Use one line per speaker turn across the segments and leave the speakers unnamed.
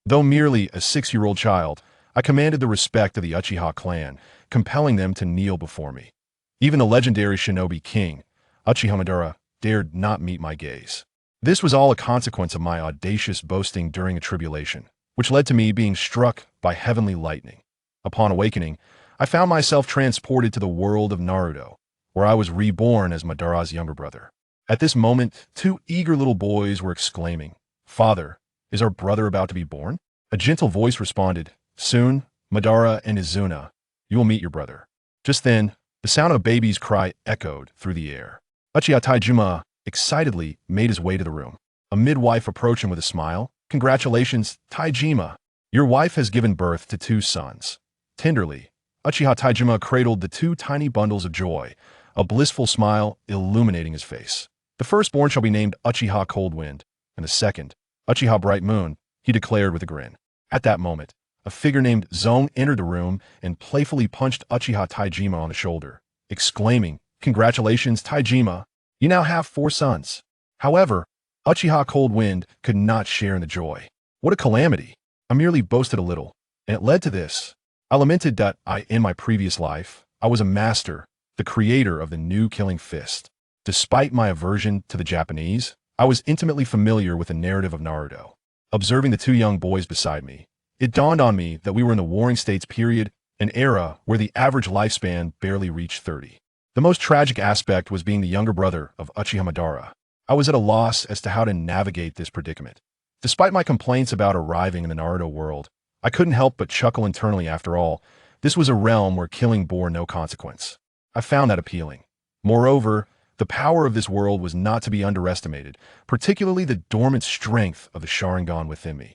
Though merely a 6-year-old child, I commanded the respect of the Uchiha clan, compelling them to kneel before me. Even the legendary shinobi king, Uchiha Madara, dared not meet my gaze. This was all a consequence of my audacious boasting during a tribulation, which led to me being struck by heavenly lightning. Upon awakening, I found myself transported to the world of Naruto, where I was reborn as Madara's younger brother. At this moment, 2 eager little boys were exclaiming, "Father, is our brother about to be born?" A gentle voice responded, "Soon, Madara and Izuna, you will meet your brother." Just then, the sound of a baby's cry echoed through the air. Uchiha Taijima excitedly made his way to the room. A midwife approached him with a smile. "Congratulations, Taijima. Your wife has given birth to 2 sons." Tenderly, Uchiha Taijima cradled the 2 tiny bundles of joy, a blissful smile illuminating his face. "The firstborn shall be named Uchiha Coldwind, and the second, Uchiha Bright Moon," he declared with a grin. At that moment, a figure named Zong entered the room and playfully punched Uchiha Taijima on the shoulder, exclaiming, "Congratulations, Taijima. You now have 4 sons." However, Uchiha Coldwind could not share in the joy. "What a calamity. I merely boasted a little, and it led to this. I lamented that in my previous life, I was a master, the creator of the new killing fist. Despite my aversion to the Japanese, I was intimately familiar with the narrative of Naruto. Observing the 2 young boys beside me, it dawned on me that we were in the Warring States period, an era where the average lifespan barely reached 30. The most tragic aspect was being the younger brother of Uchiha Madara. I was at a loss as to how to navigate this predicament. Despite my complaints about arriving in the Naruto world, I couldn't help but chuckle internally. After all, this was a realm where killing bore no consequence. I found that appealing. Moreover, the power of this world was not to be underestimated, particularly the dormant strength of the Sharingan within me.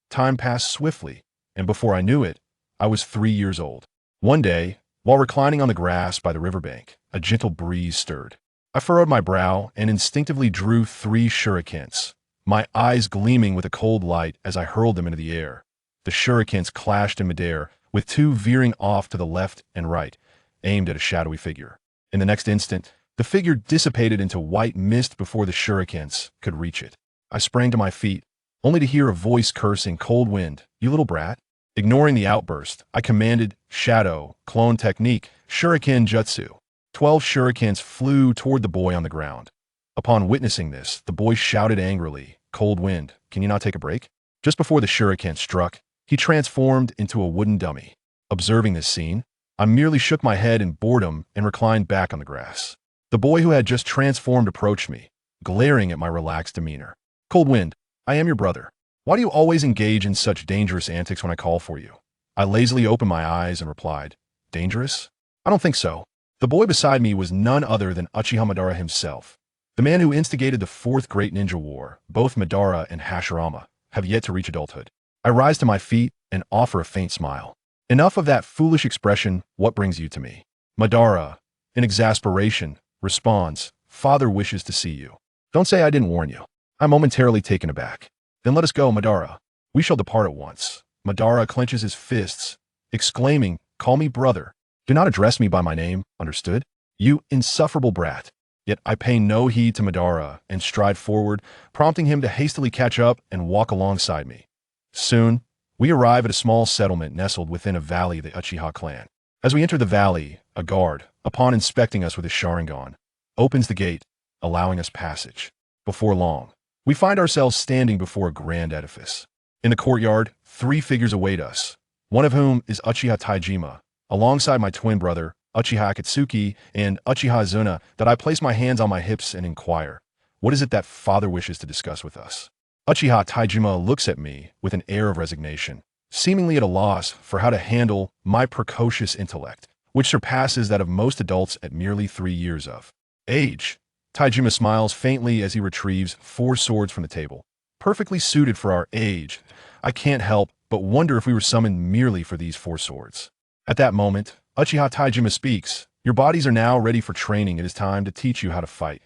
Time passed swiftly, and before I knew it, I was 3 years old. One day, while reclining on the grass by the riverbank, a gentle breeze stirred. I furrowed my brow and instinctively drew 3 shurikens, my eyes gleaming with a cold light as I hurled them into the air. The shurikens clashed in midair, with 2 veering off to the left and right, aimed at a shadowy figure. In the next instant, the figure dissipated into white mist before the shurikens could reach it. I sprang to my feet, only to hear a voice cursing, "Cold Wind, you little brat." Ignoring the outburst, I commanded, "Shadow, Clone Technique, Shuriken Jutsu." 12 shurikens flew toward the boy on the ground. Upon witnessing this, the boy shouted angrily, "Cold Wind, can you not take a break?" Just before the shuriken struck, he transformed into a wooden dummy. Observing this scene, I merely shook my head in boredom and reclined back on the grass. The boy who had just transformed approached me, glaring at my relaxed demeanor. "Cold Wind, I am your brother. Why do you always engage in such dangerous antics when I call for you?" I lazily opened my eyes and replied, "Dangerous? I don't think so." The boy beside me was none other than Uchiha Madara himself. The man who instigated the 4th Great Ninja War. Both Madara and Hashirama have yet to reach adulthood. I rise to my feet and offer a faint smile. "Enough of that foolish expression, what brings you to me?" Madara, in exasperation, responds, "Father wishes to see you." "Don't say I didn't warn you." I'm momentarily taken aback. "Then let us go, Madara. We shall depart at once." Madara clenches his fists, exclaiming, "Call me brother. Do not address me by my name, understood? You insufferable brat." Yet I pay no heed to Madara and stride forward, prompting him to hastily catch up and walk alongside me. Soon, we arrive at a small settlement nestled within a valley of the Uchiha clan. As we enter the valley, a guard, upon inspecting us with his Sharingan, opens the gate, allowing us passage. Before long, we find ourselves standing before a grand edifice. In the courtyard, 3 figures await us, one of whom is Uchiha Taijima, alongside my twin brother, Uchiha Akatsuki, and Uchiha Izuna. That I place my hands on my hips and inquire, "What is it that father wishes to discuss with us?" Uchiha Taijima looks at me with an air of resignation, seemingly at a loss for how to handle my precocious intellect, which surpasses that of most adults at merely 3 years of age. Taijima smiles faintly as he retrieves 4 swords from the table, perfectly suited for our age. I can't help but wonder if we were summoned merely for these 4 swords. At that moment, Uchiha Taijima speaks, "Your bodies are now ready for training. It is time to teach you how to fight."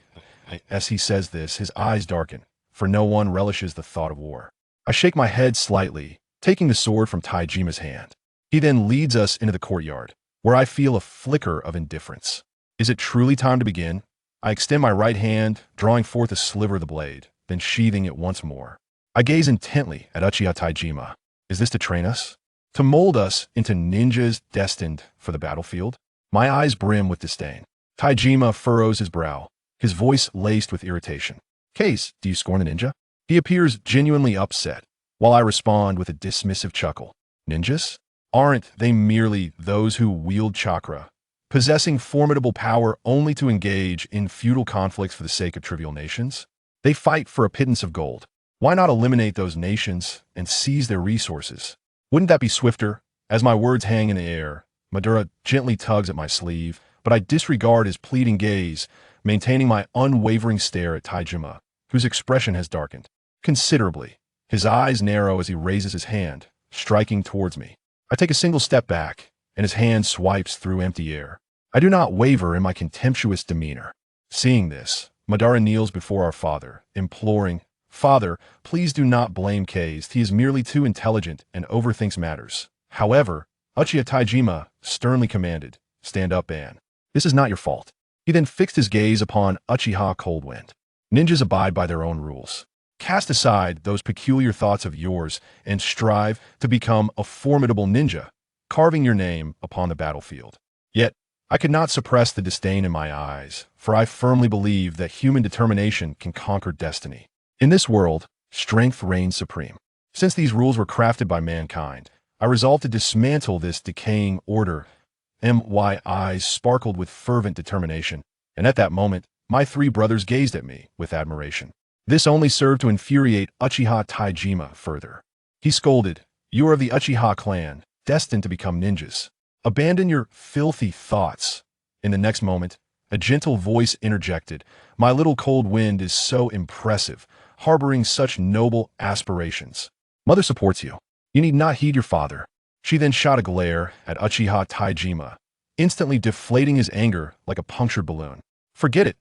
As he says this, his eyes darken, for no one relishes the thought of war. I shake my head slightly, taking the sword from Taijima's hand. He then leads us into the courtyard, where I feel a flicker of indifference. Is it truly time to begin? I extend my right hand, drawing forth a sliver of the blade, then sheathing it once more. I gaze intently at Uchiha Taijima. Is this to train us? To mold us into ninjas destined for the battlefield? My eyes brim with disdain. Taijima furrows his brow, his voice laced with irritation. Case, do you scorn a ninja? He appears genuinely upset, while I respond with a dismissive chuckle. Ninjas? Aren't they merely those who wield chakra, possessing formidable power only to engage in futile conflicts for the sake of trivial nations? They fight for a pittance of gold. Why not eliminate those nations and seize their resources? Wouldn't that be swifter? As my words hang in the air, Madara gently tugs at my sleeve, but I disregard his pleading gaze, maintaining my unwavering stare at Taijima, whose expression has darkened considerably. His eyes narrow as he raises his hand, striking towards me. I take a single step back, and his hand swipes through empty air. I do not waver in my contemptuous demeanor. Seeing this, Madara kneels before our father, imploring, "Father, please do not blame Case. He is merely too intelligent and overthinks matters." However, Uchiha Taijima sternly commanded, "Stand up, Ban. This is not your fault." He then fixed his gaze upon Uchiha Coldwind. Ninjas abide by their own rules. Cast aside those peculiar thoughts of yours and strive to become a formidable ninja, carving your name upon the battlefield. Yet, I could not suppress the disdain in my eyes, for I firmly believe that human determination can conquer destiny. In this world, strength reigns supreme. Since these rules were crafted by mankind, I resolved to dismantle this decaying order. My eyes sparkled with fervent determination, and at that moment, my three brothers gazed at me with admiration. This only served to infuriate Uchiha Taijima further. He scolded, "You are of the Uchiha clan, destined to become ninjas. Abandon your filthy thoughts." In the next moment, a gentle voice interjected, "My little cold wind is so impressive, harboring such noble aspirations. Mother supports you. You need not heed your father." She then shot a glare at Uchiha Taijima, instantly deflating his anger like a punctured balloon. Forget it.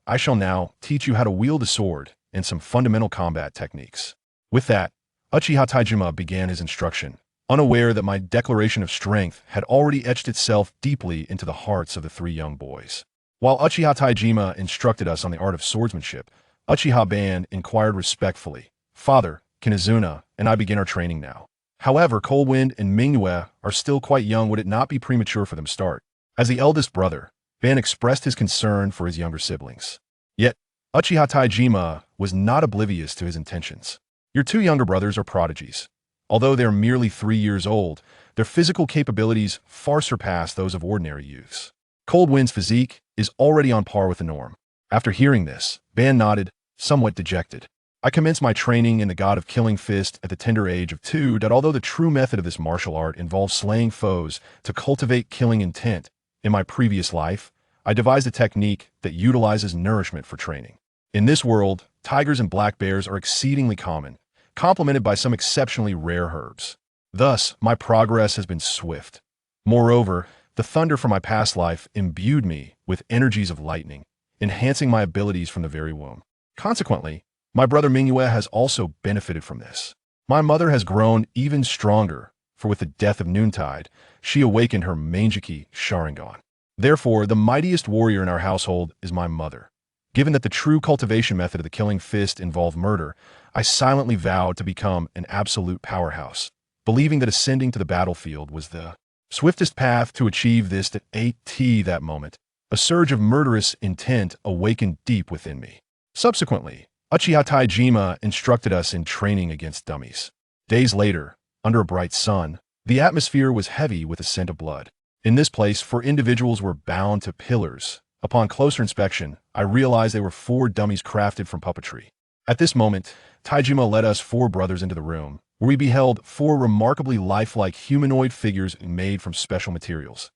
I shall now teach you how to wield a sword and some fundamental combat techniques." With that, Uchiha Taijima began his instruction, unaware that my declaration of strength had already etched itself deeply into the hearts of the three young boys. While Uchiha Taijima instructed us on the art of swordsmanship, Uchiha Ban inquired respectfully, "Father, can Izuna and I begin our training now? However, Coldwind and Mingyue are still quite young. Would it not be premature for them to start?" As the eldest brother, Ban expressed his concern for his younger siblings. Yet, Uchiha Taijima was not oblivious to his intentions. "Your two younger brothers are prodigies. Although they're merely 3 years old, their physical capabilities far surpass those of ordinary youths. Coldwind's physique is already on par with the norm." After hearing this, Ban nodded, somewhat dejected. "I commenced my training in the God of Killing Fist at the tender age of 2. Although the true method of this martial art involves slaying foes to cultivate killing intent, in my previous life, I devised a technique that utilizes nourishment for training. In this world, tigers and black bears are exceedingly common, complemented by some exceptionally rare herbs. Thus, my progress has been swift. Moreover, the thunder from my past life imbued me with energies of lightning, enhancing my abilities from the very womb. Consequently, my brother Mingyue has also benefited from this. My mother has grown even stronger, for with the death of Noontide, she awakened her Mangeki Sharingan. Therefore, the mightiest warrior in our household is my mother. Given that the true cultivation method of the Killing Fist involved murder, I silently vowed to become an absolute powerhouse, believing that ascending to the battlefield was the swiftest path to achieve this. At 8 that moment, a surge of murderous intent awakened deep within me. Subsequently, Uchiha Taijima instructed us in training against dummies. Days later, under a bright sun, the atmosphere was heavy with the scent of blood. In this place, 4 individuals were bound to pillars. Upon closer inspection, I realized they were 4 dummies crafted from puppetry. At this moment, Taijima led us 4 brothers into the room, where we beheld 4 remarkably lifelike humanoid figures made from special materials.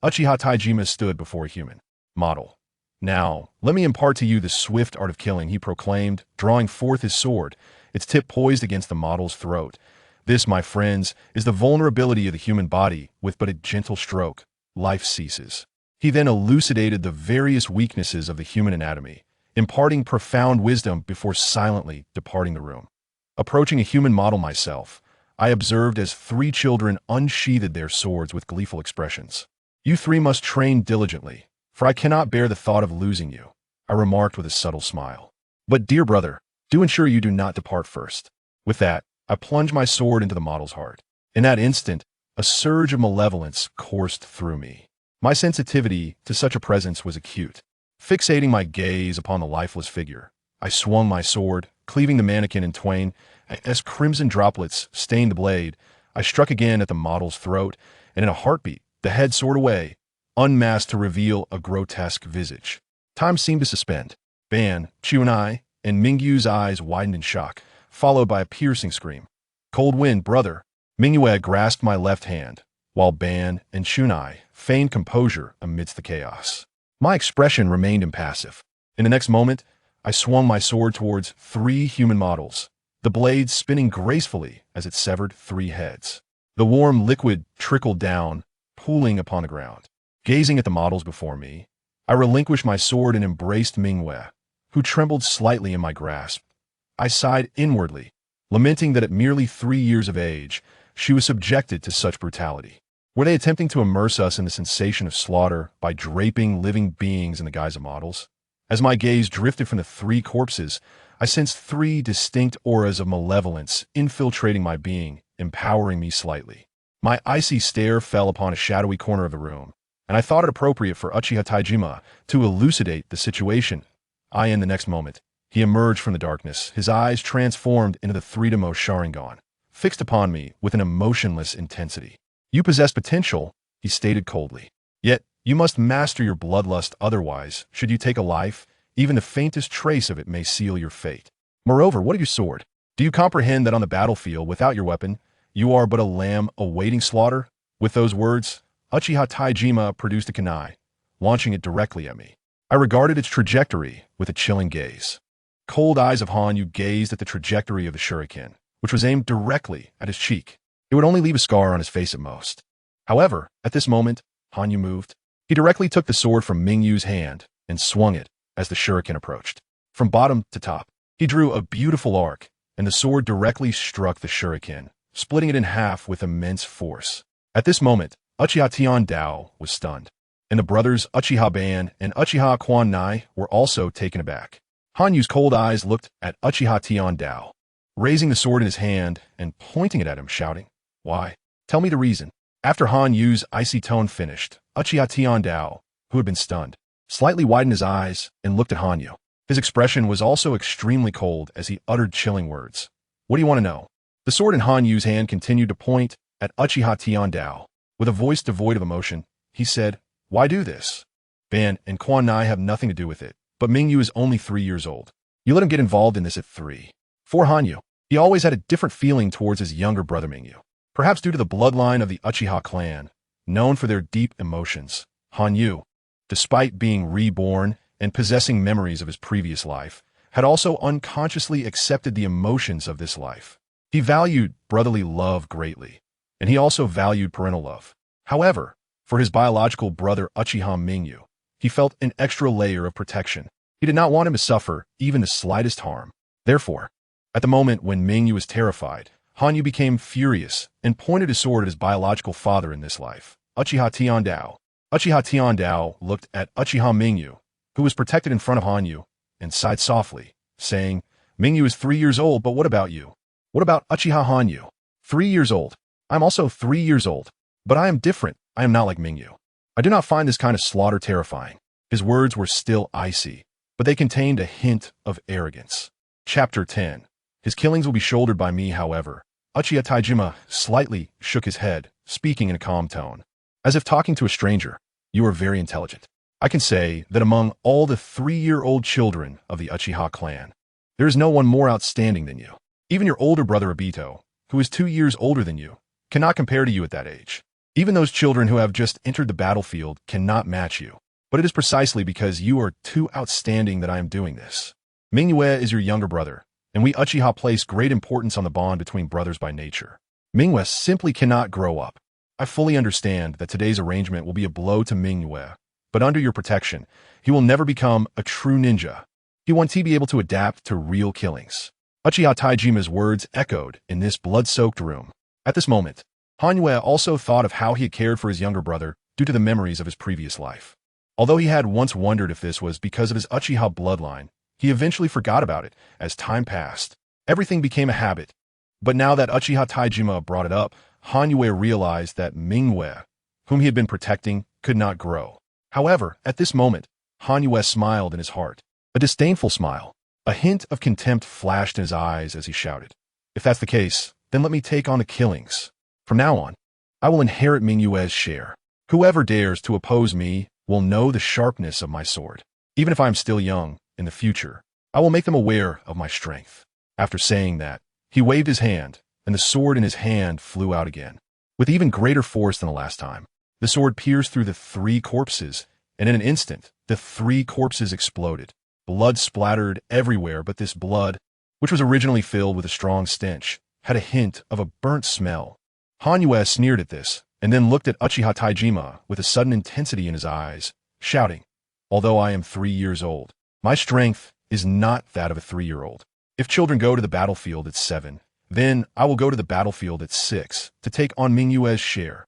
Uchiha Taijima stood before a human model. "Now, let me impart to you the swift art of killing," he proclaimed, drawing forth his sword, its tip poised against the model's throat. "This, my friends, is the vulnerability of the human body. With but a gentle stroke, life ceases." He then elucidated the various weaknesses of the human anatomy, imparting profound wisdom before silently departing the room. Approaching a human model myself, I observed as 3 children unsheathed their swords with gleeful expressions. "You 3 must train diligently, for I cannot bear the thought of losing you," I remarked with a subtle smile. "But, dear brother, do ensure you do not depart first." With that, I plunged my sword into the model's heart. In that instant, a surge of malevolence coursed through me. My sensitivity to such a presence was acute. Fixating my gaze upon the lifeless figure, I swung my sword, cleaving the mannequin in twain. As crimson droplets stained the blade, I struck again at the model's throat, and in a heartbeat, the head soared away, unmasked to reveal a grotesque visage. Time seemed to suspend. Ban, Chunai, and Mingyu's eyes widened in shock, followed by a piercing scream. Cold wind, brother. Mingyue grasped my left hand, while Ban and Chunai feigned composure amidst the chaos. My expression remained impassive. In the next moment, I swung my sword towards 3 human models, the blade spinning gracefully as it severed 3 heads. The warm liquid trickled down, pooling upon the ground. Gazing at the models before me, I relinquished my sword and embraced Mingyue, who trembled slightly in my grasp. I sighed inwardly, lamenting that at merely 3 years of age, she was subjected to such brutality. Were they attempting to immerse us in the sensation of slaughter by draping living beings in the guise of models? As my gaze drifted from the 3 corpses, I sensed 3 distinct auras of malevolence infiltrating my being, empowering me slightly. My icy stare fell upon a shadowy corner of the room, and I thought it appropriate for Uchiha Taijima to elucidate the situation. In the next moment, he emerged from the darkness, his eyes transformed into the three-to-most Sharingan, fixed upon me with an emotionless intensity. You possess potential, he stated coldly. Yet, you must master your bloodlust, otherwise, should you take a life, even the faintest trace of it may seal your fate. Moreover, what of your sword? Do you comprehend that on the battlefield, without your weapon, you are but a lamb awaiting slaughter? With those words, Uchiha Taijima produced a kunai, launching it directly at me. I regarded its trajectory with a chilling gaze. Cold eyes of Hanyu gazed at the trajectory of the shuriken, which was aimed directly at his cheek. It would only leave a scar on his face at most. However, at this moment, Hanyu moved. He directly took the sword from Mingyu's hand and swung it as the shuriken approached. From bottom to top, he drew a beautiful arc, and the sword directly struck the shuriken, splitting it in half with immense force. At this moment, Uchiha Tiandao was stunned, and the brothers Uchiha Ban and Uchiha Kwanai were also taken aback. Hanyu's cold eyes looked at Uchiha Tiandao, raising the sword in his hand and pointing it at him, shouting, "Why? Tell me the reason." After Hanyu's icy tone finished, Uchiha Tiandao, who had been stunned, slightly widened his eyes and looked at Hanyu. His expression was also extremely cold as he uttered chilling words. "What do you want to know?" The sword in Hanyu's hand continued to point at Uchiha Tiandao. With a voice devoid of emotion, he said, "Why do this? Ban and Kwanai have nothing to do with it, but Mingyu is only 3 years old. You let him get involved in this at 3. For Hanyu, he always had a different feeling towards his younger brother Mingyu. Perhaps due to the bloodline of the Uchiha clan, known for their deep emotions, Hanyu, despite being reborn and possessing memories of his previous life, had also unconsciously accepted the emotions of this life. He valued brotherly love greatly, and he also valued parental love. However, for his biological brother Uchiha Mingyu, he felt an extra layer of protection. He did not want him to suffer even the slightest harm. Therefore, at the moment when Mingyu was terrified, Hanyu became furious and pointed his sword at his biological father in this life, Uchiha Tiandao. Uchiha Tiandao looked at Uchiha Mingyu, who was protected in front of Hanyu, and sighed softly, saying, "Mingyu is 3 years old, but what about you? What about Uchiha Hanyu? 3 years old. I'm also 3 years old, but I am different. I am not like Mingyu. I do not find this kind of slaughter terrifying." His words were still icy, but they contained a hint of arrogance. Chapter 10. His killings will be shouldered by me, however. Uchiha Taijima slightly shook his head, speaking in a calm tone. As if talking to a stranger, "You are very intelligent. I can say that among all the 3-year-old children of the Uchiha clan, there is no one more outstanding than you. Even your older brother Obito, who is 2 years older than you, cannot compare to you at that age. Even those children who have just entered the battlefield cannot match you. But it is precisely because you are too outstanding that I am doing this. Mingyue is your younger brother, and we Uchiha place great importance on the bond between brothers by nature. Mingyue simply cannot grow up. I fully understand that today's arrangement will be a blow to Mingyue, but under your protection, he will never become a true ninja. He wants to be able to adapt to real killings." Uchiha Taijima's words echoed in this blood-soaked room. At this moment, Hanyu also thought of how he had cared for his younger brother due to the memories of his previous life. Although he had once wondered if this was because of his Uchiha bloodline, he eventually forgot about it as time passed. Everything became a habit. But now that Uchiha Taijima brought it up, Hanyue realized that Mingyue, whom he had been protecting, could not grow. However, at this moment, Hanyue smiled in his heart. A disdainful smile. A hint of contempt flashed in his eyes as he shouted, "If that's the case, then let me take on the killings. From now on, I will inherit Mingyue's share. Whoever dares to oppose me will know the sharpness of my sword. Even if I am still young, in the future, I will make them aware of my strength." After saying that, he waved his hand, and the sword in his hand flew out again. With even greater force than the last time, the sword pierced through the 3 corpses, and in an instant, the 3 corpses exploded. Blood splattered everywhere, but this blood, which was originally filled with a strong stench, had a hint of a burnt smell. Hanyue sneered at this, and then looked at Uchiha Taijima with a sudden intensity in his eyes, shouting, "Although I am 3 years old, my strength is not that of a 3-year-old. If children go to the battlefield at 7, then I will go to the battlefield at 6 to take on Mingyue's share."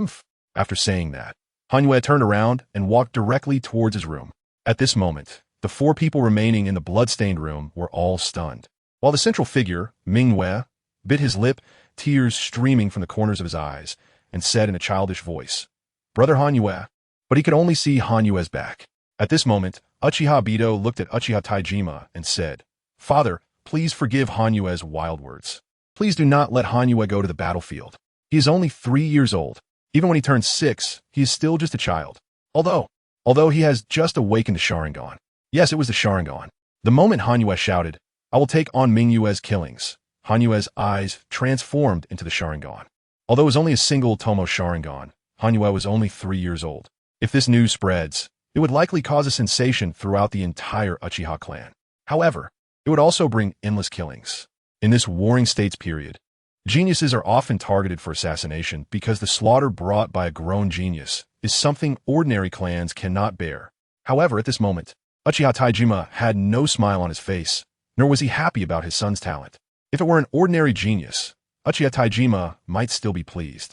Oof. After saying that, Hanyue turned around and walked directly towards his room. At this moment, the 4 people remaining in the blood-stained room were all stunned, while the central figure, Mingyue, bit his lip, tears streaming from the corners of his eyes, and said in a childish voice, "Brother Hanyue," but he could only see Hanyue's back. At this moment, Uchiha Bido looked at Uchiha Taijima and said, "Father, please forgive Hanyue's wild words. Please do not let Hanyue go to the battlefield. He is only 3 years old. Even when he turns 6, he is still just a child. Although he has just awakened the Sharingan." Yes, it was the Sharingan. The moment Hanyue shouted, "I will take on Mingyue's killings," Hanyue's eyes transformed into the Sharingan. Although it was only a single Tomo Sharingan, Hanyue was only 3 years old. If this news spreads, it would likely cause a sensation throughout the entire Uchiha clan. However, it would also bring endless killings. In this Warring States period, geniuses are often targeted for assassination because the slaughter brought by a grown genius is something ordinary clans cannot bear. However, at this moment, Uchiha Taijima had no smile on his face, nor was he happy about his son's talent. If it were an ordinary genius, Uchiha Taijima might still be pleased.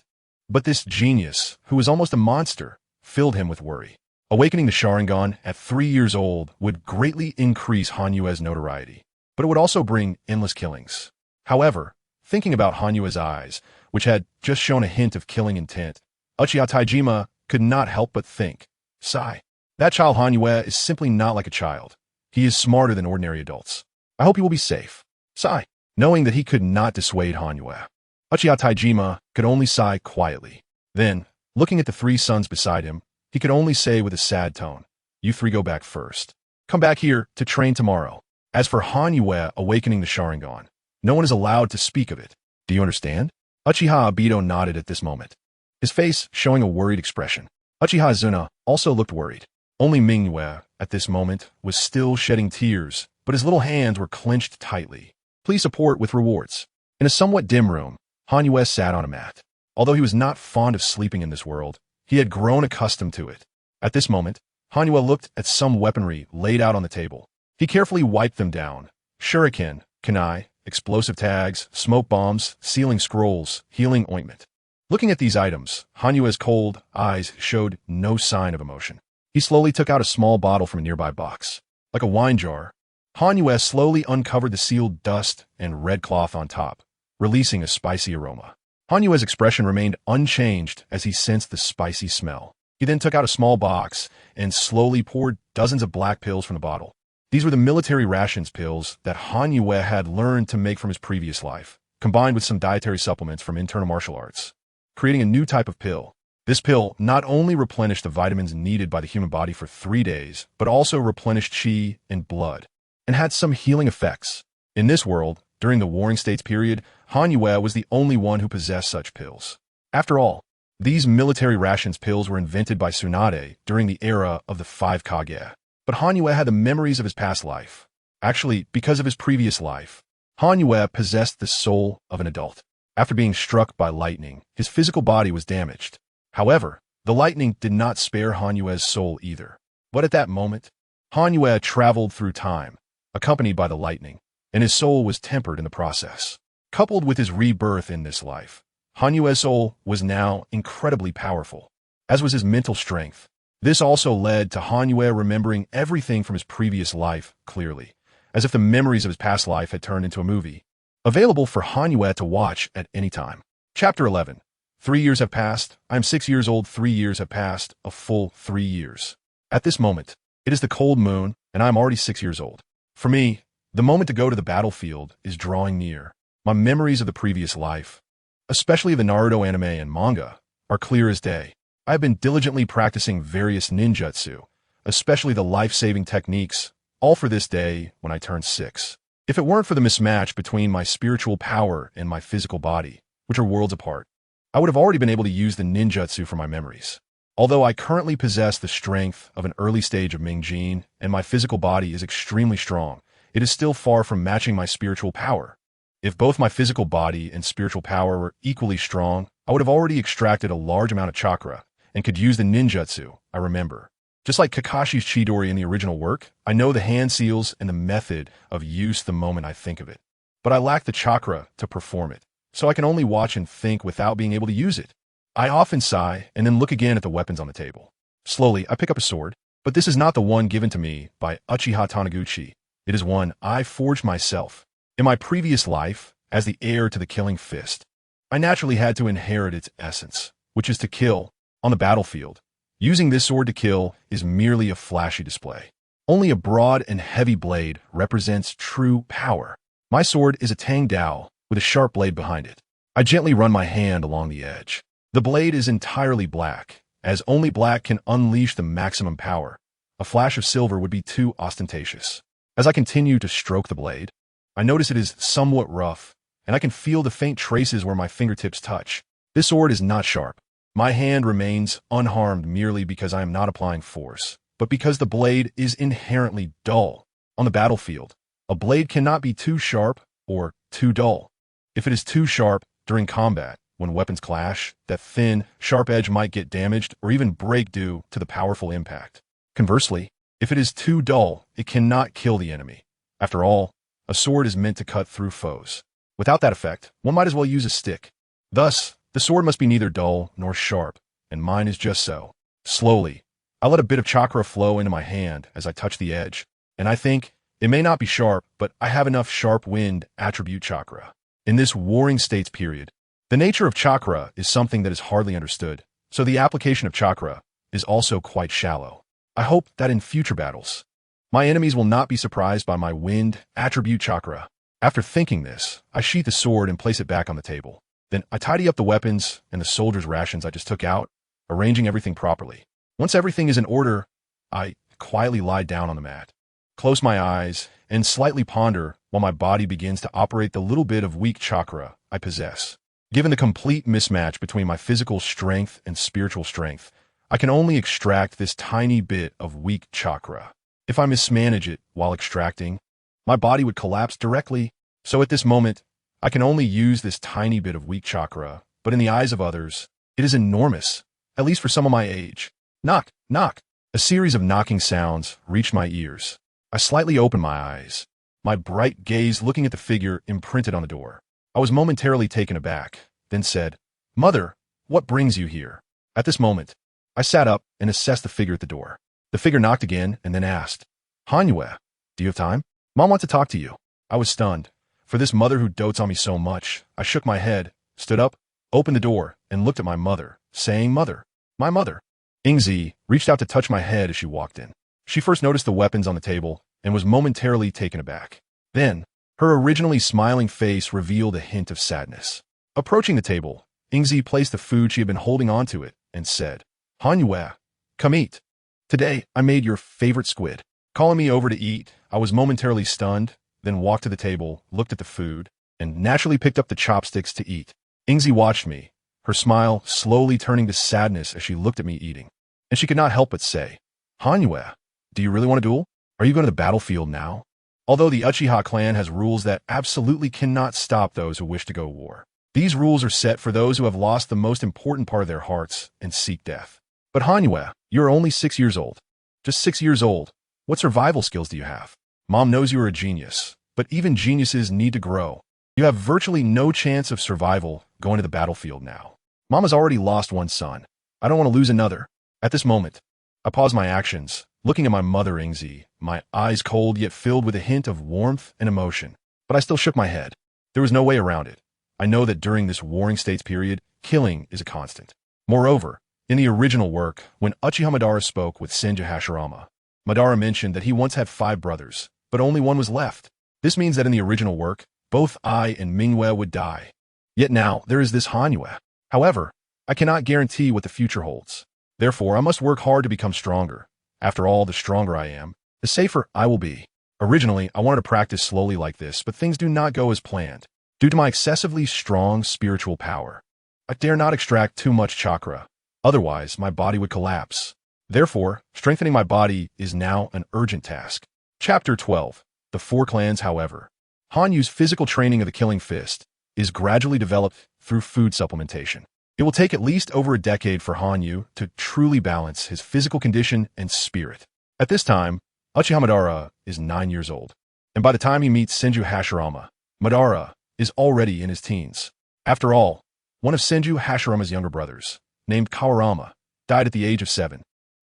But this genius, who was almost a monster, filled him with worry. Awakening the Sharingan at 3 years old would greatly increase Hanyue's notoriety, but it would also bring endless killings. However, thinking about Hanyue's eyes, which had just shown a hint of killing intent, Uchiha Taijima could not help but think, sigh. That child Hanyue is simply not like a child. He is smarter than ordinary adults. I hope he will be safe. Sigh. Knowing that he could not dissuade Hanyue, Uchiha Taijima could only sigh quietly. Then, looking at the 3 sons beside him, he could only say with a sad tone, "You 3 go back first. Come back here to train tomorrow." As for Hanyue awakening the Sharingan, no one is allowed to speak of it. Do you understand? Uchiha Obito nodded at this moment, his face showing a worried expression. Uchiha Izuna also looked worried. Only Mingyue, at this moment, was still shedding tears, but his little hands were clenched tightly. Please support with rewards. In a somewhat dim room, Hanyue sat on a mat. Although he was not fond of sleeping in this world, he had grown accustomed to it. At this moment, Hanyue looked at some weaponry laid out on the table. He carefully wiped them down. Shuriken, kunai, explosive tags, smoke bombs, sealing scrolls, healing ointment. Looking at these items, Hanyue's cold eyes showed no sign of emotion. He slowly took out a small bottle from a nearby box. Like a wine jar, Hanyue slowly uncovered the sealed dust and red cloth on top, releasing a spicy aroma. Hanyue's expression remained unchanged as he sensed the spicy smell. He then took out a small box and slowly poured dozens of black pills from the bottle. These were the military rations pills that Hanyue had learned to make from his previous life, combined with some dietary supplements from internal martial arts, creating a new type of pill. This pill not only replenished the vitamins needed by the human body for 3 days, but also replenished chi and blood, and had some healing effects. In this world, during the Warring States period, Hanyue was the only one who possessed such pills. After all, these military rations pills were invented by Tsunade during the era of the 5 Kage. But Hanyue had the memories of his past life. Actually, because of his previous life, Hanyue possessed the soul of an adult. After being struck by lightning, his physical body was damaged. However, the lightning did not spare Hanyue's soul either. But at that moment, Hanyue traveled through time, accompanied by the lightning, and his soul was tempered in the process. Coupled with his rebirth in this life, Hanyue's soul was now incredibly powerful, as was his mental strength. This also led to Hanyue remembering everything from his previous life clearly, as if the memories of his past life had turned into a movie. Available for Hanyue to watch at any time. Chapter 11. 3 years have passed. I am 6 years old. 3 years have passed. A full 3 years. At this moment, it is the cold moon, and I am already 6 years old. For me, the moment to go to the battlefield is drawing near. My memories of the previous life, especially the Naruto anime and manga, are clear as day. I have been diligently practicing various ninjutsu, especially the life-saving techniques, all for this day when I turn 6. If it weren't for the mismatch between my spiritual power and my physical body, which are worlds apart, I would have already been able to use the ninjutsu for my memories. Although I currently possess the strength of an early stage of Mingjin and my physical body is extremely strong, it is still far from matching my spiritual power. If both my physical body and spiritual power were equally strong, I would have already extracted a large amount of chakra and could use the ninjutsu, I remember. Just like Kakashi's Chidori in the original work, I know the hand seals and the method of use the moment I think of it. But I lack the chakra to perform it, so I can only watch and think without being able to use it. I often sigh and then look again at the weapons on the table. Slowly, I pick up a sword, but this is not the one given to me by Uchiha Taniguchi. It is one I forged myself. In my previous life, as the heir to the killing fist, I naturally had to inherit its essence, which is to kill, on the battlefield. Using this sword to kill is merely a flashy display. Only a broad and heavy blade represents true power. My sword is a Tang Dao with a sharp blade behind it. I gently run my hand along the edge. The blade is entirely black, as only black can unleash the maximum power. A flash of silver would be too ostentatious. As I continue to stroke the blade, I notice it is somewhat rough, and I can feel the faint traces where my fingertips touch. This sword is not sharp. My hand remains unharmed merely because I am not applying force, but because the blade is inherently dull. On the battlefield, a blade cannot be too sharp or too dull. If it is too sharp during combat, when weapons clash, that thin, sharp edge might get damaged or even break due to the powerful impact. Conversely, if it is too dull, it cannot kill the enemy. After all, a sword is meant to cut through foes. Without that effect, one might as well use a stick. Thus, the sword must be neither dull nor sharp, and mine is just so. Slowly, I let a bit of chakra flow into my hand as I touch the edge, and I think, it may not be sharp, but I have enough sharp wind attribute chakra. In this warring states period, the nature of chakra is something that is hardly understood, so the application of chakra is also quite shallow. I hope that in future battles, my enemies will not be surprised by my wind attribute chakra. After thinking this, I sheath the sword and place it back on the table. Then I tidy up the weapons and the soldiers' rations I just took out, arranging everything properly. Once everything is in order, I quietly lie down on the mat, close my eyes, and slightly ponder while my body begins to operate the little bit of weak chakra I possess. Given the complete mismatch between my physical strength and spiritual strength, I can only extract this tiny bit of weak chakra. If I mismanage it while extracting, my body would collapse directly. So at this moment, I can only use this tiny bit of weak chakra, but in the eyes of others, it is enormous, at least for some of my age. Knock, knock. A series of knocking sounds reached my ears. I slightly opened my eyes, my bright gaze looking at the figure imprinted on the door. I was momentarily taken aback, then said, "Mother, what brings you here?" At this moment, I sat up and assessed the figure at the door. The figure knocked again and then asked, "Hanyue, do you have time? Mom wants to talk to you." I was stunned. For this mother who dotes on me so much, I shook my head, stood up, opened the door, and looked at my mother, saying, "Mother, my mother." Ingzi reached out to touch my head as she walked in. She first noticed the weapons on the table and was momentarily taken aback. Then, her originally smiling face revealed a hint of sadness. Approaching the table, Ingzi placed the food she had been holding onto it and said, "Hanyue, come eat. Today, I made your favorite squid." Calling me over to eat, I was momentarily stunned, then walked to the table, looked at the food, and naturally picked up the chopsticks to eat. Ingzi watched me, her smile slowly turning to sadness as she looked at me eating. And she could not help but say, "Hanyue, do you really want to duel? Are you going to the battlefield now?" Although the Uchiha clan has rules that absolutely cannot stop those who wish to go to war. These rules are set for those who have lost the most important part of their hearts and seek death. But Hanyue, you are only 6 years old. Just 6 years old. What survival skills do you have? Mom knows you are a genius, but even geniuses need to grow. You have virtually no chance of survival going to the battlefield now. Mom has already lost one son. I don't want to lose another. At this moment, I paused my actions, looking at my mother Ingzi, my eyes cold yet filled with a hint of warmth and emotion. But I still shook my head. There was no way around it. I know that during this Warring States period, killing is a constant. Moreover, in the original work, when Uchiha Madara spoke with Senju Hashirama, Madara mentioned that he once had 5 brothers, but only one was left. This means that in the original work, both I and Mingwei would die. Yet now, there is this Hanyue. However, I cannot guarantee what the future holds. Therefore, I must work hard to become stronger. After all, the stronger I am, the safer I will be. Originally, I wanted to practice slowly like this, but things do not go as planned. Due to my excessively strong spiritual power, I dare not extract too much chakra. Otherwise, my body would collapse. Therefore, strengthening my body is now an urgent task. Chapter 12. The 4 clans, however. Hanyu's physical training of the killing fist is gradually developed through food supplementation. It will take at least over a decade for Hanyu to truly balance his physical condition and spirit. At this time, Uchiha Madara is 9 years old, and by the time he meets Senju Hashirama, Madara is already in his teens. After all, one of Senju Hashirama's younger brothers, named Kawarama, died at the age of 7.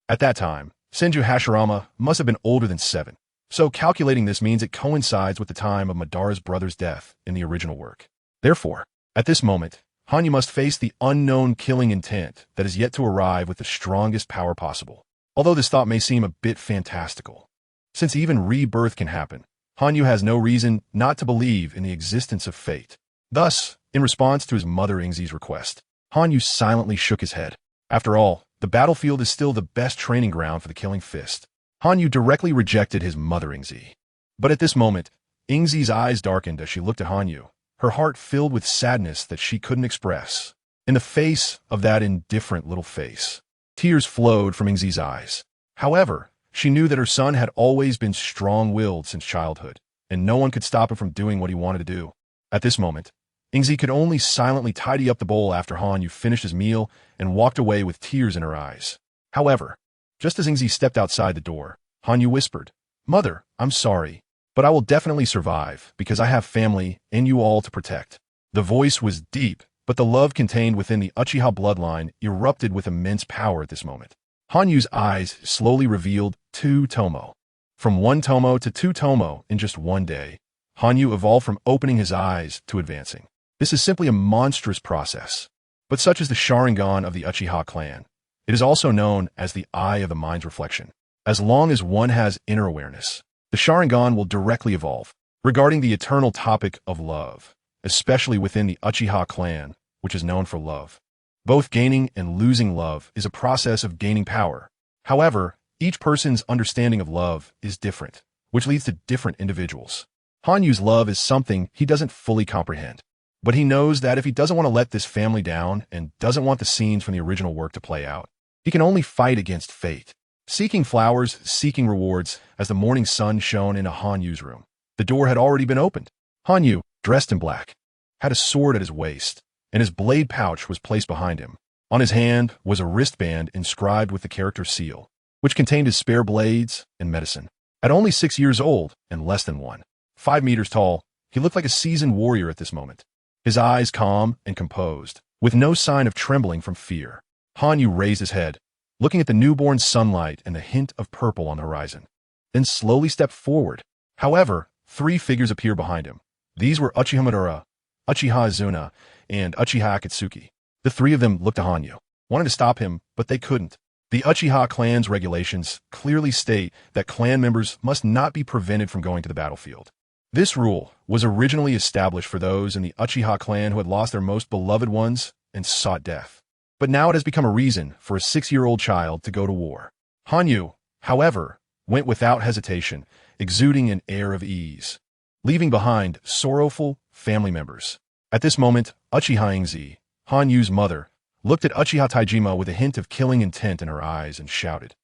At that time, Senju Hashirama must have been older than 7, so calculating this means it coincides with the time of Madara's brother's death in the original work. Therefore, at this moment, Hanyu must face the unknown killing intent that is yet to arrive with the strongest power possible. Although this thought may seem a bit fantastical, since even rebirth can happen, Hanyu has no reason not to believe in the existence of fate. Thus, in response to his mother Ingzi's request, Hanyu silently shook his head. After all, the battlefield is still the best training ground for the killing fist. Hanyu directly rejected his mother Ingzi. But at this moment, Ingzi's eyes darkened as she looked at Hanyu, her heart filled with sadness that she couldn't express. In the face of that indifferent little face, tears flowed from Ingzi's eyes. However, she knew that her son had always been strong-willed since childhood, and no one could stop him from doing what he wanted to do. At this moment, Ingzi could only silently tidy up the bowl after Hanyu finished his meal and walked away with tears in her eyes. However, just as Ingzi stepped outside the door, Hanyu whispered, "Mother, I'm sorry, but I will definitely survive because I have family and you all to protect." The voice was deep, but the love contained within the Uchiha bloodline erupted with immense power at this moment. Hanyu's eyes slowly revealed 2 tomo. From 1 tomo to 2 tomo in just one day, Hanyu evolved from opening his eyes to advancing. This is simply a monstrous process. But such is the Sharingan of the Uchiha clan. It is also known as the eye of the mind's reflection. As long as one has inner awareness, the Sharingan will directly evolve. Regarding the eternal topic of love, especially within the Uchiha clan, which is known for love, both gaining and losing love is a process of gaining power. However, each person's understanding of love is different, which leads to different individuals. Hanyu's love is something he doesn't fully comprehend, but he knows that if he doesn't want to let this family down and doesn't want the scenes from the original work to play out, he can only fight against fate. Seeking flowers, seeking rewards, as the morning sun shone into Hanyu's room. The door had already been opened. Hanyu, dressed in black, had a sword at his waist, and his blade pouch was placed behind him. On his hand was a wristband inscribed with the character seal, which contained his spare blades and medicine. At only 6 years old and less than 5 meters tall, he looked like a seasoned warrior at this moment. His eyes calm and composed, with no sign of trembling from fear. Hanyu raised his head, looking at the newborn sunlight and the hint of purple on the horizon, then slowly stepped forward. However, 3 figures appeared behind him. These were Uchiha Madara, Uchiha Izuna, and Uchiha Akatsuki. The 3 of them looked to Hanyu, wanted to stop him, but they couldn't. The Uchiha clan's regulations clearly state that clan members must not be prevented from going to the battlefield. This rule was originally established for those in the Uchiha clan who had lost their most beloved ones and sought death. But now it has become a reason for a 6-year-old child to go to war. Hanyu, however, went without hesitation, exuding an air of ease, leaving behind sorrowful family members. At this moment, Uchiha Ingzi, Hanyu's mother, looked at Uchiha Taijima with a hint of killing intent in her eyes and shouted,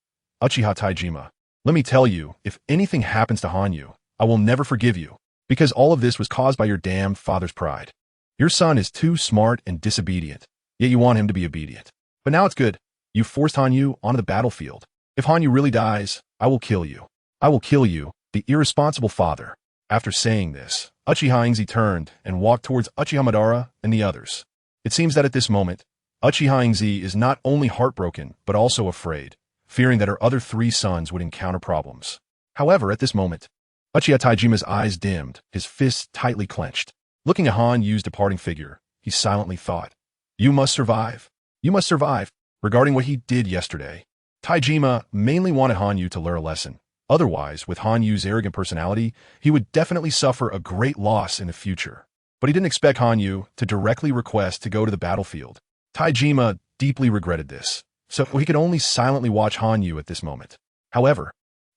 "Uchiha Taijima, let me tell you, if anything happens to Hanyu, I will never forgive you, because all of this was caused by your damned father's pride. Your son is too smart and disobedient, yet you want him to be obedient. But now it's good. You forced Hanyu onto the battlefield. If Hanyu really dies, I will kill you. I will kill you, the irresponsible father." After saying this, Uchiha Ingzi turned and walked towards Uchiha Madara and the others. It seems that at this moment, Uchiha Ingzi is not only heartbroken, but also afraid, fearing that her other 3 sons would encounter problems. However, at this moment, Uchiha Taijima's eyes dimmed, his fists tightly clenched. Looking at Han Yu's departing figure, he silently thought, "You must survive. You must survive." Regarding what he did yesterday, Taijima mainly wanted Han Yu to learn a lesson. Otherwise, with Han Yu's arrogant personality, he would definitely suffer a great loss in the future. But he didn't expect Han Yu to directly request to go to the battlefield. Taijima deeply regretted this, so he could only silently watch Han Yu at this moment. However,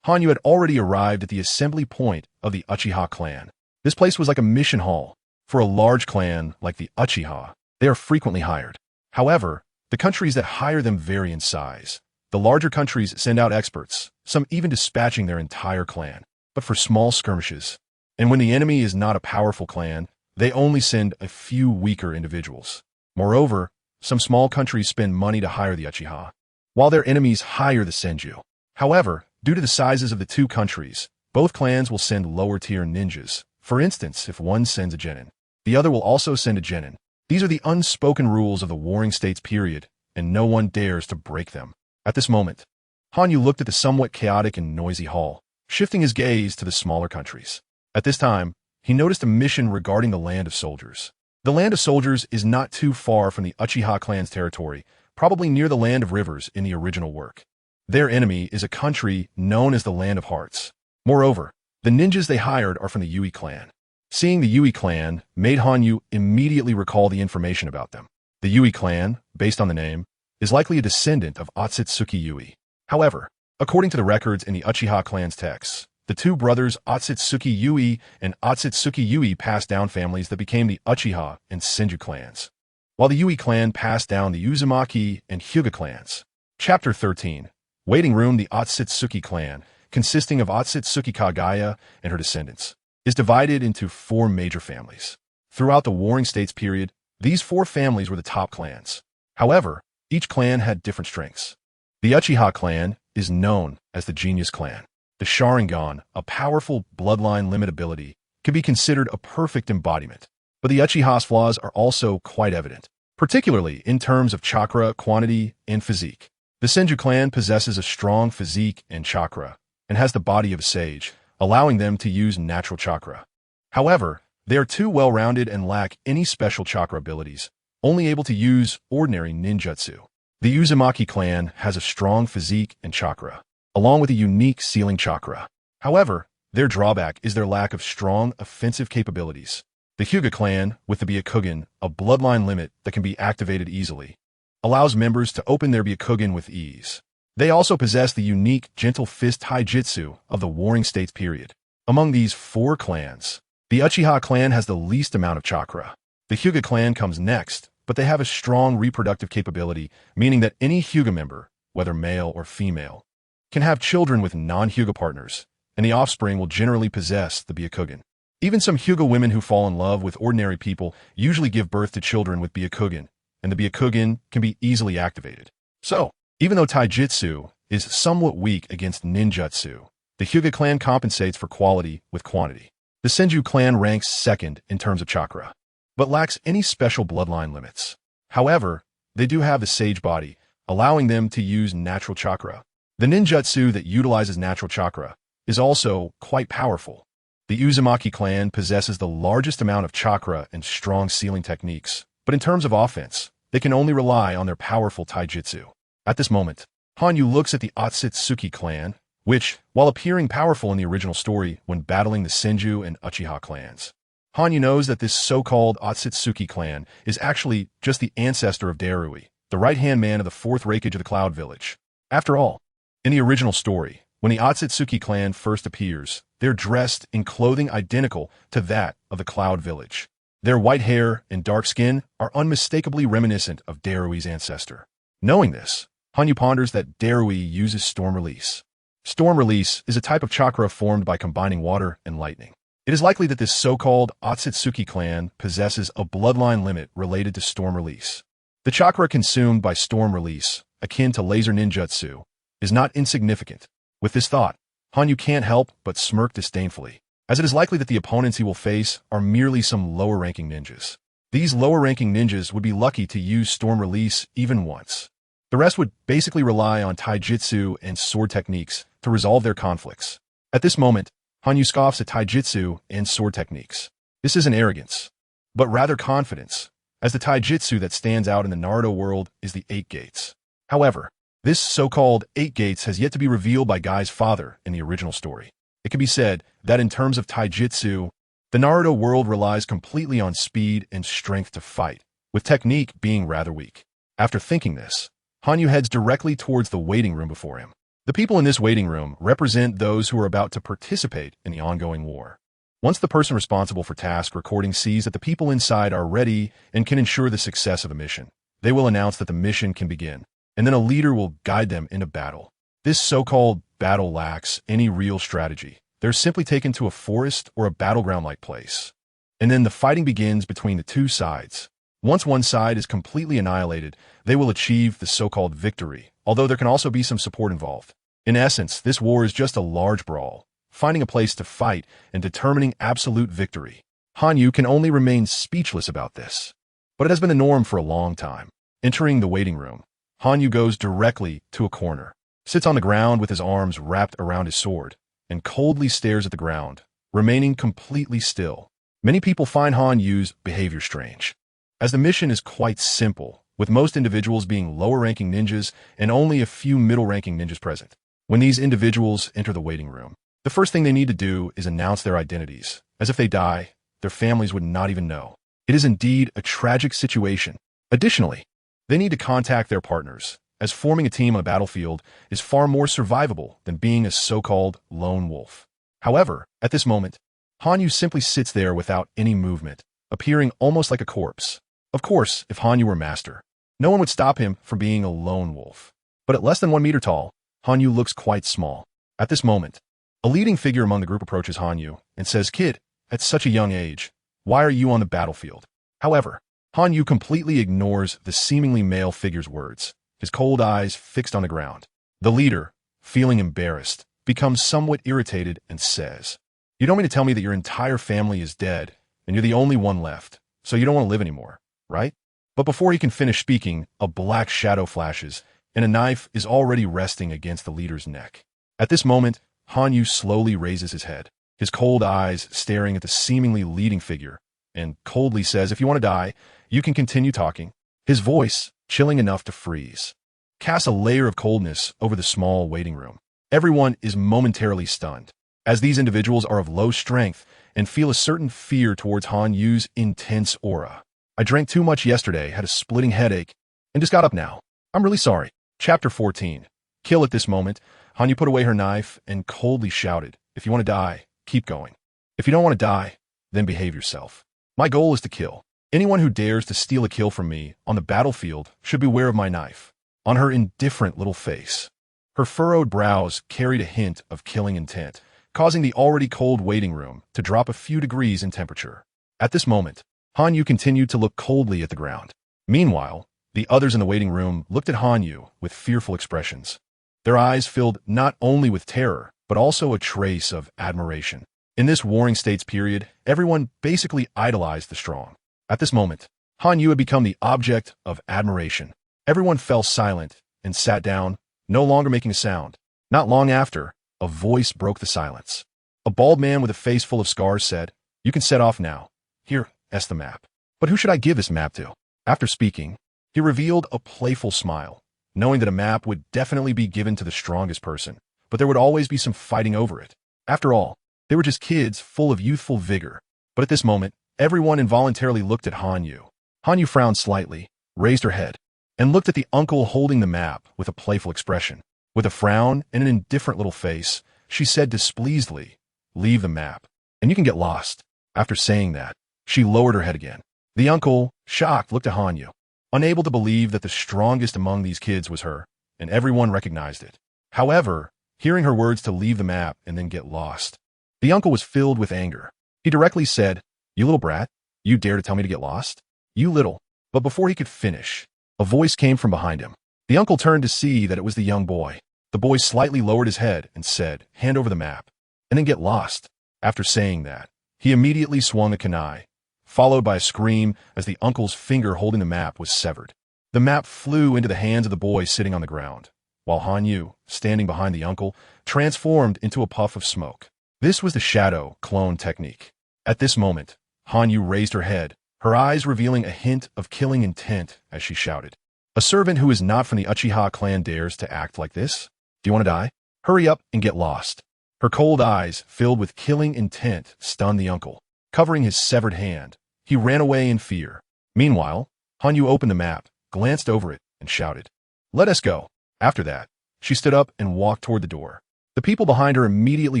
Han Yu had already arrived at the assembly point of the Uchiha clan. This place was like a mission hall. For a large clan like the Uchiha, they are frequently hired. However, the countries that hire them vary in size. The larger countries send out experts, some even dispatching their entire clan. But for small skirmishes, and when the enemy is not a powerful clan, they only send a few weaker individuals. Moreover, some small countries spend money to hire the Uchiha, while their enemies hire the Senju. However, due to the sizes of the two countries, both clans will send lower-tier ninjas. For instance, if one sends a genin, the other will also send a genin. These are the unspoken rules of the Warring States period, and no one dares to break them. At this moment, Han Yu looked at the somewhat chaotic and noisy hall, shifting his gaze to the smaller countries. At this time, he noticed a mission regarding the Land of Soldiers. The Land of Soldiers is not too far from the Uchiha clan's territory, probably near the Land of Rivers in the original work. Their enemy is a country known as the Land of Hearts. Moreover, the ninjas they hired are from the Yui clan. Seeing the Yui clan made Han Yu immediately recall the information about them. The Yui clan, based on the name, is likely a descendant of Otsutsuki Yui. However, according to the records in the Uchiha clan's texts, the two brothers Otsutsuki Yui and Otsutsuki Yui passed down families that became the Uchiha and Senju clans, while the Yui clan passed down the Uzumaki and Hyuga clans. Chapter 13. Waiting Room. The Otsutsuki clan, consisting of Otsutsuki Kagaya and her descendants, is divided into four major families. Throughout the Warring States period, these four families were the top clans. However, each clan had different strengths. The Uchiha clan is known as the Genius Clan. The Sharingan, a powerful bloodline limit ability, can be considered a perfect embodiment. But the Uchiha's flaws are also quite evident, particularly in terms of chakra, quantity, and physique. The Senju clan possesses a strong physique and chakra, and has the body of a sage, allowing them to use natural chakra. However, they are too well-rounded and lack any special chakra abilities, only able to use ordinary ninjutsu. The Uzumaki clan has a strong physique and chakra, along with a unique sealing chakra. However, their drawback is their lack of strong offensive capabilities. The Hyuga clan, with the Byakugan, a bloodline limit that can be activated easily, allows members to open their Byakugan with ease. They also possess the unique gentle fist taijutsu of the Warring States period. Among these four clans, the Uchiha clan has the least amount of chakra. The Hyuga clan comes next, but they have a strong reproductive capability, meaning that any Hyuga member, whether male or female, can have children with non-Hyuga partners, and the offspring will generally possess the Byakugan. Even some Hyuga women who fall in love with ordinary people usually give birth to children with Byakugan, and the Byakugan can be easily activated. So, even though taijutsu is somewhat weak against ninjutsu, the Hyuga clan compensates for quality with quantity. The Senju clan ranks second in terms of chakra, but lacks any special bloodline limits. However, they do have the sage body, allowing them to use natural chakra. The ninjutsu that utilizes natural chakra is also quite powerful. The Uzumaki clan possesses the largest amount of chakra and strong sealing techniques, but in terms of offense, they can only rely on their powerful taijutsu. At this moment, Han Yu looks at the Otsutsuki clan, which, while appearing powerful in the original story when battling the Senju and Uchiha clans, Han Yu knows that this so-called Otsutsuki clan is actually just the ancestor of Darui, the right-hand man of the fourth Raikage of the Cloud Village. After all, in the original story, when the Otsutsuki clan first appears, they're dressed in clothing identical to that of the Cloud Village. Their white hair and dark skin are unmistakably reminiscent of Darui's ancestor. Knowing this, Han Yu ponders that Darui uses Storm Release. Storm Release is a type of chakra formed by combining water and lightning. It is likely that this so-called Otsutsuki clan possesses a bloodline limit related to Storm Release. The chakra consumed by Storm Release, akin to laser ninjutsu, is not insignificant. With this thought, Han Yu can't help but smirk disdainfully, as it is likely that the opponents he will face are merely some lower-ranking ninjas. These lower-ranking ninjas would be lucky to use Storm Release even once. The rest would basically rely on taijutsu and sword techniques to resolve their conflicts. At this moment, Han Yu scoffs at taijutsu and sword techniques. This isn't arrogance. but rather confidence, as the taijutsu that stands out in the Naruto world is the Eight Gates. However, this so-called Eight Gates has yet to be revealed by Guy's father in the original story. It can be said that in terms of taijutsu, the Naruto world relies completely on speed and strength to fight, with technique being rather weak. After thinking this, Hanyu heads directly towards the waiting room before him. The people in this waiting room represent those who are about to participate in the ongoing war. Once the person responsible for task recording sees that the people inside are ready and can ensure the success of the mission, they will announce that the mission can begin, and then a leader will guide them into battle. This so-called battle lacks any real strategy. They're simply taken to a forest or a battleground-like place. And then the fighting begins between the two sides. Once one side is completely annihilated, they will achieve the so-called victory, although there can also be some support involved. In essence, this war is just a large brawl, finding a place to fight and determining absolute victory. Hanyu can only remain speechless about this. But it has been the norm for a long time. Entering the waiting room, Hanyu goes directly to a corner, sits on the ground with his arms wrapped around his sword, and coldly stares at the ground, remaining completely still. Many people find Hanyu's behavior strange, as the mission is quite simple, with most individuals being lower-ranking ninjas and only a few middle-ranking ninjas present. When these individuals enter the waiting room, the first thing they need to do is announce their identities, as if they die, their families would not even know. It is indeed a tragic situation. Additionally, they need to contact their partners, as forming a team on a battlefield is far more survivable than being a so-called lone wolf. However, at this moment, Hanyu simply sits there without any movement, appearing almost like a corpse. Of course, if Hanyu were master, no one would stop him from being a lone wolf. But at less than 1 meter tall, Hanyu looks quite small. At this moment, a leading figure among the group approaches Hanyu and says, "Kid, at such a young age, why are you on the battlefield?" However, Hanyu completely ignores the seemingly male figure's words, his cold eyes fixed on the ground. The leader, feeling embarrassed, becomes somewhat irritated and says, "You don't mean to tell me that your entire family is dead and you're the only one left, so you don't want to live anymore, right?" But before he can finish speaking, a black shadow flashes, and a knife is already resting against the leader's neck. At this moment, Hanyu slowly raises his head, his cold eyes staring at the seemingly leading figure, and coldly says, "If you want to die, you can continue talking." His voice, chilling enough to freeze, casts a layer of coldness over the small waiting room. Everyone is momentarily stunned, as these individuals are of low strength and feel a certain fear towards Hanyu's intense aura. "I drank too much yesterday, had a splitting headache, and just got up now. I'm really sorry." Chapter 14. Kill. At this moment, Hanyu put away her knife and coldly shouted, "If you want to die, keep going. If you don't want to die, then behave yourself. My goal is to kill. Anyone who dares to steal a kill from me on the battlefield should beware of my knife." On her indifferent little face, her furrowed brows carried a hint of killing intent, causing the already cold waiting room to drop a few degrees in temperature. At this moment, Hanyu continued to look coldly at the ground. Meanwhile, the others in the waiting room looked at Hanyu with fearful expressions. Their eyes filled not only with terror, but also a trace of admiration. In this Warring States period, everyone basically idolized the strong. At this moment, Hanyu had become the object of admiration. Everyone fell silent and sat down, no longer making a sound. Not long after, a voice broke the silence. A bald man with a face full of scars said, "You can set off now. Here, that's the map. But who should I give this map to?" After speaking, he revealed a playful smile, knowing that a map would definitely be given to the strongest person, but there would always be some fighting over it. After all, they were just kids full of youthful vigor. But at this moment, everyone involuntarily looked at Hanyu. Hanyu frowned slightly, raised her head, and looked at the uncle holding the map with a playful expression. With a frown and an indifferent little face, she said displeasedly, "Leave the map, and you can get lost." After saying that, she lowered her head again. The uncle, shocked, looked at Hanyu, unable to believe that the strongest among these kids was her, and everyone recognized it. However, hearing her words to leave the map and then get lost, the uncle was filled with anger. He directly said, "You little brat, you dare to tell me to get lost? You little..." But before he could finish, a voice came from behind him. The uncle turned to see that it was the young boy. The boy slightly lowered his head and said, "Hand over the map, and then get lost." After saying that, he immediately swung a kunai, followed by a scream as the uncle's finger holding the map was severed. The map flew into the hands of the boy sitting on the ground, while Hanyu, standing behind the uncle, transformed into a puff of smoke. This was the shadow clone technique. At this moment, Hanyu raised her head, her eyes revealing a hint of killing intent as she shouted. A servant who is not from the Uchiha clan dares to act like this? Do you want to die? Hurry up and get lost. Her cold eyes, filled with killing intent, stunned the uncle. Covering his severed hand, he ran away in fear. Meanwhile, Hanyu opened the map, glanced over it, and shouted, "Let us go." After that, she stood up and walked toward the door. The people behind her immediately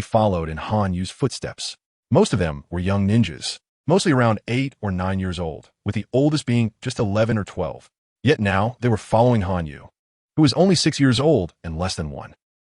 followed in Hanyu's footsteps. Most of them were young ninjas, mostly around 8 or 9 years old, with the oldest being just 11 or 12. Yet now they were following Hanyu, who was only 6 years old and less than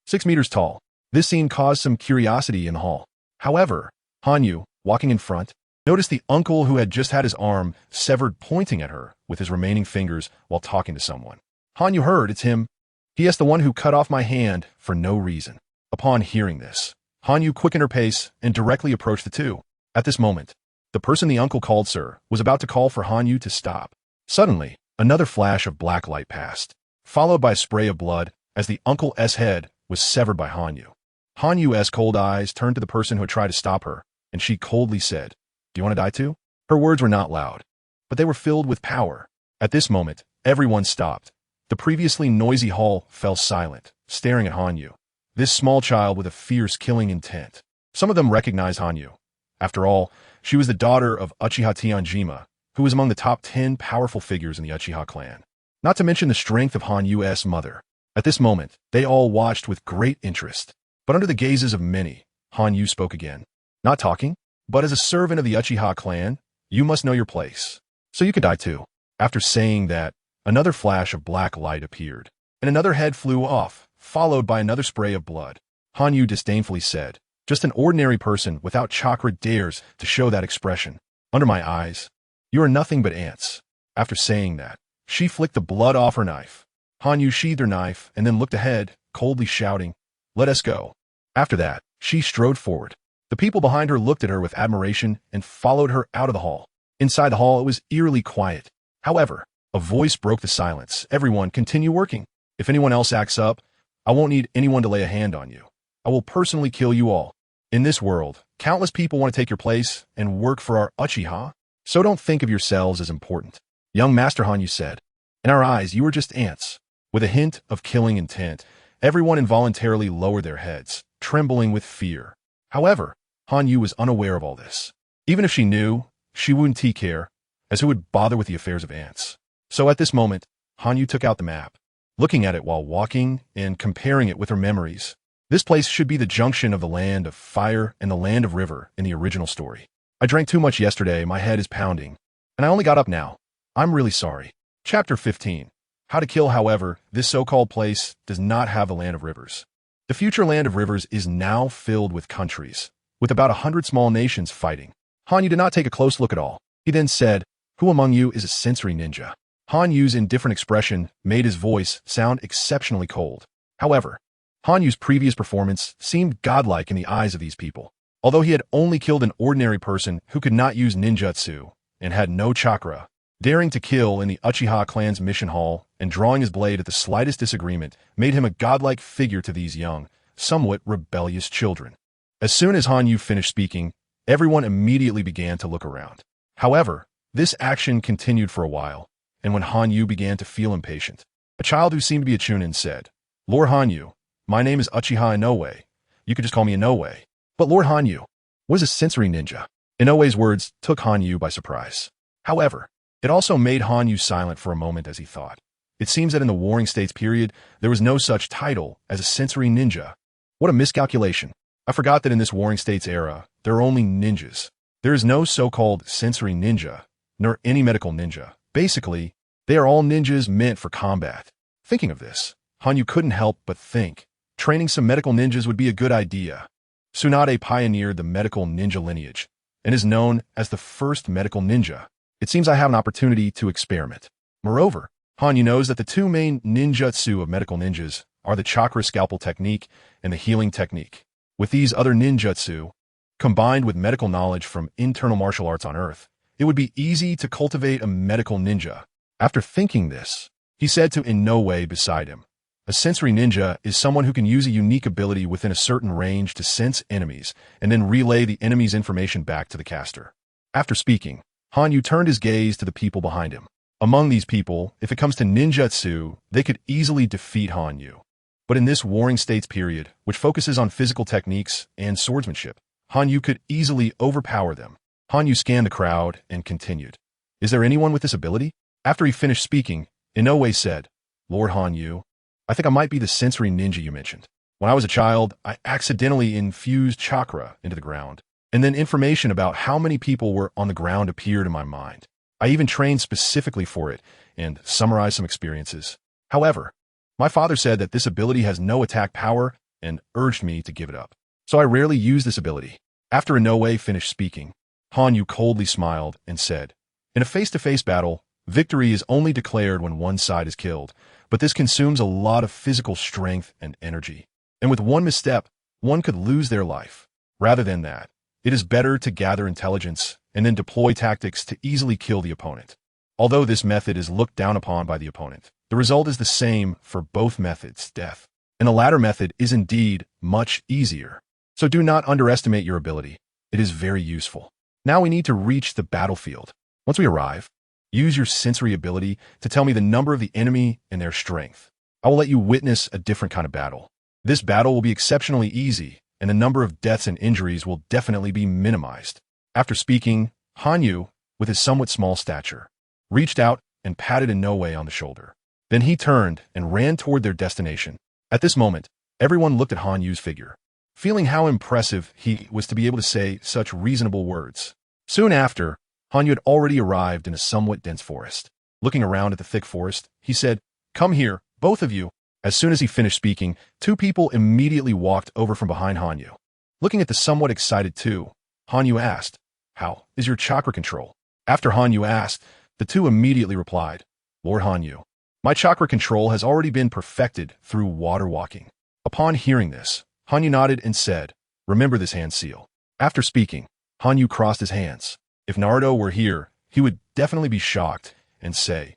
6 meters tall. This scene caused some curiosity in the hall. However, Hanyu, walking in front, noticed the uncle who had just had his arm severed pointing at her with his remaining fingers while talking to someone. Hanyu heard, "It's him. He is the one who cut off my hand for no reason." Upon hearing this, Hanyu quickened her pace and directly approached the two. At this moment, the person the uncle called Sir was about to call for Hanyu to stop. Suddenly, another flash of black light passed, followed by a spray of blood as the uncle's head was severed by Hanyu. Hanyu's cold eyes turned to the person who had tried to stop her, and she coldly said, "Do you want to die too?" Her words were not loud, but they were filled with power. At this moment, everyone stopped. The previously noisy hall fell silent, staring at Hanyu, this small child with a fierce killing intent. Some of them recognized Hanyu. After all, she was the daughter of Uchiha Tianjima, who was among the top 10 powerful figures in the Uchiha clan. Not to mention the strength of Hanyu's mother. At this moment, they all watched with great interest. But under the gazes of many, Hanyu spoke again. "Not talking, but as a servant of the Uchiha clan, you must know your place. So you could die too." After saying that, another flash of black light appeared, and another head flew off, followed by another spray of blood. Hanyu disdainfully said, "Just an ordinary person without chakra dares to show that expression. Under my eyes, you are nothing but ants." After saying that, she flicked the blood off her knife. Hanyu sheathed her knife and then looked ahead, coldly shouting, "Let us go." After that, she strode forward. The people behind her looked at her with admiration and followed her out of the hall. Inside the hall, it was eerily quiet. However, a voice broke the silence. "Everyone, continue working. If anyone else acts up, I won't need anyone to lay a hand on you. I will personally kill you all. In this world, countless people want to take your place and work for our Uchiha, so don't think of yourselves as important." "Young Master," Hanyu said, "in our eyes, you are just ants." With a hint of killing intent, everyone involuntarily lowered their heads, trembling with fear. However, Hanyu was unaware of all this. Even if she knew, she wouldn't take care, as who would bother with the affairs of ants? So at this moment, Hanyu took out the map, looking at it while walking and comparing it with her memories. This place should be the junction of the land of fire and the land of river in the original story. "I drank too much yesterday, my head is pounding, and I only got up now. I'm really sorry." Chapter 15. How to kill. However, this so-called place does not have a land of rivers. The future land of rivers is now filled with countries, with about 100 small nations fighting. Hanyu did not take a close look at all. He then said, "Who among you is a sensory ninja?" Hanyu's indifferent expression made his voice sound exceptionally cold. However, Hanyu's previous performance seemed godlike in the eyes of these people. Although he had only killed an ordinary person who could not use ninjutsu and had no chakra, daring to kill in the Uchiha clan's mission hall and drawing his blade at the slightest disagreement made him a godlike figure to these young, somewhat rebellious children. As soon as Hanyu finished speaking, everyone immediately began to look around. However, this action continued for a while, and when Hanyu began to feel impatient, a child who seemed to be a chunin said, "Lord Hanyu, my name is Uchiha Inoue. You could just call me Inoue." "But Lord Hanyu, what is a sensory ninja?" Inoue's words took Hanyu by surprise. However, it also made Hanyu silent for a moment as he thought. It seems that in the Warring States period, there was no such title as a sensory ninja. What a miscalculation. I forgot that in this Warring States era, there are only ninjas. There is no so-called sensory ninja, nor any medical ninja. Basically, they are all ninjas meant for combat. Thinking of this, Hanyu couldn't help but think, training some medical ninjas would be a good idea. Tsunade pioneered the medical ninja lineage, and is known as the first medical ninja. It seems I have an opportunity to experiment. Moreover, Hanyu knows that the two main ninjutsu of medical ninjas are the chakra scalpel technique and the healing technique. With these other ninjutsu, combined with medical knowledge from internal martial arts on Earth, it would be easy to cultivate a medical ninja. After thinking this, he said to Inoue beside him, "A sensory ninja is someone who can use a unique ability within a certain range to sense enemies and then relay the enemy's information back to the caster." After speaking, Hanyu turned his gaze to the people behind him. Among these people, if it comes to ninjutsu, they could easily defeat Hanyu. But in this Warring States period, which focuses on physical techniques and swordsmanship, Hanyu could easily overpower them. Hanyu scanned the crowd and continued. Is there anyone with this ability? After he finished speaking, Inoue said, Lord Hanyu, I think I might be the sensory ninja you mentioned. When I was a child, I accidentally infused chakra into the ground, and then information about how many people were on the ground appeared in my mind. I even trained specifically for it and summarized some experiences. However, my father said that this ability has no attack power and urged me to give it up. So I rarely use this ability. After Inoue finished speaking, Hanyu coldly smiled and said, in a face-to-face battle, victory is only declared when one side is killed, but this consumes a lot of physical strength and energy. And with one misstep, one could lose their life. Rather than that, it is better to gather intelligence and then deploy tactics to easily kill the opponent. Although this method is looked down upon by the opponent, the result is the same for both methods, death. And the latter method is indeed much easier. So do not underestimate your ability. It is very useful. Now we need to reach the battlefield. Once we arrive, use your sensory ability to tell me the number of the enemy and their strength. I will let you witness a different kind of battle. This battle will be exceptionally easy, and the number of deaths and injuries will definitely be minimized. After speaking, Hanyu, with his somewhat small stature, reached out and patted Inoue on the shoulder. Then he turned and ran toward their destination. At this moment, everyone looked at Hanyu's figure, feeling how impressive he was to be able to say such reasonable words. Soon after, Hanyu had already arrived in a somewhat dense forest. Looking around at the thick forest, he said, Come here, both of you. As soon as he finished speaking, two people immediately walked over from behind Hanyu. Looking at the somewhat excited two, Hanyu asked, How is your chakra control? After Hanyu asked, the two immediately replied, Lord Hanyu, my chakra control has already been perfected through water walking. Upon hearing this, Hanyu nodded and said, Remember this hand seal. After speaking, Hanyu crossed his hands. If Naruto were here, he would definitely be shocked and say,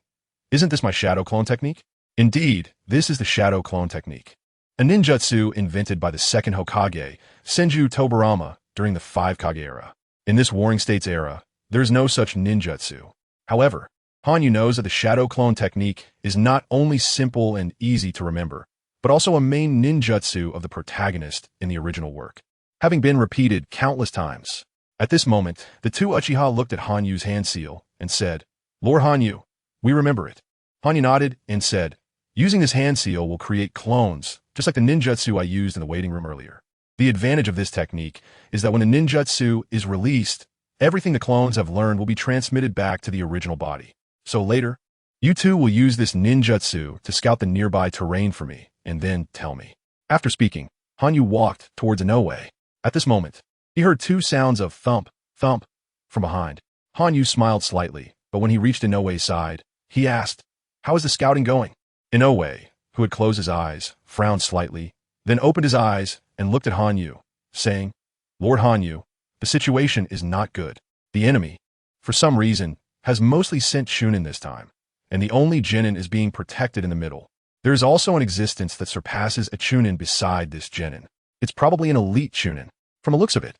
Isn't this my shadow clone technique? Indeed, this is the shadow clone technique, a ninjutsu invented by the second Hokage, Senju Hashirama, during the 5 Kage era. In this Warring States era, there is no such ninjutsu. However, Hanyu knows that the shadow clone technique is not only simple and easy to remember, but also a main ninjutsu of the protagonist in the original work, having been repeated countless times. At this moment, the two Uchiha looked at Hanyu's hand seal and said, Lord Hanyu, we remember it. Hanyu nodded and said, Using this hand seal will create clones, just like the ninjutsu I used in the waiting room earlier. The advantage of this technique is that when a ninjutsu is released, everything the clones have learned will be transmitted back to the original body. So later, you two will use this ninjutsu to scout the nearby terrain for me, and then tell me. After speaking, Hanyu walked towards Inoue. At this moment, he heard two sounds of thump, thump from behind. Hanyu smiled slightly, but when he reached Inoue's side, he asked, How is the scouting going? Inoue, who had closed his eyes, frowned slightly, then opened his eyes and looked at Hanyu, saying, Lord Hanyu, the situation is not good. The enemy, for some reason, has mostly sent Chunin this time, and the only genin is being protected in the middle. There is also an existence that surpasses a Chunin beside this genin. It's probably an elite Chunin. From the looks of it,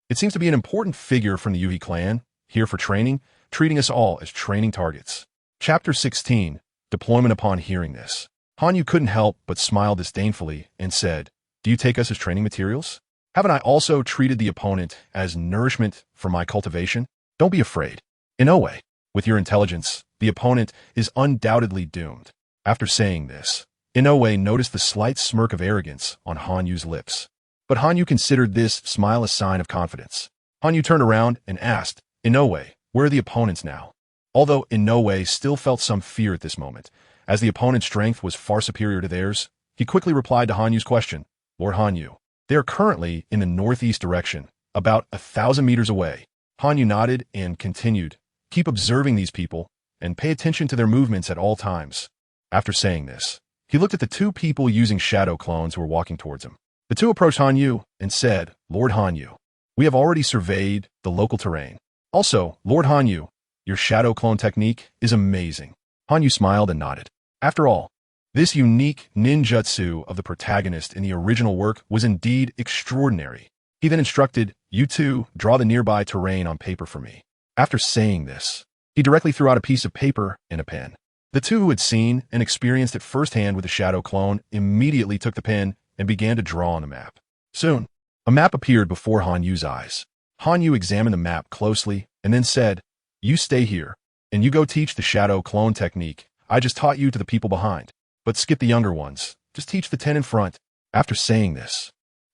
it seems to be an important figure from the Yuhi clan, here for training, treating us all as training targets. Chapter 16, Deployment. Upon hearing this, Hanyu couldn't help but smile disdainfully and said, Do you take us as training materials? Haven't I also treated the opponent as nourishment for my cultivation? Don't be afraid. Inoue, with your intelligence, the opponent is undoubtedly doomed. After saying this, Inoue noticed the slight smirk of arrogance on Hanyu's lips. But Hanyu considered this smile a sign of confidence. Hanyu turned around and asked, Inoue, where are the opponents now? Although Inoue still felt some fear at this moment, as the opponent's strength was far superior to theirs, he quickly replied to Hanyu's question, Lord Hanyu, they are currently in the northeast direction, about 1,000 meters away. Hanyu nodded and continued, Keep observing these people, and pay attention to their movements at all times. After saying this, he looked at the two people using shadow clones who were walking towards him. The two approached Hanyu and said, Lord Hanyu, we have already surveyed the local terrain. Also, Lord Hanyu, your shadow clone technique is amazing. Hanyu smiled and nodded. After all, this unique ninjutsu of the protagonist in the original work was indeed extraordinary. He then instructed, You two draw the nearby terrain on paper for me. After saying this, he directly threw out a piece of paper and a pen. The two who had seen and experienced it firsthand with the shadow clone immediately took the pen and began to draw on the map. Soon, a map appeared before Han Yu's eyes. Han Yu examined the map closely and then said, "You stay here, and you go teach the shadow clone technique I just taught you to the people behind. But skip the younger ones. Just teach the 10 in front." After saying this,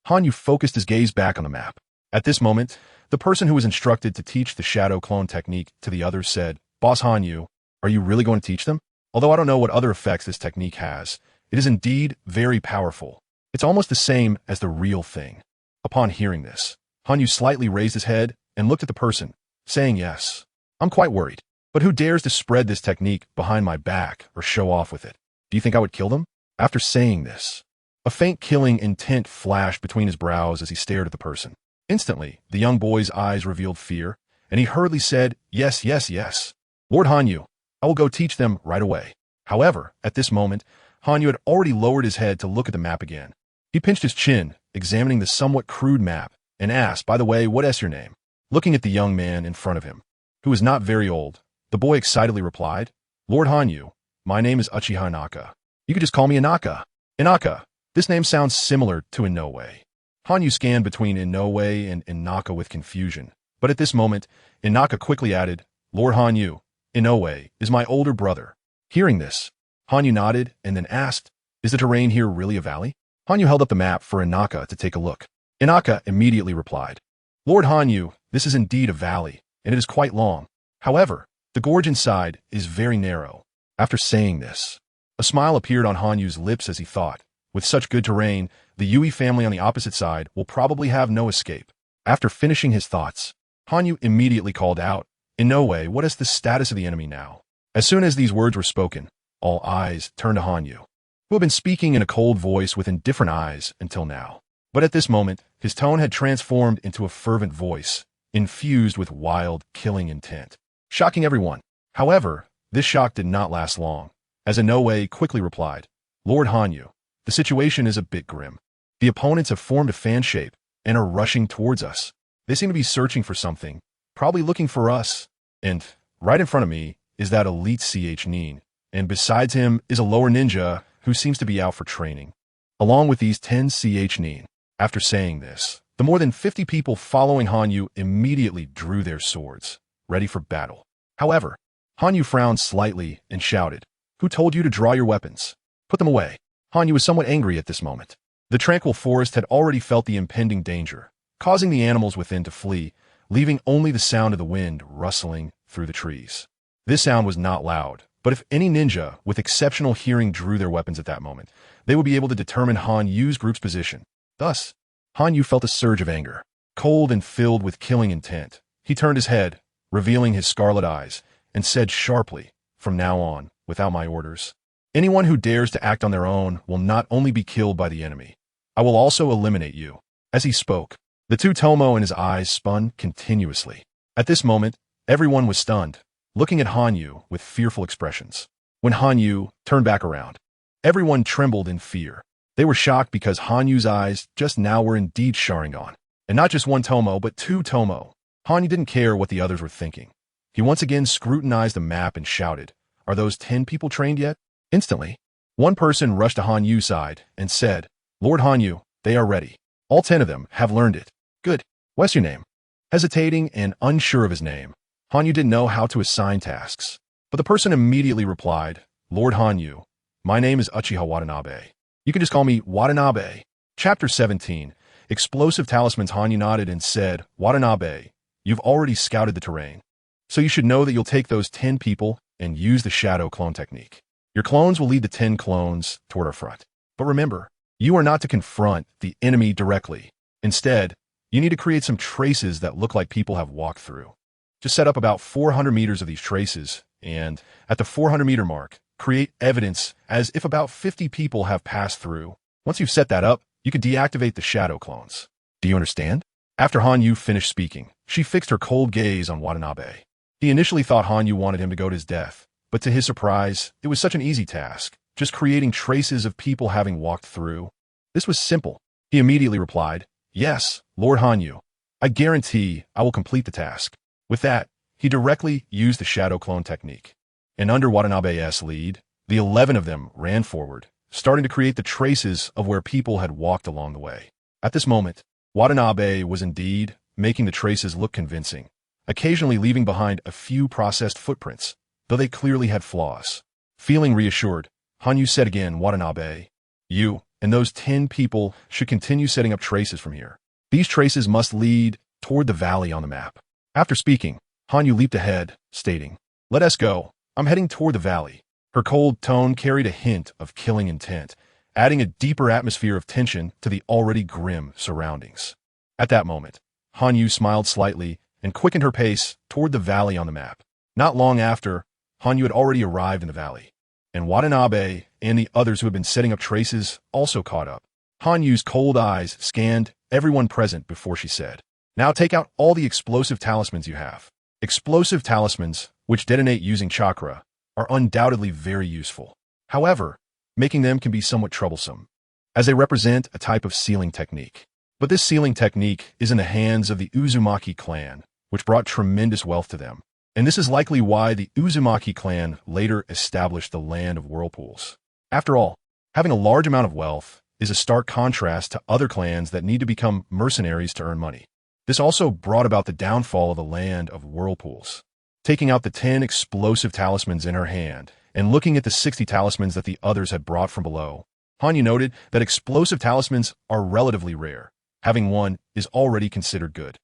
Han Yu focused his gaze back on the map. At this moment, the person who was instructed to teach the shadow clone technique to the others said, "Boss Han Yu, are you really going to teach them? Although I don't know what other effects this technique has, it is indeed very powerful. It's almost the same as the real thing." Upon hearing this, Han Yu slightly raised his head and looked at the person, saying, "Yes, I'm quite worried. But who dares to spread this technique behind my back or show off with it? Do you think I would kill them?" After saying this, a faint killing intent flashed between his brows as he stared at the person. Instantly, the young boy's eyes revealed fear, and he hurriedly said, "Yes, yes, yes. Lord Han Yu, I will go teach them right away." However, at this moment, Han Yu had already lowered his head to look at the map again. He pinched his chin, examining the somewhat crude map, and asked, "By the way, what is your name?" Looking at the young man in front of him, who was not very old, the boy excitedly replied, "Lord Han Yu, my name is Uchiha Inaka. You could just call me Inaka." Inaka. This name sounds similar to Inoue. Han Yu scanned between Inoue and Inaka with confusion, but at this moment, Inaka quickly added, "Lord Han Yu, Inoue is my older brother." Hearing this, Han Yu nodded and then asked, "Is the terrain here really a valley?" Han Yu held up the map for Inaka to take a look. Inaka immediately replied, "Lord Han Yu, this is indeed a valley, and it is quite long. However, the gorge inside is very narrow." After saying this, a smile appeared on Han Yu's lips as he thought, with such good terrain, the Yui family on the opposite side will probably have no escape. After finishing his thoughts, Han Yu immediately called out, "Inoue, what is the status of the enemy now?" As soon as these words were spoken, all eyes turned to Han Yu, who had been speaking in a cold voice with indifferent eyes until now. But at this moment, his tone had transformed into a fervent voice, infused with wild, killing intent, shocking everyone. However, this shock did not last long, as Inoue quickly replied, "Lord Han Yu, the situation is a bit grim. The opponents have formed a fan shape and are rushing towards us. They seem to be searching for something, probably looking for us. And right in front of me is that elite CH Nin, and besides him is a lower ninja who seems to be out for training, along with these 10 CH Nin." After saying this, the more than 50 people following Han Yu immediately drew their swords, ready for battle. However, Han Yu frowned slightly and shouted, "Who told you to draw your weapons? Put them away." Han Yu was somewhat angry at this moment. The tranquil forest had already felt the impending danger, causing the animals within to flee, leaving only the sound of the wind rustling through the trees. This sound was not loud, but if any ninja with exceptional hearing drew their weapons at that moment, they would be able to determine Han Yu's group's position. Thus, Han Yu felt a surge of anger. Cold and filled with killing intent, he turned his head, revealing his scarlet eyes, and said sharply, "From now on, without my orders, anyone who dares to act on their own will not only be killed by the enemy, I will also eliminate you." As he spoke, the two tomo in his eyes spun continuously. At this moment, everyone was stunned, looking at Han Yu with fearful expressions. When Han Yu turned back around, everyone trembled in fear. They were shocked because Han Yu's eyes just now were indeed Sharingan, and not just one tomo, but two tomo. Han Yu didn't care what the others were thinking. He once again scrutinized the map and shouted, "Are those 10 people trained yet?" Instantly, one person rushed to Han Yu's side and said, "Lord Han Yu, they are ready. All 10 of them have learned it." "Good. What's your name?" Hesitating and unsure of his name, Han Yu didn't know how to assign tasks. But the person immediately replied, "Lord Han Yu, my name is Uchiha Watanabe. You can just call me Watanabe." Chapter 17. Explosive Talismans. Han Yu nodded and said, "Watanabe, you've already scouted the terrain, so you should know that you'll take those 10 people and use the shadow clone technique. Your clones will lead the 10 clones toward our front. But remember, you are not to confront the enemy directly. Instead, you need to create some traces that look like people have walked through. Just set up about 400 meters of these traces, and at the 400-meter mark, create evidence as if about 50 people have passed through. Once you've set that up, you can deactivate the shadow clones. Do you understand?" After Han Yu finished speaking, she fixed her cold gaze on Watanabe. He initially thought Han Yu wanted him to go to his death, but to his surprise, it was such an easy task, just creating traces of people having walked through. This was simple. He immediately replied, "Yes, Lord Han Yu. I guarantee I will complete the task." With that, he directly used the shadow clone technique. And under Watanabe's lead, the 11 of them ran forward, starting to create the traces of where people had walked along the way. At this moment, Watanabe was indeed making the traces look convincing, occasionally leaving behind a few processed footprints, though they clearly had flaws. Feeling reassured, Hanyu said again, Watanabe, you and those 10 people should continue setting up traces from here. These traces must lead toward the valley on the map. After speaking, Hanyu leaped ahead, stating, let us go. I'm heading toward the valley. Her cold tone carried a hint of killing intent, adding a deeper atmosphere of tension to the already grim surroundings. At that moment, Hanyu smiled slightly and quickened her pace toward the valley on the map. Not long after, Hanyu had already arrived in the valley, and Watanabe and the others who had been setting up traces also caught up. Hanyu's cold eyes scanned everyone present before she said, now take out all the explosive talismans you have. Explosive talismans, which detonate using chakra, are undoubtedly very useful. However, making them can be somewhat troublesome, as they represent a type of sealing technique. But this sealing technique is in the hands of the Uzumaki clan, which brought tremendous wealth to them. And this is likely why the Uzumaki clan later established the land of whirlpools. After all, having a large amount of wealth is a stark contrast to other clans that need to become mercenaries to earn money. This also brought about the downfall of the land of whirlpools. Taking out the 10 explosive talismans in her hand and looking at the 60 talismans that the others had brought from below, Hanyu noted that explosive talismans are relatively rare. Having one is already considered good.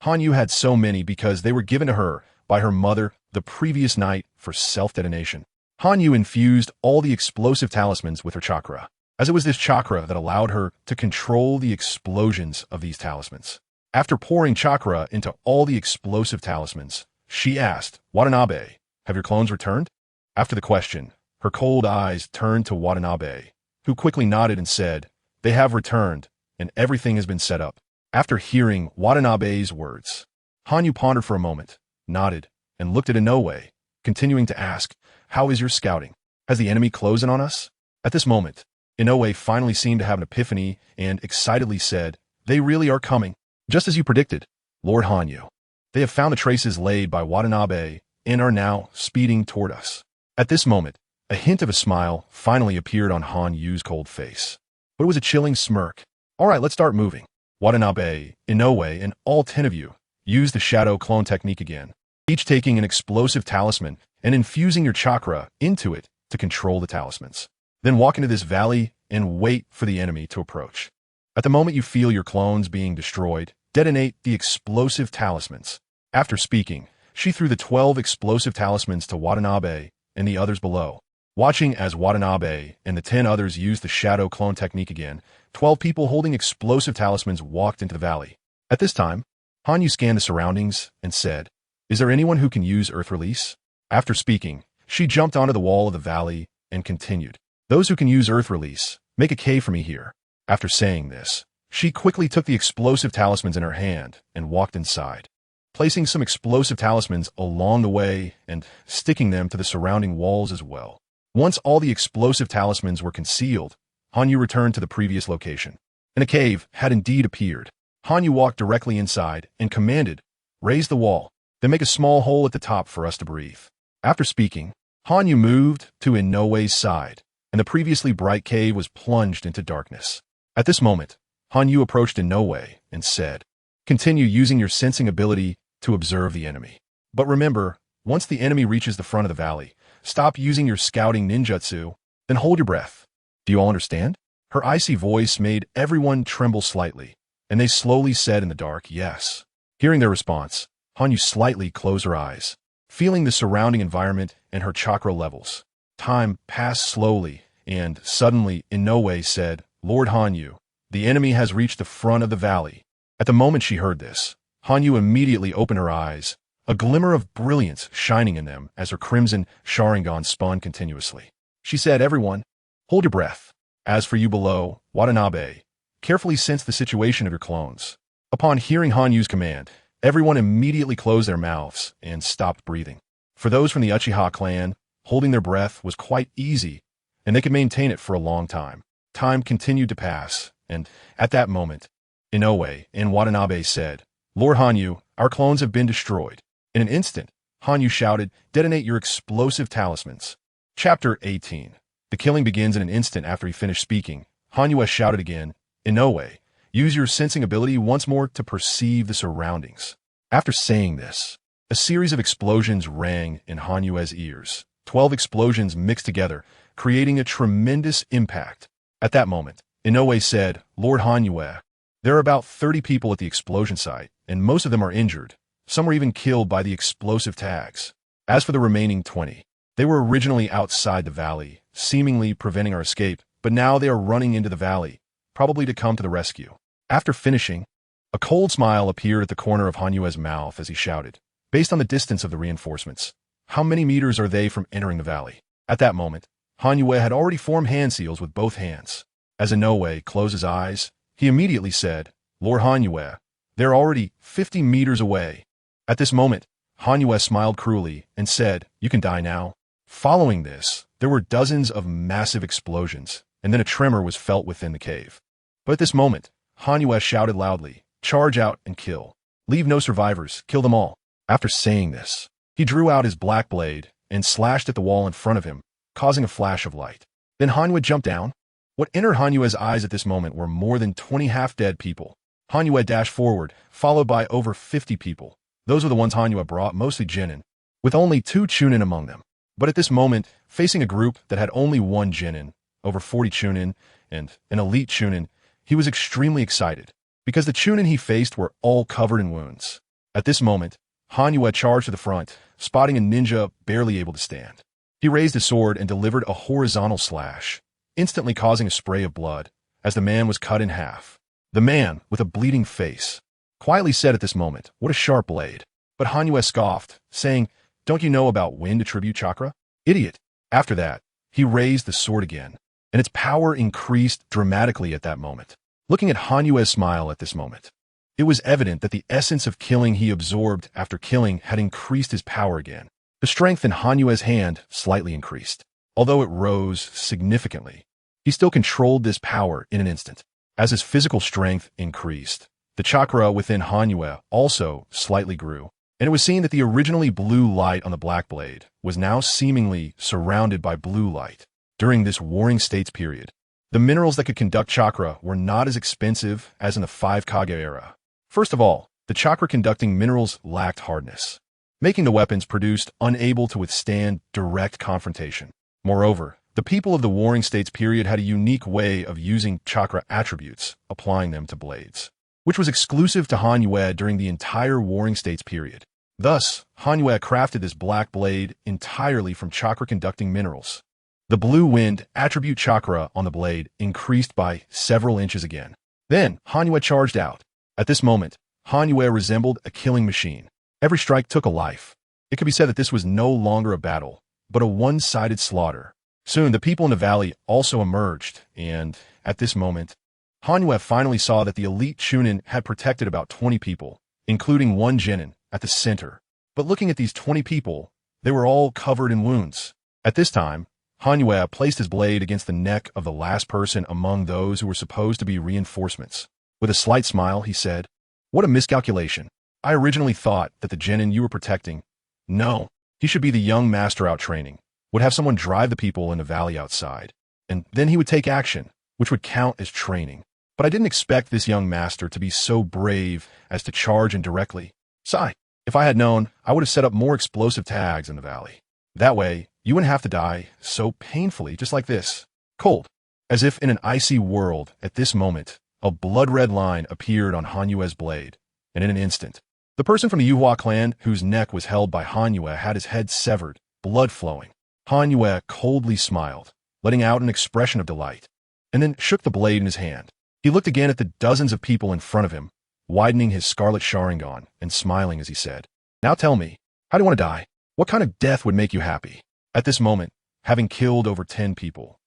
Hanyu had so many because they were given to her by her mother the previous night for self-detonation. Hanyu infused all the explosive talismans with her chakra, as it was this chakra that allowed her to control the explosions of these talismans. After pouring chakra into all the explosive talismans, she asked, Watanabe, have your clones returned? After the question, her cold eyes turned to Watanabe, who quickly nodded and said, they have returned, and everything has been set up. After hearing Watanabe's words, Hanyu pondered for a moment, nodded, and looked at Inoue, continuing to ask, how is your scouting? Has the enemy closed in on us? At this moment, Inoue finally seemed to have an epiphany and excitedly said, they really are coming. Just as you predicted, Lord Hanyu. They have found the traces laid by Watanabe and are now speeding toward us. At this moment, a hint of a smile finally appeared on Hanyu's cold face. But it was a chilling smirk. All right, let's start moving. Watanabe, Inoue, and all 10 of you use the shadow clone technique again, each taking an explosive talisman and infusing your chakra into it to control the talismans. Then walk into this valley and wait for the enemy to approach. At the moment you feel your clones being destroyed, detonate the explosive talismans. After speaking, she threw the 12 explosive talismans to Watanabe and the others below. Watching as Watanabe and the 10 others used the shadow clone technique again, 12 people holding explosive talismans walked into the valley. At this time, Hanyu scanned the surroundings and said, is there anyone who can use Earth Release? After speaking, she jumped onto the wall of the valley and continued, those who can use Earth Release, make a cave for me here. After saying this, she quickly took the explosive talismans in her hand and walked inside, placing some explosive talismans along the way and sticking them to the surrounding walls as well. Once all the explosive talismans were concealed, Hanyu returned to the previous location, and a cave had indeed appeared. Hanyu walked directly inside and commanded, raise the wall, then make a small hole at the top for us to breathe. After speaking, Hanyu moved to Inoue's side, and the previously bright cave was plunged into darkness. At this moment, Hanyu approached Inoue and said, continue using your sensing ability to observe the enemy. But remember, once the enemy reaches the front of the valley, stop using your scouting ninjutsu, then hold your breath. Do you all understand? Her icy voice made everyone tremble slightly, and they slowly said in the dark, yes. Hearing their response, Hanyu slightly closed her eyes, feeling the surrounding environment and her chakra levels. Time passed slowly, and suddenly Inoue said, Lord Hanyu, the enemy has reached the front of the valley. At the moment she heard this, Hanyu immediately opened her eyes, a glimmer of brilliance shining in them as her crimson Sharingan spun continuously. She said, everyone, hold your breath. As for you below, Watanabe, carefully sense the situation of your clones. Upon hearing Hanyu's command, everyone immediately closed their mouths and stopped breathing. For those from the Uchiha clan, holding their breath was quite easy, and they could maintain it for a long time. Time continued to pass, and at that moment, Inoue and Watanabe said, Lord Hanyu, our clones have been destroyed. In an instant, Hanyu shouted, "Detonate your explosive talismans." Chapter 18. The killing begins in an instant after he finished speaking. Hanyu shouted again, "Inoue, use your sensing ability once more to perceive the surroundings." After saying this, a series of explosions rang in Hanyue's ears. 12 explosions mixed together, creating a tremendous impact. At that moment, Inoue said, "Lord Hanyue, there are about 30 people at the explosion site, and most of them are injured. Some were even killed by the explosive tags. As for the remaining 20, they were originally outside the valley, seemingly preventing our escape, but now they are running into the valley, probably to come to the rescue." After finishing, a cold smile appeared at the corner of Hanyue's mouth as he shouted, "Based on the distance of the reinforcements, how many meters are they from entering the valley?" At that moment, Hanyue had already formed hand seals with both hands. As Inoue closed his eyes, he immediately said, "Lord Hanyue, they're already 50 meters away." At this moment, Hanyue smiled cruelly and said, "You can die now." Following this, there were dozens of massive explosions, and then a tremor was felt within the cave. But at this moment, Hanyue shouted loudly, "Charge out and kill. Leave no survivors, kill them all." After saying this, he drew out his black blade and slashed at the wall in front of him, causing a flash of light. Then Hanyue jumped down. What entered Hanyue's eyes at this moment were more than 20 half-dead people. Hanyue dashed forward, followed by over 50 people. Those were the ones Hanyue brought, mostly Genin, with only 2 Chunin among them. But at this moment, facing a group that had only 1 Genin, over 40 Chunin, and an elite Chunin, he was extremely excited, because the Chunin he faced were all covered in wounds. At this moment, Hanyue charged to the front, spotting a ninja barely able to stand. He raised his sword and delivered a horizontal slash, instantly causing a spray of blood, as the man was cut in half. The man, with a bleeding face, quietly said at this moment, "What a sharp blade." But Hanyue scoffed, saying, "Don't you know about wind attribute chakra? Idiot." After that, he raised the sword again, and its power increased dramatically at that moment. Looking at Hanyue's smile at this moment, it was evident that the essence of killing he absorbed after killing had increased his power again. The strength in Hanyue's hand slightly increased. Although it rose significantly, he still controlled this power in an instant. As his physical strength increased, the chakra within Hanyue also slightly grew, and it was seen that the originally blue light on the black blade was now seemingly surrounded by blue light. During this Warring States period, the minerals that could conduct chakra were not as expensive as in the 5 Kage era. First of all, the chakra-conducting minerals lacked hardness, making the weapons produced unable to withstand direct confrontation. Moreover, the people of the Warring States period had a unique way of using chakra attributes, applying them to blades, which was exclusive to Hanyue during the entire Warring States period. Thus, Hanyue crafted this black blade entirely from chakra-conducting minerals. The blue wind attribute chakra on the blade increased by several inches again. Then, Hanyue charged out. At this moment, Hanyue resembled a killing machine. Every strike took a life. It could be said that this was no longer a battle, but a one-sided slaughter. Soon, the people in the valley also emerged, and, at this moment, Hanyue finally saw that the elite Chunin had protected about 20 people, including 1 Genin, at the center. But looking at these 20 people, they were all covered in wounds. At this time, Hanyue placed his blade against the neck of the last person among those who were supposed to be reinforcements. With a slight smile, he said, "What a miscalculation. I originally thought that the Genin you were protecting, no, he should be the young master out training, would have someone drive the people in the valley outside, and then he would take action, which would count as training. But I didn't expect this young master to be so brave as to charge indirectly. Sigh, if I had known, I would have set up more explosive tags in the valley. That way, you wouldn't have to die so painfully, just like this." Cold. As if in an icy world, at this moment, a blood-red line appeared on Hanyue's blade, and in an instant, the person from the Yuhua clan whose neck was held by Hanyue had his head severed, blood flowing. Hanyue coldly smiled, letting out an expression of delight, and then shook the blade in his hand. He looked again at the dozens of people in front of him, widening his scarlet Sharingan and smiling as he said, "Now tell me, how do you want to die? What kind of death would make you happy?" At this moment, having killed over 10 people,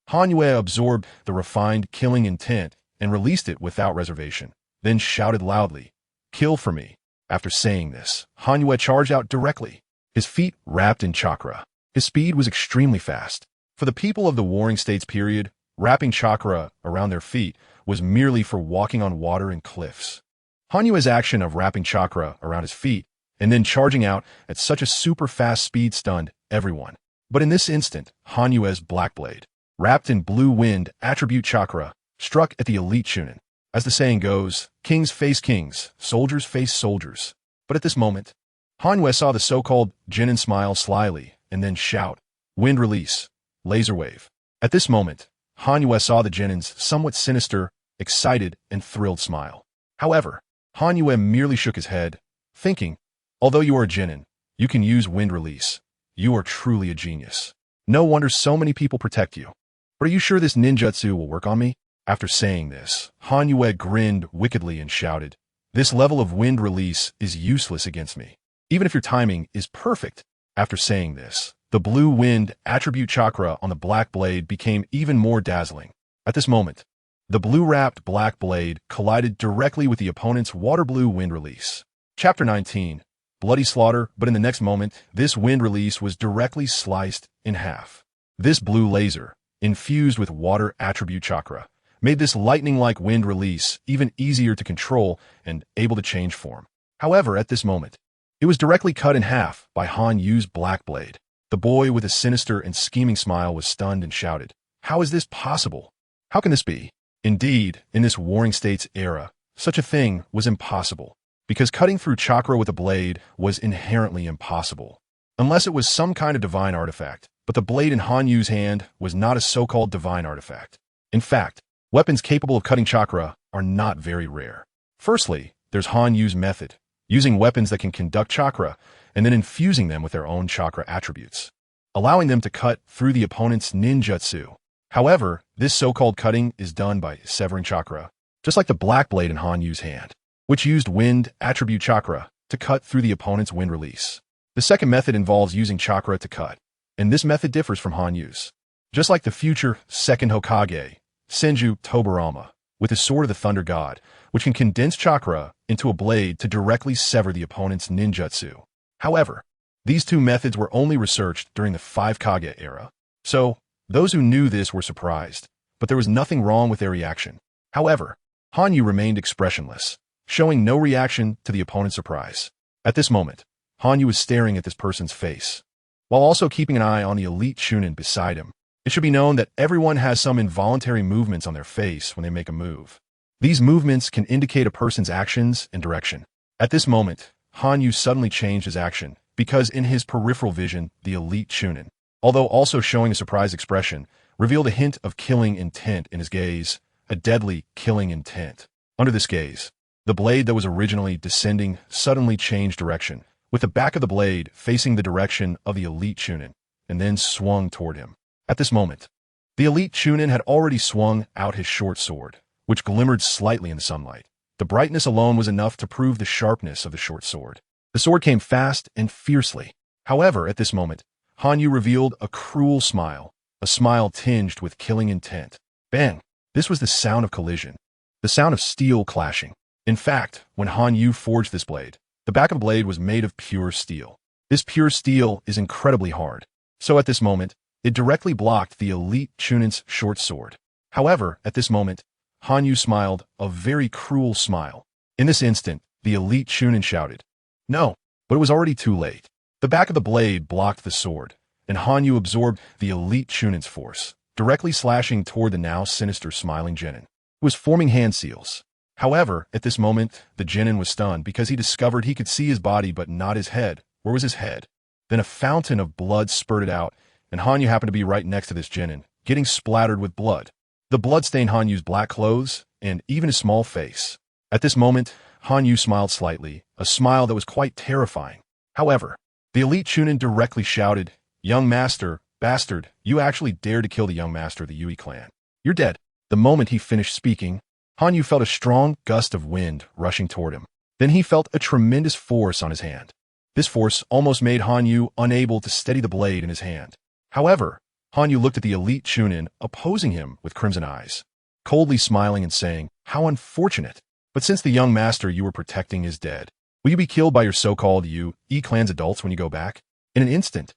Hanyue absorbed the refined killing intent and released it without reservation, then shouted loudly, "Kill for me." After saying this, Hanyue charged out directly, his feet wrapped in chakra. His speed was extremely fast. For the people of the Warring States period, wrapping chakra around their feet was merely for walking on water and cliffs. Hanyue's action of wrapping chakra around his feet and then charging out at such a super fast speed stunned everyone. But in this instant, Hanyue's Black Blade, wrapped in blue wind attribute chakra, struck at the elite Chunin. As the saying goes, kings face kings, soldiers face soldiers. But at this moment, Hanyue saw the so-called Jinin smile slyly and then shout, "Wind release, laser wave." At this moment, Hanyue saw the Jinin's somewhat sinister, excited, and thrilled smile. However, Hanyue merely shook his head, thinking, although you are a Jinin, you can use wind release. You are truly a genius. No wonder so many people protect you. But are you sure this ninjutsu will work on me? After saying this, Hanyue grinned wickedly and shouted, "This level of wind release is useless against me, even if your timing is perfect." After saying this, the blue wind attribute chakra on the black blade became even more dazzling. At this moment, the blue-wrapped black blade collided directly with the opponent's water blue wind release. Chapter 19. Bloody slaughter, but in the next moment, this wind release was directly sliced in half. This blue laser, infused with water attribute chakra, made this lightning-like wind release even easier to control and able to change form. However, at this moment, it was directly cut in half by Hanyue's black blade. The boy with a sinister and scheming smile was stunned and shouted, "How is this possible? How can this be?" Indeed, in this Warring States era, such a thing was impossible, because cutting through chakra with a blade was inherently impossible, unless it was some kind of divine artifact. But the blade in Hanyue's hand was not a so-called divine artifact. In fact, weapons capable of cutting chakra are not very rare. Firstly, there's Hanyue's method, using weapons that can conduct chakra and then infusing them with their own chakra attributes, allowing them to cut through the opponent's ninjutsu. However, this so-called cutting is done by severing chakra, just like the black blade in Hanyue's hand, which used wind attribute chakra to cut through the opponent's wind release. The second method involves using chakra to cut, and this method differs from Hanyue's. Just like the future second Hokage, Senju Hashirama, with his Sword of the Thunder God, which can condense chakra into a blade to directly sever the opponent's ninjutsu. However, these two methods were only researched during the 5 Kage era, so those who knew this were surprised, but there was nothing wrong with their reaction. However, Hanyu remained expressionless, showing no reaction to the opponent's surprise. At this moment, Hanyu was staring at this person's face, while also keeping an eye on the elite Chunin beside him. It should be known that everyone has some involuntary movements on their face when they make a move. These movements can indicate a person's actions and direction. At this moment, Hanyu suddenly changed his action, because in his peripheral vision, the elite Chunin, although also showing a surprised expression, revealed a hint of killing intent in his gaze, a deadly killing intent. Under this gaze, the blade that was originally descending suddenly changed direction, with the back of the blade facing the direction of the elite Chunin, and then swung toward him. At this moment, the elite Chunin had already swung out his short sword, which glimmered slightly in the sunlight. The brightness alone was enough to prove the sharpness of the short sword. The sword came fast and fiercely. However, at this moment, Hanyu revealed a cruel smile, a smile tinged with killing intent. Bang! This was the sound of collision, the sound of steel clashing. In fact, when Hanyu forged this blade, the back of the blade was made of pure steel. This pure steel is incredibly hard, so at this moment, it directly blocked the elite Chunin's short sword. However, at this moment, Hanyu smiled a very cruel smile. In this instant, the elite Chunin shouted, "No," but it was already too late. The back of the blade blocked the sword, and Hanyu absorbed the elite Chunin's force, directly slashing toward the now sinister smiling Genin, who was forming hand seals. However, at this moment, the Genin was stunned because he discovered he could see his body but not his head. Where was his head? Then a fountain of blood spurted out, and Hanyu happened to be right next to this Genin, getting splattered with blood. The blood stained Hanyu's black clothes and even his small face. At this moment, Hanyu smiled slightly, a smile that was quite terrifying. However, the elite Chunin directly shouted, "Young master, bastard, you actually dared to kill the young master of the Yui clan. You're dead." The moment he finished speaking, Hanyu felt a strong gust of wind rushing toward him. Then he felt a tremendous force on his hand. This force almost made Hanyu unable to steady the blade in his hand. However, Hanyu looked at the elite Chunin opposing him with crimson eyes, coldly smiling and saying, "How unfortunate. But since the young master you were protecting is dead, will you be killed by your so-called Yui clan's adults when you go back?" In an instant,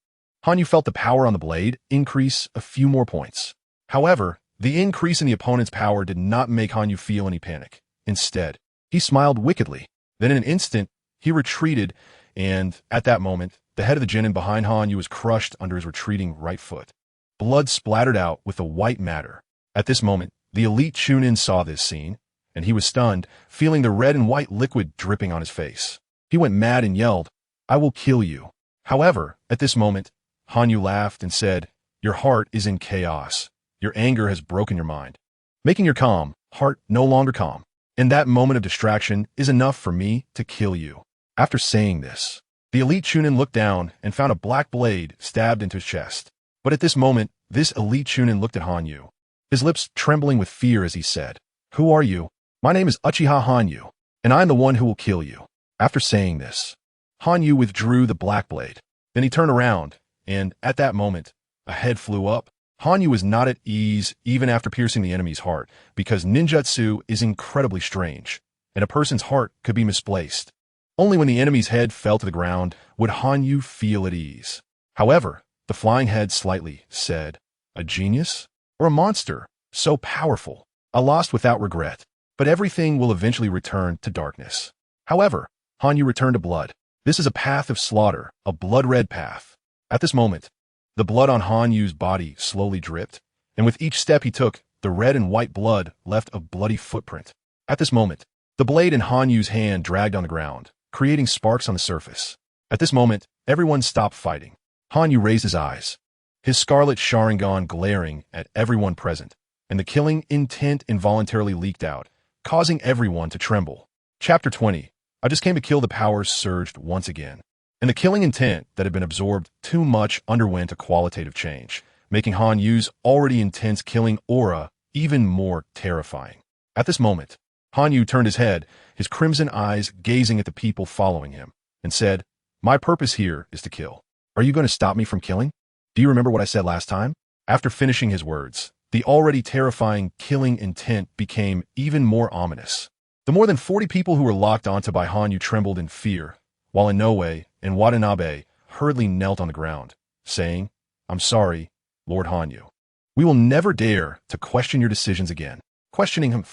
Hanyu felt the power on the blade increase a few more points. However, the increase in the opponent's power did not make Hanyu feel any panic. Instead, he smiled wickedly. Then in an instant, he retreated and at that moment, the head of the genin behind Hanyu was crushed under his retreating right foot. Blood splattered out with the white matter. At this moment, the elite Chunin saw this scene, and he was stunned, feeling the red and white liquid dripping on his face. He went mad and yelled, "I will kill you." However, at this moment, Hanyu laughed and said, "Your heart is in chaos. Your anger has broken your mind, making your calm heart no longer calm. And that moment of distraction is enough for me to kill you." After saying this, the elite Chunin looked down and found a black blade stabbed into his chest. But at this moment, this elite Chunin looked at Hanyu, his lips trembling with fear as he said, "Who are you?" "My name is Uchiha Hanyu, and I am the one who will kill you." After saying this, Hanyu withdrew the black blade. Then he turned around, and at that moment, a head flew up. Hanyu was not at ease even after piercing the enemy's heart, because ninjutsu is incredibly strange, and a person's heart could be misplaced. Only when the enemy's head fell to the ground would Hanyu feel at ease. However, the flying head slightly said, "A genius? Or a monster? So powerful. A lost without regret. But everything will eventually return to darkness." However, Hanyu returned to blood. This is a path of slaughter, a blood-red path. At this moment, the blood on Hanyu's body slowly dripped, and with each step he took, the red and white blood left a bloody footprint. At this moment, the blade in Hanyu's hand dragged on the ground, creating sparks on the surface. At this moment, everyone stopped fighting. Hanyu raised his eyes, his scarlet Sharingan glaring at everyone present, and the killing intent involuntarily leaked out, causing everyone to tremble. Chapter 20. I just came to kill. The powers surged once again, and the killing intent that had been absorbed too much underwent a qualitative change, making Hanyu's already intense killing aura even more terrifying. At this moment, Hanyu turned his head, his crimson eyes gazing at the people following him, and said, "My purpose here is to kill. Are you going to stop me from killing? Do you remember what I said last time?" After finishing his words, the already terrifying killing intent became even more ominous. The more than 40 people who were locked onto by Hanyu trembled in fear, while Inoue and Watanabe hurriedly knelt on the ground, saying, "I'm sorry, Lord Hanyu. We will never dare to question your decisions again." Questioning him.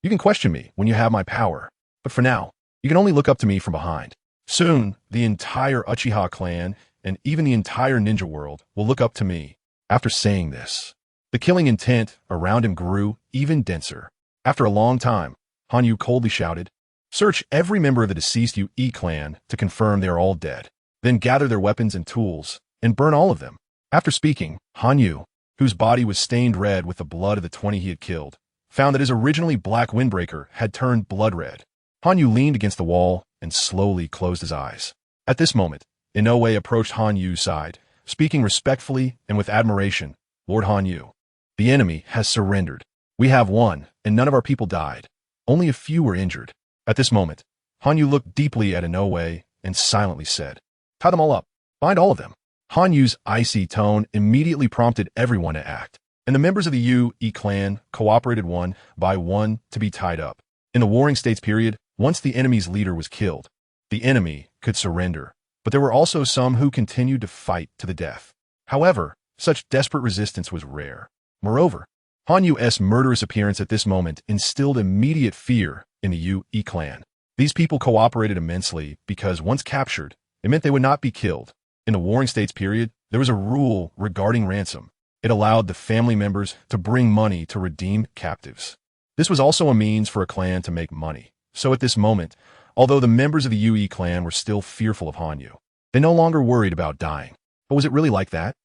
"You can question me when you have my power, but for now, you can only look up to me from behind. Soon, the entire Uchiha clan and even the entire ninja world will look up to me." After saying this, the killing intent around him grew even denser. After a long time, Hanyu coldly shouted, "Search every member of the deceased Ue clan to confirm they are all dead. Then gather their weapons and tools and burn all of them." After speaking, Hanyu, whose body was stained red with the blood of the 20 he had killed, found that his originally black windbreaker had turned blood red. Hanyu leaned against the wall and slowly closed his eyes. At this moment, Inoue approached Hanyu's side, speaking respectfully and with admiration. "Lord Hanyu, the enemy has surrendered. We have won, and none of our people died. Only a few were injured." At this moment, Hanyu looked deeply at Inoue and silently said, "Tie them all up. Bind all of them." Hanyu's icy tone immediately prompted everyone to act, and the members of the Ue clan cooperated one by one to be tied up. In the Warring States period, once the enemy's leader was killed, the enemy could surrender, but there were also some who continued to fight to the death. However, such desperate resistance was rare. Moreover, Hanyu's murderous appearance at this moment instilled immediate fear in the Ue clan. These people cooperated immensely because once captured, it meant they would not be killed. In the Warring States period, there was a rule regarding ransom. It allowed the family members to bring money to redeem captives. This was also a means for a clan to make money. So at this moment, although the members of the Ue clan were still fearful of Hanyu, they no longer worried about dying. But was it really like that?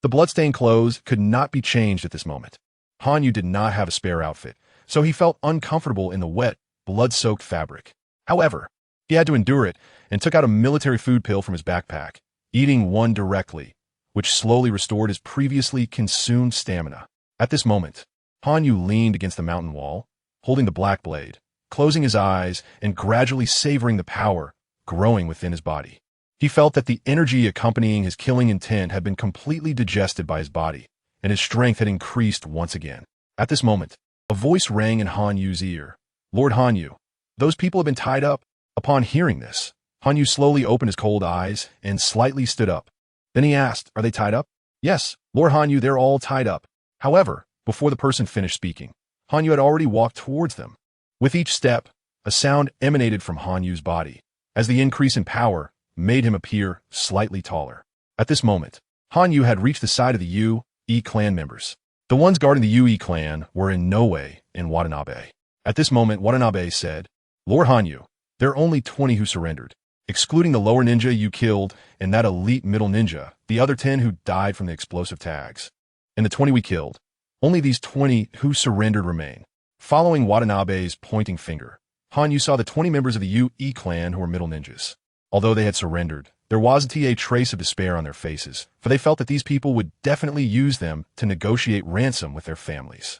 The bloodstained clothes could not be changed at this moment. Hanyu did not have a spare outfit, so he felt uncomfortable in the wet, blood-soaked fabric. However, he had to endure it and took out a military food pill from his backpack, eating one directly, which slowly restored his previously consumed stamina. At this moment, Hanyu leaned against the mountain wall, holding the black blade, closing his eyes and gradually savoring the power growing within his body. He felt that the energy accompanying his killing intent had been completely digested by his body, and his strength had increased once again. At this moment, a voice rang in Hanyu's ear. "Lord Hanyu, those people have been tied up." Upon hearing this, Hanyu slowly opened his cold eyes and slightly stood up. Then he asked, "Are they tied up?" "Yes, Lord Hanyu, they're all tied up." However, before the person finished speaking, Hanyu had already walked towards them. With each step, a sound emanated from Hanyu's body, as the increase in power made him appear slightly taller. At this moment, Hanyu had reached the side of the Yu-E clan members. The ones guarding the Yu-E clan were in no way in Watanabe. At this moment, Watanabe said, "Lord Hanyu, there are only 20 who surrendered. Excluding the lower ninja you killed and that elite middle ninja, the other 10 who died from the explosive tags. And the 20 we killed, only these 20 who surrendered remain." Following Watanabe's pointing finger, Hanyu saw the 20 members of the Yu-E clan who were middle ninjas. Although they had surrendered, there wasn't a trace of despair on their faces, for they felt that these people would definitely use them to negotiate ransom with their families.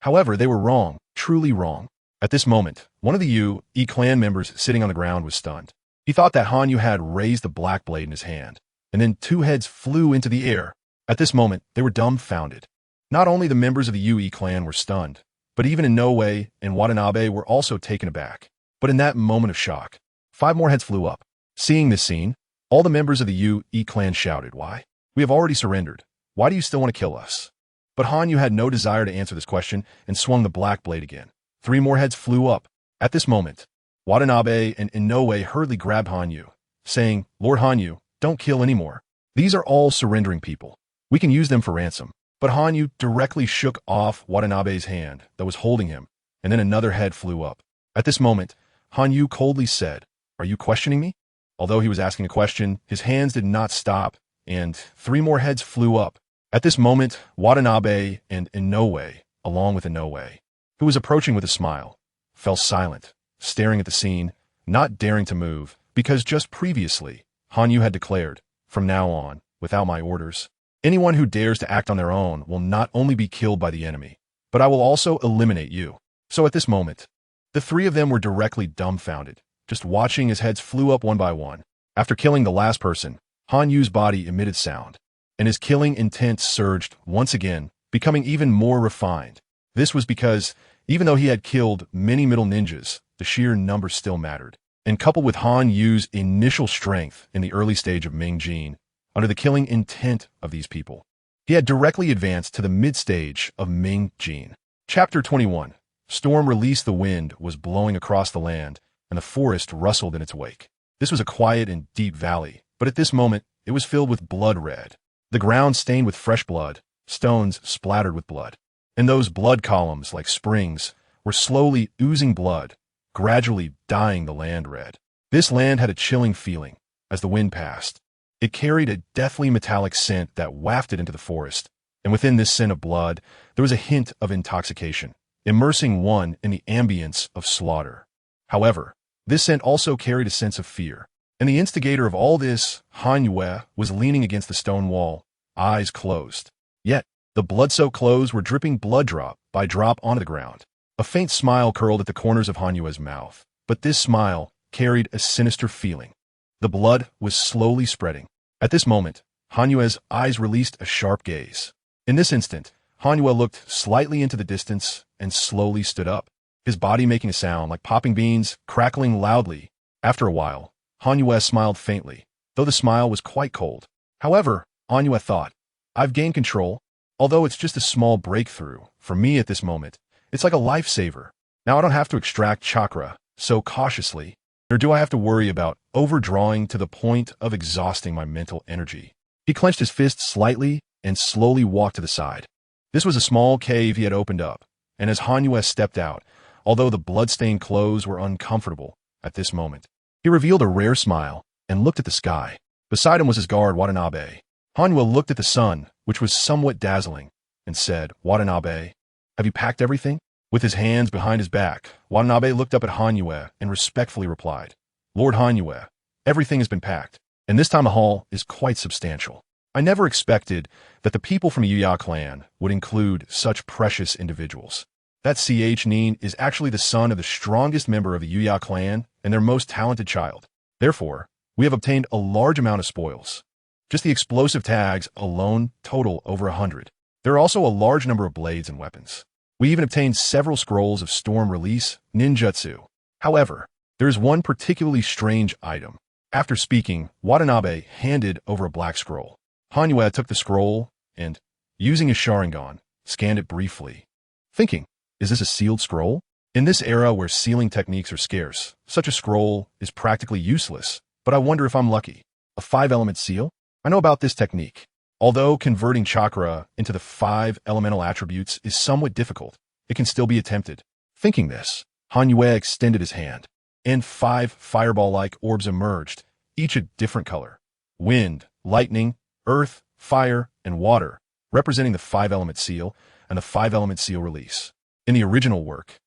However, they were wrong, truly wrong. At this moment, one of the Yu-E clan members sitting on the ground was stunned. He thought that Hanyu had raised the black blade in his hand, and then 2 heads flew into the air. At this moment, they were dumbfounded. Not only the members of the Yu-E clan were stunned, but even Inoue and Watanabe were also taken aback. But in that moment of shock, 5 more heads flew up. Seeing this scene, all the members of the Yu-E clan shouted, "Why? We have already surrendered. Why do you still want to kill us?" But Hanyu had no desire to answer this question and swung the black blade again. 3 more heads flew up. At this moment, Watanabe and Inoue hurriedly grabbed Hanyu, saying, "Lord Hanyu, don't kill anymore. These are all surrendering people. We can use them for ransom." But Hanyu directly shook off Watanabe's hand that was holding him, and then another head flew up. At this moment, Hanyu coldly said, "Are you questioning me?" Although he was asking a question, his hands did not stop, and 3 more heads flew up. At this moment, Watanabe and Inoue, along with Inoue, who was approaching with a smile, fell silent, staring at the scene, not daring to move, because just previously, Hanyu had declared, "From now on, without my orders, anyone who dares to act on their own will not only be killed by the enemy, but I will also eliminate you." So at this moment, the 3 of them were directly dumbfounded, just watching as heads flew up one by one. After killing the last person, Hanyu's body emitted sound, and his killing intent surged once again, becoming even more refined. This was because, even though he had killed many middle ninjas, the sheer number still mattered. And coupled with Hanyu's initial strength in the early stage of Ming-Jin, under the killing intent of these people, he had directly advanced to the mid-stage of Ming-Jin. Chapter 21. Storm released. The wind was blowing across the land, and the forest rustled in its wake. This was a quiet and deep valley, but at this moment, it was filled with blood red. The ground stained with fresh blood, stones splattered with blood. And those blood columns, like springs, were slowly oozing blood, gradually dyeing the land red. This land had a chilling feeling as the wind passed. It carried a deathly metallic scent that wafted into the forest, and within this scent of blood, there was a hint of intoxication, immersing one in the ambience of slaughter. However, this scent also carried a sense of fear, and the instigator of all this, Hanyu, was leaning against the stone wall, eyes closed. Yet, the blood-soaked clothes were dripping blood drop by drop onto the ground. A faint smile curled at the corners of Hanyu's mouth, but this smile carried a sinister feeling. The blood was slowly spreading. At this moment, Hanyu's eyes released a sharp gaze. In this instant, Hanyu looked slightly into the distance and slowly stood up, his body making a sound like popping beans, crackling loudly. After a while, Hanyu smiled faintly, though the smile was quite cold. However, Hanyu thought, "I've gained control. Although it's just a small breakthrough, for me at this moment, it's like a lifesaver. Now I don't have to extract chakra so cautiously, nor do I have to worry about overdrawing to the point of exhausting my mental energy." He clenched his fist slightly and slowly walked to the side. This was a small cave he had opened up, and as Hanyu stepped out, although the blood-stained clothes were uncomfortable at this moment, he revealed a rare smile and looked at the sky. Beside him was his guard, Watanabe. Hanyu looked at the sun, which was somewhat dazzling, and said, "Watanabe, have you packed everything?" With his hands behind his back, Watanabe looked up at Hanyu and respectfully replied, "Lord Hanyu, everything has been packed, and this time the haul is quite substantial. I never expected that the people from Uchiha clan would include such precious individuals. That Nin is actually the son of the strongest member of the Uchiha clan and their most talented child. Therefore, we have obtained a large amount of spoils. Just the explosive tags alone total over 100. There are also a large number of blades and weapons. We even obtained several scrolls of storm release, ninjutsu. However, there is one particularly strange item." After speaking, Watanabe handed over a black scroll. Hanyu took the scroll and, using his Sharingan, scanned it briefly, thinking, "Is this a sealed scroll?" In this era where sealing techniques are scarce, such a scroll is practically useless, but I wonder if I'm lucky. A 5-element seal? I know about this technique. Although converting chakra into the 5 elemental attributes is somewhat difficult, it can still be attempted. Thinking this, Hanyue extended his hand, and 5 fireball-like orbs emerged, each a different color. Wind, lightning, earth, fire, and water, representing the 5-element seal and the 5-element seal release. In the original work,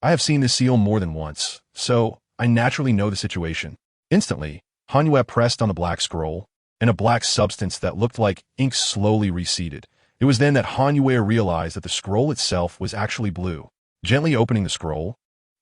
I have seen this seal more than once, so I naturally know the situation. Instantly, Hanyue pressed on the black scroll, and a black substance that looked like ink slowly receded. It was then that Hanyue realized that the scroll itself was actually blue. Gently opening the scroll,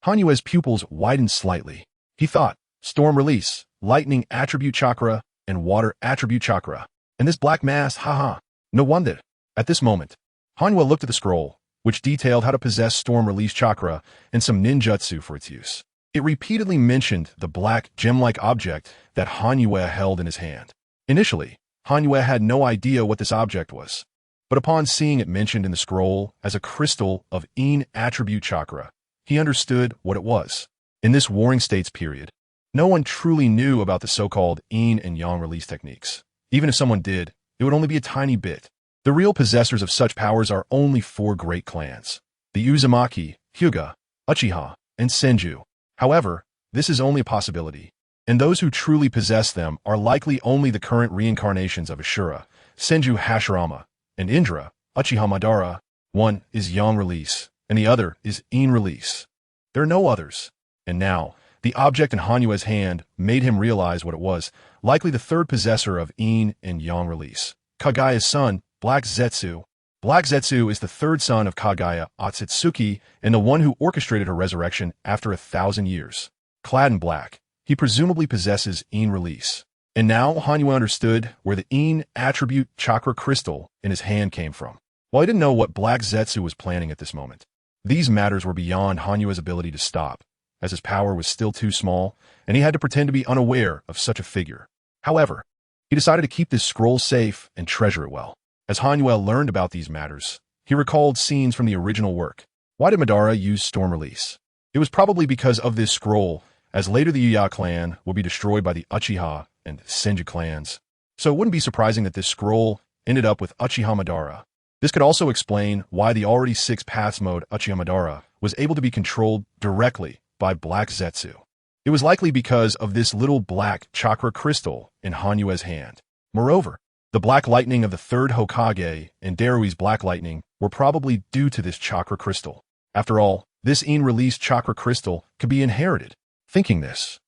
Hanyue's pupils widened slightly. He thought, storm release, lightning attribute chakra, and water attribute chakra. And this black mass, haha. No wonder. At this moment, Hanyue looked at the scroll, which detailed how to possess storm release chakra and some ninjutsu for its use. It repeatedly mentioned the black gem-like object that Hanyue held in his hand. Initially, Hanyue had no idea what this object was, but upon seeing it mentioned in the scroll as a crystal of En attribute chakra, he understood what it was. In this Warring States period, no one truly knew about the so-called En and Yang release techniques. Even if someone did, it would only be a tiny bit. The real possessors of such powers are only 4 great clans: the Uzumaki, Hyuga, Uchiha, and Senju. However, this is only a possibility, and those who truly possess them are likely only the current reincarnations of Ashura, Senju Hashirama, and Indra, Uchiha Madara. One is Yang release, and the other is En release. There are no others. And now, the object in Hanyue's hand made him realize what it was, likely the third possessor of En and Yang release. Kagaya's son, Black Zetsu. Black Zetsu is the third son of Kagaya Otsutsuki and the one who orchestrated her resurrection after 1,000 years. Clad in black, he presumably possesses En release. And now Hanyue understood where the En attribute chakra crystal in his hand came from. While he didn't know what Black Zetsu was planning at this moment, these matters were beyond Hanyue's ability to stop, as his power was still too small, and he had to pretend to be unaware of such a figure. However, he decided to keep this scroll safe and treasure it well. As Hanyue learned about these matters, he recalled scenes from the original work. Why did Madara use storm release? It was probably because of this scroll, as later the Uchiha clan will be destroyed by the Uchiha and Senju clans. So it wouldn't be surprising that this scroll ended up with Uchiha Madara. This could also explain why the already 6 paths mode Uchiha Madara was able to be controlled directly by Black Zetsu. It was likely because of this little black chakra crystal in Hanyue's hand. Moreover, the black lightning of the 3rd Hokage and Darui's black lightning were probably due to this chakra crystal. After all, this En release chakra crystal could be inherited. Thinking this,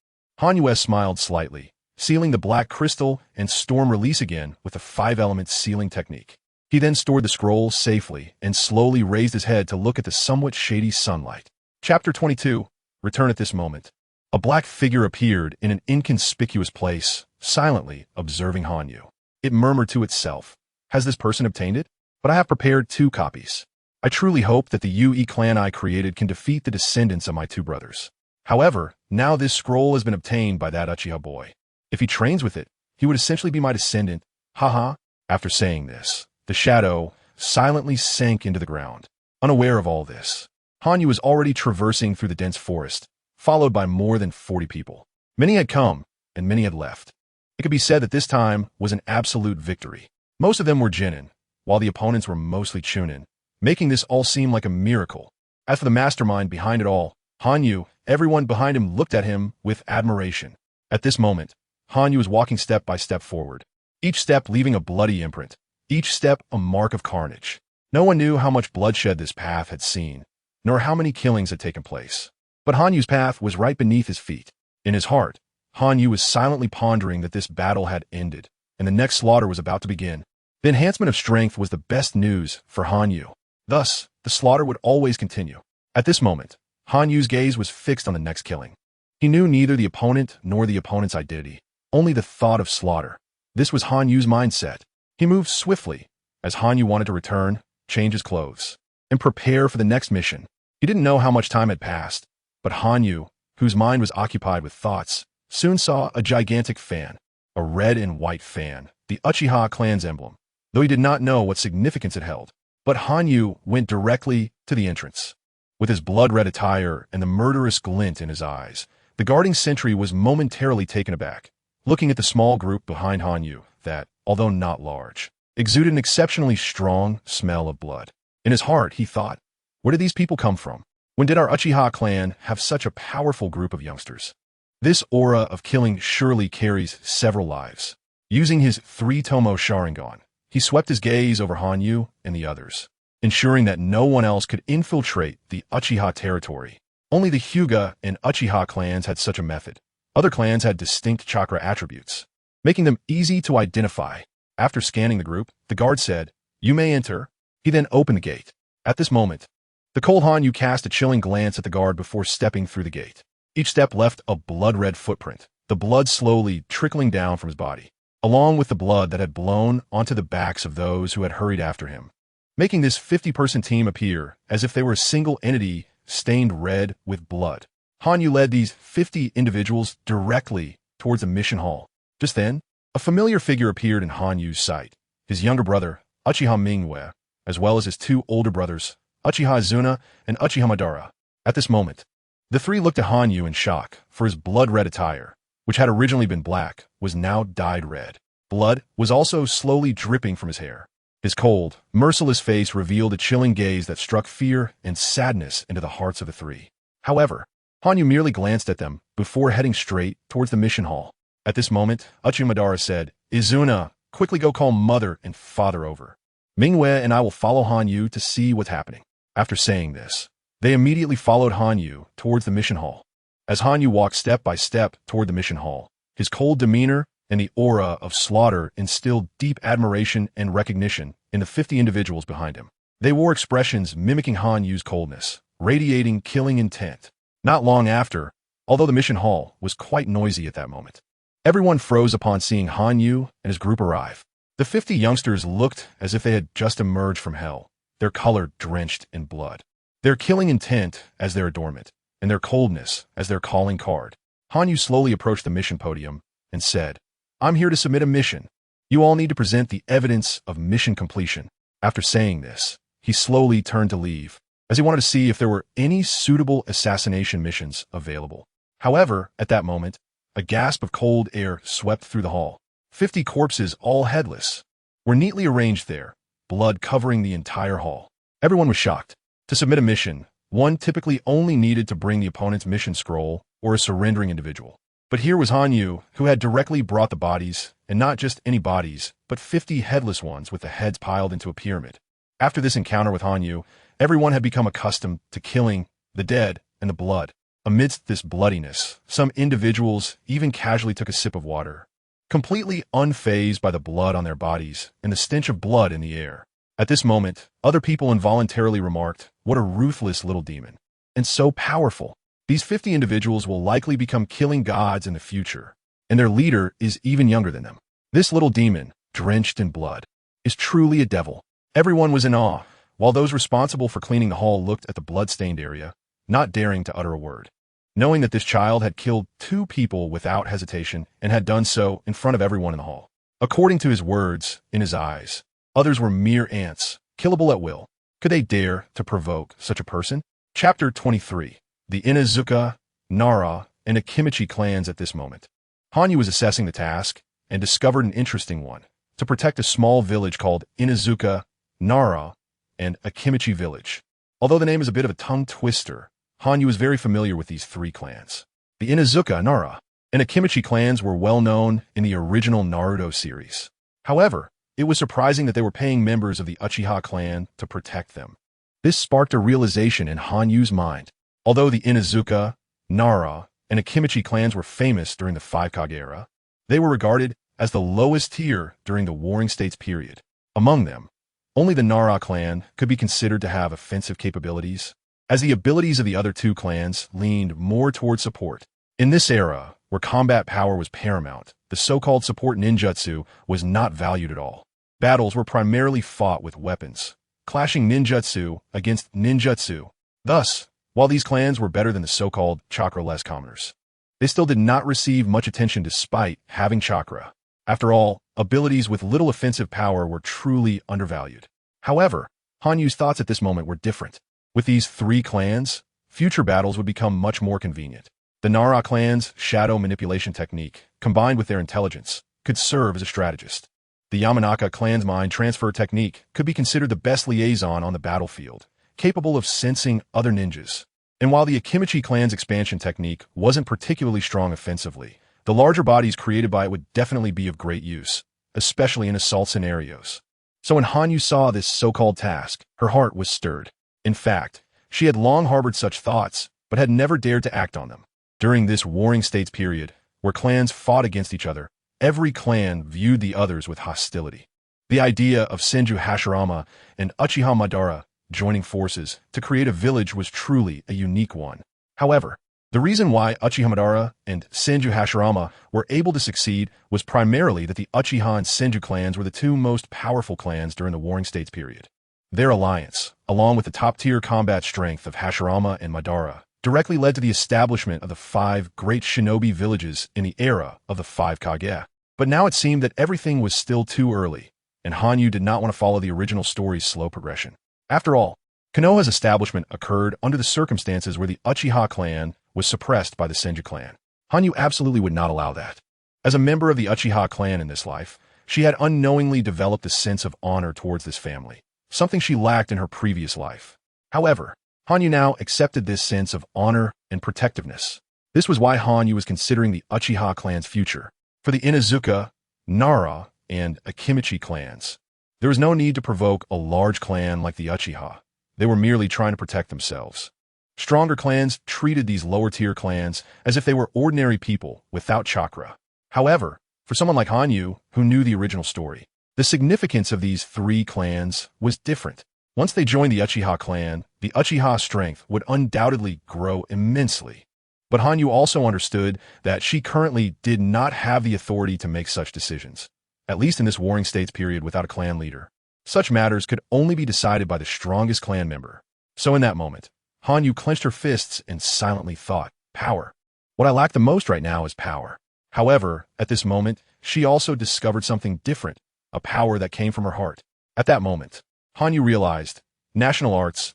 Hanyue smiled slightly, sealing the black crystal and storm release again with a 5-element sealing technique. He then stored the scroll safely and slowly raised his head to look at the somewhat shady sunlight. Chapter 22. Return at this moment. A black figure appeared in an inconspicuous place, silently observing Hanyu. It murmured to itself, "Has this person obtained it? But I have prepared 2 copies. I truly hope that the UE clan I created can defeat the descendants of my 2 brothers. However, now this scroll has been obtained by that Uchiha boy. If he trains with it, he would essentially be my descendant. Haha." After saying this, the shadow silently sank into the ground. Unaware of all this, Hanyu was already traversing through the dense forest, followed by more than 40 people. Many had come, and many had left. It could be said that this time was an absolute victory. Most of them were Genin, while the opponents were mostly Chunin, making this all seem like a miracle. As for the mastermind behind it all, Hanyu, everyone behind him looked at him with admiration. At this moment, Hanyu was walking step by step forward, each step leaving a bloody imprint, each step a mark of carnage. No one knew how much bloodshed this path had seen, nor how many killings had taken place. But Hanyu's path was right beneath his feet. In his heart, Hanyu was silently pondering that this battle had ended, and the next slaughter was about to begin. The enhancement of strength was the best news for Hanyu. Thus, the slaughter would always continue. At this moment, Hanyu's gaze was fixed on the next killing. He knew neither the opponent nor the opponent's identity, only the thought of slaughter. This was Hanyu's mindset. He moved swiftly, as Hanyu wanted to return, change his clothes, and prepare for the next mission. He didn't know how much time had passed, but Hanyu, whose mind was occupied with thoughts, soon saw a gigantic fan, a red and white fan, the Uchiha clan's emblem, though he did not know what significance it held. But Hanyu went directly to the entrance. With his blood-red attire and the murderous glint in his eyes, the guarding sentry was momentarily taken aback, looking at the small group behind Hanyu that, although not large, exuded an exceptionally strong smell of blood. In his heart, he thought, where did these people come from? When did our Uchiha clan have such a powerful group of youngsters? This aura of killing surely carries several lives. Using his three-tomo Sharingan, he swept his gaze over Hanyu and the others, ensuring that no one else could infiltrate the Uchiha territory. Only the Hyuga and Uchiha clans had such a method. Other clans had distinct chakra attributes, making them easy to identify. After scanning the group, the guard said, "You may enter." He then opened the gate. At this moment, the cold Hanyu cast a chilling glance at the guard before stepping through the gate. Each step left a blood-red footprint, the blood slowly trickling down from his body, along with the blood that had blown onto the backs of those who had hurried after him, making this 50-person team appear as if they were a single entity stained red with blood. Hanyu led these 50 individuals directly towards the mission hall. Just then, a familiar figure appeared in Hanyu's sight, his younger brother, Uchiha Mingwe, as well as his two older brothers, Uchiha Izuna and Uchiha Madara. At this moment, the three looked at Hanyu in shock, for his blood-red attire, which had originally been black, was now dyed red. Blood was also slowly dripping from his hair. His cold, merciless face revealed a chilling gaze that struck fear and sadness into the hearts of the three. However, Hanyu merely glanced at them before heading straight towards the mission hall. At this moment, Uchiha Madara said, "Izuna, quickly go call mother and father over. Mingwe and I will follow Hanyu to see what's happening." After saying this, they immediately followed Hanyu towards the mission hall. As Hanyu walked step by step toward the mission hall, his cold demeanor and the aura of slaughter instilled deep admiration and recognition in the 50 individuals behind him. They wore expressions mimicking Hanyu's coldness, radiating killing intent. Not long after, although the mission hall was quite noisy at that moment, everyone froze upon seeing Hanyu and his group arrive. The 50 youngsters looked as if they had just emerged from hell, their color drenched in blood, their killing intent as their adornment, and their coldness as their calling card. Hanyu slowly approached the mission podium and said, "I'm here to submit a mission. You all need to present the evidence of mission completion." After saying this, he slowly turned to leave, as he wanted to see if there were any suitable assassination missions available. However, at that moment, a gasp of cold air swept through the hall. 50 corpses, all headless, were neatly arranged there, blood covering the entire hall. Everyone was shocked. To submit a mission, one typically only needed to bring the opponent's mission scroll or a surrendering individual. But here was Hanyu, who had directly brought the bodies, and not just any bodies, but 50 headless ones with the heads piled into a pyramid. After this encounter with Hanyu, everyone had become accustomed to killing the dead and the blood. Amidst this bloodiness, some individuals even casually took a sip of water, completely unfazed by the blood on their bodies and the stench of blood in the air. At this moment, other people involuntarily remarked, "What a ruthless little demon. And so powerful. These 50 individuals will likely become killing gods in the future, and their leader is even younger than them. This little demon, drenched in blood, is truly a devil." Everyone was in awe, while those responsible for cleaning the hall looked at the blood-stained area, not daring to utter a word, knowing that this child had killed 2 people without hesitation and had done so in front of everyone in the hall. According to his words, in his eyes, others were mere ants, killable at will. Could they dare to provoke such a person? Chapter 23. The Inuzuka, Nara, and Akimichi clans at this moment. Hanyu was assessing the task and discovered an interesting one: to protect a small village called Inuzuka, Nara, and Akimichi village. Although the name is a bit of a tongue twister, Hanyu was very familiar with these 3 clans. The Inuzuka, Nara, and Akimichi clans were well known in the original Naruto series. However, it was surprising that they were paying members of the Uchiha clan to protect them. This sparked a realization in Hanyu's mind. Although the Inuzuka, Nara, and Akimichi clans were famous during the 5 Kage era, they were regarded as the lowest tier during the Warring States period. Among them, only the Nara clan could be considered to have offensive capabilities, as the abilities of the other 2 clans leaned more towards support. In this era, where combat power was paramount, the so-called support ninjutsu was not valued at all. Battles were primarily fought with weapons, clashing ninjutsu against ninjutsu. Thus, while these clans were better than the so-called chakra-less commoners, they still did not receive much attention despite having chakra. After all, abilities with little offensive power were truly undervalued. However, Hanyu's thoughts at this moment were different. With these three clans, future battles would become much more convenient. The Nara clan's shadow manipulation technique, combined with their intelligence, could serve as a strategist. The Yamanaka clan's mind transfer technique could be considered the best liaison on the battlefield, capable of sensing other ninjas. And while the Akimichi clan's expansion technique wasn't particularly strong offensively, the larger bodies created by it would definitely be of great use, especially in assault scenarios. So when Hanyu saw this so-called task, her heart was stirred. In fact, she had long harbored such thoughts, but had never dared to act on them. During this Warring States period, where clans fought against each other, every clan viewed the others with hostility. The idea of Senju Hashirama and Uchiha Madara joining forces to create a village was truly a unique one. However, the reason why Uchiha Madara and Senju Hashirama were able to succeed was primarily that the Uchiha and Senju clans were the two most powerful clans during the Warring States period. Their alliance, along with the top-tier combat strength of Hashirama and Madara, directly led to the establishment of the 5 great shinobi villages in the era of the 5 Kage. But now it seemed that everything was still too early, and Hanyu did not want to follow the original story's slow progression. After all, Konoha's establishment occurred under the circumstances where the Uchiha clan was suppressed by the Senju clan. Hanyu absolutely would not allow that. As a member of the Uchiha clan in this life, she had unknowingly developed a sense of honor towards this family, something she lacked in her previous life. However, Hanyu now accepted this sense of honor and protectiveness. This was why Hanyu was considering the Uchiha clan's future. For the Inuzuka, Nara, and Akimichi clans, there was no need to provoke a large clan like the Uchiha. They were merely trying to protect themselves. Stronger clans treated these lower-tier clans as if they were ordinary people without chakra. However, for someone like Hanyu, who knew the original story, the significance of these 3 clans was different. Once they joined the Uchiha clan, the Uchiha strength would undoubtedly grow immensely. But Hanyu also understood that she currently did not have the authority to make such decisions, at least in this Warring States period without a clan leader. Such matters could only be decided by the strongest clan member. So in that moment, Hanyu clenched her fists and silently thought, power. What I lack the most right now is power. However, at this moment, she also discovered something different, a power that came from her heart. At that moment, Hanyu realized, national arts,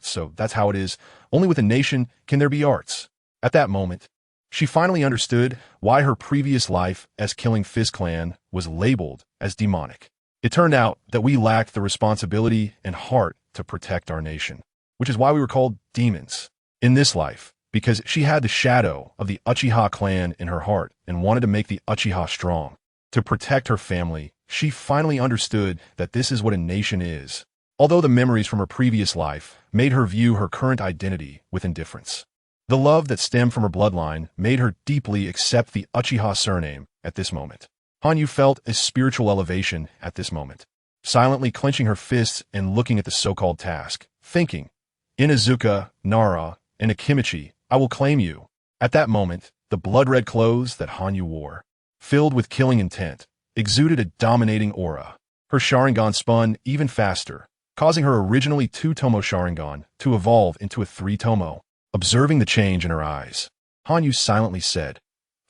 so that's how it is. Only with a nation can there be arts. At that moment, she finally understood why her previous life as killing Fist clan was labeled as demonic. It turned out that we lacked the responsibility and heart to protect our nation, which is why we were called demons in this life, because she had the shadow of the Uchiha clan in her heart and wanted to make the Uchiha strong. To protect her family, she finally understood that this is what a nation is, although the memories from her previous life made her view her current identity with indifference. The love that stemmed from her bloodline made her deeply accept the Uchiha surname at this moment. Hanyu felt a spiritual elevation at this moment, silently clenching her fists and looking at the so-called task, thinking, Inuzuka, Nara, and Akimichi, I will claim you. At that moment, the blood-red clothes that Hanyu wore, filled with killing intent, exuded a dominating aura. Her Sharingan spun even faster, causing her originally 2-tomo Sharingan to evolve into a 3-tomo. Observing the change in her eyes, Hanyu silently said,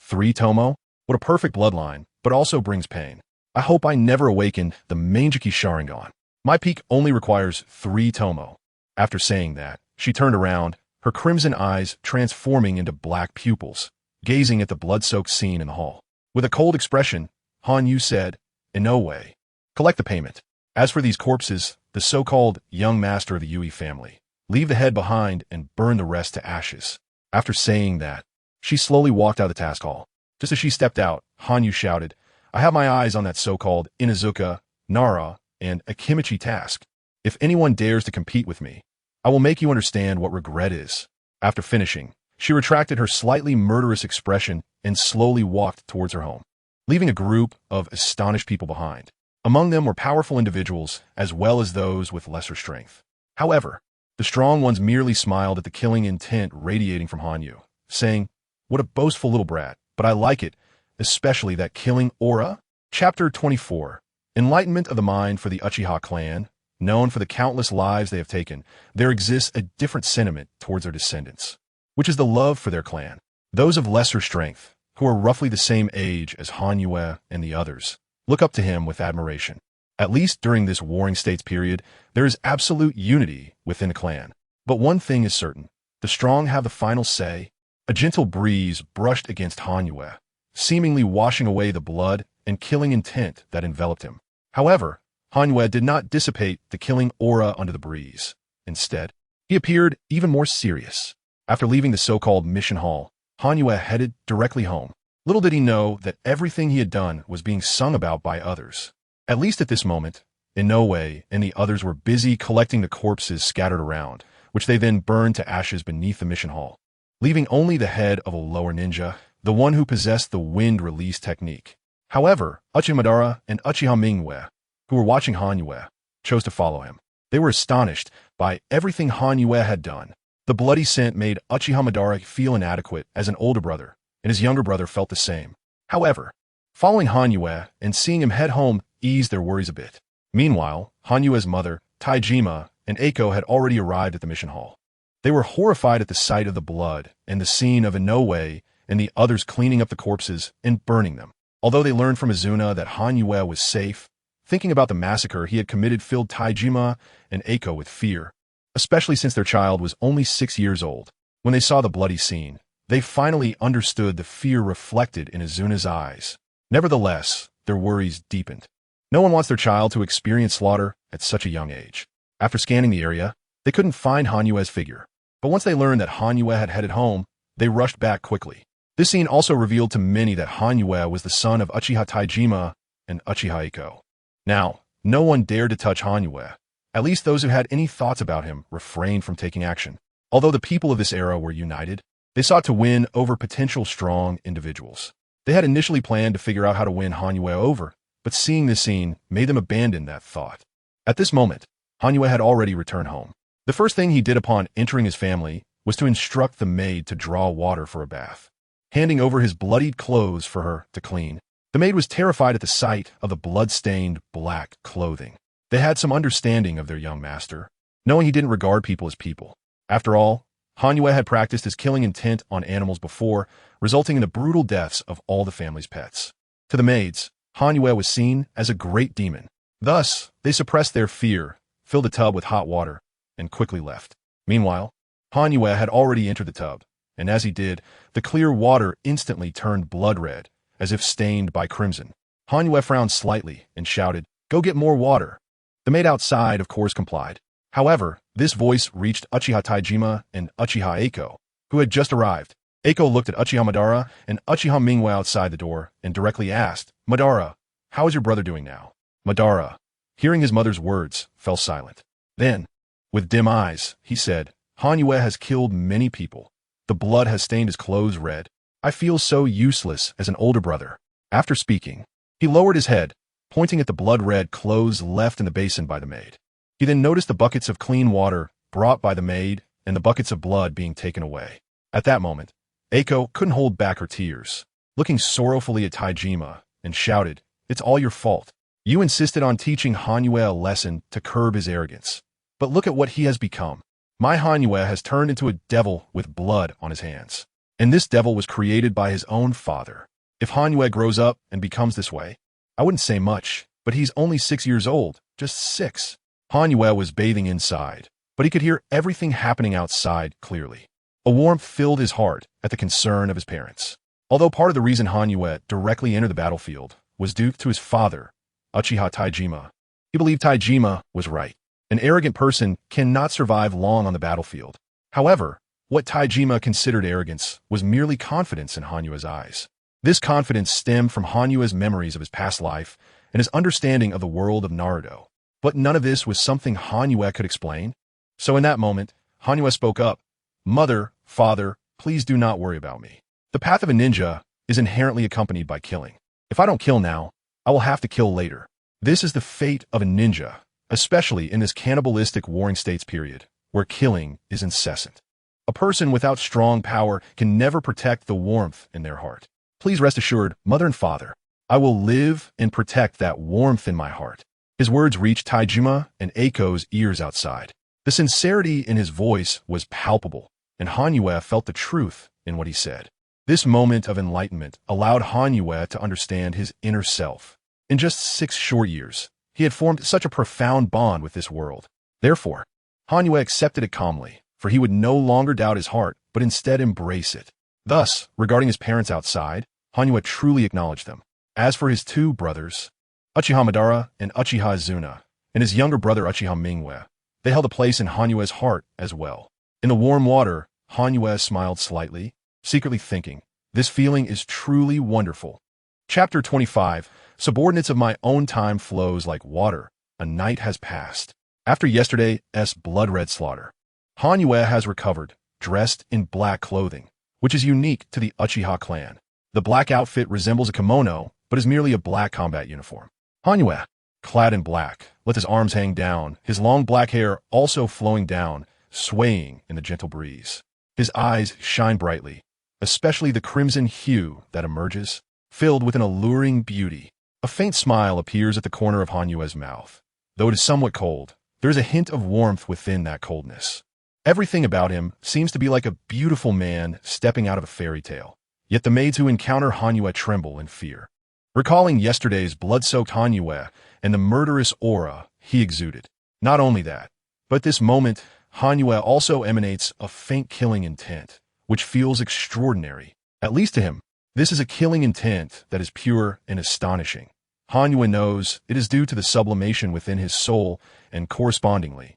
3-tomo? What a perfect bloodline, but also brings pain. I hope I never awaken the Manjiki Sharingan. My peak only requires 3-tomo. After saying that, she turned around, her crimson eyes transforming into black pupils, gazing at the blood-soaked scene in the hall. With a cold expression, Hanyu said, in no way. Collect the payment. As for these corpses, the so-called young master of the Yui family, leave the head behind and burn the rest to ashes. After saying that, she slowly walked out of the task hall. Just as she stepped out, Hanyu shouted, I have my eyes on that so-called Inuzuka, Nara, and Akimichi task. If anyone dares to compete with me, I will make you understand what regret is. After finishing, she retracted her slightly murderous expression and slowly walked towards her home, leaving a group of astonished people behind. Among them were powerful individuals as well as those with lesser strength. However, the strong ones merely smiled at the killing intent radiating from Hanyu, saying, what a boastful little brat, but I like it, especially that killing aura. Chapter 24. Enlightenment of the mind for the Uchiha clan. Known for the countless lives they have taken, there exists a different sentiment towards their descendants, which is the love for their clan. Those of lesser strength, who are roughly the same age as Hanyu and the others, look up to him with admiration. At least during this Warring States period, there is absolute unity within the clan. But one thing is certain. The strong have the final say. A gentle breeze brushed against Hanyu, seemingly washing away the blood and killing intent that enveloped him. However, Hanyu did not dissipate the killing aura under the breeze. Instead, he appeared even more serious. After leaving the so-called mission hall, Hanyu headed directly home. Little did he know that everything he had done was being sung about by others. At least at this moment, Inoue and the others were busy collecting the corpses scattered around, which they then burned to ashes beneath the mission hall, leaving only the head of a lower ninja, the one who possessed the wind release technique. However, Uchiha Madara and Uchiha Mingwe, who were watching Hanyu, chose to follow him. They were astonished by everything Hanyu had done. The bloody scent made Uchiha Madara feel inadequate as an older brother, and his younger brother felt the same. However, following Hanyu and seeing him head home eased their worries a bit. Meanwhile, Hanyue's mother, Taijima, and Eiko had already arrived at the mission hall. They were horrified at the sight of the blood and the scene of Inoue and the others cleaning up the corpses and burning them. Although they learned from Izuna that Hanyu was safe, thinking about the massacre he had committed filled Taijima and Eiko with fear, especially since their child was only 6 years old. When they saw the bloody scene, they finally understood the fear reflected in Izuna's eyes. Nevertheless, their worries deepened. No one wants their child to experience slaughter at such a young age. After scanning the area, they couldn't find Hanyue's figure. But once they learned that Hanyu had headed home, they rushed back quickly. This scene also revealed to many that Hanyu was the son of Uchiha Taijima and Uchiha Eiko. Now, no one dared to touch Hanyu. At least those who had any thoughts about him refrained from taking action. Although the people of this era were united, they sought to win over potential strong individuals. They had initially planned to figure out how to win Hanyu over, but seeing this scene made them abandon that thought. At this moment, Hanyu had already returned home. The first thing he did upon entering his family was to instruct the maid to draw water for a bath, handing over his bloodied clothes for her to clean. The maid was terrified at the sight of the blood-stained black clothing. They had some understanding of their young master, knowing he didn't regard people as people. After all, Hanyu had practiced his killing intent on animals before, resulting in the brutal deaths of all the family's pets. To the maids, Hanyu was seen as a great demon. Thus, they suppressed their fear, filled a tub with hot water, and quickly left. Meanwhile, Hanyu had already entered the tub, and as he did, the clear water instantly turned blood red, as if stained by crimson. Hanyu frowned slightly and shouted, "Go get more water." The maid outside, of course, complied. However, this voice reached Uchiha Taijima and Uchiha Eiko, who had just arrived. Eiko looked at Uchiha Madara and Uchiha Mingwe outside the door and directly asked, "Madara, how is your brother doing now?" Madara, hearing his mother's words, fell silent. Then, with dim eyes, he said, "Hanyu has killed many people. The blood has stained his clothes red. I feel so useless as an older brother." After speaking, he lowered his head, pointing at the blood-red clothes left in the basin by the maid. He then noticed the buckets of clean water brought by the maid and the buckets of blood being taken away. At that moment, Eiko couldn't hold back her tears, looking sorrowfully at Taijima, and shouted, "It's all your fault. You insisted on teaching Hanyu a lesson to curb his arrogance. But look at what he has become. My Hanyu has turned into a devil with blood on his hands. And this devil was created by his own father. If Hanyu grows up and becomes this way, I wouldn't say much, but he's only 6 years old, just 6. Hanyu was bathing inside, but he could hear everything happening outside clearly. A warmth filled his heart at the concern of his parents. Although part of the reason Hanyu directly entered the battlefield was due to his father, Uchiha Taijima. He believed Taijima was right. An arrogant person cannot survive long on the battlefield. However, what Taijima considered arrogance was merely confidence in Hanyu's eyes. This confidence stemmed from Hanyu's memories of his past life and his understanding of the world of Naruto. But none of this was something Hanyu could explain. So in that moment, Hanyu spoke up, "Mother, father, please do not worry about me. The path of a ninja is inherently accompanied by killing. If I don't kill now, I will have to kill later. This is the fate of a ninja, especially in this cannibalistic warring states period, where killing is incessant. A person without strong power can never protect the warmth in their heart. Please rest assured, mother and father, I will live and protect that warmth in my heart." His words reached Taijima and Eiko's ears outside. The sincerity in his voice was palpable, and Hanyu felt the truth in what he said. This moment of enlightenment allowed Hanyu to understand his inner self. In just 6 short years, he had formed such a profound bond with this world. Therefore, Hanyu accepted it calmly, for he would no longer doubt his heart, but instead embrace it. Thus, regarding his parents outside, Hanwue truly acknowledged them. As for his two brothers, Uchiha Madara and Uchiha Izuna, and his younger brother Uchiha Mingwe, they held a place in Hanwue's heart as well. In the warm water, Hanwue smiled slightly, secretly thinking, this feeling is truly wonderful. Chapter 25, Subordinates of my own time flows like water. A night has passed. After yesterday's blood-red slaughter, Hanwue has recovered, dressed in black clothing, which is unique to the Uchiha clan. The black outfit resembles a kimono, but is merely a black combat uniform. Hanwue, clad in black, let his arms hang down, his long black hair also flowing down, swaying in the gentle breeze. His eyes shine brightly, especially the crimson hue that emerges, filled with an alluring beauty. A faint smile appears at the corner of Hanwue's mouth. Though it is somewhat cold, there is a hint of warmth within that coldness. Everything about him seems to be like a beautiful man stepping out of a fairy tale. Yet the maids who encounter Hanwue tremble in fear, recalling yesterday's blood-soaked Hanwue and the murderous aura he exuded. Not only that, but this moment, Hanwue also emanates a faint killing intent, which feels extraordinary. At least to him, this is a killing intent that is pure and astonishing. Hanwue knows it is due to the sublimation within his soul, and correspondingly,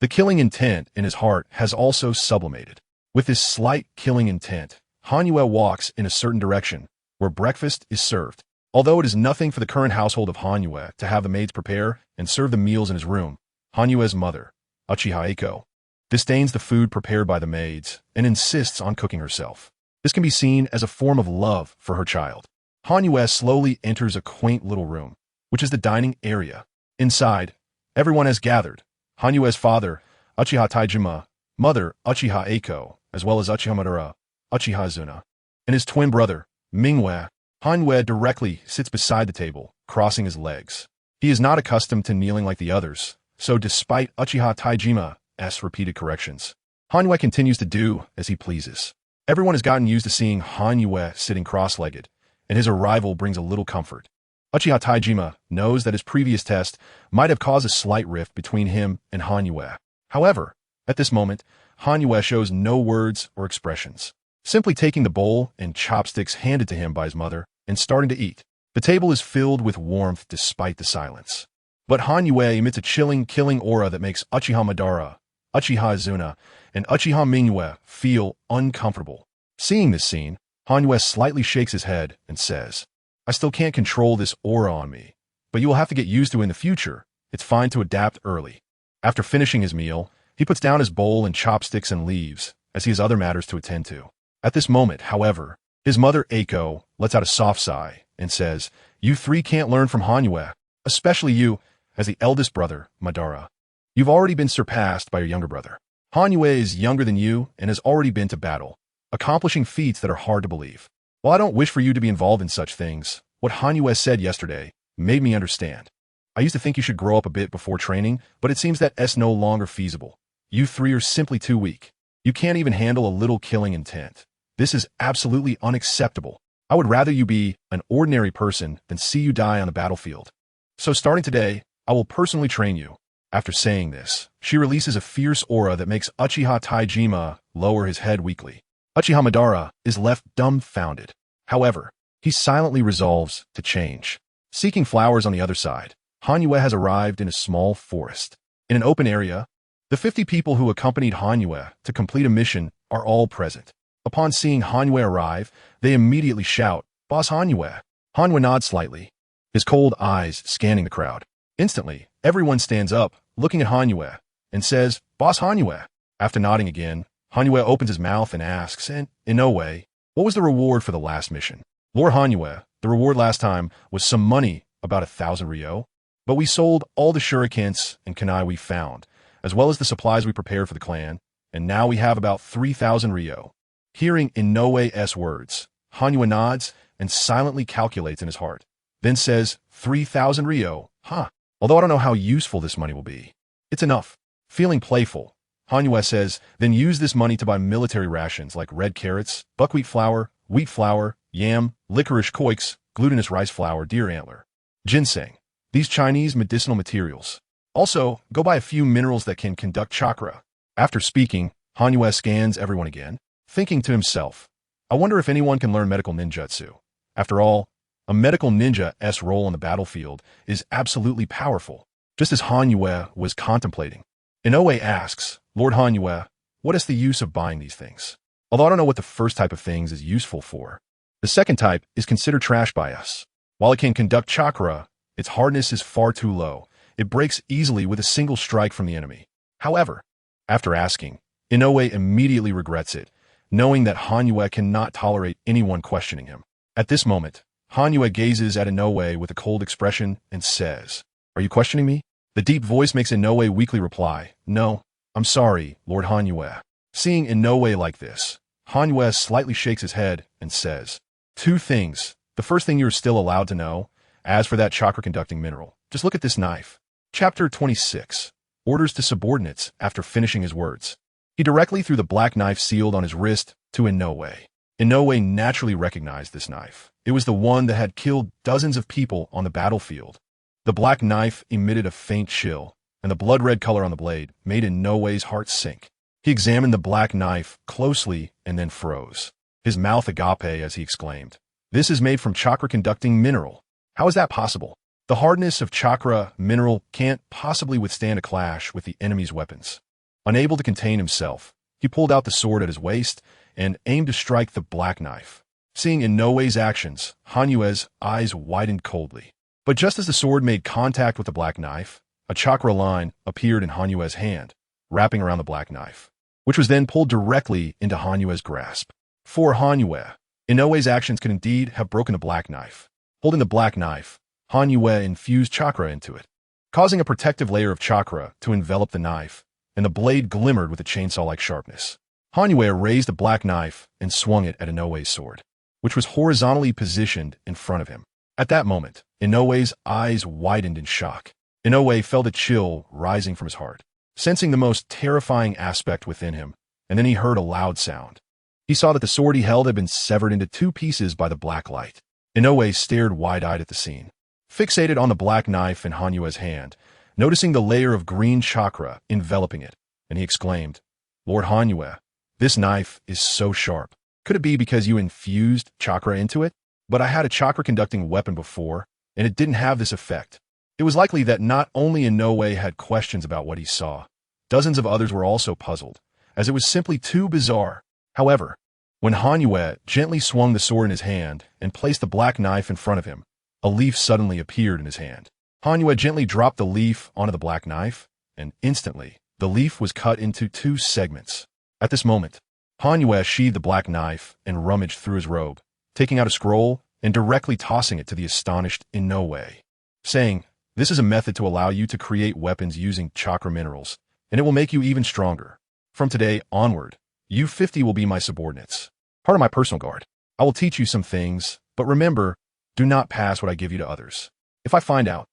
the killing intent in his heart has also sublimated. With this slight killing intent, Hanwue walks in a certain direction, where breakfast is served. Although it is nothing for the current household of Hanwue to have the maids prepare and serve the meals in his room, Hanwue's mother, Uchiha Eiko, disdains the food prepared by the maids and insists on cooking herself. This can be seen as a form of love for her child. Hanwue slowly enters a quaint little room, which is the dining area. Inside, everyone has gathered. Hanwue's father, Uchiha Taijima, mother, Uchiha Eiko, as well as Uchiha Madara, Uchiha Izuna, and his twin brother, Mingwe. Hanwue directly sits beside the table, crossing his legs. He is not accustomed to kneeling like the others, so despite Uchiha Taijima's repeated corrections, Hanwue continues to do as he pleases. Everyone has gotten used to seeing Hanwue sitting cross-legged, and his arrival brings a little comfort. Uchiha Taijima knows that his previous test might have caused a slight rift between him and Hanwue. However, at this moment, Hanwue shows no words or expressions, simply taking the bowl and chopsticks handed to him by his mother and starting to eat. The table is filled with warmth despite the silence. But Hanwue emits a chilling, killing aura that makes Uchiha Madara, Uchiha Izuna, and Uchiha Mingwe feel uncomfortable. Seeing this scene, Hanwue slightly shakes his head and says, I still can't control this aura on me, but you will have to get used to it in the future. It's fine to adapt early. After finishing his meal, he puts down his bowl and chopsticks and leaves, as he has other matters to attend to. At this moment, however, his mother Eiko lets out a soft sigh and says, You three can't learn from Hanwue, especially you, as the eldest brother, Madara. You've already been surpassed by your younger brother. Hanwue is younger than you and has already been to battle, accomplishing feats that are hard to believe. While I don't wish for you to be involved in such things, what Hanwue said yesterday made me understand. I used to think you should grow up a bit before training, but it seems that's no longer feasible. You three are simply too weak. You can't even handle a little killing intent. This is absolutely unacceptable. I would rather you be an ordinary person than see you die on the battlefield. So starting today, I will personally train you. After saying this, she releases a fierce aura that makes Uchiha Taijima lower his head weakly. Uchiha Madara is left dumbfounded. However, he silently resolves to change. Seeking flowers on the other side, Hanwue has arrived in a small forest. In an open area, the 50 people who accompanied Hanwue to complete a mission are all present. Upon seeing Hanwue arrive, they immediately shout, Boss Hanwue. Hanwue nods slightly, his cold eyes scanning the crowd. Instantly, everyone stands up, looking at Hanwue, and says, Boss Hanwue. After nodding again, Hanwue opens his mouth and asks, in no way, what was the reward for the last mission? Lord Hanwue, the reward last time was some money, about 1,000 ryo. But we sold all the shurikens and kunai we found, as well as the supplies we prepared for the clan, and now we have about 3,000 ryo. Hearing Inoue words, Hanwue nods and silently calculates in his heart, then says, 3,000 ryo, huh? Although I don't know how useful this money will be. It's enough. Feeling playful, Hanwue says, then use this money to buy military rations like red carrots, buckwheat flour, wheat flour, yam, licorice koiks, glutinous rice flour, deer antler, ginseng, these Chinese medicinal materials. Also, go buy a few minerals that can conduct chakra. After speaking, Hanyu scans everyone again, thinking to himself, I wonder if anyone can learn medical ninjutsu. After all, a medical ninja's role on the battlefield is absolutely powerful, just as Hanyu was contemplating. Inoue asks, Lord Hanyu, what is the use of buying these things? Although I don't know what the first type of things is useful for. The second type is considered trash by us. While it can conduct chakra, its hardness is far too low. It breaks easily with a single strike from the enemy. However, after asking, Inoue immediately regrets it, knowing that Hanyu cannot tolerate anyone questioning him. At this moment, Hanyu gazes at Inoue with a cold expression and says, Are you questioning me? The deep voice makes Inoue weakly reply, No, I'm sorry, Lord Hanyu. Seeing Inoue like this, Hanyu slightly shakes his head and says, Two things. The first thing you're still allowed to know, as for that chakra-conducting mineral, just look at this knife. Chapter 26. Orders to subordinates after finishing his words. He directly threw the black knife sealed on his wrist to Inoue. Inoue naturally recognized this knife. It was the one that had killed dozens of people on the battlefield. The black knife emitted a faint chill, and the blood-red color on the blade made Inoue's heart sink. He examined the black knife closely and then froze. His mouth agape as he exclaimed, This is made from chakra-conducting mineral. How is that possible? The hardness of chakra mineral can't possibly withstand a clash with the enemy's weapons. Unable to contain himself, he pulled out the sword at his waist and aimed to strike the black knife. Seeing Inoue's actions, Hanyue's eyes widened coldly. But just as the sword made contact with the black knife, a chakra line appeared in Hanyue's hand, wrapping around the black knife, which was then pulled directly into Hanyue's grasp. For Hanyu, Inoue's actions could indeed have broken the black knife. Holding the black knife, Hanyu infused chakra into it, causing a protective layer of chakra to envelop the knife, and the blade glimmered with a chainsaw-like sharpness. Hanyu raised the black knife and swung it at Inoue's sword, which was horizontally positioned in front of him. At that moment, Inoue's eyes widened in shock. Inoue felt a chill rising from his heart, sensing the most terrifying aspect within him, and then he heard a loud sound. He saw that the sword he held had been severed into two pieces by the black light. Inoue stared wide-eyed at the scene, fixated on the black knife in Hanyue's hand, noticing the layer of green chakra enveloping it, and he exclaimed, Lord Hanyu, this knife is so sharp. Could it be because you infused chakra into it? But I had a chakra-conducting weapon before, and it didn't have this effect. It was likely that not only Inoue had questions about what he saw, dozens of others were also puzzled, as it was simply too bizarre. However, when Hanyu gently swung the sword in his hand and placed the black knife in front of him, a leaf suddenly appeared in his hand. Hanyu gently dropped the leaf onto the black knife, and instantly, the leaf was cut into two segments. At this moment, Hanyu sheathed the black knife and rummaged through his robe, taking out a scroll and directly tossing it to the astonished Inoue, saying, This is a method to allow you to create weapons using chakra minerals, and it will make you even stronger. From today onward, you 50 will be my subordinates, part of my personal guard. I will teach you some things, but remember, do not pass what I give you to others. If I find out,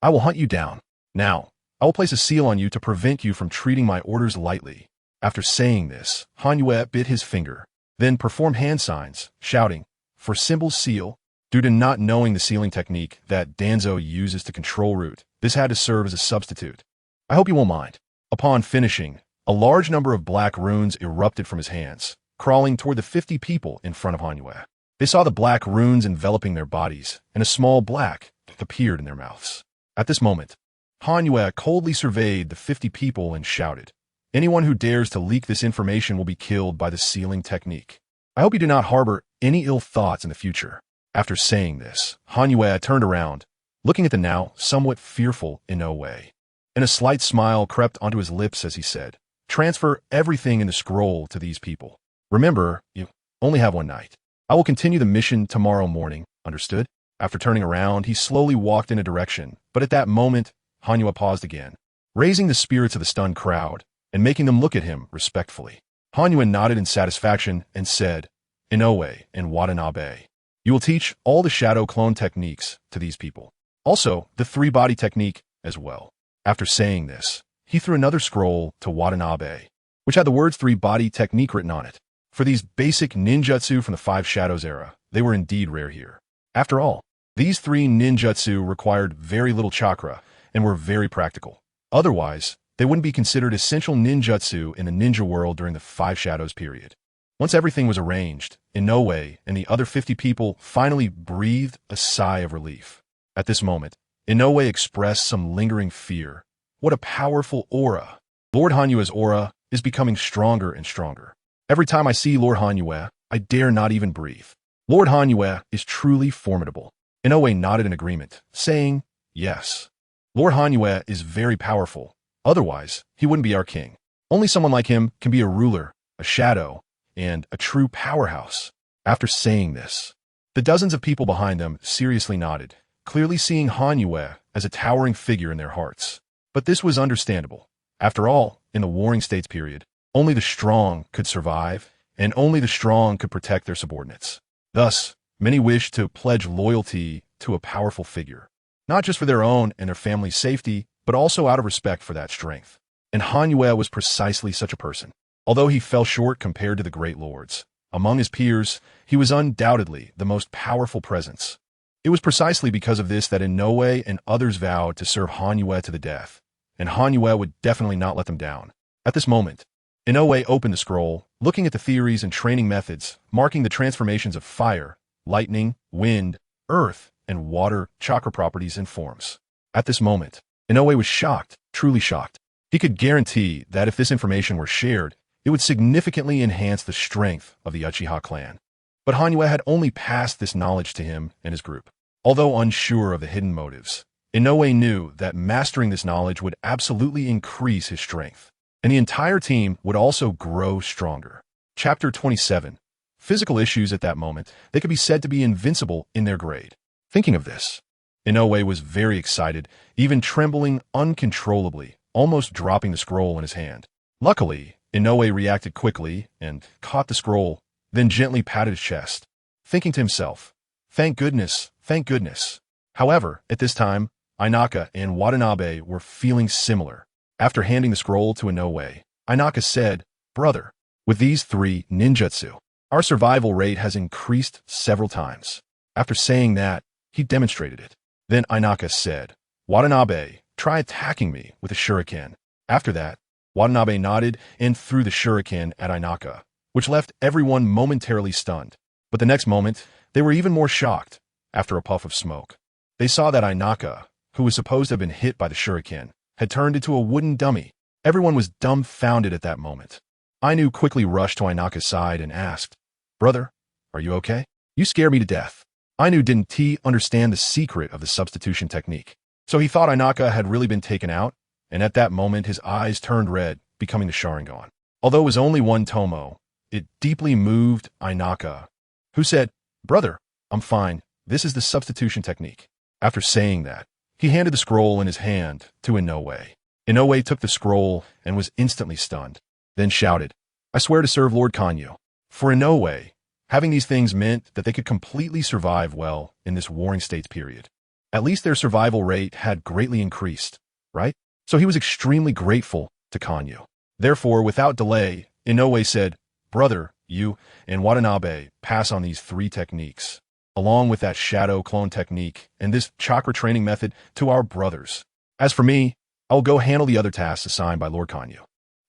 I will hunt you down. Now, I will place a seal on you to prevent you from treating my orders lightly. After saying this, Hanyu bit his finger, then performed hand signs, shouting, For symbol's seal. Due to not knowing the sealing technique that Danzo uses to control root, this had to serve as a substitute. I hope you won't mind. Upon finishing, a large number of black runes erupted from his hands, crawling toward the 50 people in front of Hanyu. They saw the black runes enveloping their bodies, and a small black appeared in their mouths. At this moment, Hanyu coldly surveyed the 50 people and shouted, Anyone who dares to leak this information will be killed by the sealing technique. I hope you do not harbor any ill thoughts in the future. After saying this, Hanyu turned around, looking at the now somewhat fearful Inoue, and a slight smile crept onto his lips as he said, Transfer everything in the scroll to these people. Remember, you only have one night. I will continue the mission tomorrow morning, understood? After turning around, he slowly walked in a direction, but at that moment, Hanyu paused again, raising the spirits of the stunned crowd and making them look at him respectfully. Hanyu nodded in satisfaction and said, Inoue and Watanabe, you will teach all the shadow clone techniques to these people. Also, the three-body technique as well. After saying this, he threw another scroll to Watanabe, which had the words three-body technique written on it. For these basic ninjutsu from the Five Shadows era, they were indeed rare here. After all, these three ninjutsu required very little chakra and were very practical. Otherwise, they wouldn't be considered essential ninjutsu in the ninja world during the Five Shadows period. Once everything was arranged, Inoue and the other 50 people finally breathed a sigh of relief. At this moment, Inoue expressed some lingering fear. What a powerful aura! Lord Hanyue's aura is becoming stronger and stronger. Every time I see Lord Hanyue, I dare not even breathe. Lord Hanyue is truly formidable. Inoue nodded in agreement, saying, yes. Lord Hanyue is very powerful. Otherwise, he wouldn't be our king. Only someone like him can be a ruler, a shadow, and a true powerhouse. After saying this, the dozens of people behind them seriously nodded, clearly seeing Hanyue as a towering figure in their hearts. But this was understandable. After all, in the Warring States period, only the strong could survive, and only the strong could protect their subordinates. Thus, many wished to pledge loyalty to a powerful figure, not just for their own and their family's safety, but also out of respect for that strength. And Hanyue was precisely such a person. Although he fell short compared to the great lords, among his peers, he was undoubtedly the most powerful presence. It was precisely because of this that Inoue and others vowed to serve Hanyue to the death, and Hanyue would definitely not let them down. At this moment, Inoue opened the scroll, looking at the theories and training methods, marking the transformations of fire, lightning, wind, earth, and water chakra properties and forms. At this moment, Inoue was shocked, truly shocked. He could guarantee that if this information were shared, it would significantly enhance the strength of the Uchiha clan. But Hanyue had only passed this knowledge to him and his group. Although unsure of the hidden motives, Inoue knew that mastering this knowledge would absolutely increase his strength, and the entire team would also grow stronger. Chapter 27. Physical issues at that moment, they could be said to be invincible in their grade. Thinking of this, Inoue was very excited, even trembling uncontrollably, almost dropping the scroll in his hand. Luckily, Inoue reacted quickly and caught the scroll, then gently patted his chest, thinking to himself, thank goodness, thank goodness. However, at this time, Inaka and Watanabe were feeling similar. After handing the scroll to Inoue, Inaka said, brother, with these 3 ninjutsu, our survival rate has increased several times. After saying that, he demonstrated it. Then Inaka said, Watanabe, try attacking me with a shuriken. After that, Watanabe nodded and threw the shuriken at Inaka, which left everyone momentarily stunned. But the next moment, they were even more shocked. After a puff of smoke, they saw that Inaka, who was supposed to have been hit by the shuriken, had turned into a wooden dummy. Everyone was dumbfounded at that moment. Ainu quickly rushed to Inaka's side and asked, brother, are you okay? You scare me to death. Ainu didn't understand the secret of the substitution technique, so he thought Inaka had really been taken out, and at that moment his eyes turned red, becoming the Sharingan. Although it was only one tomo, it deeply moved Inaka, who said, brother, I'm fine, this is the substitution technique. After saying that, he handed the scroll in his hand to Inoue. Inoue took the scroll and was instantly stunned, then shouted, I swear to serve Lord Kanyu. For Inoue, having these things meant that they could completely survive well in this Warring States period. At least their survival rate had greatly increased, right? So he was extremely grateful to Kanyu. Therefore, without delay, Inoue said, brother, you and Watanabe pass on these 3 techniques, along with that shadow clone technique and this chakra training method to our brothers. As for me, I will go handle the other tasks assigned by Lord Kanyu.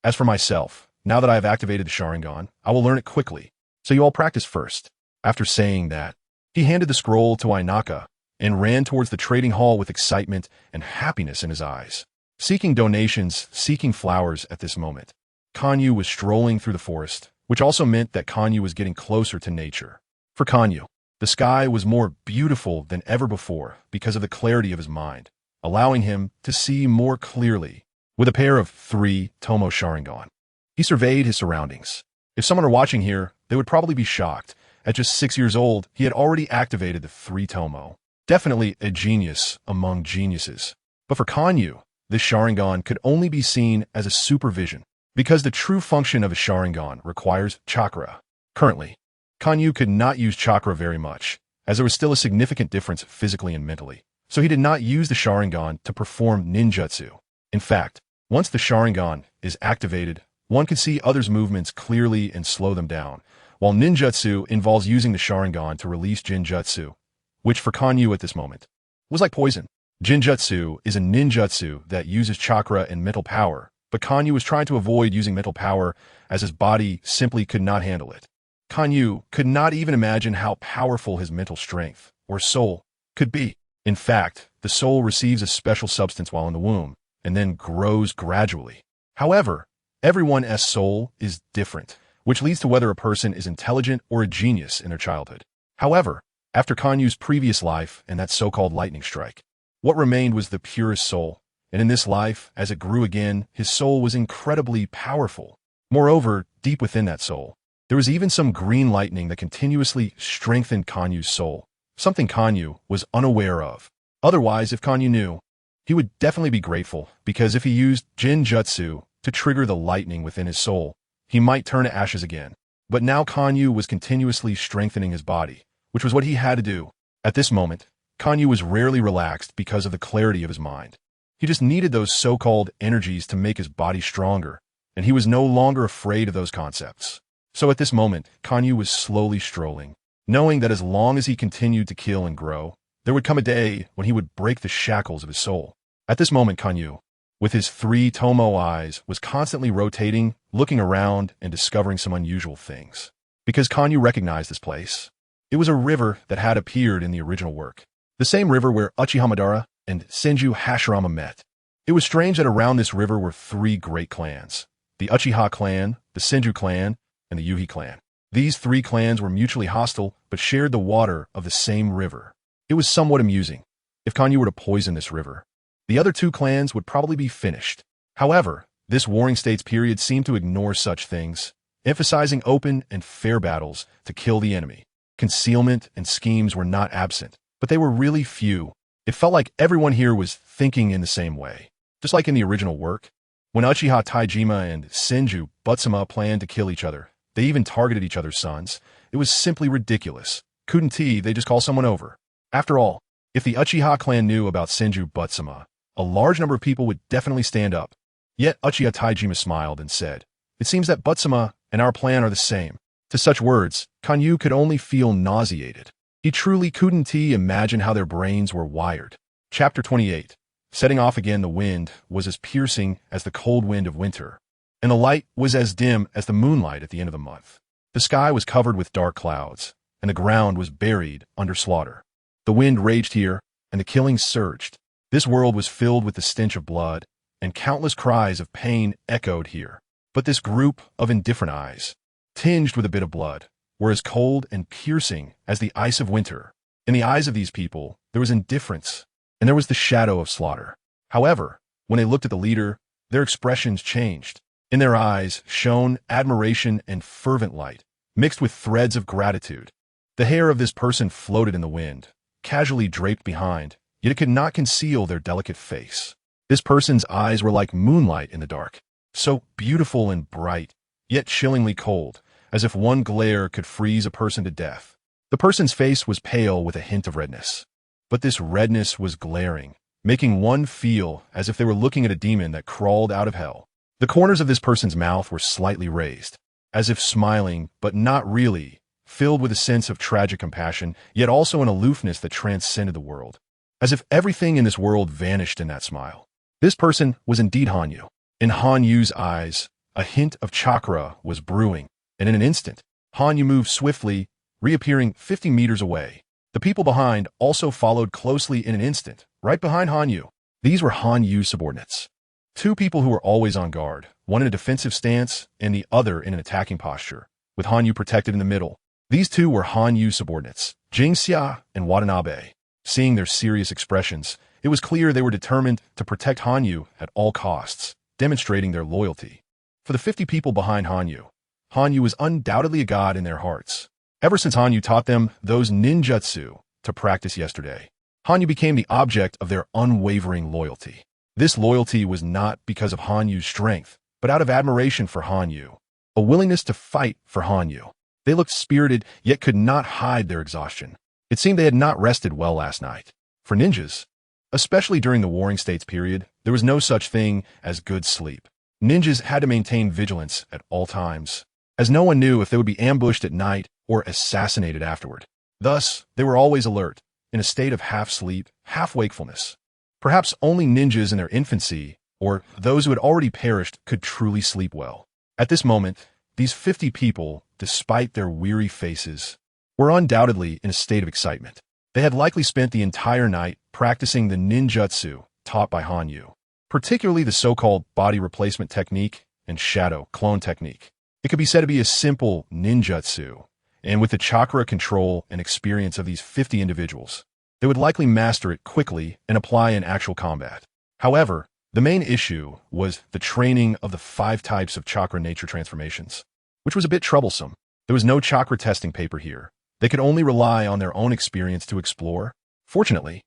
As for myself, now that I have activated the Sharingan, I will learn it quickly, so you all practice first. After saying that, he handed the scroll to Inaka and ran towards the trading hall with excitement and happiness in his eyes. Seeking donations, seeking flowers at this moment, Kanyu was strolling through the forest, which also meant that Kanyu was getting closer to nature. For Kanyu, the sky was more beautiful than ever before because of the clarity of his mind, allowing him to see more clearly. With a pair of 3 Tomo Sharingan, he surveyed his surroundings. If someone were watching here, they would probably be shocked. At just 6 years old, he had already activated the 3 Tomo. Definitely a genius among geniuses. But for Kanyu, this Sharingan could only be seen as a supervision, because the true function of a Sharingan requires chakra. Currently, Kanyu could not use chakra very much, as there was still a significant difference physically and mentally, so he did not use the Sharingan to perform ninjutsu. In fact, once the Sharingan is activated, one can see others' movements clearly and slow them down, while ninjutsu involves using the Sharingan to release jinjutsu, which for Kanyu at this moment was like poison. Jinjutsu is a ninjutsu that uses chakra and mental power, but Kanyu was trying to avoid using mental power as his body simply could not handle it. Kanyu could not even imagine how powerful his mental strength, or soul, could be. In fact, the soul receives a special substance while in the womb, and then grows gradually. However, everyone's soul is different, which leads to whether a person is intelligent or a genius in their childhood. However, after Kanyu's previous life and that so-called lightning strike, what remained was the purest soul, and in this life, as it grew again, his soul was incredibly powerful. Moreover, deep within that soul, there was even some green lightning that continuously strengthened Kanyu's soul, something Kanyu was unaware of. Otherwise, if Kanyu knew, he would definitely be grateful, because if he used Jinjutsu to trigger the lightning within his soul, he might turn to ashes again. But now Kanyu was continuously strengthening his body, which was what he had to do. At this moment, Kanyu was rarely relaxed because of the clarity of his mind. He just needed those so-called energies to make his body stronger, and he was no longer afraid of those concepts. So at this moment, Kanyu was slowly strolling, knowing that as long as he continued to kill and grow, there would come a day when he would break the shackles of his soul. At this moment, Kanyu, with his 3 Tomo eyes, was constantly rotating, looking around, and discovering some unusual things. Because Kanyu recognized this place. It was a river that had appeared in the original work. The same river where Uchiha and Senju Hashirama met. It was strange that around this river were 3 great clans: the Uchiha clan, the Senju clan, and the Uchiha clan. These 3 clans were mutually hostile, but shared the water of the same river. It was somewhat amusing. If Kanyu were to poison this river, the other 2 clans would probably be finished. However, this Warring States period seemed to ignore such things, emphasizing open and fair battles to kill the enemy. Concealment and schemes were not absent, but they were really few. It felt like everyone here was thinking in the same way. Just like in the original work, when Uchiha Taijima and Senju Butsuma planned to kill each other, they even targeted each other's sons. It was simply ridiculous. Couldn't they just call someone over? After all, if the Uchiha clan knew about Senju Butsuma, a large number of people would definitely stand up. Yet Uchiha Taijima smiled and said, "It seems that Butsuma and our plan are the same." To such words, Kanyu could only feel nauseated. He truly couldn't imagine how their brains were wired. Chapter 28. Setting off again, the wind was as piercing as the cold wind of winter, and the light was as dim as the moonlight at the end of the month. The sky was covered with dark clouds, and the ground was buried under slaughter. The wind raged here, and the killings surged. This world was filled with the stench of blood, and countless cries of pain echoed here. But this group of indifferent eyes, tinged with a bit of blood, were as cold and piercing as the ice of winter. In the eyes of these people, there was indifference, and there was the shadow of slaughter. However, when they looked at the leader, their expressions changed. In their eyes shone admiration and fervent light, mixed with threads of gratitude. The hair of this person floated in the wind, casually draped behind, yet it could not conceal their delicate face. This person's eyes were like moonlight in the dark, so beautiful and bright, yet chillingly cold, as if one glare could freeze a person to death. The person's face was pale with a hint of redness, but this redness was glaring, making one feel as if they were looking at a demon that crawled out of hell. The corners of this person's mouth were slightly raised, as if smiling, but not really, filled with a sense of tragic compassion, yet also an aloofness that transcended the world, as if everything in this world vanished in that smile. This person was indeed Hanyu. In Hanyu's eyes, a hint of chakra was brewing, and in an instant, Hanyu moved swiftly, reappearing 50 meters away. The people behind also followed closely in an instant, right behind Hanyu. These were Hanyu's subordinates. 2 people who were always on guard, one in a defensive stance and the other in an attacking posture, with Hanyu protected in the middle. These 2 were Hanyu's subordinates, Jingxia and Watanabe. Seeing their serious expressions, it was clear they were determined to protect Hanyu at all costs, demonstrating their loyalty. For the 50 people behind Hanyu, Hanyu was undoubtedly a god in their hearts. Ever since Hanyu taught them those ninjutsu to practice yesterday, Hanyu became the object of their unwavering loyalty. This loyalty was not because of Hanyu's strength, but out of admiration for Hanyu, a willingness to fight for Hanyu. They looked spirited, yet could not hide their exhaustion. It seemed they had not rested well last night. For ninjas, especially during the Warring States period, there was no such thing as good sleep. Ninjas had to maintain vigilance at all times, as no one knew if they would be ambushed at night or assassinated afterward. Thus, they were always alert, in a state of half-sleep, half-wakefulness. Perhaps only ninjas in their infancy or those who had already perished could truly sleep well. At this moment, these 50 people, despite their weary faces, were undoubtedly in a state of excitement. They had likely spent the entire night practicing the ninjutsu taught by Hanyu, particularly the so-called body replacement technique and shadow clone technique. It could be said to be a simple ninjutsu, and with the chakra control and experience of these 50 individuals, they would likely master it quickly and apply in actual combat. However, the main issue was the training of the 5 types of chakra nature transformations, which was a bit troublesome. There was no chakra testing paper here. They could only rely on their own experience to explore. Fortunately,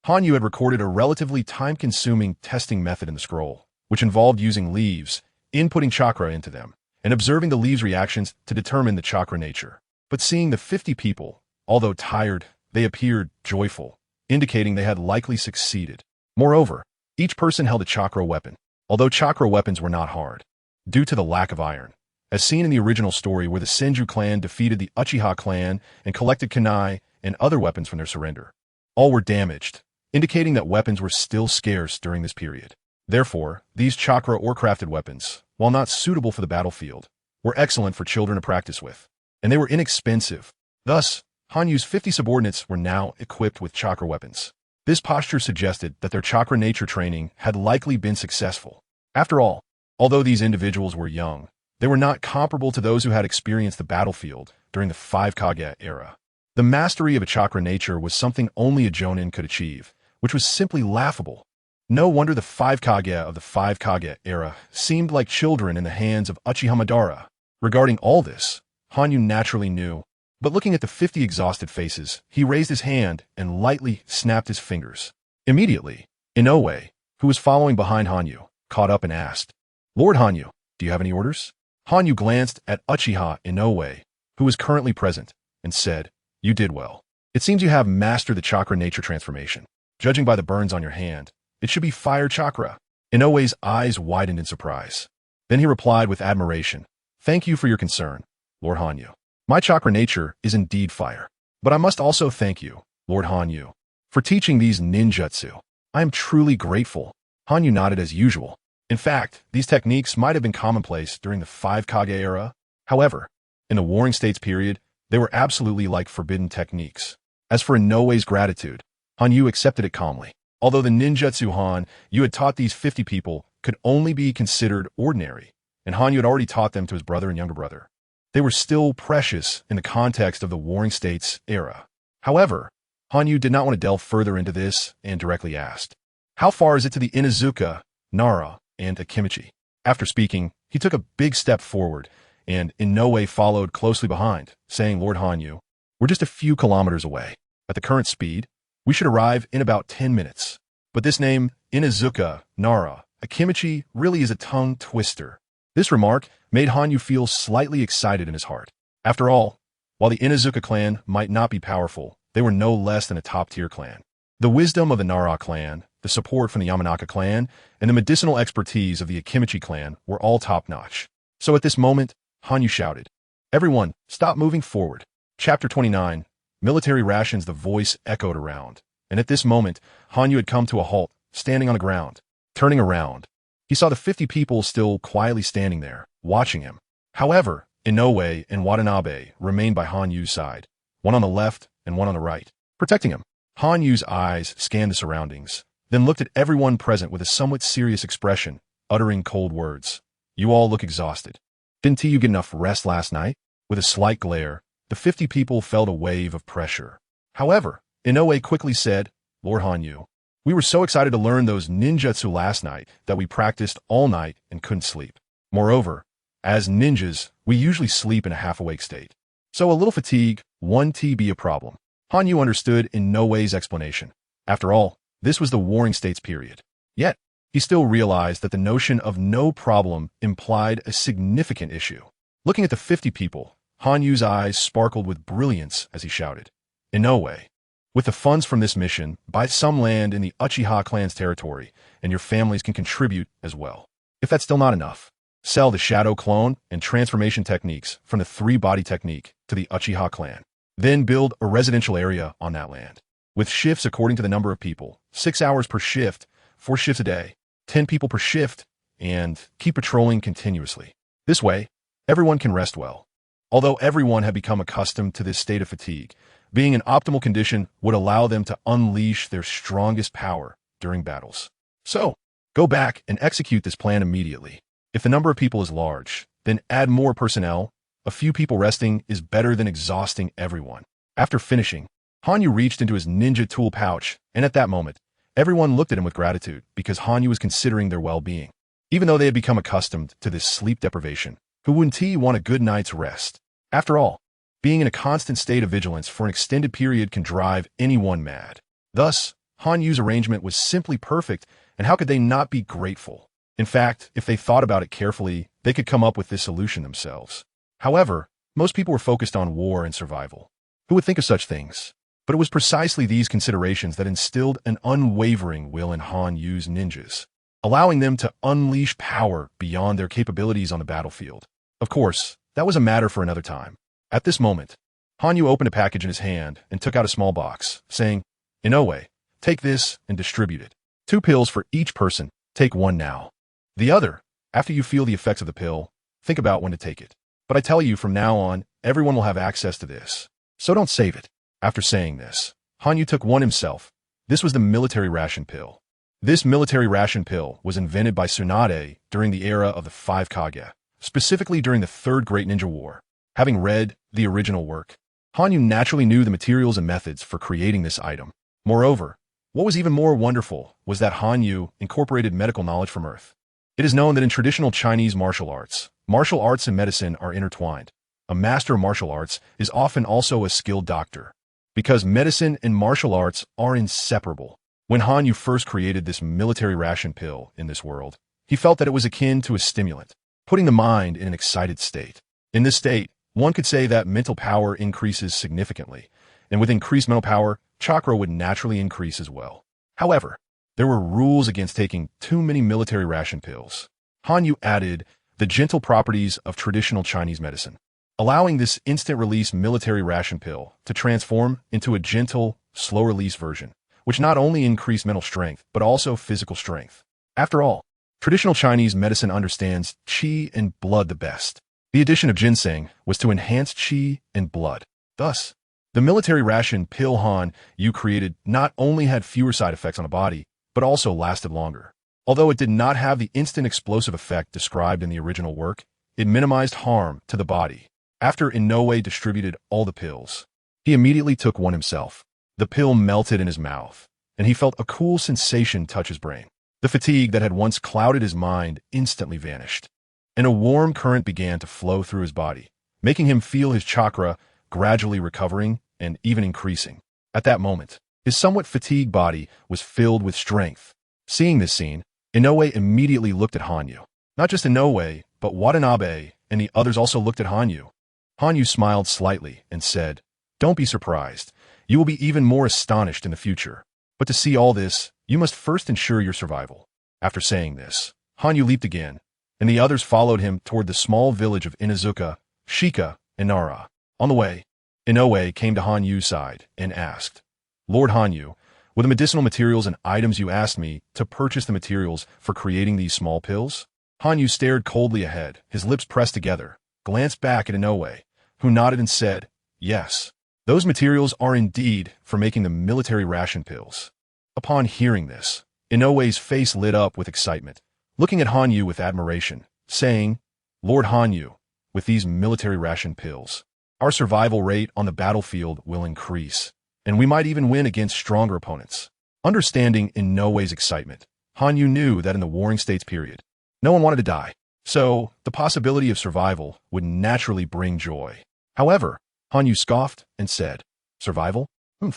Hanyu had recorded a relatively time-consuming testing method in the scroll, which involved using leaves, inputting chakra into them, and observing the leaves' reactions to determine the chakra nature. But seeing the 50 people, although tired, they appeared joyful, indicating they had likely succeeded. Moreover, each person held a chakra weapon, although chakra weapons were not hard, due to the lack of iron. As seen in the original story where the Senju clan defeated the Uchiha clan and collected kunai and other weapons from their surrender. All were damaged, indicating that weapons were still scarce during this period. Therefore, these chakra or crafted weapons, while not suitable for the battlefield, were excellent for children to practice with, and they were inexpensive. Thus, Hanyu's 50 subordinates were now equipped with chakra weapons. This posture suggested that their chakra nature training had likely been successful. After all, although these individuals were young, they were not comparable to those who had experienced the battlefield during the 5 Kage era. The mastery of a chakra nature was something only a Jonin could achieve, which was simply laughable. No wonder the 5 Kage of the 5 Kage era seemed like children in the hands of Uchiha Madara. Regarding all this, Hanyu naturally knew, but looking at the 50 exhausted faces, he raised his hand and lightly snapped his fingers. Immediately, Inoue, who was following behind Hanyu, caught up and asked, "Lord Hanyu, do you have any orders?" Hanyu glanced at Uchiha Inoue, who was currently present, and said, "You did well. It seems you have mastered the chakra nature transformation. Judging by the burns on your hand, it should be fire chakra." Inoue's eyes widened in surprise. Then he replied with admiration, "Thank you for your concern, Lord Hanyu. My chakra nature is indeed fire. But I must also thank you, Lord Hanyu, for teaching these ninjutsu. I am truly grateful." Hanyu nodded as usual. In fact, these techniques might have been commonplace during the 5 Kage era. However, in the Warring States period, they were absolutely like forbidden techniques. As for Inoue's gratitude, Hanyu accepted it calmly. Although the ninjutsu Hanyu had taught these 50 people could only be considered ordinary, and Hanyu had already taught them to his brother and younger brother, they were still precious in the context of the Warring States era. However, Hanyu did not want to delve further into this and directly asked, "How far is it to the Inuzuka, Nara, and Akimichi?" After speaking, he took a big step forward, and Inoue followed closely behind, saying, "Lord Hanyu, we're just a few kilometers away. At the current speed, we should arrive in about 10 minutes. But this name, Inuzuka, Nara, Akimichi, really is a tongue twister." This remark made Hanyu feel slightly excited in his heart. After all, while the Inuzuka clan might not be powerful, they were no less than a top-tier clan. The wisdom of the Nara clan, the support from the Yamanaka clan, and the medicinal expertise of the Akimichi clan were all top-notch. So at this moment, Hanyu shouted, "Everyone, stop moving forward." Chapter 29, Military Rations. The voice echoed around, and at this moment, Hanyu had come to a halt, standing on the ground. Turning around, he saw the 50 people still quietly standing there, watching him. However, Inoue and Watanabe remained by Hanyu's side, one on the left and one on the right, protecting him. Hanyu's eyes scanned the surroundings, then looked at everyone present with a somewhat serious expression, uttering cold words. "You all look exhausted. Didn't you get enough rest last night?" With a slight glare, the 50 people felt a wave of pressure. However, Inoue quickly said, "Lord Hanyu, we were so excited to learn those ninjutsu last night that we practiced all night and couldn't sleep. Moreover, as ninjas, we usually sleep in a half-awake state. So a little fatigue wouldn't be a problem." Hanyu understood Inoue's explanation. After all, this was the Warring States period. Yet, he still realized that the notion of no problem implied a significant issue. Looking at the 50 people, Hanyu's eyes sparkled with brilliance as he shouted, "Inoue, with the funds from this mission, buy some land in the Uchiha clan's territory, and your families can contribute as well. If that's still not enough, sell the shadow clone and transformation techniques from the 3-body technique to the Uchiha clan. Then build a residential area on that land, with shifts according to the number of people, 6 hours per shift, 4 shifts a day. 10 people per shift, and keep patrolling continuously. This way, everyone can rest well. Although everyone had become accustomed to this state of fatigue, being in optimal condition would allow them to unleash their strongest power during battles. So, go back and execute this plan immediately. If the number of people is large, then add more personnel. A few people resting is better than exhausting everyone. After finishing, Hanyu reached into his ninja tool pouch, and at that moment, everyone looked at him with gratitude because Hanyu was considering their well-being. Even though they had become accustomed to this sleep deprivation, who wouldn't want a good night's rest? After all, being in a constant state of vigilance for an extended period can drive anyone mad. Thus, Hanyu's arrangement was simply perfect, and how could they not be grateful? In fact, if they thought about it carefully, they could come up with this solution themselves. However, most people were focused on war and survival. Who would think of such things? But it was precisely these considerations that instilled an unwavering will in Hanyu's ninjas, allowing them to unleash power beyond their capabilities on the battlefield. Of course, that was a matter for another time. At this moment, Hanyu opened a package in his hand and took out a small box, saying, "Inoue, take this and distribute it. 2 pills for each person. Take one now. The other, after you feel the effects of the pill, think about when to take it. But I tell you, from now on, everyone will have access to this. So don't save it." After saying this, Hanyu took one himself. This was the military ration pill. This military ration pill was invented by Tsunade during the era of the 5 Kage, specifically during the Third Great Ninja War. Having read the original work, Hanyu naturally knew the materials and methods for creating this item. Moreover, what was even more wonderful was that Hanyu incorporated medical knowledge from Earth. It is known that in traditional Chinese martial arts and medicine are intertwined. A master of martial arts is often also a skilled doctor, because medicine and martial arts are inseparable. When Hanyu first created this military ration pill in this world, he felt that it was akin to a stimulant, putting the mind in an excited state. In this state, one could say that mental power increases significantly, and with increased mental power, chakra would naturally increase as well. However, there were rules against taking too many military ration pills. Hanyu added the gentle properties of traditional Chinese medicine, allowing this instant-release military ration pill to transform into a gentle, slow-release version, which not only increased mental strength, but also physical strength. After all, traditional Chinese medicine understands qi and blood the best. The addition of ginseng was to enhance qi and blood. Thus, the military ration pill Hanyu created not only had fewer side effects on the body, but also lasted longer. Although it did not have the instant explosive effect described in the original work, it minimized harm to the body. After Inoue distributed all the pills, he immediately took one himself. The pill melted in his mouth, and he felt a cool sensation touch his brain. The fatigue that had once clouded his mind instantly vanished, and a warm current began to flow through his body, making him feel his chakra gradually recovering and even increasing. At that moment, his somewhat fatigued body was filled with strength. Seeing this scene, Inoue immediately looked at Hanyu. Not just Inoue, but Watanabe and the others also looked at Hanyu. Hanyu smiled slightly and said, "Don't be surprised. You will be even more astonished in the future. But to see all this, you must first ensure your survival." After saying this, Hanyu leaped again, and the others followed him toward the small village of Inazuka, Shika, and Nara. On the way, Inoue came to Hanyu's side and asked, "Lord Hanyu, were the medicinal materials and items you asked me to purchase the materials for creating these small pills?" Hanyu stared coldly ahead, his lips pressed together, glanced back at Inoue, who nodded and said, "Yes, those materials are indeed for making the military ration pills." Upon hearing this, Inoue's face lit up with excitement, looking at Hanyu with admiration, saying, "Lord Hanyu, with these military ration pills, our survival rate on the battlefield will increase, and we might even win against stronger opponents." Understanding Inoue's excitement, Hanyu knew that in the Warring States period, no one wanted to die, so the possibility of survival would naturally bring joy. However, Hanyu scoffed and said, "Survival? I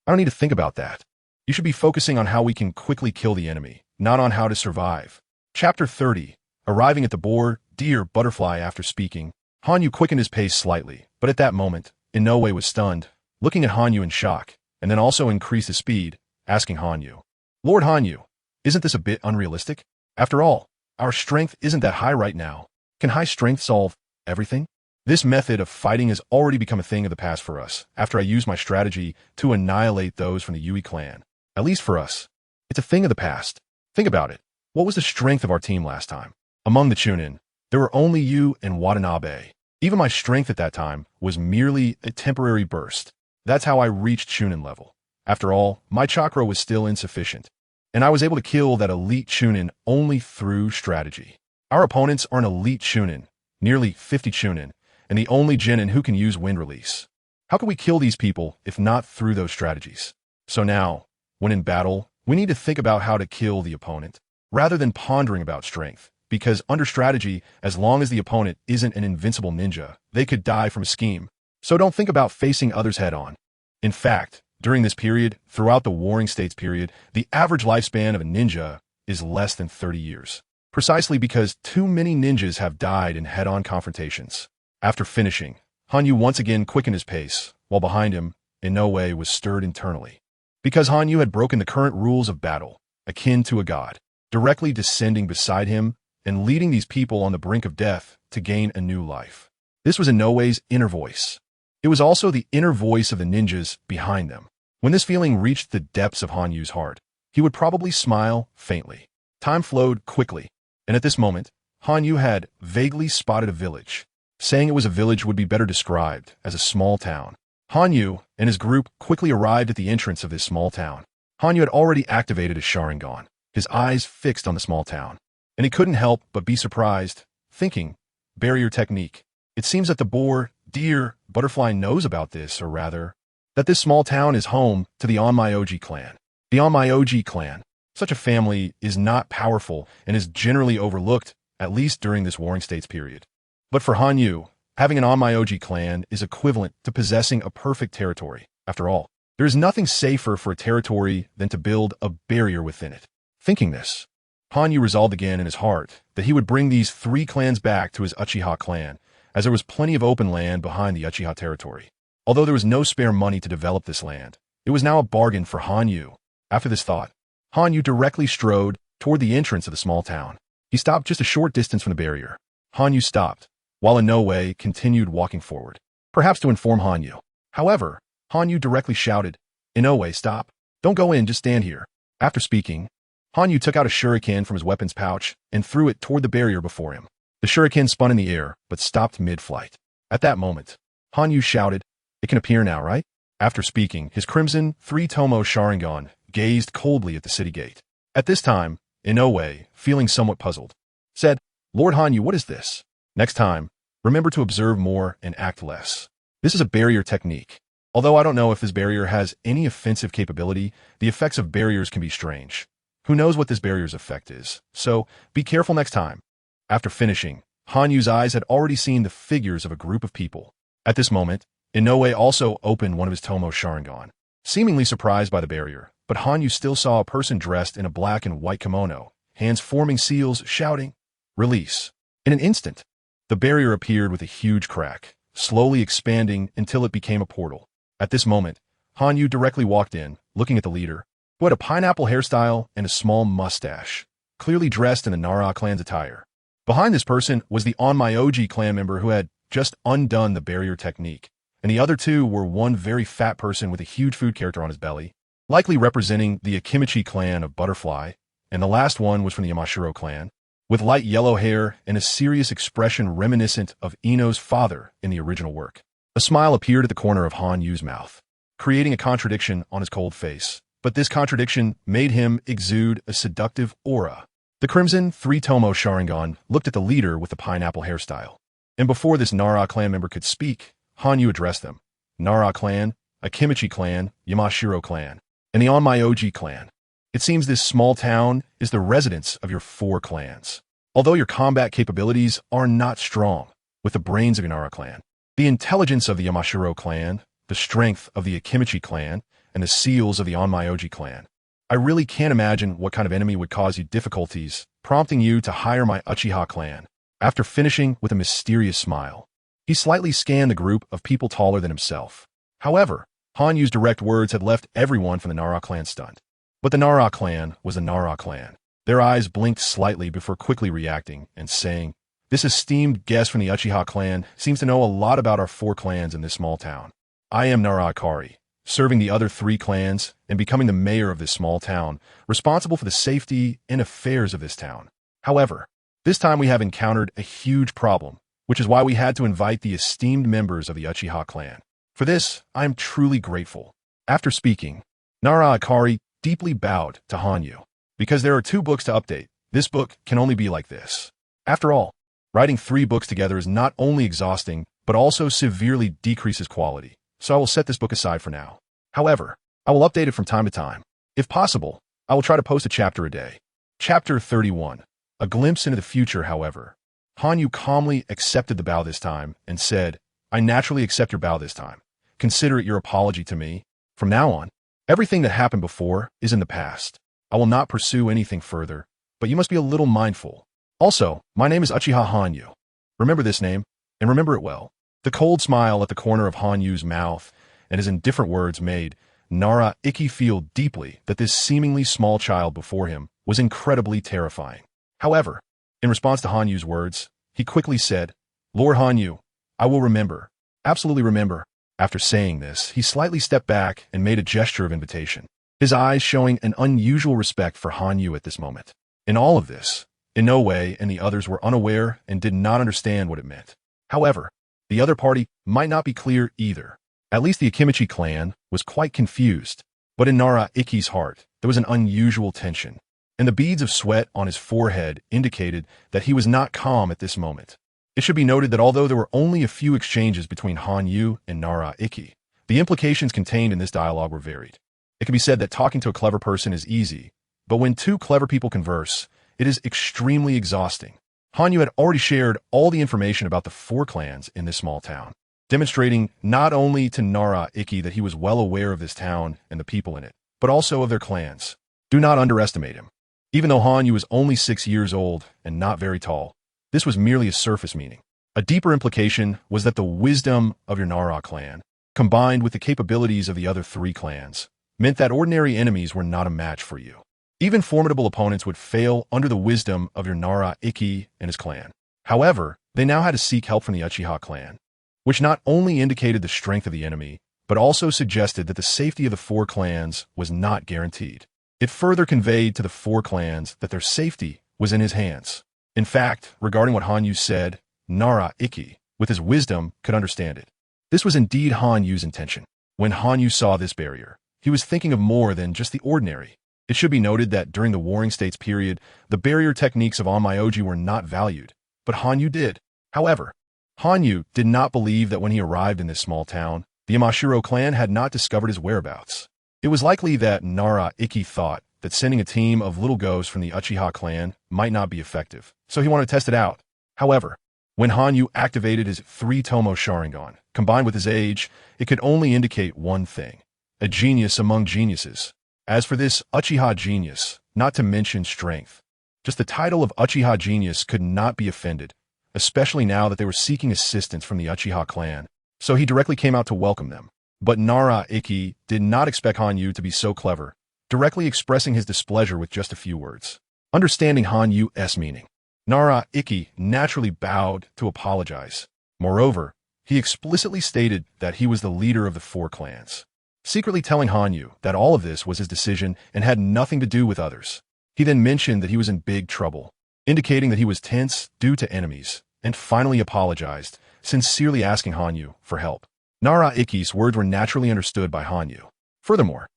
don't need to think about that. You should be focusing on how we can quickly kill the enemy, not on how to survive." Chapter 30. Arriving at the boar, deer, butterfly. After speaking, Hanyu quickened his pace slightly, but at that moment, Inoue was stunned, looking at Hanyu in shock, and then also increased his speed, asking Hanyu, "Lord Hanyu, isn't this a bit unrealistic? After all, our strength isn't that high right now. Can high strength solve everything?" This method of fighting has already become a thing of the past for us, after I used my strategy to annihilate those from the Yui clan. At least for us, it's a thing of the past. Think about it. What was the strength of our team last time? Among the Chunin, there were only you and Watanabe. Even my strength at that time was merely a temporary burst. That's how I reached Chunin level. After all, my chakra was still insufficient, and I was able to kill that elite Chunin only through strategy. Our opponents are an elite Chunin, nearly 50 Chunin, and the only genin who can use wind release. How can we kill these people if not through those strategies? So now, when in battle, we need to think about how to kill the opponent, rather than pondering about strength, because under strategy, as long as the opponent isn't an invincible ninja, they could die from a scheme. So don't think about facing others head-on. In fact, during this period, throughout the Warring States period, the average lifespan of a ninja is less than 30 years. Precisely because too many ninjas have died in head-on confrontations. After finishing, Hanyu once again quickened his pace, while behind him, Inoue was stirred internally. Because Hanyu had broken the current rules of battle, akin to a god, directly descending beside him and leading these people on the brink of death to gain a new life. This was Inoue's inner voice. It was also the inner voice of the ninjas behind them. When this feeling reached the depths of Hanyu's heart, he would probably smile faintly. Time flowed quickly, and at this moment, Hanyu had vaguely spotted a village. Saying it was a village would be better described as a small town. Hanyu and his group quickly arrived at the entrance of this small town. Hanyu had already activated his Sharingan, his eyes fixed on the small town, and he couldn't help but be surprised, thinking, barrier technique. It seems that the boar, deer, butterfly knows about this, or rather, that this small town is home to the Onmyoji clan. The Onmyoji clan, such a family, is not powerful and is generally overlooked, at least during this Warring States period. But for Hanyu, having an Onmyoji clan is equivalent to possessing a perfect territory. After all, there is nothing safer for a territory than to build a barrier within it. Thinking this, Hanyu resolved again in his heart that he would bring these 3 clans back to his Uchiha clan, as there was plenty of open land behind the Uchiha territory. Although there was no spare money to develop this land, it was now a bargain for Hanyu. After this thought, Hanyu directly strode toward the entrance of the small town. He stopped just a short distance from the barrier. Hanyu stopped, while Inoue continued walking forward, perhaps to inform Hanyu. However, Hanyu directly shouted, "Inoue, stop. Don't go in, just stand here." After speaking, Hanyu took out a shuriken from his weapons pouch and threw it toward the barrier before him. The shuriken spun in the air, but stopped mid-flight. At that moment, Hanyu shouted, "It can appear now, right?" After speaking, his crimson 3-tomo Sharingan gazed coldly at the city gate. At this time, Inoue, feeling somewhat puzzled, said, "Lord Hanyu, what is this? Next time, remember to observe more and act less. This is a barrier technique. Although I don't know if this barrier has any offensive capability, the effects of barriers can be strange. Who knows what this barrier's effect is? So, be careful next time." After finishing, Hanyu's eyes had already seen the figures of a group of people. At this moment, Inoue also opened one of his Tomo Sharingan, seemingly surprised by the barrier, but Hanyu still saw a person dressed in a black and white kimono, hands forming seals, shouting, "Release." In an instant, the barrier appeared with a huge crack, slowly expanding until it became a portal. At this moment, Hanyu directly walked in, looking at the leader, who had a pineapple hairstyle and a small mustache, clearly dressed in the Nara clan's attire. Behind this person was the Onmyoji clan member who had just undone the barrier technique, and the other 2 were one very fat person with a huge food character on his belly, likely representing the Akimichi clan of Butterfly, and the last one was from the Yamashiro clan, with light yellow hair and a serious expression reminiscent of Ino's father in the original work. A smile appeared at the corner of Hanyu's mouth, creating a contradiction on his cold face, but this contradiction made him exude a seductive aura. The crimson 3-tomo Sharingan looked at the leader with the pineapple hairstyle, and before this Nara clan member could speak, Hanyu addressed them. Nara clan, Akimichi clan, Yamashiro clan, and the Onmyoji clan. It seems this small town is the residence of your 4 clans. Although your combat capabilities are not strong with the brains of your Nara clan, the intelligence of the Yamashiro clan, the strength of the Akimichi clan, and the seals of the Onmyoji clan. I really can't imagine what kind of enemy would cause you difficulties, prompting you to hire my Uchiha clan. After finishing with a mysterious smile, he slightly scanned the group of people taller than himself. However, Hanyu's direct words had left everyone from the Nara clan stunned. But the Nara clan was the Nara clan. Their eyes blinked slightly before quickly reacting and saying, "This esteemed guest from the Uchiha clan seems to know a lot about our 4 clans in this small town. I am Nara Akari, serving the other three clans and becoming the mayor of this small town, responsible for the safety and affairs of this town. However, this time we have encountered a huge problem, which is why we had to invite the esteemed members of the Uchiha clan. For this, I am truly grateful. After speaking, Nara Akari deeply bowed to Hanyu. Because there are 2 books to update, this book can only be like this. After all, writing 3 books together is not only exhausting, but also severely decreases quality, so I will set this book aside for now. However, I will update it from time to time. If possible, I will try to post a chapter a day. Chapter 31. A glimpse into the future, however. Hanyu calmly accepted the bow this time and said, I naturally accept your bow this time. Consider it your apology to me. From now on, everything that happened before is in the past. I will not pursue anything further, but you must be a little mindful. Also, my name is Uchiha Hanyu. Remember this name, and remember it well. The cold smile at the corner of Hanyu's mouth and his indifferent words made Nara Ikki feel deeply that this seemingly small child before him was incredibly terrifying. However, in response to Hanyu's words, he quickly said, Lord Hanyu, I will remember. Absolutely remember. After saying this, he slightly stepped back and made a gesture of invitation, his eyes showing an unusual respect for Hanyu at this moment. In all of this, Inoue and the others were unaware and did not understand what it meant. However, the other party might not be clear either. At least the Akimichi clan was quite confused, but in Nara Ikki's heart, there was an unusual tension, and the beads of sweat on his forehead indicated that he was not calm at this moment. It should be noted that although there were only a few exchanges between Hanyu and Nara Ikki, the implications contained in this dialogue were varied. It can be said that talking to a clever person is easy, but when 2 clever people converse, it is extremely exhausting. Hanyu had already shared all the information about the 4 clans in this small town, demonstrating not only to Nara Ikki that he was well aware of this town and the people in it, but also of their clans. Do not underestimate him. Even though Hanyu was only 6 years old and not very tall, this was merely a surface meaning. A deeper implication was that the wisdom of your Nara clan, combined with the capabilities of the other 3 clans, meant that ordinary enemies were not a match for you. Even formidable opponents would fail under the wisdom of your Nara Ikki and his clan. However, they now had to seek help from the Uchiha clan, which not only indicated the strength of the enemy, but also suggested that the safety of the 4 clans was not guaranteed. It further conveyed to the 4 clans that their safety was in his hands. In fact, regarding what Hanyu said, Nara Ikki, with his wisdom, could understand it. This was indeed Hanyu's intention. When Hanyu saw this barrier, he was thinking of more than just the ordinary. It should be noted that during the Warring States period, the barrier techniques of Onmyoji were not valued, but Hanyu did. However, Hanyu did not believe that when he arrived in this small town, the Yamashiro clan had not discovered his whereabouts. It was likely that Nara Ikki thought that sending a team of little ghosts from the Uchiha clan might not be effective, so he wanted to test it out. However, when Hanyu activated his 3-tomo Sharingan, combined with his age, it could only indicate one thing: a genius among geniuses. As for this Uchiha genius, not to mention strength, just the title of Uchiha genius could not be offended, especially now that they were seeking assistance from the Uchiha clan, so he directly came out to welcome them. But Nara Ikki did not expect Hanyu to be so clever, directly expressing his displeasure with just a few words. Understanding Hanyu's meaning, Nara Ikki naturally bowed to apologize. Moreover, he explicitly stated that he was the leader of the 4 clans, secretly telling Hanyu that all of this was his decision and had nothing to do with others. He then mentioned that he was in big trouble, indicating that he was tense due to enemies, and finally apologized, sincerely asking Hanyu for help. Nara Ikki's words were naturally understood by Hanyu. Furthermore,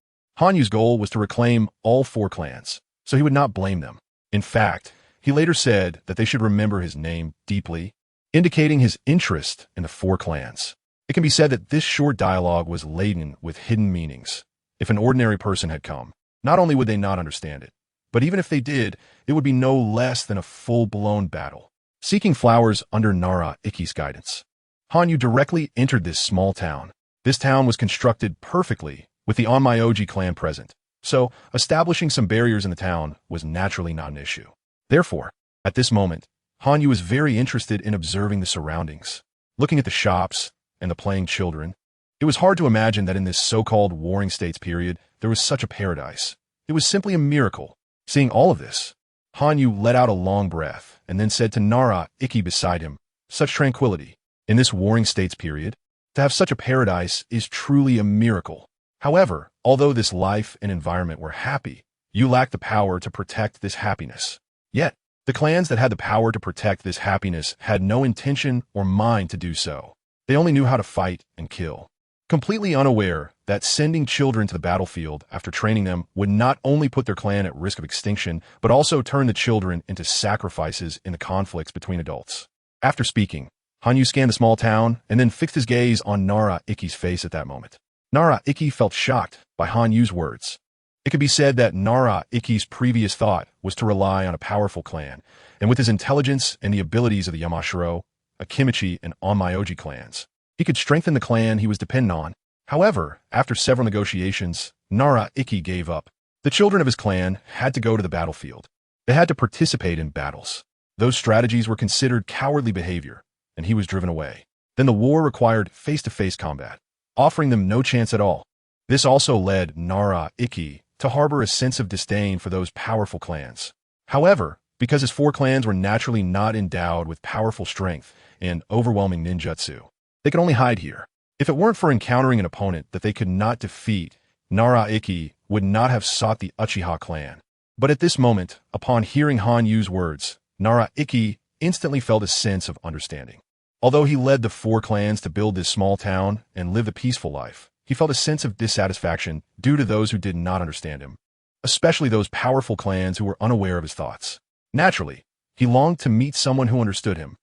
Hanyu's goal was to reclaim all 4 clans, so he would not blame them. In fact, he later said that they should remember his name deeply, indicating his interest in the 4 clans. It can be said that this short dialogue was laden with hidden meanings. If an ordinary person had come, not only would they not understand it, but even if they did, it would be no less than a full-blown battle. Seeking flowers under Nara Ikki's guidance, Hanyu directly entered this small town. This town was constructed perfectly with the Onmyoji clan present, so establishing some barriers in the town was naturally not an issue. Therefore, at this moment, Hanyu was very interested in observing the surroundings, looking at the shops and the playing children. It was hard to imagine that in this so-called Warring States period, there was such a paradise. It was simply a miracle. Seeing all of this, Hanyu let out a long breath and then said to Nara Ikki beside him, such tranquility. In this Warring States period, to have such a paradise is truly a miracle. However, although this life and environment were happy, you lacked the power to protect this happiness. Yet, the clans that had the power to protect this happiness had no intention or mind to do so. They only knew how to fight and kill. Completely unaware that sending children to the battlefield after training them would not only put their clan at risk of extinction, but also turn the children into sacrifices in the conflicts between adults. After speaking, Hanyu scanned the small town and then fixed his gaze on Nara Ikki's face at that moment. Nara Ikki felt shocked by Hanyu's words. It could be said that Nara Ikki's previous thought was to rely on a powerful clan, and with his intelligence and the abilities of the Yamashiro, Akimichi, and Onmyoji clans, he could strengthen the clan he was dependent on. However, after several negotiations, Nara Ikki gave up. The children of his clan had to go to the battlefield. They had to participate in battles. Those strategies were considered cowardly behavior, and he was driven away. Then the war required face-to-face combat, offering them no chance at all. This also led Nara Ikki to harbor a sense of disdain for those powerful clans. However, because his four clans were naturally not endowed with powerful strength and overwhelming ninjutsu, they could only hide here. If it weren't for encountering an opponent that they could not defeat, Nara Ikki would not have sought the Uchiha clan. But at this moment, upon hearing Hanyu's words, Nara Ikki instantly felt a sense of understanding. Although he led the four clans to build this small town and live a peaceful life, he felt a sense of dissatisfaction due to those who did not understand him, especially those powerful clans who were unaware of his thoughts. Naturally, he longed to meet someone who understood him.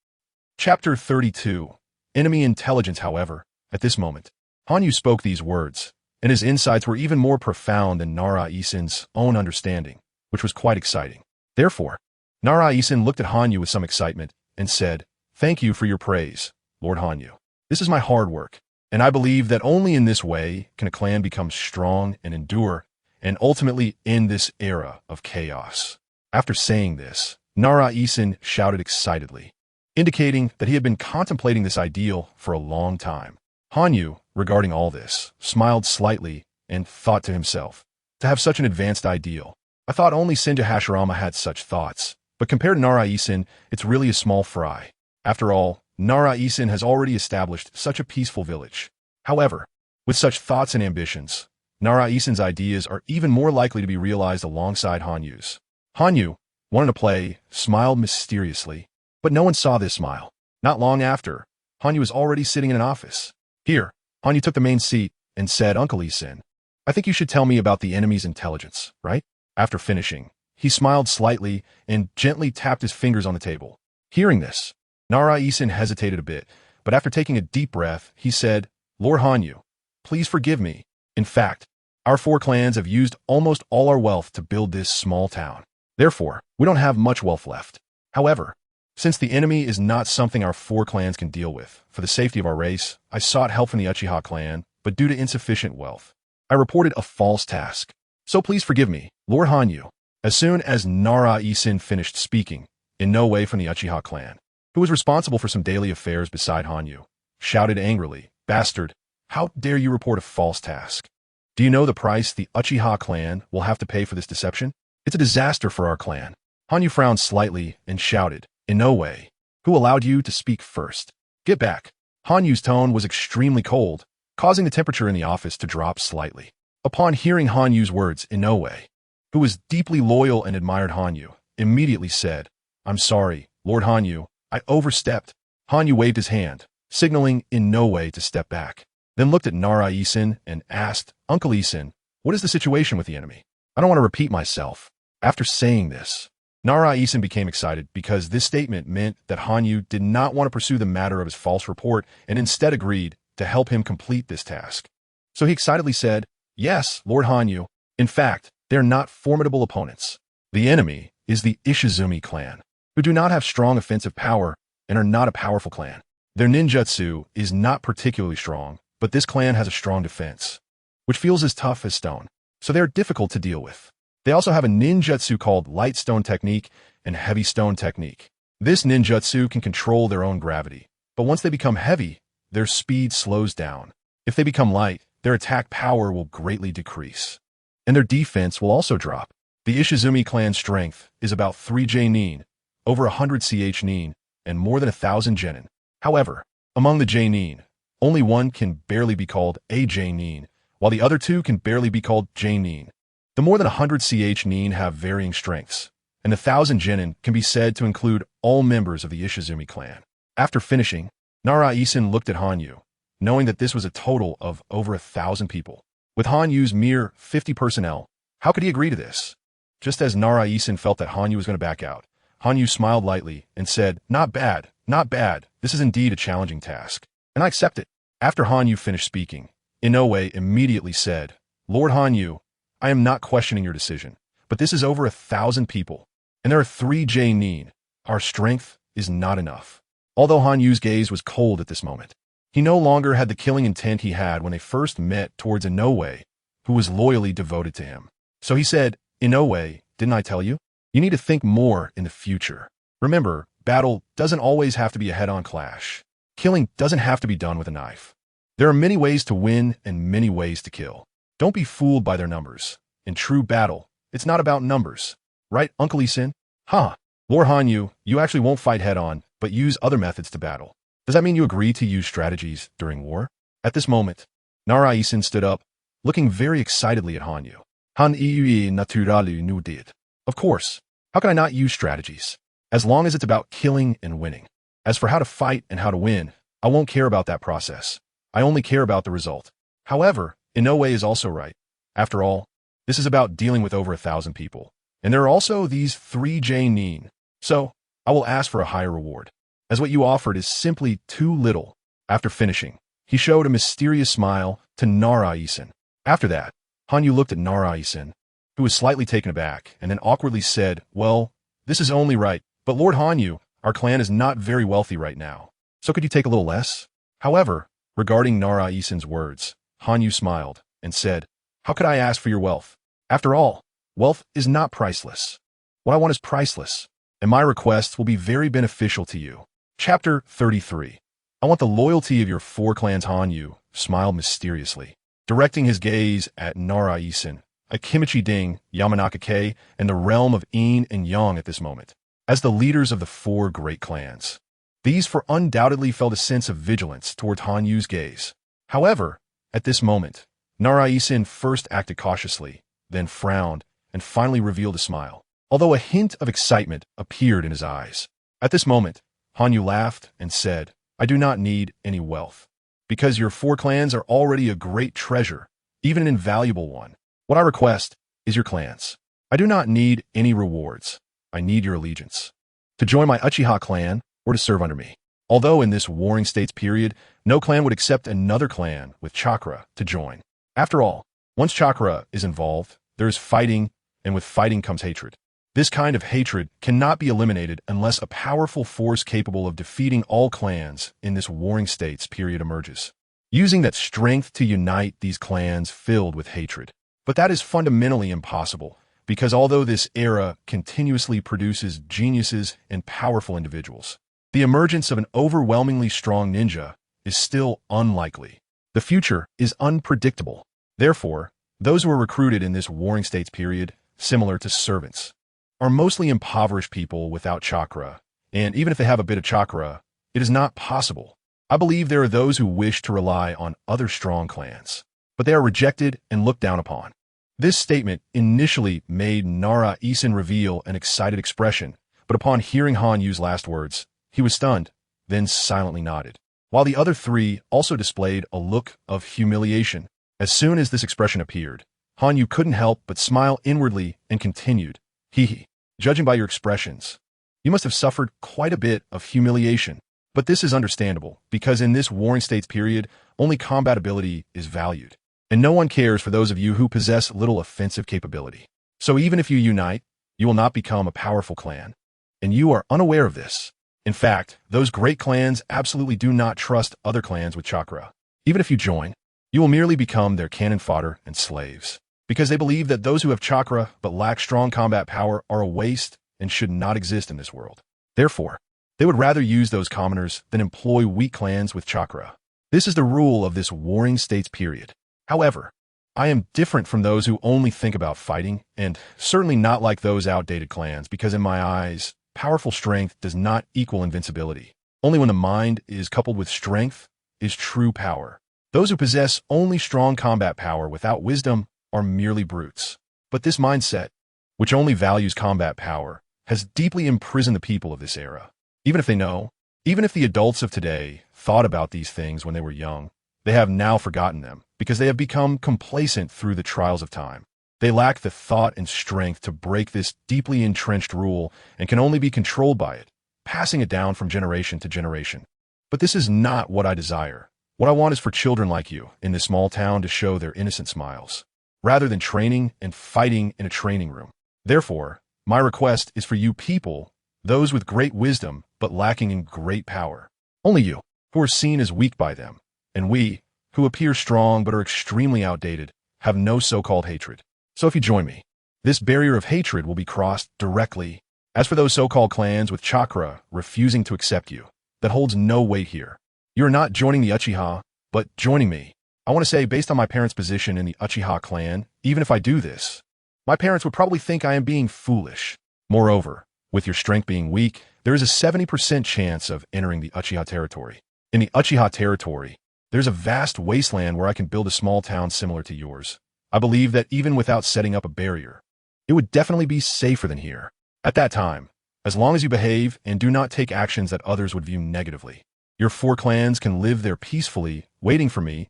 Chapter 32. Enemy Intelligence. However, at this moment, Hanyu spoke these words, and his insights were even more profound than Nara Isen's own understanding, which was quite exciting. Therefore, Nara Isen looked at Hanyu with some excitement and said, "Thank you for your praise, Lord Hanyu. This is my hard work, and I believe that only in this way can a clan become strong and endure, and ultimately end this era of chaos." After saying this, Nara Isen shouted excitedly, indicating that he had been contemplating this ideal for a long time. Hanyu, regarding all this, smiled slightly and thought to himself, to have such an advanced ideal. I thought only Senju Hashirama had such thoughts, but compared to Nara Isen, it's really a small fry. After all, Nara Isen has already established such a peaceful village. However, with such thoughts and ambitions, Nara Isen's ideas are even more likely to be realized alongside Hanyu's. Hanyu, wanting to play, smiled mysteriously, but no one saw this smile. Not long after, Hanyu was already sitting in an office. Here, Hanyu took the main seat and said, "Uncle Isen, I think you should tell me about the enemy's intelligence, right?" After finishing, he smiled slightly and gently tapped his fingers on the table. Hearing this, Nara Isen hesitated a bit, but after taking a deep breath, he said, "Lord Hanyu, please forgive me. In fact, our four clans have used almost all our wealth to build this small town. Therefore, we don't have much wealth left. However, since the enemy is not something our four clans can deal with, for the safety of our race, I sought help from the Uchiha clan, but due to insufficient wealth, I reported a false task. So please forgive me, Lord Hanyu." As soon as Nara Isen finished speaking, in no way from the Uchiha clan, who was responsible for some daily affairs beside Hanyu, shouted angrily, "Bastard, how dare you report a false task? Do you know the price the Uchiha clan will have to pay for this deception? It's a disaster for our clan." Hanyu frowned slightly and shouted, "In no way. Who allowed you to speak first? Get back." Hanyu's tone was extremely cold, causing the temperature in the office to drop slightly. Upon hearing Hanyu's words, "in no way," who was deeply loyal and admired Hanyu, immediately said, "I'm sorry, Lord Hanyu, I overstepped." Hanyu waved his hand, signaling in no way to step back, then looked at Nara Isen and asked, "Uncle Isen, what is the situation with the enemy? I don't want to repeat myself." After saying this, Nara Isen became excited because this statement meant that Hanyu did not want to pursue the matter of his false report and instead agreed to help him complete this task. So he excitedly said, "Yes, Lord Hanyu. In fact, they're not formidable opponents. The enemy is the Ishizumi clan, who do not have strong offensive power and are not a powerful clan. Their ninjutsu is not particularly strong, but this clan has a strong defense, which feels as tough as stone, so they are difficult to deal with. They also have a ninjutsu called light stone technique and heavy stone technique. This ninjutsu can control their own gravity, but once they become heavy, their speed slows down. If they become light, their attack power will greatly decrease, and their defense will also drop. The Ishizumi clan's strength is about 3 J-nin, over 100 CH nin, and more than 1,000 genin. However, among the J-nin, only one can barely be called a J-nin, while the other two can barely be called J-nin. The more than 100 ch-nin have varying strengths, and the 1,000 genin can be said to include all members of the Ishizumi clan. After finishing, Nara-Isin looked at Hanyu, knowing that this was a total of over 1,000 people. With Hanyu's mere 50 personnel, how could he agree to this? Just as Nara-Isin felt that Hanyu was going to back out, Hanyu smiled lightly and said, "Not bad, not bad. This is indeed a challenging task, and I accept it." After Hanyu finished speaking, Inoue immediately said, "Lord Hanyu, I am not questioning your decision, but this is over 1,000 people, and there are 3 J-nin. Our strength is not enough." Although Hanyu's gaze was cold at this moment, he no longer had the killing intent he had when they first met towards Inoue, who was loyally devoted to him. So he said, "Inoue, didn't I tell you? You need to think more in the future. Remember, battle doesn't always have to be a head-on clash. Killing doesn't have to be done with a knife. There are many ways to win and many ways to kill. Don't be fooled by their numbers. In true battle, it's not about numbers. Right, Uncle Isin?" "Huh. Lord Hanyu, you actually won't fight head-on, but use other methods to battle. Does that mean you agree to use strategies during war?" At this moment, Nara-Isin stood up, looking very excitedly at Hanyu. "Han iui naturalu nu did. Of course. How can I not use strategies? As long as it's about killing and winning. As for how to fight and how to win, I won't care about that process. I only care about the result." However, Inoue is also right. After all, this is about dealing with over 1,000 people. And there are also these 3 J-nin. So, I will ask for a higher reward, as what you offered is simply too little. After finishing, he showed a mysterious smile to Nara-Isin. After that, Hanyu looked at Nara-Isin, who was slightly taken aback, and then awkwardly said, "Well, this is only right, but Lord Hanyu, our clan is not very wealthy right now. So could you take a little less?" However, regarding Nara-Isin's words, Hanyu smiled and said, "How could I ask for your wealth? After all, wealth is not priceless. What I want is priceless, and my requests will be very beneficial to you." Chapter 33. "I want the loyalty of your 4 clans." Hanyu smiled mysteriously, directing his gaze at Nara-Isin, Akimichi Ding, Yamanaka Kei, and the realm of In and Yang at this moment, as the leaders of the 4 great clans. These 4 undoubtedly felt a sense of vigilance towards Hanyu's gaze. However, at this moment, Nara-Isin first acted cautiously, then frowned, and finally revealed a smile, although a hint of excitement appeared in his eyes. At this moment, Hanyu laughed and said, "I do not need any wealth, because your 4 clans are already a great treasure, even an invaluable one. What I request is your clans. I do not need any rewards. I need your allegiance. To join my Uchiha clan or to serve under me." Although in this Warring States period, no clan would accept another clan with chakra to join. After all, once chakra is involved, there is fighting, and with fighting comes hatred. This kind of hatred cannot be eliminated unless a powerful force capable of defeating all clans in this Warring States period emerges, using that strength to unite these clans filled with hatred. But that is fundamentally impossible, because although this era continuously produces geniuses and powerful individuals, the emergence of an overwhelmingly strong ninja is still unlikely. The future is unpredictable. Therefore, those who are recruited in this Warring States period, similar to servants, are mostly impoverished people without chakra, and even if they have a bit of chakra, it is not possible. I believe there are those who wish to rely on other strong clans, but they are rejected and looked down upon. This statement initially made Nara-Isin reveal an excited expression, but upon hearing Hanyu's last words, he was stunned, then silently nodded, while the other 3 also displayed a look of humiliation. As soon as this expression appeared, Hanyu couldn't help but smile inwardly and continued, "Hee. Judging by your expressions, you must have suffered quite a bit of humiliation. But this is understandable, because in this Warring States period, only combat ability is valued, and no one cares for those of you who possess little offensive capability. So even if you unite, you will not become a powerful clan, and you are unaware of this. In fact, those great clans absolutely do not trust other clans with chakra. Even if you join, you will merely become their cannon fodder and slaves, because they believe that those who have chakra but lack strong combat power are a waste and should not exist in this world. Therefore, they would rather use those commoners than employ weak clans with chakra. This is the rule of this Warring States period. However, I am different from those who only think about fighting, and certainly not like those outdated clans, because in my eyes, powerful strength does not equal invincibility. Only when the mind is coupled with strength is true power. Those who possess only strong combat power without wisdom are merely brutes. But this mindset, which only values combat power, has deeply imprisoned the people of this era. Even if the adults of today thought about these things when they were young, they have now forgotten them because they have become complacent through the trials of time. They lack the thought and strength to break this deeply entrenched rule and can only be controlled by it, passing it down from generation to generation. But this is not what I desire. What I want is for children like you in this small town to show their innocent smiles, rather than training and fighting in a training room. Therefore, my request is for you people, those with great wisdom but lacking in great power. Only you, who are seen as weak by them, and we, who appear strong but are extremely outdated, have no so-called hatred. So if you join me, this barrier of hatred will be crossed directly. As for those so-called clans with chakra refusing to accept you, that holds no weight here. You are not joining the Uchiha, but joining me. I want to say, based on my parents' position in the Uchiha clan, even if I do this, my parents would probably think I am being foolish. Moreover, with your strength being weak, there is a 70% chance of entering the Uchiha territory. In the Uchiha territory, there's a vast wasteland where I can build a small town similar to yours. I believe that even without setting up a barrier, it would definitely be safer than here. At that time, as long as you behave and do not take actions that others would view negatively, your 4 clans can live there peacefully, waiting for me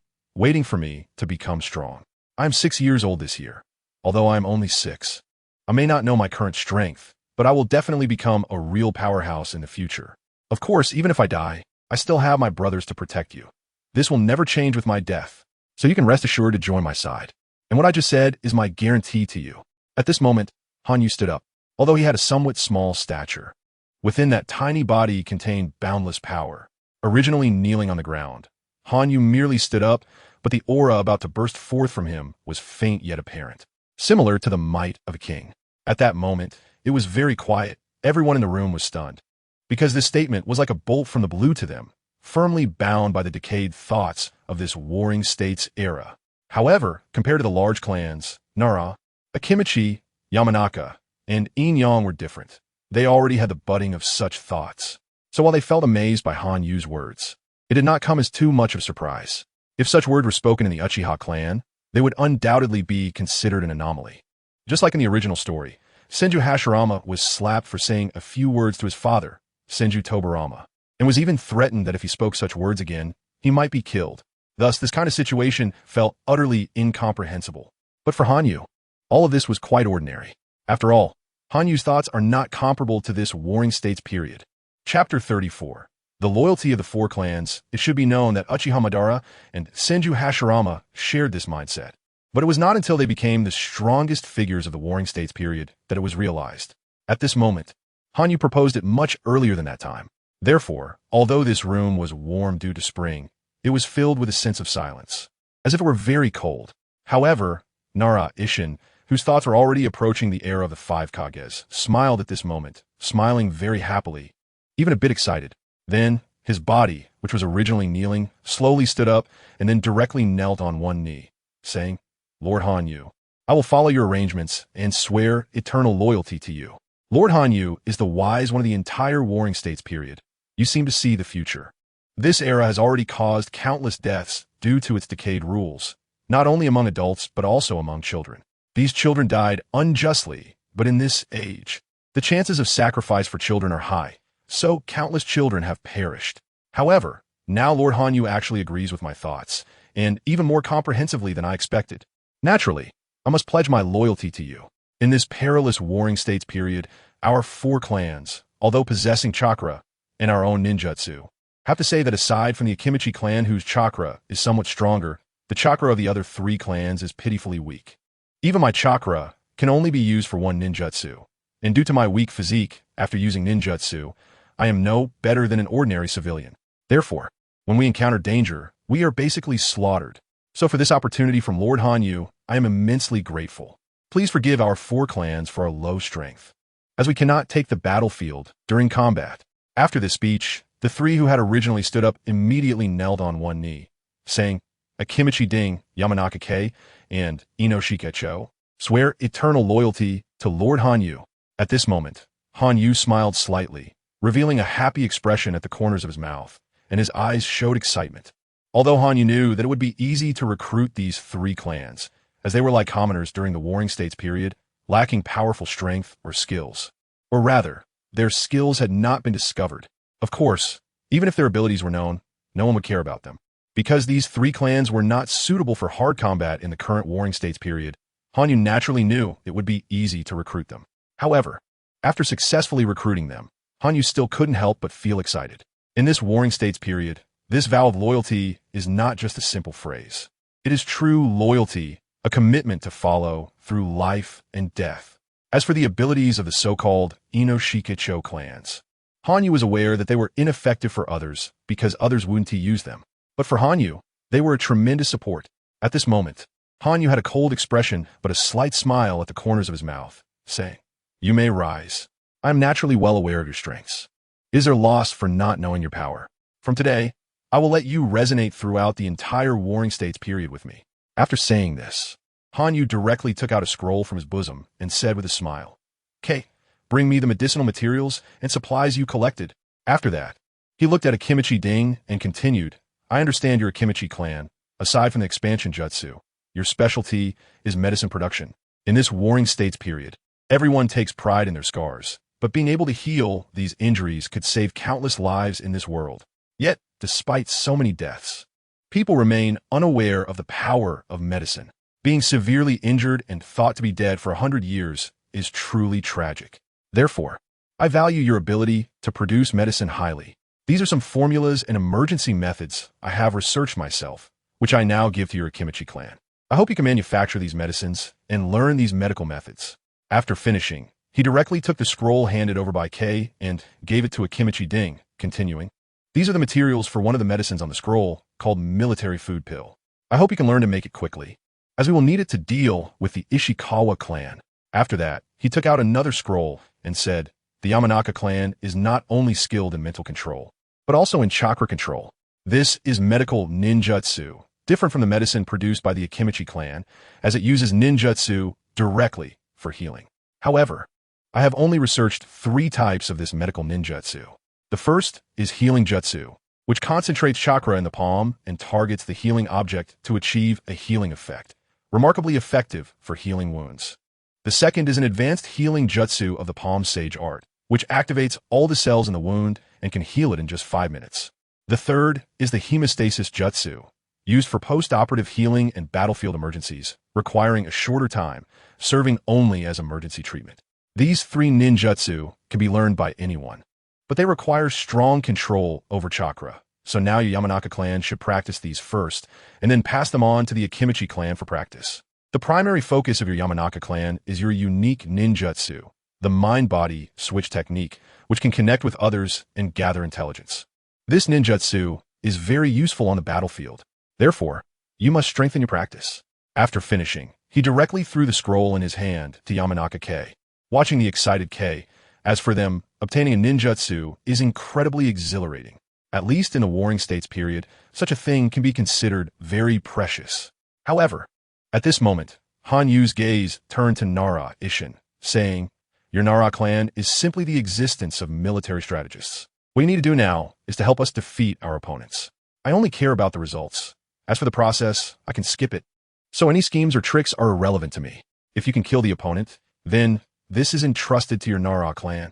to become strong. I am 6 years old this year. Although I am only 6, I may not know my current strength, but I will definitely become a real powerhouse in the future. Of course, even if I die, I still have my brothers to protect you. This will never change with my death, so you can rest assured to join my side. And what I just said is my guarantee to you. At this moment, Hanyu stood up, although he had a somewhat small stature. Within that tiny body contained boundless power. Originally kneeling on the ground, Hanyu merely stood up, but the aura about to burst forth from him was faint yet apparent, similar to the might of a king. At that moment, it was very quiet. Everyone in the room was stunned, because this statement was like a bolt from the blue to them, firmly bound by the decayed thoughts of this warring states era. However, compared to the large clans, Nara, Akimichi, Yamanaka, and Yin-Yang were different. They already had the budding of such thoughts. So while they felt amazed by Han Yu's words, it did not come as too much of a surprise. If such words were spoken in the Uchiha clan, they would undoubtedly be considered an anomaly. Just like in the original story, Senju Hashirama was slapped for saying a few words to his father, Senju Tobarama, and was even threatened that if he spoke such words again, he might be killed. Thus, this kind of situation felt utterly incomprehensible. But for Hanyu, all of this was quite ordinary. After all, Hanyu's thoughts are not comparable to this warring states period. Chapter 34. The loyalty of the 4 clans. It should be known that Uchiha Madara and Senju Hashirama shared this mindset. But it was not until they became the strongest figures of the warring states period that it was realized. At this moment, Hanyu proposed it much earlier than that time. Therefore, although this room was warm due to spring, it was filled with a sense of silence, as if it were very cold. However, Nara Ishin, whose thoughts were already approaching the era of the 5 Kages, smiled at this moment, smiling very happily, even a bit excited. Then, his body, which was originally kneeling, slowly stood up and then directly knelt on one knee, saying, Lord Hanyu, I will follow your arrangements and swear eternal loyalty to you. Lord Hanyu is the wise one of the entire warring states period. You seem to see the future. This era has already caused countless deaths due to its decayed rules, not only among adults but also among children. These children died unjustly, but in this age, the chances of sacrifice for children are high, so countless children have perished. However, now Lord Hanyu actually agrees with my thoughts, and even more comprehensively than I expected. Naturally, I must pledge my loyalty to you. In this perilous warring states period, our 4 clans, although possessing chakra and our own ninjutsu, have to say that aside from the Akimichi clan whose chakra is somewhat stronger, the chakra of the other 3 clans is pitifully weak. Even my chakra can only be used for one ninjutsu, and due to my weak physique, after using ninjutsu, I am no better than an ordinary civilian. Therefore, when we encounter danger, we are basically slaughtered. So for this opportunity from Lord Hanyu, I am immensely grateful. Please forgive our 4 clans for our low strength, as we cannot take the battlefield during combat. After this speech, the 3 who had originally stood up immediately knelt on one knee, saying, Akimichi Ding, Yamanaka Kei, and Inoshika Cho, swear eternal loyalty to Lord Hanyu. At this moment, Hanyu smiled slightly, revealing a happy expression at the corners of his mouth, and his eyes showed excitement. Although Hanyu knew that it would be easy to recruit these three clans, as they were like commoners during the Warring States period, lacking powerful strength or skills. Or rather, their skills had not been discovered. Of course, even if their abilities were known, no one would care about them. Because these three clans were not suitable for hard combat in the current Warring States period, Hanyu naturally knew it would be easy to recruit them. However, after successfully recruiting them, Hanyu still couldn't help but feel excited. In this Warring States period, this vow of loyalty is not just a simple phrase. It is true loyalty, a commitment to follow through life and death. As for the abilities of the so-called Inoshikecho clans, Hanyu was aware that they were ineffective for others because others wouldn't use them. But for Hanyu, they were a tremendous support. At this moment, Hanyu had a cold expression but a slight smile at the corners of his mouth, saying, "You may rise. I am naturally well aware of your strengths. Is there loss for not knowing your power? From today, I will let you resonate throughout the entire Warring States period with me." After saying this, Hanyu directly took out a scroll from his bosom and said with a smile, "Okay, bring me the medicinal materials and supplies you collected." After that, he looked at a Kimichi Ding and continued, "I understand you're a Kimichi clan. Aside from the expansion jutsu, your specialty is medicine production. In this Warring States period, everyone takes pride in their scars, but being able to heal these injuries could save countless lives in this world. Yet, despite so many deaths, people remain unaware of the power of medicine. Being severely injured and thought to be dead for 100 years is truly tragic. Therefore, I value your ability to produce medicine highly. These are some formulas and emergency methods I have researched myself, which I now give to your Akimichi clan. I hope you can manufacture these medicines and learn these medical methods." After finishing, he directly took the scroll handed over by Kei and gave it to Akimichi Ding, continuing, "These are the materials for one of the medicines on the scroll, called military food pill. I hope you can learn to make it quickly, as we will need it to deal with the Ishikawa clan." After that, he took out another scroll and said, "The Yamanaka clan is not only skilled in mental control, but also in chakra control. This is medical ninjutsu, different from the medicine produced by the Akimichi clan, as it uses ninjutsu directly for healing. However, I have only researched 3 types of this medical ninjutsu. The first is healing jutsu, which concentrates chakra in the palm and targets the healing object to achieve a healing effect, remarkably effective for healing wounds. The second is an advanced healing jutsu of the palm sage art, which activates all the cells in the wound and can heal it in just 5 minutes. The third is the hemostasis jutsu, used for post-operative healing and battlefield emergencies, requiring a shorter time, serving only as emergency treatment. These 3 ninjutsu can be learned by anyone, but they require strong control over chakra, so now your Yamanaka clan should practice these first, and then pass them on to the Akimichi clan for practice. The primary focus of your Yamanaka clan is your unique ninjutsu, the mind-body switch technique, which can connect with others and gather intelligence. This ninjutsu is very useful on the battlefield. Therefore, you must strengthen your practice." After finishing, he directly threw the scroll in his hand to Yamanaka Kei. Watching the excited Kei, as for them, obtaining a ninjutsu is incredibly exhilarating. At least in the Warring States period, such a thing can be considered very precious. However, at this moment, Hanyu's gaze turned to Nara Ishin, saying, "Your Nara clan is simply the existence of military strategists. What you need to do now is to help us defeat our opponents. I only care about the results. As for the process, I can skip it. So any schemes or tricks are irrelevant to me. If you can kill the opponent, then this is entrusted to your Nara clan."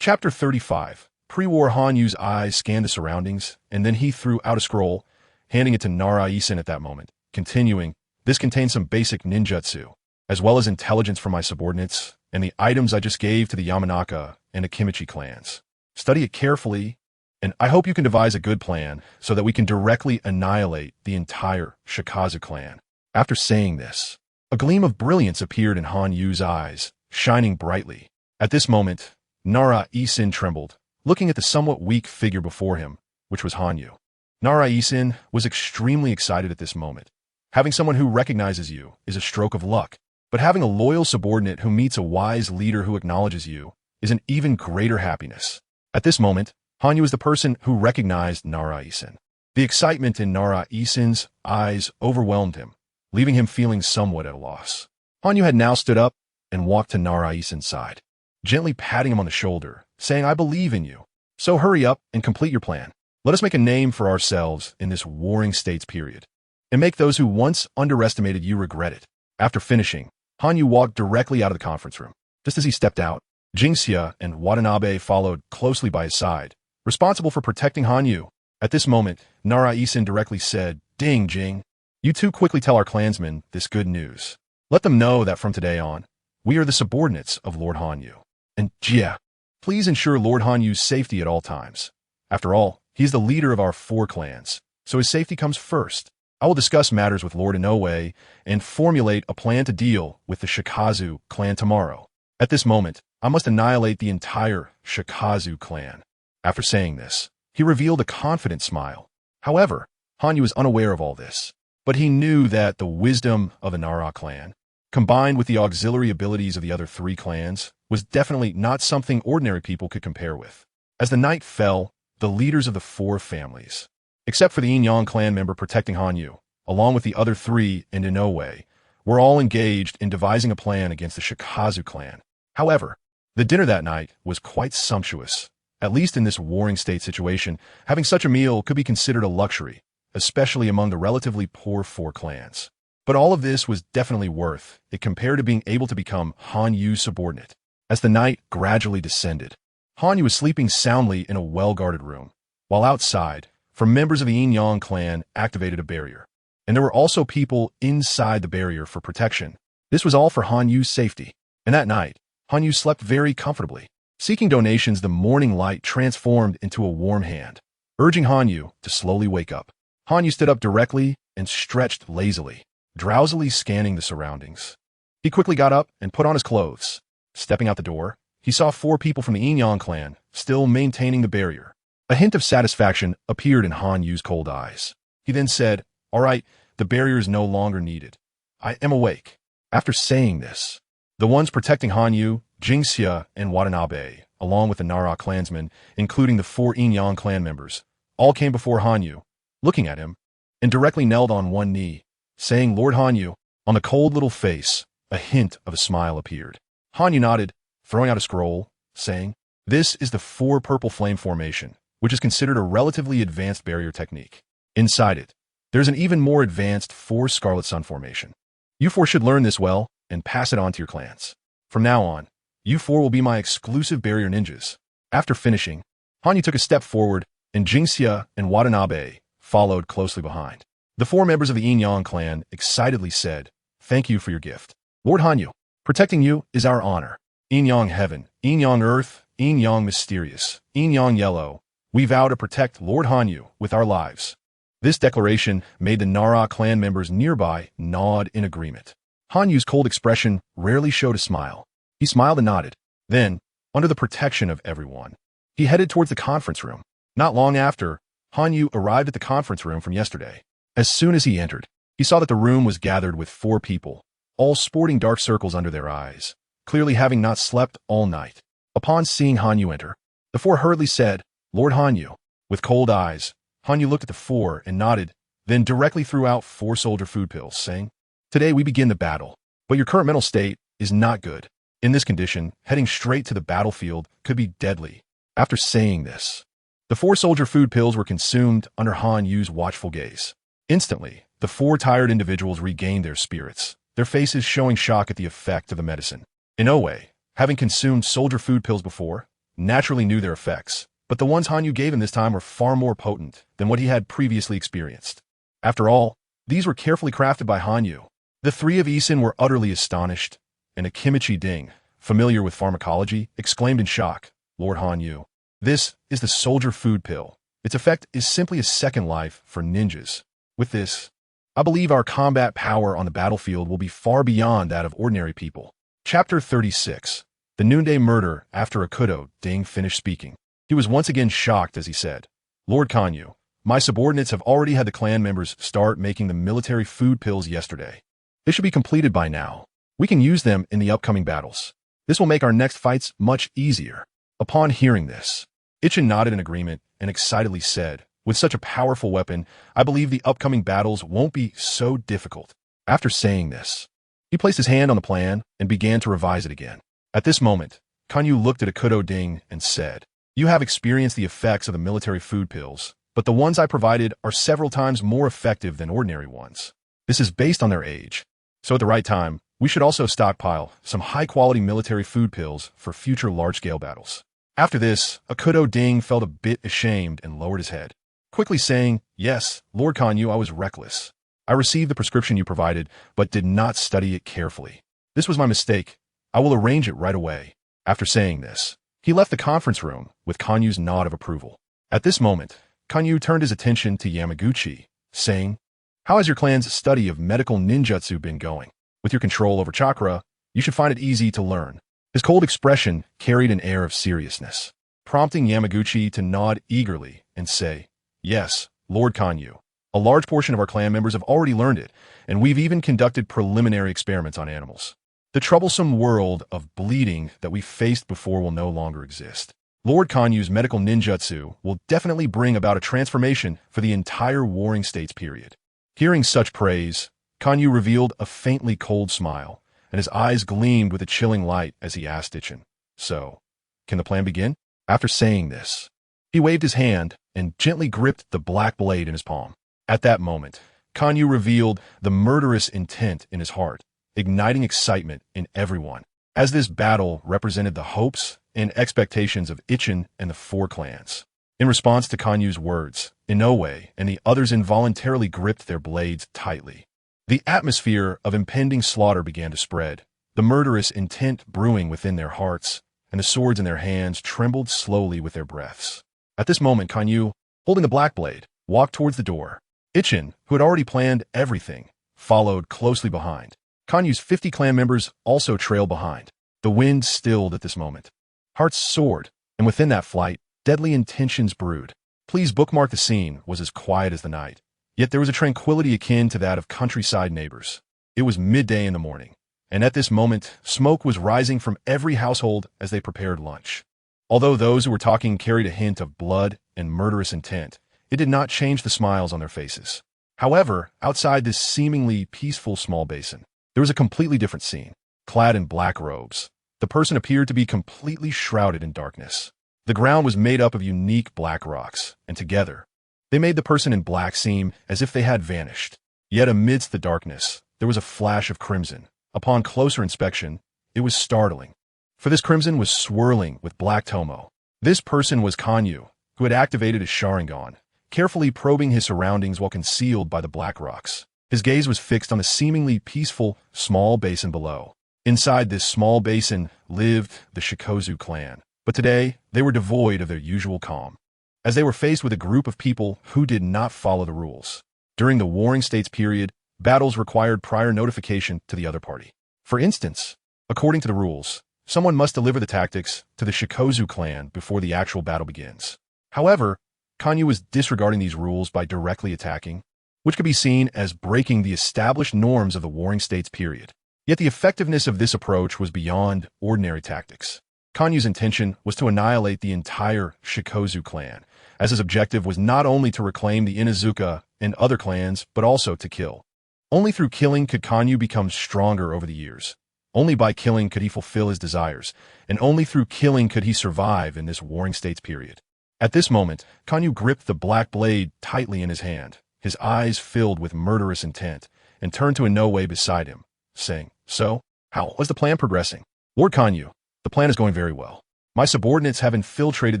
Chapter 35. Pre-war Hanyu's eyes scanned the surroundings, and then he threw out a scroll, handing it to Nara Isin at that moment, continuing, "This contains some basic ninjutsu, as well as intelligence from my subordinates, and the items I just gave to the Yamanaka and Akimichi clans. Study it carefully, and I hope you can devise a good plan so that we can directly annihilate the entire Shikazu clan." After saying this, a gleam of brilliance appeared in Hanyu's eyes, shining brightly. At this moment, Nara Isin trembled, looking at the somewhat weak figure before him, which was Hanyu. Nara Isin was extremely excited at this moment. Having someone who recognizes you is a stroke of luck, but having a loyal subordinate who meets a wise leader who acknowledges you is an even greater happiness. At this moment, Hanyu was the person who recognized Nara Isin. The excitement in Nara Isin's eyes overwhelmed him, leaving him feeling somewhat at a loss. Hanyu had now stood up and walked to Nara Isin's side, gently patting him on the shoulder, saying, "I believe in you. So hurry up and complete your plan. Let us make a name for ourselves in this warring states period, and make those who once underestimated you regret it. After finishing, Hanyu walked directly out of the conference room. Just as he stepped out, Jingxia and Watanabe followed closely by his side, responsible for protecting Hanyu. At this moment, Nara Isin directly said, "Ding, Jing. You two quickly tell our clansmen this good news. Let them know that from today on, we are the subordinates of Lord Hanyu. And Jia, please ensure Lord Hanyu's safety at all times. After all, he is the leader of our 4 clans, so his safety comes first. I will discuss matters with Lord Inoue and formulate a plan to deal with the Shikazu clan tomorrow. At this moment, I must annihilate the entire Shikazu clan." After saying this, he revealed a confident smile. However, Hanyu was unaware of all this, but he knew that the wisdom of the Nara clan, combined with the auxiliary abilities of the other 3 clans, was definitely not something ordinary people could compare with. As the night fell, the leaders of the 4 families, except for the Yin-Yang clan member protecting Hanyu, along with the other 3 and Inoue, were all engaged in devising a plan against the Shikazu clan. However, the dinner that night was quite sumptuous. At least in this warring state situation, having such a meal could be considered a luxury, especially among the relatively poor 4 clans. But all of this was definitely worth it compared to being able to become Hanyu's subordinate. As the night gradually descended, Hanyu was sleeping soundly in a well-guarded room, while outside, members of the Yin-Yang clan activated a barrier. And there were also people inside the barrier for protection. This was all for Hanyu's safety. And that night, Hanyu slept very comfortably. Seeking donations, the morning light transformed into a warm hand, urging Hanyu to slowly wake up. Hanyu stood up directly and stretched lazily, drowsily scanning the surroundings. He quickly got up and put on his clothes. Stepping out the door, he saw 4 people from the Yin-Yang clan still maintaining the barrier. A hint of satisfaction appeared in Hanyu's cold eyes. He then said, "All right, the barrier is no longer needed. I am awake." After saying this, the ones protecting Hanyu, Jingxia and Watanabe, along with the Nara clansmen, including the 4 Yin-Yang clan members, all came before Hanyu, looking at him, and directly knelt on one knee, saying, "Lord Hanyu." On the cold little face, a hint of a smile appeared. Hanyu nodded, throwing out a scroll, saying, "This is the 4 purple flame formation, which is considered a relatively advanced barrier technique. Inside it, there's an even more advanced 4 scarlet sun formation. You 4 should learn this well and pass it on to your clans. From now on, you 4 will be my exclusive barrier ninjas." After finishing, Hanyu took a step forward, and Jingxia and Watanabe followed closely behind. The 4 members of the Yin-Yang clan excitedly said, "Thank you for your gift. Lord Hanyu, protecting you is our honor. Yin-Yang heaven, Yin-Yang earth, Yin-Yang mysterious, Yin-Yang yellow. We vow to protect Lord Hanyu with our lives." This declaration made the Nara clan members nearby nod in agreement. Hanyu's cold expression rarely showed a smile. He smiled and nodded. Then, under the protection of everyone, he headed towards the conference room. Not long after, Hanyu arrived at the conference room from yesterday. As soon as he entered, he saw that the room was gathered with 4 people, all sporting dark circles under their eyes, clearly having not slept all night. Upon seeing Hanyu enter, the 4 hurriedly said, "Lord Hanyu." With cold eyes, Hanyu looked at the 4 and nodded, then directly threw out 4 soldier food pills, saying, "Today we begin the battle, but your current mental state is not good. In this condition, heading straight to the battlefield could be deadly." After saying this, the 4 soldier food pills were consumed under Hanyu's watchful gaze. Instantly, the 4 tired individuals regained their spirits, their faces showing shock at the effect of the medicine. Inoue, having consumed soldier food pills before, naturally knew their effects, but the ones Hanyu gave him this time were far more potent than what he had previously experienced. After all, these were carefully crafted by Hanyu. The 3 of Isin were utterly astonished, and Akimichi Ding, familiar with pharmacology, exclaimed in shock, "Lord Hanyu, this is the soldier food pill. Its effect is simply a second life for ninjas. With this, I believe our combat power on the battlefield will be far beyond that of ordinary people." Chapter 36. The Noonday Murder. After Akudo Ding finished speaking, he was once again shocked as he said, "Lord Hanyu, my subordinates have already had the clan members start making the military food pills yesterday. They should be completed by now. We can use them in the upcoming battles. This will make our next fights much easier." Upon hearing this, Ichin nodded in agreement and excitedly said, "With such a powerful weapon, I believe the upcoming battles won't be so difficult." After saying this, he placed his hand on the plan and began to revise it again. At this moment, Kanyu looked at Akudo Ding and said, "You have experienced the effects of the military food pills, but the ones I provided are several times more effective than ordinary ones. This is based on their age. So at the right time, we should also stockpile some high-quality military food pills for future large-scale battles. After this, Akudo Ding felt a bit ashamed and lowered his head, quickly saying, "Yes, Lord Kanyu, I was reckless. I received the prescription you provided, but did not study it carefully. This was my mistake. I will arrange it right away." After saying this, he left the conference room with Kanyu's nod of approval. At this moment, Kanyu turned his attention to Yamaguchi, saying, "How has your clan's study of medical ninjutsu been going? With your control over chakra, you should find it easy to learn." His cold expression carried an air of seriousness, prompting Yamaguchi to nod eagerly and say, "Yes, Lord Kanyu. A large portion of our clan members have already learned it, and we've even conducted preliminary experiments on animals. The troublesome world of bleeding that we faced before will no longer exist. Lord Kanyu's medical ninjutsu will definitely bring about a transformation for the entire Warring States period." Hearing such praise, Kanyu revealed a faintly cold smile, and his eyes gleamed with a chilling light as he asked Ichin, "So, can the plan begin?" After saying this, he waved his hand and gently gripped the black blade in his palm. At that moment, Kanyu revealed the murderous intent in his heart, igniting excitement in everyone, as this battle represented the hopes and expectations of Ichin and the four clans. In response to Kanyu's words, Inoue and the others involuntarily gripped their blades tightly. The atmosphere of impending slaughter began to spread, the murderous intent brewing within their hearts, and the swords in their hands trembled slowly with their breaths. At this moment, Kanyu, holding the black blade, walked towards the door. Ichin, who had already planned everything, followed closely behind. Kanyu's 50 clan members also trailed behind. The wind stilled at this moment. Hearts soared, and within that flight, deadly intentions brewed. Please bookmark the scene was as quiet as the night. Yet there was a tranquility akin to that of countryside neighbors. It was midday in the morning, and at this moment, smoke was rising from every household as they prepared lunch. Although those who were talking carried a hint of blood and murderous intent, it did not change the smiles on their faces. However, outside this seemingly peaceful small basin, there was a completely different scene. Clad in black robes, the person appeared to be completely shrouded in darkness. The ground was made up of unique black rocks, and together, they made the person in black seem as if they had vanished. Yet amidst the darkness, there was a flash of crimson. Upon closer inspection, it was startling, for this crimson was swirling with black tomo. This person was Kanyu, who had activated his Sharingan, carefully probing his surroundings while concealed by the black rocks. His gaze was fixed on the seemingly peaceful, small basin below. Inside this small basin lived the Shikozu clan, but today they were devoid of their usual calm, as they were faced with a group of people who did not follow the rules. During the Warring States period, battles required prior notification to the other party. For instance, according to the rules, someone must deliver the tactics to the Shikozu clan before the actual battle begins. However, Kanyu was disregarding these rules by directly attacking, which could be seen as breaking the established norms of the Warring States period. Yet the effectiveness of this approach was beyond ordinary tactics. Kanyu's intention was to annihilate the entire Shikozu clan, as his objective was not only to reclaim the Inuzuka and other clans, but also to kill. Only through killing could Kanyu become stronger over the years. Only by killing could he fulfill his desires, and only through killing could he survive in this Warring States period. At this moment, Kanyu gripped the black blade tightly in his hand, his eyes filled with murderous intent, and turned to Inoue beside him, saying, "So, how was the plan progressing?" "Lord Kanyu, the plan is going very well. My subordinates have infiltrated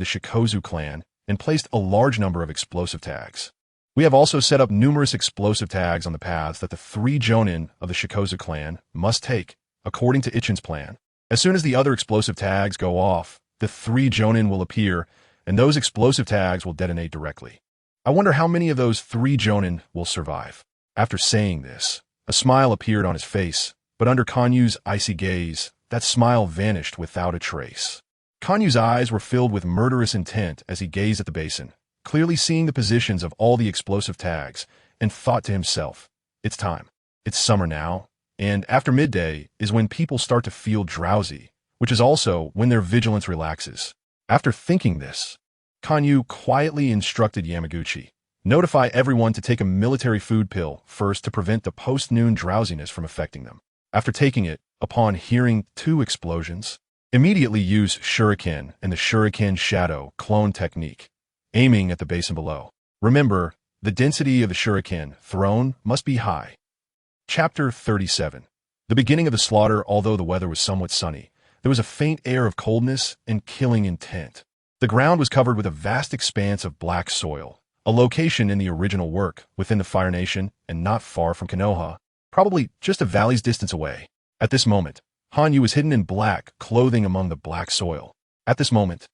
the Shikozu clan and placed a large number of explosive tags. We have also set up numerous explosive tags on the paths that the 3 jonin of the Shikozu clan must take, according to Ichin's plan. As soon as the other explosive tags go off, the 3 jonin will appear, and those explosive tags will detonate directly. I wonder how many of those 3 jonin will survive." After saying this, a smile appeared on his face, but under Kanyu's icy gaze, that smile vanished without a trace. Kanyu's eyes were filled with murderous intent as he gazed at the basin, clearly seeing the positions of all the explosive tags, and thought to himself, "It's time. It's summer now, and after midday is when people start to feel drowsy, which is also when their vigilance relaxes." After thinking this, Kanyu quietly instructed Yamaguchi, "Notify everyone to take a military food pill first to prevent the post-noon drowsiness from affecting them. After taking it, upon hearing 2 explosions, immediately use Shuriken and the Shuriken Shadow clone technique, aiming at the basin below. Remember, the density of the shuriken thrown must be high. Chapter 37. The beginning of the slaughter. Although the weather was somewhat sunny, there was a faint air of coldness and killing intent. The ground was covered with a vast expanse of black soil, a location in the original work within the Fire Nation and not far from Konoha, probably just a valley's distance away. At this moment, Hanyu was hidden in black clothing among the black soil. At this moment,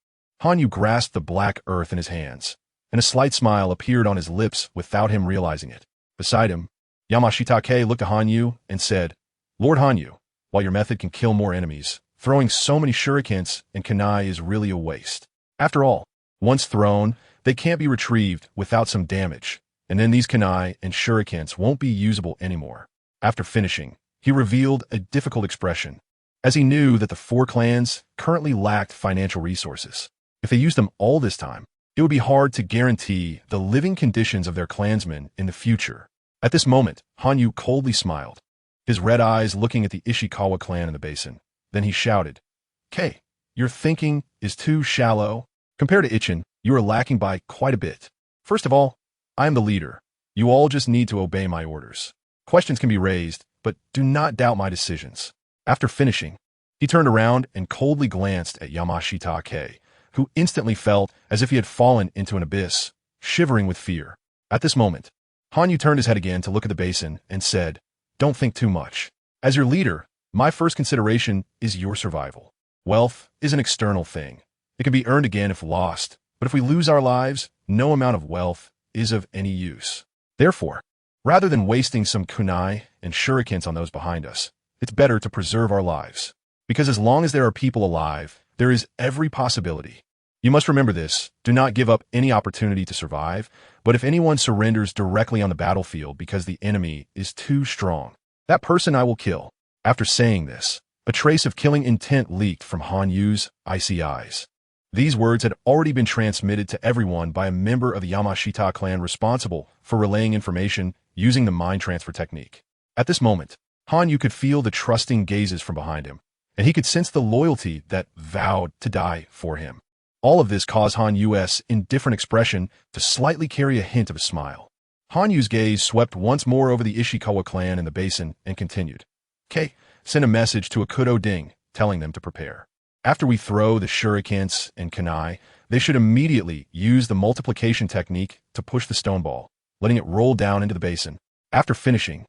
Hanyu grasped the black earth in his hands, and a slight smile appeared on his lips without him realizing it. Beside him, Yamashitake looked at Hanyu and said, "Lord Hanyu, while your method can kill more enemies, throwing so many shurikens and kunai is really a waste. After all, once thrown, they can't be retrieved without some damage, and then these kunai and shurikens won't be usable anymore." After finishing, he revealed a difficult expression, as he knew that the four clans currently lacked financial resources. If they used them all this time, it would be hard to guarantee the living conditions of their clansmen in the future. At this moment, Hanyu coldly smiled, his red eyes looking at the Ishikawa clan in the basin. Then he shouted, "Kei, your thinking is too shallow. Compared to Ichin, you are lacking by quite a bit. First of all, I am the leader. You all just need to obey my orders. Questions can be raised, but do not doubt my decisions." After finishing, he turned around and coldly glanced at Yamashitake, who instantly felt as if he had fallen into an abyss, shivering with fear. At this moment, Hanyu turned his head again to look at the basin and said, "Don't think too much. As your leader, my first consideration is your survival. Wealth is an external thing. It can be earned again if lost, but if we lose our lives, no amount of wealth is of any use. Therefore, rather than wasting some kunai and shurikens on those behind us, it's better to preserve our lives. Because as long as there are people alive, there is every possibility. You must remember this. Do not give up any opportunity to survive, but if anyone surrenders directly on the battlefield because the enemy is too strong, that person I will kill." After saying this, a trace of killing intent leaked from Hanyu's icy eyes. These words had already been transmitted to everyone by a member of the Yamashita clan responsible for relaying information using the mind transfer technique. At this moment, Hanyu could feel the trusting gazes from behind him, and he could sense the loyalty that vowed to die for him. All of this caused Hanyu's indifferent expression to slightly carry a hint of a smile. Hanyu's gaze swept once more over the Ishikawa clan in the basin and continued, "Kei, send a message to Akudo Ding, telling them to prepare. After we throw the shurikens and kunai, they should immediately use the multiplication technique to push the stone ball, letting it roll down into the basin." After finishing,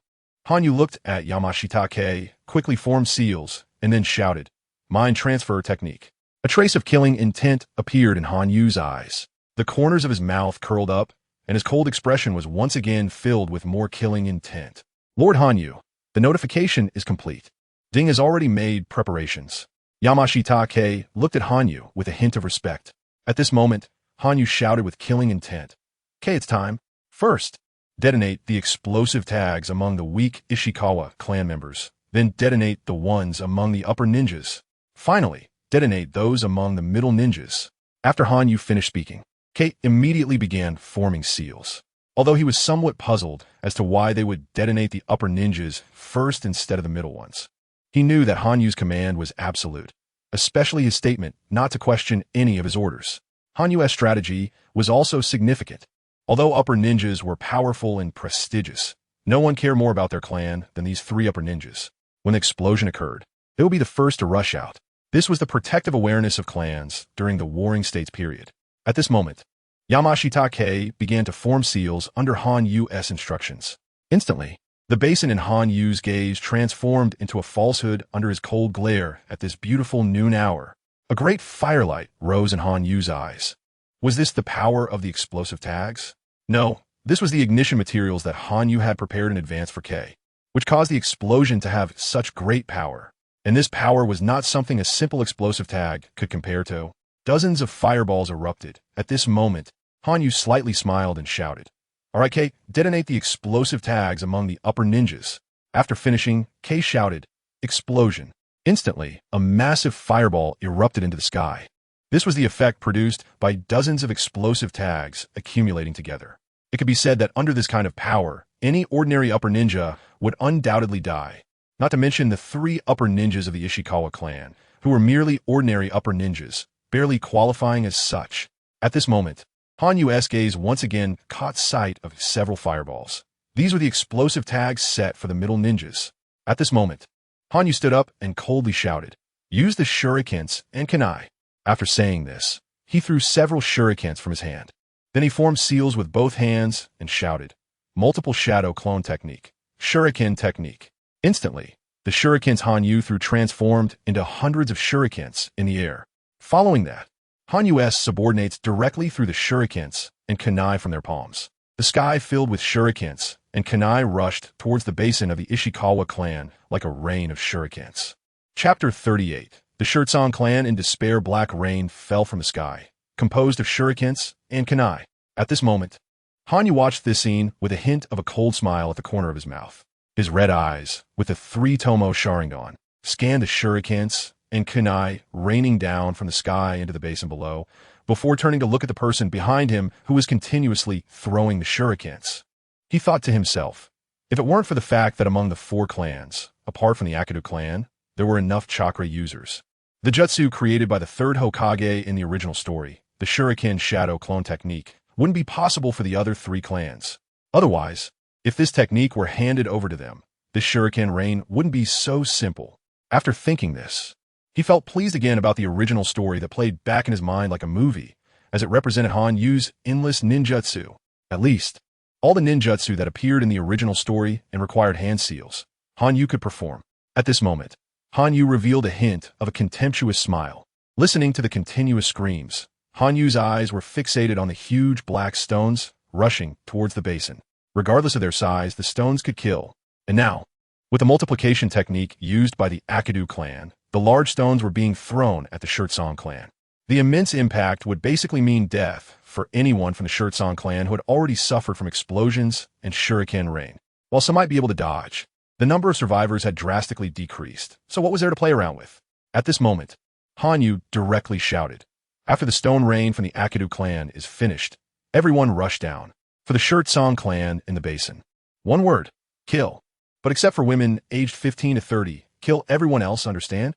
Hanyu looked at Yamashitake, quickly formed seals, and then shouted, "Mind transfer technique." A trace of killing intent appeared in Hanyu's eyes. The corners of his mouth curled up, and his cold expression was once again filled with more killing intent. "Lord Hanyu, the notification is complete. Ding has already made preparations." Yamashitake looked at Hanyu with a hint of respect. At this moment, Hanyu shouted with killing intent, "Kei, it's time. First, detonate the explosive tags among the weak Ishikawa clan members. Then detonate the ones among the upper ninjas. Finally, detonate those among the middle ninjas." After Hanyu finished speaking, Kei immediately began forming seals. Although he was somewhat puzzled as to why they would detonate the upper ninjas first instead of the middle ones. He knew that Hanyu's command was absolute, especially his statement not to question any of his orders. Hanyu's strategy was also significant. Although upper ninjas were powerful and prestigious, no one cared more about their clan than these three upper ninjas. When the explosion occurred, they would be the first to rush out. This was the protective awareness of clans during the Warring States period. At this moment, Yamashitake began to form seals under Hanyu's instructions. Instantly, the basin in Hanyu's gaze transformed into a falsehood under his cold glare at this beautiful noon hour. A great firelight rose in Hanyu's eyes. Was this the power of the explosive tags? No, this was the ignition materials that Hanyu had prepared in advance for Kei, which caused the explosion to have such great power. And this power was not something a simple explosive tag could compare to. Dozens of fireballs erupted. At this moment, Hanyu slightly smiled and shouted, "All right, Kei, detonate the explosive tags among the upper ninjas." After finishing, Kei shouted, "Explosion." Instantly, a massive fireball erupted into the sky. This was the effect produced by dozens of explosive tags accumulating together. It could be said that under this kind of power, any ordinary upper ninja would undoubtedly die. Not to mention the three upper ninjas of the Ishikawa clan, who were merely ordinary upper ninjas, barely qualifying as such. At this moment, Han Yu's gaze once again caught sight of several fireballs. These were the explosive tags set for the middle ninjas. At this moment, Han Yu stood up and coldly shouted, "Use the shurikens and kunai." After saying this, he threw several shurikens from his hand. Then he formed seals with both hands and shouted, "Multiple shadow clone technique, shuriken technique." Instantly, the shurikens Han Yu threw transformed into hundreds of shurikens in the air. Following that, Han Yu's subordinates directly threw the shurikens and kunai from their palms. The sky filled with shurikens, and kunai rushed towards the basin of the Ishikawa clan like a rain of shurikens. Chapter 38. The Shirtsan clan in despair. Black rain fell from the sky, composed of shurikens and kunai. At this moment, Han Yu watched this scene with a hint of a cold smile at the corner of his mouth. His red eyes, with the 3-tomo Sharingan, scanned the shurikens and kunai raining down from the sky into the basin below, before turning to look at the person behind him who was continuously throwing the shurikens. He thought to himself, if it weren't for the fact that among the 4 clans, apart from the Akidu clan, there were enough chakra users. The jutsu created by the 3rd Hokage in the original story, the shuriken shadow clone technique, wouldn't be possible for the other 3 clans. Otherwise, if this technique were handed over to them, this shuriken rain wouldn't be so simple. After thinking this, he felt pleased again about the original story that played back in his mind like a movie, as it represented Han Yu's endless ninjutsu. At least, all the ninjutsu that appeared in the original story and required hand seals, Han Yu could perform. At this moment, Han Yu revealed a hint of a contemptuous smile. Listening to the continuous screams, Han Yu's eyes were fixated on the huge black stones rushing towards the basin. Regardless of their size, the stones could kill. And now, with the multiplication technique used by the Akidu clan, the large stones were being thrown at the Shirtsan clan. The immense impact would basically mean death for anyone from the Shirtsan clan who had already suffered from explosions and shuriken rain. While some might be able to dodge, the number of survivors had drastically decreased, so what was there to play around with? At this moment, Han Yu directly shouted, "After the stone rain from the Akidu clan is finished, everyone rush down. For the Shirtsan clan in the basin. One word, kill. But except for women aged 15 to 30, kill everyone else, understand?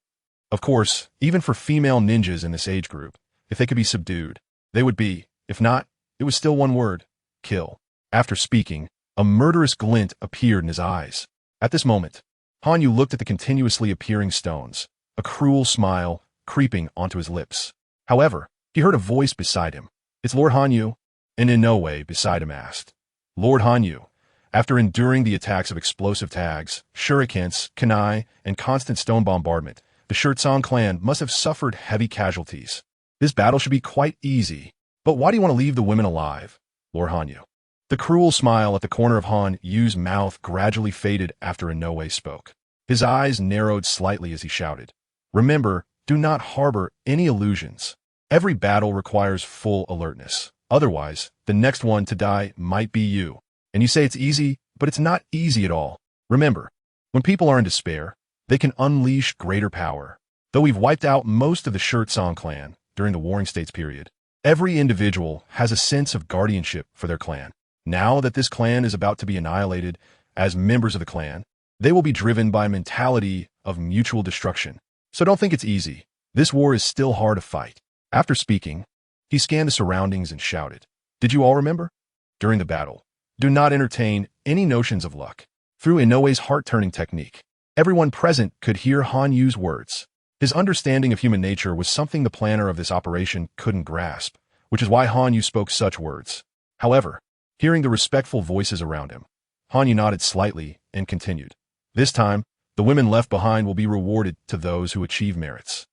Of course, even for female ninjas in this age group, if they could be subdued, they would be. If not, it was still one word, kill." After speaking, a murderous glint appeared in his eyes. At this moment, Han Yu looked at the continuously appearing stones, a cruel smile creeping onto his lips. However, he heard a voice beside him. "It's Lord Han Yu," and in no way beside him asked. Lord Han Yu, after enduring the attacks of explosive tags, shurikens, kunai, and constant stone bombardment, the Shirtsan clan must have suffered heavy casualties. This battle should be quite easy, but why do you want to leave the women alive, Lord Han Yu? The cruel smile at the corner of Han Yu's mouth gradually faded after Inoue spoke. His eyes narrowed slightly as he shouted, "Remember, do not harbor any illusions. Every battle requires full alertness. Otherwise, the next one to die might be you. And you say it's easy, but it's not easy at all. Remember, when people are in despair, they can unleash greater power. Though we've wiped out most of the Shirtsan clan during the Warring States period, every individual has a sense of guardianship for their clan. Now that this clan is about to be annihilated, as members of the clan, they will be driven by a mentality of mutual destruction. So don't think it's easy. This war is still hard to fight." After speaking, he scanned the surroundings and shouted, "Did you all remember? During the battle, do not entertain any notions of luck." Through Inoue's heart-turning technique, everyone present could hear Han Yu's words. His understanding of human nature was something the planner of this operation couldn't grasp, which is why Han Yu spoke such words. However, hearing the respectful voices around him, Han Yu nodded slightly and continued, "This time, the women left behind will be rewarded to those who achieve merits.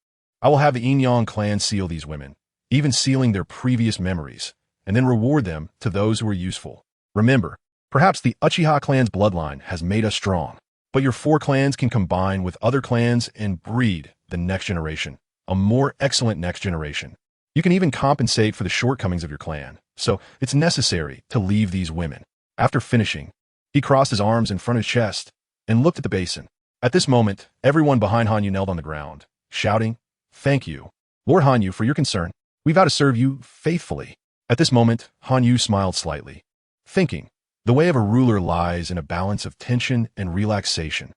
I will have the Inyan clan seal these women, even sealing their previous memories, and then reward them to those who are useful. Remember, perhaps the Uchiha clan's bloodline has made us strong, but your 4 clans can combine with other clans and breed the next generation, a more excellent next generation. You can even compensate for the shortcomings of your clan, so it's necessary to leave these women." After finishing, he crossed his arms in front of his chest and looked at the basin. At this moment, everyone behind Han Yu knelt on the ground, shouting, "Thank you, Lord Han Yu, for your concern. We vow to serve you faithfully." At this moment, Han Yu smiled slightly, thinking, the way of a ruler lies in a balance of tension and relaxation.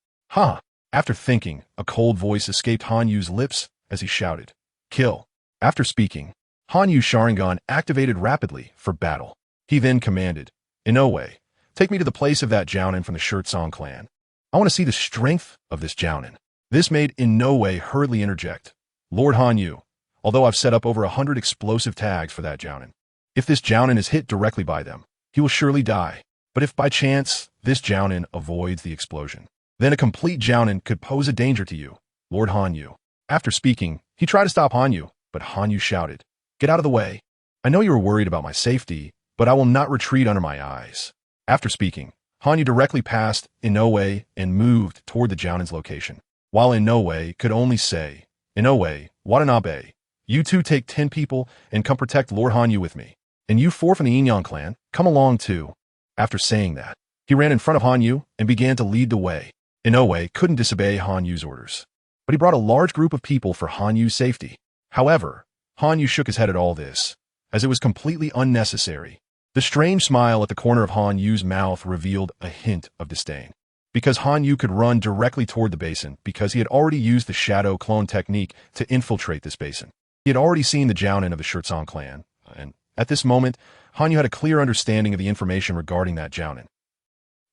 After thinking, a cold voice escaped Han Yu's lips as he shouted, "Kill." After speaking, Hanyu Sharingan activated rapidly for battle. He then commanded, Inoue, take me to the place of that Jounin from the Shirtsong clan. I want to see the strength of this Jounin. This made Inoue hurriedly interject, Lord Hanyu, although I've set up over 100 explosive tags for that Jounin. If this Jounin is hit directly by them, he will surely die. But if by chance this Jounin avoids the explosion, then a complete Jounin could pose a danger to you, Lord Hanyu. After speaking, he tried to stop Hanyu, but Hanyu shouted, Get out of the way. I know you are worried about my safety, but I will not retreat under my eyes. After speaking, Hanyu directly passed Inoue and moved toward the Jounin's location, while Inoue could only say, Inoue, Watanabe, you two take 10 people and come protect Lord Hanyu with me. And you 4 from the Inyan clan, come along too. After saying that, he ran in front of Hanyu and began to lead the way. Inoue couldn't disobey Hanyu's orders, but he brought a large group of people for Hanyu's safety. However, Hanyu shook his head at all this, as it was completely unnecessary. The strange smile at the corner of Hanyu's mouth revealed a hint of disdain, because Hanyu could run directly toward the basin because he had already used the shadow clone technique to infiltrate this basin. He had already seen the Jounin of the Shirtsong clan, and at this moment, Hanyu had a clear understanding of the information regarding that Jounin.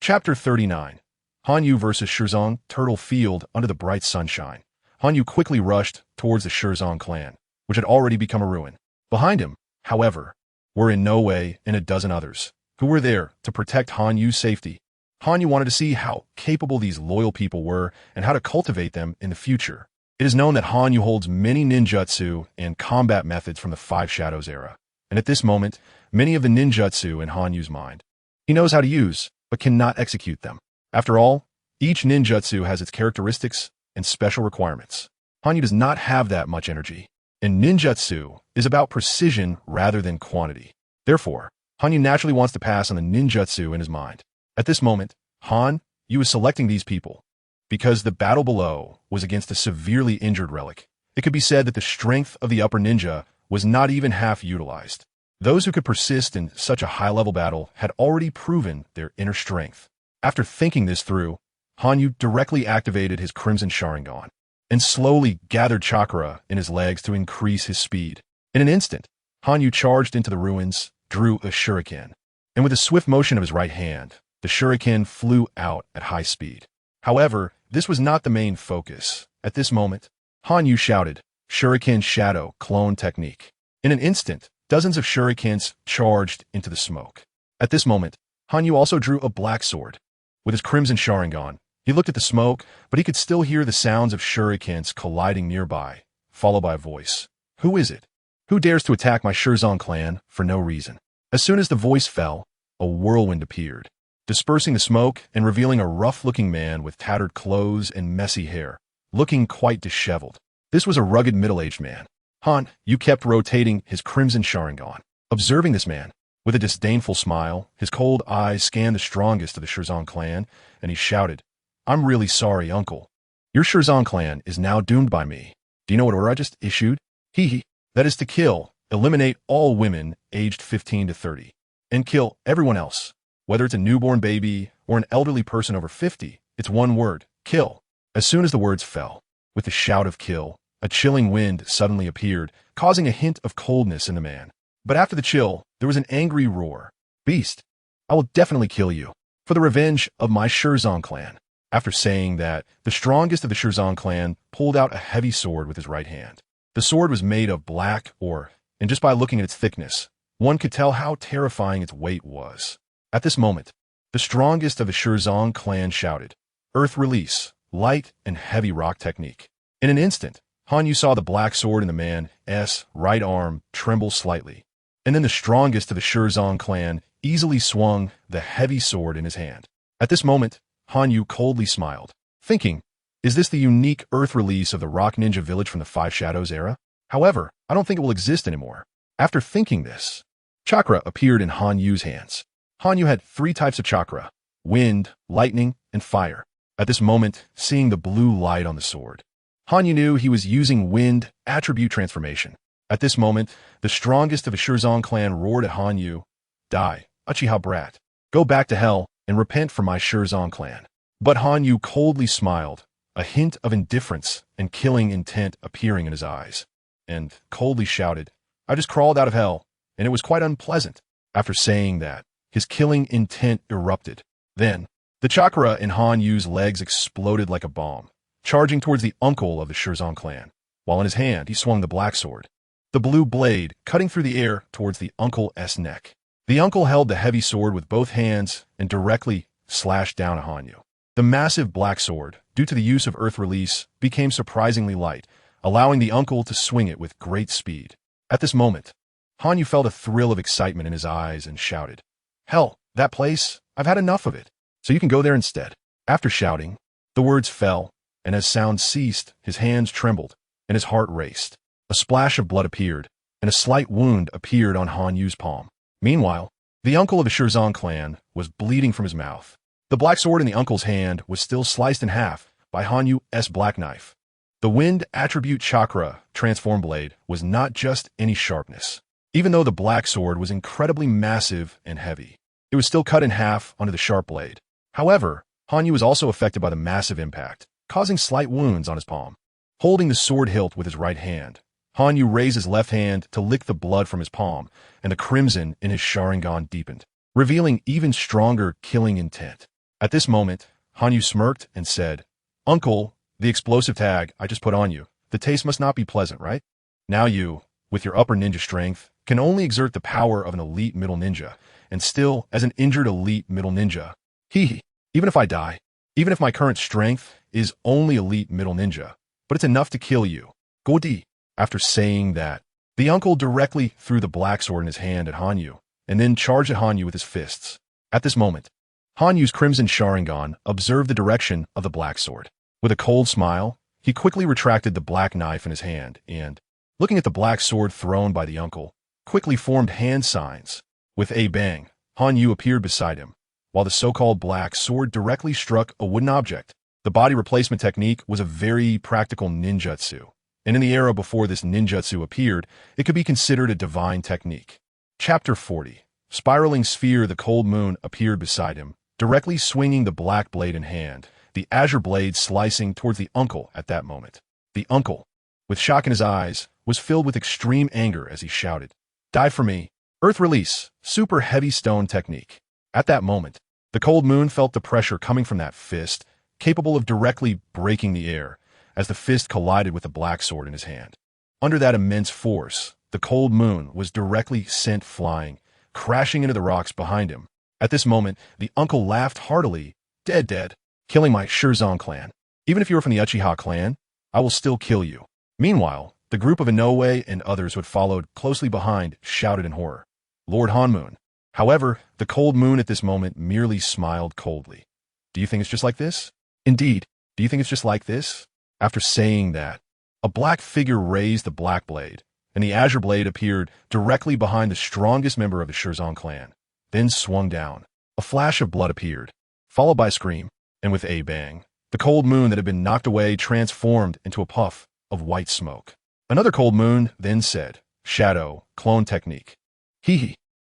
Chapter 39. Hanyu vs. Shirzong Turtle Field under the bright sunshine. Hanyu quickly rushed towards the Shirzong clan, which had already become a ruin. Behind him, however, were Inoue and a dozen others, who were there to protect Hanyu's safety. Hanyu wanted to see how capable these loyal people were and how to cultivate them in the future. It is known that Hanyu holds many ninjutsu and combat methods from the Five Shadows era, and at this moment, many of the ninjutsu in Hanyu's mind. He knows how to use, but cannot execute them. After all, each ninjutsu has its characteristics and special requirements. Hanyu does not have that much energy, and ninjutsu is about precision rather than quantity. Therefore, Hanyu naturally wants to pass on the ninjutsu in his mind. At this moment, Hanyu is selecting these people, because the battle below was against a severely injured relic. It could be said that the strength of the upper ninja was not even half utilized. Those who could persist in such a high-level battle had already proven their inner strength. After thinking this through, Hanyu directly activated his Crimson Sharingan and slowly gathered chakra in his legs to increase his speed. In an instant, Hanyu charged into the ruins, drew a shuriken, and with a swift motion of his right hand, the shuriken flew out at high speed. However, this was not the main focus. At this moment, Hanyu shouted, Shuriken Shadow Clone Technique. In an instant, dozens of shurikens charged into the smoke. At this moment, Hanyu also drew a black sword. With his Crimson Sharingan, he looked at the smoke, but he could still hear the sounds of shurikens colliding nearby, followed by a voice. Who is it? Who dares to attack my Shirzong clan for no reason? As soon as the voice fell, a whirlwind appeared, dispersing the smoke and revealing a rough-looking man with tattered clothes and messy hair, looking quite disheveled. This was a rugged middle-aged man. Hanyu kept rotating his Crimson Sharingan. Observing this man, with a disdainful smile, his cold eyes scanned the strongest of the Shirzong clan, and he shouted, I'm really sorry, uncle. Your Shirzong clan is now doomed by me. Do you know what order I just issued? That is to kill, eliminate all women aged 15 to 30, and kill everyone else. Whether it's a newborn baby or an elderly person over 50, it's one word, kill. As soon as the words fell, with the shout of kill, a chilling wind suddenly appeared, causing a hint of coldness in the man. But after the chill, there was an angry roar. Beast, I will definitely kill you, for the revenge of my Shirzong clan. After saying that, the strongest of the Shirzong clan pulled out a heavy sword with his right hand. The sword was made of black ore, and just by looking at its thickness, one could tell how terrifying its weight was. At this moment, the strongest of the Shirzong clan shouted, Earth Release, Light and Heavy Rock Technique. In an instant, Hanyu saw the black sword in the man's right arm tremble slightly, and then the strongest of the Shirzong clan easily swung the heavy sword in his hand. At this moment, Hanyu coldly smiled, thinking, is this the unique Earth release of the Rock Ninja Village from the Five Shadows era? However, I don't think it will exist anymore. After thinking this, chakra appeared in Hanyu's hands. Hanyu had 3 types of chakra, wind, lightning, and fire. At this moment, seeing the blue light on the sword, Hanyu knew he was using wind attribute transformation. At this moment, the strongest of the Shirzong clan roared at Hanyu, Die, Uchiha brat. Go back to hell and repent for my Shirzong clan. But Hanyu coldly smiled, a hint of indifference and killing intent appearing in his eyes, and coldly shouted, I just crawled out of hell, and it was quite unpleasant. After saying that, his killing intent erupted. Then, the chakra in Han Yu's legs exploded like a bomb, charging towards the uncle of the Shirzong clan, while in his hand he swung the black sword, the blue blade cutting through the air towards the uncle's neck. The uncle held the heavy sword with both hands and directly slashed down at Han Yu. The massive black sword, due to the use of earth release, became surprisingly light, allowing the uncle to swing it with great speed. At this moment, Han Yu felt a thrill of excitement in his eyes and shouted, "Hell, that place, I've had enough of it, so you can go there instead." After shouting, the words fell, and as sound ceased, his hands trembled, and his heart raced. A splash of blood appeared, and a slight wound appeared on Han Yu's palm. Meanwhile, the uncle of the Shirzong clan was bleeding from his mouth. The black sword in the uncle's hand was still sliced in half by Han Yu's black knife. The wind attribute chakra transform blade was not just any sharpness. Even though the black sword was incredibly massive and heavy, it was still cut in half under the sharp blade. However, Han Yu was also affected by the massive impact, causing slight wounds on his palm. Holding the sword hilt with his right hand, Han Yu raised his left hand to lick the blood from his palm, and the crimson in his Sharingan deepened, revealing even stronger killing intent. At this moment, Han Yu smirked and said, "Uncle, the explosive tag I just put on you, the taste must not be pleasant, right? Now you, with your upper ninja strength, can only exert the power of an elite middle ninja, and still, as an injured elite middle ninja, even if I die, even if my current strength is only elite middle ninja, but it's enough to kill you. Godi." After saying that, the uncle directly threw the black sword in his hand at Han Yu, and then charged at Han Yu with his fists. At this moment, Han Yu's crimson Sharingan observed the direction of the black sword. With a cold smile, he quickly retracted the black knife in his hand, and, looking at the black sword thrown by the uncle, quickly formed hand signs. With a bang, Han Yu appeared beside him, while the so-called black sword directly struck a wooden object. The body replacement technique was a very practical ninjutsu, and in the era before this ninjutsu appeared, it could be considered a divine technique. Chapter 40. Spiraling sphere. The cold moon appeared beside him, directly swinging the black blade in hand, the azure blade slicing towards the uncle at that moment. The uncle, with shock in his eyes, was filled with extreme anger as he shouted, "Die for me! Earth release! Super heavy stone technique!" At that moment, the cold moon felt the pressure coming from that fist, capable of directly breaking the air, as the fist collided with the black sword in his hand. Under that immense force, the cold moon was directly sent flying, crashing into the rocks behind him. At this moment, the uncle laughed heartily, Dead, killing my Shirzong clan. Even if you are from the Uchiha clan, I will still kill you." Meanwhile, the group of Inoue and others who had followed closely behind shouted in horror, "Lord Hanmoon." However, the cold moon at this moment merely smiled coldly. "Do you think it's just like this? Indeed, do you think it's just like this?" After saying that, a black figure raised the black blade, and the azure blade appeared directly behind the strongest member of the Shirzong clan, then swung down. A flash of blood appeared, followed by a scream, and with a bang, the cold moon that had been knocked away transformed into a puff of white smoke. Another cold moon then said, "Shadow, clone technique."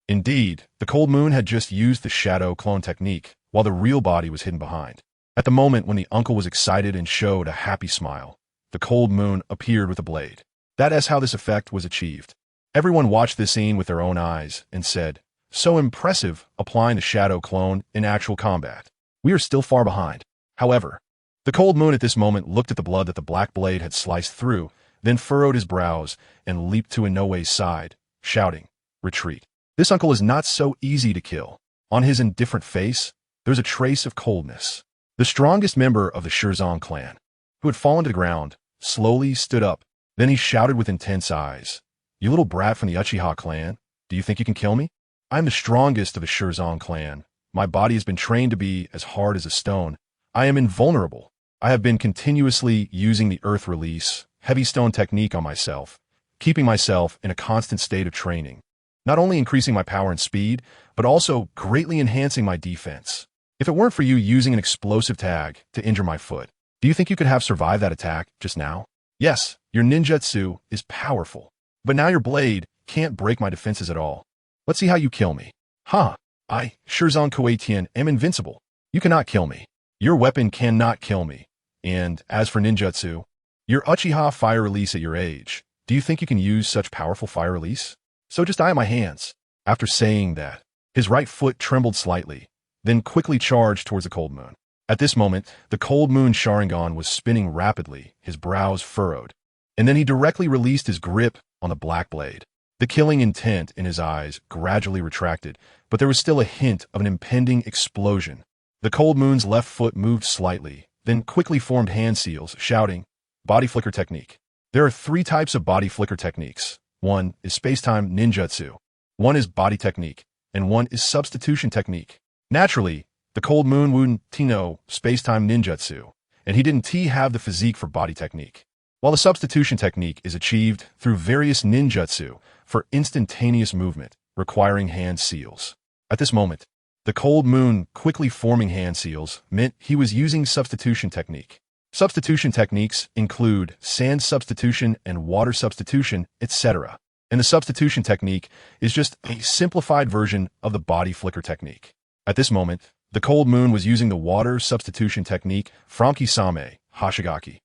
Indeed, the cold moon had just used the shadow clone technique, while the real body was hidden behind. At the moment when the uncle was excited and showed a happy smile, the cold moon appeared with a blade. That is how this effect was achieved. Everyone watched this scene with their own eyes and said, "So impressive applying the shadow clone in actual combat. We are still far behind." However, the cold moon at this moment looked at the blood that the black blade had sliced through, then furrowed his brows and leaped to Inoue's side, shouting, "Retreat." This uncle is not so easy to kill. On his indifferent face, there's a trace of coldness. The strongest member of the Shirzong clan, who had fallen to the ground, slowly stood up. Then he shouted with intense eyes, "You little brat from the Uchiha clan, do you think you can kill me? I am the strongest of the Shirzong clan. My body has been trained to be as hard as a stone. I am invulnerable. I have been continuously using the earth release, heavy stone technique on myself, keeping myself in a constant state of training, not only increasing my power and speed, but also greatly enhancing my defense. If it weren't for you using an explosive tag to injure my foot, do you think you could have survived that attack just now? Yes, your ninjutsu is powerful, but now your blade can't break my defenses at all. Let's see how you kill me." I, Shirzong Kuei-tien, am invincible. You cannot kill me. Your weapon cannot kill me. And as for ninjutsu, your Uchiha fire release at your age, Do you think you can use such powerful fire release? So just eye my hands. After saying that, his right foot trembled slightly, then quickly charged towards the cold moon. At this moment, the cold moon Sharingan was spinning rapidly, his brows furrowed, and then he directly released his grip on the black blade. The killing intent in his eyes gradually retracted, but there was still a hint of an impending explosion. The cold moon's left foot moved slightly, then quickly formed hand seals, shouting, "Body flicker technique." There are 3 types of body flicker techniques. One is space-time ninjutsu, one is body technique, and one is substitution technique. Naturally, the cold moon wouldn't know space-time ninjutsu, and he didn't have the physique for body technique. While the substitution technique is achieved through various ninjutsu for instantaneous movement, requiring hand seals. At this moment, the cold moon quickly forming hand seals meant he was using substitution technique. Substitution techniques include sand substitution and water substitution, etc. And the substitution technique is just a simplified version of the body flicker technique. At this moment, the cold moon was using the water substitution technique from Kisame Hashigaki.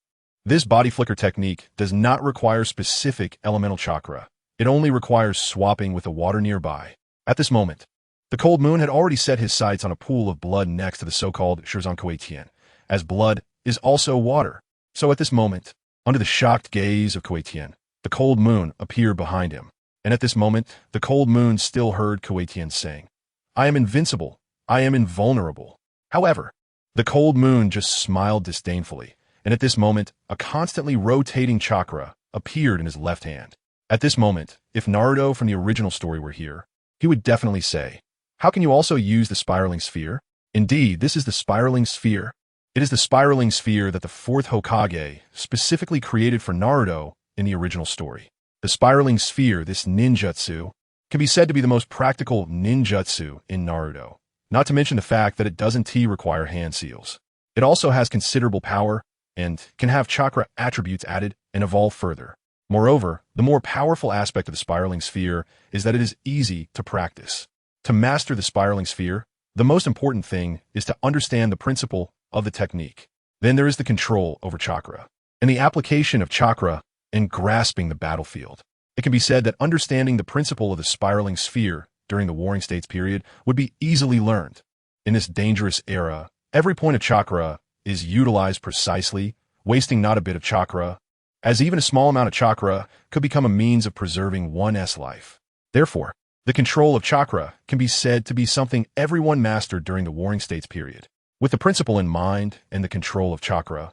This body flicker technique does not require specific elemental chakra. It only requires swapping with the water nearby. At this moment, the cold moon had already set his sights on a pool of blood next to the so-called Shirzan Koetien, as blood is also water. So at this moment, under the shocked gaze of Koetien, the cold moon appeared behind him. And at this moment, the cold moon still heard Koetien saying, "I am invincible. I am invulnerable." However, the cold moon just smiled disdainfully, and at this moment, a constantly rotating chakra appeared in his left hand. At this moment, if Naruto from the original story were here, he would definitely say, "How can you also use the spiraling sphere?" Indeed, this is the spiraling sphere. It is the spiraling sphere that the 4th Hokage specifically created for Naruto in the original story. The spiraling sphere, this ninjutsu, can be said to be the most practical ninjutsu in Naruto, not to mention the fact that it doesn't require hand seals. It also has considerable power and can have chakra attributes added and evolve further. Moreover, the more powerful aspect of the spiraling sphere is that it is easy to practice. To master the spiraling sphere, the most important thing is to understand the principle of the technique. Then there is the control over chakra, and the application of chakra and grasping the battlefield. It can be said that understanding the principle of the spiraling sphere during the Warring States period would be easily learned. In this dangerous era, every point of chakra is utilized precisely, wasting not a bit of chakra, as even a small amount of chakra could become a means of preserving one's life. Therefore, the control of chakra can be said to be something everyone mastered during the Warring States period. With the principle in mind and the control of chakra,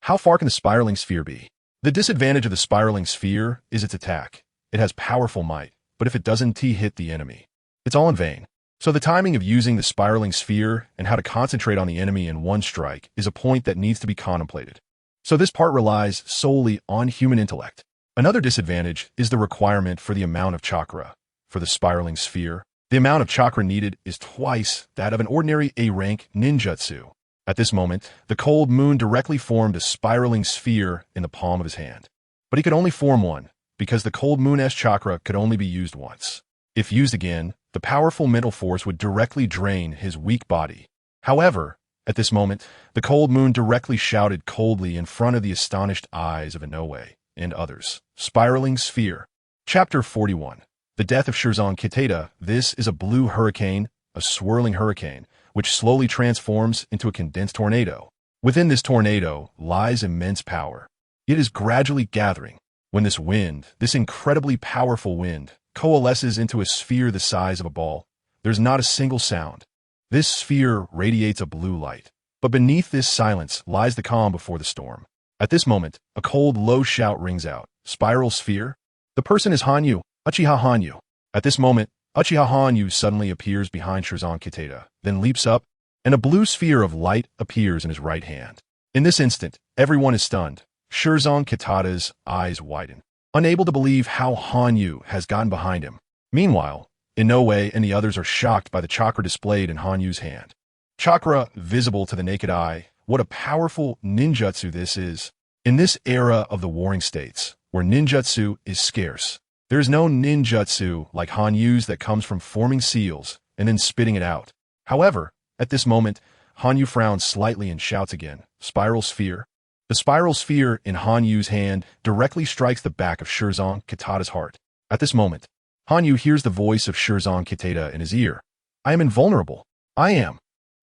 how far can the spiraling sphere be? The disadvantage of the spiraling sphere is its attack. It has powerful might, but if it doesn't hit the enemy, it's all in vain. So the timing of using the spiraling sphere and how to concentrate on the enemy in one strike is a point that needs to be contemplated. So this part relies solely on human intellect. Another disadvantage is the requirement for the amount of chakra. For the spiraling sphere, the amount of chakra needed is twice that of an ordinary A-rank ninjutsu. At this moment, the cold moon directly formed a spiraling sphere in the palm of his hand. But he could only form one, because the cold moon's chakra could only be used once. If used again, the powerful mental force would directly drain his weak body. However, at this moment, the cold moon directly shouted coldly in front of the astonished eyes of Inoue and others. Spiraling sphere. Chapter 41. The death of Shirzan Kitata. This is a blue hurricane, a swirling hurricane, which slowly transforms into a condensed tornado. Within this tornado lies immense power. It is gradually gathering. When this wind, this incredibly powerful wind, coalesces into a sphere the size of a ball, there's not a single sound. This sphere radiates a blue light, but beneath this silence lies the calm before the storm. At this moment, a cold, low shout rings out. Spiral sphere? The person is Hanyu, Uchiha Hanyu. At this moment, Uchiha Hanyu suddenly appears behind Shirzan Kitata, then leaps up, and a blue sphere of light appears in his right hand. In this instant, everyone is stunned. Shirzan Kitata's eyes widen, unable to believe how Hanyu has gotten behind him. Meanwhile, Inoue and the others are shocked by the chakra displayed in Hanyu's hand. Chakra visible to the naked eye. What a powerful ninjutsu this is. In this era of the Warring States, where ninjutsu is scarce, there is no ninjutsu like Hanyu's that comes from forming seals and then spitting it out. However, at this moment, Hanyu frowns slightly and shouts again, Spiral sphere. The The spiral sphere in Hanyu's hand directly strikes the back of Shirzong Kitada's heart. At this moment, Hanyu hears the voice of Shirzong Kitada in his ear. I am invulnerable. I am.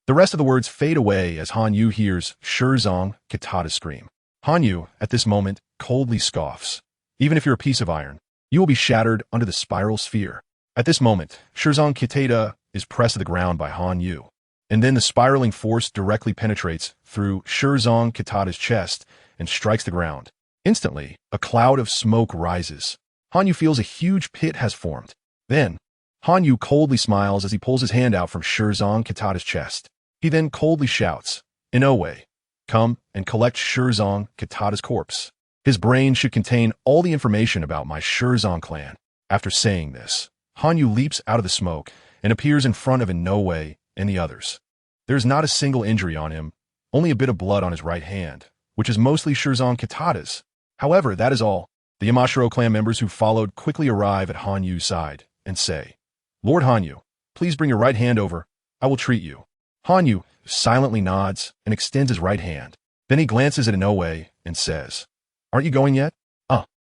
The rest of the words fade away as Hanyu hears Shirzong Kitada scream. Hanyu, at this moment, coldly scoffs. Even if you're a piece of iron, you will be shattered under the spiral sphere. At this moment, Shirzong Kitada is pressed to the ground by Hanyu. And then the spiraling force directly penetrates through Shirzong Kitada's chest and strikes the ground. Instantly, a cloud of smoke rises. Hanyu feels a huge pit has formed. Then, Hanyu coldly smiles as he pulls his hand out from Shirzong Kitada's chest. He then coldly shouts, Inoue, come and collect Shirzong Kitada's corpse. His brain should contain all the information about my Shirzong clan. After saying this, Hanyu leaps out of the smoke and appears in front of Inoue and the others. There is not a single injury on him, only a bit of blood on his right hand, which is mostly Shirzong Kitada's. However, that is all. The Yamashiro clan members who followed quickly arrive at Hanyu's side and say, Lord Hanyu, please bring your right hand over. I will treat you. Hanyu silently nods and extends his right hand. Then he glances at Inoue and says, Aren't you going yet?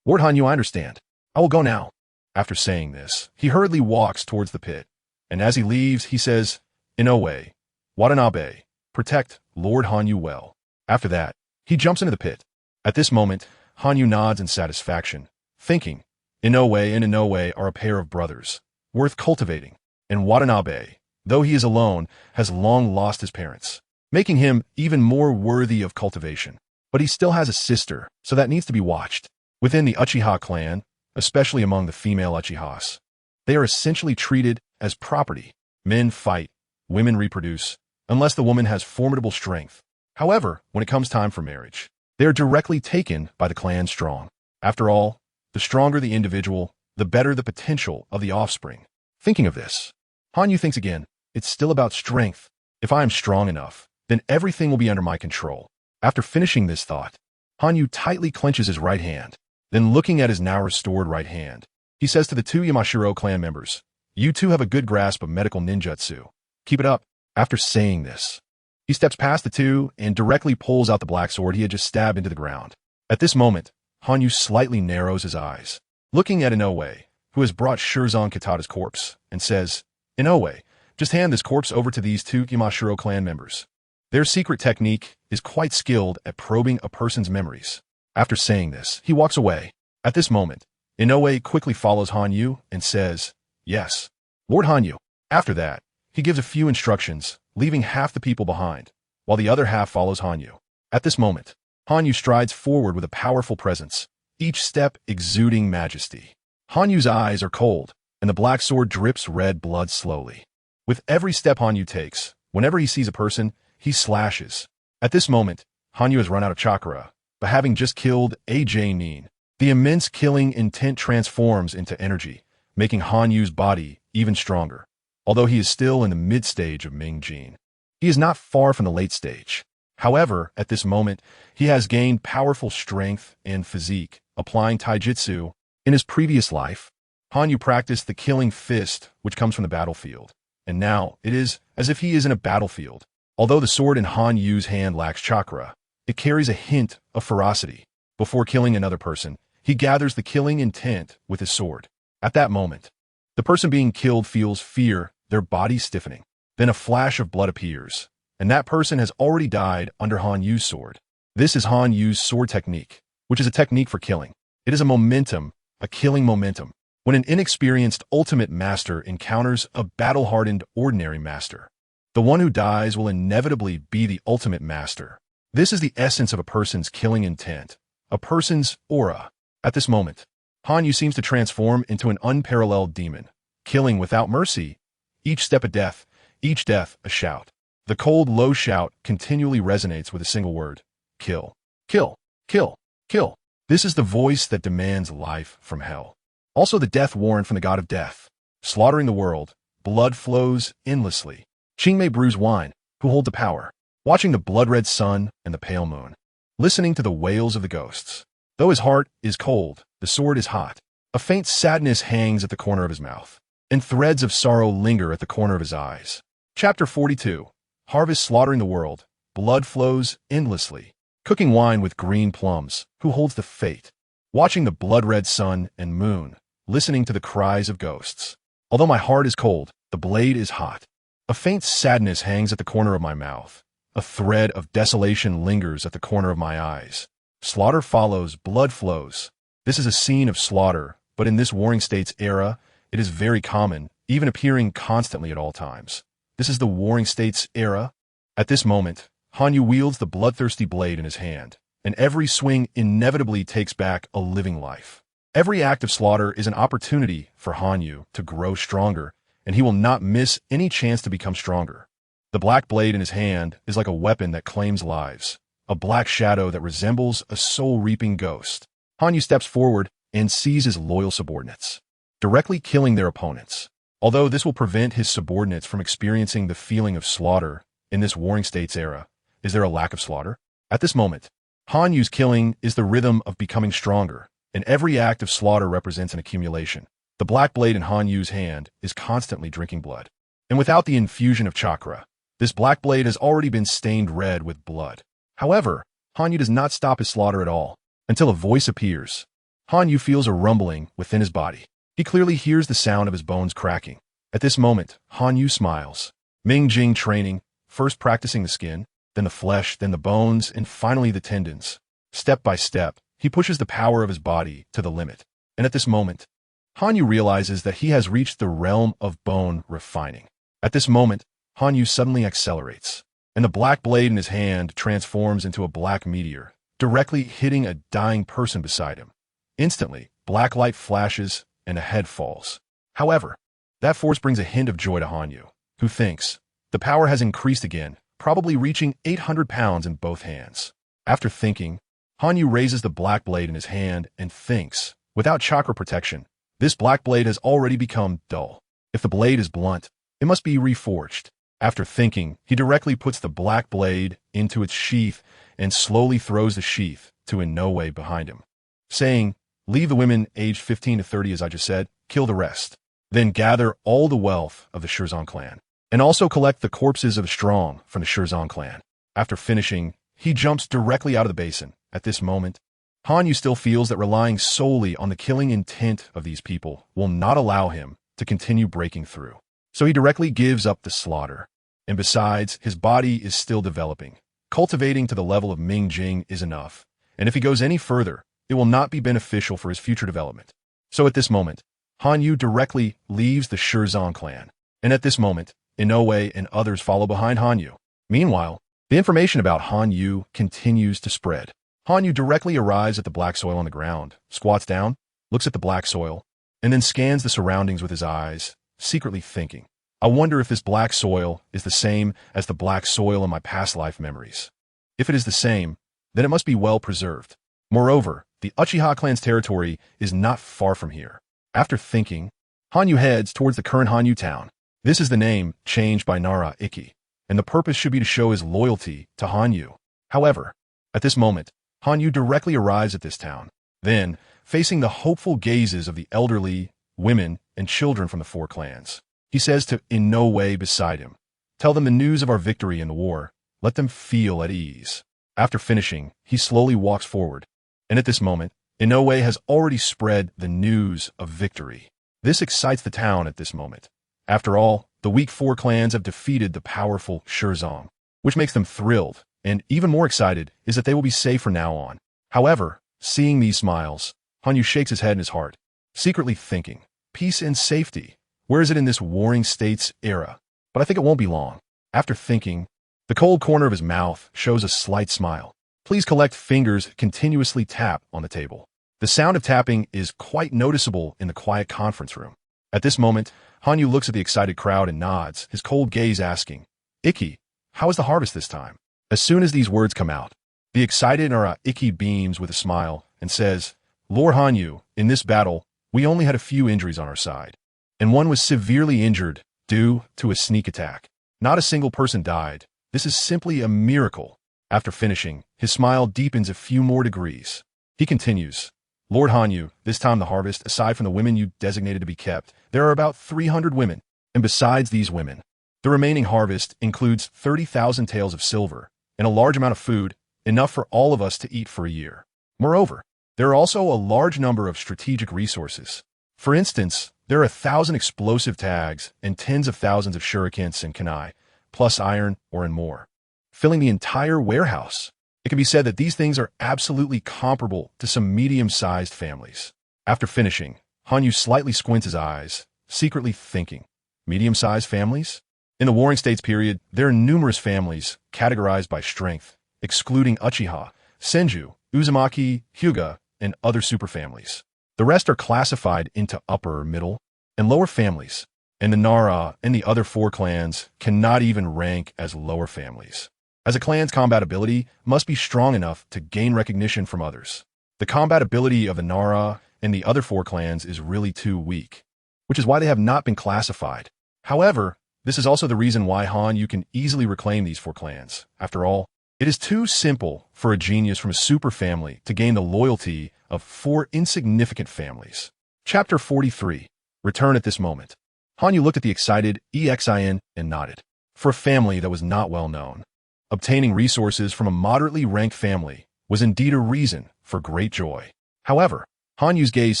Lord Hanyu, I understand. I will go now. After saying this, he hurriedly walks towards the pit. And as he leaves, he says, Inoue, Watanabe, protect Lord Hanyu well. After that, he jumps into the pit. At this moment, Hanyu nods in satisfaction, thinking, Inoue and Inoue are a pair of brothers, worth cultivating, and Watanabe, though he is alone, has long lost his parents, making him even more worthy of cultivation. But he still has a sister, so that needs to be watched. Within the Uchiha clan, especially among the female Uchihas, they are essentially treated as property. Men fight, women reproduce, unless the woman has formidable strength. However, when it comes time for marriage, they are directly taken by the clan strong. After all, the stronger the individual, the better the potential of the offspring. Thinking of this, Hanyu thinks again, it's still about strength. If I am strong enough, then everything will be under my control. After finishing this thought, Hanyu tightly clenches his right hand. Then looking at his now restored right hand, he says to the two Yamashiro clan members, You two have a good grasp of medical ninjutsu. Keep it up. After saying this, he steps past the two and directly pulls out the black sword he had just stabbed into the ground. At this moment, Hanyu slightly narrows his eyes, looking at Inoue, who has brought Shirzong Kitada's corpse, and says, Inoue, just hand this corpse over to these two Yamashiro clan members. Their secret technique is quite skilled at probing a person's memories. After saying this, he walks away. At this moment, Inoue quickly follows Hanyu and says, Yes, Lord Hanyu. After that, he gives a few instructions, leaving half the people behind, while the other half follows Hanyu. At this moment, Hanyu strides forward with a powerful presence, each step exuding majesty. Hanyu's eyes are cold, and the black sword drips red blood slowly. With every step Hanyu takes, whenever he sees a person, he slashes. At this moment, Hanyu has run out of chakra, but having just killed AJ Nin, the immense killing intent transforms into energy, making Hanyu's body even stronger. Although he is still in the mid-stage of Mingjin, he is not far from the late stage. However, at this moment, he has gained powerful strength and physique, applying taijutsu. In his previous life, Hanyu practiced the killing fist, which comes from the battlefield, and now it is as if he is in a battlefield. Although the sword in Hanyu's hand lacks chakra, it carries a hint of ferocity. Before killing another person, he gathers the killing intent with his sword. At that moment, the person being killed feels fear, their body stiffening. Then a flash of blood appears, and that person has already died under Hanyu's sword. This is Hanyu's sword technique, which is a technique for killing. It is a momentum, a killing momentum. When an inexperienced ultimate master encounters a battle-hardened ordinary master, the one who dies will inevitably be the ultimate master. This is the essence of a person's killing intent, a person's aura. At this moment, Hanyu seems to transform into an unparalleled demon, killing without mercy. Each step a death, each death a shout. The cold, low shout continually resonates with a single word. Kill. Kill. Kill. Kill. This is the voice that demands life from hell. Also the death warrant from the god of death. Slaughtering the world, blood flows endlessly. Qingmei brews wine, who hold the power. Watching the blood-red sun and the pale moon. Listening to the wails of the ghosts. Though his heart is cold, the sword is hot. A faint sadness hangs at the corner of his mouth, and threads of sorrow linger at the corner of his eyes. Chapter 42. Harvest slaughtering the world. Blood flows endlessly. cooking wine with green plums, who holds the fate, watching the blood-red sun and moon, listening to the cries of ghosts. Although my heart is cold, the blade is hot. A faint sadness hangs at the corner of my mouth. A thread of desolation lingers at the corner of my eyes. Slaughter follows, blood flows. This is a scene of slaughter, but in this Warring States era, it is very common, even appearing constantly at all times. This is the Warring States era. At this moment, Hanyu wields the bloodthirsty blade in his hand, and every swing inevitably takes back a living life. Every act of slaughter is an opportunity for Hanyu to grow stronger, and he will not miss any chance to become stronger. The black blade in his hand is like a weapon that claims lives, a black shadow that resembles a soul-reaping ghost. Hanyu steps forward and sees his loyal subordinates, directly killing their opponents. Although this will prevent his subordinates from experiencing the feeling of slaughter in this Warring States era, is there a lack of slaughter? At this moment, Hanyu's killing is the rhythm of becoming stronger, and every act of slaughter represents an accumulation. The black blade in Hanyu's hand is constantly drinking blood. And without the infusion of chakra, this black blade has already been stained red with blood. However, Hanyu does not stop his slaughter at all, until a voice appears. Hanyu feels a rumbling within his body. He clearly hears the sound of his bones cracking. At this moment, Hanyu smiles. Mingjing training, first practicing the skin, then the flesh, then the bones, and finally the tendons. Step by step, he pushes the power of his body to the limit. And at this moment, Hanyu realizes that he has reached the realm of bone refining. At this moment, Hanyu suddenly accelerates, and the black blade in his hand transforms into a black meteor, directly hitting a dying person beside him. Instantly, black light flashes and a head falls. However, that force brings a hint of joy to Hanyu, who thinks the power has increased again, probably reaching 800 pounds in both hands. After thinking, Hanyu raises the black blade in his hand and thinks, without chakra protection, this black blade has already become dull. If the blade is blunt, it must be reforged. After thinking, he directly puts the black blade into its sheath and slowly throws the sheath to Inoue behind him, saying, "Leave the women aged 15 to 30 as I just said, kill the rest. Then gather all the wealth of the Shirzan clan, and also collect the corpses of the strong from the Shirzan clan." After finishing, he jumps directly out of the basin. At this moment, Hanyu still feels that relying solely on the killing intent of these people will not allow him to continue breaking through. So he directly gives up the slaughter. And besides, his body is still developing. Cultivating to the level of Mingjing is enough, and if he goes any further, it will not be beneficial for his future development. So at this moment, Hanyu directly leaves the Shirzan clan, and at this moment, Inoue and others follow behind Hanyu. Meanwhile, the information about Hanyu continues to spread. Hanyu directly arrives at the black soil on the ground, squats down, looks at the black soil, and then scans the surroundings with his eyes, secretly thinking, I wonder if this black soil is the same as the black soil in my past life memories. If it is the same, then it must be well preserved. Moreover, the Uchiha clan's territory is not far from here. After thinking, Hanyu heads towards the current Hanyu town. This is the name changed by Nara Ikki, and the purpose should be to show his loyalty to Hanyu. However, at this moment, Hanyu directly arrives at this town. Then, facing the hopeful gazes of the elderly, women, and children from the four clans, he says to Inoue beside him, "Tell them the news of our victory in the war. Let them feel at ease." After finishing, he slowly walks forward, and at this moment, Inoue has already spread the news of victory. This excites the town at this moment. After all, the weak four clans have defeated the powerful Shirzan, which makes them thrilled, and even more excited is that they will be safe from now on. However, seeing these smiles, Hanyu shakes his head in his heart, secretly thinking, peace and safety. Where is it in this Warring States era? But I think it won't be long. After thinking, the cold corner of his mouth shows a slight smile. Please collect fingers continuously tap on the table. The sound of tapping is quite noticeable in the quiet conference room. At this moment, Hanyu looks at the excited crowd and nods, his cold gaze asking, Ikki, how is the harvest this time? As soon as these words come out, the excited Nara Ikki beams with a smile and says, Lord Hanyu, in this battle, we only had a few injuries on our side, and one was severely injured due to a sneak attack. Not a single person died. This is simply a miracle. After finishing, his smile deepens a few more degrees. He continues, Lord Hanyu, this time the harvest, aside from the women you designated to be kept, there are about 300 women, and besides these women, the remaining harvest includes 30,000 taels of silver and a large amount of food, enough for all of us to eat for a year. Moreover, there are also a large number of strategic resources. For instance, there are 1,000 explosive tags and tens of thousands of shurikens and kunai, plus iron ore and more, filling the entire warehouse. It can be said that these things are absolutely comparable to some medium-sized families. After finishing, Hanyu slightly squints his eyes, secretly thinking, medium-sized families? In the Warring States period, there are numerous families categorized by strength, excluding Uchiha, Senju, Uzumaki, Hyuga, and other superfamilies. The rest are classified into upper, middle, and lower families, and the Nara and the other 4 clans cannot even rank as lower families, as a clan's combat ability must be strong enough to gain recognition from others. The combat ability of the Nara and the other 4 clans is really too weak, which is why they have not been classified. However, this is also the reason why Hanyu can easily reclaim these 4 clans. After all, it is too simple for a genius from a super family to gain the loyalty of 4 insignificant families. Chapter 43. Return at this moment. Hanyu looked at the excited EXIN and nodded. For a family that was not well known, obtaining resources from a moderately ranked family was indeed a reason for great joy. However, Hanyu's gaze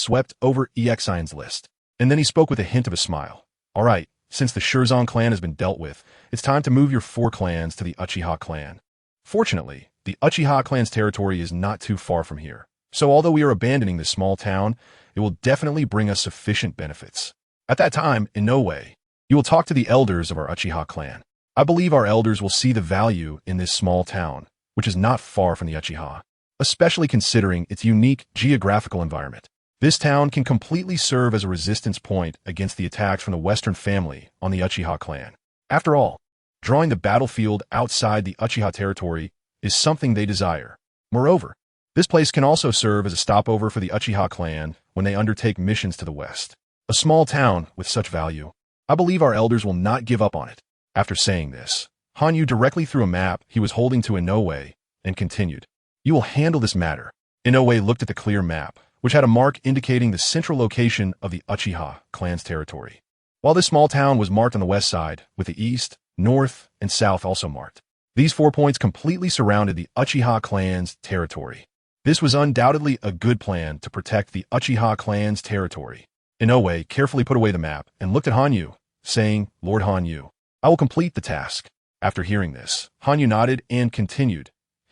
swept over EXIN's list, and then he spoke with a hint of a smile. All right, since the Shirzan clan has been dealt with, it's time to move your 4 clans to the Uchiha clan. Fortunately, the Uchiha clan's territory is not too far from here, so although we are abandoning this small town, it will definitely bring us sufficient benefits. At that time, in no way, you will talk to the elders of our Uchiha clan. I believe our elders will see the value in this small town, which is not far from the Uchiha, especially considering its unique geographical environment. This town can completely serve as a resistance point against the attacks from the Western family on the Uchiha clan. After all, drawing the battlefield outside the Uchiha territory is something they desire. Moreover, this place can also serve as a stopover for the Uchiha clan when they undertake missions to the west. A small town with such value. I believe our elders will not give up on it. After saying this, Hanyu directly threw a map he was holding to Inoue and continued. You will handle this matter. Inoue looked at the clear map, which had a mark indicating the central location of the Uchiha clan's territory. While this small town was marked on the west side, with the east, north, and south also marked. These 4 points completely surrounded the Uchiha clan's territory. This was undoubtedly a good plan to protect the Uchiha clan's territory. Inoue carefully put away the map and looked at Hanyu, saying, Lord Hanyu, I will complete the task. After hearing this, Hanyu nodded and continued.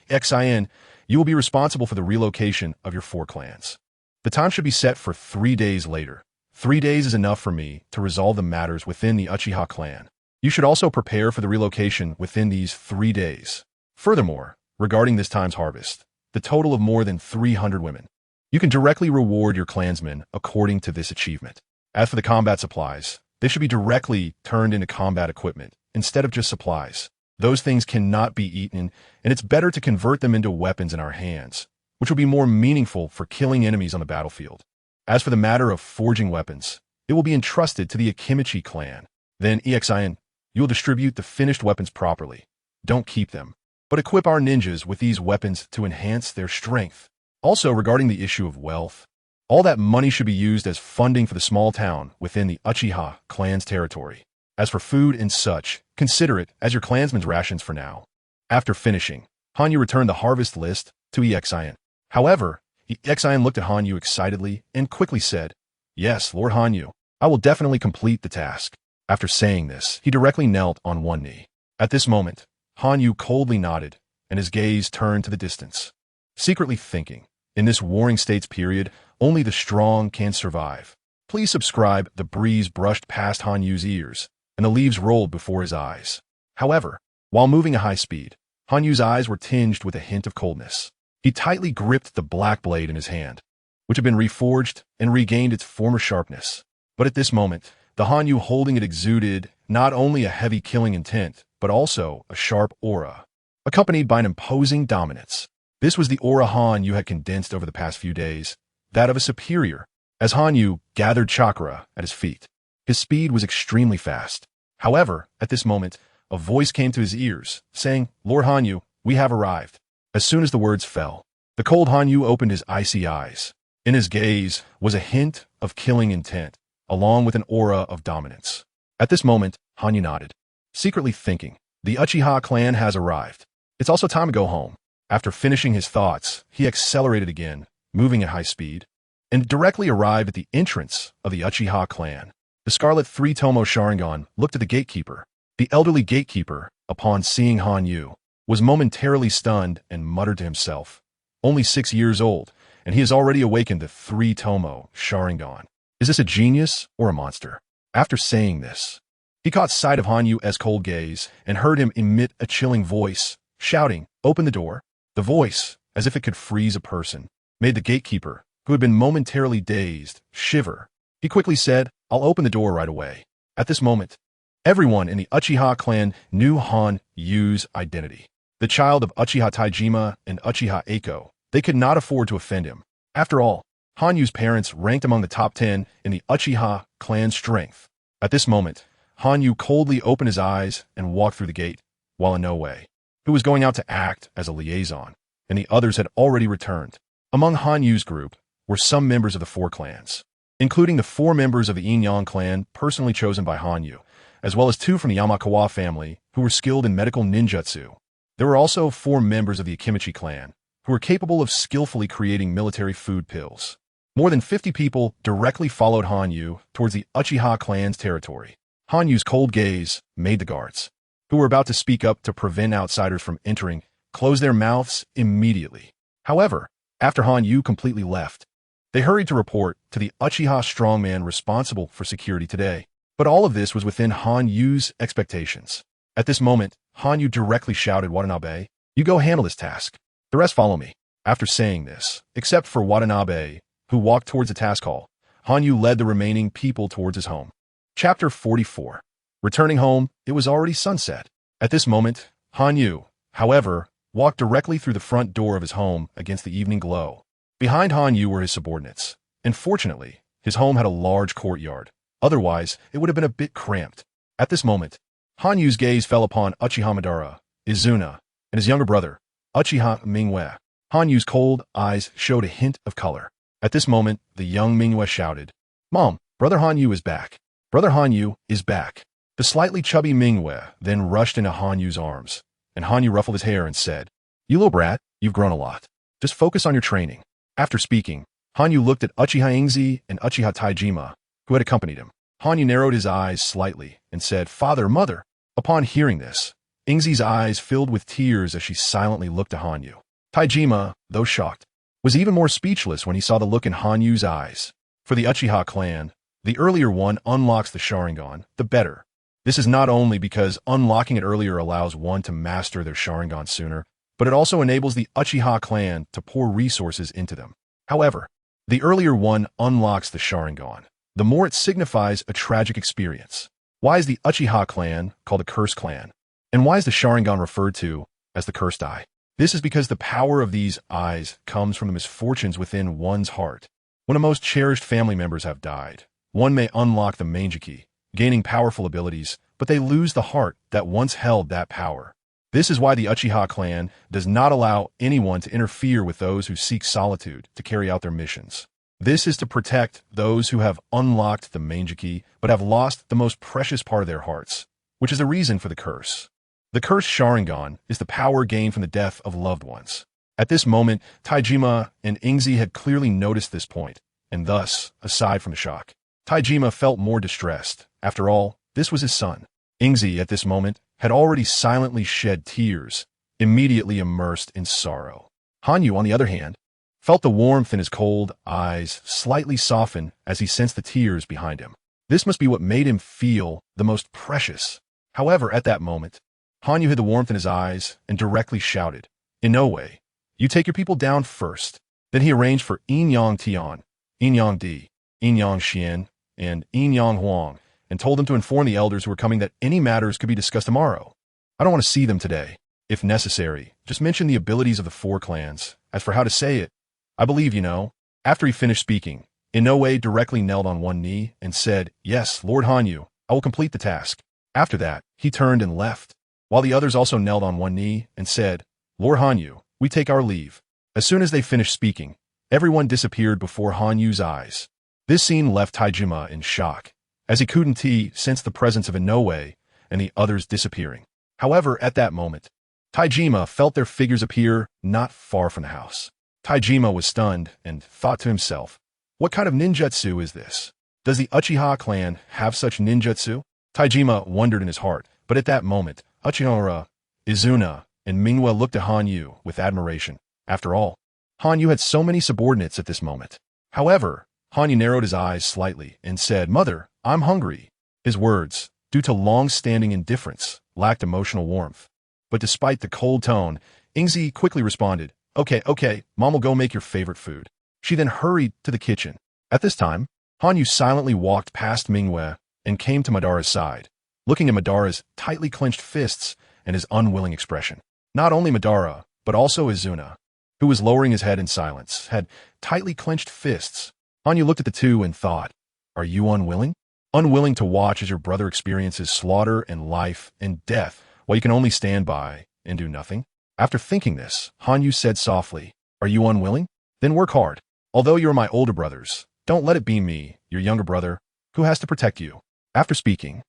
XIN, you will be responsible for the relocation of your 4 clans. The time should be set for 3 days later. 3 days is enough for me to resolve the matters within the Uchiha clan. You should also prepare for the relocation within these 3 days. Furthermore, regarding this time's harvest, the total of more than 300 women. You can directly reward your clansmen according to this achievement. As for the combat supplies, they should be directly turned into combat equipment instead of just supplies. Those things cannot be eaten, and it's better to convert them into weapons in our hands, which will be more meaningful for killing enemies on the battlefield. As for the matter of forging weapons, it will be entrusted to the Akimichi clan. Then, EXIN, you will distribute the finished weapons properly. Don't keep them, but equip our ninjas with these weapons to enhance their strength. Also, regarding the issue of wealth, all that money should be used as funding for the small town within the Uchiha clan's territory. As for food and such, consider it as your clansmen's rations for now. After finishing, Hanyu returned the harvest list to EXIN. However, EXIN looked at Hanyu excitedly and quickly said, Yes, Lord Hanyu, I will definitely complete the task. After saying this, he directly knelt on one knee. At this moment, Hanyu coldly nodded, and his gaze turned to the distance, secretly thinking, in this Warring States period, only the strong can survive. Please subscribe. The breeze brushed past Hanyu's ears, and the leaves rolled before his eyes. However, while moving at high speed, Hanyu's eyes were tinged with a hint of coldness. He tightly gripped the black blade in his hand, which had been reforged and regained its former sharpness. But at this moment, the Hanyu holding it exuded not only a heavy killing intent, but also a sharp aura, accompanied by an imposing dominance. This was the aura Hanyu had condensed over the past few days, that of a superior. As Hanyu gathered chakra at his feet, his speed was extremely fast. However, at this moment, a voice came to his ears, saying, Lord Hanyu, we have arrived. As soon as the words fell, the cold Hanyu opened his icy eyes. In his gaze was a hint of killing intent, along with an aura of dominance. At this moment, Hanyu nodded, secretly thinking, the Uchiha clan has arrived. It's also time to go home. After finishing his thoughts, he accelerated again, moving at high speed, and directly arrived at the entrance of the Uchiha clan. The Scarlet Three-Tomo Sharingan looked at the gatekeeper. The elderly gatekeeper, upon seeing Hanyu, was momentarily stunned and muttered to himself, "Only 6 years old, and he has already awakened the Three-Tomo Sharingan. Is this a genius or a monster?" After saying this, he caught sight of Hanyu's cold gaze and heard him emit a chilling voice, shouting, "Open the door." The voice, as if it could freeze a person, made the gatekeeper, who had been momentarily dazed, shiver. He quickly said, "I'll open the door right away." At this moment, everyone in the Uchiha clan knew Hanyu's identity. The child of Uchiha Taijima and Uchiha Eiko, they could not afford to offend him. After all, Hanyu's parents ranked among the top 10 in the Uchiha clan strength. At this moment, Hanyu coldly opened his eyes and walked through the gate, while Inoue, who was going out to act as a liaison, and the others had already returned. Among Hanyu's group were some members of the 4 clans, including the 4 members of the Inyang clan personally chosen by Hanyu, as well as 2 from the Yamakawa family who were skilled in medical ninjutsu. There were also 4 members of the Akimichi clan, who were capable of skillfully creating military food pills. More than 50 people directly followed Hanyu towards the Uchiha clan's territory. Hanyu's cold gaze made the guards, who were about to speak up to prevent outsiders from entering, close their mouths immediately. However, after Hanyu completely left, they hurried to report to the Uchiha strongman responsible for security today. But all of this was within Hanyu's expectations. At this moment, Hanyu directly shouted, "Watanabe, you go handle this task. The rest follow me." After saying this, except for Watanabe, who walked towards the task hall, Hanyu led the remaining people towards his home. Chapter 44. Returning home, it was already sunset. At this moment, Hanyu, however, walked directly through the front door of his home against the evening glow. Behind Hanyu were his subordinates, and fortunately, his home had a large courtyard. Otherwise, it would have been a bit cramped. At this moment, Hanyu's gaze fell upon Uchiha Madara, Izuna, and his younger brother, Uchiha Mingwe. Hanyu's cold eyes showed a hint of color. At this moment, the young Mingwe shouted, "Mom, Brother Hanyu is back. Brother Hanyu is back." The slightly chubby Mingwe then rushed into Hanyu's arms, and Hanyu ruffled his hair and said, "You little brat, you've grown a lot. Just focus on your training." After speaking, Hanyu looked at Uchiha Ingzi and Uchiha Taijima, who had accompanied him. Hanyu narrowed his eyes slightly and said, "Father, mother." Upon hearing this, Ingzi's eyes filled with tears as she silently looked to Hanyu. Taijima, though shocked, was even more speechless when he saw the look in Hanyu's eyes. For the Uchiha clan, the earlier one unlocks the Sharingan, the better. This is not only because unlocking it earlier allows one to master their Sharingan sooner, but it also enables the Uchiha clan to pour resources into them. However, the earlier one unlocks the Sharingan, the more it signifies a tragic experience. Why is the Uchiha clan called the Cursed Clan? And why is the Sharingan referred to as the Cursed Eye? This is because the power of these eyes comes from the misfortunes within one's heart. When a most cherished family members have died, one may unlock the Mangeki, gaining powerful abilities, but they lose the heart that once held that power. This is why the Uchiha clan does not allow anyone to interfere with those who seek solitude to carry out their missions. This is to protect those who have unlocked the Mangeki but have lost the most precious part of their hearts, which is the reason for the curse. The cursed Sharingan is the power gained from the death of loved ones. At this moment, Taijima and Ingzi had clearly noticed this point, and thus, aside from the shock, Taijima felt more distressed. After all, this was his son. Ingzi, at this moment, had already silently shed tears, immediately immersed in sorrow. Hanyu, on the other hand, felt the warmth in his cold eyes slightly soften as he sensed the tears behind him. This must be what made him feel the most precious. However, at that moment, Hanyu hid the warmth in his eyes and directly shouted, "Inoue, you take your people down first." Then he arranged for Inyang Tian, Inyang Di, Inyang Xian, and Inyang Huang, and told them to inform the elders who were coming that any matters could be discussed tomorrow. I don't want to see them today. If necessary, just mention the abilities of the 4 clans. As for how to say it, I believe you know. After he finished speaking, Inoue directly knelt on one knee and said, "Yes, Lord Hanyu, I will complete the task." After that, he turned and left, while the others also knelt on one knee and said, "Lord Hanyu, we take our leave." As soon as they finished speaking, everyone disappeared before Hanyu's eyes. This scene left Taijima in shock, as he couldn't sensed the presence of Inoue and the others disappearing. However, at that moment, Taijima felt their figures appear not far from the house. Taijima was stunned and thought to himself, what kind of ninjutsu is this? Does the Uchiha clan have such ninjutsu? Taijima wondered in his heart, but at that moment, Uchiha, Izuna, and Mingwa looked at Hanyu with admiration. After all, Hanyu had so many subordinates at this moment. However, Hanyu narrowed his eyes slightly and said, Mother, I'm hungry. His words, due to long-standing indifference, lacked emotional warmth. But despite the cold tone, Ingzi quickly responded, Okay, Mom will go make your favorite food. She then hurried to the kitchen. At this time, Hanyu silently walked past Mingwe and came to Madara's side, looking at Madara's tightly clenched fists and his unwilling expression. Not only Madara, but also Izuna, who was lowering his head in silence, had tightly clenched fists. Hanyu looked at the two and thought, Are you unwilling? Unwilling to watch as your brother experiences slaughter and life and death while you can only stand by and do nothing? After thinking this, Hanyu said softly, Are you unwilling? Then work hard. Although you're my older brothers, don't let it be me, your younger brother, who has to protect you. After speaking,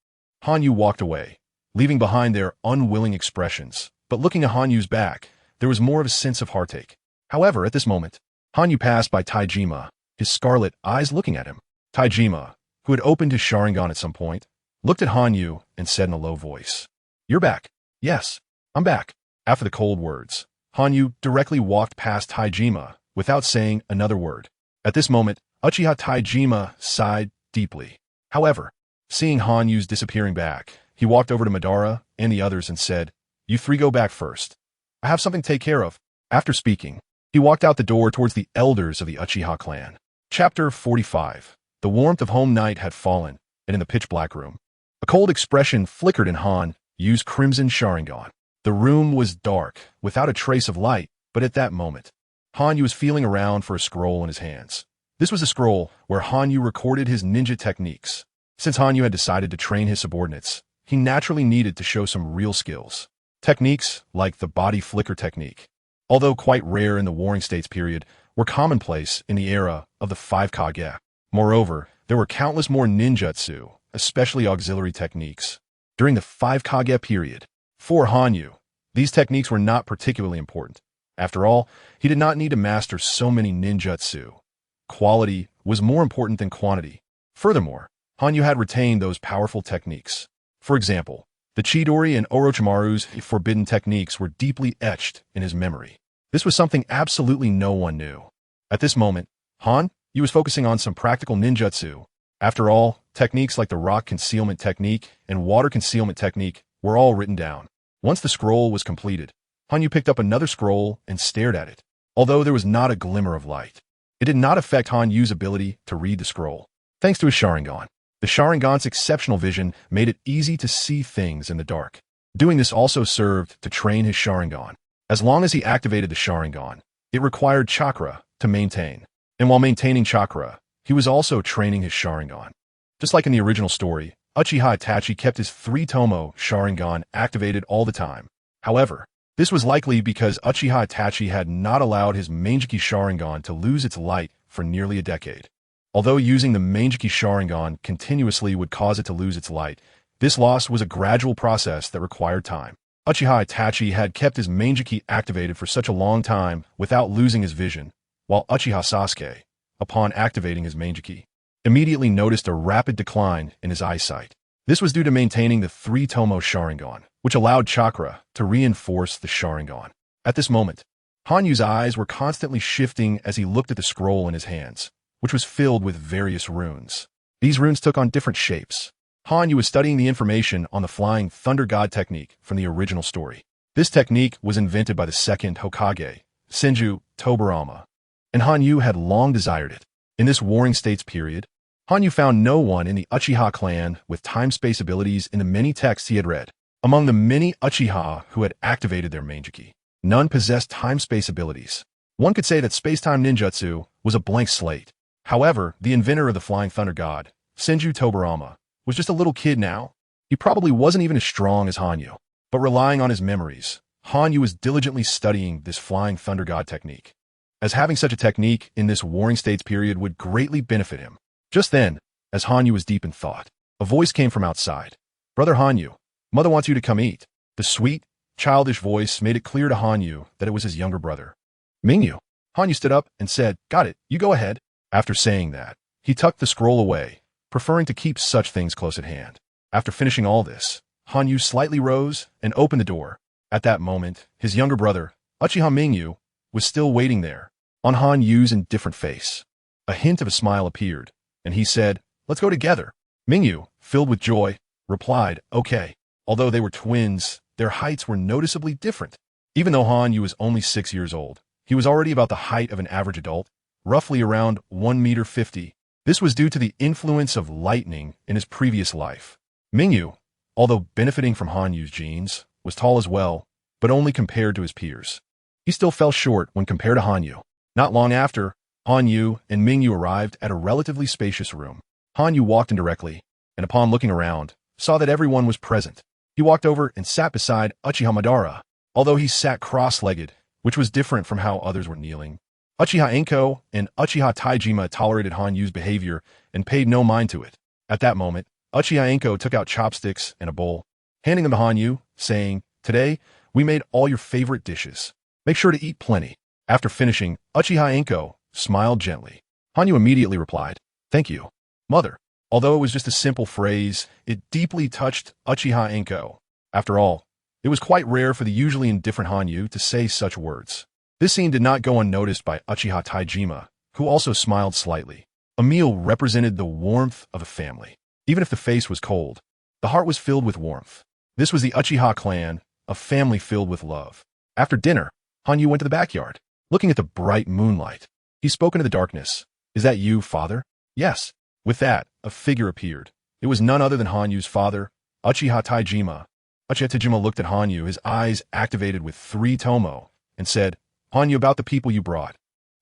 Hanyu walked away, leaving behind their unwilling expressions, but looking at Hanyu's back, there was more of a sense of heartache. However, at this moment, Hanyu passed by Taijima, his scarlet eyes looking at him. Taijima, who had opened his Sharingan at some point, looked at Hanyu and said in a low voice, You're back. Yes, I'm back. After the cold words, Hanyu directly walked past Taijima without saying another word. At this moment, Uchiha Taijima sighed deeply. However, seeing Hanyu's disappearing back, he walked over to Madara and the others and said, You three go back first. I have something to take care of. After speaking, he walked out the door towards the elders of the Uchiha clan. Chapter 45. The warmth of home night had fallen, and in the pitch-black room, a cold expression flickered in Hanyu's crimson Sharingan. The room was dark, without a trace of light, but at that moment, Hanyu was feeling around for a scroll in his hands. This was a scroll where Hanyu recorded his ninja techniques. Since Hanyu had decided to train his subordinates, he naturally needed to show some real skills. Techniques like the body flicker technique, although quite rare in the Warring States period, were commonplace in the era of the 5 Kage. Moreover, there were countless more ninjutsu, especially auxiliary techniques. During the 5 Kage period, for Hanyu, these techniques were not particularly important. After all, he did not need to master so many ninjutsu. Quality was more important than quantity. Furthermore, Hanyu had retained those powerful techniques. For example, the Chidori and Orochimaru's forbidden techniques were deeply etched in his memory. This was something absolutely no one knew. At this moment, Hanyu was focusing on some practical ninjutsu. After all, techniques like the rock concealment technique and water concealment technique were all written down. Once the scroll was completed, Hanyu picked up another scroll and stared at it. Although there was not a glimmer of light, it did not affect Hanyu's ability to read the scroll. Thanks to his Sharingan, the Sharingan's exceptional vision made it easy to see things in the dark. Doing this also served to train his Sharingan. As long as he activated the Sharingan, it required chakra to maintain. And while maintaining chakra, he was also training his Sharingan. Just like in the original story, Uchiha Itachi kept his 3-tomo Sharingan activated all the time. However, this was likely because Uchiha Itachi had not allowed his Manjiki Sharingan to lose its light for nearly a decade. Although using the Manjiki Sharingan continuously would cause it to lose its light, this loss was a gradual process that required time. Uchiha Itachi had kept his Manjiki activated for such a long time without losing his vision, while Uchiha Sasuke, upon activating his Manjiki, immediately noticed a rapid decline in his eyesight. This was due to maintaining the 3-tomo Sharingan, which allowed chakra to reinforce the Sharingan. At this moment, Hanyu's eyes were constantly shifting as he looked at the scroll in his hands, which was filled with various runes. These runes took on different shapes. Hanyu was studying the information on the Flying Thunder God technique from the original story. This technique was invented by the second Hokage, Senju Hashirama, and Hanyu had long desired it. In this Warring States period, Hanyu found no one in the Uchiha clan with time-space abilities in the many texts he had read. Among the many Uchiha who had activated their Manjiki, none possessed time-space abilities. One could say that space-time ninjutsu was a blank slate. However, the inventor of the Flying Thunder God, Senju Hashirama, was just a little kid now. He probably wasn't even as strong as Hanyu. But relying on his memories, Hanyu was diligently studying this Flying Thunder God technique, as having such a technique in this Warring States period would greatly benefit him. Just then, as Hanyu was deep in thought, a voice came from outside. Brother Hanyu, Mother wants you to come eat. The sweet, childish voice made it clear to Hanyu that it was his younger brother. Mingyu. Hanyu stood up and said, "Got it, you go ahead." After saying that, he tucked the scroll away, preferring to keep such things close at hand. After finishing all this, Hanyu slightly rose and opened the door. At that moment, his younger brother, Uchiha Mingyu, was still waiting there. On Hanyu's indifferent face, a hint of a smile appeared, and he said, "Let's go together." Mingyu, filled with joy, replied, "Okay." Although they were twins, their heights were noticeably different. Even though Hanyu was only 6 years old, he was already about the height of an average adult, roughly around 1.50 meters. This was due to the influence of lightning in his previous life. Mingyu, although benefiting from Hanyu's genes, was tall as well, but only compared to his peers. He still fell short when compared to Hanyu. Not long after, Hanyu and Mingyu arrived at a relatively spacious room. Hanyu walked in directly, and upon looking around, saw that everyone was present. He walked over and sat beside Uchiha Madara, although he sat cross-legged, which was different from how others were kneeling. Uchiha Enko and Uchiha Taijima tolerated Hanyu's behavior and paid no mind to it. At that moment, Uchiha Enko took out chopsticks and a bowl, handing them to Hanyu, saying, "Today, we made all your favorite dishes. Make sure to eat plenty." After finishing, Uchiha Enko smiled gently. Hanyu immediately replied, "Thank you, mother." Although it was just a simple phrase, it deeply touched Uchiha Enko. After all, it was quite rare for the usually indifferent Hanyu to say such words. This scene did not go unnoticed by Uchiha Taijima, who also smiled slightly. A meal represented the warmth of a family. Even if the face was cold, the heart was filled with warmth. This was the Uchiha clan, a family filled with love. After dinner, Hanyu went to the backyard. Looking at the bright moonlight, he spoke into the darkness. "Is that you, father?" "Yes." With that, a figure appeared. It was none other than Hanyu's father, Uchiha Taijima. Uchiha Taijima looked at Hanyu, his eyes activated with 3 tomo, and said, "Hanyu, about the people you brought."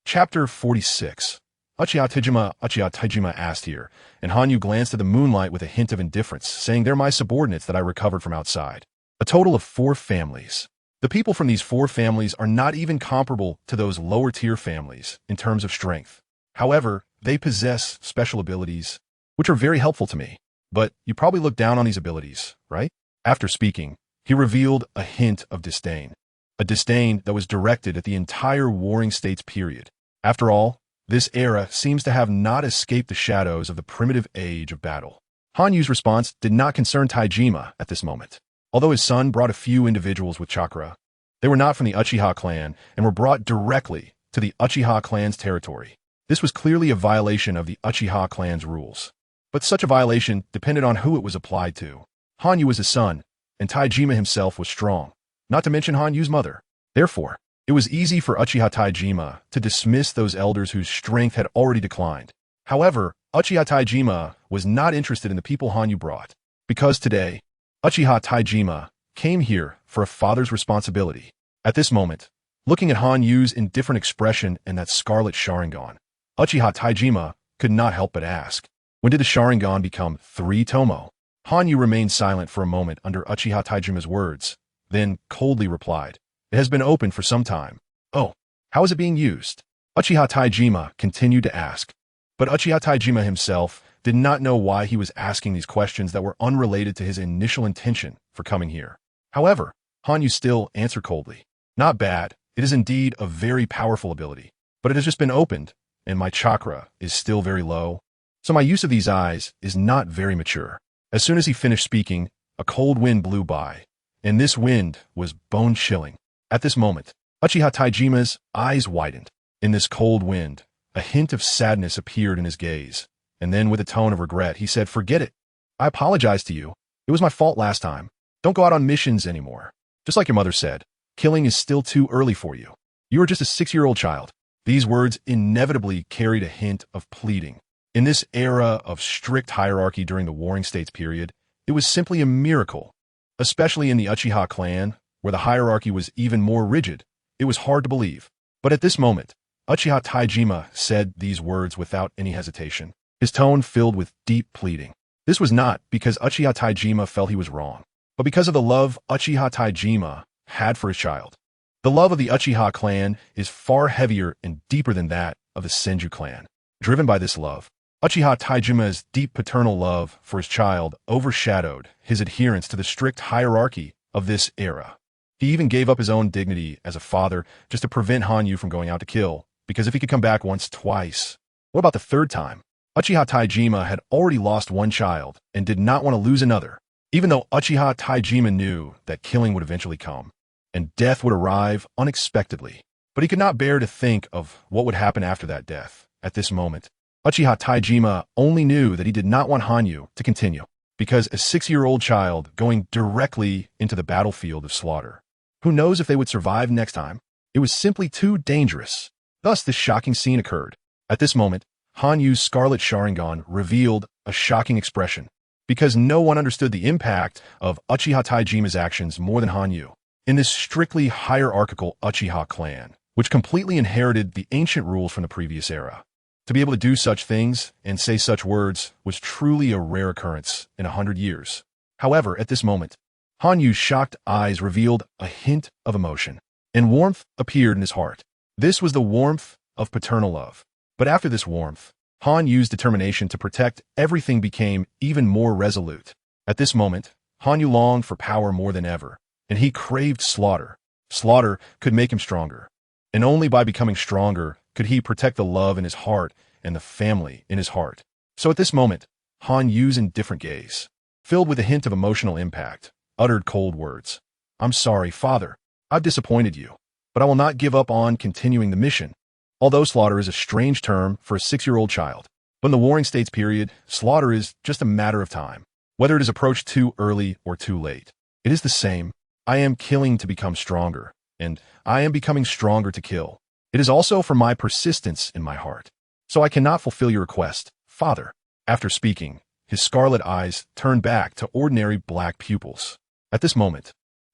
Chapter 46. Uchiha Taijima asked here, and Hanyu glanced at the moonlight with a hint of indifference, saying, "They're my subordinates that I recovered from outside." A total of 4 families. The people from these 4 families are not even comparable to those lower-tier families in terms of strength. However, they possess special abilities, which are very helpful to me. But you probably look down on these abilities, right? After speaking, he revealed a hint of disdain. A disdain that was directed at the entire Warring States period. After all, this era seems to have not escaped the shadows of the primitive age of battle. Hanyu's response did not concern Taijima at this moment. Although his son brought a few individuals with chakra, they were not from the Uchiha clan and were brought directly to the Uchiha clan's territory. This was clearly a violation of the Uchiha clan's rules. But such a violation depended on who it was applied to. Hanyu was his son, and Taijima himself was strong, not to mention Hanyu's mother. Therefore, it was easy for Uchiha Taijima to dismiss those elders whose strength had already declined. However, Uchiha Taijima was not interested in the people Hanyu brought, because today, Uchiha Taijima came here for a father's responsibility. At this moment, looking at Hanyu's indifferent expression and that scarlet Sharingan, Uchiha Taijima could not help but ask, when did the Sharingan become 3 tomo? Hanyu remained silent for a moment under Uchiha Taijima's words, then coldly replied, "It has been open for some time." "Oh, how is it being used?" Uchiha Taijima continued to ask. But Uchiha Taijima himself did not know why he was asking these questions that were unrelated to his initial intention for coming here. However, Hanyu still answered coldly, "Not bad. It is indeed a very powerful ability, but it has just been opened, and my chakra is still very low, so my use of these eyes is not very mature." As soon as he finished speaking, a cold wind blew by, and this wind was bone-chilling. At this moment, Uchiha Taijima's eyes widened. In this cold wind, a hint of sadness appeared in his gaze, and then with a tone of regret, he said, "Forget it. I apologize to you. It was my fault last time. Don't go out on missions anymore. Just like your mother said, killing is still too early for you. You are just a 6-year-old child." These words inevitably carried a hint of pleading. In this era of strict hierarchy during the Warring States period, it was simply a miracle. Especially in the Uchiha clan, where the hierarchy was even more rigid, it was hard to believe. But at this moment, Uchiha Taijima said these words without any hesitation, his tone filled with deep pleading. This was not because Uchiha Taijima felt he was wrong, but because of the love Uchiha Taijima had for his child. The love of the Uchiha clan is far heavier and deeper than that of the Senju clan. Driven by this love, Uchiha Taijima's deep paternal love for his child overshadowed his adherence to the strict hierarchy of this era. He even gave up his own dignity as a father just to prevent Hanyu from going out to kill, because if he could come back once, twice. What about the third time? Uchiha Taijima had already lost one child and did not want to lose another, even though Uchiha Taijima knew that killing would eventually come, and death would arrive unexpectedly. But he could not bear to think of what would happen after that death. At this moment, Uchiha Taijima only knew that he did not want Hanyu to continue, because a 6-year-old child going directly into the battlefield of slaughter. Who knows if they would survive next time? It was simply too dangerous. Thus, this shocking scene occurred. At this moment, Hanyu's scarlet Sharingan revealed a shocking expression, because no one understood the impact of Uchiha Taijima's actions more than Hanyu. In this strictly hierarchical Uchiha clan, which completely inherited the ancient rules from the previous era, to be able to do such things and say such words was truly a rare occurrence in 100 years. However, at this moment, Hanyu's shocked eyes revealed a hint of emotion, and warmth appeared in his heart. This was the warmth of paternal love. But after this warmth, Hanyu's determination to protect everything became even more resolute. At this moment, Hanyu longed for power more than ever, and he craved slaughter. Slaughter could make him stronger, and only by becoming stronger could he protect the love in his heart and the family in his heart. So at this moment, Hanyu's indifferent gaze, filled with a hint of emotional impact, uttered cold words. "I'm sorry, Father. I've disappointed you, but I will not give up on continuing the mission." Although slaughter is a strange term for a 6-year-old child, but in the Warring States period, slaughter is just a matter of time. Whether it is approached too early or too late, it is the same. I am killing to become stronger, and I am becoming stronger to kill. It is also for my persistence in my heart. So I cannot fulfill your request, Father. After speaking, his scarlet eyes turned back to ordinary black pupils. At this moment,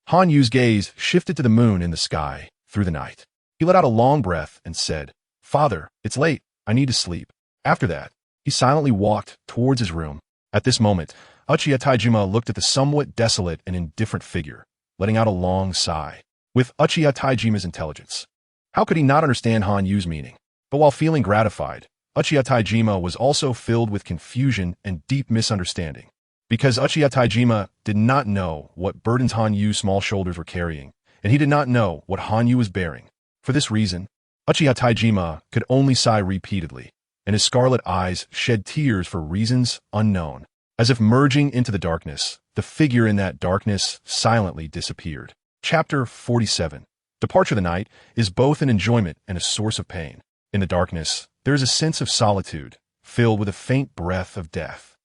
Hanyu's gaze shifted to the moon in the sky through the night. He let out a long breath and said, "Father, it's late. I need to sleep." After that, he silently walked towards his room. At this moment, Uchiha Taijima looked at the somewhat desolate and indifferent figure, letting out a long sigh. With Uchiha Taijima's intelligence, how could he not understand Hanyu's meaning? But while feeling gratified, Uchiha Taijima was also filled with confusion and deep misunderstanding, because Uchiha Taijima did not know what burdens Hanyu's small shoulders were carrying, and he did not know what Hanyu was bearing. For this reason, Uchiha Taijima could only sigh repeatedly, and his scarlet eyes shed tears for reasons unknown. As if merging into the darkness, the figure in that darkness silently disappeared. Chapter 47. Departure of the night is both an enjoyment and a source of pain. In the darkness, there is a sense of solitude, filled with a faint breath of death.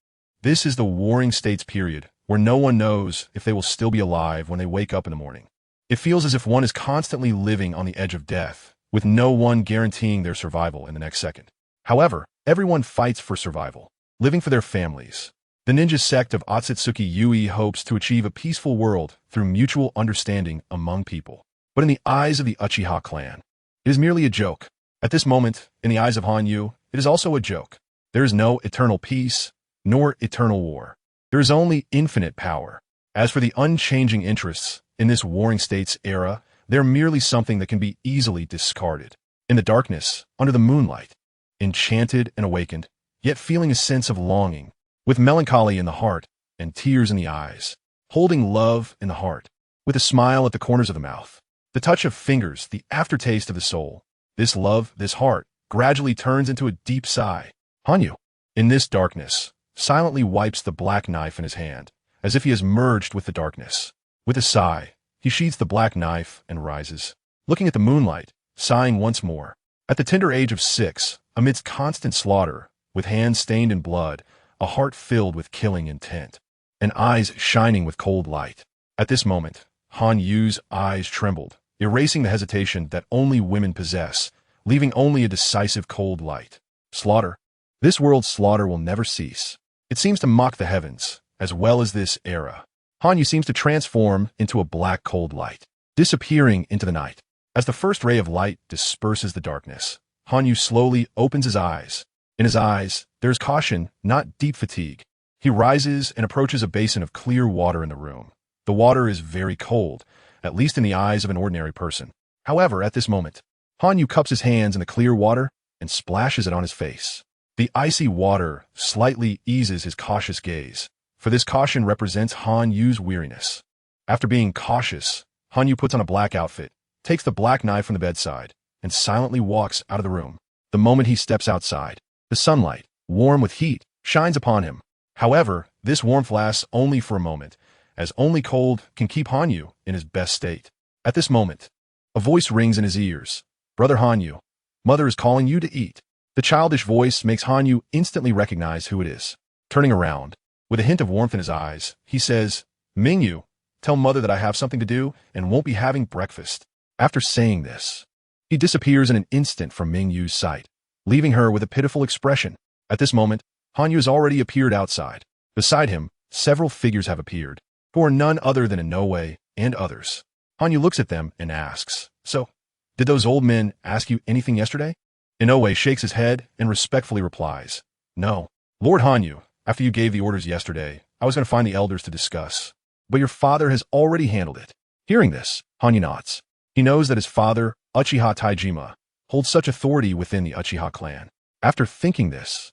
This is the Warring States period, where no one knows if they will still be alive when they wake up in the morning. It feels as if one is constantly living on the edge of death, with no one guaranteeing their survival in the next second. However, everyone fights for survival, living for their families. The ninja sect of Otsutsuki Yui hopes to achieve a peaceful world through mutual understanding among people. But in the eyes of the Uchiha clan, it is merely a joke. At this moment, in the eyes of Hanyu, it is also a joke. There is no eternal peace, nor eternal war. There is only infinite power. As for the unchanging interests in this Warring States era, they're merely something that can be easily discarded. In the darkness, under the moonlight, enchanted and awakened, yet feeling a sense of longing, with melancholy in the heart and tears in the eyes, holding love in the heart, with a smile at the corners of the mouth, the touch of fingers, the aftertaste of the soul. This love, this heart, gradually turns into a deep sigh. Hanyu, in this darkness, silently wipes the black knife in his hand, as if he has merged with the darkness. With a sigh, he sheathes the black knife and rises, looking at the moonlight, sighing once more. At the tender age of 6, amidst constant slaughter, with hands stained in blood, a heart filled with killing intent, and eyes shining with cold light. At this moment, Hanyu's eyes trembled, erasing the hesitation that only women possess, leaving only a decisive cold light. Slaughter. This world's slaughter will never cease. It seems to mock the heavens, as well as this era. Hanyu seems to transform into a black cold light, disappearing into the night. As the first ray of light disperses the darkness, Hanyu slowly opens his eyes. In his eyes, there is caution, not deep fatigue. He rises and approaches a basin of clear water in the room. The water is very cold, at least in the eyes of an ordinary person. However, at this moment, Hanyu cups his hands in the clear water and splashes it on his face. The icy water slightly eases his cautious gaze, for this caution represents Hanyu's weariness. After being cautious, Hanyu puts on a black outfit, takes the black knife from the bedside, and silently walks out of the room. The moment he steps outside, the sunlight, warm with heat, shines upon him. However, this warmth lasts only for a moment, as only cold can keep Hanyu in his best state. At this moment, a voice rings in his ears. "Brother Hanyu, mother is calling you to eat." The childish voice makes Hanyu instantly recognize who it is. Turning around, with a hint of warmth in his eyes, he says, "Mingyu, tell mother that I have something to do and won't be having breakfast." After saying this, he disappears in an instant from Mingyu's sight, leaving her with a pitiful expression. At this moment, Hanyu has already appeared outside. Beside him, several figures have appeared, who are none other than Inoue and others. Hanyu looks at them and asks, "So, did those old men ask you anything yesterday?" Inoue shakes his head and respectfully replies, "No. Lord Hanyu, after you gave the orders yesterday, I was going to find the elders to discuss. But your father has already handled it." Hearing this, Hanyu nods. He knows that his father, Uchiha Taijima, holds such authority within the Uchiha clan. After thinking this,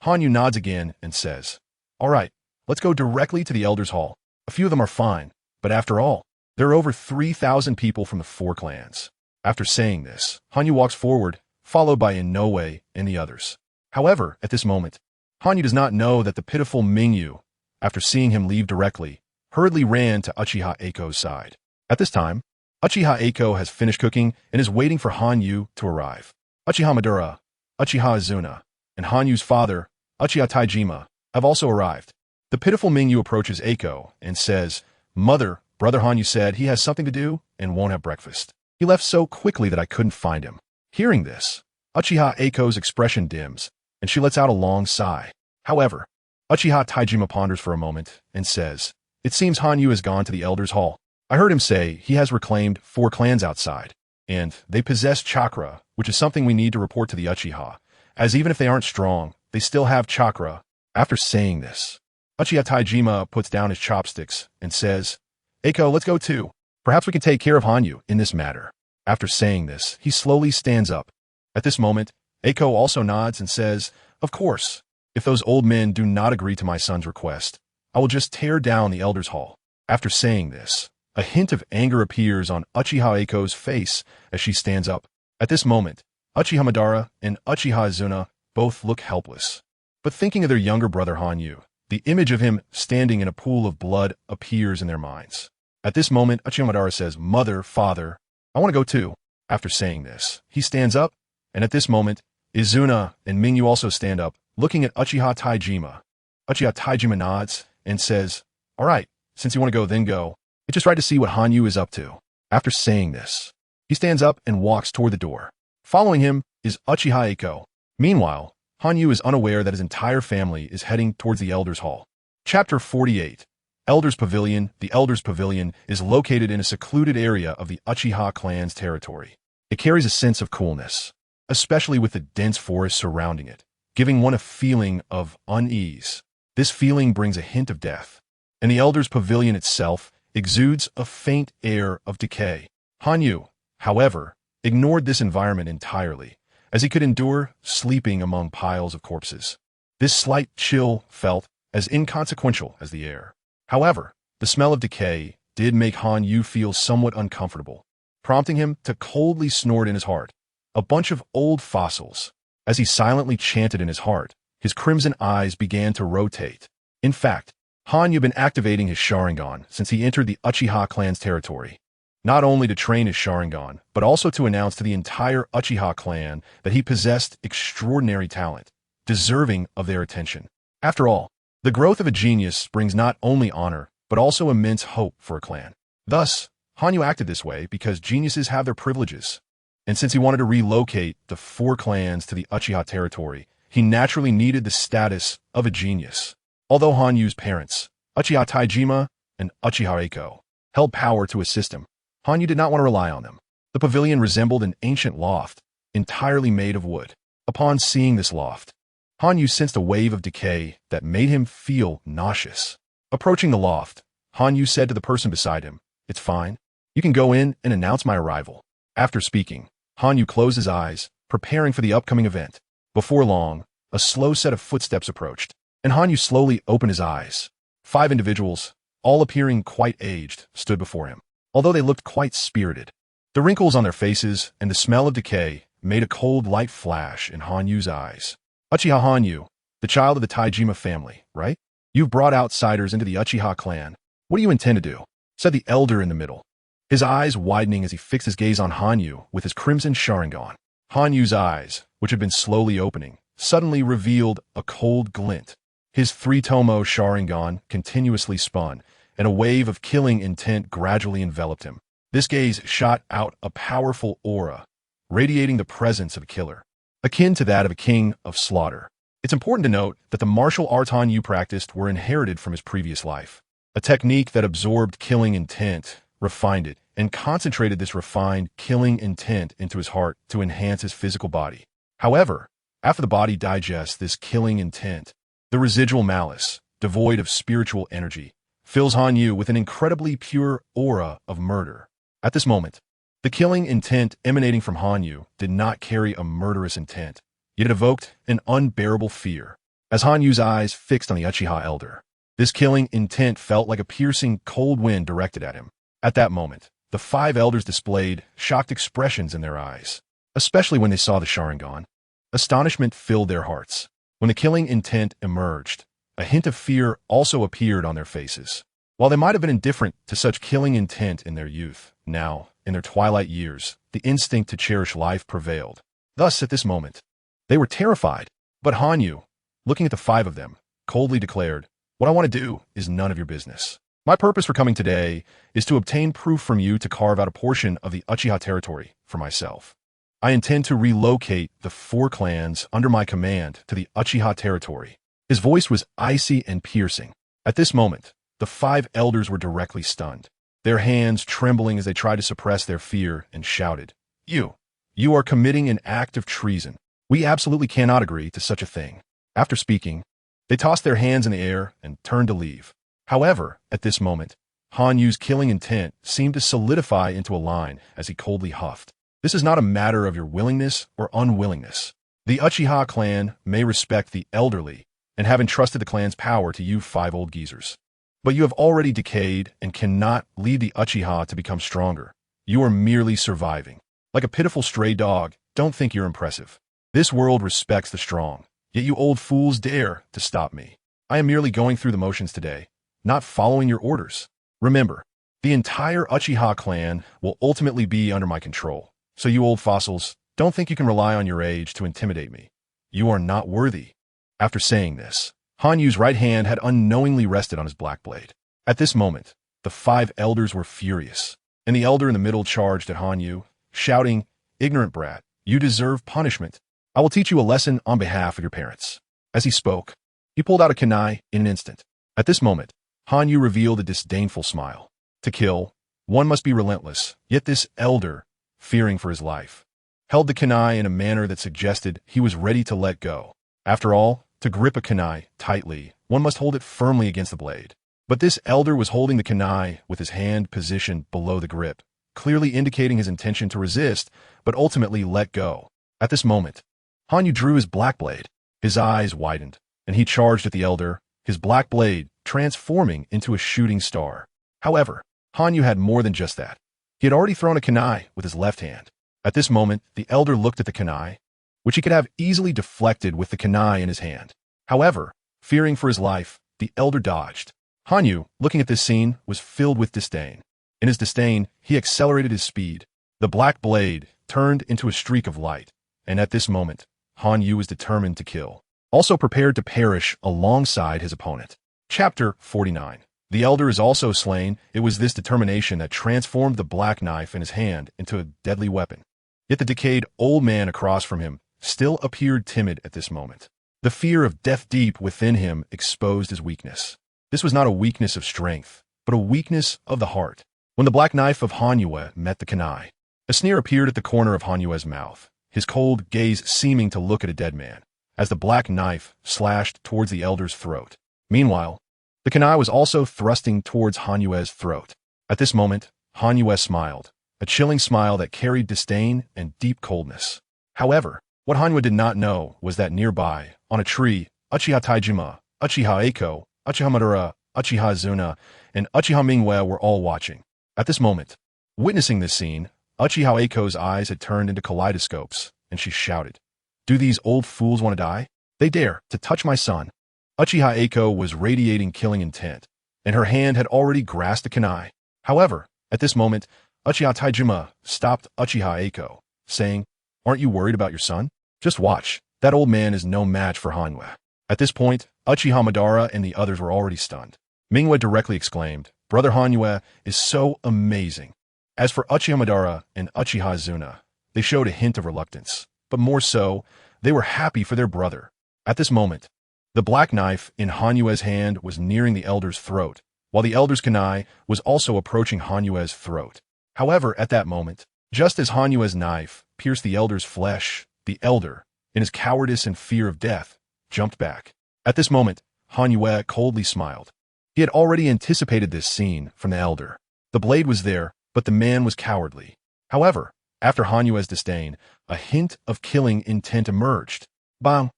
Hanyu nods again and says, "All right, let's go directly to the elders' hall. A few of them are fine, but after all, there are over 3,000 people from the 4 clans." After saying this, Hanyu walks forward, followed by Inoue and the others. However, at this moment, Hanyu does not know that the pitiful Mingyu, after seeing him leave directly, hurriedly ran to Uchiha Eiko's side. At this time, Uchiha Eiko has finished cooking and is waiting for Hanyu to arrive. Uchiha Madara, Uchiha Izuna, and Hanyu's father, Uchiha Taijima, have also arrived. The pitiful Mingyu approaches Eiko and says, "Mother, Brother Hanyu said he has something to do and won't have breakfast. He left so quickly that I couldn't find him." Hearing this, Uchiha Eiko's expression dims, and she lets out a long sigh. However, Uchiha Taijima ponders for a moment and says, "It seems Hanyu has gone to the elders' hall. I heard him say he has reclaimed 4 clans outside, and they possess chakra, which is something we need to report to the Uchiha, as even if they aren't strong, they still have chakra." After saying this, Uchiha Taijima puts down his chopsticks and says, "Eiko, let's go too. Perhaps we can take care of Hanyu in this matter." After saying this, he slowly stands up. At this moment, Eiko also nods and says, "Of course, if those old men do not agree to my son's request, I will just tear down the elders' hall." After saying this, a hint of anger appears on Uchiha Eiko's face as she stands up. At this moment, Uchiha Madara and Uchiha Izuna both look helpless. But thinking of their younger brother Hanyu, the image of him standing in a pool of blood appears in their minds. At this moment, Uchiha Madara says, "Mother, father, I want to go too." After saying this, he stands up, and at this moment, Izuna and Mingyu also stand up, looking at Uchiha Taijima. Uchiha Taijima nods and says, "All right, since you want to go, then go. It's just right to see what Hanyu is up to." After saying this, he stands up and walks toward the door. Following him is Uchiha Eiko. Meanwhile, Hanyu is unaware that his entire family is heading towards the Elders' Hall. Chapter 48. Elders' Pavilion. The Elders' Pavilion is located in a secluded area of the Uchiha clan's territory. It carries a sense of coolness, especially with the dense forest surrounding it, giving one a feeling of unease. This feeling brings a hint of death, and the Elders' Pavilion itself exudes a faint air of decay. Hanyu, however, ignored this environment entirely, as he could endure sleeping among piles of corpses. This slight chill felt as inconsequential as the air. However, the smell of decay did make Hanyu feel somewhat uncomfortable, prompting him to coldly snort in his heart. A bunch of old fossils. As he silently chanted in his heart, his crimson eyes began to rotate. In fact, Hanyu had been activating his Sharingan since he entered the Uchiha clan's territory, not only to train his Sharingan, but also to announce to the entire Uchiha clan that he possessed extraordinary talent, deserving of their attention. After all, the growth of a genius brings not only honor, but also immense hope for a clan. Thus, Hanyu acted this way because geniuses have their privileges, and since he wanted to relocate the 4 clans to the Uchiha territory, he naturally needed the status of a genius. Although Hanyu's parents, Uchiha Taijima and Uchiha Eiko, held power to assist him, Hanyu did not want to rely on them. The pavilion resembled an ancient loft, entirely made of wood. Upon seeing this loft, Hanyu sensed a wave of decay that made him feel nauseous. Approaching the loft, Hanyu said to the person beside him, "It's fine. You can go in and announce my arrival." After speaking, Hanyu closed his eyes, preparing for the upcoming event. Before long, a slow set of footsteps approached, and Hanyu slowly opened his eyes. 5 individuals, all appearing quite aged, stood before him. although they looked quite spirited. The wrinkles on their faces and the smell of decay made a cold light flash in Hanyu's eyes. Uchiha Hanyu, the child of the Taijima family, right? You've brought outsiders into the Uchiha clan. What do you intend to do? Said the elder in the middle, his eyes widening as he fixed his gaze on Hanyu with his crimson Sharingan. Hanyu's eyes, which had been slowly opening, suddenly revealed a cold glint. His three-tomo Sharingan continuously spun, and a wave of killing intent gradually enveloped him. This gaze shot out a powerful aura, radiating the presence of a killer, akin to that of a king of slaughter. It's important to note that the martial arts Hanyu practiced were inherited from his previous life, a technique that absorbed killing intent, refined it, and concentrated this refined killing intent into his heart to enhance his physical body. However, after the body digests this killing intent, the residual malice, devoid of spiritual energy, fills Hanyu with an incredibly pure aura of murder. At this moment, the killing intent emanating from Hanyu did not carry a murderous intent, yet it evoked an unbearable fear. As Hanyu's eyes fixed on the Uchiha elder, this killing intent felt like a piercing cold wind directed at him. At that moment, the five elders displayed shocked expressions in their eyes, especially when they saw the Sharingan. Astonishment filled their hearts. When the killing intent emerged, a hint of fear also appeared on their faces. While they might have been indifferent to such killing intent in their youth, now, in their twilight years, the instinct to cherish life prevailed. Thus, at this moment, they were terrified. But Hanyu, looking at the five of them, coldly declared, "What I want to do is none of your business. My purpose for coming today is to obtain proof from you to carve out a portion of the Uchiha territory for myself. I intend to relocate the 4 clans under my command to the Uchiha territory." His voice was icy and piercing. At this moment, the 5 elders were directly stunned, their hands trembling as they tried to suppress their fear and shouted, You are committing an act of treason. We absolutely cannot agree to such a thing." After speaking, they tossed their hands in the air and turned to leave. However, at this moment, Hanyu's killing intent seemed to solidify into a line as he coldly huffed. "This is not a matter of your willingness or unwillingness. The Uchiha clan may respect the elderly and have entrusted the clan's power to you 5 old geezers. But you have already decayed and cannot lead the Uchiha to become stronger. You are merely surviving. Like a pitiful stray dog, don't think you're impressive. This world respects the strong, yet you old fools dare to stop me. I am merely going through the motions today, not following your orders. Remember, the entire Uchiha clan will ultimately be under my control. So you old fossils, don't think you can rely on your age to intimidate me. You are not worthy." After saying this, Hanyu's right hand had unknowingly rested on his black blade. At this moment, the 5 elders were furious, and the elder in the middle charged at Hanyu, shouting, "Ignorant brat, you deserve punishment. I will teach you a lesson on behalf of your parents." As he spoke, he pulled out a kunai in an instant. At this moment, Hanyu revealed a disdainful smile. To kill, one must be relentless, yet this elder, fearing for his life, held the kunai in a manner that suggested he was ready to let go. After all, to grip a kunai tightly, one must hold it firmly against the blade. But this elder was holding the kunai with his hand positioned below the grip, clearly indicating his intention to resist, but ultimately let go. At this moment, Hanyu drew his black blade. His eyes widened, and he charged at the elder, his black blade transforming into a shooting star. However, Hanyu had more than just that. He had already thrown a kunai with his left hand. At this moment, the elder looked at the kunai, which he could have easily deflected with the kunai in his hand. However, fearing for his life, the elder dodged. Hanyu, looking at this scene, was filled with disdain. In his disdain, he accelerated his speed. The black blade turned into a streak of light, and at this moment, Hanyu was determined to kill, also prepared to perish alongside his opponent. Chapter 49. The elder is also slain. It was this determination that transformed the black knife in his hand into a deadly weapon. Yet the decayed old man across from him still appeared timid at this moment. The fear of death deep within him exposed his weakness. This was not a weakness of strength, but a weakness of the heart. When the black knife of Hanyue met the kunai, a sneer appeared at the corner of Hanyue's mouth, his cold gaze seeming to look at a dead man, as the black knife slashed towards the elder's throat. Meanwhile, the kunai was also thrusting towards Hanyue's throat. At this moment, Hanyue smiled, a chilling smile that carried disdain and deep coldness. However, what Hanyue did not know was that nearby, on a tree, Uchiha Taijima, Uchiha Eiko, Uchiha Madara, Uchiha Zuna, and Uchiha Mingwe were all watching. At this moment, Witnessing this scene, Uchiha Eiko's eyes had turned into kaleidoscopes, and she shouted, "Do these old fools want to die? They dare to touch my son." Uchiha Eiko was radiating killing intent, and her hand had already grasped a kunai. However, at this moment, Uchiha Taijima stopped Uchiha Eiko, saying, "Aren't you worried about your son? Just watch. That old man is no match for Hanwei." At this point, Uchiha Madara and the others were already stunned. Mingwei directly exclaimed, "Brother Hanwei is so amazing." As for Uchiha Madara and Uchiha Izuna, they showed a hint of reluctance, but more so, they were happy for their brother. At this moment, the black knife in Hanwei's hand was nearing the elder's throat, while the elder's kunai was also approaching Hanwei's throat. However, at that moment, just as Hanwei's knife pierced the elder's flesh, the elder, in his cowardice and fear of death, jumped back. At this moment, Hanwei coldly smiled. He had already anticipated this scene from the elder. The blade was there, but the man was cowardly. However, after Hanwei's disdain, a hint of killing intent emerged. Bang!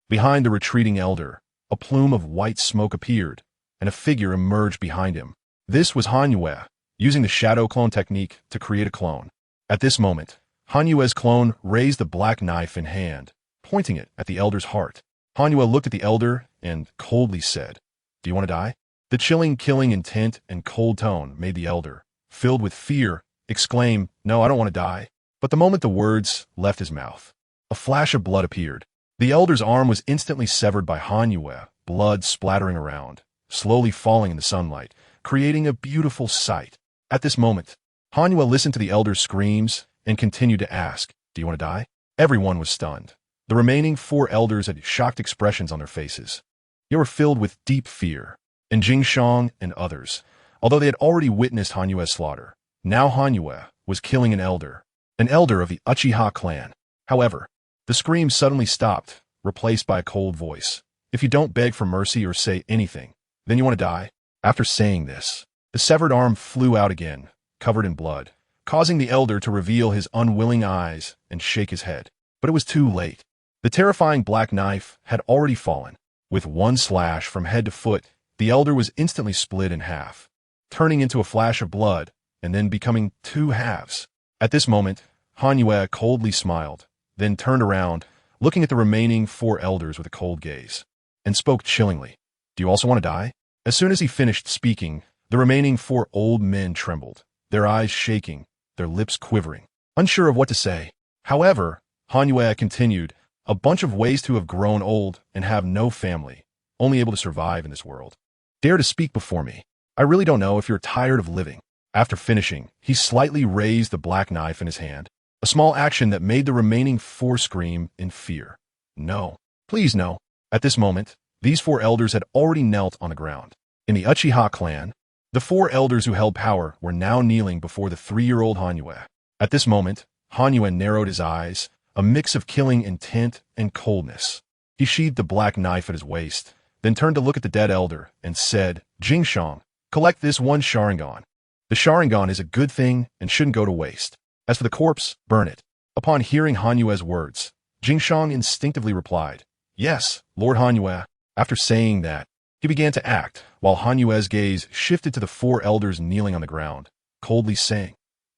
Behind the retreating elder, a plume of white smoke appeared, and a figure emerged behind him. This was Hanwei, using the shadow clone technique to create a clone. At this moment, Hanwei's clone raised the black knife in hand, pointing it at the elder's heart. Hanwei looked at the elder and coldly said, "Do you want to die?" The chilling killing intent and cold tone made the elder, filled with fear, exclaim, "No, I don't want to die." But the moment the words left his mouth, a flash of blood appeared. The elder's arm was instantly severed by Hanwei, blood splattering around, slowly falling in the sunlight, creating a beautiful sight. At this moment, Hanwei listened to the elder's screams and continued to ask, "Do you want to die?" Everyone was stunned. The remaining 4 elders had shocked expressions on their faces. They were filled with deep fear. And Jing Shang and others, although they had already witnessed Hanwei's slaughter, now Hanwei was killing an elder of the Uchiha clan. However, the screams suddenly stopped, replaced by a cold voice. "If you don't beg for mercy or say anything, then you want to die." After saying this, the severed arm flew out again, covered in blood, causing the elder to reveal his unwilling eyes and shake his head. But it was too late. The terrifying black knife had already fallen. With one slash from head to foot, the elder was instantly split in half, turning into a flash of blood and then becoming 2 halves. At this moment, Hanwei coldly smiled, then turned around, looking at the remaining 4 elders with a cold gaze, and spoke chillingly, "Do you also want to die?" As soon as he finished speaking, the remaining 4 old men trembled, their eyes shaking, their lips quivering, unsure of what to say. However, Hanwei continued, "A bunch of ways to have grown old and have no family, only able to survive in this world. Dare to speak before me. I really don't know if you're tired of living." After finishing, he slightly raised the black knife in his hand, a small action that made the remaining 4 scream in fear. "No. Please no." At this moment, these 4 elders had already knelt on the ground. In the Uchiha clan, the 4 elders who held power were now kneeling before the 3-year-old Hanwei. At this moment, Hanwei narrowed his eyes, a mix of killing intent and coldness. He sheathed the black knife at his waist, then turned to look at the dead elder and said, "Jing Shang, collect this 1 Sharingan. The Sharingan is a good thing and shouldn't go to waste. As for the corpse, burn it." Upon hearing Hanwei's words, Jing Shang instinctively replied, "Yes, Lord Hanwei." After saying that, he began to act, while Hanwei's gaze shifted to the 4 elders kneeling on the ground, coldly saying,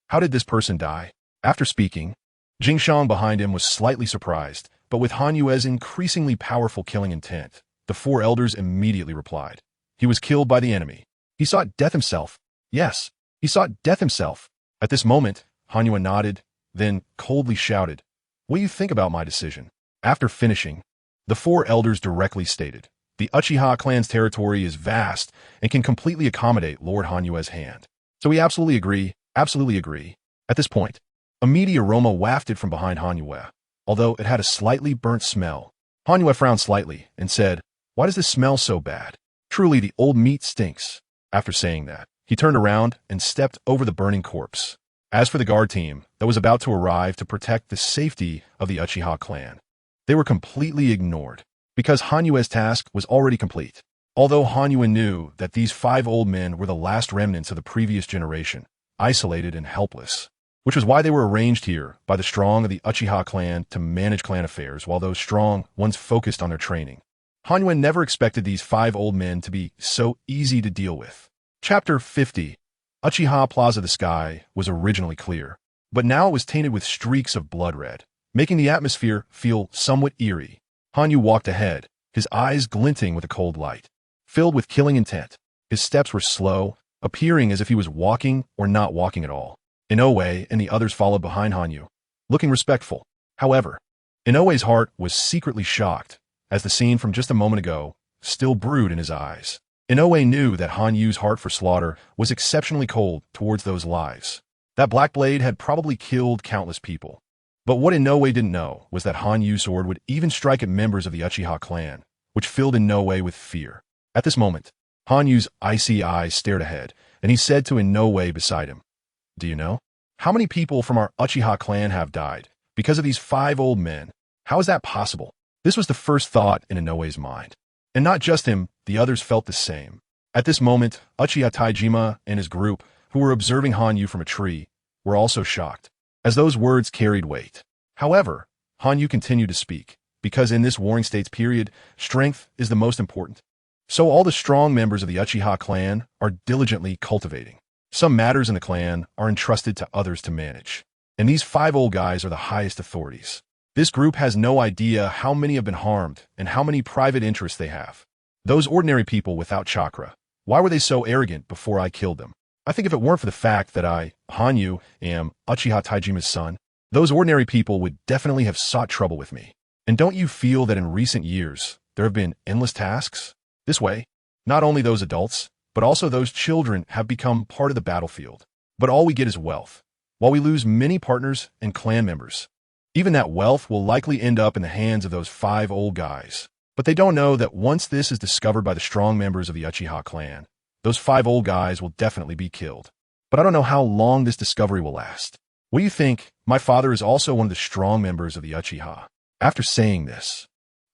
"How did this person die?" After speaking, Jing Shang behind him was slightly surprised, but with Hanwei's increasingly powerful killing intent, the 4 elders immediately replied, "He was killed by the enemy. He sought death himself. Yes, he sought death himself." At this moment, Hanwei nodded, then coldly shouted, "What do you think about my decision?" After finishing, the 4 elders directly stated, "The Uchiha clan's territory is vast and can completely accommodate Lord Hanwei's hand. So we absolutely agree, absolutely agree." At this point, a meaty aroma wafted from behind Hanwei, although it had a slightly burnt smell. Hanwei frowned slightly and said, "Why does this smell so bad? Truly the old meat stinks." After saying that, he turned around and stepped over the burning corpse. As for the guard team that was about to arrive to protect the safety of the Uchiha clan, they were completely ignored, because Hanwei's task was already complete. Although Hanwei knew that these 5 old men were the last remnants of the previous generation, isolated and helpless, which was why they were arranged here by the strong of the Uchiha clan to manage clan affairs while those strong ones focused on their training. Hanwei never expected these 5 old men to be so easy to deal with. Chapter 50. Uchiha Plaza, the sky was originally clear, but now it was tainted with streaks of blood red, making the atmosphere feel somewhat eerie. Hanyu walked ahead, his eyes glinting with a cold light, filled with killing intent. His steps were slow, appearing as if he was walking or not walking at all. Inoue and the others followed behind Hanyu, looking respectful. However, Inoue's heart was secretly shocked, as the scene from just a moment ago still brewed in his eyes. Inoue knew that Hanyu's heart for slaughter was exceptionally cold towards those lives. That black blade had probably killed countless people. But what Inoue didn't know was that Hanyu's sword would even strike at members of the Uchiha clan, which filled Inoue with fear. At this moment, Hanyu's icy eyes stared ahead, and he said to Inoue beside him, "Do you know? How many people from our Uchiha clan have died because of these 5 old men? How is that possible?" This was the first thought in Inoue's mind. And not just him, the others felt the same. At this moment, Uchiha Taijima and his group, who were observing Hanyu from a tree, were also shocked, as those words carried weight. However, Hanyu continued to speak, because in this Warring States period, strength is the most important. So all the strong members of the Uchiha clan are diligently cultivating. Some matters in the clan are entrusted to others to manage. And these 5 old guys are the highest authorities. This group has no idea how many have been harmed and how many private interests they have. Those ordinary people without chakra, why were they so arrogant before I killed them? I think if it weren't for the fact that I, Hanyu, am Uchiha Taijima's son, those ordinary people would definitely have sought trouble with me. And don't you feel that in recent years, there have been endless tasks? This way, not only those adults, but also those children have become part of the battlefield. But all we get is wealth, while we lose many partners and clan members. Even that wealth will likely end up in the hands of those 5 old guys. But they don't know that once this is discovered by the strong members of the Uchiha clan, those 5 old guys will definitely be killed. But I don't know how long this discovery will last. What do you think? My father is also one of the strong members of the Uchiha. After saying this,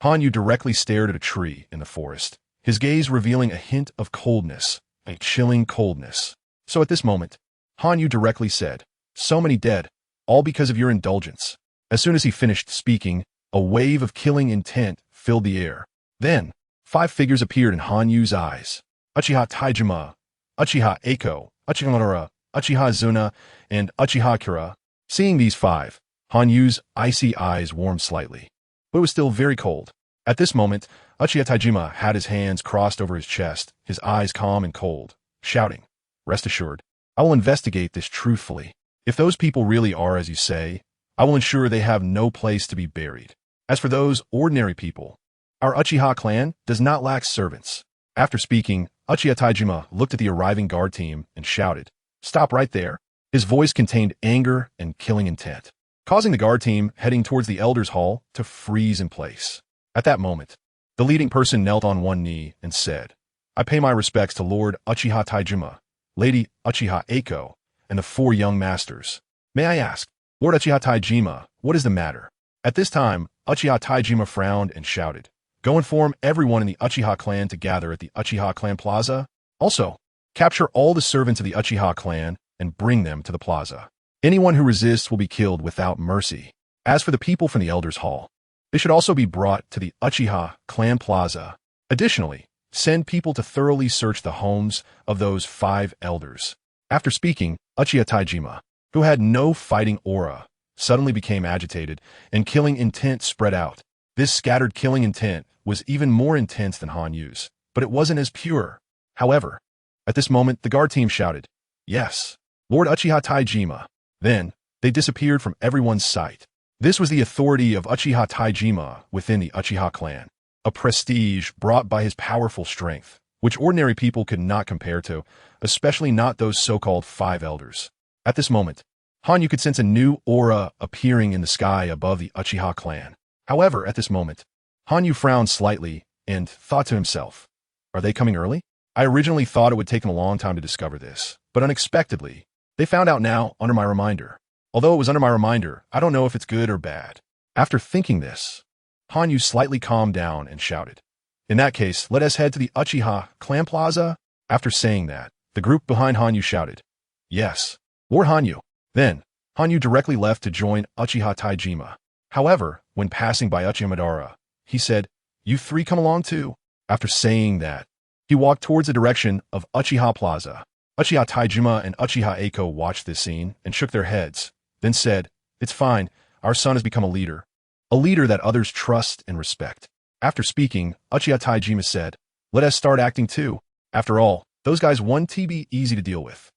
Hanyu directly stared at a tree in the forest, his gaze revealing a hint of coldness, a chilling coldness. So at this moment, Hanyu directly said, "So many dead, all because of your indulgence." As soon as he finished speaking, a wave of killing intent filled the air. Then, 5 figures appeared in Hanyu's eyes. Uchiha Taijima, Uchiha Eiko, Uchiha Madara, Uchiha Zuna, and Uchiha Kira. Seeing these 5, Hanyu's icy eyes warmed slightly, but it was still very cold. At this moment, Uchiha Taijima had his hands crossed over his chest, his eyes calm and cold, shouting, "Rest assured, I will investigate this truthfully. If those people really are as you say, I will ensure they have no place to be buried. As for those ordinary people, our Uchiha clan does not lack servants." After speaking, Uchiha Taijima looked at the arriving guard team and shouted, "Stop right there." His voice contained anger and killing intent, causing the guard team heading towards the Elders' Hall to freeze in place. At that moment, the leading person knelt on one knee and said, "I pay my respects to Lord Uchiha Taijima, Lady Uchiha Eiko, and the 4 young masters. May I ask, Lord Uchiha Taijima, what is the matter?" At this time, Uchiha Taijima frowned and shouted, "Go inform everyone in the Uchiha clan to gather at the Uchiha clan plaza. Also, capture all the servants of the Uchiha clan and bring them to the plaza. Anyone who resists will be killed without mercy. As for the people from the Elders' Hall, they should also be brought to the Uchiha clan plaza. Additionally, send people to thoroughly search the homes of those 5 elders." After speaking, Uchiha Taijima, who had no fighting aura, suddenly became agitated, and killing intent spread out. This scattered killing intent was even more intense than Hanyu's, but it wasn't as pure. However, at this moment, the guard team shouted, "Yes, Lord Uchiha Taijima." Then, they disappeared from everyone's sight. This was the authority of Uchiha Taijima within the Uchiha clan, a prestige brought by his powerful strength, which ordinary people could not compare to, especially not those so-called 5 elders. At this moment, Hanyu could sense a new aura appearing in the sky above the Uchiha clan. However, at this moment, Hanyu frowned slightly and thought to himself, "Are they coming early? I originally thought it would take them a long time to discover this, but unexpectedly, they found out now under my reminder. Although it was under my reminder, I don't know if it's good or bad." After thinking this, Hanyu slightly calmed down and shouted, "In that case, let us head to the Uchiha clan plaza." After saying that, the group behind Hanyu shouted, "Yes, Lord Hanyu." Then, Hanyu directly left to join Uchiha Taijima. However, when passing by Uchiha Madara, he said, "You 3 come along too." After saying that, he walked towards the direction of Uchiha Plaza. Uchiha Taijima and Uchiha Eiko watched this scene and shook their heads, then said, "It's fine, our son has become a leader that others trust and respect." After speaking, Uchiha Taijima said, "Let us start acting too. After all, those guys won't be easy to deal with.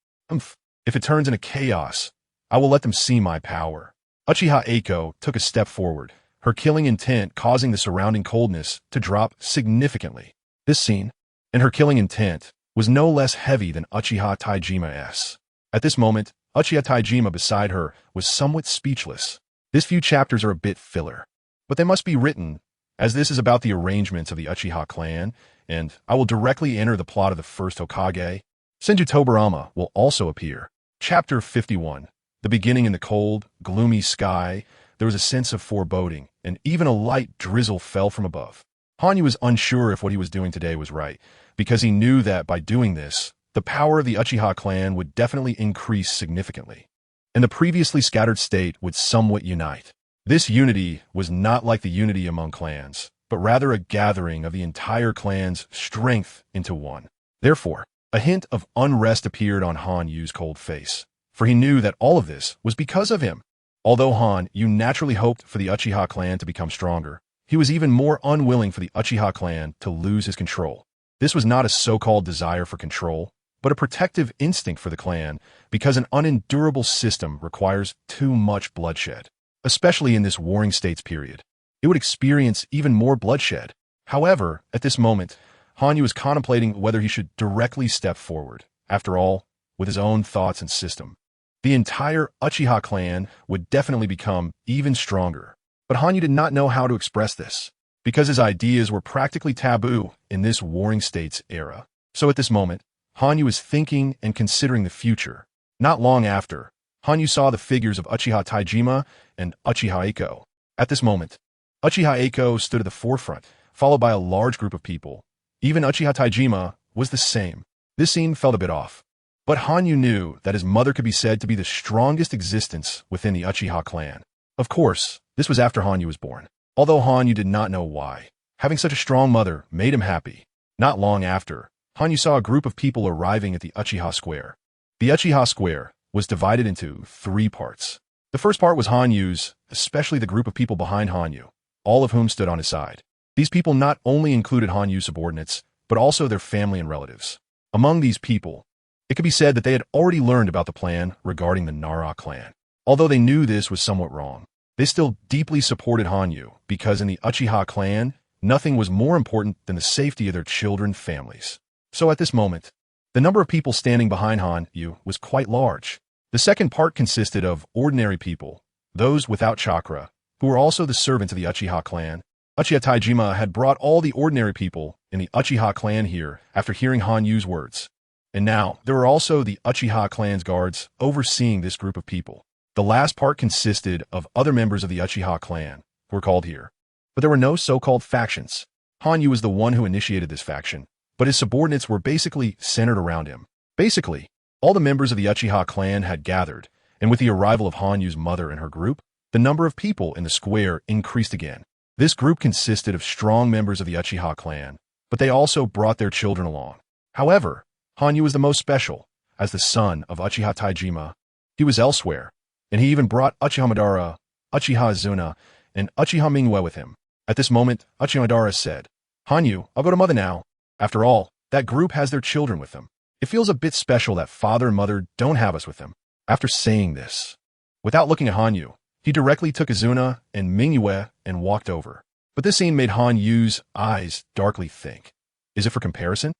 If it turns into chaos, I will let them see my power." Uchiha Eiko took a step forward, her killing intent causing the surrounding coldness to drop significantly. This scene, and her killing intent, was no less heavy than Uchiha Taijima's. At this moment, Uchiha Taijima beside her was somewhat speechless. This few chapters are a bit filler, but they must be written, as this is about the arrangements of the Uchiha clan, and I will directly enter the plot of the first Hokage. Senju Hashirama will also appear. Chapter 51. The beginning in the cold, gloomy sky, there was a sense of foreboding, and even a light drizzle fell from above. Hanyu was unsure if what he was doing today was right, because he knew that by doing this, the power of the Uchiha clan would definitely increase significantly, and the previously scattered state would somewhat unite. This unity was not like the unity among clans, but rather a gathering of the entire clan's strength into one. Therefore, a hint of unrest appeared on Hanyu's cold face, for he knew that all of this was because of him. Although Hanyu naturally hoped for the Uchiha clan to become stronger, he was even more unwilling for the Uchiha clan to lose his control. This was not a so-called desire for control, but a protective instinct for the clan, because an unendurable system requires too much bloodshed. Especially in this warring states period, it would experience even more bloodshed. However, at this moment, Hanyu was contemplating whether he should directly step forward. After all, with his own thoughts and system, the entire Uchiha clan would definitely become even stronger. But Hanyu did not know how to express this, because his ideas were practically taboo in this warring states era. So at this moment, Hanyu was thinking and considering the future. Not long after, Hanyu saw the figures of Uchiha Taijima and Uchiha Eiko. At this moment, Uchiha Eiko stood at the forefront, followed by a large group of people. Even Uchiha Taijima was the same. This scene felt a bit off, but Hanyu knew that his mother could be said to be the strongest existence within the Uchiha clan. Of course, this was after Hanyu was born, although Hanyu did not know why. Having such a strong mother made him happy. Not long after, Hanyu saw a group of people arriving at the Uchiha Square. The Uchiha Square was divided into 3 parts. The first part was Hanyu's, especially the group of people behind Hanyu, all of whom stood on his side. These people not only included Hanyu's subordinates, but also their family and relatives. Among these people, it could be said that they had already learned about the plan regarding the Nara clan. Although they knew this was somewhat wrong, they still deeply supported Hanyu, because in the Uchiha clan, nothing was more important than the safety of their children and families. So at this moment, the number of people standing behind Hanyu was quite large. The second part consisted of ordinary people, those without chakra, who were also the servants of the Uchiha clan. Uchiha Taijima had brought all the ordinary people in the Uchiha clan here after hearing Hanyu's words. And now, there were also the Uchiha clan's guards overseeing this group of people. The last part consisted of other members of the Uchiha clan, who were called here. But there were no so-called factions. Hanyu was the one who initiated this faction, but his subordinates were basically centered around him. Basically, all the members of the Uchiha clan had gathered, and with the arrival of Hanyu's mother and her group, the number of people in the square increased again. This group consisted of strong members of the Uchiha clan, but they also brought their children along. However, Hanyu was the most special. As the son of Uchiha Taijima, he was elsewhere, and he even brought Uchiha Madara, Uchiha Azuna, and Uchiha Mingyue with him. At this moment, Uchiha Madara said, "Hanyu, I'll go to mother now. After all, that group has their children with them. It feels a bit special that father and mother don't have us with them." After saying this, without looking at Hanyu, he directly took Azuna and Mingyue and walked over. But this scene made Hanyu's eyes darkly think. Is it for comparison?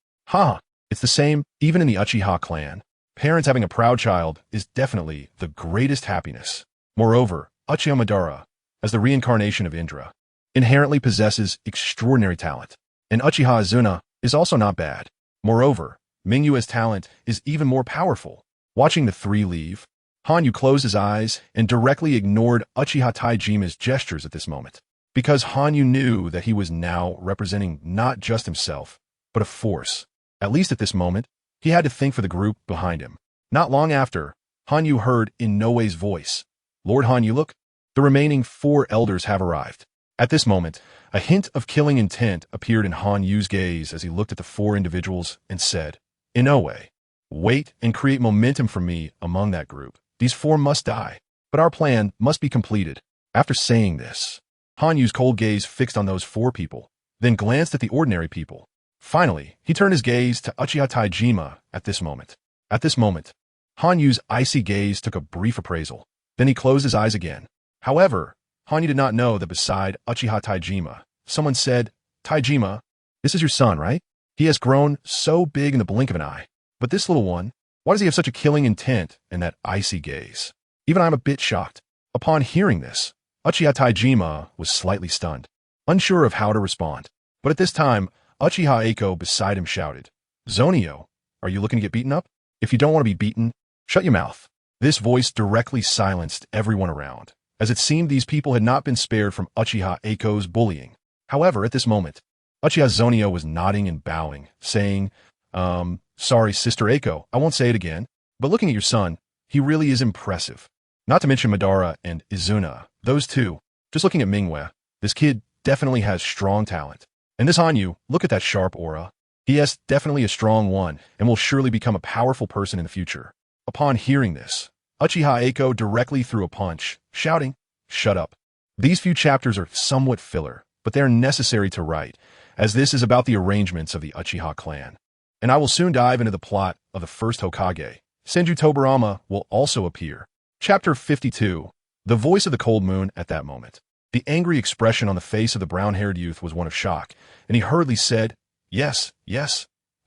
It's the same even in the Uchiha clan. Parents having a proud child is definitely the greatest happiness. Moreover, Uchiha Madara, as the reincarnation of Indra, inherently possesses extraordinary talent, and Uchiha Azuna is also not bad. Moreover, Mingyue's talent is even more powerful. Watching the 3 leave, Hanyu closed his eyes and directly ignored Uchiha Taijima's gestures at this moment, because Hanyu knew that he was now representing not just himself, but a force. At least at this moment, he had to think for the group behind him. Not long after, Hanyu heard Inoue's voice. "Lord Hanyu, look, the remaining 4 elders have arrived." At this moment, a hint of killing intent appeared in Hanyu's gaze as he looked at the 4 individuals and said, "Inoue, Wait and create momentum for me among that group. These 4 must die, but our plan must be completed. After saying this, Hanyu's cold gaze fixed on those 4 people, then glanced at the ordinary people. Finally, he turned his gaze to Uchiha Taijima at this moment. At this moment, Hanyu's icy gaze took a brief appraisal. Then he closed his eyes again. However, Hanyu did not know that beside Uchiha Taijima, someone said, "Taijima, this is your son, right? He has grown so big in the blink of an eye. But this little one, why does he have such a killing intent and that icy gaze?" Even I'm a bit shocked. Upon hearing this, Uchiha Taijima was slightly stunned, unsure of how to respond. But at this time, Uchiha Eiko beside him shouted, "Zonio, are you looking to get beaten up? If you don't want to be beaten, shut your mouth." This voice directly silenced everyone around, as it seemed these people had not been spared from Uchiha Eiko's bullying. However, at this moment, Uchiha Zonio was nodding and bowing, saying, "Sorry, Sister Eiko, I won't say it again, but looking at your son, he really is impressive. Not to mention Madara and Izuna, those 2. Just looking at Mingwe, this kid definitely has strong talent. And this Hanyu, look at that sharp aura. He is definitely a strong one and will surely become a powerful person in the future." Upon hearing this, Uchiha Eiko directly threw a punch, shouting, "Shut up." These few chapters are somewhat filler, but they are necessary to write, as this is about the arrangements of the Uchiha clan. And I will soon dive into the plot of the first Hokage. Senju Tobarama will also appear. Chapter 52. The voice of the cold moon at that moment. The angry expression on the face of the brown-haired youth was one of shock, and he hurriedly said, Yes,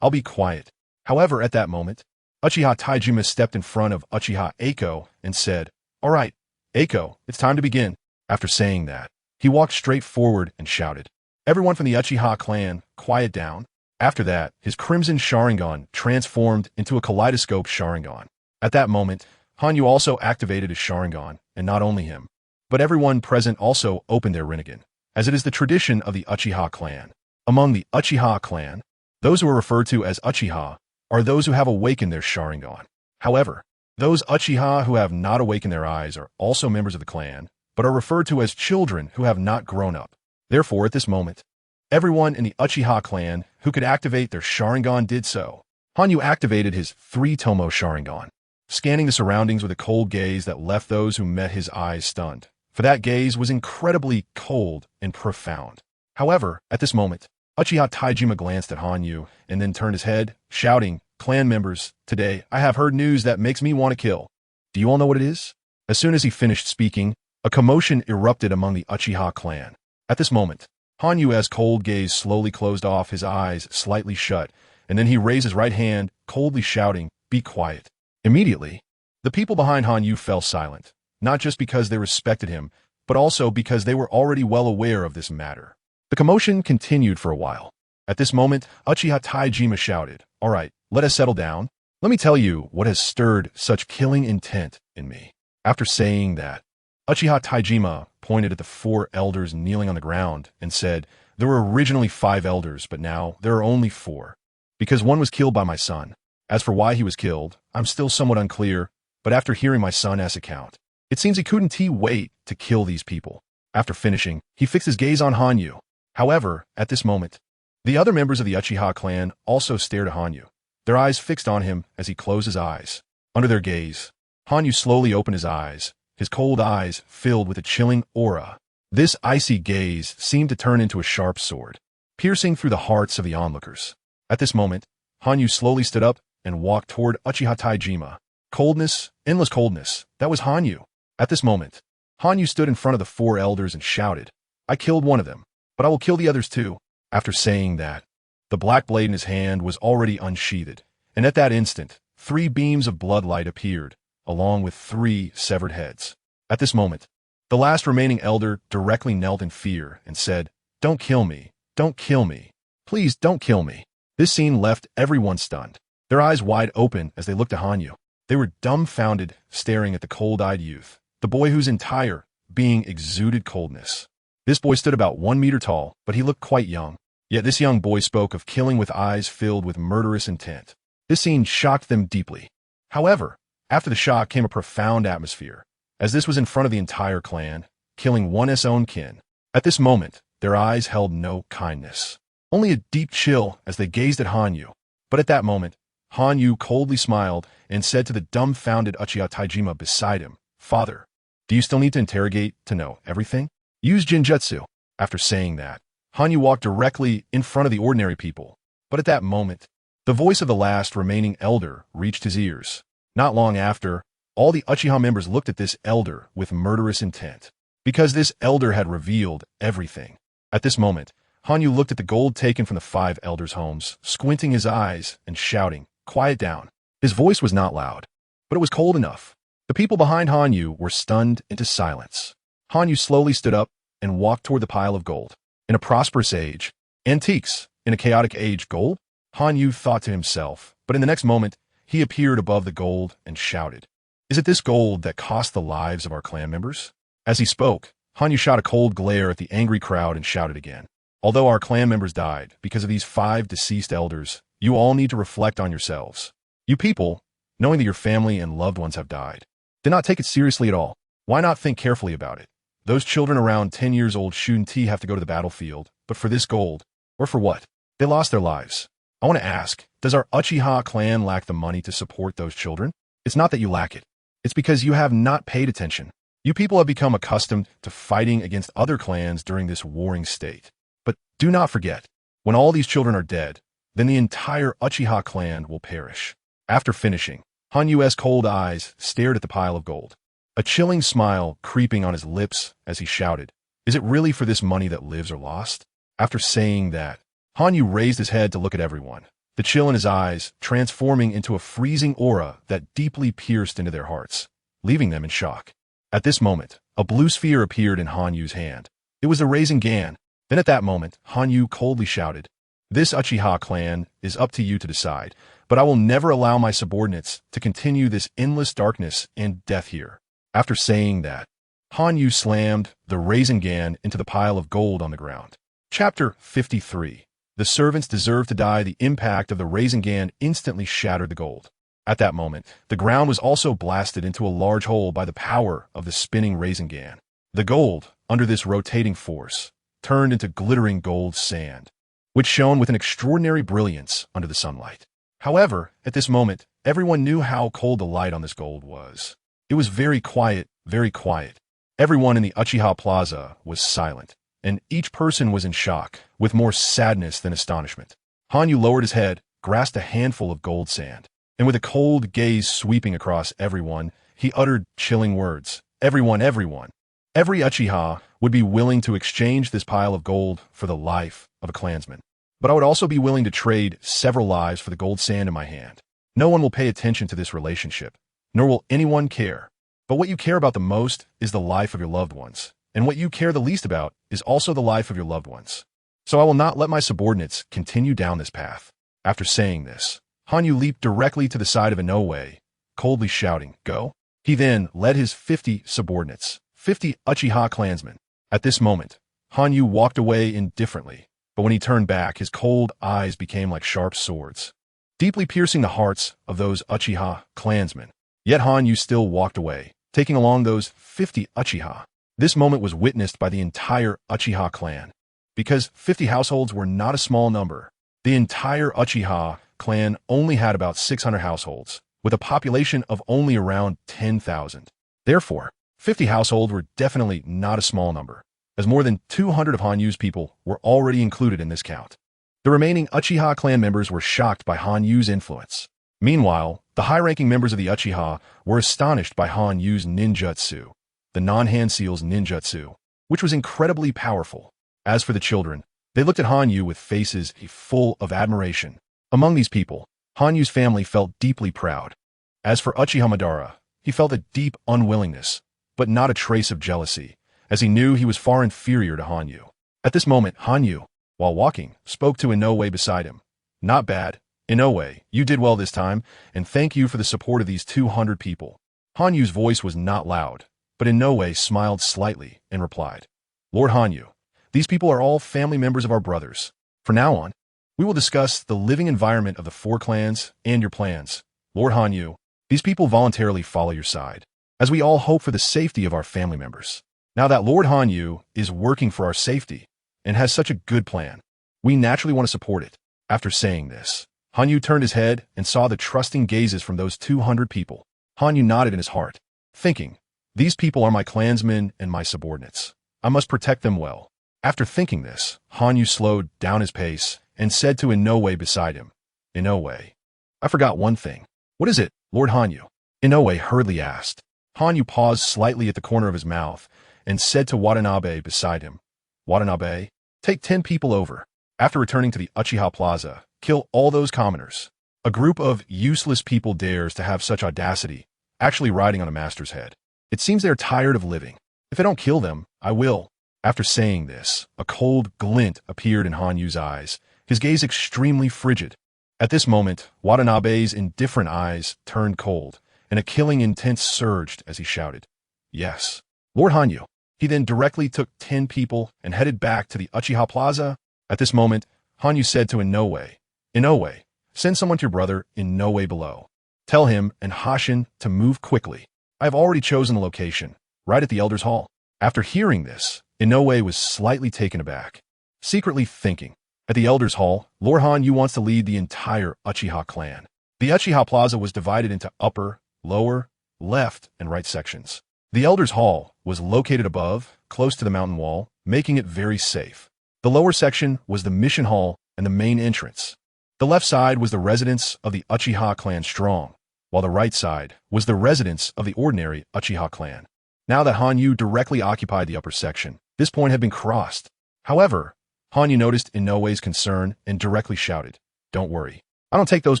I'll be quiet." However, at that moment, Uchiha Taijima stepped in front of Uchiha Eiko and said, "All right, Eiko, it's time to begin." After saying that, he walked straight forward and shouted, "Everyone from the Uchiha clan, quiet down." After that, his crimson Sharingan transformed into a kaleidoscope Sharingan. At that moment, Hanyu also activated his Sharingan, and not only him, but everyone present also opened their Rinnegan, as it is the tradition of the Uchiha clan. Among the Uchiha clan, those who are referred to as Uchiha are those who have awakened their Sharingan. However, those Uchiha who have not awakened their eyes are also members of the clan, but are referred to as children who have not grown up. Therefore, at this moment, everyone in the Uchiha clan who could activate their Sharingan did so. Hanyu activated his 3-tomo Sharingan, scanning the surroundings with a cold gaze that left those who met his eyes stunned, for that gaze was incredibly cold and profound. However, at this moment, Uchiha Taijima glanced at Hanyu and then turned his head, shouting, "Clan members, today I have heard news that makes me want to kill. Do you all know what it is?" As soon as he finished speaking, a commotion erupted among the Uchiha clan. At this moment, Hanyu's cold gaze slowly closed off, his eyes slightly shut, and then he raised his right hand, coldly shouting, "Be quiet." Immediately, the people behind Hanyu fell silent, not just because they respected him, but also because they were already well aware of this matter. The commotion continued for a while. At this moment, Uchiha Taijima shouted, "All right, let us settle down. Let me tell you what has stirred such killing intent in me." After saying that, Uchiha Taijima pointed at the 4 elders kneeling on the ground and said, "There were originally 5 elders, but now there are only 4, because one was killed by my son. As for why he was killed, I'm still somewhat unclear, but after hearing my son's account, it seems he couldn't wait to kill these people." After finishing, he fixed his gaze on Hanyu. However, at this moment, the other members of the Uchiha clan also stared at Hanyu, their eyes fixed on him as he closed his eyes. Under their gaze, Hanyu slowly opened his eyes, his cold eyes filled with a chilling aura. This icy gaze seemed to turn into a sharp sword, piercing through the hearts of the onlookers. At this moment, Hanyu slowly stood up and walked toward Uchiha Taijima. Coldness, endless coldness, that was Hanyu. At this moment, Hanyu stood in front of the 4 elders and shouted, "I killed one of them, but I will kill the others too." After saying that, the black blade in his hand was already unsheathed, and at that instant, 3 beams of bloodlight appeared, along with 3 severed heads. At this moment, the last remaining elder directly knelt in fear and said, "Don't kill me, don't kill me, please don't kill me." This scene left everyone stunned, their eyes wide open as they looked at Hanyu. They were dumbfounded, staring at the cold-eyed youth, the boy whose entire being exuded coldness. This boy stood about 1 meter tall, but he looked quite young. Yet this young boy spoke of killing with eyes filled with murderous intent. This scene shocked them deeply. However, after the shock came a profound atmosphere, as this was in front of the entire clan, killing one's own kin. At this moment, their eyes held no kindness, only a deep chill as they gazed at Hanyu. But at that moment, Hanyu coldly smiled and said to the dumbfounded Uchiha Taijima beside him, "Father, do you still need to interrogate to know everything? Use Jinjutsu." After saying that, Hanyu walked directly in front of the ordinary people. But at that moment, the voice of the last remaining elder reached his ears. Not long after, all the Uchiha members looked at this elder with murderous intent, because this elder had revealed everything. At this moment, Hanyu looked at the gold taken from the 5 elders' homes, squinting his eyes and shouting, "Quiet down." His voice was not loud, but it was cold enough. The people behind Hanyu were stunned into silence. Hanyu slowly stood up and walked toward the pile of gold. In a prosperous age, antiques. In a chaotic age, gold? Hanyu thought to himself, but in the next moment, he appeared above the gold and shouted, "Is it this gold that cost the lives of our clan members?" As he spoke, Hanyu shot a cold glare at the angry crowd and shouted again, "Although our clan members died because of these 5 deceased elders, you all need to reflect on yourselves. You people, knowing that your family and loved ones have died, did not take it seriously at all. Why not think carefully about it? Those children around 10 years old shouldn't have to go to the battlefield, but for this gold, or for what? They lost their lives. I want to ask, does our Uchiha clan lack the money to support those children? It's not that you lack it. It's because you have not paid attention. You people have become accustomed to fighting against other clans during this warring state. But do not forget, when all these children are dead, then the entire Uchiha clan will perish." After finishing, Hanyu's cold eyes stared at the pile of gold, a chilling smile creeping on his lips as he shouted, "Is it really for this money that lives are lost?" After saying that, Hanyu raised his head to look at everyone, the chill in his eyes transforming into a freezing aura that deeply pierced into their hearts, leaving them in shock. At this moment, a blue sphere appeared in Hanyu's hand. It was the Sharingan. Then at that moment, Hanyu coldly shouted, "This Uchiha clan is up to you to decide, but I will never allow my subordinates to continue this endless darkness and death here." After saying that, Hanyu slammed the Sharingan into the pile of gold on the ground. Chapter 53. The servants deserve to die. The impact of the Sharingan instantly shattered the gold. At that moment, the ground was also blasted into a large hole by the power of the spinning Sharingan. The gold, under this rotating force, turned into glittering gold sand, which shone with an extraordinary brilliance under the sunlight. However, at this moment, everyone knew how cold the light on this gold was. It was very quiet, very quiet. Everyone in the Uchiha Plaza was silent, and each person was in shock, with more sadness than astonishment. Hanyu lowered his head, grasped a handful of gold sand, and with a cold gaze sweeping across everyone, he uttered chilling words. "Everyone, everyone. Every Uchiha would be willing to exchange this pile of gold for the life of a clansman. But I would also be willing to trade several lives for the gold sand in my hand. No one will pay attention to this relationship, nor will anyone care. But what you care about the most is the life of your loved ones, and what you care the least about is also the life of your loved ones. So I will not let my subordinates continue down this path." After saying this, Hanyu leaped directly to the side of Inoue, coldly shouting, "Go." He then led his 50 subordinates, 50 Uchiha clansmen. At this moment, Hanyu walked away indifferently, but when he turned back, his cold eyes became like sharp swords, deeply piercing the hearts of those Uchiha clansmen. Yet Hanyu still walked away, taking along those 50 Uchiha. This moment was witnessed by the entire Uchiha clan. Because 50 households were not a small number, the entire Uchiha clan only had about 600 households, with a population of only around 10,000. Therefore, 50 households were definitely not a small number, as more than 200 of Hanyu's people were already included in this count. The remaining Uchiha clan members were shocked by Hanyu's influence. Meanwhile, the high-ranking members of the Uchiha were astonished by Hanyu's ninjutsu, the non-hand seals ninjutsu, which was incredibly powerful. As for the children, they looked at Hanyu with faces full of admiration. Among these people, Hanyu's family felt deeply proud. As for Uchiha Madara, he felt a deep unwillingness, but not a trace of jealousy, as he knew he was far inferior to Hanyu. At this moment, Hanyu, while walking, spoke to Inoue beside him. "Not bad. Inoue, you did well this time, and thank you for the support of these 200 people." Hanyu's voice was not loud, but Inoue smiled slightly and replied, "Lord Hanyu, these people are all family members of our brothers. From now on, we will discuss the living environment of the 4 clans and your plans. Lord Hanyu, these people voluntarily follow your side, as we all hope for the safety of our family members. Now that Lord Hanyu is working for our safety and has such a good plan, we naturally want to support it." After saying this, Hanyu turned his head and saw the trusting gazes from those 200 people. Hanyu nodded in his heart, thinking, these people are my clansmen and my subordinates. I must protect them well. After thinking this, Hanyu slowed down his pace and said to Inoue beside him, Inoue, I forgot one thing. What is it, Lord Hanyu? Inoue hurriedly asked. Hanyu paused slightly at the corner of his mouth and said to Watanabe beside him, Watanabe, take 10 people over. After returning to the Uchiha Plaza, kill all those commoners. A group of useless people dares to have such audacity, actually riding on a master's head. It seems they are tired of living. If I don't kill them, I will. After saying this, a cold glint appeared in Hanyu's eyes, his gaze extremely frigid. At this moment, Watanabe's indifferent eyes turned cold, and a killing intent surged as he shouted, Yes, Lord Hanyu. He then directly took 10 people and headed back to the Uchiha Plaza. At this moment, Hanyu said to Inoue, Inoue, send someone to your brother Inoue below. Tell him and Hashin to move quickly. I have already chosen the location, right at the Elder's Hall. After hearing this, Inoue was slightly taken aback, secretly thinking, at the Elder's Hall, Lord Hanyu wants to lead the entire Uchiha clan. The Uchiha Plaza was divided into upper, lower, left, and right sections. The Elder's Hall was located above, close to the mountain wall, making it very safe. The lower section was the mission hall and the main entrance. The left side was the residence of the Uchiha clan Strong, while the right side was the residence of the ordinary Uchiha clan. Now that Hanyu directly occupied the upper section, this point had been crossed. However, Hanyu noticed Inoue's concern and directly shouted, Don't worry. I don't take those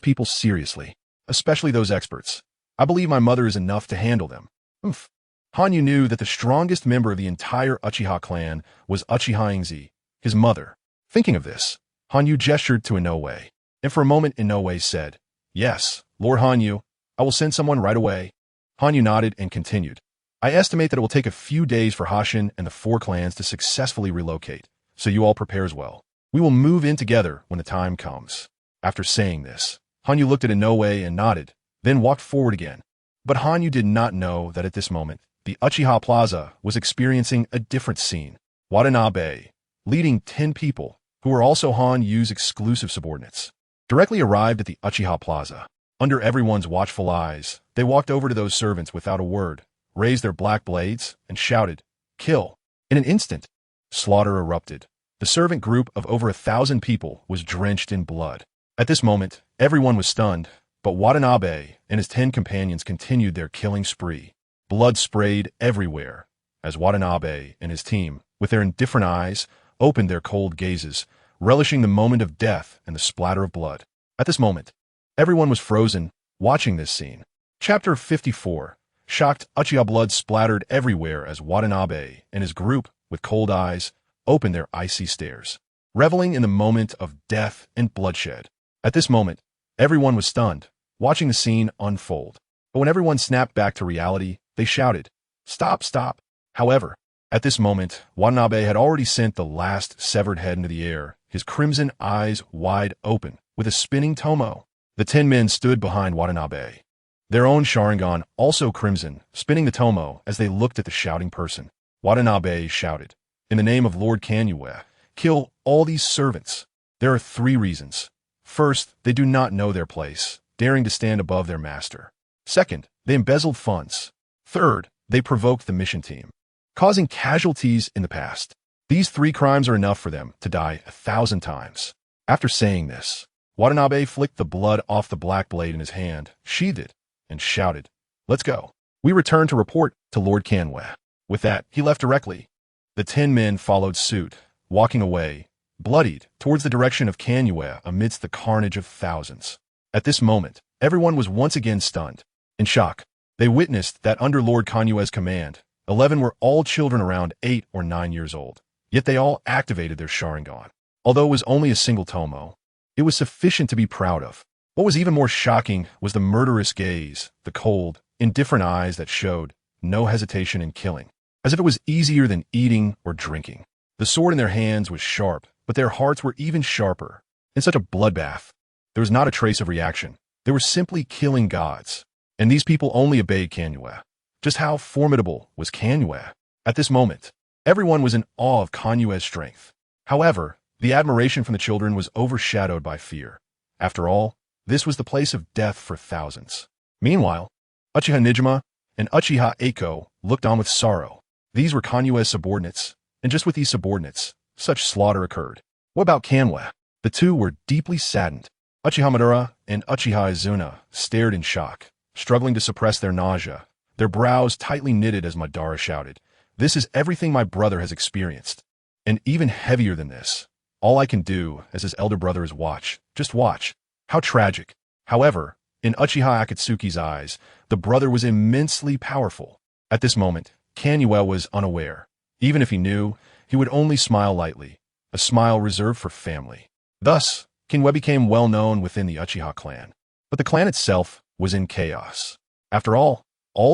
people seriously, especially those experts. I believe my mother is enough to handle them. Oomph. Hanyu knew that the strongest member of the entire Uchiha clan was Uchiha Ingzi, his mother. Thinking of this, Hanyu gestured to Inoue, and for a moment Inoue said, Yes, Lord Hanyu, I will send someone right away. Hanyu nodded and continued, I estimate that it will take a few days for Hashin and the 4 clans to successfully relocate, so you all prepare as well. We will move in together when the time comes. After saying this, Hanyu looked at Inoue and nodded, then walked forward again. But Hanyu did not know that at this moment, the Uchiha Plaza was experiencing a different scene. Watanabe, leading 10 people, who were also Hanyu's exclusive subordinates, directly arrived at the Uchiha Plaza. Under everyone's watchful eyes, they walked over to those servants without a word, raised their black blades, and shouted, Kill! In an instant, slaughter erupted. The servant group of over 1,000 people was drenched in blood. At this moment, everyone was stunned, but Watanabe and his 10 companions continued their killing spree. Blood sprayed everywhere, as Watanabe and his team, with their indifferent eyes, opened their cold gazes, relishing the moment of death and the splatter of blood. At this moment, everyone was frozen, watching this scene. Chapter 54. Shocked Uchiha blood splattered everywhere as Watanabe and his group, with cold eyes, opened their icy stares, reveling in the moment of death and bloodshed. At this moment, everyone was stunned, watching the scene unfold. But when everyone snapped back to reality, they shouted, Stop, stop. However, at this moment, Watanabe had already sent the last severed head into the air, his crimson eyes wide open, with a spinning tomo. The 10 men stood behind Watanabe, their own Sharingan also crimson, spinning the tomo as they looked at the shouting person. Watanabe shouted, In the name of Lord Kanue, kill all these servants. There are 3 reasons. First, they do not know their place, daring to stand above their master. Second, they embezzled funds. Third, they provoked the mission team, causing casualties in the past. These 3 crimes are enough for them to die 1,000 times. After saying this, Watanabe flicked the blood off the black blade in his hand, sheathed it, and shouted, Let's go. We return to report to Lord Kanue. With that, he left directly. The 10 men followed suit, walking away, bloodied, towards the direction of Kanue amidst the carnage of thousands. At this moment, everyone was once again stunned. In shock, they witnessed that under Lord Kanue's command, 11 were all children around 8 or 9 years old. Yet they all activated their Sharingan. Although it was only a single tomo, it was sufficient to be proud of. What was even more shocking was the murderous gaze, the cold, indifferent eyes that showed no hesitation in killing, as if it was easier than eating or drinking. The sword in their hands was sharp, but their hearts were even sharper. In such a bloodbath, there was not a trace of reaction. They were simply killing gods. And these people only obeyed Kanue. Just how formidable was Kanue? At this moment, everyone was in awe of Kanue's strength. However, the admiration from the children was overshadowed by fear. After all, This was the place of death for thousands. Meanwhile, Uchiha Nijima and Uchiha Eiko looked on with sorrow. These were Kanyue's subordinates, and just with these subordinates, such slaughter occurred. What about Kanwe? The two were deeply saddened. Uchiha Madara and Uchiha Izuna stared in shock, struggling to suppress their nausea, their brows tightly knitted as Madara shouted, "This is everything my brother has experienced. And even heavier than this. All I can do as his elder brother is watch. Just watch. How tragic." However, in Uchiha Akatsuki's eyes, the brother was immensely powerful. At this moment, Kanyue was unaware. Even if he knew, he would only smile lightly, a smile reserved for family. Thus, Kanyue became well known within the Uchiha clan. But the clan itself was in chaos. After all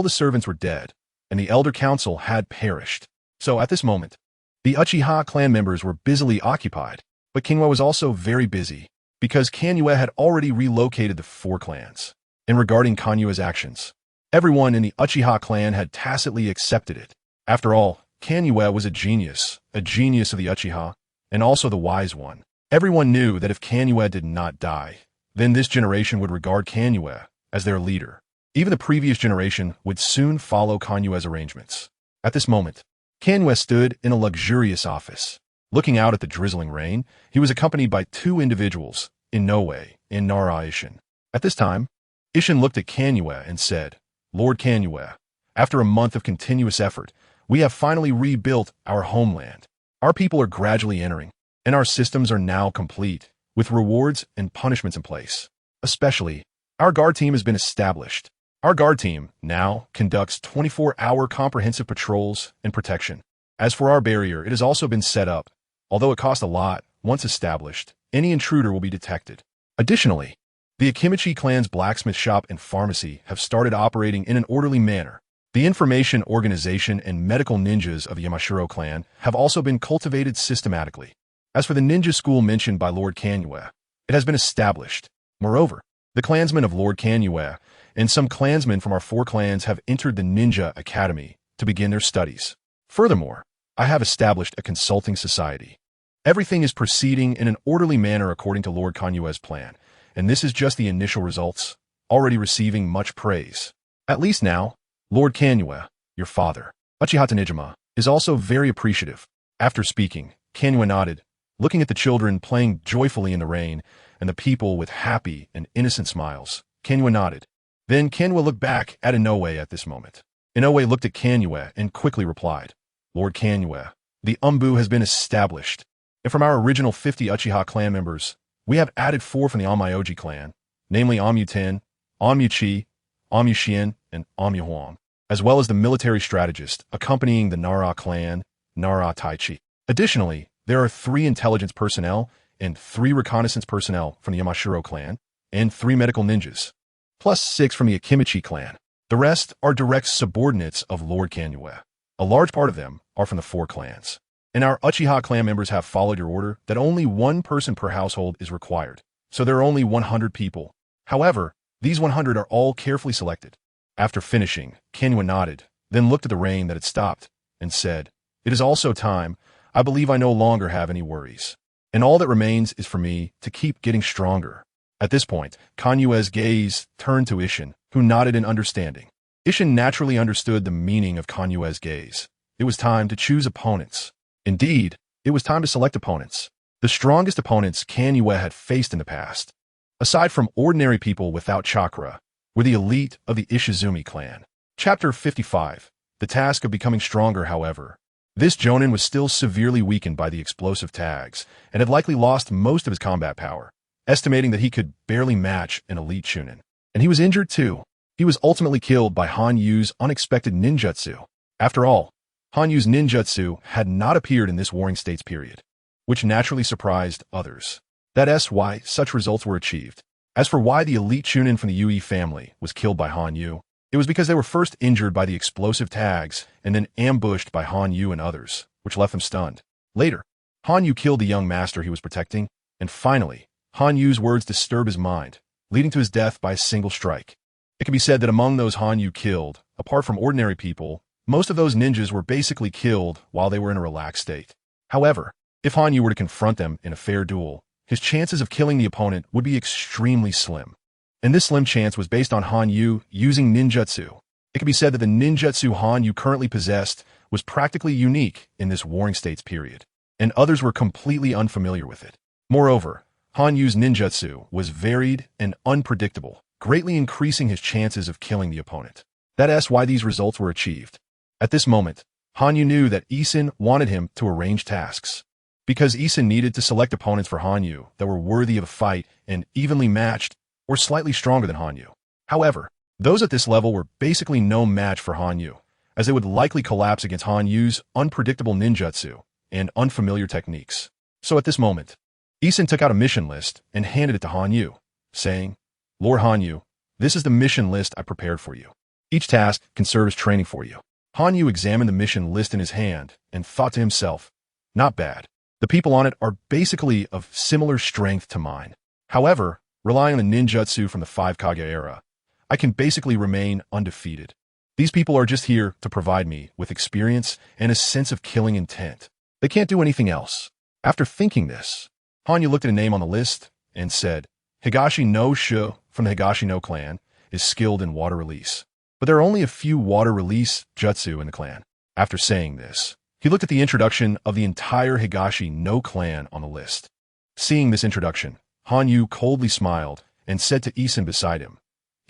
the servants were dead, and the elder council had perished. So at this moment, the Uchiha clan members were busily occupied, but Kanyue was also very busy, because Kanyue had already relocated the four clans. And regarding Kanyue's actions, everyone in the Uchiha clan had tacitly accepted it. After all, Kanyue was a genius of the Uchiha, and also the wise one. Everyone knew that if Kanyue did not die, then this generation would regard Kanyue as their leader. Even the previous generation would soon follow Kanyue's arrangements. At this moment, Kanyue stood in a luxurious office. Looking out at the drizzling rain, he was accompanied by two individuals, Inoue and Nara Ishin. At this time, Ishin looked at Kanyue and said, "Lord Kanyue, after a month of continuous effort, we have finally rebuilt our homeland. Our people are gradually entering, and our systems are now complete, with rewards and punishments in place. Especially, our guard team has been established. Our guard team now conducts 24-hour comprehensive patrols and protection. As for our barrier, it has also been set up. Although it costs a lot, once established, any intruder will be detected. Additionally, the Akimichi clan's blacksmith shop and pharmacy have started operating in an orderly manner. The information organization and medical ninjas of the Yamashiro clan have also been cultivated systematically. As for the ninja school mentioned by Lord Kanyue, it has been established. Moreover, the clansmen of Lord Kanyue and some clansmen from our four clans have entered the Ninja Academy to begin their studies. Furthermore, I have established a consulting society. Everything is proceeding in an orderly manner according to Lord Kanyue's plan, and this is just the initial results, already receiving much praise. At least now, Lord Kanyue, your father, Uchiha Nijima, is also very appreciative." After speaking, Kanyue nodded, looking at the children playing joyfully in the rain and the people with happy and innocent smiles. Kanyue nodded. Then Kanyue looked back at Inoue at this moment. Inoue looked at Kanyue and quickly replied, "Lord Kanyue, the Umbu has been established. And from our original 50 Uchiha clan members, we have added 4 from the Onmyoji clan, namely Onmuten, Onmyochi, Onmyoshien, and Onmyohuang, as well as the military strategist accompanying the Nara clan, Nara Taichi. Additionally, there are 3 intelligence personnel and 3 reconnaissance personnel from the Yamashiro clan, and 3 medical ninjas, plus 6 from the Akimichi clan. The rest are direct subordinates of Lord Kanyue. A large part of them are from the 4 clans. And our Uchiha clan members have followed your order that only 1 person per household is required, so there are only 100 people. However, these 100 are all carefully selected." After finishing, Kanyue nodded, then looked at the rain that had stopped, and said, "It is also time. I believe I no longer have any worries. And all that remains is for me to keep getting stronger." At this point, Kanyue's gaze turned to Ishin, who nodded in understanding. Ishin naturally understood the meaning of Kanyue's gaze. It was time to choose opponents. Indeed, it was time to select opponents. The strongest opponents Kanyue had faced in the past, aside from ordinary people without chakra, were the elite of the Ishizumi clan. Chapter 55. The task of becoming stronger, however. This Jonin was still severely weakened by the explosive tags, and had likely lost most of his combat power, estimating that he could barely match an elite Chunin. And he was injured too. He was ultimately killed by Han Yu's unexpected ninjutsu. After all, Han Yu's ninjutsu had not appeared in this Warring States period, which naturally surprised others. That's why such results were achieved. As for why the elite Chunin from the Yui family was killed by Han Yu, it was because they were first injured by the explosive tags and then ambushed by Han Yu and others, which left them stunned. Later, Han Yu killed the young master he was protecting, and finally, Han Yu's words disturbed his mind, leading to his death by a single strike. It can be said that among those Han Yu killed, apart from ordinary people, most of those ninjas were basically killed while they were in a relaxed state. However, if Han Yu were to confront them in a fair duel, his chances of killing the opponent would be extremely slim. and this slim chance was based on Hanyu using ninjutsu. It can be said that the ninjutsu Hanyu currently possessed was practically unique in this Warring States period, and others were completely unfamiliar with it. Moreover, Hanyu's ninjutsu was varied and unpredictable, greatly increasing his chances of killing the opponent. That's why these results were achieved. At this moment, Hanyu knew that Isin wanted him to arrange tasks, because Isin needed to select opponents for Hanyu that were worthy of a fight and evenly matched or slightly stronger than Hanyu. However, those at this level were basically no match for Hanyu, as they would likely collapse against Hanyu's unpredictable ninjutsu and unfamiliar techniques. So at this moment, Isin took out a mission list and handed it to Hanyu, saying, "Lord Hanyu, this is the mission list I prepared for you. Each task can serve as training for you." Hanyu examined the mission list in his hand and thought to himself, "Not bad. The people on it are basically of similar strength to mine. However, relying on the ninjutsu from the 5 Kage era, I can basically remain undefeated. These people are just here to provide me with experience and a sense of killing intent. They can't do anything else." After thinking this, Hanyu looked at a name on the list and said, "Higashi no Shu from the Higashi no clan is skilled in water release. But there are only a few water release jutsu in the clan." After saying this, he looked at the introduction of the entire Higashi no clan on the list. Seeing this introduction, Hanyu coldly smiled and said to Isin beside him,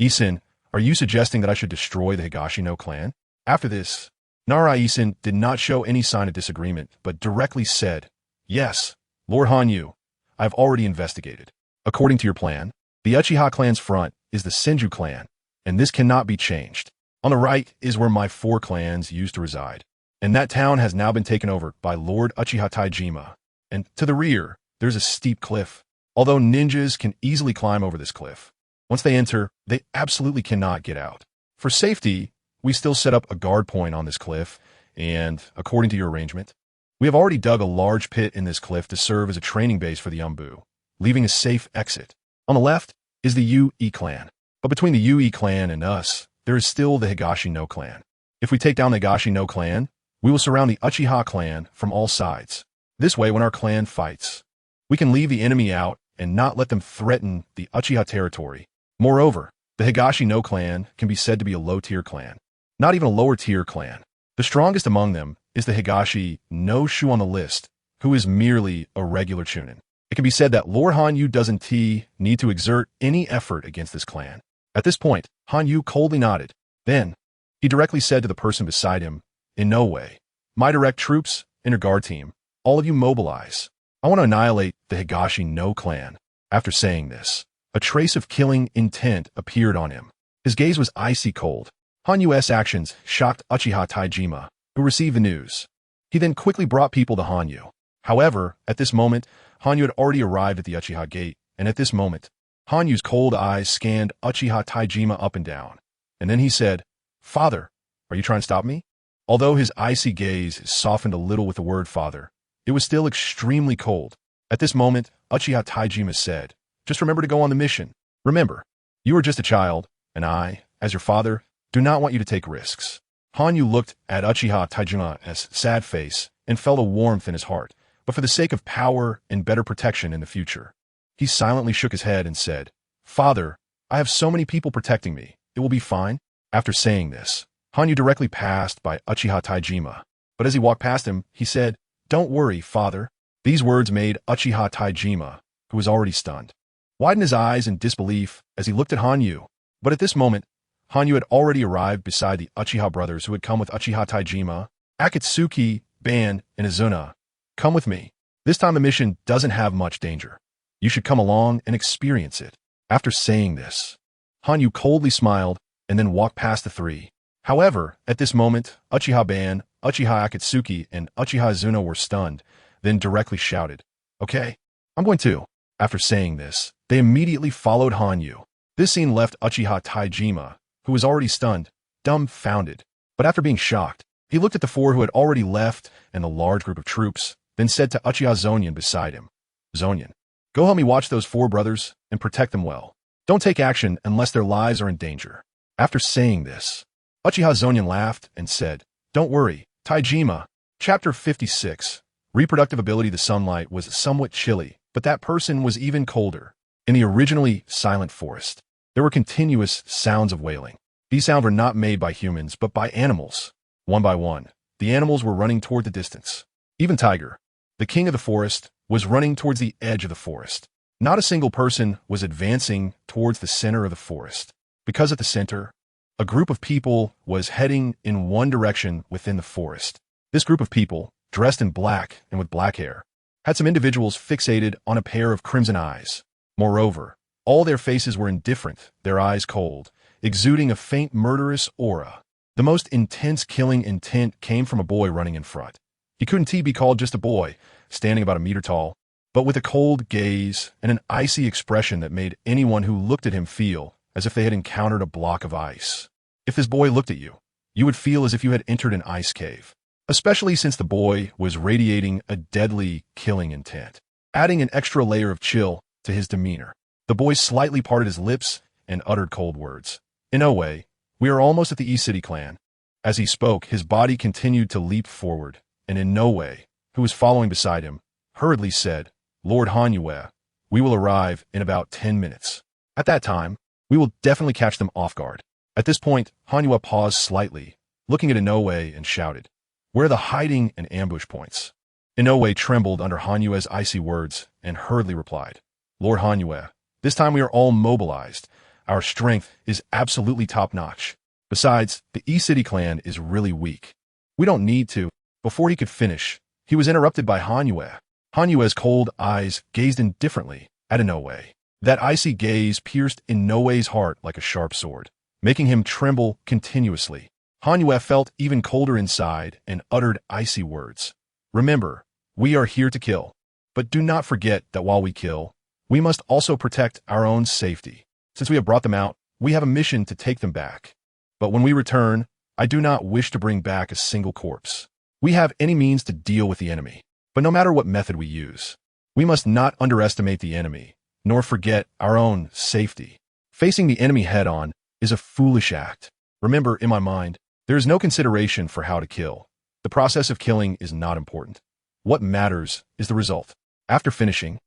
"Isin, are you suggesting that I should destroy the Higashi no clan?" After this, Nara Isin did not show any sign of disagreement, but directly said, "Yes, Lord Hanyu, I have already investigated. According to your plan, the Uchiha clan's front is the Senju clan, and this cannot be changed. On the right is where my 4 clans used to reside, and that town has now been taken over by Lord Uchiha Taijima. And to the rear, there's a steep cliff, although ninjas can easily climb over this cliff. Once they enter, they absolutely cannot get out. For safety, we still set up a guard point on this cliff, and according to your arrangement, we have already dug a large pit in this cliff to serve as a training base for the Umbu, leaving a safe exit. On the left is the Ue clan, but between the Ue clan and us, there is still the Higashi no clan. If we take down the Higashi no clan, we will surround the Uchiha clan from all sides. This way, when our clan fights, we can leave the enemy out and not let them threaten the Uchiha territory. Moreover, the Higashi no clan can be said to be a low-tier clan, not even a lower-tier clan. The strongest among them is the Higashi no Shu on the list, who is merely a regular chunin. It can be said that Lord Hanyu doesn't need to exert any effort against this clan. At this point, Hanyu coldly nodded. Then, he directly said to the person beside him, "In no way. My direct troops, inner guard team, all of you mobilize. I want to annihilate the Higashi no clan." After saying this, a trace of killing intent appeared on him. His gaze was icy cold. Hanyu's actions shocked Uchiha Taijima, who received the news. He then quickly brought people to Hanyu. However, at this moment, Hanyu had already arrived at the Uchiha gate, and at this moment, Hanyu's cold eyes scanned Uchiha Taijima up and down. And then he said, "Father, are you trying to stop me?" Although his icy gaze softened a little with the word father, it was still extremely cold. At this moment, Uchiha Taijima said, "Just remember to go on the mission. Remember, you are just a child, and I, as your father, do not want you to take risks." Hanyu looked at Uchiha Taijima's sad face and felt a warmth in his heart, but for the sake of power and better protection in the future, he silently shook his head and said, "Father, I have so many people protecting me. It will be fine." After saying this, Hanyu directly passed by Uchiha Taijima, but as he walked past him, he said, "Don't worry, father." These words made Uchiha Taijima, who was already stunned, widen his eyes in disbelief as he looked at Hanyu. But at this moment, Hanyu had already arrived beside the Uchiha brothers who had come with Uchiha Taijima, Akatsuki, Ban, and Izuna. "Come with me. This time the mission doesn't have much danger. You should come along and experience it." After saying this, Hanyu coldly smiled and then walked past the 3. However, at this moment, Uchiha Ban, Uchiha Akatsuki, and Uchiha Izuna were stunned, then directly shouted, "Okay, I'm going too." After saying this, they immediately followed Hanyu. This scene left Uchiha Taijima, who was already stunned, dumbfounded. But after being shocked, he looked at the 4 who had already left and the large group of troops, then said to Uchiha Zonyan beside him, "Zonyan, go help me watch those 4 brothers and protect them well. Don't take action unless their lives are in danger." After saying this, Uchiha Zonyan laughed and said, "Don't worry, Taijima." Chapter 56. Reproductive ability. The sunlight was somewhat chilly, but that person was even colder. In the originally silent forest, There were continuous sounds of wailing. These sounds were not made by humans, but by animals. One by one, the animals were running toward the distance. Even Tiger, the king of the forest, was running towards the edge of the forest. Not a single person was advancing towards the center of the forest, because at the center, a group of people was heading in one direction within the forest. This group of people, dressed in black and with black hair, had some individuals fixated on a pair of crimson eyes. Moreover, all their faces were indifferent, their eyes cold, exuding a faint murderous aura. The most intense killing intent came from a boy running in front. He couldn't be called just a boy, standing about a meter tall, but with a cold gaze and an icy expression that made anyone who looked at him feel as if they had encountered a block of ice. If this boy looked at you, you would feel as if you had entered an ice cave, especially since the boy was radiating a deadly killing intent, adding an extra layer of chill to his demeanor. The boy slightly parted his lips and uttered cold words. "Inoue, we are almost at the East City clan." As he spoke, his body continued to leap forward, and Inoue, who was following beside him, hurriedly said, "Lord Hanue, we will arrive in about 10 minutes. At that time, we will definitely catch them off guard." At this point, Hanue paused slightly, looking at Inoue and shouted, "Where are the hiding and ambush points?" Inoue trembled under Hanue's icy words and hurriedly replied, "Lord Hanue, this time we are all mobilized. Our strength is absolutely top-notch. Besides, the East City clan is really weak. We don't need to." Before he could finish, he was interrupted by Hanue. Hanue's cold eyes gazed indifferently at Inoue. That icy gaze pierced Inoue's heart like a sharp sword, making him tremble continuously. Hanue felt even colder inside and uttered icy words. "Remember, we are here to kill. But do not forget that while we kill, we must also protect our own safety. Since we have brought them out, we have a mission to take them back. But when we return, I do not wish to bring back a single corpse. We have any means to deal with the enemy. But no matter what method we use, we must not underestimate the enemy, nor forget our own safety. Facing the enemy head-on is a foolish act. Remember, in my mind, there is no consideration for how to kill. The process of killing is not important. What matters is the result." After finishing,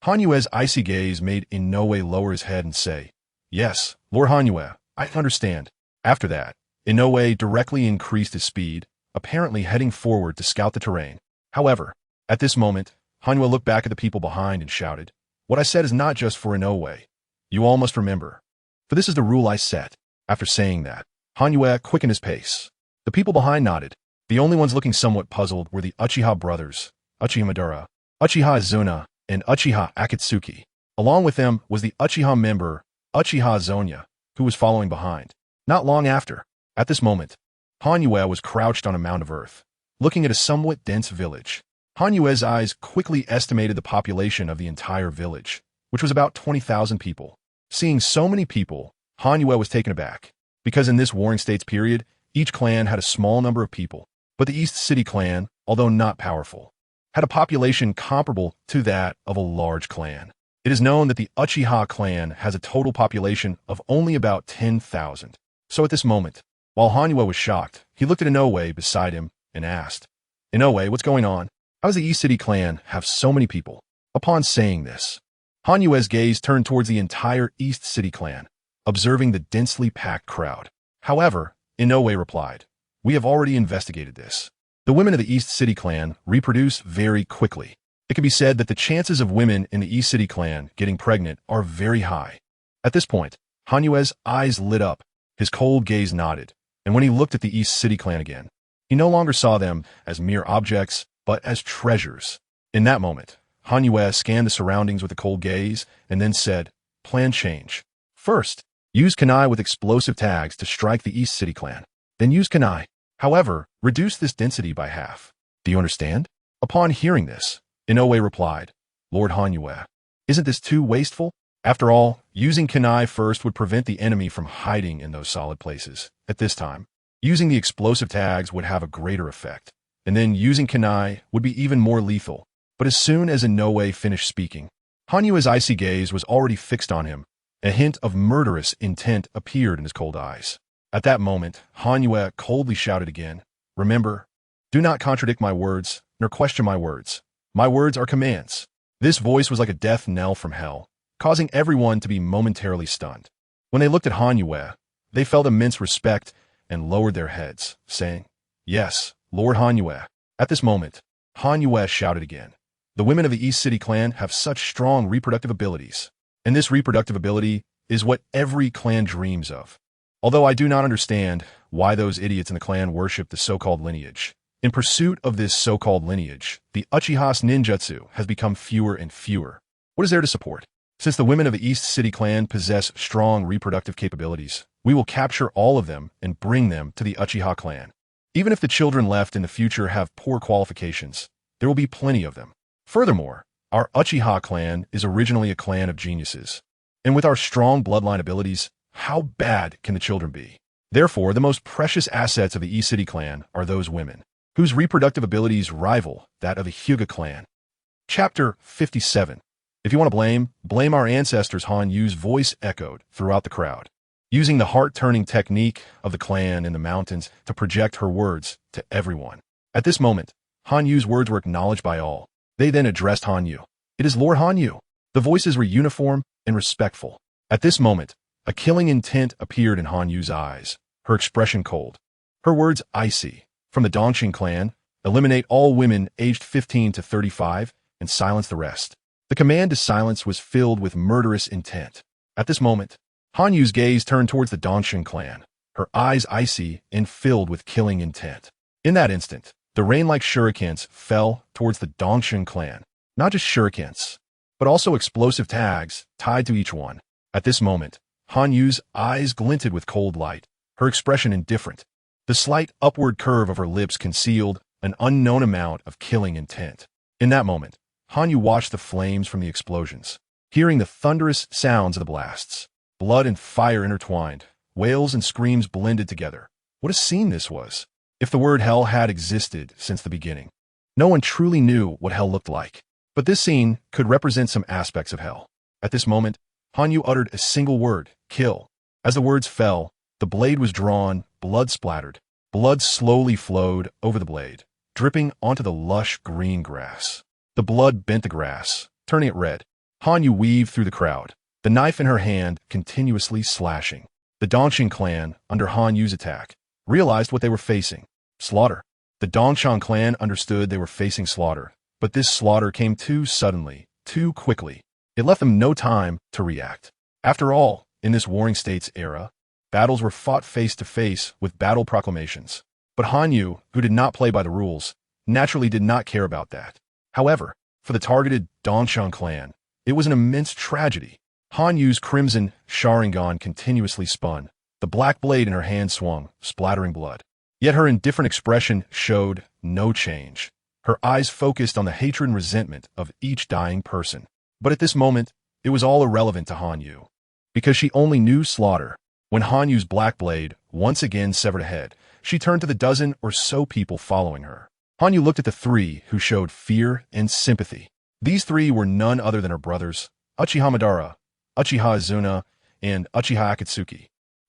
Hanue's icy gaze made Inoue lower his head and say, "Yes, Lord Hanue, I understand." After that, Inoue directly increased his speed, apparently heading forward to scout the terrain. However, at this moment, Hanue looked back at the people behind and shouted, "What I said is not just for Inoue. You all must remember. For this is the rule I set." After saying that, Hanue quickened his pace. The people behind nodded. The only ones looking somewhat puzzled were the Uchiha brothers, Uchiha Madara, Uchiha Izuna, and Uchiha Akatsuki. Along with them was the Uchiha member, Uchiha Zonya, who was following behind. Not long after, at this moment, Hanue was crouched on a mound of earth, looking at a somewhat dense village. Hanue's eyes quickly estimated the population of the entire village, which was about 20,000 people. Seeing so many people, Hanue was taken aback, because in this Warring States period, each clan had a small number of people, but the East City clan, although not powerful, had a population comparable to that of a large clan. It is known that the Uchiha clan has a total population of only about 10,000. So at this moment, while Hanue was shocked, he looked at Inoue beside him and asked, "Inoue, what's going on? How does the East City clan have so many people?" Upon saying this, Hanue's gaze turned towards the entire East City clan, observing the densely packed crowd. However, Inoue replied, "We have already investigated this. The women of the East City clan reproduce very quickly. It can be said that the chances of women in the East City clan getting pregnant are very high." At this point, Hanue's eyes lit up, his cold gaze nodded, and when he looked at the East City clan again, he no longer saw them as mere objects, but as treasures. In that moment, Hanue scanned the surroundings with a cold gaze and then said, "Plan change. First, use kunai with explosive tags to strike the East City clan. Then use kunai. However, reduce this density by half. Do you understand?" Upon hearing this, Inoue replied, "Lord Hanue, isn't this too wasteful? After all, using kunai first would prevent the enemy from hiding in those solid places. At this time, using the explosive tags would have a greater effect, and then using kunai would be even more lethal." But as soon as Inoue finished speaking, Hanue's icy gaze was already fixed on him. A hint of murderous intent appeared in his cold eyes. At that moment, Hanue coldly shouted again, "Remember, do not contradict my words, nor question my words. My words are commands." This voice was like a death knell from hell, causing everyone to be momentarily stunned. When they looked at Hanyue, they felt immense respect and lowered their heads, saying, "Yes, Lord Hanyue." At this moment, Hanyue shouted again. The women of the East City clan have such strong reproductive abilities, and this reproductive ability is what every clan dreams of. Although I do not understand why those idiots in the clan worship the so-called lineage. In pursuit of this so-called lineage, the Uchiha's ninjutsu has become fewer and fewer. What is there to support? Since the women of the East City clan possess strong reproductive capabilities, we will capture all of them and bring them to the Uchiha clan. Even if the children left in the future have poor qualifications, there will be plenty of them. Furthermore, our Uchiha clan is originally a clan of geniuses. And with our strong bloodline abilities, how bad can the children be? Therefore, the most precious assets of the East City clan are those women, whose reproductive abilities rival that of the Hyuga clan. Chapter 57. If you want to blame our ancestors, Hanyu's voice echoed throughout the crowd, using the heart-turning technique of the clan in the mountains to project her words to everyone. At this moment, Hanyu's words were acknowledged by all. They then addressed Hanyu. "It is Lord Hanyu." The voices were uniform and respectful. At this moment, a killing intent appeared in Hanyu's eyes, her expression cold. Her words icy. From the Dongxing clan, eliminate all women aged 15 to 35 and silence the rest. The command to silence was filled with murderous intent. At this moment, Hanyu's gaze turned towards the Dongxing clan, her eyes icy and filled with killing intent. In that instant, the rain-like shurikens fell towards the Dongxing clan. Not just shurikens, but also explosive tags tied to each one. At this moment, Hanyu's eyes glinted with cold light, her expression indifferent. The slight upward curve of her lips concealed an unknown amount of killing intent. In that moment, Hanyu watched the flames from the explosions, hearing the thunderous sounds of the blasts. Blood and fire intertwined, wails and screams blended together. What a scene this was! If the word hell had existed since the beginning, no one truly knew what hell looked like. But this scene could represent some aspects of hell. At this moment, Hanyu uttered a single word, "Kill." As the words fell, the blade was drawn, blood splattered. Blood slowly flowed over the blade, dripping onto the lush green grass. The blood bent the grass, turning it red. Hanyu weaved through the crowd, the knife in her hand continuously slashing. The Dongxing clan, under Hanyu's attack, realized what they were facing: slaughter. The Dongxing clan understood they were facing slaughter, but this slaughter came too suddenly, too quickly. It left them no time to react. After all, in this Warring States era, battles were fought face-to-face with battle proclamations. But Hanyu, who did not play by the rules, naturally did not care about that. However, for the targeted Dongxing clan, it was an immense tragedy. Hanyu's crimson Sharingan continuously spun. The black blade in her hand swung, splattering blood. Yet her indifferent expression showed no change. Her eyes focused on the hatred and resentment of each dying person. But at this moment, it was all irrelevant to Hanyu, because she only knew slaughter. When Hanyu's black blade once again severed a head, she turned to the dozen or so people following her. Hanyu looked at the three who showed fear and sympathy. These three were none other than her brothers, Uchiha Madara, Uchiha Izuna, and Uchiha Akatsuki.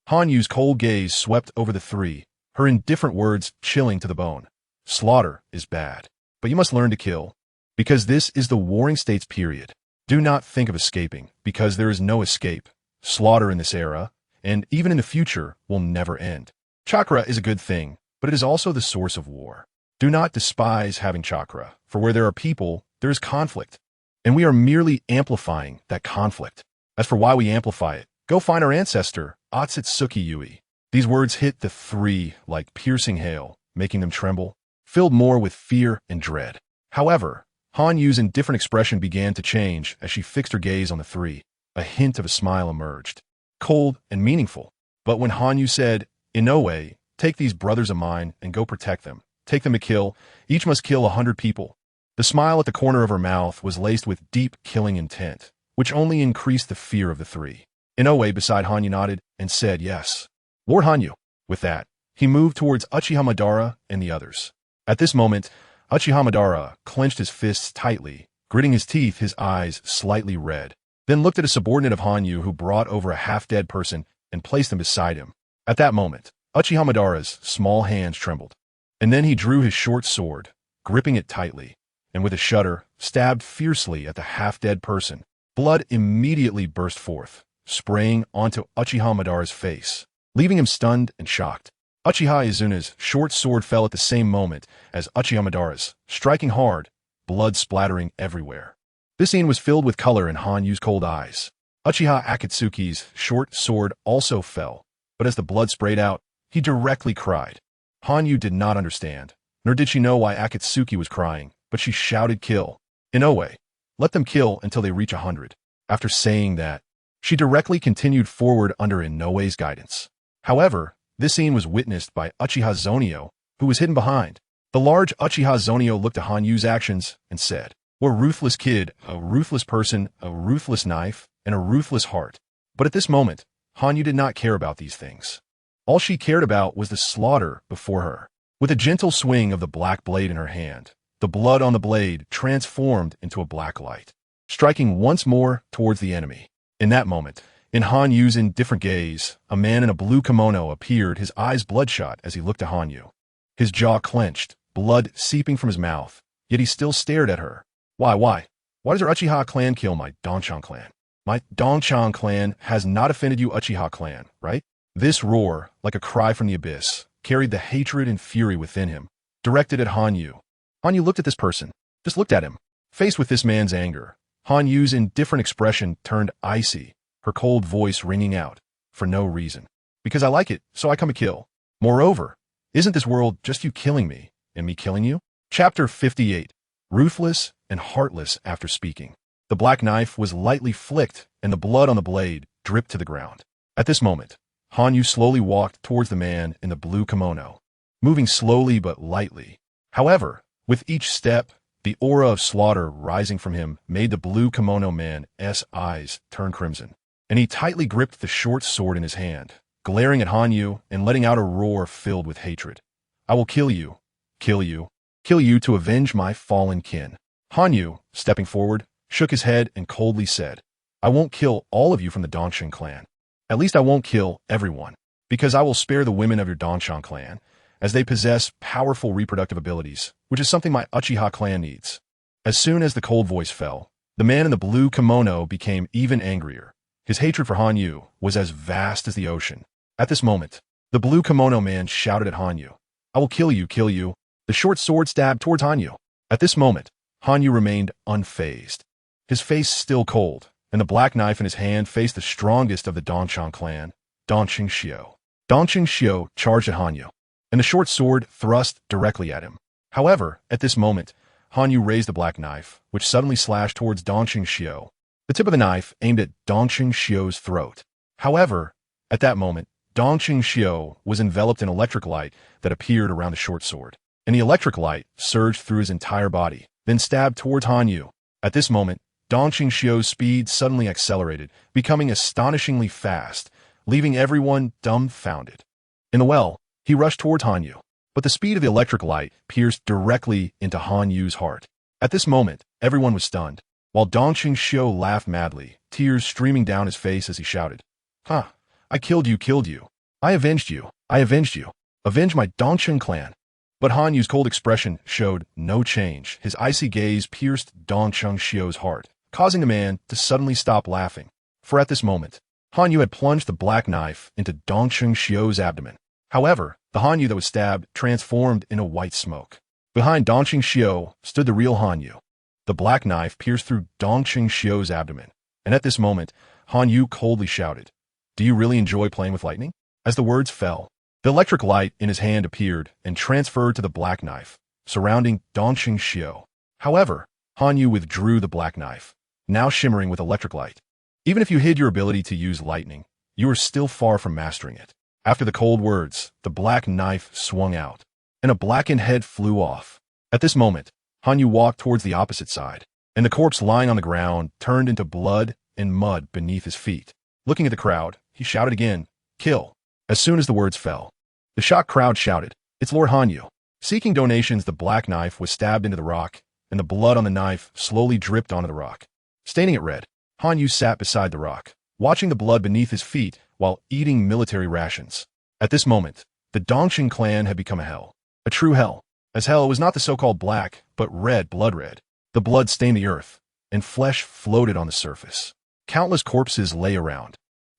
Hanyu's cold gaze swept over the three, her indifferent words chilling to the bone. Slaughter is bad, but you must learn to kill, because this is the Warring States period. Do not think of escaping, because there is no escape. Slaughter in this era, and even in the future, will never end. Chakra is a good thing, but it is also the source of war. Do not despise having chakra, for where there are people, there is conflict, and we are merely amplifying that conflict. As for why we amplify it, go find our ancestor, Otsutsuki Yui. These words hit the three like piercing hail, making them tremble, filled more with fear and dread. However, Hanyu's indifferent expression began to change as she fixed her gaze on the three. A hint of a smile emerged, cold and meaningful. But when Hanyu said, "Inoue, take these brothers of mine and go protect them. Take them to kill. Each must kill 100 people." The smile at the corner of her mouth was laced with deep killing intent, which only increased the fear of the three. Inoue beside Hanyu nodded and said yes. Lord Hanyu. With that, he moved towards Uchiha Madara and the others. At this moment, Uchiha Madara clenched his fists tightly, gritting his teeth, his eyes slightly red, then looked at a subordinate of Hanyu who brought over a half-dead person and placed him beside him. At that moment, Uchiha Madara's small hands trembled, and then he drew his short sword, gripping it tightly, and with a shudder, stabbed fiercely at the half-dead person. Blood immediately burst forth, spraying onto Uchiha Madara's face, leaving him stunned and shocked. Uchiha Izuna's short sword fell at the same moment as Uchiha Madara's, striking hard, blood splattering everywhere. This scene was filled with color in Hanyu's cold eyes. Uchiha Akatsuki's short sword also fell, but as the blood sprayed out, he directly cried. Hanyu did not understand, nor did she know why Akatsuki was crying, but she shouted kill. Inoue, let them kill until they reach 100. After saying that, she directly continued forward under Inoue's guidance. However, this scene was witnessed by Uchiha Zonio, who was hidden behind. The large Uchiha Zonio looked at Hanyu's actions and said, "We're a ruthless kid, a ruthless person, a ruthless knife, and a ruthless heart." But at this moment, Hanyu did not care about these things. All she cared about was the slaughter before her. With a gentle swing of the black blade in her hand, the blood on the blade transformed into a black light, striking once more towards the enemy. In that moment, in Hanyu's indifferent gaze, a man in a blue kimono appeared, his eyes bloodshot as he looked at Hanyu. His jaw clenched, blood seeping from his mouth, yet he still stared at her. Why does our Uchiha clan kill my Donchan clan? My Donchan clan has not offended you, Uchiha clan, right? This roar, like a cry from the abyss, carried the hatred and fury within him, directed at Hanyu. Hanyu looked at this person, just looked at him. Faced with this man's anger, Hanyu's indifferent expression turned icy, her cold voice ringing out, for no reason. Because I like it, so I come to kill. Moreover, isn't this world just you killing me, and me killing you? Chapter 58. Ruthless and heartless after speaking. The black knife was lightly flicked, and the blood on the blade dripped to the ground. At this moment, Hanyu slowly walked towards the man in the blue kimono, moving slowly but lightly. However, with each step, the aura of slaughter rising from him made the blue kimono man's eyes turn crimson, and he tightly gripped the short sword in his hand, glaring at Hanyu and letting out a roar filled with hatred. I will kill you, kill you, kill you to avenge my fallen kin. Hanyu, stepping forward, shook his head and coldly said, I won't kill all of you from the Donchan clan. At least I won't kill everyone, because I will spare the women of your Donchan clan, as they possess powerful reproductive abilities, which is something my Uchiha clan needs. As soon as the cold voice fell, the man in the blue kimono became even angrier. His hatred for Hanyu was as vast as the ocean. At this moment, the blue kimono man shouted at Hanyu, I will kill you, kill you. The short sword stabbed towards Hanyu. At this moment, Hanyu remained unfazed, his face still cold, and the black knife in his hand faced the strongest of the Donchan clan, Donqing Xiu. Donqing Xiu charged at Hanyu, and the short sword thrust directly at him. However, at this moment, Hanyu raised the black knife, which suddenly slashed towards Donqing Xiu. The tip of the knife aimed at Donqing Xiu's throat. However, at that moment, Donqing Xiu was enveloped in electric light that appeared around the short sword, and the electric light surged through his entire body, then stabbed towards Hanyu. At this moment, Donqing Xiu's speed suddenly accelerated, becoming astonishingly fast, leaving everyone dumbfounded. In the well, he rushed towards Hanyu, but the speed of the electric light pierced directly into Hanyu's heart. At this moment, everyone was stunned, while Donqing Xiu laughed madly, tears streaming down his face as he shouted, I killed you, killed you. I avenged you, I avenged you. Avenge my Donchan clan. But Hanyu's cold expression showed no change. His icy gaze pierced Donqing Xiu's heart, causing the man to suddenly stop laughing. For at this moment, Hanyu had plunged the black knife into Donqing Xiu's abdomen. However, the Hanyu that was stabbed transformed into white smoke. Behind Donqing Xiu stood the real Hanyu. The black knife pierced through Donqing Xiu's abdomen, and at this moment, Hanyu coldly shouted, Do you really enjoy playing with lightning? As the words fell, the electric light in his hand appeared and transferred to the black knife, surrounding Donqing Xiu. However, Hanyu withdrew the black knife, now shimmering with electric light. Even if you hid your ability to use lightning, you were still far from mastering it. After the cold words, the black knife swung out, and a blackened head flew off. At this moment, Hanyu walked towards the opposite side, and the corpse lying on the ground turned into blood and mud beneath his feet. Looking at the crowd, he shouted again, Kill. As soon as the words fell, the shocked crowd shouted, It's Lord Hanyu. Seeking donations, the black knife was stabbed into the rock, and the blood on the knife slowly dripped onto the rock. Staining it red, Hanyu sat beside the rock, watching the blood beneath his feet while eating military rations. At this moment, the Donqing clan had become a hell. A true hell. As hell, it was not the so-called black, but red blood red. The blood stained the earth, and flesh floated on the surface. Countless corpses lay around.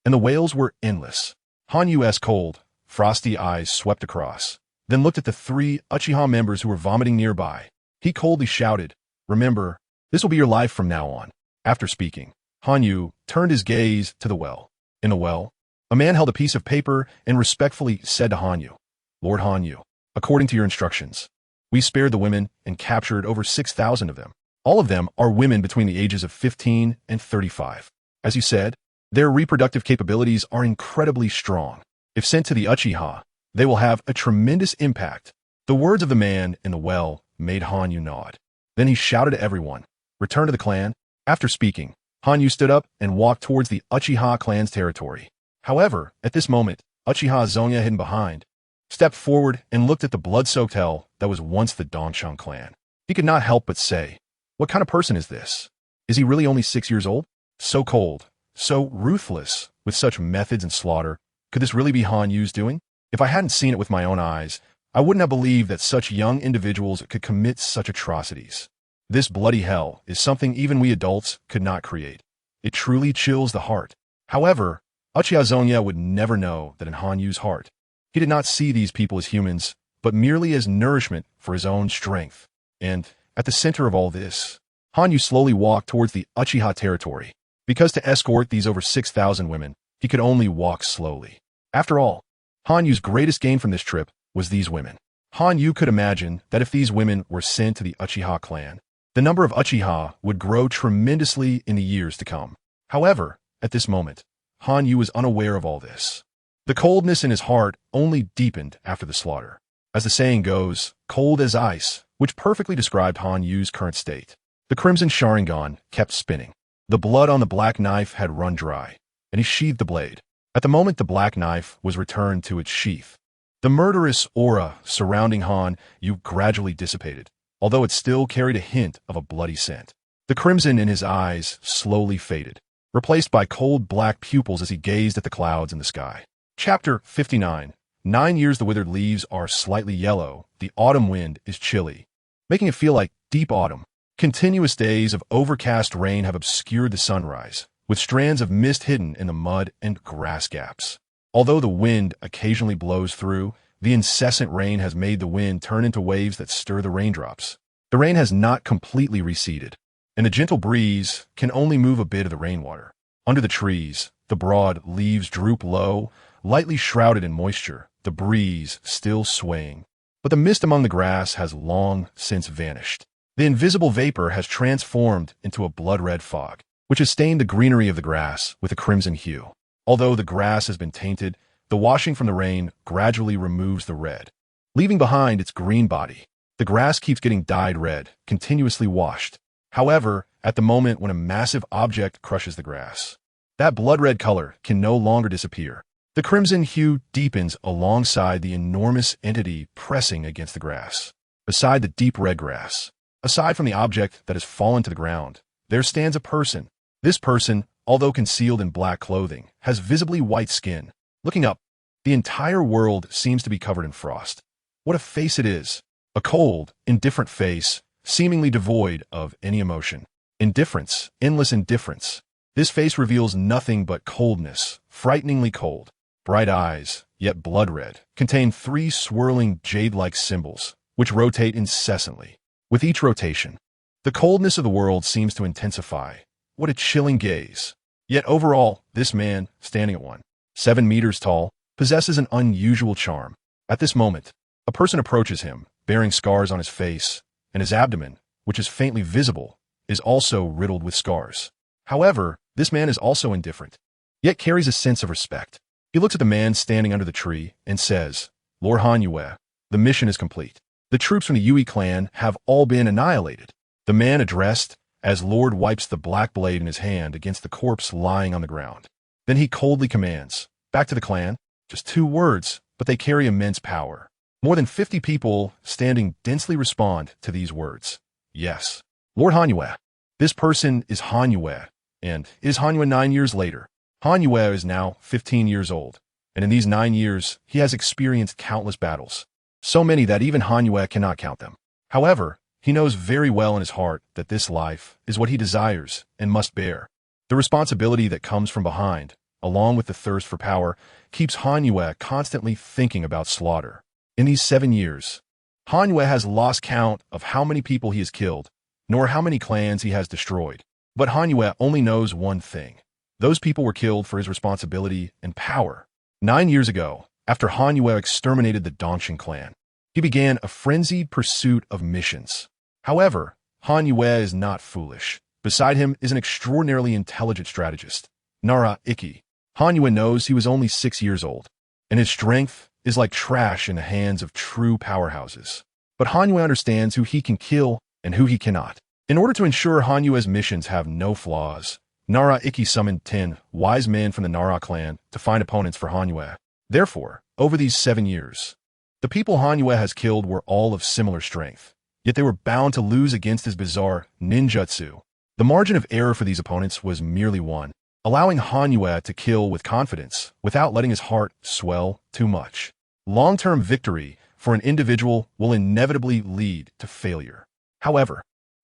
and the wails were endless. Hanyu's cold, frosty eyes swept across, then looked at the 3 Uchiha members who were vomiting nearby. He coldly shouted, "Remember, this will be your life from now on." After speaking, Hanyu turned his gaze to the well. In the well, a man held a piece of paper and respectfully said to Hanyu, "Lord Hanyu, according to your instructions, we spared the women and captured over 6,000 of them. All of them are women between the ages of 15 and 35. As you said, their reproductive capabilities are incredibly strong. If sent to the Uchiha, they will have a tremendous impact." The words of the man in the well made Hanyu nod. Then he shouted to everyone, "Return to the clan." After speaking, Hanyu stood up and walked towards the Uchiha clan's territory. However, at this moment, Uchiha Zonya, hidden behind, stepped forward and looked at the blood-soaked hell that was once the Dongsheng clan. He could not help but say, "What kind of person is this? Is he really only 6 years old? So cold, so ruthless, with such methods and slaughter. Could this really be Hanyu's doing? If I hadn't seen it with my own eyes, I wouldn't have believed that such young individuals could commit such atrocities. This bloody hell is something even we adults could not create. It truly chills the heart." However, Uchiha Zonya would never know that in Hanyu's heart, he did not see these people as humans, but merely as nourishment for his own strength. And at the center of all this, Hanyu slowly walked towards the Uchiha territory, because to escort these over 6,000 women, he could only walk slowly. After all, Hanyu's greatest gain from this trip was these women. Hanyu could imagine that if these women were sent to the Uchiha clan, the number of Uchiha would grow tremendously in the years to come. However, at this moment, Hanyu was unaware of all this. The coldness in his heart only deepened after the slaughter. As the saying goes, cold as ice, which perfectly described Hanyu's current state. The crimson Sharingan kept spinning. The blood on the black knife had run dry, and he sheathed the blade. At the moment the black knife was returned to its sheath, the murderous aura surrounding Hanyu gradually dissipated, although it still carried a hint of a bloody scent. The crimson in his eyes slowly faded, replaced by cold black pupils as he gazed at the clouds in the sky. Chapter 59. 9 years the withered leaves are slightly yellow, the autumn wind is chilly, making it feel like deep autumn. Continuous days of overcast rain have obscured the sunrise, with strands of mist hidden in the mud and grass gaps. Although the wind occasionally blows through, the incessant rain has made the wind turn into waves that stir the raindrops. The rain has not completely receded, and the gentle breeze can only move a bit of the rainwater. Under the trees, the broad leaves droop low, lightly shrouded in moisture, the breeze still swaying. But the mist among the grass has long since vanished. The invisible vapor has transformed into a blood-red fog, which has stained the greenery of the grass with a crimson hue. Although the grass has been tainted, the washing from the rain gradually removes the red, leaving behind its green body. The grass keeps getting dyed red, continuously washed. However, at the moment when a massive object crushes the grass, that blood-red color can no longer disappear. The crimson hue deepens alongside the enormous entity pressing against the grass. Beside the deep red grass, aside from the object that has fallen to the ground, there stands a person. This person, although concealed in black clothing, has visibly white skin. Looking up, the entire world seems to be covered in frost. What a face it is! A cold, indifferent face, seemingly devoid of any emotion. Indifference, endless indifference. This face reveals nothing but coldness, frighteningly cold. Bright eyes, yet blood-red, contain 3 swirling jade-like symbols, which rotate incessantly. With each rotation, the coldness of the world seems to intensify. What a chilling gaze. Yet overall, this man, standing at 7 meters tall, possesses an unusual charm. At this moment, a person approaches him, bearing scars on his face, and his abdomen, which is faintly visible, is also riddled with scars. However, this man is also indifferent, yet carries a sense of respect. He looks at the man standing under the tree and says, "Lord Hanyue, the mission is complete. The troops from the Yui clan have all been annihilated." The man addressed as Lord wipes the black blade in his hand against the corpse lying on the ground. Then he coldly commands, "Back to the clan." Just 2 words, but they carry immense power. More than 50 people standing densely respond to these words. Yes, Lord Hanyue. This person is Hanyue, and is Hanyue 9 years later. Hanyue is now 15 years old, and in these 9 years, he has experienced countless battles. So many that even Hanyue cannot count them. However, he knows very well in his heart that this life is what he desires and must bear. The responsibility that comes from behind along with the thirst for power, keeps Han Yue constantly thinking about slaughter. In these 7 years, Han Yue has lost count of how many people he has killed, nor how many clans he has destroyed. But Han Yue only knows one thing. Those people were killed for his responsibility and power. 9 years ago, after Han Yue exterminated the Dongshin clan, he began a frenzied pursuit of missions. However, Han Yue is not foolish. Beside him is an extraordinarily intelligent strategist, Nara Ikki. Han Yue knows he was only 6 years old, and his strength is like trash in the hands of true powerhouses. But Han Yue understands who he can kill and who he cannot. In order to ensure Han Yue's missions have no flaws, Nara Ikki summoned 10 wise men from the Nara clan to find opponents for Han Yue. Therefore, over these 7 years, the people Han Yue has killed were all of similar strength, yet they were bound to lose against his bizarre ninjutsu. The margin of error for these opponents was merely 1, allowing Han Yue to kill with confidence without letting his heart swell too much. Long-term victory for an individual will inevitably lead to failure. However,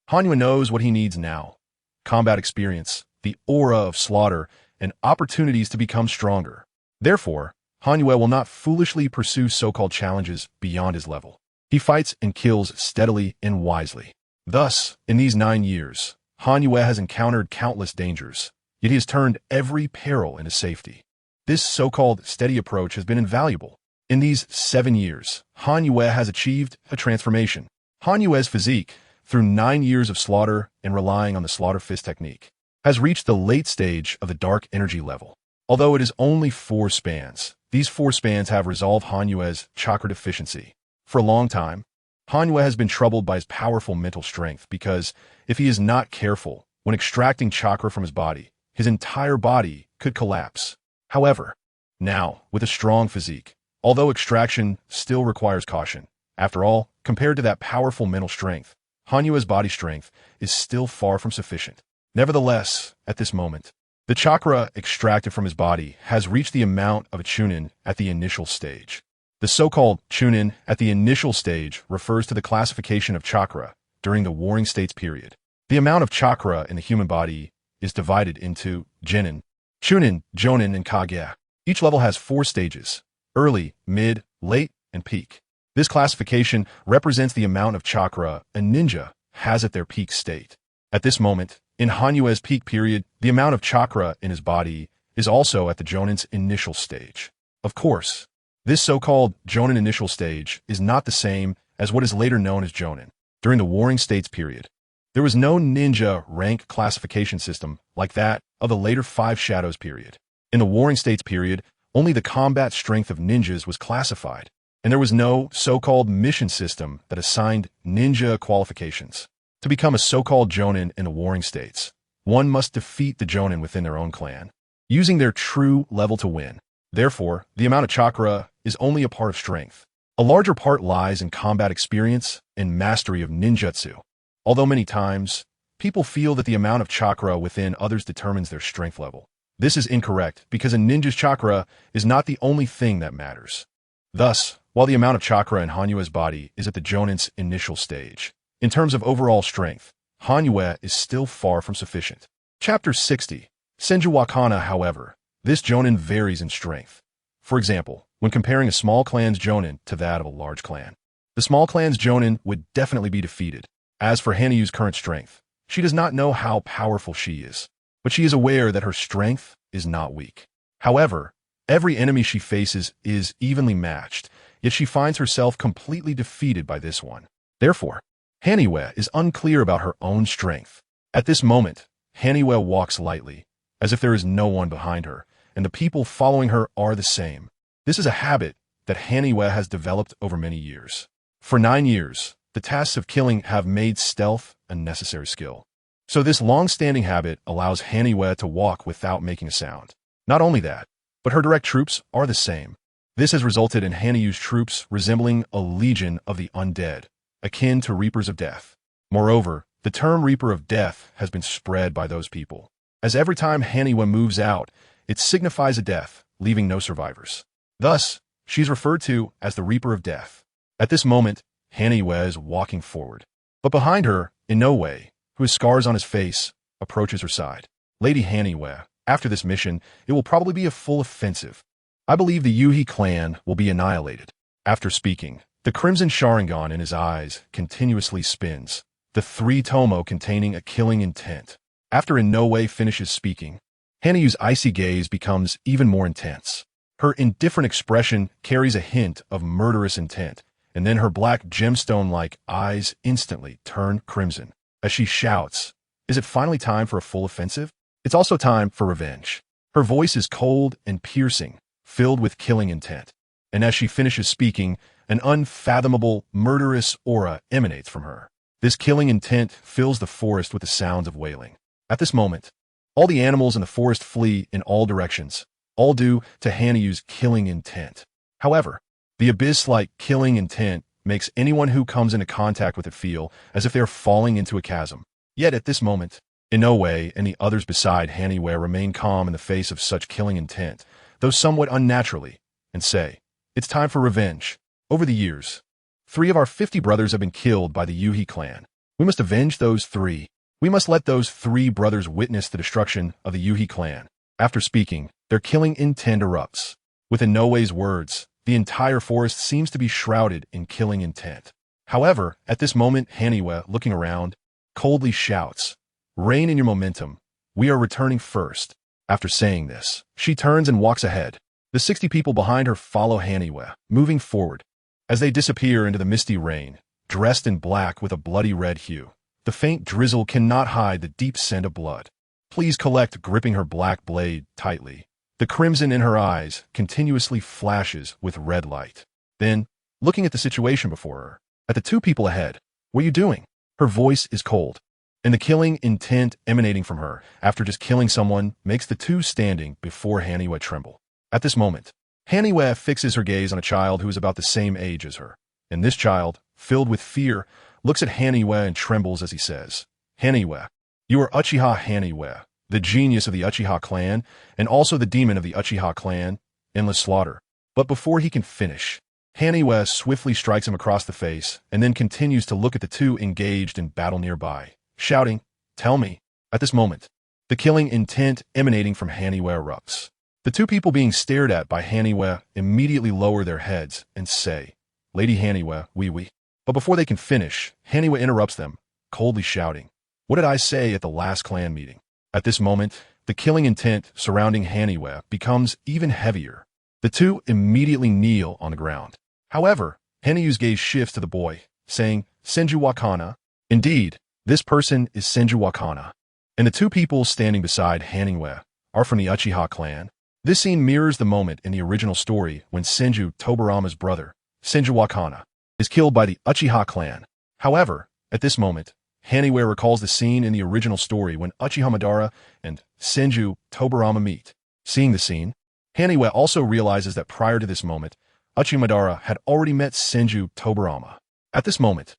Han Yue knows what he needs now: combat experience, the aura of slaughter, and opportunities to become stronger. Therefore, Han Yue will not foolishly pursue so-called challenges beyond his level. He fights and kills steadily and wisely. Thus, in these 9 years, Han Yue has encountered countless dangers, yet he has turned every peril into safety. This so-called steady approach has been invaluable. In these 7 years, Han Yue has achieved a transformation. Han Yue's physique, through 9 years of slaughter and relying on the slaughter fist technique, has reached the late stage of the dark energy level. Although it is only 4 spans, these 4 spans have resolved Han Yue's chakra deficiency. For a long time, Han Yue has been troubled by his powerful mental strength because, if he is not careful, when extracting chakra from his body, his entire body could collapse. However, now, with a strong physique, although extraction still requires caution, after all, compared to that powerful mental strength, Han Yue's body strength is still far from sufficient. Nevertheless, at this moment, the chakra extracted from his body has reached the amount of a chunin at the initial stage. The so-called chunin at the initial stage refers to the classification of chakra during the warring states period. The amount of chakra in the human body is divided into genin, chunin, jonin, and kage. Each level has 4 stages: early, mid, late, and peak. This classification represents the amount of chakra a ninja has at their peak state. At this moment, in Han Yue's peak period, the amount of chakra in his body is also at the jonin's initial stage. Of course, this so-called jonin initial stage is not the same as what is later known as jonin. During the warring states period, there was no ninja rank classification system like that of the later 5 shadows period. In the warring states period, only the combat strength of ninjas was classified, and there was no so-called mission system that assigned ninja qualifications. To become a so-called jonin in the warring states, one must defeat the jonin within their own clan, using their true level to win. Therefore, the amount of chakra is only a part of strength. A larger part lies in combat experience and mastery of ninjutsu. Although many times, people feel that the amount of chakra within others determines their strength level. This is incorrect because a ninja's chakra is not the only thing that matters. Thus, while the amount of chakra in Han Yue's body is at the jonin's initial stage, in terms of overall strength, Han Yue is still far from sufficient. Chapter 60. Senju Wakana, however, this jonin varies in strength. For example, when comparing a small clan's jonin to that of a large clan, the small clan's jonin would definitely be defeated. As for Hanayu's current strength, she does not know how powerful she is, but she is aware that her strength is not weak. However, every enemy she faces is evenly matched, yet she finds herself completely defeated by this one. Therefore, Hanayue is unclear about her own strength. At this moment, Hanayue walks lightly, as if there is no one behind her, and the people following her are the same. This is a habit that Hanayue has developed over many years. For 9 years, the tasks of killing have made stealth a necessary skill. So this long-standing habit allows Hanayue to walk without making a sound. Not only that, but her direct troops are the same. This has resulted in Hanayu's troops resembling a legion of the undead, akin to Reapers of Death. Moreover, the term Reaper of Death has been spread by those people, as every time Hanayue moves out, it signifies a death, leaving no survivors. Thus, she is referred to as the Reaper of Death. At this moment, Hanayue is walking forward, but behind her, in no way, who has scars on his face, approaches her side. Lady Hanayue, After this mission, it will probably be a full offensive. I believe the Uchiha clan will be annihilated. After speaking, the crimson Sharingan in his eyes continuously spins, the three tomo containing a killing intent. After Inoue finishes speaking, Hanayu's icy gaze becomes even more intense. Her indifferent expression carries a hint of murderous intent, and then her black gemstone-like eyes instantly turn crimson. As she shouts, "Is it finally time for a full offensive? It's also time for revenge." Her voice is cold and piercing, filled with killing intent. And as she finishes speaking, an unfathomable, murderous aura emanates from her. This killing intent fills the forest with the sounds of wailing. At this moment, all the animals in the forest flee in all directions, all due to Hanayu's killing intent. However, the abyss-like killing intent makes anyone who comes into contact with it feel as if they are falling into a chasm. Yet at this moment, Inoue and the others beside Hanayue remain calm in the face of such killing intent, though somewhat unnaturally, and say, "It's time for revenge. Over the years, 3 of our 50 brothers have been killed by the Uchiha clan. We must avenge those 3. We must let those 3 brothers witness the destruction of the Uchiha clan." After speaking, their killing intent erupts. With Inoue's words, the entire forest seems to be shrouded in killing intent. However, at this moment, Hanayue, looking around, coldly shouts, "Rein in your momentum. We are returning first." After saying this, she turns and walks ahead. The 60 people behind her follow Hanayue, moving forward. As they disappear into the misty rain, dressed in black with a bloody red hue, the faint drizzle cannot hide the deep scent of blood. Please collect, gripping her black blade tightly. The crimson in her eyes continuously flashes with red light. Then, looking at the situation before her, at the 2 people ahead, "What are you doing?" Her voice is cold, and the killing intent emanating from her after just killing someone makes the 2 standing before Hanayue tremble. At this moment, Hanayue fixes her gaze on a child who is about the same age as her, and this child, filled with fear, looks at Hanayue and trembles as he says, "Hanayue, you are Uchiha Hanayue, the genius of the Uchiha clan, and also the demon of the Uchiha clan, endless slaughter." But before he can finish, Hanayue swiftly strikes him across the face and then continues to look at the 2 engaged in battle nearby, shouting, "Tell me." At this moment, the killing intent emanating from Hanayue erupts. The 2 people being stared at by Hanayue immediately lower their heads and say, "Lady Hanayue, we." But before they can finish, Hanayue interrupts them, coldly shouting, "What did I say at the last clan meeting?" At this moment, the killing intent surrounding Hanayue becomes even heavier. The 2 immediately kneel on the ground. However, Hanayu's gaze shifts to the boy, saying, "Senju Wakana." Indeed, this person is Senju Wakana. And the 2 people standing beside Hanayue are from the Uchiha clan. This scene mirrors the moment in the original story when Senju Tobarama's brother, Senju Wakana, is killed by the Uchiha clan. However, at this moment, Hanayue recalls the scene in the original story when Uchiha Madara and Senju Tobarama meet. Seeing the scene, Hanayue also realizes that prior to this moment, Uchiha Madara had already met Senju Tobarama. At this moment,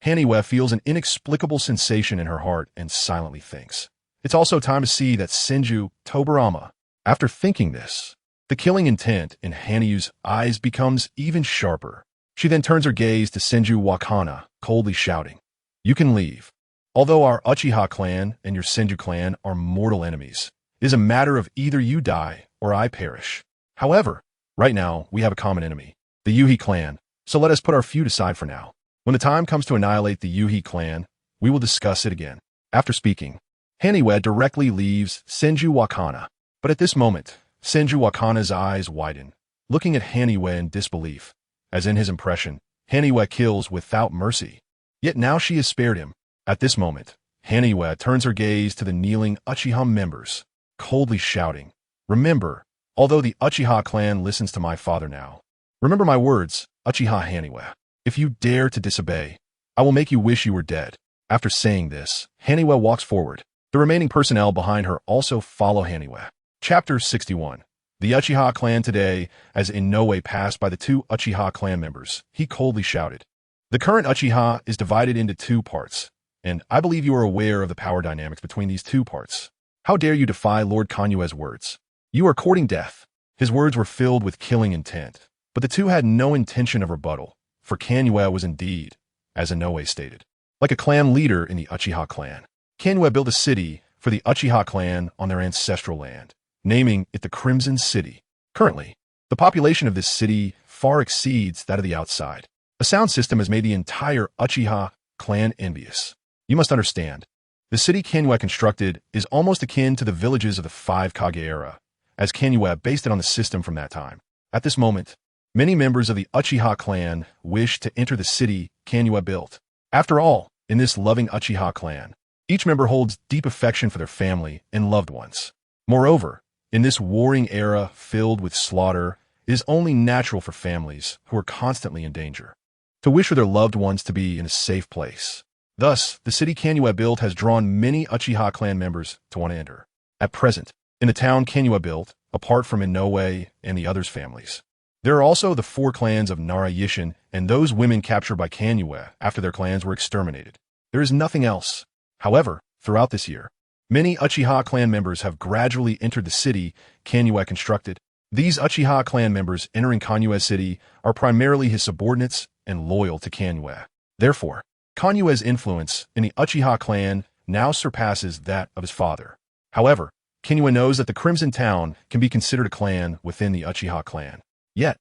Hanayue feels an inexplicable sensation in her heart and silently thinks, "It's also time to see that Senju Tobarama." After thinking this, the killing intent in Hanayu's eyes becomes even sharper. She then turns her gaze to Senju Wakana, coldly shouting, "You can leave. Although our Uchiha clan and your Senju clan are mortal enemies, it is a matter of either you die or I perish. However, right now we have a common enemy, the Uchiha clan, so let us put our feud aside for now. When the time comes to annihilate the Uchiha clan, we will discuss it again." After speaking, Hanayue directly leaves Senju Wakana. But at this moment, Senju Wakana's eyes widen, looking at Hanayue in disbelief, as in his impression, Hanayue kills without mercy. Yet now she has spared him. At this moment, Hanayue turns her gaze to the kneeling Uchiha members, coldly shouting, "Remember, although the Uchiha clan listens to my father now, remember my words, Uchiha Hanayue. If you dare to disobey, I will make you wish you were dead." After saying this, Hanayue walks forward. The remaining personnel behind her also follow Hanayue. Chapter 61. The Uchiha clan today, as Inoue passed by the 2 Uchiha clan members, he coldly shouted, "The current Uchiha is divided into 2 parts, and I believe you are aware of the power dynamics between these 2 parts. How dare you defy Lord Kanyue's words? You are courting death." His words were filled with killing intent, but the 2 had no intention of rebuttal, for Kanyue was indeed, as Inoue stated, like a clan leader in the Uchiha clan. Kanyue built a city for the Uchiha clan on their ancestral land, naming it the Crimson City. Currently, the population of this city far exceeds that of the outside. A sound system has made the entire Uchiha clan envious. You must understand, the city Kanyue constructed is almost akin to the villages of the Five Kage era, as Kanyue based it on the system from that time. At this moment, many members of the Uchiha clan wish to enter the city Kanyue built. After all, in this loving Uchiha clan, each member holds deep affection for their family and loved ones. Moreover, in this warring era filled with slaughter, it is only natural for families who are constantly in danger to wish for their loved ones to be in a safe place. Thus, the city Kanyue built has drawn many Uchiha clan members to want to enter. At present, in the town Kanyue built, apart from Inoue and the others' families, there are also the 4 clans of Nara Yishin and those women captured by Kanyue after their clans were exterminated. There is nothing else. However, throughout this year, many Uchiha clan members have gradually entered the city Kanyue constructed. These Uchiha clan members entering Kanyue City are primarily his subordinates and loyal to Kanyue. Therefore, Kanyue's influence in the Uchiha clan now surpasses that of his father. However, Kanyue knows that the Crimson Town can be considered a clan within the Uchiha clan. Yet,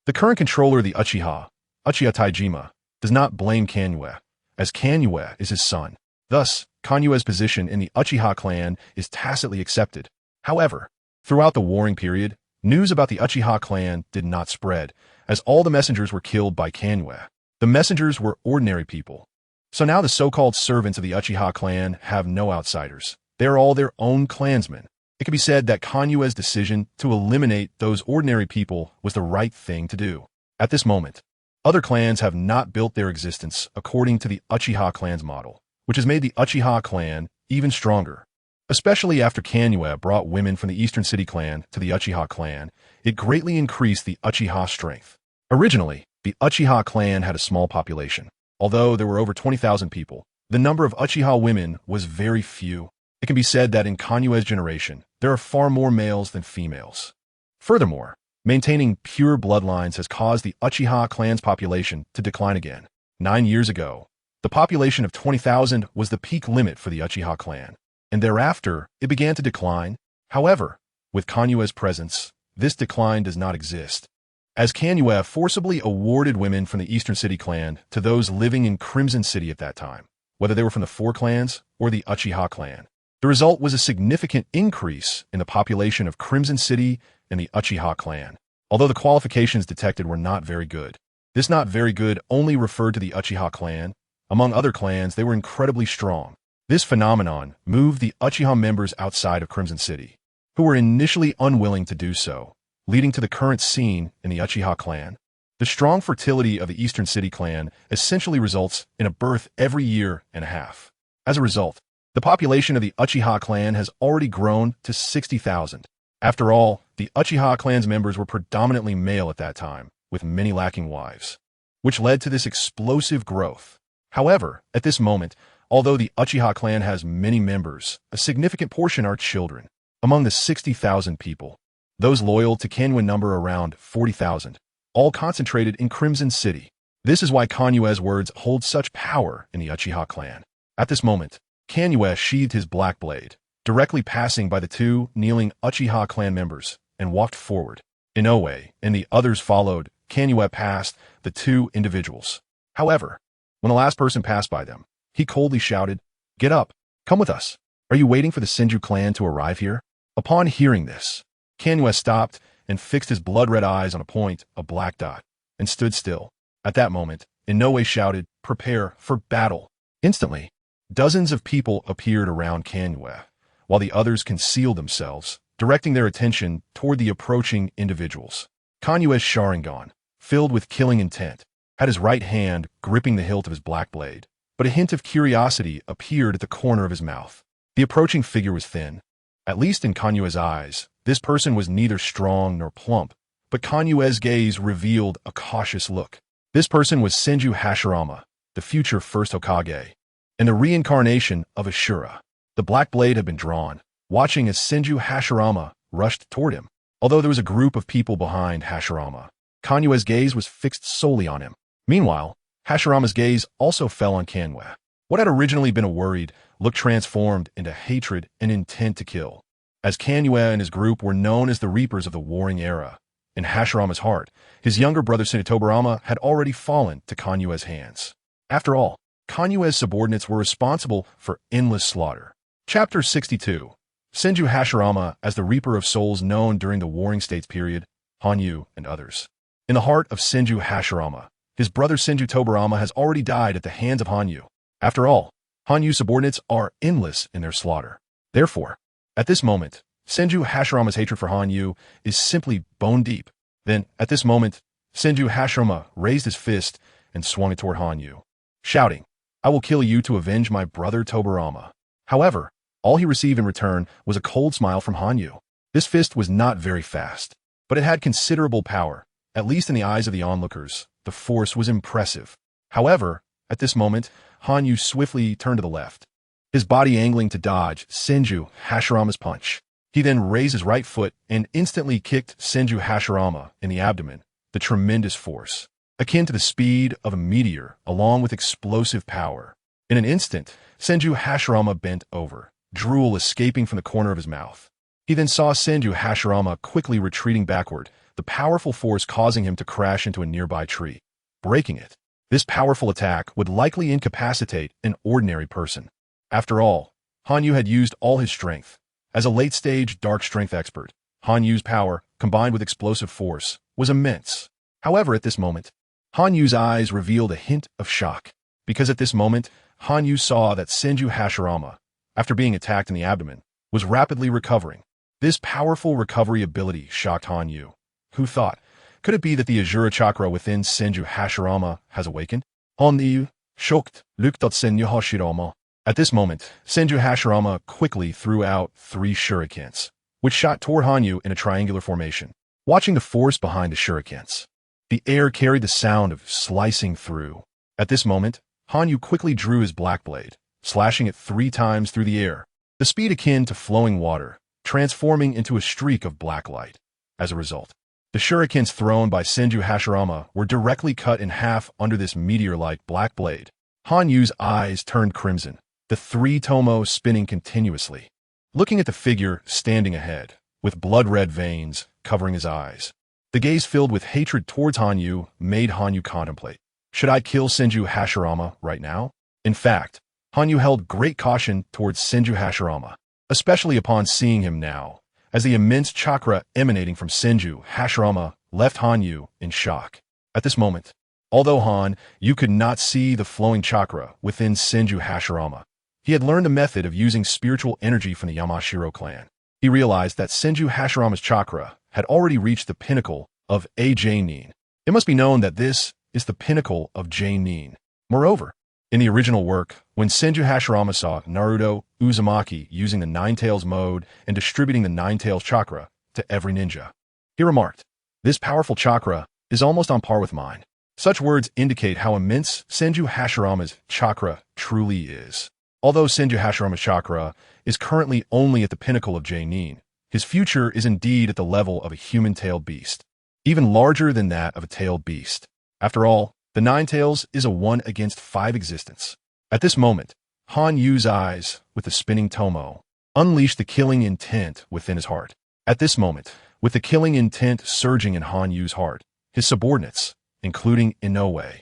the current controller of the Uchiha, Uchiha Taijima, does not blame Kanyue, as Kanyue is his son. Thus, Kanyue's position in the Uchiha clan is tacitly accepted. However, throughout the warring period, news about the Uchiha clan did not spread, as all the messengers were killed by Kanyue. The messengers were ordinary people. So now the so-called servants of the Uchiha clan have no outsiders. They are all their own clansmen. It can be said that Kanyue's decision to eliminate those ordinary people was the right thing to do. At this moment, other clans have not built their existence according to the Uchiha clan's model, which has made the Uchiha clan even stronger. Especially after Kanyue brought women from the Eastern City clan to the Uchiha clan, it greatly increased the Uchiha strength. Originally, the Uchiha clan had a small population. Although there were over 20,000 people, the number of Uchiha women was very few. It can be said that in Kanyue's generation, there are far more males than females. Furthermore, maintaining pure bloodlines has caused the Uchiha clan's population to decline again. 9 years ago, the population of 20,000 was the peak limit for the Uchiha clan, and thereafter it began to decline. However, with Kanyue's presence, this decline does not exist, as Kanyue forcibly awarded women from the Eastern City clan to those living in Crimson City at that time, whether they were from the 4 clans or the Uchiha clan. The result was a significant increase in the population of Crimson City and the Uchiha clan, although the qualifications detected were not very good. This not very good only referred to the Uchiha clan. Among other clans, they were incredibly strong. This phenomenon moved the Uchiha members outside of Crimson City, who were initially unwilling to do so, leading to the current scene in the Uchiha clan. The strong fertility of the Eastern City clan essentially results in a birth every year and a half. As a result, the population of the Uchiha clan has already grown to 60,000. After all, the Uchiha clan's members were predominantly male at that time, with many lacking wives, which led to this explosive growth. However, at this moment, although the Uchiha clan has many members, a significant portion are children. Among the 60,000 people, those loyal to Kanyue number around 40,000, all concentrated in Crimson City. This is why Kanyue's words hold such power in the Uchiha clan. At this moment, Kanyue sheathed his black blade, directly passing by the 2 kneeling Uchiha clan members, and walked forward. Inoue and the others followed. Kanyue passed the 2 individuals. However, when the last person passed by them, he coldly shouted, "Get up! Come with us! Are you waiting for the Senju clan to arrive here?" Upon hearing this, Kanyue stopped and fixed his blood-red eyes on a point, a black dot, and stood still. At that moment, Inoue shouted, "Prepare for battle!" Instantly, dozens of people appeared around Kanyue, while the others concealed themselves, directing their attention toward the approaching individuals. Kanyue's Sharingan, filled with killing intent, had his right hand gripping the hilt of his black blade, but a hint of curiosity appeared at the corner of his mouth. The approaching figure was thin. At least in Kanyue's eyes, this person was neither strong nor plump, but Kanyue's gaze revealed a cautious look. This person was Senju Hashirama, the future first Hokage, and the reincarnation of Ashura. The black blade had been drawn, watching as Senju Hashirama rushed toward him. Although there was a group of people behind Hashirama, Kanyue's gaze was fixed solely on him. Meanwhile, Hashirama's gaze also fell on Kanyue. What had originally been a worried look transformed into hatred and intent to kill. As Kanyue and his group were known as the Reapers of the Warring Era, in Hashirama's heart, his younger brother Senju Tobarama had already fallen to Kanyue's hands. After all, Kanyue's subordinates were responsible for endless slaughter. Chapter 62. Senju Hashirama as the Reaper of Souls known during the Warring States period, Hanyu and others. In the heart of Senju Hashirama, his brother Senju Tobarama has already died at the hands of Hanyu. After all, Hanyu's subordinates are endless in their slaughter. Therefore, at this moment, Senju Hashirama's hatred for Hanyu is simply bone deep. Then, at this moment, Senju Hashirama raised his fist and swung it toward Hanyu, shouting, "I will kill you to avenge my brother Tobarama." However, all he received in return was a cold smile from Hanyu. This fist was not very fast, but it had considerable power. At least in the eyes of the onlookers, the force was impressive. However, at this moment, Hanyu swiftly turned to the left, his body angling to dodge Senju Hashirama's punch. He then raised his right foot and instantly kicked Senju Hashirama in the abdomen, the tremendous force, akin to the speed of a meteor along with explosive power. In an instant, Senju Hashirama bent over, drool escaping from the corner of his mouth. He then saw Senju Hashirama quickly retreating backward, the powerful force causing him to crash into a nearby tree, breaking it. This powerful attack would likely incapacitate an ordinary person. After all, Hanyu had used all his strength. As a late-stage dark strength expert, Hanyu's power, combined with explosive force, was immense. However, at this moment, Hanyu's eyes revealed a hint of shock, because at this moment, Hanyu saw that Senju Hashirama, after being attacked in the abdomen, was rapidly recovering. This powerful recovery ability shocked Hanyu, who thought, could it be that the Azura chakra within Senju Hashirama has awakened? Hanyu, shocked, looked at Senju Hashirama. At this moment, Senju Hashirama quickly threw out 3 shurikens, which shot toward Hanyu in a triangular formation. Watching the force behind the shurikens, the air carried the sound of slicing through. At this moment, Hanyu quickly drew his black blade, slashing it 3 times through the air, the speed akin to flowing water, transforming into a streak of black light. As a result, the shurikens thrown by Senju Hashirama were directly cut in half under this meteor-like black blade. Hanyu's eyes turned crimson, the 3 tomo spinning continuously, looking at the figure standing ahead, with blood-red veins covering his eyes. The gaze filled with hatred towards Hanyu made Hanyu contemplate, should I kill Senju Hashirama right now? In fact, Hanyu held great caution towards Senju Hashirama, especially upon seeing him now, as the immense chakra emanating from Senju Hashirama left Hanyu in shock. At this moment, although Hanyu could not see the flowing chakra within Senju Hashirama, he had learned the method of using spiritual energy from the Yamashiro clan. He realized that Senju Hashirama's chakra had already reached the pinnacle of a J-nin. It must be known that this is the pinnacle of J-nin. Moreover, in the original work, when Senju Hashirama saw Naruto Uzumaki using the Nine-Tails mode and distributing the Nine-Tails chakra to every ninja, he remarked, "This powerful chakra is almost on par with mine." Such words indicate how immense Senju Hashirama's chakra truly is. Although Senju Hashirama's chakra is currently only at the pinnacle of J-nin, his future is indeed at the level of a human-tailed beast, even larger than that of a tailed beast. After all, the Nine-Tails is a 1 against 5 existence. At this moment, Hanyu's eyes, with the spinning tomo, unleashed the killing intent within his heart. At this moment, with the killing intent surging in Hanyu's heart, his subordinates, including Inoue,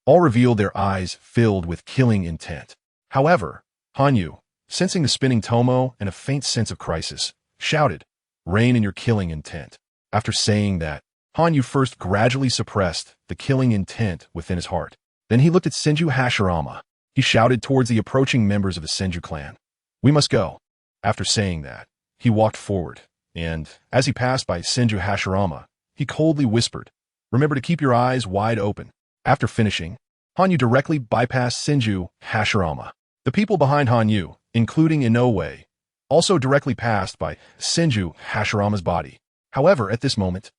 all revealed their eyes filled with killing intent. However, Hanyu, sensing the spinning tomo and a faint sense of crisis, shouted, "Rein in your killing intent." After saying that, Hanyu first gradually suppressed the killing intent within his heart. Then he looked at Senju Hashirama. He shouted towards the approaching members of the Senju clan, "We must go." After saying that, he walked forward, and, as he passed by Senju Hashirama, he coldly whispered, "Remember to keep your eyes wide open." After finishing, Hanyu directly bypassed Senju Hashirama. The people behind Hanyu, including Inoue, also directly passed by Senju Hashirama's body. However, at this moment,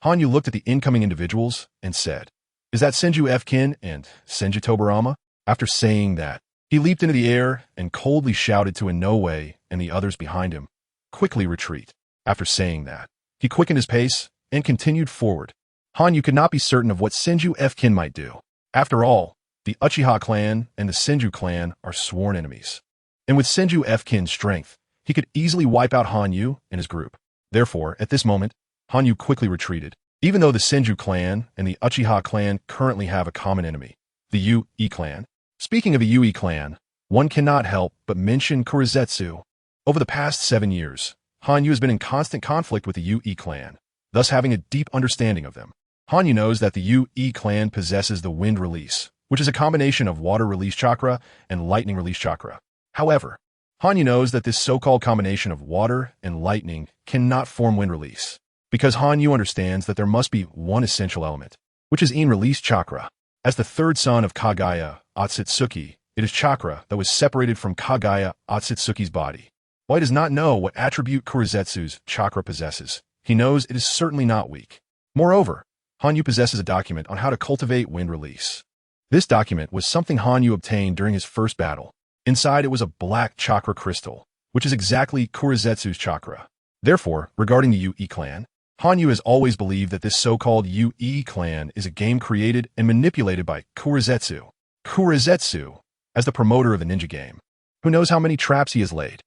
Hanyu looked at the incoming individuals and said, "Is that Senju F-kin and Senju Tobarama?" After saying that, he leaped into the air and coldly shouted to Inoue and the others behind him, "Quickly retreat." After saying that, he quickened his pace and continued forward. Hanyu could not be certain of what Senju F-kin might do. After all, The Uchiha clan and the Senju clan are sworn enemies. And with Senju Fkin's strength, he could easily wipe out Hanyu and his group. Therefore, at this moment, Hanyu quickly retreated. Even though the Senju clan and the Uchiha clan currently have a common enemy, the Ue clan. Speaking of the Ue clan, one cannot help but mention Kurizetsu. Over the past 7 years, Hanyu has been in constant conflict with the Ue clan, thus having a deep understanding of them. Hanyu knows that the Ue clan possesses the wind release, which is a combination of water release chakra and lightning release chakra. However, Hanyu knows that this so-called combination of water and lightning cannot form wind release, because Hanyu understands that there must be one essential element, which is in release chakra. As the third son of Kagaya Otsutsuki, it is chakra that was separated from Kagaya Otsutsuki's body. While he does not know what attribute Kurizetsu's chakra possesses, he knows it is certainly not weak. Moreover, Hanyu possesses a document on how to cultivate wind release. This document was something Hanyu obtained during his first battle. Inside it was a black chakra crystal, which is exactly Kurizetsu's chakra. Therefore, regarding the Ue clan, Hanyu has always believed that this so-called Ue clan is a game created and manipulated by Kurizetsu. Kurizetsu, as the promoter of the ninja game. Who knows how many traps he has laid?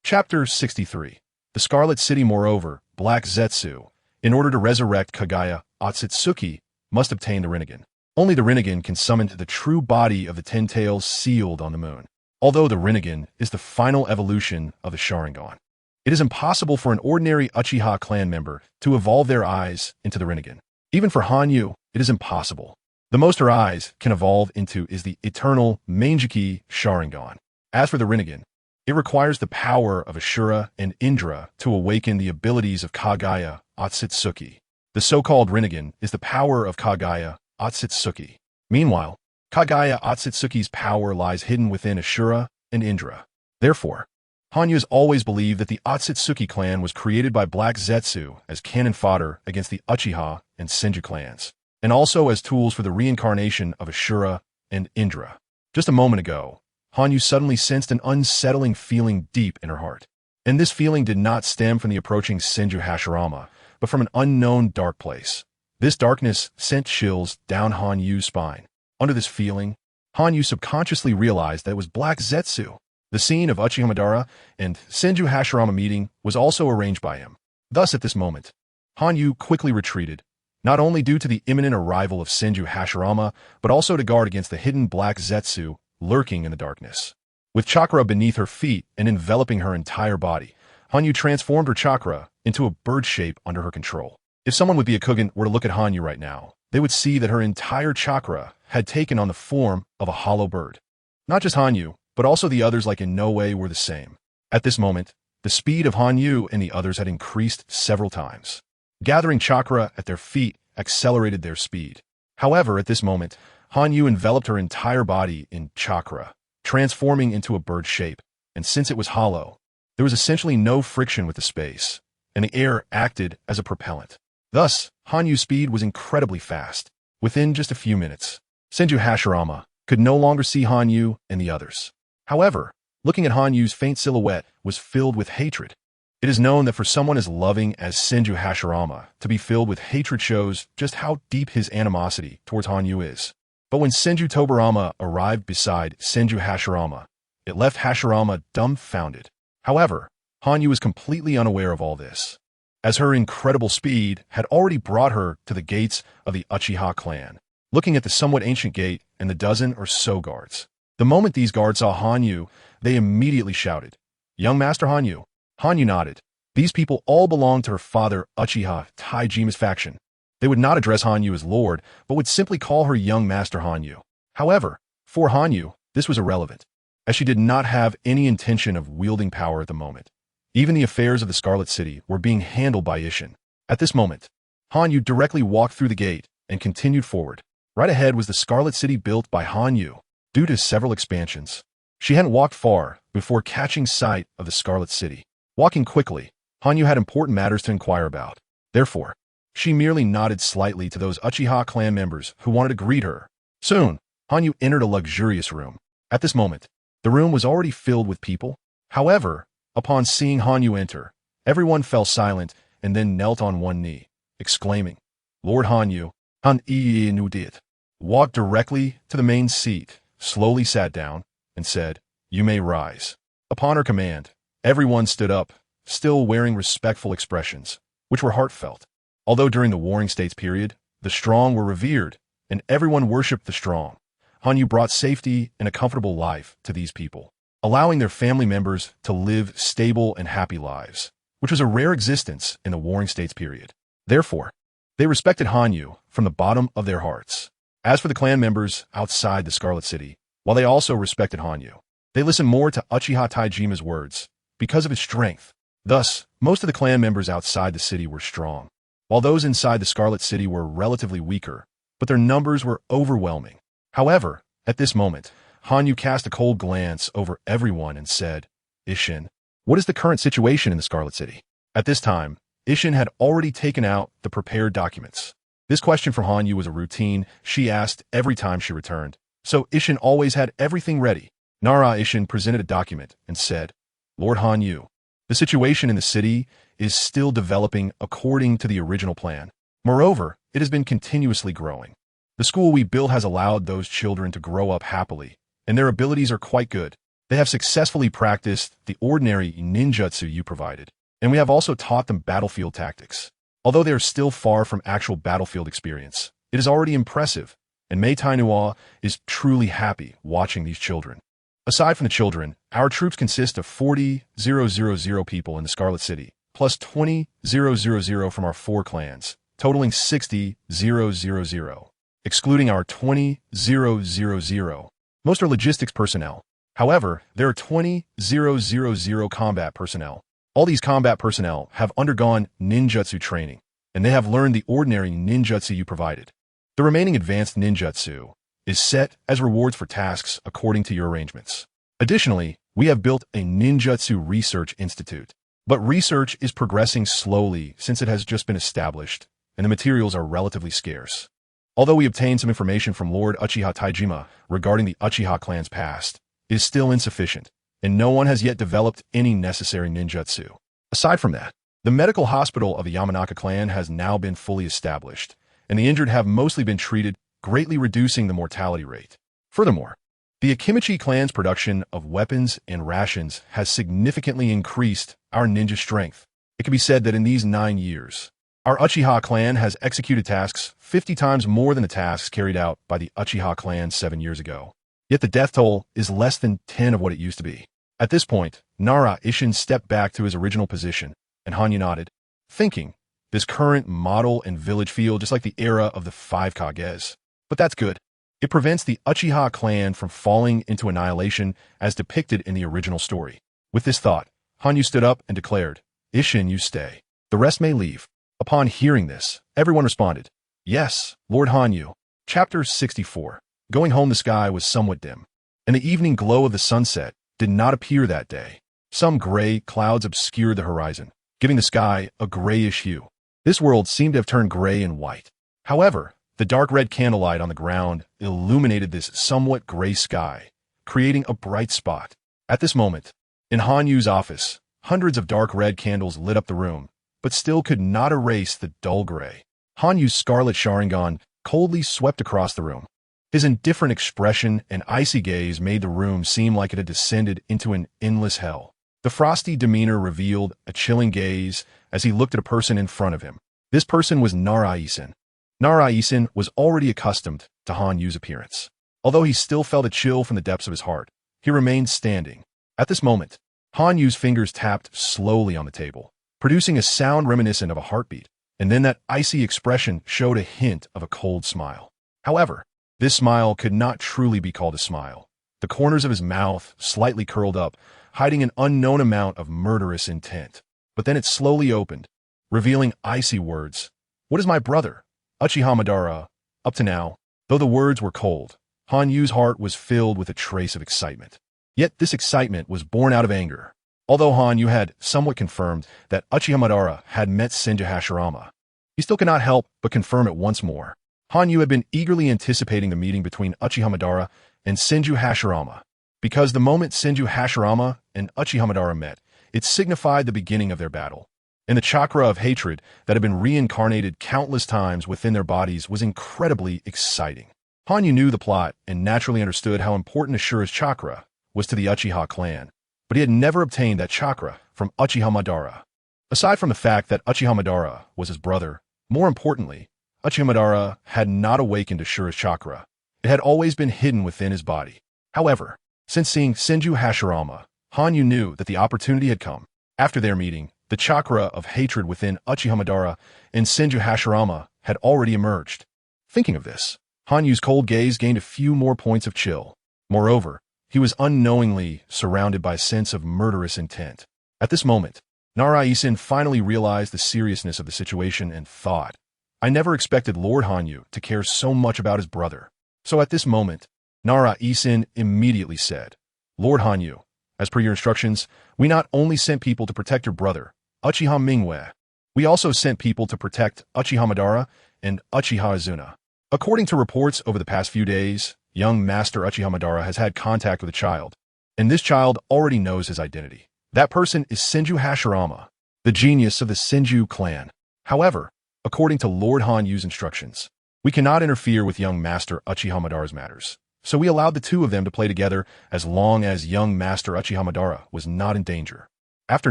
Chapter 63. The Scarlet City. Moreover, Black Zetsu, in order to resurrect Kagaya Otsutsuki, must obtain the Rinnegan. Only the Rinnegan can summon the true body of the Ten Tails sealed on the moon. Although the Rinnegan is the final evolution of the Sharingan, it is impossible for an ordinary Uchiha clan member to evolve their eyes into the Rinnegan. Even for Hanyu, it is impossible. The most her eyes can evolve into is the eternal Manjiki Sharingan. As for the Rinnegan, it requires the power of Ashura and Indra to awaken the abilities of Kagaya Otsutsuki. The so-called Rinnegan is the power of Kagaya Otsutsuki. Meanwhile, Kagaya Otsutsuki's power lies hidden within Ashura and Indra. Therefore, Hanyu has always believed that the Otsutsuki clan was created by Black Zetsu as cannon fodder against the Uchiha and Senju clans, and also as tools for the reincarnation of Ashura and Indra. Just a moment ago, Hanyu suddenly sensed an unsettling feeling deep in her heart. And this feeling did not stem from the approaching Senju Hashirama, but from an unknown dark place. This darkness sent chills down Hanyu's spine. Under this feeling, Hanyu subconsciously realized that it was Black Zetsu. The scene of Uchiha Madara and Senju Hashirama meeting was also arranged by him. Thus, at this moment, Hanyu quickly retreated, not only due to the imminent arrival of Senju Hashirama, but also to guard against the hidden Black Zetsu lurking in the darkness. With chakra beneath her feet and enveloping her entire body, Hanyu transformed her chakra into a bird shape under her control. If someone with Byakugan were to look at Hanyu right now, they would see that her entire chakra had taken on the form of a hollow bird. Not just Hanyu, but also the others like Inoue were the same. At this moment, the speed of Hanyu and the others had increased several times. Gathering chakra at their feet accelerated their speed. However, at this moment, Hanyu enveloped her entire body in chakra, transforming into a bird shape, and since it was hollow, there was essentially no friction with the space, and the air acted as a propellant. Thus, Hanyu's speed was incredibly fast. Within just a few minutes, Senju Hashirama could no longer see Hanyu and the others. However, looking at Hanyu's faint silhouette was filled with hatred. It is known that for someone as loving as Senju Hashirama to be filled with hatred shows just how deep his animosity towards Hanyu is. But when Senju Tobarama arrived beside Senju Hashirama, it left Hashirama dumbfounded. However, Hanyu was completely unaware of all this, as her incredible speed had already brought her to the gates of the Uchiha clan. Looking at the somewhat ancient gate and the dozen or so guards, the moment these guards saw Hanyu, they immediately shouted, "Young Master Hanyu." Hanyu nodded. These people all belonged to her father Uchiha Taijima's faction. They would not address Hanyu as Lord, but would simply call her Young Master Hanyu. However, for Hanyu, this was irrelevant, as she did not have any intention of wielding power at the moment. Even the affairs of the Scarlet City were being handled by Isshin. At this moment, Hanyu directly walked through the gate and continued forward. Right ahead was the Scarlet City built by Hanyu. Due to several expansions, she hadn't walked far before catching sight of the Scarlet City. Walking quickly, Hanyu had important matters to inquire about. Therefore, she merely nodded slightly to those Uchiha clan members who wanted to greet her. Soon, Hanyu entered a luxurious room. At this moment, the room was already filled with people. However, upon seeing Hanyu enter, everyone fell silent and then knelt on one knee, exclaiming, "Lord Hanyu, Han Ii Nu Dit." walked directly to the main seat, slowly sat down, and said, "You may rise." Upon her command, everyone stood up, still wearing respectful expressions, which were heartfelt. Although during the Warring States period, the strong were revered, and everyone worshipped the strong, Hanyu brought safety and a comfortable life to these people, allowing their family members to live stable and happy lives, which was a rare existence in the Warring States period. Therefore, they respected Hanyu from the bottom of their hearts. As for the clan members outside the Scarlet City, while they also respected Hanyu, they listened more to Uchiha Taijima's words because of his strength. Thus, most of the clan members outside the city were strong, while those inside the Scarlet City were relatively weaker, but their numbers were overwhelming. However, at this moment, Hanyu cast a cold glance over everyone and said, "Ishin, what is the current situation in the Scarlet City?" At this time, Ishin had already taken out the prepared documents. This question from Hanyu was a routine she asked every time she returned, so Ishin always had everything ready. Nara Ishin presented a document and said, "Lord Hanyu, the situation in the city is still developing according to the original plan. Moreover, it has been continuously growing. The school we built has allowed those children to grow up happily, and their abilities are quite good. They have successfully practiced the ordinary ninjutsu you provided, and we have also taught them battlefield tactics. Although they are still far from actual battlefield experience, it is already impressive, and Mei Tainua is truly happy watching these children. Aside from the children, our troops consist of 40,000 people in the Scarlet City, plus 20,000 from our 4 clans, totaling 60,000, excluding our 20,000. Most are logistics personnel. However, there are 20,000 combat personnel. All these combat personnel have undergone ninjutsu training, and they have learned the ordinary ninjutsu you provided. The remaining advanced ninjutsu is set as rewards for tasks according to your arrangements. Additionally, we have built a ninjutsu research institute, but research is progressing slowly since it has just been established, and the materials are relatively scarce. Although we obtained some information from Lord Uchiha Taijima regarding the Uchiha clan's past, it is still insufficient, and no one has yet developed any necessary ninjutsu. Aside from that, the medical hospital of the Yamanaka clan has now been fully established, and the injured have mostly been treated, greatly reducing the mortality rate. Furthermore, the Akimichi clan's production of weapons and rations has significantly increased our ninja strength. It can be said that in these 9 years, our Uchiha clan has executed tasks 50 times more than the tasks carried out by the Uchiha clan 7 years ago. Yet the death toll is less than 10 of what it used to be. At this point, Nara Ishin stepped back to his original position, and Hanyu nodded, thinking, this current model and village feel just like the era of the 5 Kages. But that's good. It prevents the Uchiha clan from falling into annihilation as depicted in the original story. With this thought, Hanyu stood up and declared, "Ishin, you stay. The rest may leave." Upon hearing this, everyone responded, "Yes, Lord Hanyu." Chapter 64. Going home, the sky was somewhat dim, and the evening glow of the sunset did not appear that day. Some gray clouds obscured the horizon, giving the sky a grayish hue. This world seemed to have turned gray and white. However, the dark red candlelight on the ground illuminated this somewhat gray sky, creating a bright spot. At this moment, in Hanyu's office, hundreds of dark red candles lit up the room, but still could not erase the dull gray. Hanyu's scarlet Sharingan coldly swept across the room. His indifferent expression and icy gaze made the room seem like it had descended into an endless hell. The frosty demeanor revealed a chilling gaze as he looked at a person in front of him. This person was Nara Isin. Nara Isin was already accustomed to Hanyu's appearance. Although he still felt a chill from the depths of his heart, he remained standing. At this moment, Hanyu's fingers tapped slowly on the table, producing a sound reminiscent of a heartbeat, and then that icy expression showed a hint of a cold smile. However, this smile could not truly be called a smile. The corners of his mouth slightly curled up, hiding an unknown amount of murderous intent. But then it slowly opened, revealing icy words. "What is my brother? Uchiha Madara." Up to now, though the words were cold, Hanyu's heart was filled with a trace of excitement. Yet this excitement was born out of anger. Although Hanyu had somewhat confirmed that Uchiha Madara had met Senju Hashirama, he still could not help but confirm it once more. Hanyu had been eagerly anticipating the meeting between Uchiha Madara and Senju Hashirama, because the moment Senju Hashirama and Uchiha Madara met, it signified the beginning of their battle. And the chakra of hatred that had been reincarnated countless times within their bodies was incredibly exciting. Hanyu knew the plot and naturally understood how important Ashura's chakra was to the Uchiha clan, but he had never obtained that chakra from Uchiha Madara. Aside from the fact that Uchiha Madara was his brother, more importantly, Uchiha Madara had not awakened Ashura's chakra. It had always been hidden within his body. However, since seeing Senju Hashirama, Hanyu knew that the opportunity had come. After their meeting, the chakra of hatred within Uchiha Madara and Senju Hashirama had already emerged. Thinking of this, Hanyu's cold gaze gained a few more points of chill. Moreover, he was unknowingly surrounded by a sense of murderous intent. At this moment, Nara-Isin finally realized the seriousness of the situation and thought, I never expected Lord Hanyu to care so much about his brother. So at this moment, Nara-Isin immediately said, Lord Hanyu, as per your instructions, we not only sent people to protect your brother, Uchiha Mingwei, we also sent people to protect Uchiha Madara and Uchiha Izuna. According to reports over the past few days, young Master Uchiha Madara has had contact with a child, and this child already knows his identity. That person is Senju Hashirama, the genius of the Senju clan. However, according to Lord Hanyu's instructions, we cannot interfere with young Master Uchiha Madara's matters, so we allowed the two of them to play together as long as young Master Uchiha Madara was not in danger. After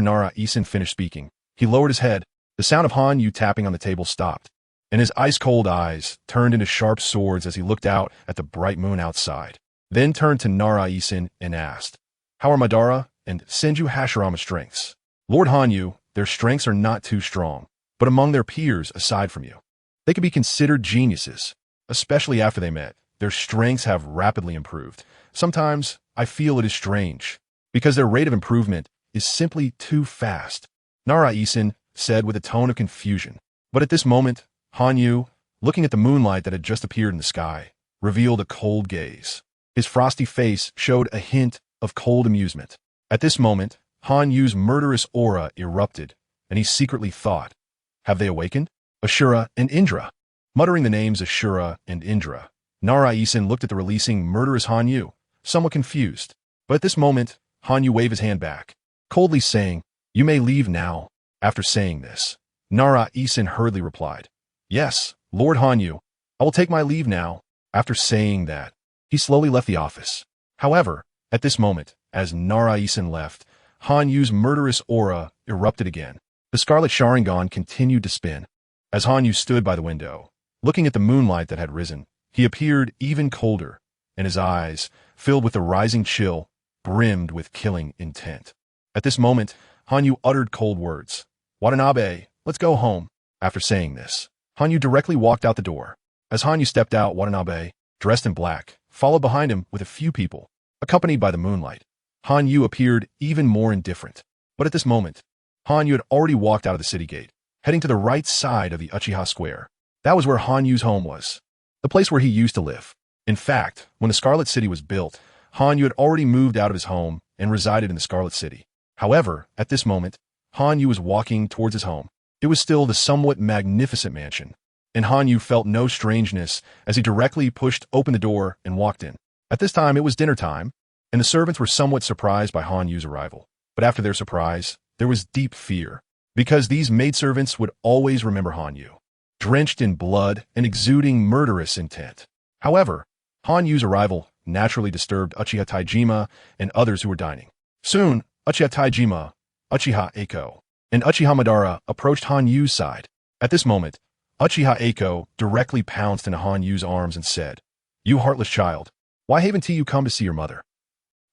Nara-Isin finished speaking, he lowered his head. The sound of Hanyu tapping on the table stopped, and his ice-cold eyes turned into sharp swords as he looked out at the bright moon outside, then turned to Nara-Isin and asked, How are Madara and Senju Hashirama's strengths? Lord Hanyu, their strengths are not too strong, but among their peers aside from you, they could be considered geniuses. Especially after they met, their strengths have rapidly improved. Sometimes I feel it is strange, because their rate of improvement is simply too fast. Nara-Isin said with a tone of confusion. But at this moment, Hanyu, looking at the moonlight that had just appeared in the sky, revealed a cold gaze. His frosty face showed a hint of cold amusement. At this moment, Hanyu's murderous aura erupted, and he secretly thought, Have they awakened? Ashura and Indra. Muttering the names Ashura and Indra, Nara-Isin looked at the releasing murderous Hanyu, somewhat confused. But at this moment, Hanyu waved his hand back, coldly saying, You may leave now. After saying this, Nara-Isin hurriedly replied, Yes, Lord Hanyu, I will take my leave now. After saying that, he slowly left the office. However, at this moment, as Nara-Isin left, Hanyu's murderous aura erupted again. The scarlet Sharingan continued to spin. As Hanyu stood by the window, looking at the moonlight that had risen, he appeared even colder, and his eyes, filled with the rising chill, brimmed with killing intent. At this moment, Hanyu uttered cold words. Watanabe, let's go home. After saying this, Hanyu directly walked out the door. As Hanyu stepped out, Watanabe, dressed in black, followed behind him with a few people, accompanied by the moonlight. Hanyu appeared even more indifferent. But at this moment, Hanyu had already walked out of the city gate, heading to the right side of the Uchiha Square. That was where Hanyu's home was, the place where he used to live. In fact, when the Scarlet City was built, Hanyu had already moved out of his home and resided in the Scarlet City. However, at this moment, Hanyu was walking towards his home. It was still the somewhat magnificent mansion, and Hanyu felt no strangeness as he directly pushed open the door and walked in. At this time, it was dinner time, and the servants were somewhat surprised by Hanyu's arrival. But after their surprise, there was deep fear, because these maidservants would always remember Hanyu, drenched in blood and exuding murderous intent. However, Hanyu's arrival naturally disturbed Uchiha Taijima and others who were dining. Soon, Uchiha Taijima, Uchiha Eiko, and Uchiha Madara approached Hanyu's side. At this moment, Uchiha Eiko directly pounced into Hanyu's arms and said, You heartless child, why haven't you come to see your mother?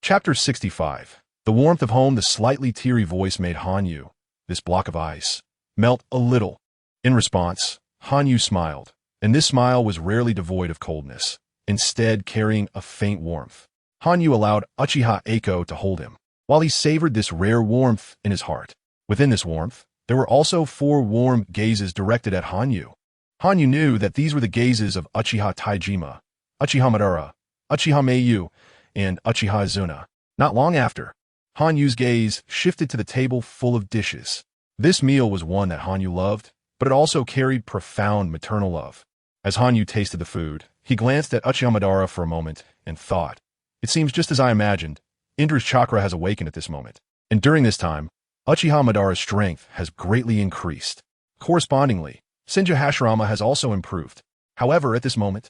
Chapter 65. The warmth of home, the slightly teary voice made Hanyu, this block of ice, melt a little. In response, Hanyu smiled, and this smile was rarely devoid of coldness, instead carrying a faint warmth. Hanyu allowed Uchiha Eiko to hold him, while he savored this rare warmth in his heart. Within this warmth, there were also 4 warm gazes directed at Hanyu. Hanyu knew that these were the gazes of Uchiha Taijima, Uchiha Madara, Uchiha Meiyu, and Uchiha Izuna. Not long after, Hanyu's gaze shifted to the table full of dishes. This meal was one that Hanyu loved, but it also carried profound maternal love. As Hanyu tasted the food, he glanced at Uchiha Madara for a moment and thought, It seems just as I imagined. Indra's chakra has awakened at this moment, and during this time, Uchiha Madara's strength has greatly increased. Correspondingly, Senju Hashirama has also improved. However, at this moment,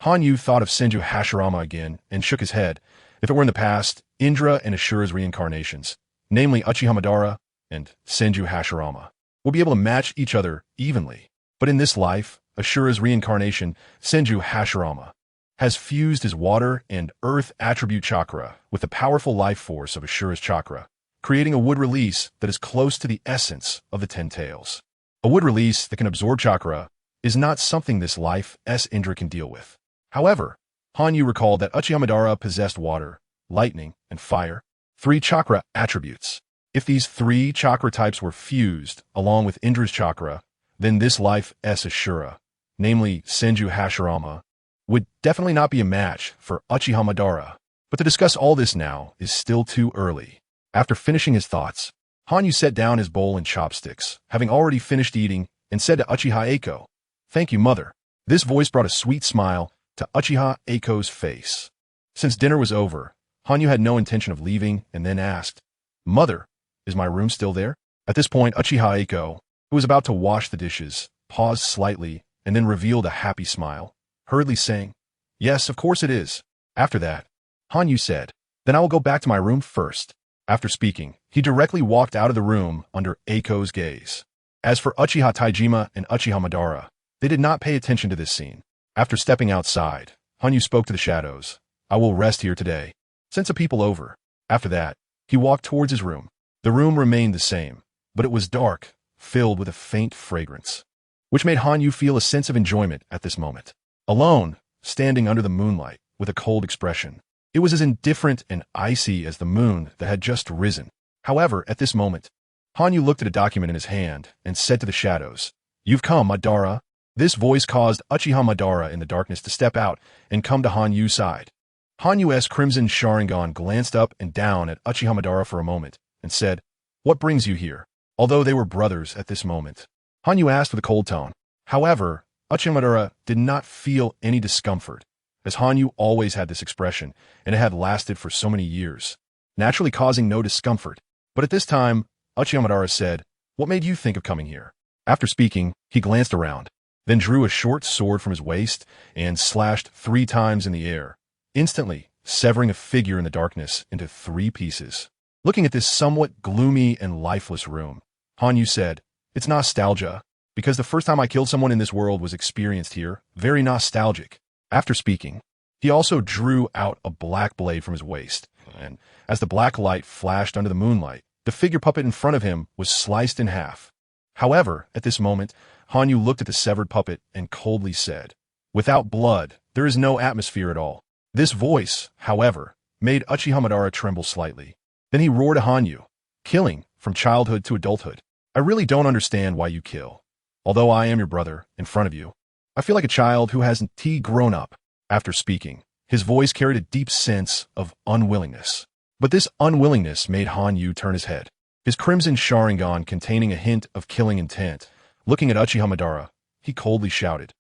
Hanyu thought of Senju Hashirama again and shook his head. If it were in the past, Indra and Ashura's reincarnations, namely Uchiha Madara and Senju Hashirama, would be able to match each other evenly. But in this life, Ashura's reincarnation, Senju Hashirama, has fused his water and earth attribute chakra with the powerful life force of Ashura's chakra, creating a wood release that is close to the essence of the Ten Tails. A wood release that can absorb chakra is not something this life's Indra can deal with. However, Hanyu recalled that Uchiha Madara possessed water, lightning, and fire, 3 chakra attributes. If these 3 chakra types were fused along with Indra's chakra, then this life's Ashura, namely Senju Hashirama, would definitely not be a match for Uchiha Madara. But to discuss all this now is still too early. After finishing his thoughts, Hanyu set down his bowl and chopsticks, having already finished eating, and said to Uchiha Eiko, "Thank you, mother." This voice brought a sweet smile to Uchiha Eiko's face. Since dinner was over, Hanyu had no intention of leaving and then asked, "Mother, is my room still there?" At this point, Uchiha Eiko, who was about to wash the dishes, paused slightly and then revealed a happy smile, hurriedly saying, "Yes, of course it is." After that, Hanyu said, "Then I will go back to my room first." After speaking, he directly walked out of the room under Eiko's gaze. As for Uchiha Taijima and Uchiha Madara, they did not pay attention to this scene. After stepping outside, Hanyu spoke to the shadows. "I will rest here today. Send some people over." After that, he walked towards his room. The room remained the same, but it was dark, filled with a faint fragrance, which made Hanyu feel a sense of enjoyment at this moment. Alone, standing under the moonlight, with a cold expression, it was as indifferent and icy as the moon that had just risen. However, at this moment, Hanyu looked at a document in his hand and said to the shadows, "You've come, Madara." This voice caused Uchiha Madara in the darkness to step out and come to Hanyu's side. Hanyu's crimson Sharingan glanced up and down at Uchiha Madara for a moment and said, "What brings you here?" Although they were brothers at this moment, Hanyu asked with a cold tone. However, Uchiha Madara did not feel any discomfort, as Hanyu always had this expression, and it had lasted for so many years, naturally causing no discomfort. But at this time, Uchiha Madara said, "What made you think of coming here?" After speaking, he glanced around, then drew a short sword from his waist and slashed 3 times in the air, instantly severing a figure in the darkness into 3 pieces. Looking at this somewhat gloomy and lifeless room, Hanyu said, "It's nostalgia, because the first time I killed someone in this world was experienced here, very nostalgic." After speaking, he also drew out a black blade from his waist, and as the black light flashed under the moonlight, the figure puppet in front of him was sliced in half. However, at this moment, Hanyu looked at the severed puppet and coldly said, "Without blood, there is no atmosphere at all." This voice, however, made Uchiha Madara tremble slightly. Then he roared to Hanyu, "Killing, from childhood to adulthood. I really don't understand why you kill. Although I am your brother, in front of you, I feel like a child who hasn't grown up." After speaking, his voice carried a deep sense of unwillingness. But this unwillingness made Hanyu turn his head, his crimson Sharingan containing a hint of killing intent. Looking at Uchiha Madara, he coldly shouted,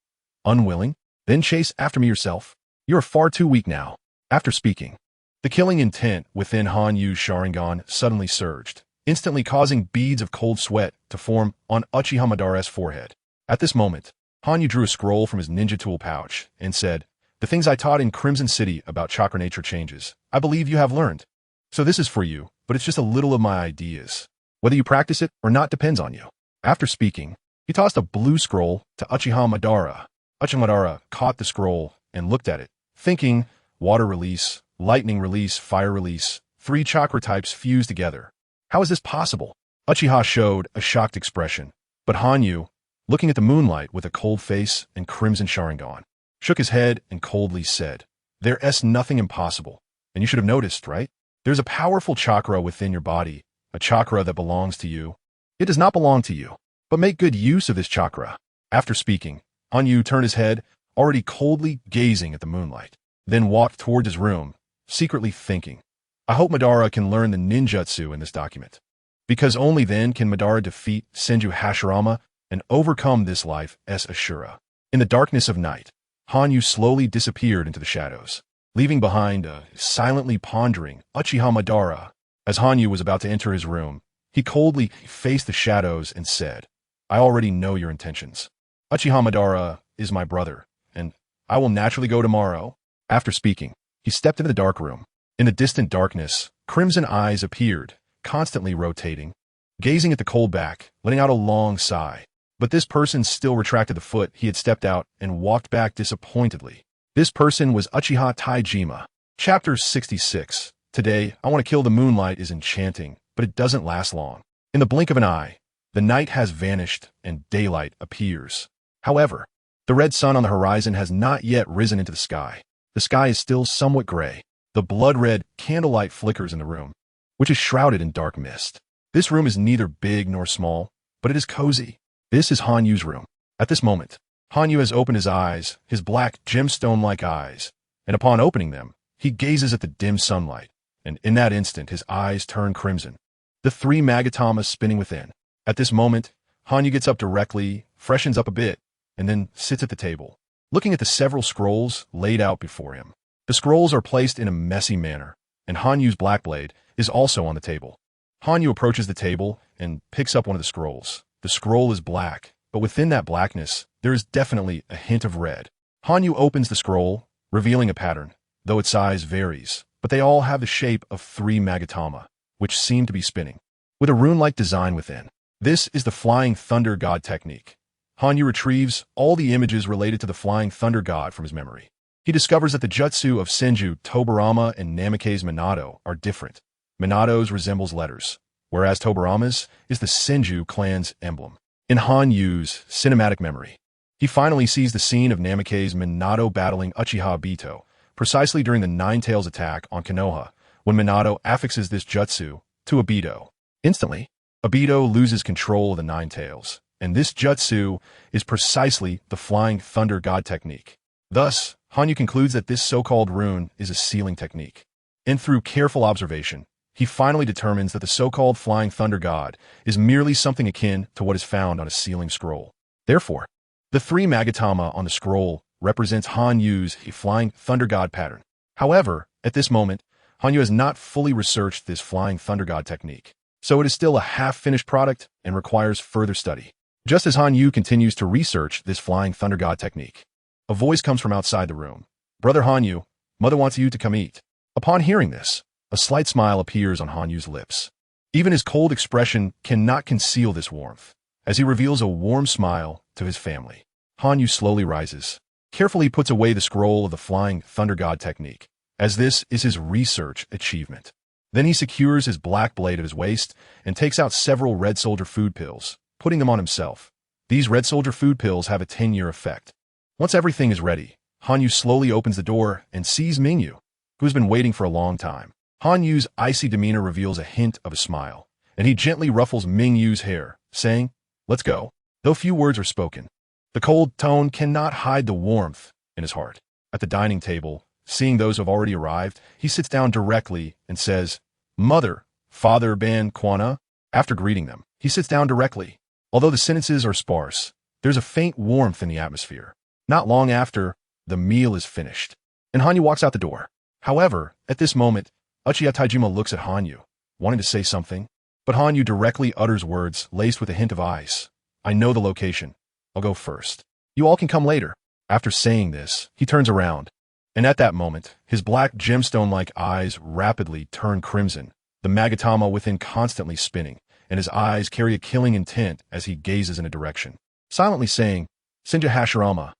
"Unwilling? Then chase after me yourself. You are far too weak now." After speaking, the killing intent within Hanyu's Sharingan suddenly surged, instantly causing beads of cold sweat to form on Uchiha Madara's forehead. At this moment, Hanyu drew a scroll from his ninja tool pouch and said, "The things I taught in Crimson City about chakra nature changes, I believe you have learned. So this is for you, but it's just a little of my ideas. Whether you practice it or not depends on you." After speaking, he tossed a blue scroll to Uchiha Madara. Uchiha Madara caught the scroll and looked at it, thinking, water release, lightning release, fire release, 3 chakra types fused together. How is this possible? Uchiha showed a shocked expression, but Hanyu, looking at the moonlight with a cold face and crimson Sharingan, shook his head and coldly said, "There's nothing impossible, and you should have noticed, right? There's a powerful chakra within your body, a chakra that belongs to you. It does not belong to you, but make good use of this chakra." After speaking, Hanyu turned his head, already coldly gazing at the moonlight, then walked towards his room, secretly thinking, "I hope Madara can learn the ninjutsu in this document, because only then can Madara defeat Senju Hashirama and overcome this life's Ashura." In the darkness of night, Hanyu slowly disappeared into the shadows, leaving behind a silently pondering Uchiha Madara. As Hanyu was about to enter his room, he coldly faced the shadows and said, "I already know your intentions. Uchiha Madara is my brother, and I will naturally go tomorrow. After speaking, he stepped into the dark room. In the distant darkness, crimson eyes appeared, constantly rotating, gazing at the cold back, letting out a long sigh. But this person still retracted the foot he had stepped out and walked back disappointedly. This person was Uchiha Taijima. Chapter 66. Today, I want to kill the moonlight is enchanting, but it doesn't last long. In the blink of an eye, the night has vanished and daylight appears. However, the red sun on the horizon has not yet risen into the sky. The sky is still somewhat gray. The blood-red candlelight flickers in the room, which is shrouded in dark mist. This room is neither big nor small, but it is cozy. This is Han Yu's room. At this moment, Han Yu has opened his eyes, his black gemstone-like eyes, and upon opening them, he gazes at the dim sunlight, and in that instant his eyes turn crimson. The three magatamas spinning within. At this moment, Han Yu gets up directly, freshens up a bit, and then sits at the table, looking at the several scrolls laid out before him. The scrolls are placed in a messy manner, and Han Yu's black blade is also on the table. Han Yu approaches the table and picks up one of the scrolls. The scroll is black, but within that blackness, there is definitely a hint of red. Han Yu opens the scroll, revealing a pattern, though its size varies, but they all have the shape of three magatama, which seem to be spinning, with a rune-like design within. This is the Flying Thunder God technique. Han Yu retrieves all the images related to the Flying Thunder God from his memory. He discovers that the jutsu of Senju Hashirama and Namake's Minato are different. Minato's resembles letters, whereas Tobarama's is the Senju clan's emblem. In Han Yu's cinematic memory, he finally sees the scene of Namake's Minato battling Uchiha Obito, precisely during the Nine Tails attack on Konoha, when Minato affixes this jutsu to Obito. Instantly, Obito loses control of the Nine Tails, and this jutsu is precisely the Flying Thunder God technique. Thus, Han Yu concludes that this so-called rune is a sealing technique. And through careful observation, he finally determines that the so-called Flying Thunder God is merely something akin to what is found on a sealing scroll. Therefore, the three magatama on the scroll represents Han Yu's Flying Thunder God pattern. However, at this moment, Han Yu has not fully researched this Flying Thunder God technique, so it is still a half-finished product and requires further study. Just as Han Yu continues to research this Flying Thunder God technique, a voice comes from outside the room. "Brother Han Yu, Mother wants you to come eat." Upon hearing this, a slight smile appears on Han Yu's lips. Even his cold expression cannot conceal this warmth, as he reveals a warm smile to his family. Han Yu slowly rises, carefully puts away the scroll of the Flying Thunder God technique, as this is his research achievement. Then he secures his black blade at his waist and takes out several Red Soldier food pills, putting them on himself. These Red Soldier food pills have a 10-year effect. Once everything is ready, Han Yu slowly opens the door and sees Mingyu, who has been waiting for a long time. Han Yu's icy demeanor reveals a hint of a smile, and he gently ruffles Mingyu's hair, saying, "Let's go." Though few words are spoken, the cold tone cannot hide the warmth in his heart. At the dining table, seeing those who have already arrived, he sits down directly and says, "Mother, Father Ban Kwana." After greeting them, he sits down directly. Although the sentences are sparse, there's a faint warmth in the atmosphere. Not long after, the meal is finished, and Han Yu walks out the door. However, at this moment, Uchiha Taijima looks at Han Yu, wanting to say something, but Han Yu directly utters words laced with a hint of ice. "I know the location. I'll go first. You all can come later." After saying this, he turns around, and at that moment, his black gemstone-like eyes rapidly turn crimson, the magatama within constantly spinning, and his eyes carry a killing intent as he gazes in a direction, silently saying, "Senju Hashirama."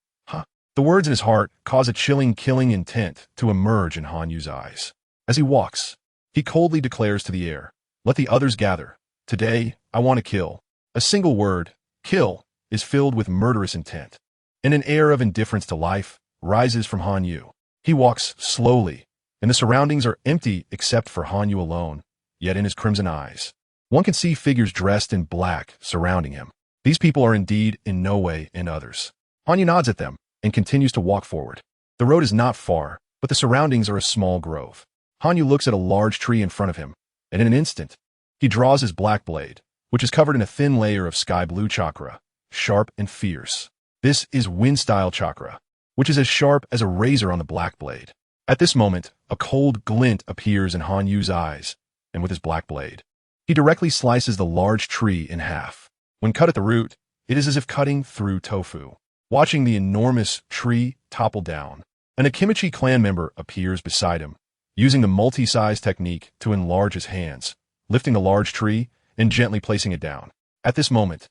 The words in his heart cause a chilling killing intent to emerge in Han Yu's eyes. As he walks, he coldly declares to the air, "Let the others gather. Today, I want to kill." A single word, kill, is filled with murderous intent, and an air of indifference to life rises from Han Yu. He walks slowly, and the surroundings are empty except for Han Yu alone, yet in his crimson eyes, one can see figures dressed in black surrounding him. These people are indeed in no way in others. Han Yu nods at them and continues to walk forward. The road is not far, but the surroundings are a small grove. Han Yu looks at a large tree in front of him, and in an instant, he draws his black blade, which is covered in a thin layer of sky blue chakra, sharp and fierce. This is wind-style chakra, which is as sharp as a razor on the black blade. At this moment, a cold glint appears in Han Yu's eyes, and with his black blade, he directly slices the large tree in half. When cut at the root, it is as if cutting through tofu. watching the enormous tree topple down. An Akimichi clan member appears beside him, using the multi-size technique to enlarge his hands, lifting the large tree and gently placing it down. At this moment,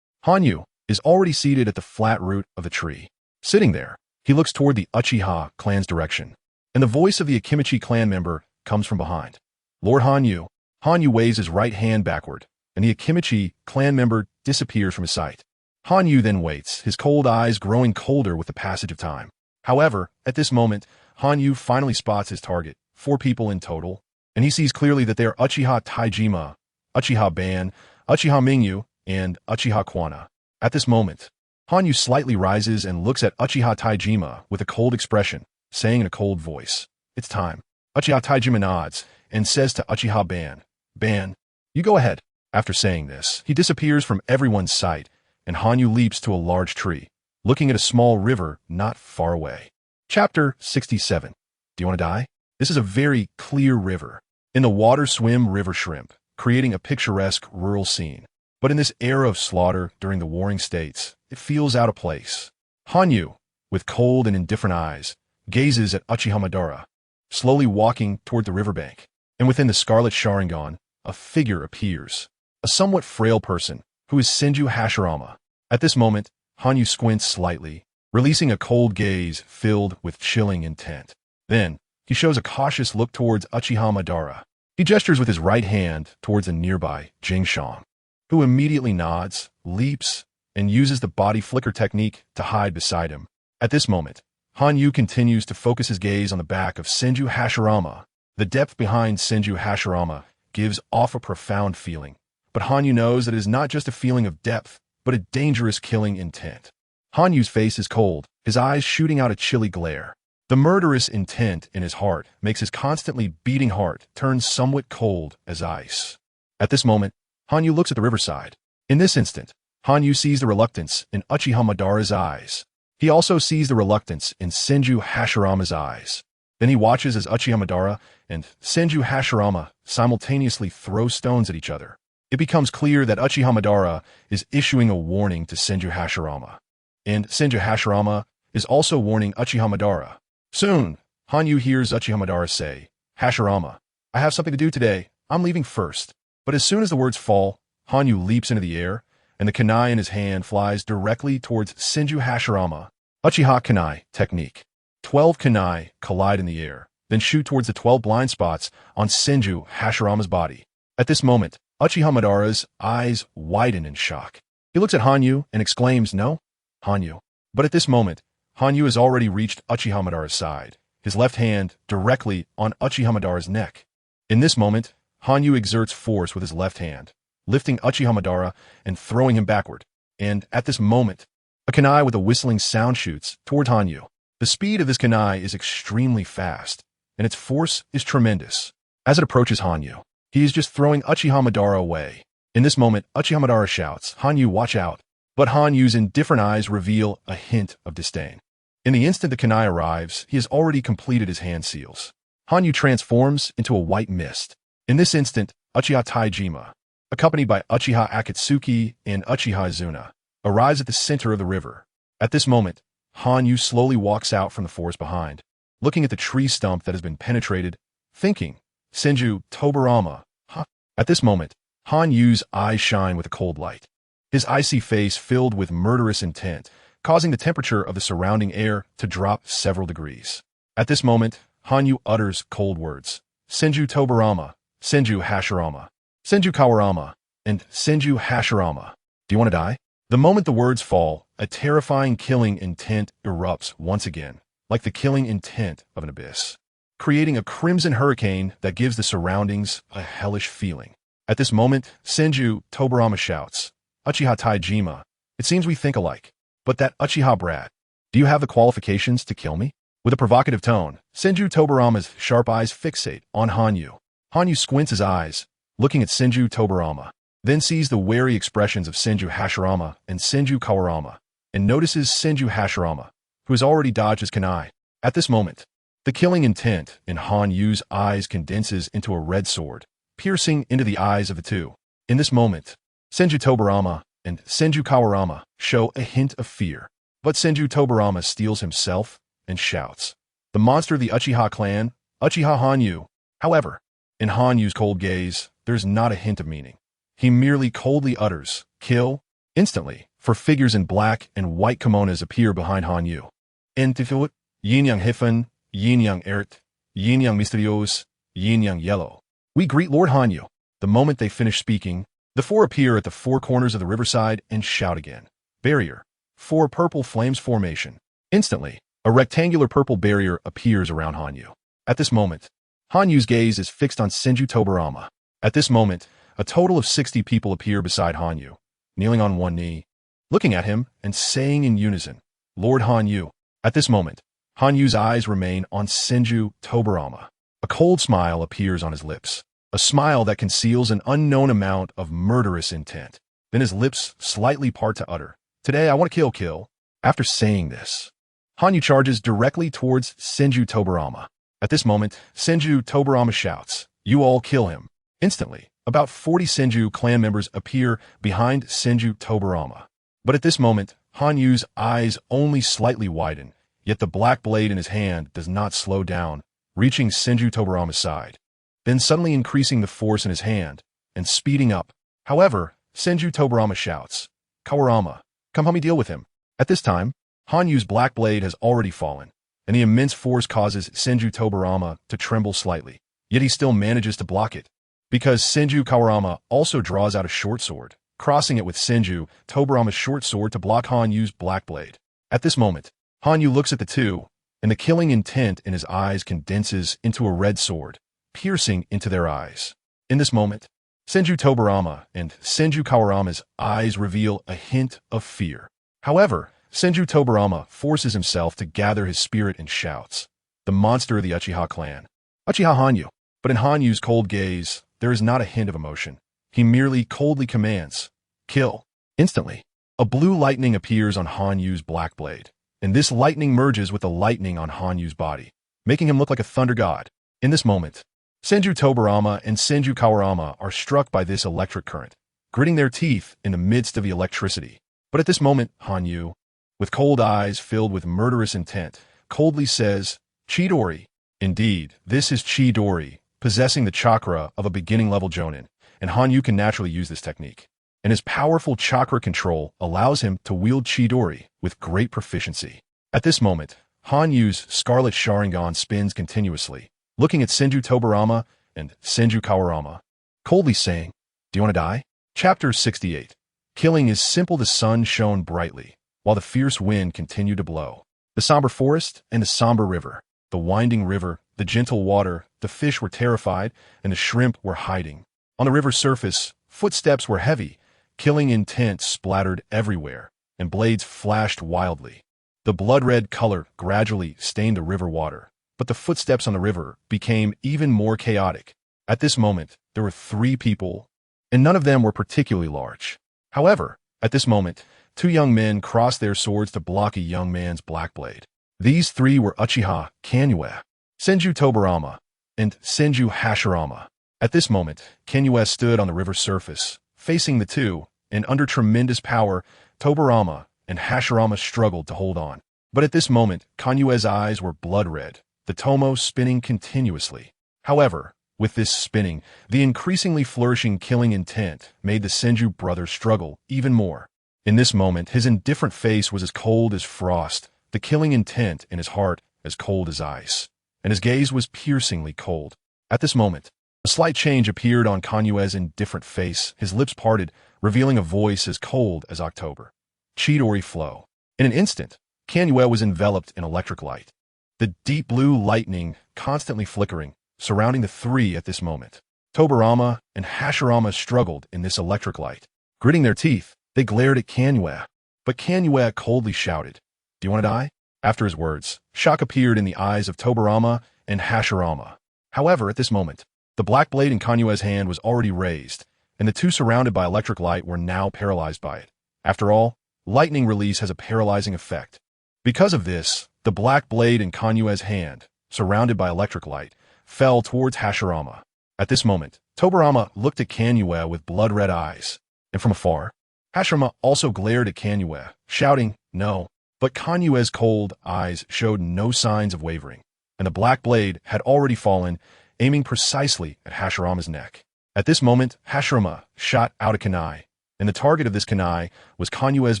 Hanyu is already seated at the flat root of the tree. Sitting there, he looks toward the Uchiha clan's direction, and the voice of the Akimichi clan member comes from behind. Lord Hanyu. Hanyu waves his right hand backward, and the Akimichi clan member disappears from his sight. Hanyu then waits, his cold eyes growing colder with the passage of time. However, at this moment, Hanyu finally spots his target, 4 people in total, and he sees clearly that they are Uchiha Taijima, Uchiha Ban, Uchiha Mingyu, and Uchiha Kwana. At this moment, Hanyu slightly rises and looks at Uchiha Taijima with a cold expression, saying in a cold voice, "It's time." Uchiha Taijima nods and says to Uchiha Ban, "Ban, you go ahead." After saying this, he disappears from everyone's sight, and Hanyu leaps to a large tree, looking at a small river not far away. Chapter 67. Do you want to die? This is a very clear river. In the water swim river shrimp, creating a picturesque rural scene. But in this era of slaughter during the warring states, it feels out of place. Hanyu, with cold and indifferent eyes, gazes at Uchiha Madara, slowly walking toward the riverbank. And within the scarlet Sharingan, a figure appears. A somewhat frail person, who is Senju Hashirama. At this moment, Hanyu squints slightly, releasing a cold gaze filled with chilling intent. Then, he shows a cautious look towards Uchiha Madara. He gestures with his right hand towards a nearby Jingshang, who immediately nods, leaps, and uses the body flicker technique to hide beside him. At this moment, Hanyu continues to focus his gaze on the back of Senju Hashirama. The depth behind Senju Hashirama gives off a profound feeling, but Hanyu knows that it is not just a feeling of depth, but a dangerous killing intent. Hanyu's face is cold, his eyes shooting out a chilly glare. The murderous intent in his heart makes his constantly beating heart turn somewhat cold as ice. At this moment, Hanyu looks at the riverside. In this instant, Hanyu sees the reluctance in Uchiha Madara's eyes. He also sees the reluctance in Senju Hashirama's eyes. Then he watches as Uchiha Madara and Senju Hashirama simultaneously throw stones at each other. It becomes clear that Uchiha Madara is issuing a warning to Senju Hashirama. And Senju Hashirama is also warning Uchiha Madara. Soon, Hanyu hears Uchiha Madara say, "Hashirama, I have something to do today. I'm leaving first." But as soon as the words fall, Hanyu leaps into the air, and the kunai in his hand flies directly towards Senju Hashirama. Uchiha kunai technique. 12 kunai collide in the air, then shoot towards the 12 blind spots on Senju Hashirama's body. At this moment, Uchiha Madara's eyes widen in shock. He looks at Hanyu and exclaims, "No, Hanyu." But at this moment, Hanyu has already reached Uchiha Madara's side, his left hand directly on Uchiha Madara's neck. In this moment, Hanyu exerts force with his left hand, lifting Uchiha Madara and throwing him backward. And at this moment, a kunai with a whistling sound shoots toward Hanyu. The speed of this kunai is extremely fast, and its force is tremendous. As it approaches Hanyu, he is just throwing Uchiha Madara away. In this moment, Uchiha Madara shouts, "Hanyu, watch out." But Hanyu's indifferent eyes reveal a hint of disdain. In the instant the kunai arrives, he has already completed his hand seals. Hanyu transforms into a white mist. In this instant, Uchiha Taijima, accompanied by Uchiha Akatsuki and Uchiha Izuna, arrives at the center of the river. At this moment, Hanyu slowly walks out from the forest behind, looking at the tree stump that has been penetrated, thinking, "Senju Tobarama, huh?" At this moment, Hanyu's eyes shine with a cold light, his icy face filled with murderous intent, causing the temperature of the surrounding air to drop several degrees. At this moment, Hanyu utters cold words, "Senju Tobarama, Senju Hashirama, Senju Kawarama, and Senju Hashirama. Do you want to die?" The moment the words fall, a terrifying killing intent erupts once again, like the killing intent of an abyss, creating a crimson hurricane that gives the surroundings a hellish feeling. At this moment, Senju Tobarama shouts, "Uchiha Taijima, it seems we think alike. But that Uchiha brat, do you have the qualifications to kill me?" With a provocative tone, Senju Tobarama's sharp eyes fixate on Hanyu. Hanyu squints his eyes, looking at Senju Tobarama, then sees the wary expressions of Senju Hashirama and Senju Kawarama, and notices Senju Hashirama, who has already dodged his kunai. At this moment, the killing intent in Hanyu's eyes condenses into a red sword, piercing into the eyes of the two. In this moment, Senju Tobarama and Senju Kawarama show a hint of fear. But Senju Tobarama steels himself and shouts, "The monster of the Uchiha clan, Uchiha Hanyu." However, in Hanyu's cold gaze, there's not a hint of meaning. He merely coldly utters, "Kill," instantly, for figures in black and white kimonos appear behind Hanyu. Entifut, yin-yang hifan, yin-yang ert, yin-yang mysterious, yin-yang yellow. "We greet Lord Hanyu." The moment they finish speaking, the four appear at the four corners of the riverside and shout again. Barrier. Four purple flames formation. Instantly, a rectangular purple barrier appears around Hanyu. At this moment, Hanyu's gaze is fixed on Senju Tobarama. At this moment, a total of 60 people appear beside Hanyu, kneeling on one knee, looking at him and saying in unison, "Lord Hanyu." At this moment, Hanyu's eyes remain on Senju Tobarama. A cold smile appears on his lips, a smile that conceals an unknown amount of murderous intent. Then his lips slightly part to utter, "Today I want to kill." After saying this, Hanyu charges directly towards Senju Tobarama. At this moment, Senju Tobarama shouts, "You all kill him." Instantly, about 40 Senju clan members appear behind Senju Tobarama. But at this moment, Hanyu's eyes only slightly widen, yet the black blade in his hand does not slow down, reaching Senju Tobarama's side, then suddenly increasing the force in his hand and speeding up. However, Senju Tobarama shouts, "Kawarama, come help me deal with him." At this time, Hanyu's black blade has already fallen, and the immense force causes Senju Tobarama to tremble slightly, yet he still manages to block it, because Senju Kawarama also draws out a short sword, crossing it with Senju Tobarama's short sword to block Hanyu's black blade. At this moment, Hanyu looks at the two, and the killing intent in his eyes condenses into a red sword, piercing into their eyes. In this moment, Senju Tobarama and Senju Kawarama's eyes reveal a hint of fear. However, Senju Tobarama forces himself to gather his spirit and shouts, "The monster of the Uchiha clan, Uchiha Hanyu." But in Hanyu's cold gaze, there is not a hint of emotion. He merely coldly commands, "Kill." Instantly, a blue lightning appears on Hanyu's black blade, and this lightning merges with the lightning on Hanyu's body, making him look like a thunder god. In this moment, Senju Tobarama and Senju Kawarama are struck by this electric current, gritting their teeth in the midst of the electricity. But at this moment, Hanyu, with cold eyes filled with murderous intent, coldly says, "Chidori." Indeed, this is Chidori, possessing the chakra of a beginning-level Jonin, and Hanyu can naturally use this technique. And his powerful chakra control allows him to wield Chidori with great proficiency. At this moment, Hanyu's scarlet Sharingan spins continuously, looking at Senju Tobarama and Senju Kawarama, coldly saying, "Do you want to die?" Chapter 68. Killing is simple. The sun shone brightly, while the fierce wind continued to blow. The somber forest and the somber river, the winding river, the gentle water, the fish were terrified, and the shrimp were hiding. On the river's surface, footsteps were heavy, killing intent splattered everywhere, and blades flashed wildly. The blood-red color gradually stained the river water, but the footsteps on the river became even more chaotic. At this moment, there were 3 people, and none of them were particularly large. However, at this moment, 2 young men crossed their swords to block a young man's black blade. These 3 were Uchiha Kanue, Senju Tobarama, and Senju Hashirama. At this moment, Kanue stood on the river's surface, facing the 2, and under tremendous power, Tobarama and Hashirama struggled to hold on. But at this moment, Kanue's eyes were blood-red, the tomo spinning continuously. However, with this spinning, the increasingly flourishing killing intent made the Senju brother struggle even more. In this moment, his indifferent face was as cold as frost, the killing intent in his heart as cold as ice, and his gaze was piercingly cold. At this moment, a slight change appeared on Kanue's indifferent face. His lips parted, revealing a voice as cold as October. Chidori flow. In an instant, Kanue was enveloped in electric light, the deep blue lightning constantly flickering, surrounding the 3 at this moment. Tobarama and Hashirama struggled in this electric light. Gritting their teeth, they glared at Kanue, but Kanue coldly shouted, "Do you want to die?" After his words, shock appeared in the eyes of Tobarama and Hashirama. However, at this moment, the black blade in Kanue's hand was already raised, and the 2 surrounded by electric light were now paralyzed by it. After all, lightning release has a paralyzing effect. Because of this, the black blade in Kanue's hand, surrounded by electric light, fell towards Hashirama. At this moment, Tobarama looked at Kanue with blood-red eyes, and from afar, Hashirama also glared at Kanue, shouting, "No." But Kanyue's cold eyes showed no signs of wavering, and the black blade had already fallen, aiming precisely at Hashirama's neck. At this moment, Hashirama shot out a kunai, and the target of this kunai was Kanyue's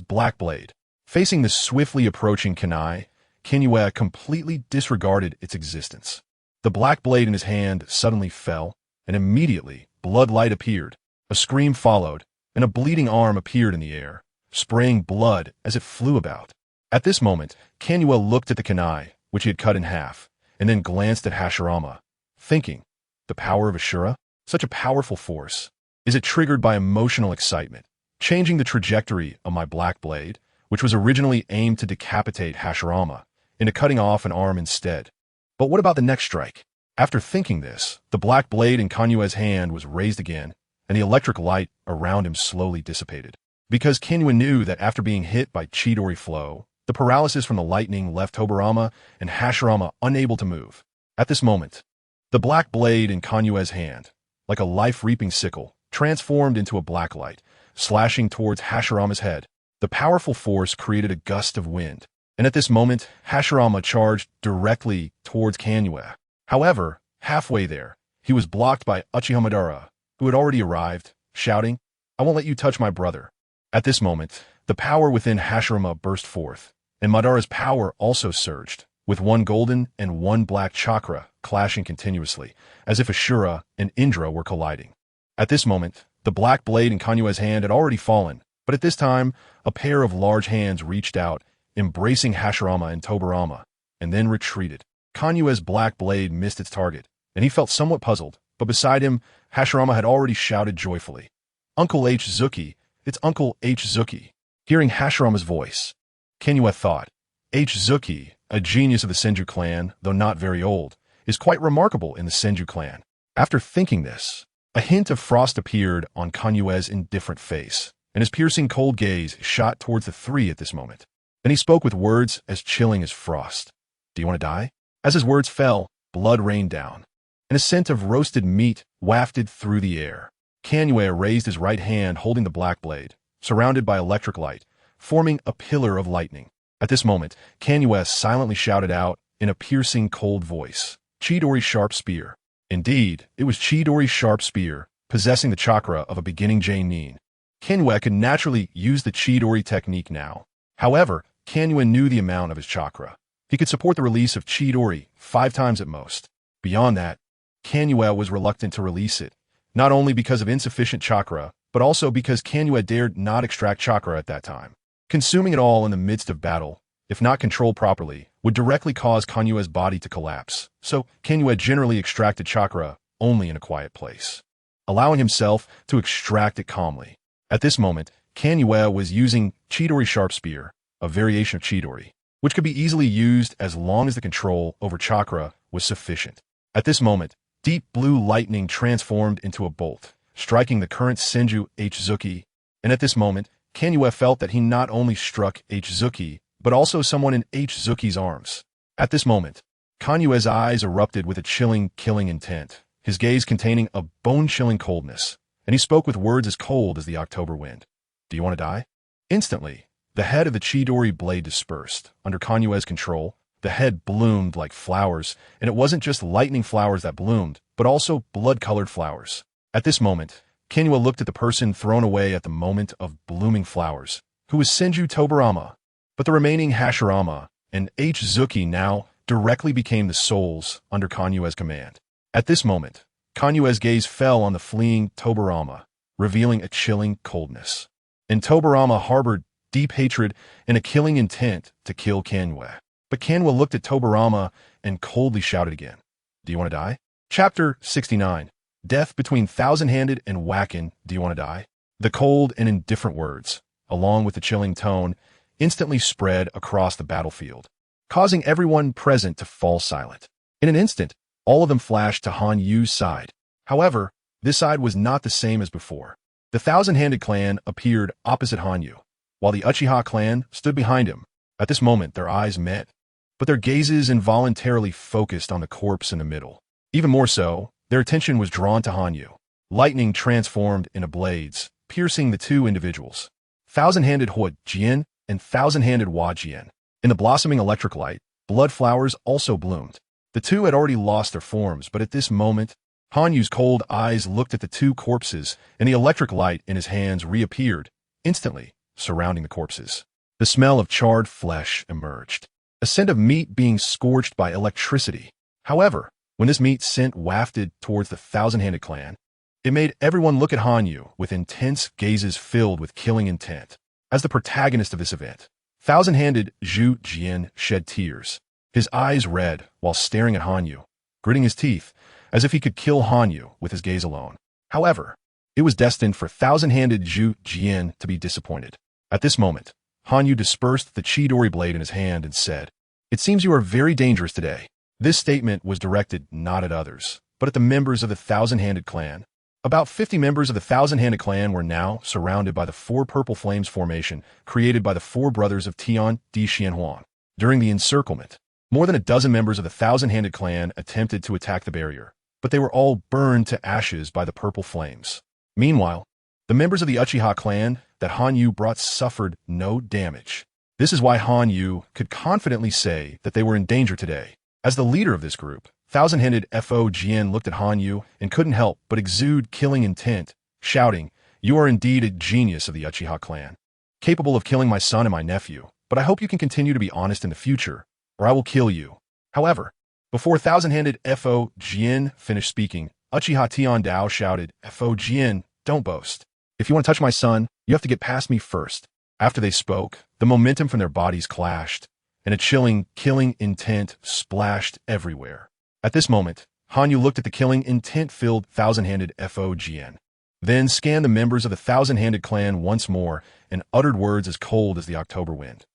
black blade. Facing the swiftly approaching kunai, Kanyue completely disregarded its existence. The black blade in his hand suddenly fell, and immediately blood light appeared. A scream followed, and a bleeding arm appeared in the air, spraying blood as it flew about. At this moment, Kanyue looked at the kunai, which he had cut in half, and then glanced at Hashirama, thinking, the power of Ashura? Such a powerful force. Is it triggered by emotional excitement, changing the trajectory of my black blade, which was originally aimed to decapitate Hashirama, into cutting off an arm instead? But what about the next strike? After thinking this, the black blade in Kanyue's hand was raised again, and the electric light around him slowly dissipated. Because Kanyue knew that after being hit by Chidori flow, the paralysis from the lightning left Tobarama and Hashirama unable to move. At this moment, the black blade in Kanyue's hand, like a life-reaping sickle, transformed into a black light, slashing towards Hashirama's head. The powerful force created a gust of wind, and at this moment, Hashirama charged directly towards Kanyue. However, halfway there, he was blocked by Uchiha Madara, who had already arrived, shouting, "I won't let you touch my brother." At this moment, the power within Hashirama burst forth, and Madara's power also surged, with one golden and one black chakra clashing continuously, as if Ashura and Indra were colliding. At this moment, the black blade in Kanyue's hand had already fallen, but at this time, a pair of large hands reached out, embracing Hashirama and Tobarama, and then retreated. Kanyue's black blade missed its target, and he felt somewhat puzzled, but beside him, Hashirama had already shouted joyfully, "Uncle H. Zuki, it's Uncle H. Zuki." Hearing Hashirama's voice, Kanyue thought, H. Zuki, a genius of the Senju clan, though not very old, is quite remarkable in the Senju clan. After thinking this, a hint of frost appeared on Kanyue's indifferent face, and his piercing cold gaze shot towards the three at this moment. Then he spoke with words as chilling as frost. "Do you want to die?" As his words fell, blood rained down, and a scent of roasted meat wafted through the air. Kanyue raised his right hand holding the black blade, surrounded by electric light, forming a pillar of lightning. At this moment, Kanyue silently shouted out in a piercing cold voice, "Chidori's sharp spear." Indeed, it was Chidori's sharp spear, possessing the chakra of a beginning J-nin. Kanyue could naturally use the Chidori technique now. However, Kanyue knew the amount of his chakra. He could support the release of Chidori 5 times at most. Beyond that, Kanyue was reluctant to release it, not only because of insufficient chakra, but also because Kanyue dared not extract chakra at that time. Consuming it all in the midst of battle, if not controlled properly, would directly cause Kanyue's body to collapse, so Kanyue generally extracted chakra only in a quiet place, allowing himself to extract it calmly. At this moment, Kanyue was using Chidori's sharp spear, a variation of Chidori, which could be easily used as long as the control over chakra was sufficient. At this moment, deep blue lightning transformed into a bolt, striking the current Senju H. Zuki, and at this moment, Kanyue felt that he not only struck H. Zuki, but also someone in H. Zuki's arms. At this moment, Kanyue's eyes erupted with a chilling, killing intent, his gaze containing a bone-chilling coldness, and he spoke with words as cold as the October wind. "Do you want to die?" Instantly, the head of the Chidori blade dispersed. Under Kanyue's control, the head bloomed like flowers, and it wasn't just lightning flowers that bloomed, but also blood-colored flowers. At this moment, Kanyue looked at the person thrown away at the moment of blooming flowers, who was Senju Tobarama, but the remaining Hashirama and H. Zuki now directly became the souls under Kanyue's command. At this moment, Kanyue's gaze fell on the fleeing Tobarama, revealing a chilling coldness. And Tobarama harbored deep hatred and a killing intent to kill Kanyue. But Kanyue looked at Tobarama and coldly shouted again, "Do you want to die?" Chapter 69. Death between Thousand-Handed and Wacken, "Do you want to die?" The cold and indifferent words, along with the chilling tone, instantly spread across the battlefield, causing everyone present to fall silent. In an instant, all of them flashed to Han Yu's side. However, this side was not the same as before. The Thousand-Handed clan appeared opposite Han Yu, while the Uchiha clan stood behind him. At this moment, their eyes met, but their gazes involuntarily focused on the corpse in the middle. Even more so, their attention was drawn to Han Yu. Lightning transformed into blades, piercing the two individuals. Thousand-Handed Hua Jian and Thousand-Handed Hua Jian. In the blossoming electric light, blood flowers also bloomed. The two had already lost their forms, but at this moment, Hanyu's cold eyes looked at the two corpses, and the electric light in his hands reappeared, instantly surrounding the corpses. The smell of charred flesh emerged, a scent of meat being scorched by electricity. However, when this meat scent wafted towards the thousand-handed clan, it made everyone look at Hanyu with intense gazes filled with killing intent. As the protagonist of this event, thousand-handed Zhu Jian shed tears, his eyes red while staring at Hanyu, gritting his teeth as if he could kill Hanyu with his gaze alone. However, it was destined for thousand-handed Zhu Jian to be disappointed. At this moment, Hanyu dispersed the Chidori blade in his hand and said, "It seems you are very dangerous today." This statement was directed not at others, but at the members of the thousand-handed clan. About 50 members of the thousand-handed clan were now surrounded by the four purple flames formation created by the four brothers of Tian Di Xianhuang. During the encirclement, more than a dozen members of the thousand-handed clan attempted to attack the barrier, but they were all burned to ashes by the purple flames. Meanwhile, the members of the Uchiha clan that Hanyu brought suffered no damage. This is why Hanyu could confidently say that they were in danger today. As the leader of this group, thousand-handed Fo Jian looked at Hanyu and couldn't help but exude killing intent, shouting, "You are indeed a genius of the Uchiha clan, capable of killing my son and my nephew, but I hope you can continue to be honest in the future, or I will kill you." However, before thousand-handed Fo Jian finished speaking, Uchiha Tian Dao shouted, "Fo Jian, don't boast. If you want to touch my son, you have to get past me first." After they spoke, the momentum from their bodies clashed, and a chilling, killing intent splashed everywhere. At this moment, Hanyu looked at the killing intent-filled thousand-handed Fo Jian, then scanned the members of the thousand-handed clan once more and uttered words as cold as the October wind.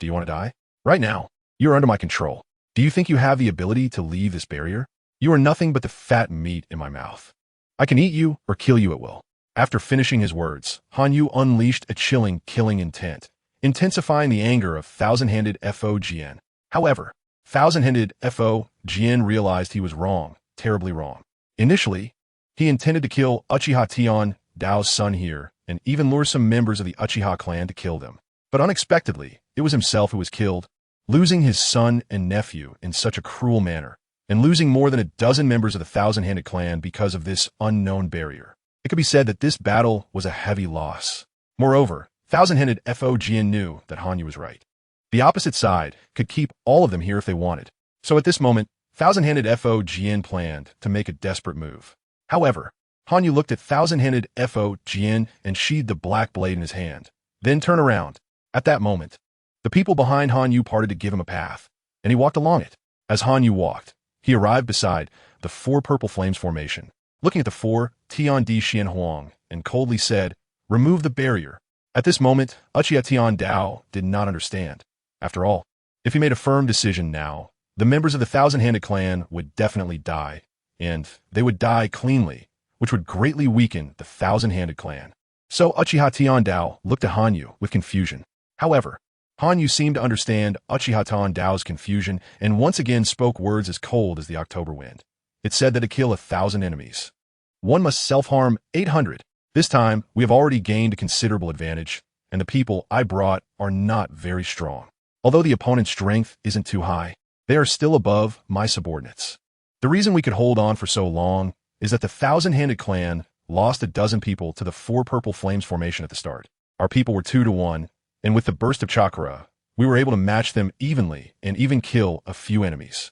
"Do you want to die? Right now, you are under my control. Do you think you have the ability to leave this barrier? You are nothing but the fat meat in my mouth. I can eat you or kill you at will." After finishing his words, Hanyu unleashed a chilling, killing intent, intensifying the anger of thousand-handed Fo Jian. However, thousand-handed Fo Jian realized he was wrong, terribly wrong. Initially, he intended to kill Uchiha Tian Dao's son here and even lure some members of the Uchiha clan to kill them. But unexpectedly, it was himself who was killed, losing his son and nephew in such a cruel manner, and losing more than a dozen members of the thousand-handed clan because of this unknown barrier. It could be said that this battle was a heavy loss. Moreover, thousand-handed Fo Jian knew that Hanyu was right. The opposite side could keep all of them here if they wanted. So at this moment, thousand-handed Fo Jian planned to make a desperate move. However, Hanyu looked at thousand-handed Fo Jian and sheathed the black blade in his hand, then turned around. At that moment, the people behind Hanyu parted to give him a path, and he walked along it. As Hanyu walked, he arrived beside the four purple flames formation, looking at the four Tian Di Xianhuang, and coldly said, "Remove the barrier." At this moment, Uchiha Tian Dao did not understand. After all, if he made a firm decision now, the members of the thousand-handed clan would definitely die, and they would die cleanly, which would greatly weaken the thousand-handed clan. So Uchiha Tian Dao looked at Hanyu with confusion. However, Hanyu seemed to understand Uchiha Tian Dao's confusion and once again spoke words as cold as the October wind. It said that to kill 1,000 enemies, one must self-harm 800. This time, we have already gained a considerable advantage, and the people I brought are not very strong. Although the opponent's strength isn't too high, they are still above my subordinates. The reason we could hold on for so long is that the thousand-handed clan lost a dozen people to the four purple flames formation at the start. Our people were 2-1, and with the burst of chakra, we were able to match them evenly and even kill a few enemies.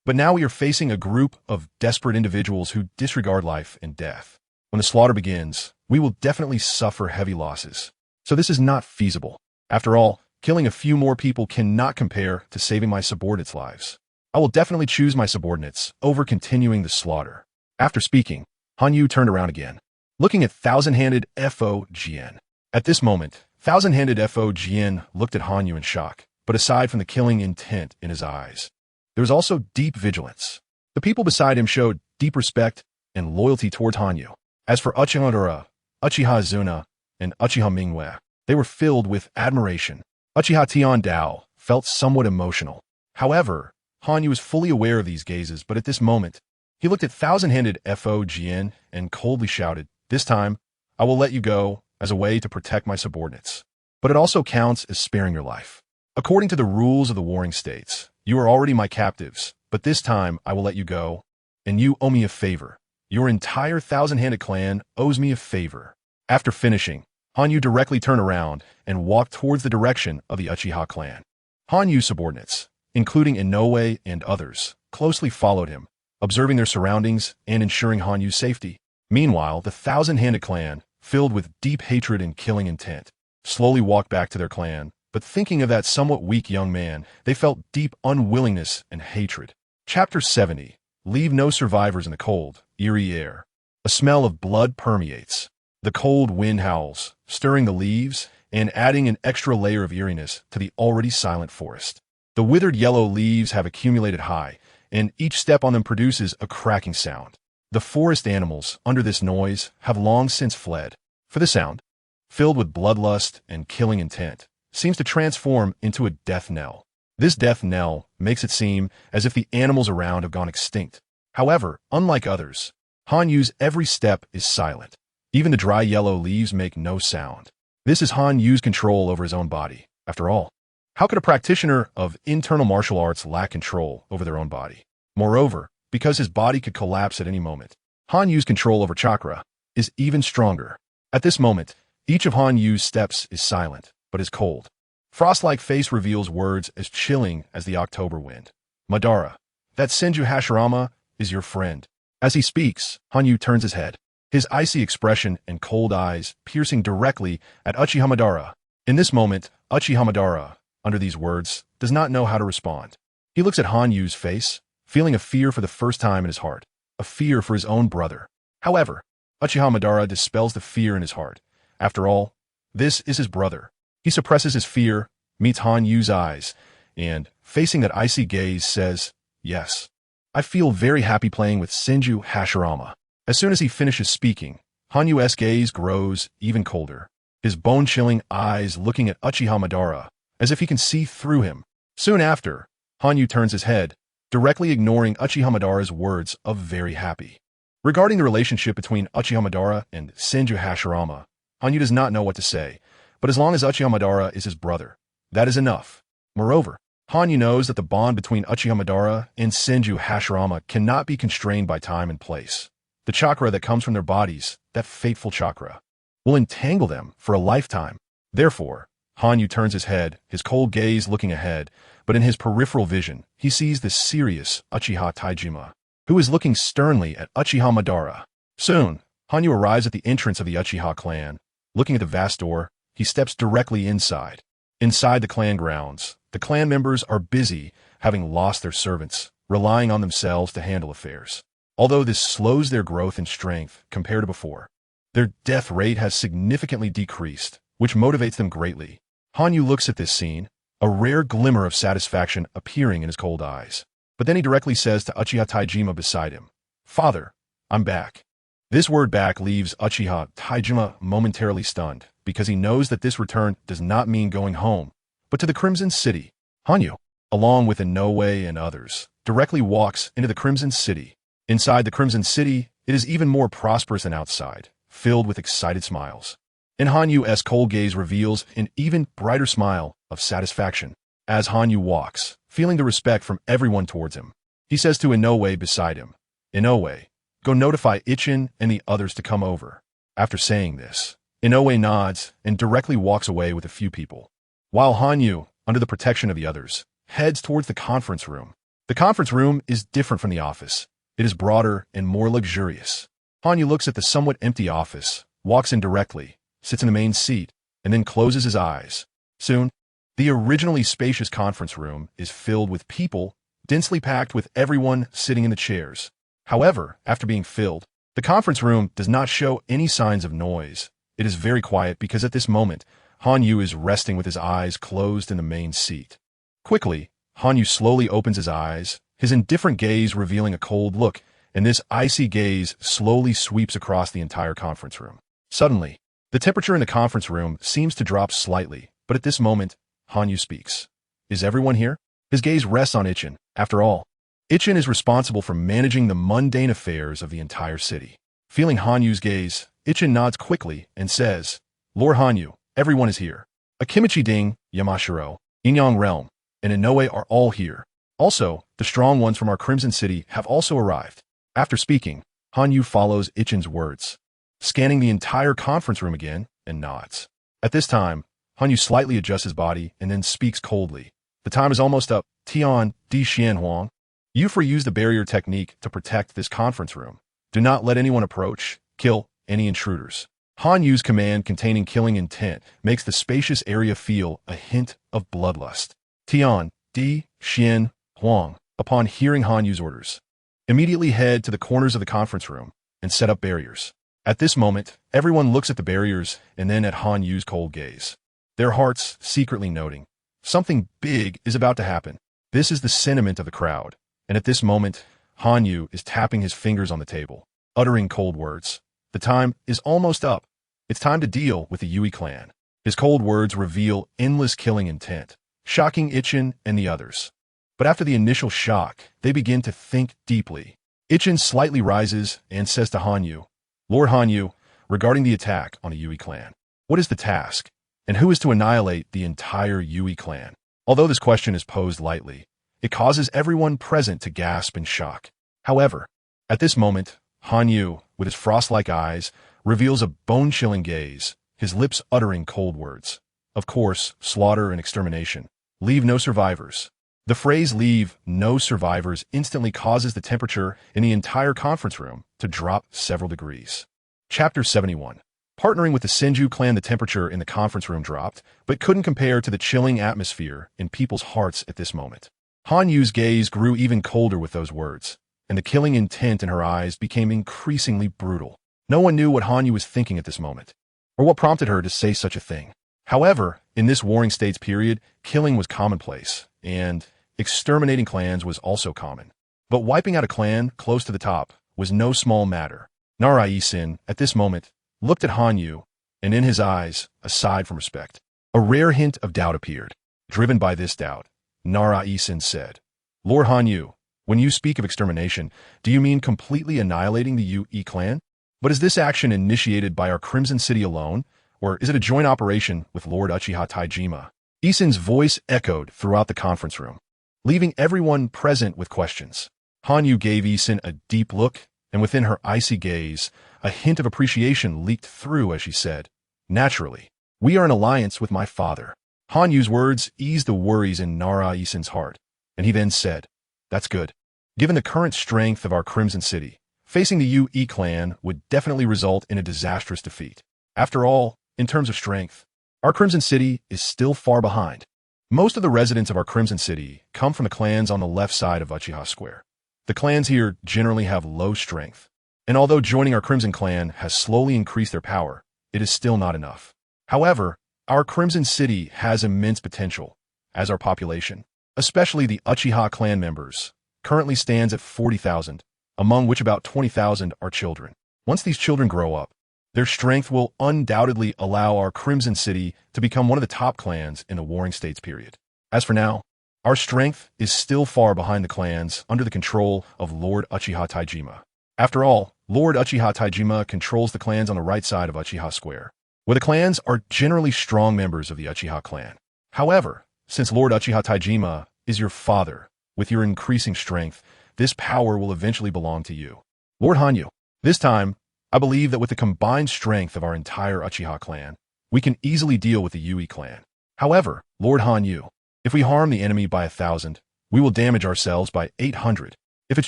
But now we are facing a group of desperate individuals who disregard life and death. When the slaughter begins, we will definitely suffer heavy losses. So this is not feasible. After all, killing a few more people cannot compare to saving my subordinates' lives. I will definitely choose my subordinates over continuing the slaughter. After speaking, Hanyu turned around again, looking at thousand-handed Fo Jian. At this moment, thousand-handed Fo Jian looked at Hanyu in shock, but aside from the killing intent in his eyes, there was also deep vigilance. The people beside him showed deep respect and loyalty towards Hanyu. As for Uchiha Dora, Uchiha Zuna, and Uchiha Mingwei, they were filled with admiration. Uchiha Tian Dao felt somewhat emotional. However, Hanyu was fully aware of these gazes, but at this moment, he looked at thousand-handed Fo Jian and coldly shouted, "This time, I will let you go as a way to protect my subordinates. But it also counts as sparing your life." According to the rules of the warring states, you are already my captives, but this time I will let you go, and you owe me a favor. Your entire thousand-handed clan owes me a favor. After finishing, Hanyu directly turned around and walked towards the direction of the Uchiha clan. Hanyu's subordinates, including Inoue and others, closely followed him, observing their surroundings and ensuring Hanyu's safety. Meanwhile, the thousand-handed clan, filled with deep hatred and killing intent, slowly walked back to their clan, but thinking of that somewhat weak young man, they felt deep unwillingness and hatred. Chapter 70. Leave no survivors in the cold, eerie air. A smell of blood permeates. The cold wind howls, stirring the leaves and adding an extra layer of eeriness to the already silent forest. The withered yellow leaves have accumulated high, and each step on them produces a cracking sound. The forest animals, under this noise, have long since fled, for the sound, filled with bloodlust and killing intent, seems to transform into a death knell. This death knell makes it seem as if the animals around have gone extinct. However, unlike others, Hanyu's every step is silent. Even the dry yellow leaves make no sound. This is Hanyu's control over his own body. After all, how could a practitioner of internal martial arts lack control over their own body? Moreover, because his body could collapse at any moment, Hanyu's control over chakra is even stronger. At this moment, each of Hanyu's steps is silent, but is cold. Frost-like face reveals words as chilling as the October wind. Madara, that Senju Hashirama is your friend. As he speaks, Hanyu turns his head, his icy expression and cold eyes piercing directly at Uchiha Madara. In this moment, Uchiha Madara, under these words, does not know how to respond. He looks at Hanyu's face, feeling a fear for the first time in his heart, a fear for his own brother. However, Uchiha Madara dispels the fear in his heart. After all, this is his brother. He suppresses his fear, meets Hanyu's eyes, and, facing that icy gaze, says, "Yes. I feel very happy playing with Senju Hashirama." As soon as he finishes speaking, Hanyu's gaze grows even colder, his bone-chilling eyes looking at Uchiha Madara, as if he can see through him. Soon after, Hanyu turns his head, directly ignoring Uchiha Madara's words of very happy. Regarding the relationship between Uchiha Madara and Senju Hashirama, Hanyu does not know what to say, but as long as Uchiha Madara is his brother, that is enough. Moreover, Hanyu knows that the bond between Uchiha Madara and Senju Hashirama cannot be constrained by time and place. The chakra that comes from their bodies, that fateful chakra, will entangle them for a lifetime. Therefore, Hanyu turns his head, his cold gaze looking ahead, but in his peripheral vision, he sees the serious Uchiha Taijima, who is looking sternly at Uchiha Madara. Soon, Hanyu arrives at the entrance of the Uchiha clan. Looking at the vast door, he steps directly inside. Inside the clan grounds, the clan members are busy, having lost their servants, relying on themselves to handle affairs. Although this slows their growth and strength compared to before, their death rate has significantly decreased, which motivates them greatly. Hanyu looks at this scene, a rare glimmer of satisfaction appearing in his cold eyes. But then he directly says to Uchiha Taijima beside him, "Father, I'm back." This word back leaves Uchiha Taijima momentarily stunned, because he knows that this return does not mean going home, but to the Crimson City. Hanyu, along with Inoue and others, directly walks into the Crimson City. Inside the Crimson City, it is even more prosperous than outside, filled with excited smiles. And Hanyu's cold gaze reveals an even brighter smile of satisfaction. As Hanyu walks, feeling the respect from everyone towards him, he says to Inoue beside him, "Inoue, go notify Ichin and the others to come over." After saying this, Inoue nods and directly walks away with a few people, while Hanyu, under the protection of the others, heads towards the conference room. The conference room is different from the office. It is broader and more luxurious. Hanyu looks at the somewhat empty office, walks in directly, sits in the main seat, and then closes his eyes. Soon, the originally spacious conference room is filled with people, densely packed with everyone sitting in the chairs. However, after being filled, the conference room does not show any signs of noise. It is very quiet because at this moment, Hanyu is resting with his eyes closed in the main seat. Quickly, Hanyu slowly opens his eyes, his indifferent gaze revealing a cold look, and this icy gaze slowly sweeps across the entire conference room. Suddenly, the temperature in the conference room seems to drop slightly, but at this moment, Hanyu speaks. "Is everyone here?" His gaze rests on Ichin. After all, Ichin is responsible for managing the mundane affairs of the entire city. Feeling Hanyu's gaze, Ichin nods quickly and says, "Lord Hanyu, everyone is here." Akimichi Ding, Yamashiro, Yin-Yang realm, and Inoue are all here. Also, the strong ones from our Crimson City have also arrived. After speaking, Hanyu follows Ichin's words, scanning the entire conference room again, and nods. At this time, Hanyu slightly adjusts his body and then speaks coldly. The time is almost up. Tian, Di Xianhuang. Yufei used the barrier technique to protect this conference room. Do not let anyone approach, kill any intruders. Hanyu's command containing killing intent makes the spacious area feel a hint of bloodlust. Tian, Di Xianhuang, upon hearing Hanyu's orders, immediately head to the corners of the conference room and set up barriers. At this moment, everyone looks at the barriers and then at Hanyu's cold gaze, their hearts secretly noting, something big is about to happen. This is the sentiment of the crowd, and at this moment, Hanyu is tapping his fingers on the table, uttering cold words. The time is almost up. It's time to deal with the Yui clan. His cold words reveal endless killing intent, shocking Ichin and the others. But after the initial shock, they begin to think deeply. Ichin slightly rises and says to Hanyu, Lord Hanyu, regarding the attack on the Yui clan, what is the task, and who is to annihilate the entire Yui clan? Although this question is posed lightly, it causes everyone present to gasp in shock. However, at this moment, Hanyu, with his frost-like eyes, reveals a bone-chilling gaze, his lips uttering cold words. Of course, slaughter and extermination. Leave no survivors. The phrase leave no survivors instantly causes the temperature in the entire conference room to drop several degrees. Chapter 71. Partnering with the Senju clan, the temperature in the conference room dropped, but couldn't compare to the chilling atmosphere in people's hearts at this moment. Hanyu's gaze grew even colder with those words, and the killing intent in her eyes became increasingly brutal. No one knew what Hanyu was thinking at this moment, or what prompted her to say such a thing. However, in this Warring States period, killing was commonplace, and exterminating clans was also common. But wiping out a clan close to the top was no small matter. Nara-Isin, at this moment, looked at Hanyu, and in his eyes, aside from respect, a rare hint of doubt appeared. Driven by this doubt, Nara-Isin said, Lord Hanyu, when you speak of extermination, do you mean completely annihilating the Yui clan? But is this action initiated by our Crimson City alone, or is it a joint operation with Lord Uchiha Taijima? Isin's voice echoed throughout the conference room, leaving everyone present with questions. Hanyu gave Isin a deep look, and within her icy gaze, a hint of appreciation leaked through as she said, Naturally, we are in alliance with my father. Hanyu's words eased the worries in Nara-Isin's heart, and he then said, That's good. Given the current strength of our Crimson City, facing the Yui clan would definitely result in a disastrous defeat. After all, in terms of strength, our Crimson City is still far behind. Most of the residents of our Crimson City come from the clans on the left side of Uchiha Square. The clans here generally have low strength, and although joining our Crimson clan has slowly increased their power, it is still not enough. However, our Crimson City has immense potential, as our population, especially the Uchiha clan members, currently stands at 40,000, among which about 20,000 are children. Once these children grow up, their strength will undoubtedly allow our Crimson City to become one of the top clans in the Warring States period. As for now, our strength is still far behind the clans under the control of Lord Uchiha Taijima. After all, Lord Uchiha Taijima controls the clans on the right side of Uchiha Square, where the clans are generally strong members of the Uchiha clan. However, since Lord Uchiha Taijima is your father, with your increasing strength, this power will eventually belong to you. Lord Hanyu, this time, I believe that with the combined strength of our entire Uchiha clan, we can easily deal with the Yui clan. However, Lord Hanyu, if we harm the enemy by 1,000, we will damage ourselves by 800. If it's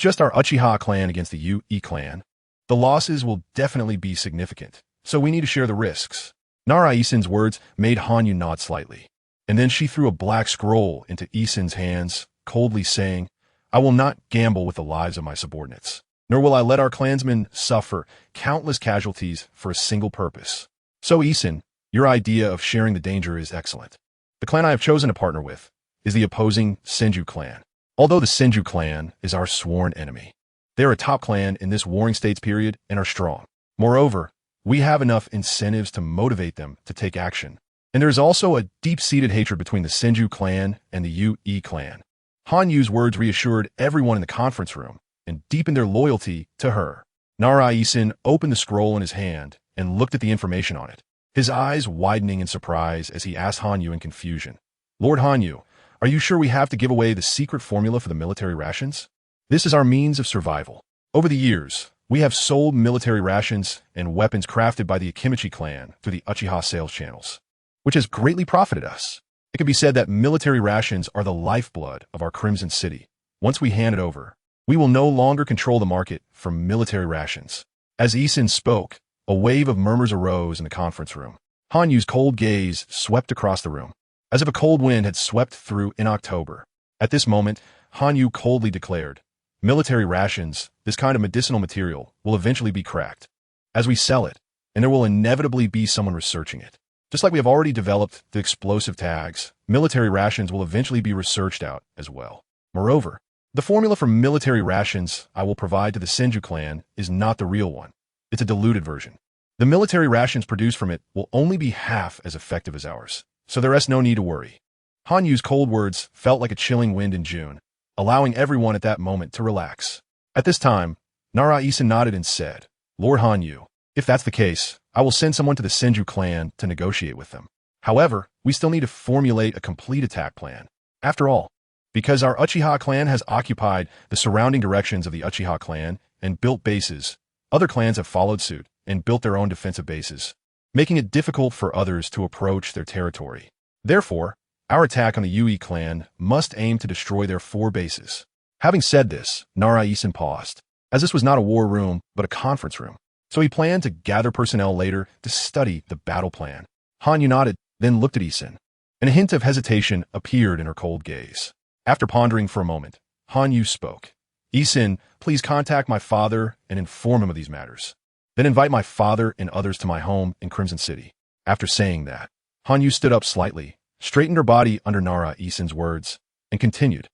just our Uchiha clan against the Yui clan, the losses will definitely be significant, so we need to share the risks. Nara-Isin's words made Hanyu nod slightly, and then she threw a black scroll into Isin's hands, coldly saying, I will not gamble with the lives of my subordinates, nor will I let our clansmen suffer countless casualties for a single purpose. So Isin, your idea of sharing the danger is excellent. The clan I have chosen to partner with is the opposing Senju clan. Although the Senju clan is our sworn enemy, they are a top clan in this Warring States period and are strong. Moreover, we have enough incentives to motivate them to take action. And there is also a deep-seated hatred between the Senju clan and the Yui clan. Hanyu's words reassured everyone in the conference room and deepened their loyalty to her. Nara-Isin opened the scroll in his hand and looked at the information on it, his eyes widening in surprise as he asked Hanyu in confusion, Lord Hanyu, are you sure we have to give away the secret formula for the military rations? This is our means of survival. Over the years, we have sold military rations and weapons crafted by the Akimichi clan through the Uchiha sales channels, which has greatly profited us. It can be said that military rations are the lifeblood of our Crimson City. Once we hand it over, we will no longer control the market for military rations. As Isin spoke, a wave of murmurs arose in the conference room. Hanyu's cold gaze swept across the room, as if a cold wind had swept through in October. At this moment, Hanyu coldly declared, military rations, this kind of medicinal material, will eventually be cracked as we sell it, and there will inevitably be someone researching it. Just like we have already developed the explosive tags, military rations will eventually be researched out as well. Moreover, the formula for military rations I will provide to the Senju clan is not the real one. It's a diluted version. The military rations produced from it will only be half as effective as ours, so there is no need to worry. Hanyu's cold words felt like a chilling wind in June, allowing everyone at that moment to relax. At this time, Nara-Isin nodded and said, Lord Hanyu, if that's the case, I will send someone to the Senju clan to negotiate with them. However, we still need to formulate a complete attack plan. After all, because our Uchiha clan has occupied the surrounding directions of the Uchiha clan and built bases, other clans have followed suit and built their own defensive bases, making it difficult for others to approach their territory. Therefore, our attack on the Yui clan must aim to destroy their 4 bases. Having said this, Nara-Isin paused, as this was not a war room but a conference room, so he planned to gather personnel later to study the battle plan. Hanyu nodded, then looked at Isin, and a hint of hesitation appeared in her cold gaze. After pondering for a moment, Hanyu spoke. Isin, please contact my father and inform him of these matters. Then invite my father and others to my home in Crimson City. After saying that, Hanyu stood up slightly, straightened her body under Nara-Isin's words, and continued.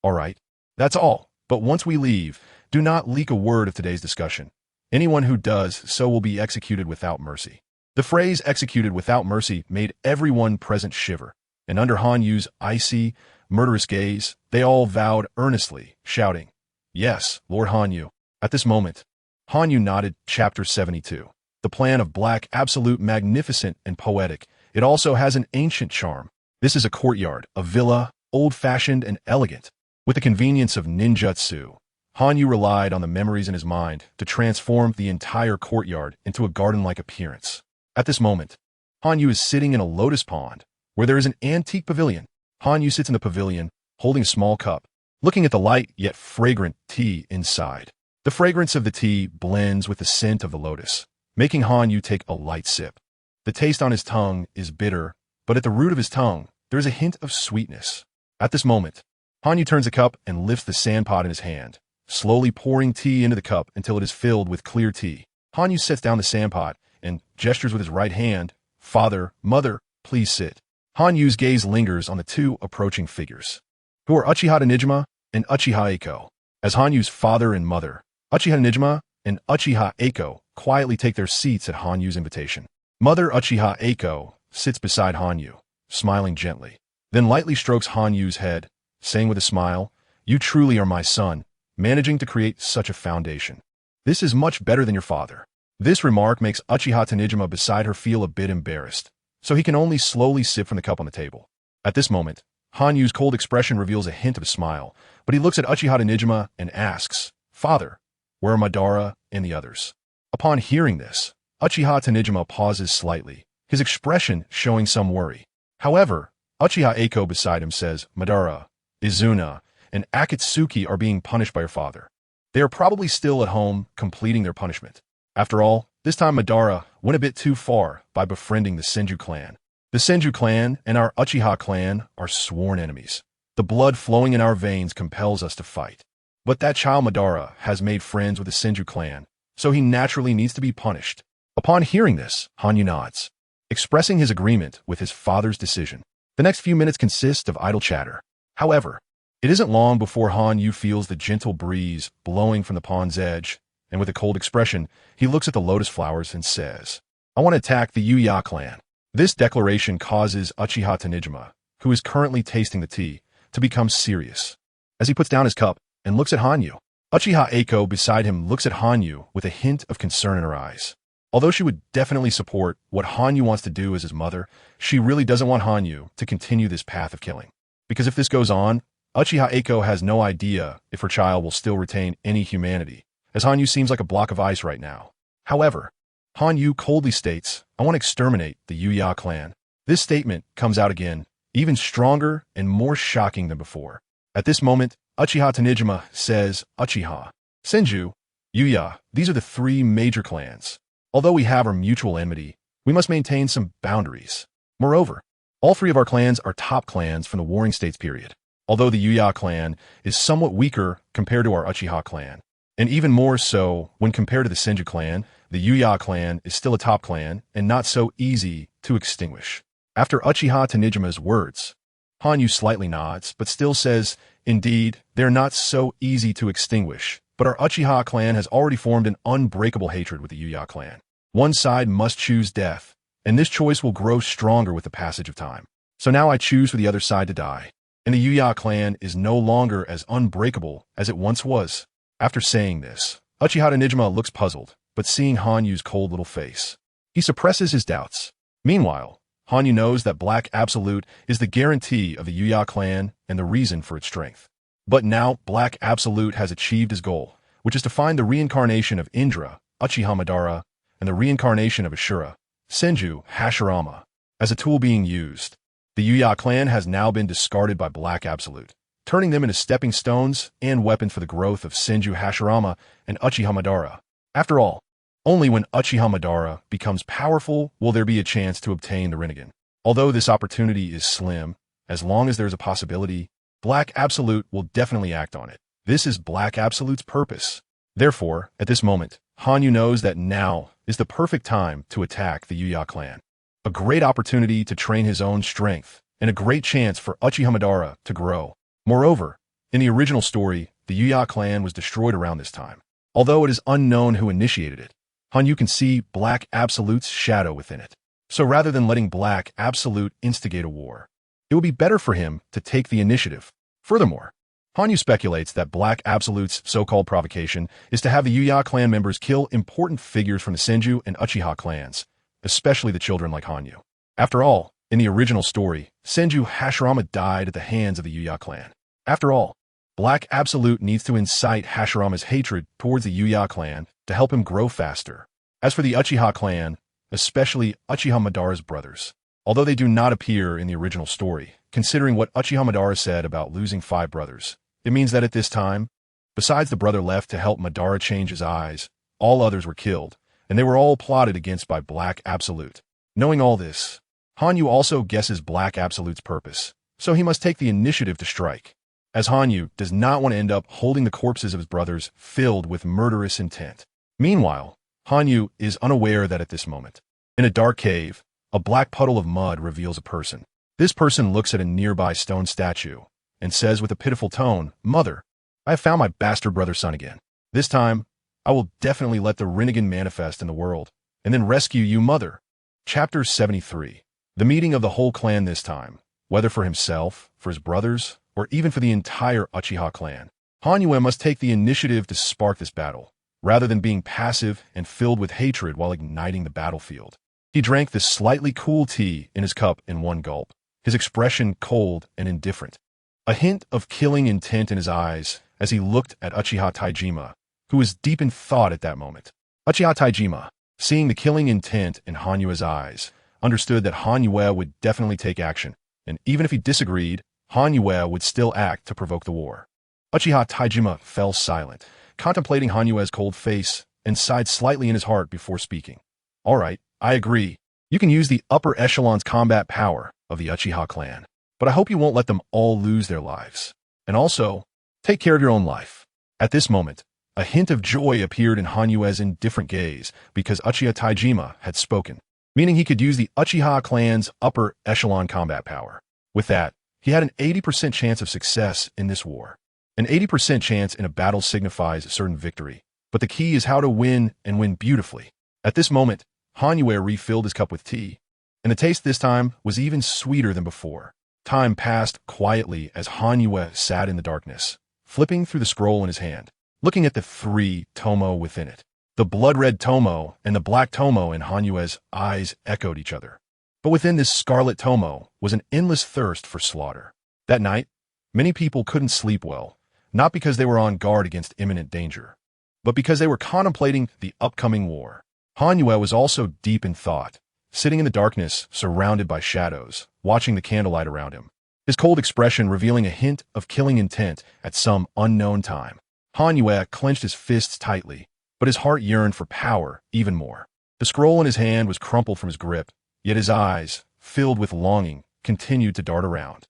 All right, that's all. But once we leave, do not leak a word of today's discussion. Anyone who does so will be executed without mercy. The phrase executed without mercy made everyone present shiver, and under Hanyu's icy, murderous gaze, they all vowed earnestly, shouting, Yes, Lord Hanyu. At this moment, Hanyu nodded. Chapter 72. The plan of black, absolute, magnificent, and poetic. It also has an ancient charm. This is a courtyard, a villa, old-fashioned and elegant. With the convenience of ninjutsu, Hanyu relied on the memories in his mind to transform the entire courtyard into a garden-like appearance. At this moment, Hanyu is sitting in a lotus pond, where there is an antique pavilion. Hanyu sits in the pavilion, holding a small cup, looking at the light yet fragrant tea inside. The fragrance of the tea blends with the scent of the lotus, making Hanyu take a light sip. The taste on his tongue is bitter, but at the root of his tongue, there is a hint of sweetness. At this moment, Hanyu turns the cup and lifts the sandpot in his hand, slowly pouring tea into the cup until it is filled with clear tea. Hanyu sets down the sandpot and gestures with his right hand, Father, Mother, please sit. Hanyu's gaze lingers on the 2 approaching figures, who are Uchiha Nijima and Uchiha Eiko. As Hanyu's father and mother, Uchiha Nijima and Uchiha Eiko quietly take their seats at Hanyu's invitation. Mother Uchiha Eiko sits beside Hanyu, smiling gently, then lightly strokes Hanyu's head, saying with a smile, You truly are my son, managing to create such a foundation. This is much better than your father. This remark makes Uchiha Nijima beside her feel a bit embarrassed, so he can only slowly sip from the cup on the table. At this moment, Hanyu's cold expression reveals a hint of a smile, but he looks at Uchiha Nijima and asks, Father, where are Madara and the others? Upon hearing this, Uchiha Nijima pauses slightly, his expression showing some worry. However, Uchiha Eiko beside him says, Madara, Izuna, and Akatsuki are being punished by your father. They are probably still at home completing their punishment. After all, this time Madara went a bit too far by befriending the Senju clan. The Senju clan and our Uchiha clan are sworn enemies. The blood flowing in our veins compels us to fight. But that child Madara has made friends with the Senju clan, so he naturally needs to be punished. Upon hearing this, Hanyu nods, expressing his agreement with his father's decision. The next few minutes consist of idle chatter. However, it isn't long before Hanyu feels the gentle breeze blowing from the pond's edge, and with a cold expression, he looks at the lotus flowers and says, I want to attack the Uchiha clan. This declaration causes Uchiha Nijima, who is currently tasting the tea, to become serious. As he puts down his cup and looks at Hanyu, Uchiha Eiko beside him looks at Hanyu with a hint of concern in her eyes. Although she would definitely support what Hanyu wants to do as his mother, she really doesn't want Hanyu to continue this path of killing. Because if this goes on, Uchiha Eiko has no idea if her child will still retain any humanity, as Hanyu seems like a block of ice right now. However, Hanyu coldly states, "I want to exterminate the Uchiha clan." This statement comes out again, even stronger and more shocking than before. At this moment, Uchiha Tanijima says, "Uchiha, Senju, Uchiha, these are the three major clans. Although we have our mutual enmity, we must maintain some boundaries. Moreover, all three of our clans are top clans from the Warring States period. Although the Uchiha clan is somewhat weaker compared to our Uchiha clan, and even more so when compared to the Senju clan, the Uchiha clan is still a top clan and not so easy to extinguish." After Uchiha Tanijima's words, Hanyu slightly nods, but still says, "Indeed, they're not so easy to extinguish, but our Uchiha clan has already formed an unbreakable hatred with the Uchiha clan. One side must choose death, and this choice will grow stronger with the passage of time. So now I choose for the other side to die, and the Uchiha clan is no longer as unbreakable as it once was." After saying this, Uchiha Tanijima looks puzzled, but seeing Hanyu's cold little face, he suppresses his doubts. Meanwhile, Hanyu knows that Black Absolute is the guarantee of the Uchiha clan and the reason for its strength. But now Black Absolute has achieved his goal, which is to find the reincarnation of Indra, Uchiha Madara, and the reincarnation of Ashura, Senju Hashirama, as a tool being used. The Uchiha clan has now been discarded by Black Absolute, turning them into stepping stones and weapons for the growth of Senju Hashirama and Uchiha Madara. After all, only when Uchiha Madara becomes powerful will there be a chance to obtain the Rinnegan. Although this opportunity is slim, as long as there's a possibility, Black Absolute will definitely act on it. This is Black Absolute's purpose. Therefore, at this moment, Hanyu knows that now is the perfect time to attack the Uchiha clan. A great opportunity to train his own strength, and a great chance for Uchiha Madara to grow. Moreover, in the original story, the Uchiha clan was destroyed around this time. Although it is unknown who initiated it, Hanyu can see Black Absolute's shadow within it. So rather than letting Black Absolute instigate a war, it would be better for him to take the initiative. Furthermore, Hanyu speculates that Black Absolute's so-called provocation is to have the Uchiha clan members kill important figures from the Senju and Uchiha clans, especially the children like Hanyu. After all, in the original story, Senju Hashirama died at the hands of the Uchiha clan. After all, Black Absolute needs to incite Hashirama's hatred towards the Uchiha clan to help him grow faster. As for the Uchiha clan, especially Uchiha Madara's brothers, although they do not appear in the original story, considering what Uchiha Madara said about losing 5 brothers, it means that at this time, besides the brother left to help Madara change his eyes, all others were killed, and they were all plotted against by Black Absolute. Knowing all this, Hanyu also guesses Black Absolute's purpose, so he must take the initiative to strike, as Hanyu does not want to end up holding the corpses of his brothers filled with murderous intent. Meanwhile, Hanyu is unaware that at this moment, in a dark cave, a black puddle of mud reveals a person. This person looks at a nearby stone statue and says with a pitiful tone, "Mother, I have found my bastard brother's son again. This time, I will definitely let the Rinnegan manifest in the world, and then rescue you, mother." Chapter 73. The meeting of the whole clan this time, whether for himself, for his brothers, or even for the entire Uchiha clan. Hanyu must take the initiative to spark this battle, rather than being passive and filled with hatred while igniting the battlefield. He drank this slightly cool tea in his cup in one gulp, his expression cold and indifferent. A hint of killing intent in his eyes as he looked at Uchiha Taijima, who was deep in thought at that moment. Uchiha Taijima, seeing the killing intent in Hanyue's eyes, understood that Hanyue would definitely take action, and even if he disagreed, Hanyue would still act to provoke the war. Uchiha Taijima fell silent, contemplating Hanyue's cold face, and sighed slightly in his heart before speaking. "All right, I agree. You can use the upper echelon's combat power of the Uchiha clan, but I hope you won't let them all lose their lives. And also, take care of your own life." At this moment, a hint of joy appeared in Hanyue's indifferent gaze because Uchiha Taijima had spoken, meaning he could use the Uchiha clan's upper echelon combat power. With that, he had an 80% chance of success in this war. An 80% chance in a battle signifies a certain victory, but the key is how to win and win beautifully. At this moment, Hanyue refilled his cup with tea, and the taste this time was even sweeter than before. Time passed quietly as Hanyue sat in the darkness, flipping through the scroll in his hand, looking at the 3 tomo within it. The blood-red Tomo and the black Tomo in Hanyue's eyes echoed each other. But within this scarlet Tomo was an endless thirst for slaughter. That night, many people couldn't sleep well, not because they were on guard against imminent danger, but because they were contemplating the upcoming war. Hanyue was also deep in thought, sitting in the darkness, surrounded by shadows, watching the candlelight around him, his cold expression revealing a hint of killing intent at some unknown time. Hanyue clenched his fists tightly, but his heart yearned for power even more. The scroll in his hand was crumpled from his grip, yet his eyes, filled with longing, continued to dart around.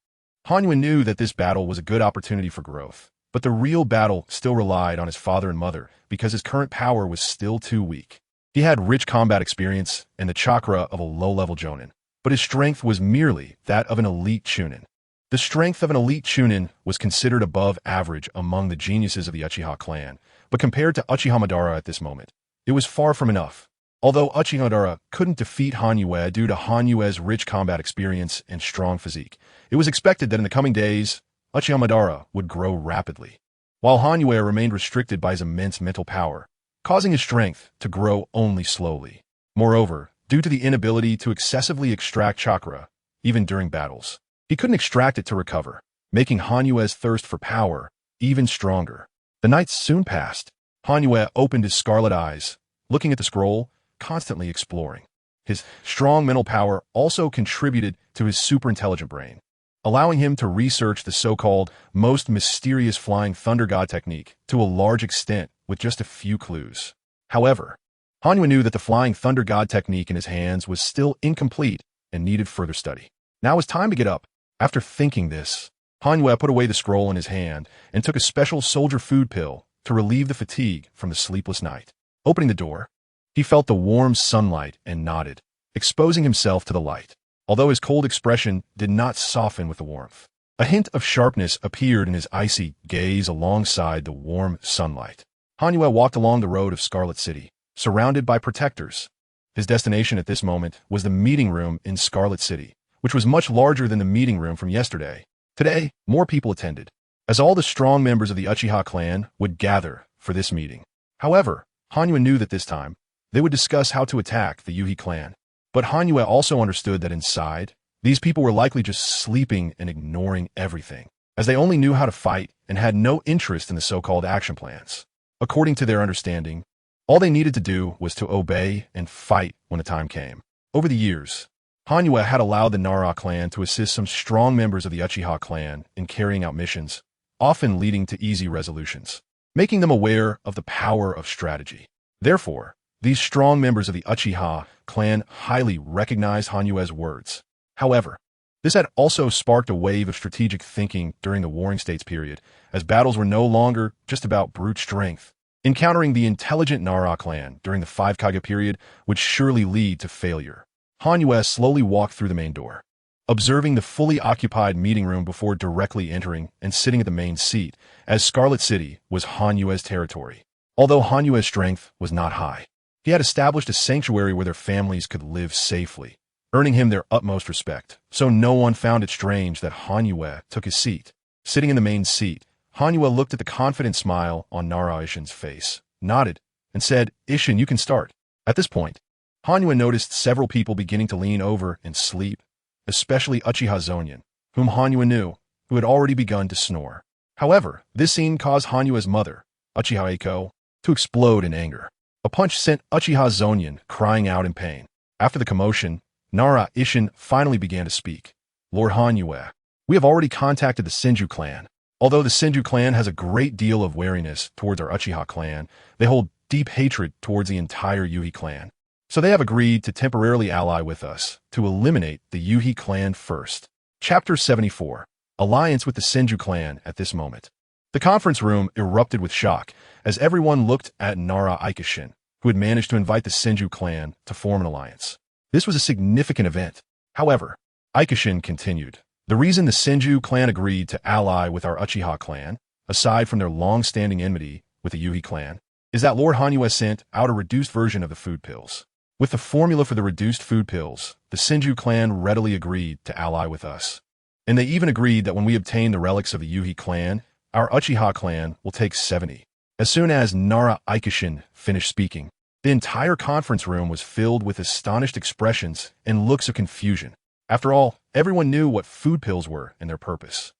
Hanyue knew that this battle was a good opportunity for growth, but the real battle still relied on his father and mother because his current power was still too weak. He had rich combat experience and the chakra of a low-level Jonin, but his strength was merely that of an elite Chunin. The strength of an elite Chunin was considered above average among the geniuses of the Uchiha clan, but compared to Uchiha Madara at this moment, it was far from enough. Although Uchiha Madara couldn't defeat Hanyue due to Hanyue's rich combat experience and strong physique, it was expected that in the coming days, Uchiha Madara would grow rapidly, while Hanyue remained restricted by his immense mental power, causing his strength to grow only slowly. Moreover, due to the inability to excessively extract chakra, even during battles, he couldn't extract it to recover, making Hanyue's thirst for power even stronger. The nights soon passed. Hanyue opened his scarlet eyes, looking at the scroll, constantly exploring. His strong mental power also contributed to his super-intelligent brain, allowing him to research the so-called most mysterious flying thunder god technique to a large extent with just a few clues. However, Hanyue knew that the flying thunder god technique in his hands was still incomplete and needed further study. Now it was time to get up. After thinking this, Hanyue put away the scroll in his hand and took a special soldier food pill to relieve the fatigue from the sleepless night. Opening the door, he felt the warm sunlight and nodded, exposing himself to the light. Although his cold expression did not soften with the warmth, a hint of sharpness appeared in his icy gaze alongside the warm sunlight. Hanyue walked along the road of Scarlet City, surrounded by protectors. His destination at this moment was the meeting room in Scarlet City, which was much larger than the meeting room from yesterday. Today, more people attended, as all the strong members of the Uchiha clan would gather for this meeting. However, Hanyue knew that this time, they would discuss how to attack the Yuhi clan. But Hanyue also understood that inside, these people were likely just sleeping and ignoring everything, as they only knew how to fight and had no interest in the so-called action plans. According to their understanding, all they needed to do was to obey and fight when the time came. Over the years, Hanyue had allowed the Nara clan to assist some strong members of the Uchiha clan in carrying out missions, often leading to easy resolutions, making them aware of the power of strategy. Therefore, these strong members of the Uchiha clan highly recognized Hanyue's words. However, this had also sparked a wave of strategic thinking during the Warring States period, as battles were no longer just about brute strength. Encountering the intelligent Nara clan during the Five Kage period would surely lead to failure. Hanyue slowly walked through the main door, observing the fully occupied meeting room before directly entering and sitting at the main seat, as Scarlet City was Hanyue's territory. Although Hanyue's strength was not high, he had established a sanctuary where their families could live safely, earning him their utmost respect, so no one found it strange that Hanyue took his seat. Sitting in the main seat, Hanyue looked at the confident smile on Nara Ishin's face, nodded, and said, "Ishin, you can start." At this point, Hanyue noticed several people beginning to lean over and sleep, especially Uchiha Zonyan, whom Hanyue knew, who had already begun to snore. However, this scene caused Hanyue's mother, Uchiha Eiko, to explode in anger. A punch sent Uchiha Zonyan crying out in pain. After the commotion, Nara Ishin finally began to speak. "Lord Hanyue, we have already contacted the Senju clan. Although the Senju clan has a great deal of wariness towards our Uchiha clan, they hold deep hatred towards the entire Yuhi clan. So they have agreed to temporarily ally with us to eliminate the Yuhi clan first." Chapter 74. Alliance with the Senju clan at this moment. The conference room erupted with shock as everyone looked at Nara Aikishin, who had managed to invite the Senju clan to form an alliance. This was a significant event. However, Aikishin continued. The reason the Senju clan agreed to ally with our Uchiha clan, aside from their long-standing enmity with the Yuhi clan, is that Lord Hanyue sent out a reduced version of the food pills. With the formula for the reduced food pills, the Senju clan readily agreed to ally with us. And they even agreed that when we obtain the relics of the Yuhi clan, our Uchiha clan will take 70. As soon as Nara Aikishin finished speaking, the entire conference room was filled with astonished expressions and looks of confusion. After all, everyone knew what food pills were and their purpose.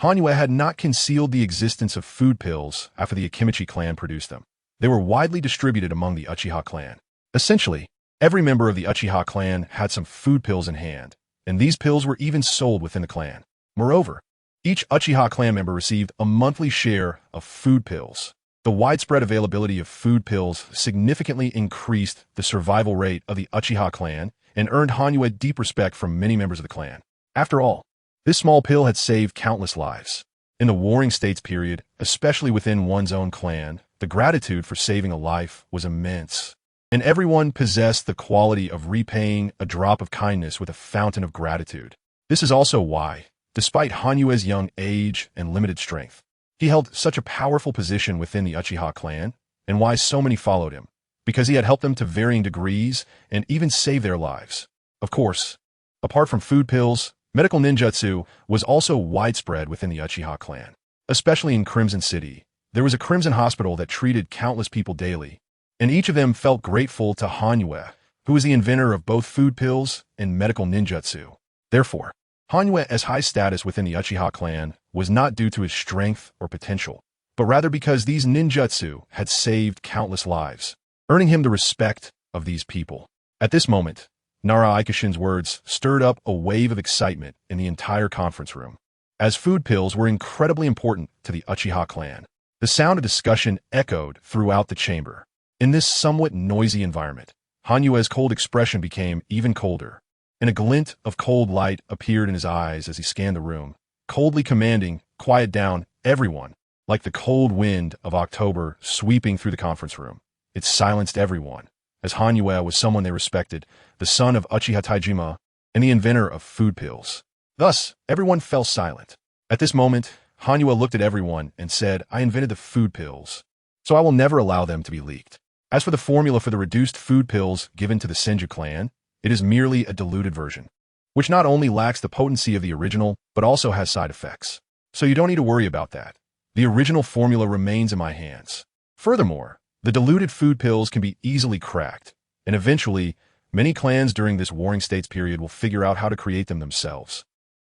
Hanwha had not concealed the existence of food pills after the Akimichi clan produced them. They were widely distributed among the Uchiha clan. Essentially, every member of the Uchiha clan had some food pills in hand, and these pills were even sold within the clan. Moreover, each Uchiha clan member received a monthly share of food pills. The widespread availability of food pills significantly increased the survival rate of the Uchiha clan and earned Hanwha deep respect from many members of the clan. After all, this small pill had saved countless lives. In the Warring States period, especially within one's own clan, the gratitude for saving a life was immense, and everyone possessed the quality of repaying a drop of kindness with a fountain of gratitude. This is also why, despite Hanwha's young age and limited strength, he held such a powerful position within the Uchiha clan, and why so many followed him, because he had helped them to varying degrees and even saved their lives. Of course, apart from food pills, medical ninjutsu was also widespread within the Uchiha clan. Especially in Crimson City, there was a Crimson Hospital that treated countless people daily, and each of them felt grateful to Hanwha, who was the inventor of both food pills and medical ninjutsu. Therefore, Hanwha's high status within the Uchiha clan was not due to his strength or potential, but rather because these ninjutsu had saved countless lives, earning him the respect of these people. At this moment, Nara Aikishin's words stirred up a wave of excitement in the entire conference room. As food pills were incredibly important to the Uchiha clan, the sound of discussion echoed throughout the chamber. In this somewhat noisy environment, Hanwha's cold expression became even colder, and a glint of cold light appeared in his eyes as he scanned the room, coldly commanding, "Quiet down, everyone." Like the cold wind of October sweeping through the conference room, it silenced everyone, as Hanwha was someone they respected, the son of Uchiha Taijima and the inventor of food pills. Thus, everyone fell silent. At this moment, Hanwha looked at everyone and said, "I invented the food pills, so I will never allow them to be leaked. As for the formula for the reduced food pills given to the Senju clan, it is merely a diluted version, which not only lacks the potency of the original, but also has side effects. So you don't need to worry about that. The original formula remains in my hands. Furthermore, the diluted food pills can be easily cracked, and eventually, many clans during this Warring States period will figure out how to create them themselves.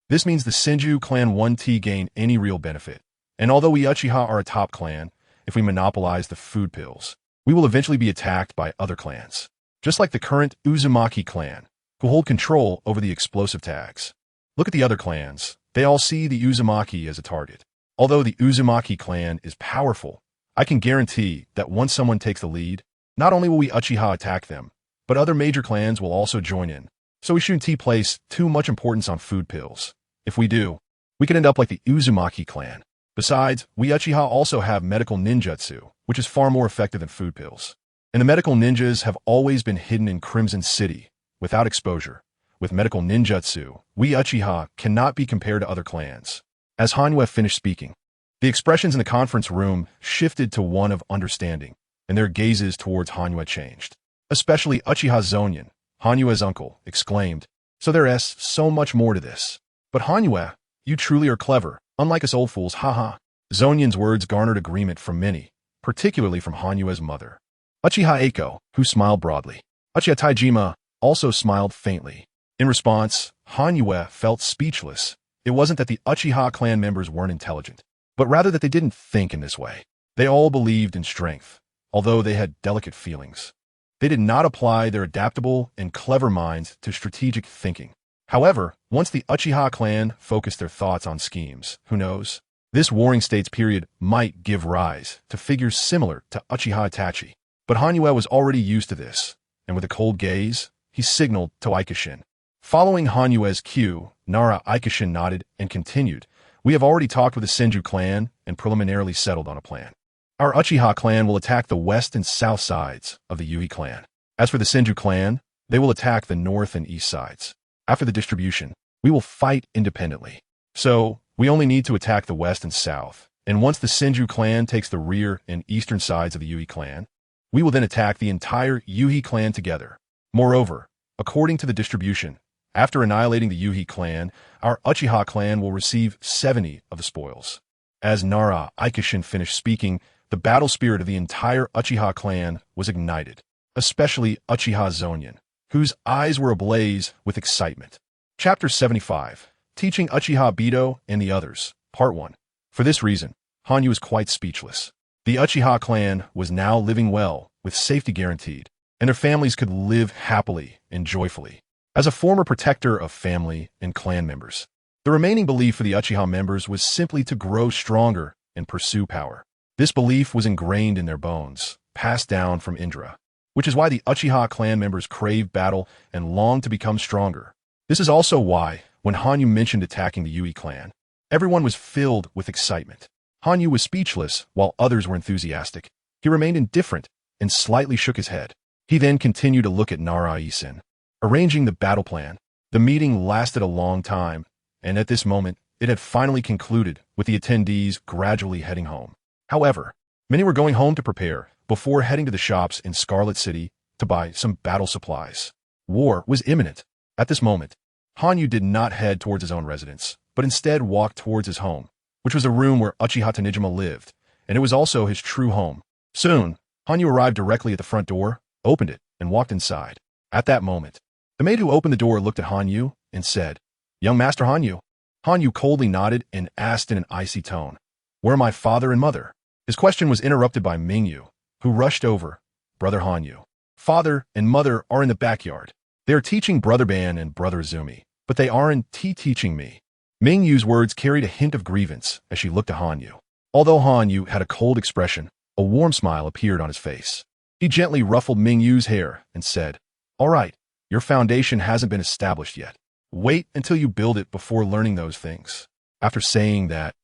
This means the Senju clan won't gain any real benefit, and although we Uchiha are a top clan, if we monopolize the food pills, we will eventually be attacked by other clans, just like the current Uzumaki clan, who hold control over the explosive tags. Look at the other clans. They all see the Uzumaki as a target. Although the Uzumaki clan is powerful, I can guarantee that once someone takes the lead, not only will we Uchiha attack them, but other major clans will also join in. So we shouldn't place too much importance on food pills. If we do, we could end up like the Uzumaki clan. Besides, we Uchiha also have medical ninjutsu, which is far more effective than food pills. And the medical ninjas have always been hidden in Crimson City, without exposure. With medical ninjutsu, we Uchiha cannot be compared to other clans." As Hanwha finished speaking, the expressions in the conference room shifted to one of understanding, and their gazes towards Hanwha changed. Especially Uchiha Zonyan, Hanwha's uncle, exclaimed, "So there's so much more to this. But Hanwha, you truly are clever, unlike us old fools, haha." Zonyan's words garnered agreement from many, particularly from Hanwha's mother, Uchiha Eiko, who smiled broadly. Uchiha Taijima also smiled faintly. In response, Hanwha felt speechless. It wasn't that the Uchiha clan members weren't intelligent, but rather that they didn't think in this way. They all believed in strength, although they had delicate feelings. They did not apply their adaptable and clever minds to strategic thinking. However, once the Uchiha clan focused their thoughts on schemes, who knows? This Warring States period might give rise to figures similar to Uchiha Itachi. But Hanwha was already used to this, and with a cold gaze, he signaled to Aikishin. Following Hanwha's cue, Nara Aikishin nodded and continued, "We have already talked with the Senju clan and preliminarily settled on a plan. Our Uchiha clan will attack the west and south sides of the Yui clan. As for the Senju clan, they will attack the north and east sides. After the distribution, we will fight independently. So, we only need to attack the west and south, and once the Senju clan takes the rear and eastern sides of the Yui clan, we will then attack the entire Yui clan together. Moreover, according to the distribution, after annihilating the Yui clan, our Uchiha clan will receive 70 of the spoils." As Nara Aikishin finished speaking, the battle spirit of the entire Uchiha clan was ignited, especially Uchiha Zonyan, whose eyes were ablaze with excitement. Chapter 75, Teaching Uchiha Bito and the Others, Part 1. For this reason, Hanyu was quite speechless. The Uchiha clan was now living well, with safety guaranteed, and their families could live happily and joyfully. As a former protector of family and clan members, the remaining belief for the Uchiha members was simply to grow stronger and pursue power. This belief was ingrained in their bones, passed down from Indra, which is why the Uchiha clan members craved battle and longed to become stronger. This is also why, when Hanyu mentioned attacking the Yui clan, everyone was filled with excitement. Hanyu was speechless while others were enthusiastic. He remained indifferent and slightly shook his head. He then continued to look at Nara-Isen, arranging the battle plan. The meeting lasted a long time, and at this moment, it had finally concluded, with the attendees gradually heading home. However, many were going home to prepare before heading to the shops in Scarlet City to buy some battle supplies. War was imminent. At this moment, Hanyu did not head towards his own residence, but instead walked towards his home, which was a room where Uchiha Tanijima lived, and it was also his true home. Soon, Hanyu arrived directly at the front door, opened it, and walked inside. At that moment, the maid who opened the door looked at Hanyu and said, "Young Master Hanyu." Hanyu coldly nodded and asked in an icy tone, "Where are my father and mother?" His question was interrupted by Mingyu, who rushed over. "Brother Hanyu, father and mother are in the backyard. They are teaching Brother Ban and Brother Izumi, but they aren't teaching me." Mingyu's words carried a hint of grievance as she looked at Hanyu. Although Hanyu had a cold expression, a warm smile appeared on his face. He gently ruffled Mingyu's hair and said, "All right, your foundation hasn't been established yet. Wait until you build it before learning those things." After saying that,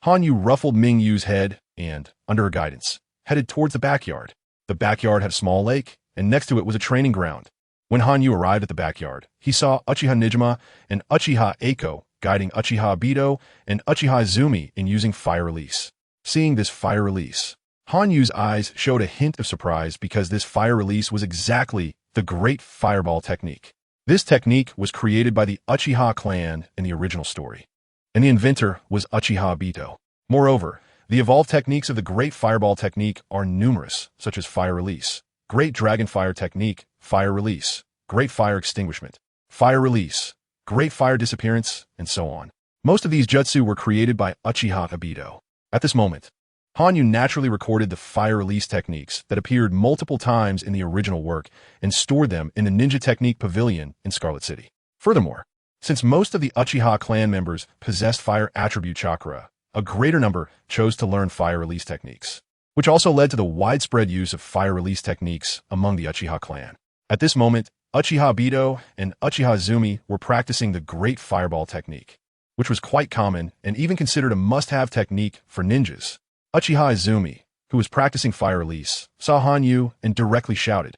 Hanyu ruffled Mingyu's head and, under her guidance, headed towards the backyard. The backyard had a small lake, and next to it was a training ground. When Hanyu arrived at the backyard, he saw Uchiha Nijima and Uchiha Eiko guiding Uchiha Bito and Uchiha Izumi in using fire release. Seeing this fire release, Hanyu's eyes showed a hint of surprise because this fire release was exactly the Great Fireball technique. This technique was created by the Uchiha clan in the original story, and the inventor was Uchiha Bito. Moreover, the evolved techniques of the Great Fireball technique are numerous, such as fire release, Great Dragon Fire technique, fire release, Great Fire extinguishment, fire release, Great Fire disappearance, and so on. Most of these jutsu were created by Uchiha Bito. At this moment, Hanyu naturally recorded the fire release techniques that appeared multiple times in the original work and stored them in the Ninja Technique Pavilion in Scarlet City. Furthermore, since most of the Uchiha clan members possessed fire attribute chakra, a greater number chose to learn fire release techniques, which also led to the widespread use of fire release techniques among the Uchiha clan. At this moment, Uchiha Bito and Uchiha Izumi were practicing the Great Fireball technique, which was quite common and even considered a must-have technique for ninjas. Uchiha Izumi, who was practicing fire release, saw Hanyu and directly shouted,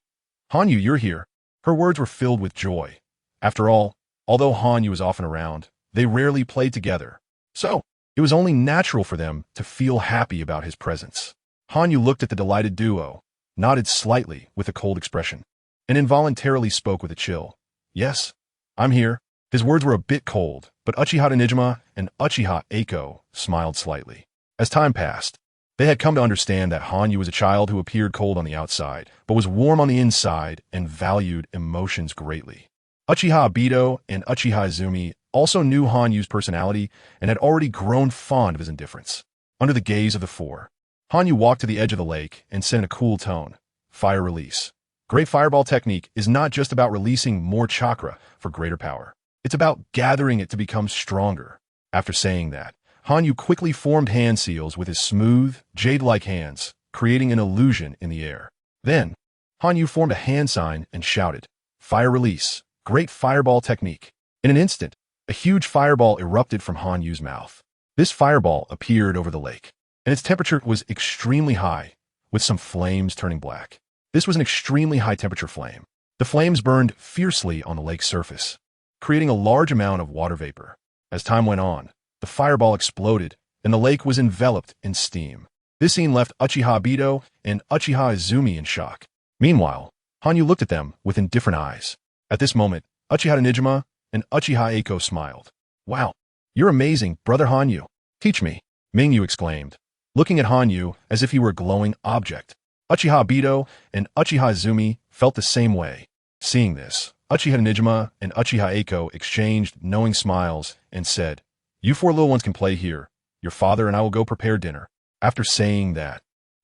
"Hanyu, you're here." Her words were filled with joy. After all, although Hanyu was often around, they rarely played together, so it was only natural for them to feel happy about his presence. Hanyu looked at the delighted duo, nodded slightly with a cold expression, and involuntarily spoke with a chill. "Yes, I'm here." His words were a bit cold, but Uchiha Nijima and Uchiha Eiko smiled slightly. As time passed, they had come to understand that Hanyu was a child who appeared cold on the outside, but was warm on the inside and valued emotions greatly. Uchiha Bito and Uchiha Izumi also knew Hanyu's personality and had already grown fond of his indifference. Under the gaze of the four, Hanyu walked to the edge of the lake and said in a cool tone, "Fire release. Great Fireball technique is not just about releasing more chakra for greater power. It's about gathering it to become stronger." After saying that, Hanyu quickly formed hand seals with his smooth, jade-like hands, creating an illusion in the air. Then, Hanyu formed a hand sign and shouted, "Fire release, Great Fireball technique." In an instant, a huge fireball erupted from Hanyu's mouth. This fireball appeared over the lake, and its temperature was extremely high, with some flames turning black. This was an extremely high-temperature flame. The flames burned fiercely on the lake's surface, creating a large amount of water vapor. As time went on, the fireball exploded, and the lake was enveloped in steam. This scene left Uchiha Bito and Uchiha Izumi in shock. Meanwhile, Hanyu looked at them with indifferent eyes. At this moment, Uchiha Nijima and Uchiha Eiko smiled. "Wow, you're amazing, Brother Hanyu. Teach me," Mingyu exclaimed. looking at Hanyu as if he were a glowing object. Uchiha Obito and Uchiha Izumi felt the same way. Seeing this, Uchiha Nijima and Uchiha Eiko exchanged knowing smiles and said, "You four little ones can play here. Your father and I will go prepare dinner." After saying that,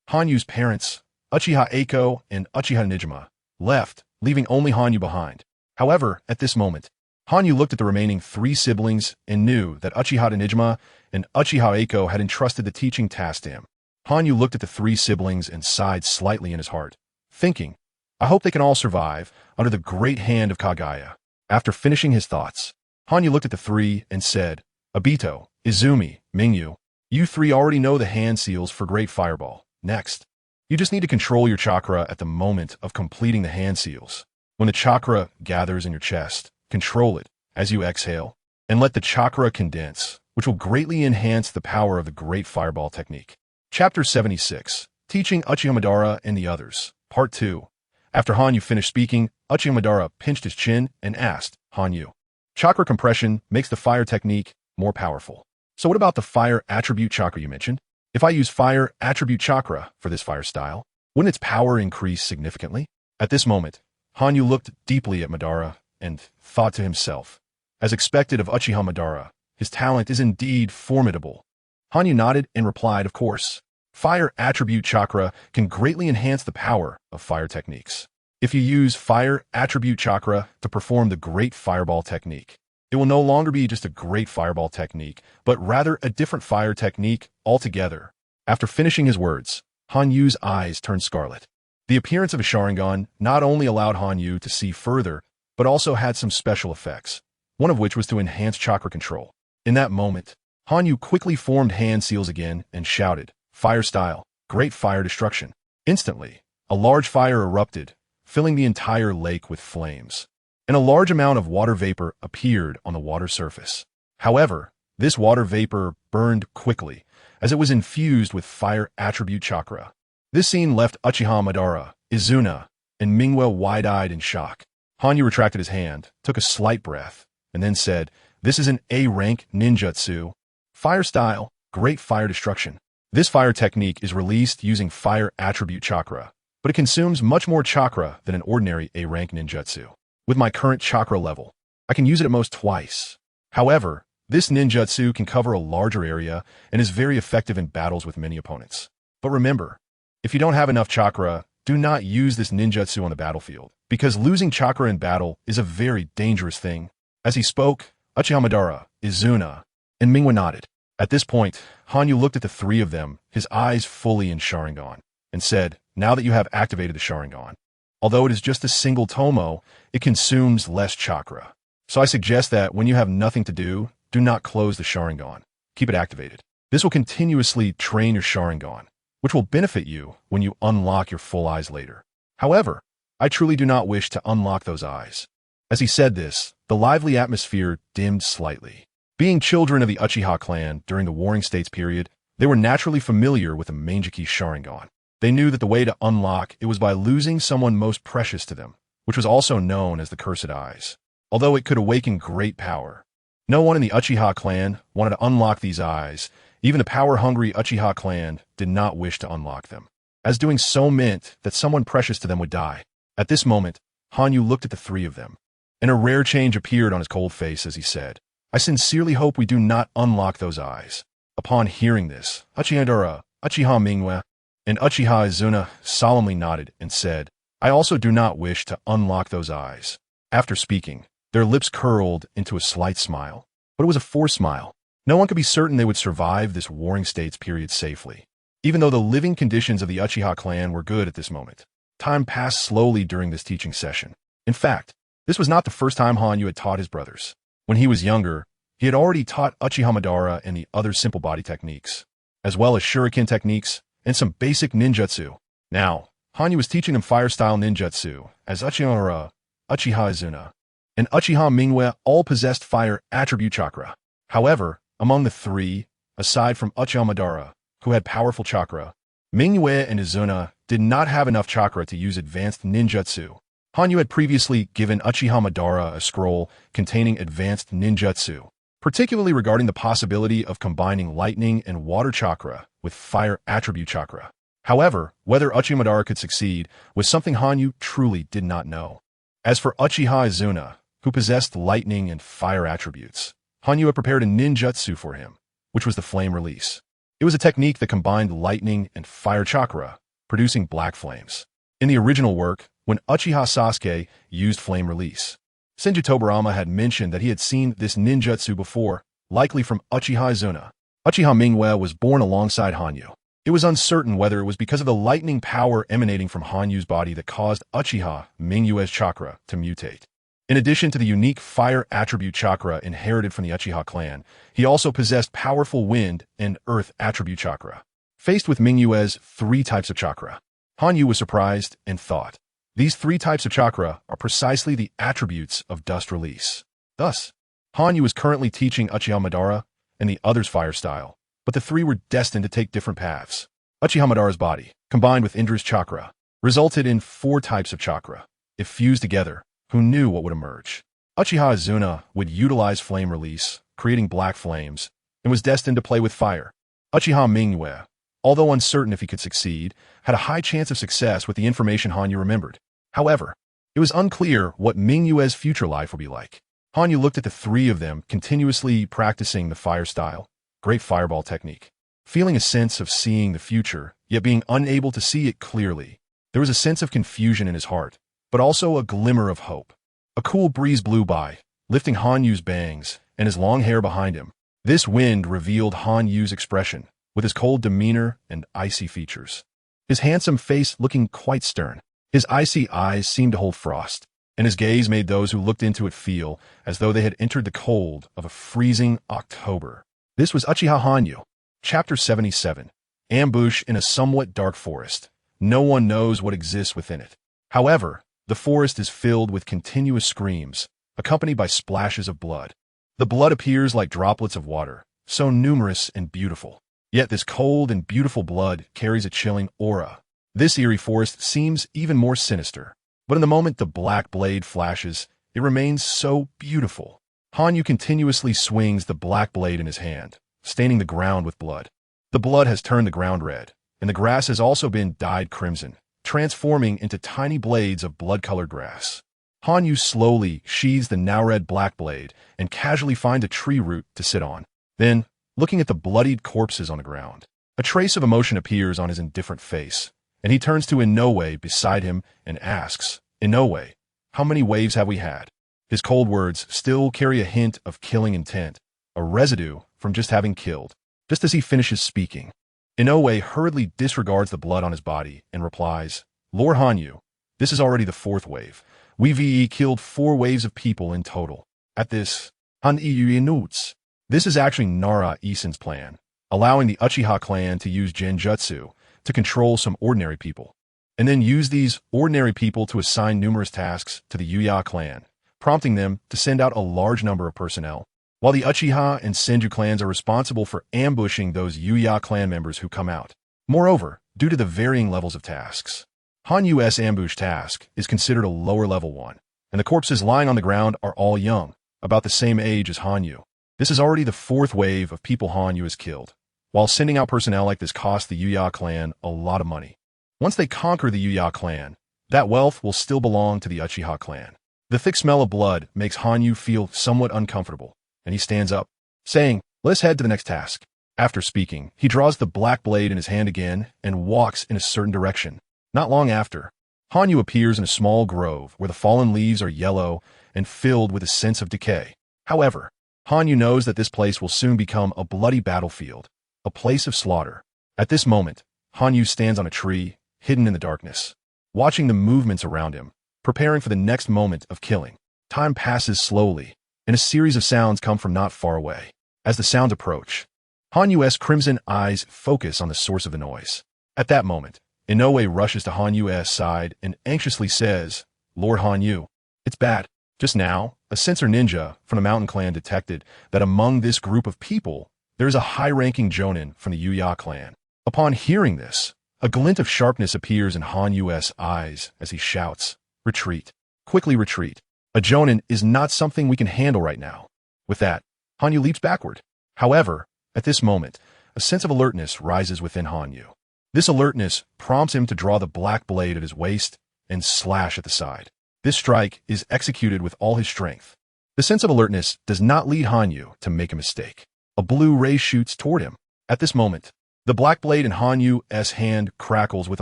Hanyu's parents, Uchiha Eiko and Uchiha Nijima, left, leaving only Hanyu behind. However, at this moment, Hanyu looked at the remaining three siblings and knew that Uchiha Nijima and Uchiha Eiko had entrusted the teaching task to him. Hanyu looked at the three siblings and sighed slightly in his heart, thinking, "I hope they can all survive under the great hand of Kagaya." After finishing his thoughts, Hanyu looked at the three and said, "Obito, Izumi, Mingyu, you three already know the hand seals for Great Fireball. Next, you just need to control your chakra at the moment of completing the hand seals. When the chakra gathers in your chest, control it as you exhale, and let the chakra condense, which will greatly enhance the power of the Great Fireball technique." Chapter 76, Teaching Uchiha Madara and the Others, Part 2. After Hanyu finished speaking, Uchiha Madara pinched his chin and asked, "Hanyu, chakra compression makes the fire technique more powerful. So what about the fire attribute chakra you mentioned? If I use fire attribute chakra for this fire style, wouldn't its power increase significantly?" At this moment, Hanyu looked deeply at Madara and thought to himself, as expected of Uchiha Madara, his talent is indeed formidable. Hanyu nodded and replied, "Of course. Fire attribute chakra can greatly enhance the power of fire techniques. If you use fire attribute chakra to perform the Great Fireball technique, it will no longer be just a Great Fireball technique, but rather a different fire technique altogether." After finishing his words, Hanyu's eyes turned scarlet. The appearance of a Sharingan not only allowed Hanyu to see further, but also had some special effects, one of which was to enhance chakra control. In that moment, Hanyu quickly formed hand seals again and shouted, "Fire style, Great Fire Destruction." Instantly, a large fire erupted, filling the entire lake with flames, and a large amount of water vapor appeared on the water surface. However, this water vapor burned quickly, as it was infused with fire attribute chakra. This scene left Uchiha Madara, Izuna, and Mingwe wide-eyed in shock. Hanyu retracted his hand, took a slight breath, and then said, "This is an A-rank ninjutsu. Fire style, Great Fire Destruction. This fire technique is released using fire attribute chakra, but it consumes much more chakra than an ordinary A-rank ninjutsu. With my current chakra level, I can use it at most twice. However, this ninjutsu can cover a larger area and is very effective in battles with many opponents. But remember, if you don't have enough chakra, do not use this ninjutsu on the battlefield, because losing chakra in battle is a very dangerous thing." As he spoke, Uchiha Madara, Izuna, and Mingwe nodded. At this point, Hanyu looked at the three of them, his eyes fully in Sharingan, and said, "Now that you have activated the Sharingan, although it is just a single tomo, it consumes less chakra. So I suggest that when you have nothing to do not close the Sharingan. Keep it activated. This will continuously train your Sharingan, which will benefit you when you unlock your full eyes later. However, I truly do not wish to unlock those eyes." As he said this, the lively atmosphere dimmed slightly. Being children of the Uchiha clan during the Warring States period, they were naturally familiar with the Mangekyou Sharingan. They knew that the way to unlock it was by losing someone most precious to them, which was also known as the Cursed Eyes. Although it could awaken great power, no one in the Uchiha clan wanted to unlock these eyes. Even the power-hungry Uchiha clan did not wish to unlock them, as doing so meant that someone precious to them would die. At this moment, Hanyu looked at the three of them, and a rare change appeared on his cold face as he said, "I sincerely hope we do not unlock those eyes." Upon hearing this, Uchiha Madara, Uchiha Mingwe, and Uchiha Izuna solemnly nodded and said, "I also do not wish to unlock those eyes." After speaking, their lips curled into a slight smile, but it was a forced smile. No one could be certain they would survive this Warring States period safely, even though the living conditions of the Uchiha clan were good at this moment. Time passed slowly during this teaching session. In fact, this was not the first time Hanyu had taught his brothers. When he was younger, he had already taught Uchiha Madara and the other simple body techniques, as well as shuriken techniques and some basic ninjutsu. Now, Hanyu was teaching them fire-style ninjutsu, as Uchiha Madara, Uchiha Izuna, and Uchiha Mingwe all possessed fire attribute chakra. However, among the three, aside from Uchiha Madara, who had powerful chakra, Mingwe and Izuna did not have enough chakra to use advanced ninjutsu. Hanyu had previously given Uchiha Madara a scroll containing advanced ninjutsu, particularly regarding the possibility of combining lightning and water chakra with fire attribute chakra. However, whether Uchiha Madara could succeed was something Hanyu truly did not know. As for Uchiha Izuna, who possessed lightning and fire attributes, Hanyu had prepared a ninjutsu for him, which was the flame release. It was a technique that combined lightning and fire chakra, producing black flames. In the original work, when Uchiha Sasuke used flame release, Senju Hashirama had mentioned that he had seen this ninjutsu before, likely from Uchiha Izuna. Uchiha Mingwe was born alongside Hanyu. It was uncertain whether it was because of the lightning power emanating from Hanyu's body that caused Uchiha Mingwe's chakra to mutate. In addition to the unique fire attribute chakra inherited from the Uchiha clan, he also possessed powerful wind and earth attribute chakra. Faced with Mingwe's 3 types of chakra, Hanyu was surprised and thought, these 3 types of chakra are precisely the attributes of dust release. Thus, Hanyu is currently teaching Uchiha Madara and the others fire style, but the 3 were destined to take different paths. Uchiha Madara's body, combined with Indra's chakra, resulted in 4 types of chakra. If fused together, who knew what would emerge? Uchiha Izuna would utilize flame release, creating black flames, and was destined to play with fire. Uchiha Mingwe, although uncertain if he could succeed, had a high chance of success with the information Hanyu remembered. However, it was unclear what Mingwe's future life would be like. Hanyu looked at the 3 of them continuously practicing the fire style, great fireball technique. Feeling a sense of seeing the future, yet being unable to see it clearly, there was a sense of confusion in his heart, but also a glimmer of hope. A cool breeze blew by, lifting Hanyu's bangs and his long hair behind him. This wind revealed Hanyu's expression, with his cold demeanor and icy features. His handsome face looking quite stern. His icy eyes seemed to hold frost, and his gaze made those who looked into it feel as though they had entered the cold of a freezing October. This was Uchiha Hanyu. Chapter 77. Ambush in a somewhat dark forest. No one knows what exists within it. However, the forest is filled with continuous screams, accompanied by splashes of blood. The blood appears like droplets of water, so numerous and beautiful. Yet this cold and beautiful blood carries a chilling aura. This eerie forest seems even more sinister. But in the moment the black blade flashes, it remains so beautiful. Hanyu continuously swings the black blade in his hand, staining the ground with blood. The blood has turned the ground red, and the grass has also been dyed crimson, transforming into tiny blades of blood-colored grass. Hanyu slowly sheathes the now red black blade and casually finds a tree root to sit on. Then, looking at the bloodied corpses on the ground, a trace of emotion appears on his indifferent face, and he turns to Inoue beside him and asks, Inoue, how many waves have we had? His cold words still carry a hint of killing intent, a residue from just having killed. Just as he finishes speaking, Inoue hurriedly disregards the blood on his body and replies, Lord Hanyu, this is already the 4th wave. We've killed 4 waves of people in total. At this, this is actually Nara Isen's plan, allowing the Uchiha clan to use genjutsu to control some ordinary people, and then use these ordinary people to assign numerous tasks to the Uchiha clan, prompting them to send out a large number of personnel, while the Uchiha and Senju clans are responsible for ambushing those Uchiha clan members who come out. Moreover, due to the varying levels of tasks, Hanyu's ambush task is considered a lower level one, and the corpses lying on the ground are all young, about the same age as Hanyu. This is already the 4th wave of people Hanyu has killed, while sending out personnel like this costs the Uchiha clan a lot of money. Once they conquer the Uchiha clan, that wealth will still belong to the Uchiha clan. The thick smell of blood makes Hanyu feel somewhat uncomfortable, and he stands up, saying, let's head to the next task. After speaking, he draws the black blade in his hand again and walks in a certain direction. Not long after, Hanyu appears in a small grove where the fallen leaves are yellow and filled with a sense of decay. However, Hanyu knows that this place will soon become a bloody battlefield, a place of slaughter. At this moment, Hanyu stands on a tree, hidden in the darkness, watching the movements around him, preparing for the next moment of killing. Time passes slowly, and a series of sounds come from not far away. As the sounds approach, Hanyu's crimson eyes focus on the source of the noise. At that moment, Inoue rushes to Hanyu's side and anxiously says, Lord Hanyu, it's bad. Just now, a sensor ninja from the Mountain Clan detected that among this group of people, there is a high-ranking jonin from the Uchiha clan. Upon hearing this, a glint of sharpness appears in Hanyu's eyes as he shouts, retreat. Quickly retreat. A jonin is not something we can handle right now. With that, Hanyu leaps backward. However, at this moment, a sense of alertness rises within Hanyu. This alertness prompts him to draw the black blade at his waist and slash at the side. This strike is executed with all his strength. The sense of alertness does not lead Hanyu to make a mistake. A blue ray shoots toward him. At this moment, the black blade in Hanyu's hand crackles with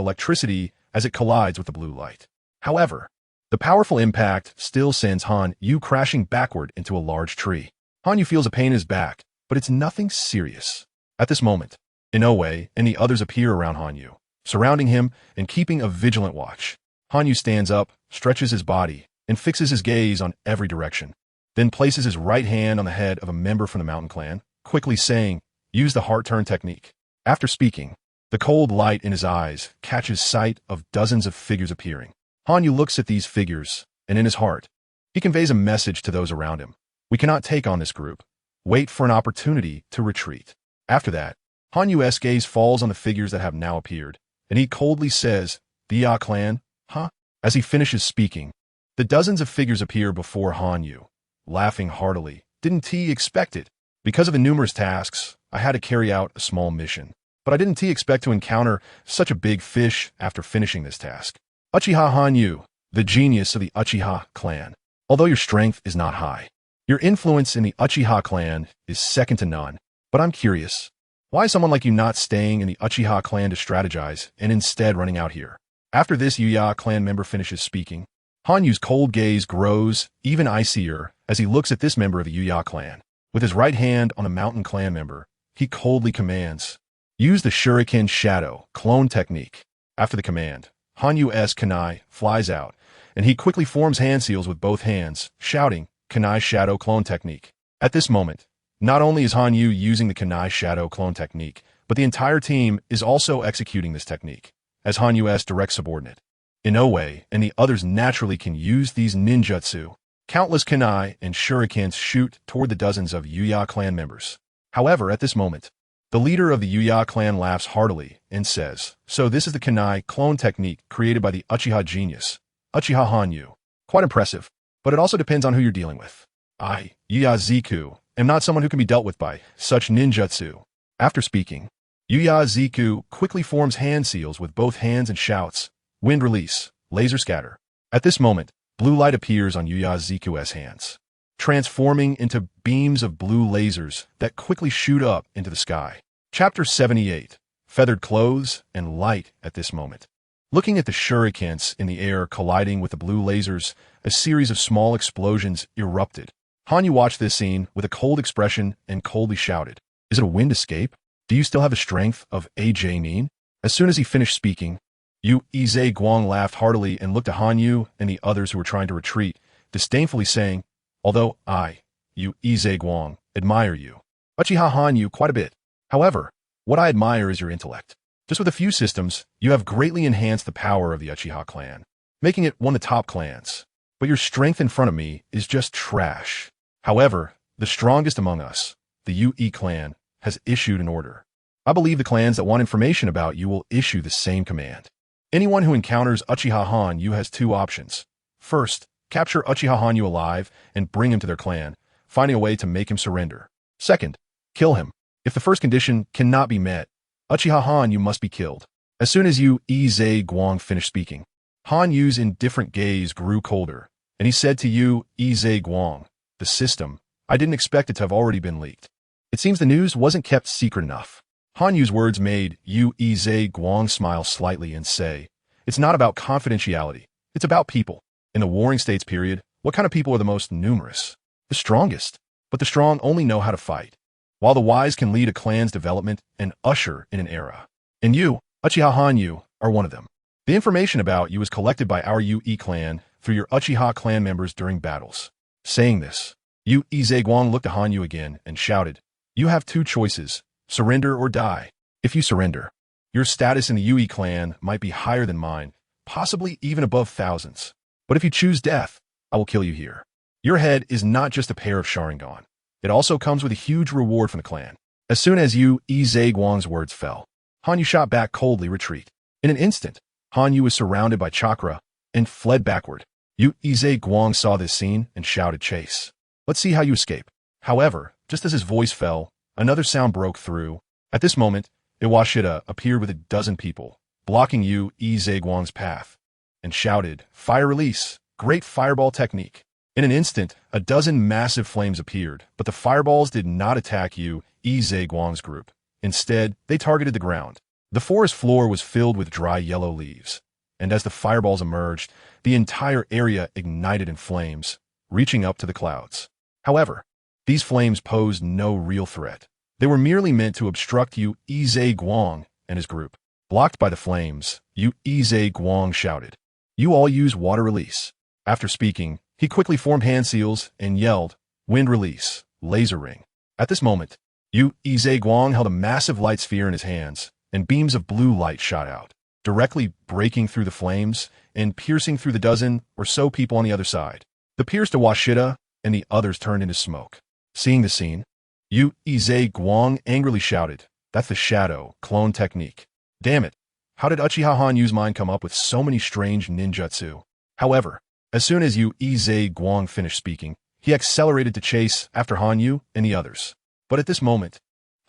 electricity as it collides with the blue light. However, the powerful impact still sends Hanyu crashing backward into a large tree. Hanyu feels a pain in his back, but it's nothing serious. At this moment, Inoue and the others appear around Hanyu, surrounding him and keeping a vigilant watch. Hanyu stands up, stretches his body, and fixes his gaze on every direction, then places his right hand on the head of a member from the mountain clan, quickly saying, "Use the heart turn technique." After speaking, the cold light in his eyes catches sight of dozens of figures appearing. Hanyu looks at these figures, and in his heart, he conveys a message to those around him. We cannot take on this group. Wait for an opportunity to retreat. After that, Hanyu's gaze falls on the figures that have now appeared, and he coldly says, "The Ya clan, huh?" As he finishes speaking, the dozens of figures appear before Hanyu, laughing heartily. "Didn't he expect it? Because of the numerous tasks, I had to carry out a small mission. But I didn't expect to encounter such a big fish after finishing this task. Uchiha Hanyu, the genius of the Uchiha clan. Although your strength is not high, your influence in the Uchiha clan is second to none. But I'm curious, why is someone like you not staying in the Uchiha clan to strategize and instead running out here?" After this Uchiha clan member finishes speaking, Hanyu's cold gaze grows even icier as he looks at this member of the Uchiha clan. With his right hand on a mountain clan member, he coldly commands, "Use the Shuriken Shadow clone technique." After the command, Hanyu's kunai flies out, and he quickly forms hand seals with both hands, shouting, "Kunai Shadow clone technique." At this moment, not only is Hanyu using the kunai Shadow clone technique, but the entire team is also executing this technique, as Hanyu's direct subordinate. Inoue and the others naturally can use these ninjutsu. Countless kunai and shurikens shoot toward the dozens of Uchiha clan members. However, at this moment, the leader of the Uchiha clan laughs heartily and says, "So this is the kunai clone technique created by the Uchiha genius, Uchiha Hanyu. Quite impressive, but it also depends on who you're dealing with. I, Uchiha Ziku, am not someone who can be dealt with by such ninjutsu." After speaking, Uchiha Ziku quickly forms hand seals with both hands and shouts, "Wind release, laser scatter." At this moment, blue light appears on Uchiha Ziku's hands, transforming into beams of blue lasers that quickly shoot up into the sky. Chapter 78, Feathered Clothes and Light. At this moment, looking at the shurikens in the air colliding with the blue lasers, a series of small explosions erupted. Hanyu watched this scene with a cold expression and coldly shouted, "Is it a wind escape? Do you still have the strength of AJ Nin?" As soon as he finished speaking, Yu Ize Guang laughed heartily and looked at Hanyu and the others who were trying to retreat, disdainfully saying, "Although I, Yu Ize Guang, admire you, Uchiha Hanyu, quite a bit. However, what I admire is your intellect. Just with a few systems, you have greatly enhanced the power of the Uchiha clan, making it one of the top clans. But your strength in front of me is just trash. However, the strongest among us, the Ue clan, has issued an order. I believe the clans that want information about you will issue the same command. Anyone who encounters Uchiha Hanyu has two options. First, capture Uchiha Hanyu alive and bring him to their clan, finding a way to make him surrender. Second, kill him. If the first condition cannot be met, Uchiha Hanyu must be killed." As soon as Yu Ize Guang finished speaking, Hanyu's indifferent gaze grew colder, and he said to Yu Ize Guang, "The system, I didn't expect it to have already been leaked. It seems the news wasn't kept secret enough." Hanyu's words made Yu Ize Guang smile slightly and say, "It's not about confidentiality, it's about people. In the Warring States period, what kind of people are the most numerous? The strongest. But the strong only know how to fight, while the wise can lead a clan's development and usher in an era. And you, Uchiha Hanyu, are one of them. The information about you is collected by our Ue clan through your Uchiha clan members during battles." Saying this, Yu Ize Guang looked at Hanyu again and shouted, "You have two choices. Surrender or die. If you surrender, your status in the Ue clan might be higher than mine, possibly even above thousands. But if you choose death, I will kill you here. Your head is not just a pair of Sharingan. It also comes with a huge reward from the clan." As soon as Yu Ize Guang's words fell, Hanyu shot back coldly retreat. In an instant, Hanyu was surrounded by chakra and fled backward. Yu Ize Guang saw this scene and shouted, "Chase. Let's see how you escape." However, just as his voice fell, another sound broke through, At this moment, Iwashita appeared with a dozen people, blocking Yu Guang's path, and shouted, "Fire release! Great fireball technique!" In an instant, a dozen massive flames appeared, but the fireballs did not attack Yu Guang's group. Instead, they targeted the ground. The forest floor was filled with dry yellow leaves, and as the fireballs emerged, the entire area ignited in flames, reaching up to the clouds. However, these flames posed no real threat. They were merely meant to obstruct Yu Guang and his group. Blocked by the flames, Yu Guang shouted, "You all use water release." After speaking, he quickly formed hand seals and yelled, "Wind release, laser ring." At this moment, Yu Guang held a massive light sphere in his hands, and beams of blue light shot out, directly breaking through the flames and piercing through the dozen or so people on the other side. The pierced Iwashita and the others turned into smoke. Seeing the scene, Yu Guang angrily shouted, "That's the shadow clone technique. Damn it, how did Uchiha Hanyu's mind come up with so many strange ninjutsu?" However, as soon as Yu Guang finished speaking, he accelerated to chase after Hanyu and the others. But at this moment,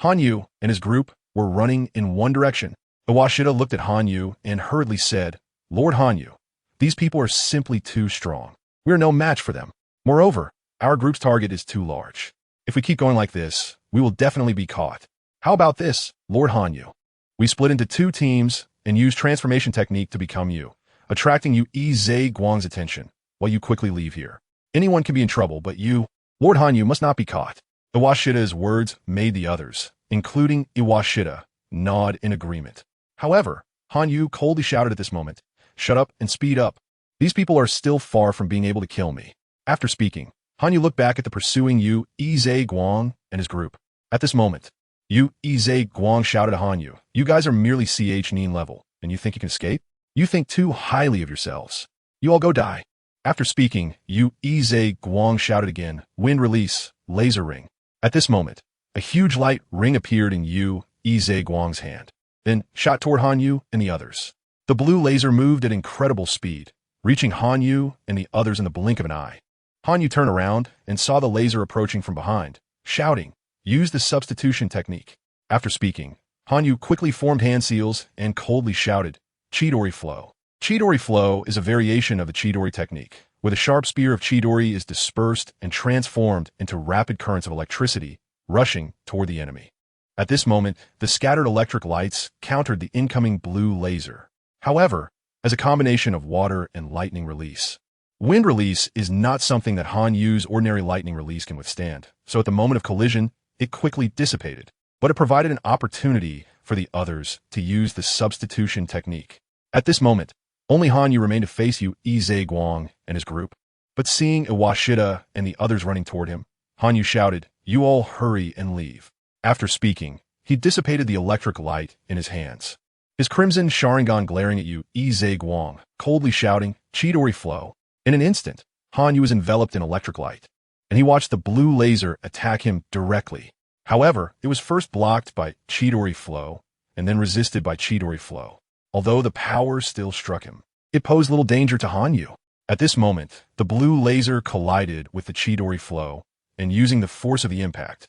Hanyu and his group were running in one direction. Iwashita looked at Hanyu and hurriedly said, "Lord Hanyu, these people are simply too strong. We are no match for them. Moreover, our group's target is too large. If we keep going like this, we will definitely be caught. How about this, Lord Hanyu? We split into two teams and use transformation technique to become you, attracting Yu Guang's attention, while you quickly leave here. Anyone can be in trouble, but you, Lord Hanyu, must not be caught." Iwashita's words made the others, including Iwashita, nod in agreement. However, Hanyu coldly shouted at this moment, "Shut up and speed up. These people are still far from being able to kill me." After speaking, Hanyu looked back at the pursuing Yu Guang and his group. At this moment, Yu Guang shouted to Hanyu, "You guys are merely Nin level, and you think you can escape? You think too highly of yourselves. You all go die." After speaking, Yu Guang shouted again, "Wind release, laser ring." At this moment, a huge light ring appeared in Yu Guang's hand, then shot toward Hanyu and the others. The blue laser moved at incredible speed, reaching Hanyu and the others in the blink of an eye. Hanyu turned around and saw the laser approaching from behind, shouting, "Use the substitution technique." After speaking, Hanyu quickly formed hand seals and coldly shouted, "Chidori flow." Chidori flow is a variation of the Chidori technique, where the sharp spear of Chidori is dispersed and transformed into rapid currents of electricity, rushing toward the enemy. At this moment, the scattered electric lights countered the incoming blue laser. However, as a combination of water and lightning release. Wind release is not something that Hanyu's ordinary lightning release can withstand, so at the moment of collision, it quickly dissipated. But it provided an opportunity for the others to use the substitution technique. At this moment, only Hanyu remained to face Yu Guang and his group. But seeing Iwashita and the others running toward him, Hanyu shouted, "You all hurry and leave." After speaking, he dissipated the electric light in his hands. His crimson Sharingan glaring at Yu Guang, coldly shouting, "Chidori flow." In an instant, Hanyu was enveloped in electric light, and he watched the blue laser attack him directly. However, it was first blocked by Chidori flow, and then resisted by Chidori flow. Although the power still struck him, it posed little danger to Hanyu. At this moment, the blue laser collided with the Chidori flow, and using the force of the impact,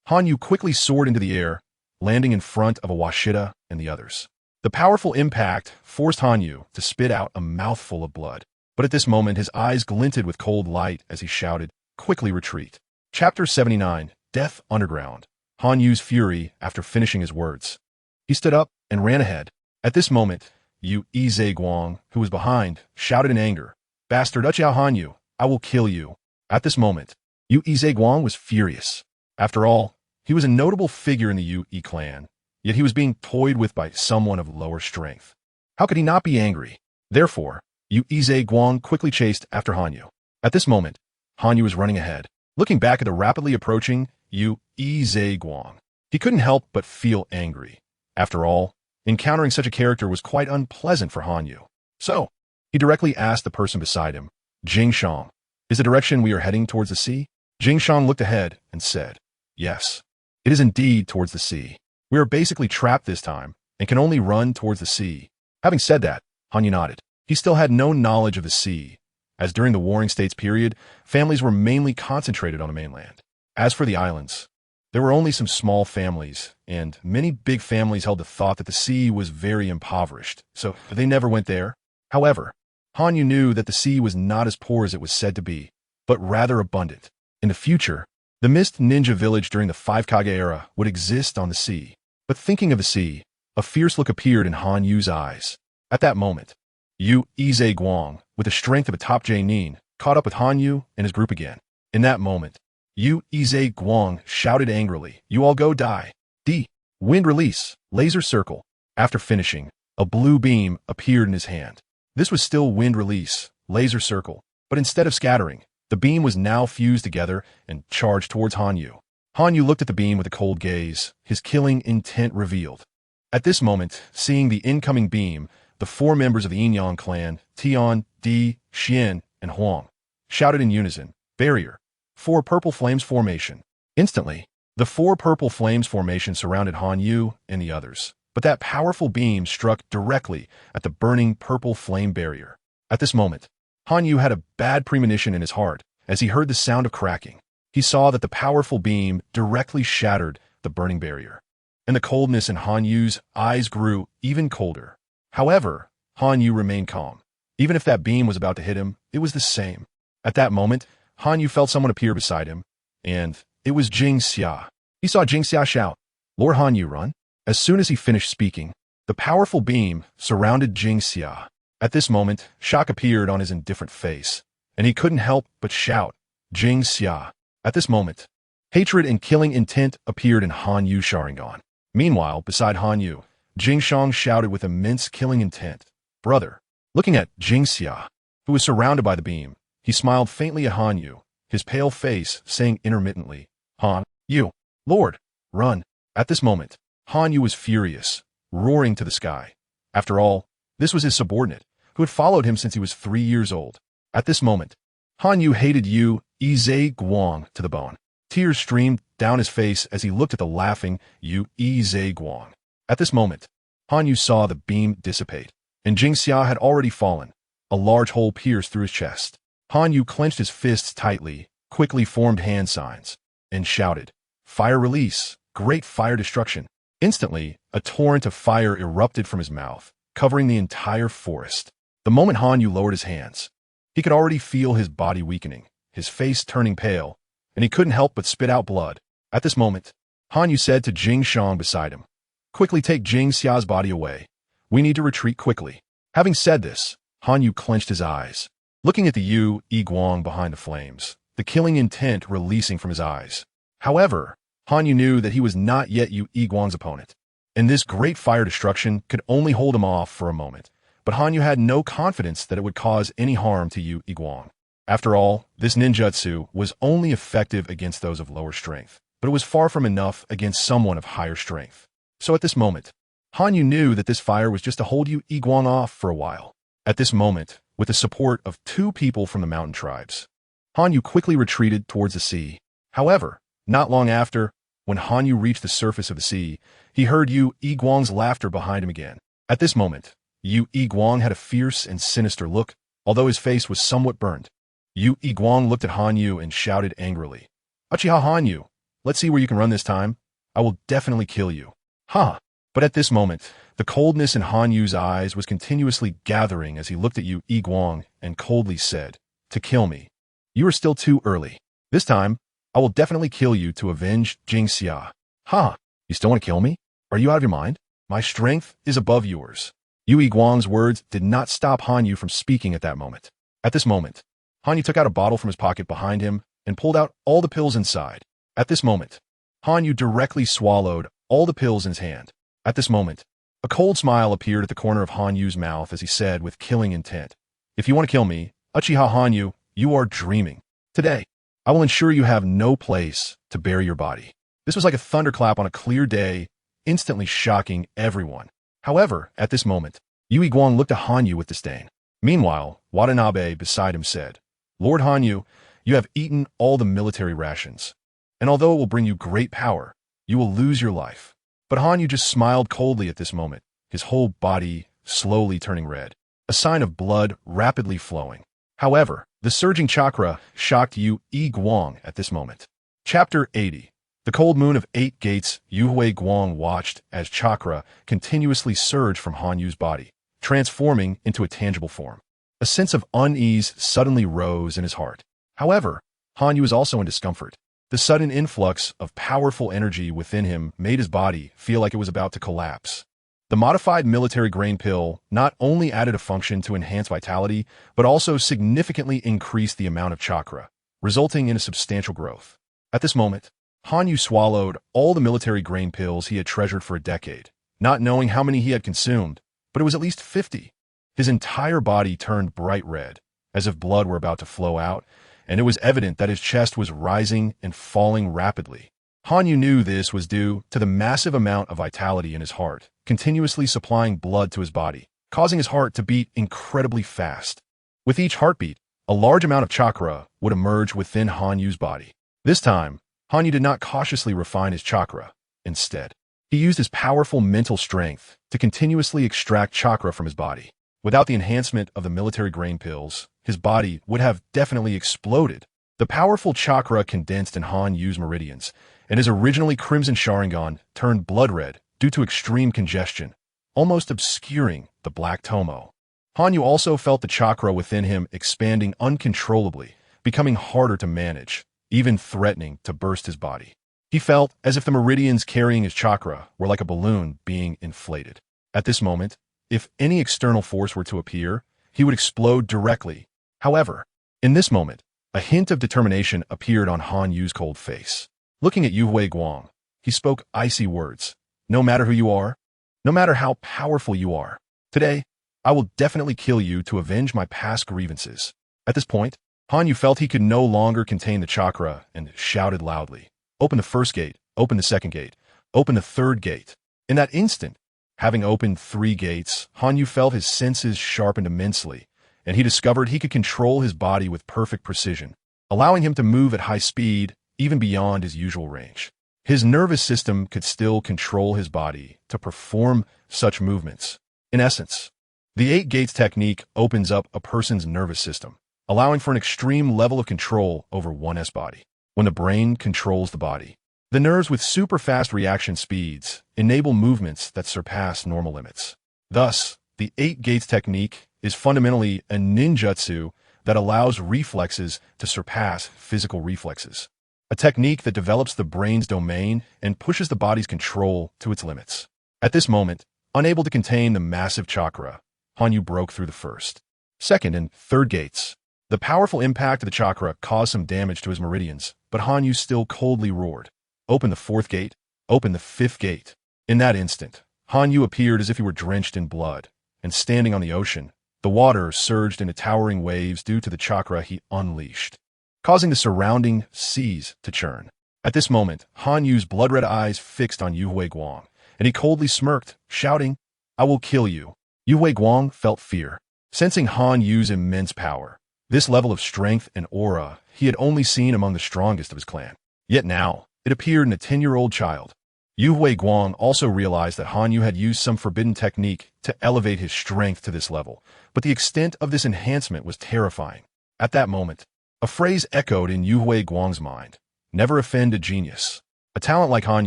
Hanyu quickly soared into the air, landing in front of Iwashita and the others. The powerful impact forced Hanyu to spit out a mouthful of blood. But at this moment, his eyes glinted with cold light as he shouted, "Quickly retreat." Chapter 79, Death Underground. Hanyu's fury after finishing his words. He stood up and ran ahead. At this moment, Yu Guang, who was behind, shouted in anger, "Bastard Uchiha Hanyu, I will kill you." At this moment, Yu Guang was furious. After all, he was a notable figure in the Yu clan, yet he was being toyed with by someone of lower strength. How could he not be angry? Therefore, Yu Guang quickly chased after Hanyu. At this moment, Hanyu was running ahead, looking back at the rapidly approaching Yu Guang. He couldn't help but feel angry. After all, encountering such a character was quite unpleasant for Hanyu. So, he directly asked the person beside him, "Jing Shang, is the direction we are heading towards the sea?" Jing Shang looked ahead and said, "Yes, it is indeed towards the sea. We are basically trapped this time and can only run towards the sea." Having said that, Hanyu nodded. He still had no knowledge of the sea, as during the Warring States period, families were mainly concentrated on the mainland. As for the islands, There were only some small families, and many big families held the thought that the sea was very impoverished, so they never went there. However, Hanyu knew that the sea was not as poor as it was said to be, but rather abundant. In the future, the Mist Ninja Village during the Five Kage era would exist on the sea. But thinking of the sea, a fierce look appeared in Hanyu's eyes. At that moment, Yu Ize Guang, with the strength of a top J Nin, caught up with Hanyu and his group again. In that moment, Yu Ize Guang shouted angrily, "You all go die." D. Wind release, laser circle. After finishing, a blue beam appeared in his hand. This was still wind release, laser circle, but instead of scattering, the beam was now fused together and charged towards Hanyu. Hanyu looked at the beam with a cold gaze, his killing intent revealed. At this moment, seeing the incoming beam, the four members of the Yin-Yang clan, Tian, Di, Xian, and Huang, shouted in unison, "Barrier! 4 purple flames formation." Instantly, the 4 purple flames formation surrounded Hanyu and the others, but that powerful beam struck directly at the burning purple flame barrier. At this moment, Hanyu had a bad premonition in his heart as he heard the sound of cracking. He saw that the powerful beam directly shattered the burning barrier, and the coldness in Hanyu's eyes grew even colder. However, Hanyu remained calm. Even if that beam was about to hit him, it was the same. At that moment, Hanyu felt someone appear beside him, and it was Jing Xia. He saw Jing Xia shout, "Lord Hanyu, run." As soon as he finished speaking, the powerful beam surrounded Jing Xia. At this moment, shock appeared on his indifferent face, and he couldn't help but shout, "Jing Xia." At this moment, hatred and killing intent appeared in Hanyu's Sharingan. Meanwhile, beside Hanyu, Jing Shang shouted with immense killing intent, "Brother." Looking at Jing Xia, who was surrounded by the beam, he smiled faintly at Hanyu, his pale face saying intermittently, "Han, you, Lord, run." At this moment, Hanyu was furious, roaring to the sky. After all, this was his subordinate, who had followed him since he was 3 years old. At this moment, Hanyu hated Yu Ize Guang to the bone. Tears streamed down his face as he looked at the laughing Yu Ize Guang. At this moment, Hanyu saw the beam dissipate, and Jing Xia had already fallen. A large hole pierced through his chest. Hanyu clenched his fists tightly, quickly formed hand signs, and shouted, "Fire release, great fire destruction." Instantly, a torrent of fire erupted from his mouth, covering the entire forest. The moment Hanyu lowered his hands, he could already feel his body weakening, his face turning pale, and he couldn't help but spit out blood. At this moment, Hanyu said to Jing Shang beside him, "Quickly take Jing Xia's body away. We need to retreat quickly." Having said this, Hanyu clenched his eyes, looking at the Yu Guang behind the flames, the killing intent releasing from his eyes. However, Hanyu knew that he was not yet Yu Guang's opponent, and this great fire destruction could only hold him off for a moment. But Hanyu had no confidence that it would cause any harm to Yu Guang. After all, this ninjutsu was only effective against those of lower strength, but it was far from enough against someone of higher strength. So at this moment, Hanyu knew that this fire was just to hold Yu Guang off for a while. At this moment, with the support of 2 people from the mountain tribes, Hanyu quickly retreated towards the sea. However, not long after, when Hanyu reached the surface of the sea, he heard Yu Guang's laughter behind him again. At this moment, Yu Guang had a fierce and sinister look, although his face was somewhat burned. Yu Guang looked at Hanyu and shouted angrily, "Uchiha Hanyu, let's see where you can run this time. I will definitely kill you." Ha! But at this moment, the coldness in Hanyu's eyes was continuously gathering as he looked at Yu Guang and coldly said, "To kill me. You are still too early. This time, I will definitely kill you to avenge Jing Xia." "Ha! You still want to kill me? Are you out of your mind? My strength is above yours." Yu Guang's words did not stop Hanyu from speaking at that moment. At this moment, Hanyu took out a bottle from his pocket behind him and pulled out all the pills inside. At this moment, Hanyu directly swallowed all the pills in his hand. At this moment, a cold smile appeared at the corner of Hanyu's mouth as he said with killing intent, "If you want to kill me, Uchiha Hanyu, you are dreaming. Today, I will ensure you have no place to bury your body." This was like a thunderclap on a clear day, instantly shocking everyone. However, at this moment, Yu Guang looked at Hanyu with disdain. Meanwhile, Watanabe beside him said, "Lord Hanyu, you have eaten all the military rations, and although it will bring you great power, you will lose your life." But Hanyu just smiled coldly at this moment, his whole body slowly turning red, a sign of blood rapidly flowing. However, the surging chakra shocked Yu Guang at this moment. Chapter 80. The cold moon of 8 gates, Yuhui Guang watched as chakra continuously surged from Han Yu's body, transforming into a tangible form. A sense of unease suddenly rose in his heart. However, Han Yu was also in discomfort. The sudden influx of powerful energy within him made his body feel like it was about to collapse. The modified military grain pill not only added a function to enhance vitality, but also significantly increased the amount of chakra, resulting in a substantial growth. At this moment, Han Yu swallowed all the military grain pills he had treasured for a decade, not knowing how many he had consumed, but it was at least 50. His entire body turned bright red, as if blood were about to flow out, and it was evident that his chest was rising and falling rapidly. Han Yu knew this was due to the massive amount of vitality in his heart, continuously supplying blood to his body, causing his heart to beat incredibly fast. With each heartbeat, a large amount of chakra would emerge within Han Yu's body. This time, Han Yu did not cautiously refine his chakra. Instead, he used his powerful mental strength to continuously extract chakra from his body. Without the enhancement of the military grain pills, his body would have definitely exploded. The powerful chakra condensed in Han Yu's meridians, and his originally crimson Sharingan turned blood red due to extreme congestion, almost obscuring the black tomo. Han Yu also felt the chakra within him expanding uncontrollably, becoming harder to manage, even threatening to burst his body. He felt as if the meridians carrying his chakra were like a balloon being inflated. At this moment, if any external force were to appear, he would explode directly. However, in this moment, a hint of determination appeared on Han Yu's cold face. Looking at Yuhui Guang, he spoke icy words. No matter who you are, no matter how powerful you are, today, I will definitely kill you to avenge my past grievances. At this point, Han Yu felt he could no longer contain the chakra and shouted loudly, "Open the first gate, open the second gate, open the third gate." In that instant, having opened 3 gates, Han Yu felt his senses sharpened immensely, and he discovered he could control his body with perfect precision, allowing him to move at high speed, even beyond his usual range. His nervous system could still control his body to perform such movements. In essence, the 8 gates technique opens up a person's nervous system, allowing for an extreme level of control over one's body. When the brain controls the body, the nerves with super fast reaction speeds enable movements that surpass normal limits. Thus, the 8 gates technique is fundamentally a ninjutsu that allows reflexes to surpass physical reflexes. A technique that develops the brain's domain and pushes the body's control to its limits. At this moment, unable to contain the massive chakra, Han Yu broke through the first, second, and third gates. The powerful impact of the chakra caused some damage to his meridians, but Han Yu still coldly roared, "Open the 4th gate, open the 5th gate." In that instant, Han Yu appeared as if he were drenched in blood, and standing on the ocean, the water surged into towering waves due to the chakra he unleashed, causing the surrounding seas to churn. At this moment, Han Yu's blood-red eyes fixed on Yuhui Guang, and he coldly smirked, shouting, "I will kill you." Yuhui Guang felt fear, sensing Han Yu's immense power. This level of strength and aura he had only seen among the strongest of his clan. Yet now, it appeared in a 10-year-old child. Yuhui Guang also realized that Han Yu had used some forbidden technique to elevate his strength to this level, but the extent of this enhancement was terrifying. At that moment, a phrase echoed in Yuhui Guang's mind, "Never offend a genius." A talent like Han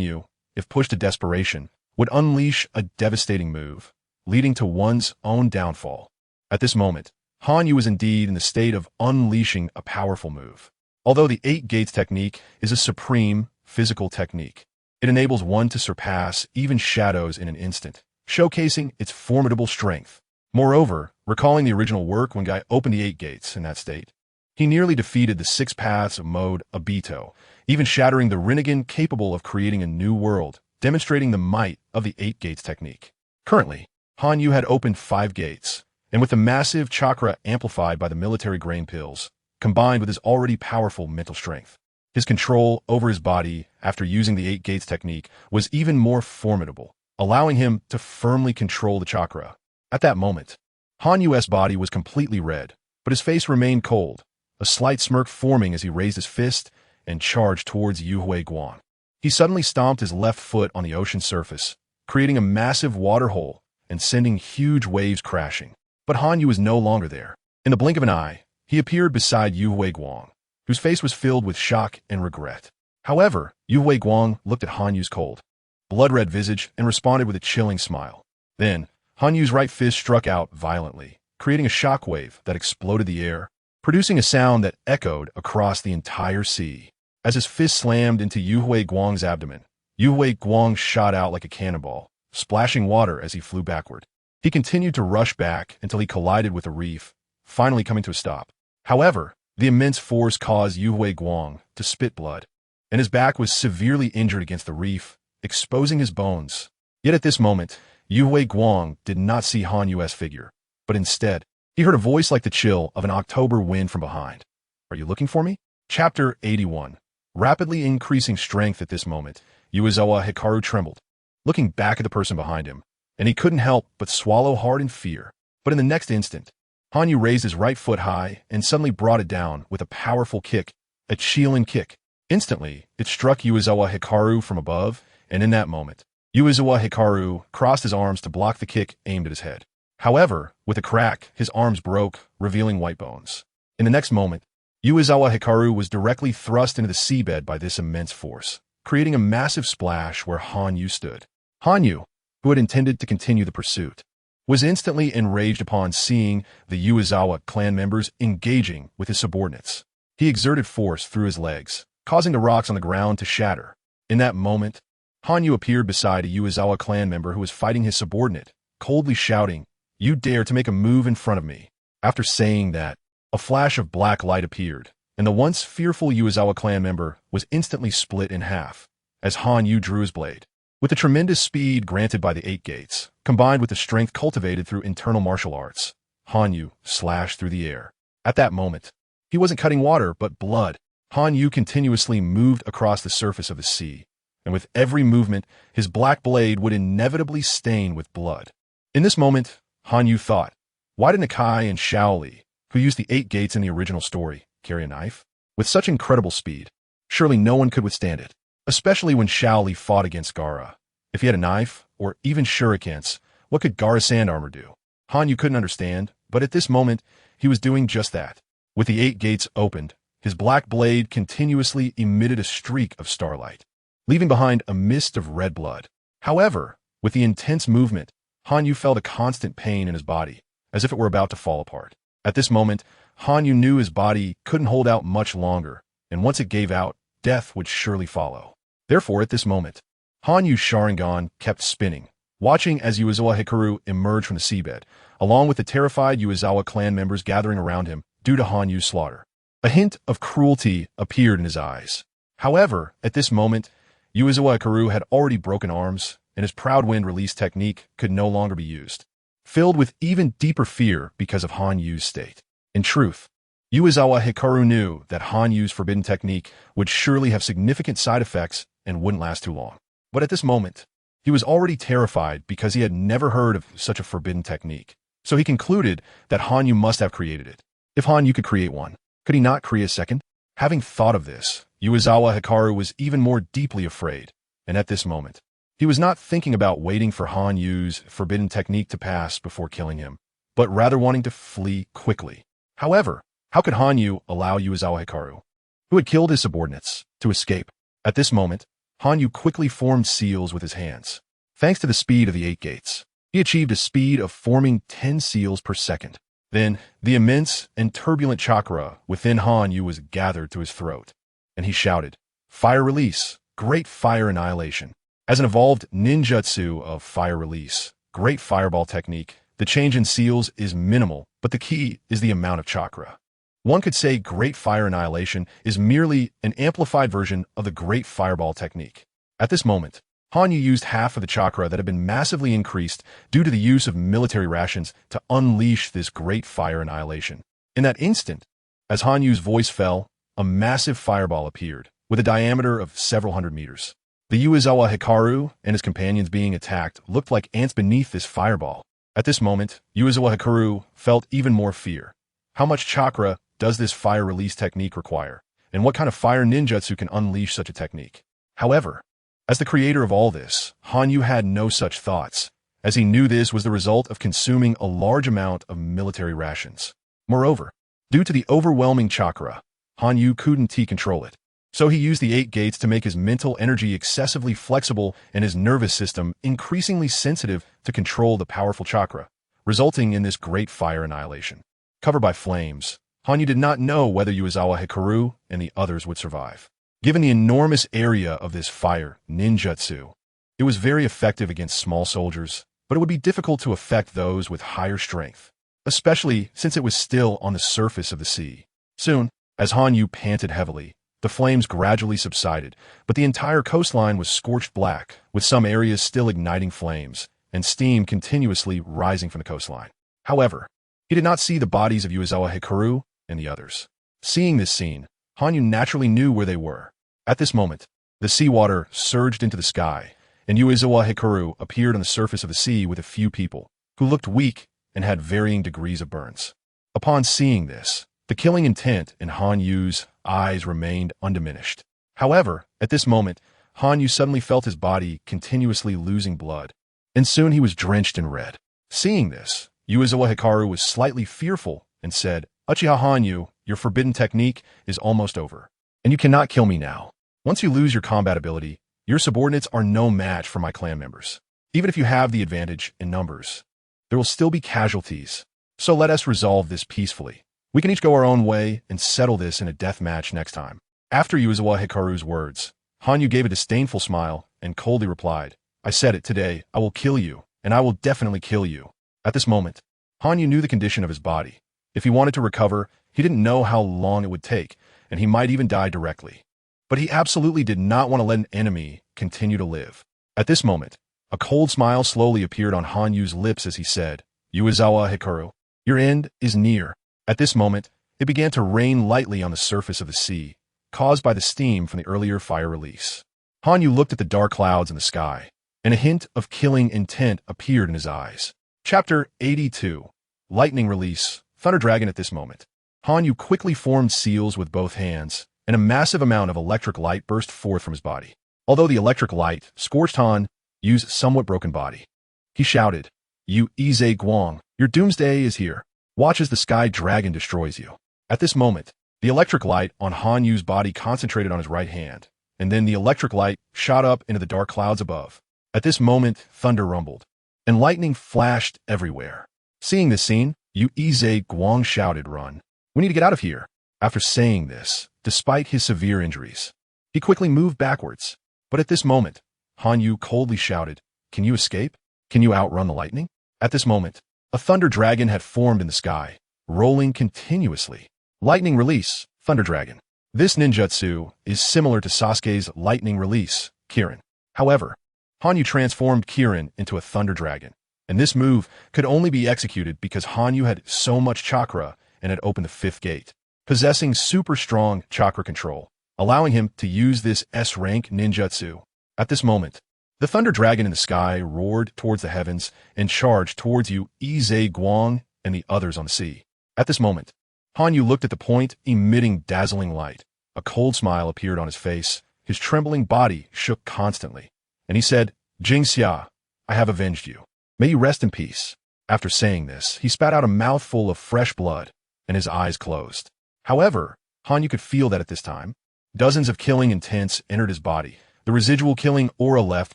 Yu, if pushed to desperation, would unleash a devastating move, leading to one's own downfall. At this moment, Han Yu was indeed in the state of unleashing a powerful move. Although the 8 gates technique is a supreme physical technique, it enables one to surpass even shadows in an instant, showcasing its formidable strength. Moreover, recalling the original work when Guy opened the 8 gates in that state, he nearly defeated the 6 paths of mode Obito, even shattering the Rinnegan capable of creating a new world, demonstrating the might of the 8 gates technique. Currently, Han Yu had opened 5 gates, and with the massive chakra amplified by the military grain pills, combined with his already powerful mental strength, his control over his body after using the 8 gates technique was even more formidable, allowing him to firmly control the chakra. At that moment, Han Yu's body was completely red, but his face remained cold, a slight smirk forming as he raised his fist and charged towards Yuhui Guang. He suddenly stomped his left foot on the ocean surface, creating a massive water hole and sending huge waves crashing. But Han Yu was no longer there. In the blink of an eye, he appeared beside Yuhui Guang, whose face was filled with shock and regret. However, Yu Guang looked at Han Yu's cold, blood-red visage and responded with a chilling smile. Then, Han Yu's right fist struck out violently, creating a shockwave that exploded the air, producing a sound that echoed across the entire sea. As his fist slammed into Yu Guang's abdomen, Yu Guang shot out like a cannonball, splashing water as he flew backward. He continued to rush back until he collided with a reef, finally coming to a stop. However, the immense force caused Yu Guang to spit blood, and his back was severely injured against the reef, exposing his bones. Yet at this moment, Yu Guang did not see Han Yu's figure, but instead, he heard a voice like the chill of an October wind from behind. "Are you looking for me?" Chapter 81. Rapidly increasing strength at this moment, Uchiha Hikaru trembled, looking back at the person behind him, and he couldn't help but swallow hard in fear. But in the next instant, Han Yu raised his right foot high and suddenly brought it down with a powerful kick, a Chielin kick. Instantly, it struck Uchiha Hikaru from above, and in that moment, Uchiha Hikaru crossed his arms to block the kick aimed at his head. However, with a crack, his arms broke, revealing white bones. In the next moment, Uchiha Hikaru was directly thrust into the seabed by this immense force, creating a massive splash where Han Yu stood. Han Yu, who had intended to continue the pursuit, was instantly enraged upon seeing the Uchiha clan members engaging with his subordinates. He exerted force through his legs, causing the rocks on the ground to shatter. In that moment, Han Yu appeared beside a Uchiha clan member who was fighting his subordinate, coldly shouting, "You dare to make a move in front of me." After saying that, a flash of black light appeared, and the once fearful Uchiha clan member was instantly split in half, as Han Yu drew his blade. With the tremendous speed granted by the 8 gates, combined with the strength cultivated through internal martial arts, Han Yu slashed through the air. At that moment, he wasn't cutting water, but blood. Han Yu continuously moved across the surface of the sea, and with every movement, his black blade would inevitably stain with blood. In this moment, Han Yu thought, why did Nakai and Shaoli, who used the 8 gates in the original story, carry a knife? With such incredible speed, surely no one could withstand it, especially when Shaoli fought against Gaara. If he had a knife, or even shurikens, what could Gaara's sand armor do? Han Yu couldn't understand, but at this moment, he was doing just that. With the 8 gates opened, his black blade continuously emitted a streak of starlight, leaving behind a mist of red blood. However, with the intense movement, Han Yu felt a constant pain in his body, as if it were about to fall apart. At this moment, Han Yu knew his body couldn't hold out much longer, and once it gave out, death would surely follow. Therefore, at this moment, Han Yu's Sharingan kept spinning, watching as Uchiha Hikaru emerged from the seabed, along with the terrified Uchiha clan members gathering around him due to Han Yu's slaughter. A hint of cruelty appeared in his eyes. However, at this moment, Uchiha Hikaru had already broken arms, and his proud wind release technique could no longer be used. Filled with even deeper fear because of Han Yu's state. In truth, Uchiha Hikaru knew that Han Yu's forbidden technique would surely have significant side effects and wouldn't last too long. But at this moment, he was already terrified because he had never heard of such a forbidden technique. So he concluded that Han Yu must have created it. If Han Yu could create one, could he not create a second? Having thought of this, Uchiha Hikaru was even more deeply afraid, and at this moment, he was not thinking about waiting for Han Yu's forbidden technique to pass before killing him, but rather wanting to flee quickly. However, how could Han Yu allow Uchiha Hikaru, who had killed his subordinates, to escape? At this moment, Han Yu quickly formed seals with his hands. Thanks to the speed of the 8 gates, he achieved a speed of forming 10 seals per second. Then, the immense and turbulent chakra within Han Yu was gathered to his throat, and he shouted, "Fire release, great fire annihilation." As an evolved ninjutsu of fire release, great fireball technique, the change in seals is minimal, but the key is the amount of chakra. One could say great fire annihilation is merely an amplified version of the great fireball technique. At this moment, Han Yu used half of the chakra that had been massively increased due to the use of military rations to unleash this great fire annihilation. In that instant, as Han Yu's voice fell, a massive fireball appeared, with a diameter of several hundred meters. The Uchiha Hikaru and his companions being attacked looked like ants beneath this fireball. At this moment, Uchiha Hikaru felt even more fear. How much chakra does this fire release technique require? And what kind of fire ninjutsu can unleash such a technique? However, as the creator of all this, Han Yu had no such thoughts, as he knew this was the result of consuming a large amount of military rations. Moreover, due to the overwhelming chakra, Han Yu couldn't control it. So he used the 8 gates to make his mental energy excessively flexible and his nervous system increasingly sensitive to control the powerful chakra, resulting in this great fire annihilation. Covered by flames, Hanyu did not know whether Uchiha Hikaru and the others would survive. Given the enormous area of this fire ninjutsu, it was very effective against small soldiers, but it would be difficult to affect those with higher strength, especially since it was still on the surface of the sea. Soon, as Hanyu panted heavily, the flames gradually subsided, but the entire coastline was scorched black, with some areas still igniting flames, and steam continuously rising from the coastline. However, he did not see the bodies of Uchiha Hikaru and the others. Seeing this scene, Hanyu naturally knew where they were. At this moment, the seawater surged into the sky, and Uchiha Hikaru appeared on the surface of the sea with a few people, who looked weak and had varying degrees of burns. Upon seeing this, the killing intent in Hanyu's eyes remained undiminished. However, at this moment, Hanyu suddenly felt his body continuously losing blood, and soon he was drenched in red. Seeing this, Uchiha Hikaru was slightly fearful and said, "Uchiha Hanyu, your forbidden technique is almost over, and you cannot kill me now. Once you lose your combat ability, your subordinates are no match for my clan members. Even if you have the advantage in numbers, there will still be casualties. So let us resolve this peacefully. We can each go our own way and settle this in a death match next time." After Uchiha Hikaru's words, Hanyu gave a disdainful smile and coldly replied, "I said it today, I will kill you, and I will definitely kill you." At this moment, Hanyu knew the condition of his body. If he wanted to recover, he didn't know how long it would take, and he might even die directly. But he absolutely did not want to let an enemy continue to live. At this moment, a cold smile slowly appeared on Hanyu's lips as he said, "Uchiha Hikaru, your end is near." At this moment, it began to rain lightly on the surface of the sea, caused by the steam from the earlier fire release. Hanyu looked at the dark clouds in the sky, and a hint of killing intent appeared in his eyes. Chapter 82. Lightning Release. Thunder Dragon. At this moment, Hanyu quickly formed seals with both hands, and a massive amount of electric light burst forth from his body. Although the electric light scorched Hanyu's somewhat broken body, he shouted, "You Ize Guang, your doomsday is here. Watch as the sky dragon destroys you." At this moment, the electric light on Hanyu's body concentrated on his right hand, and then the electric light shot up into the dark clouds above. At this moment, thunder rumbled, and lightning flashed everywhere. Seeing this scene, Ize Guang shouted, "Run. We need to get out of here." After saying this, despite his severe injuries, he quickly moved backwards. But at this moment, Hanyu coldly shouted, "Can you escape? Can you outrun the lightning?" At this moment, a thunder dragon had formed in the sky, rolling continuously. Lightning Release. Thunder Dragon. This ninjutsu is similar to Sasuke's Lightning Release, Kirin. However, Hanyu transformed Kirin into a thunder dragon, and this move could only be executed because Hanyu had so much chakra and had opened the 5th gate, possessing super strong chakra control, allowing him to use this S-rank ninjutsu. At this moment, the thunder dragon in the sky roared towards the heavens and charged towards Ize Guang and the others on the sea. At this moment, Hanyu looked at the point, emitting dazzling light. A cold smile appeared on his face, his trembling body shook constantly, and he said, "Jingxia, I have avenged you. May you rest in peace." After saying this, he spat out a mouthful of fresh blood, and his eyes closed. However, Hanyu could feel that at this time, dozens of killing intents entered his body, the residual killing aura left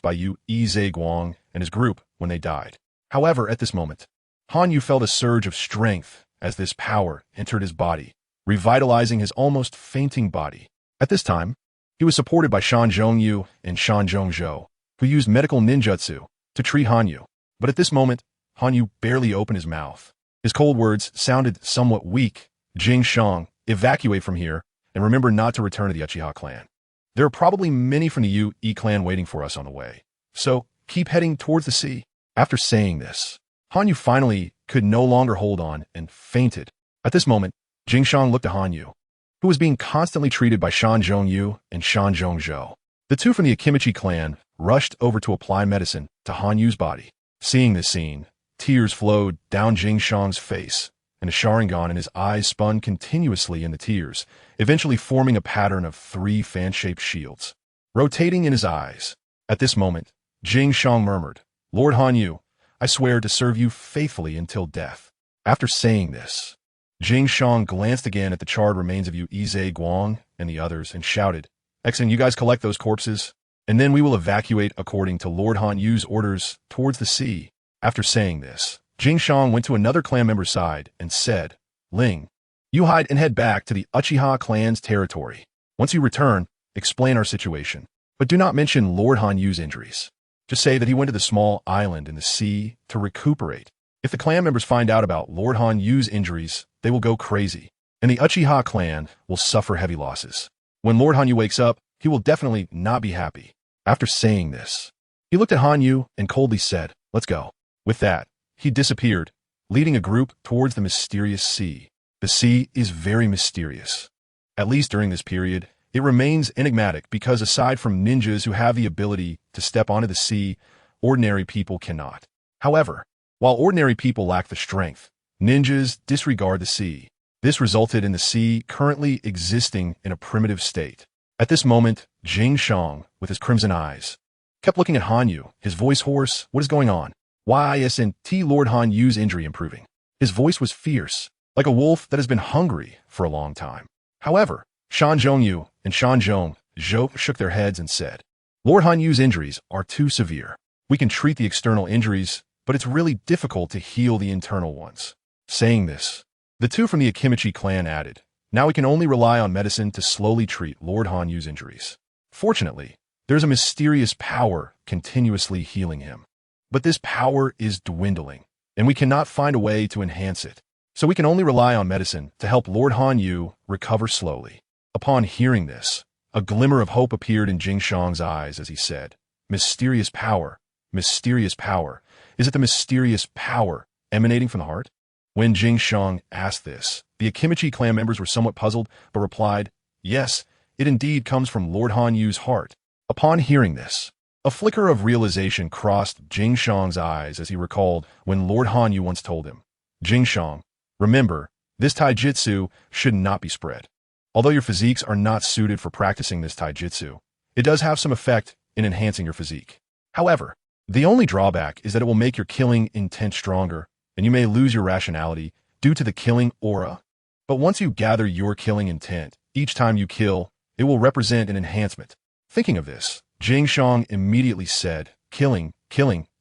by Ize Guang and his group when they died. However, at this moment, Hanyu felt a surge of strength as this power entered his body, revitalizing his almost fainting body. At this time, he was supported by Shan Zhongyu and Shan Zhongzhou, who used medical ninjutsu to treat Hanyu. But at this moment, Hanyu barely opened his mouth. His cold words sounded somewhat weak. "Jing Shang, evacuate from here, and remember not to return to the Uchiha clan. There are probably many from the Yu clan waiting for us on the way, so keep heading towards the sea." After saying this, Hanyu finally could no longer hold on and fainted. At this moment, Jing Shang looked at Hanyu, who was being constantly treated by Shan Zhongyu and Shan Zhongzhou. The two from the Akimichi clan rushed over to apply medicine to Hanyu's body. Seeing this scene, tears flowed down Jing Shang's face, and a Sharingan in his eyes spun continuously in the tears, eventually forming a pattern of 3 fan-shaped shields, rotating in his eyes. At this moment, Jing Shang murmured, "Lord Hanyu, I swear to serve you faithfully until death." After saying this, Jing Shang glanced again at the charred remains of Ize Guang and the others and shouted, Exen, you guys collect those corpses, and then we will evacuate according to Lord Han Yu's orders towards the sea. After saying this, Jing Shang went to another clan member's side and said, Ling, you hide and head back to the Uchiha clan's territory. Once you return, explain our situation. But do not mention Lord Han Yu's injuries. Just say that he went to the small island in the sea to recuperate. If the clan members find out about Lord Han Yu's injuries, they will go crazy, and the Uchiha clan will suffer heavy losses. When Lord Han Yu wakes up, he will definitely not be happy. After saying this, he looked at Han Yu and coldly said, let's go. With that, he disappeared, leading a group towards the mysterious sea. The sea is very mysterious. At least during this period, it remains enigmatic because aside from ninjas who have the ability to step onto the sea, ordinary people cannot. However, while ordinary people lack the strength, ninjas disregard the sea. This resulted in the sea currently existing in a primitive state. At this moment, Jing Shang, with his crimson eyes, kept looking at Han Yu, his voice hoarse. What is going on? Why isn't Lord Han Yu's injury improving? His voice was fierce, like a wolf that has been hungry for a long time. However, Shan Zhongyu and Shan Zhong shook their heads and said, Lord Han Yu's injuries are too severe. We can treat the external injuries, but it's really difficult to heal the internal ones. Saying this, the two from the Akimichi clan added, now we can only rely on medicine to slowly treat Lord Han Yu's injuries. Fortunately, there's a mysterious power continuously healing him. But this power is dwindling, and we cannot find a way to enhance it. So we can only rely on medicine to help Lord Han Yu recover slowly. Upon hearing this, a glimmer of hope appeared in Jing Shang's eyes as he said, mysterious power, mysterious power. Is it the mysterious power emanating from the heart? When Jing Shang asked this, the Akimichi clan members were somewhat puzzled, but replied, yes, it indeed comes from Lord Han Yu's heart. Upon hearing this, a flicker of realization crossed Jing Shang's eyes as he recalled when Lord Han Yu once told him, Jing Shang, remember, this taijutsu should not be spread. Although your physiques are not suited for practicing this taijutsu, it does have some effect in enhancing your physique. However, the only drawback is that it will make your killing intent stronger, and you may lose your rationality due to the killing aura. But once you gather your killing intent, each time you kill, it will represent an enhancement. Thinking of this, Jing Shang immediately said, killing,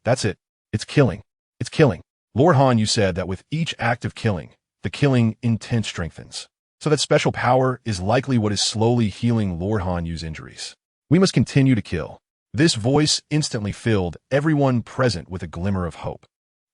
that's it. It's killing. It's killing. Lord Han Yu said that with each act of killing, the killing intent strengthens. So that special power is likely what is slowly healing Lord Han Yu's injuries. We must continue to kill. This voice instantly filled everyone present with a glimmer of hope.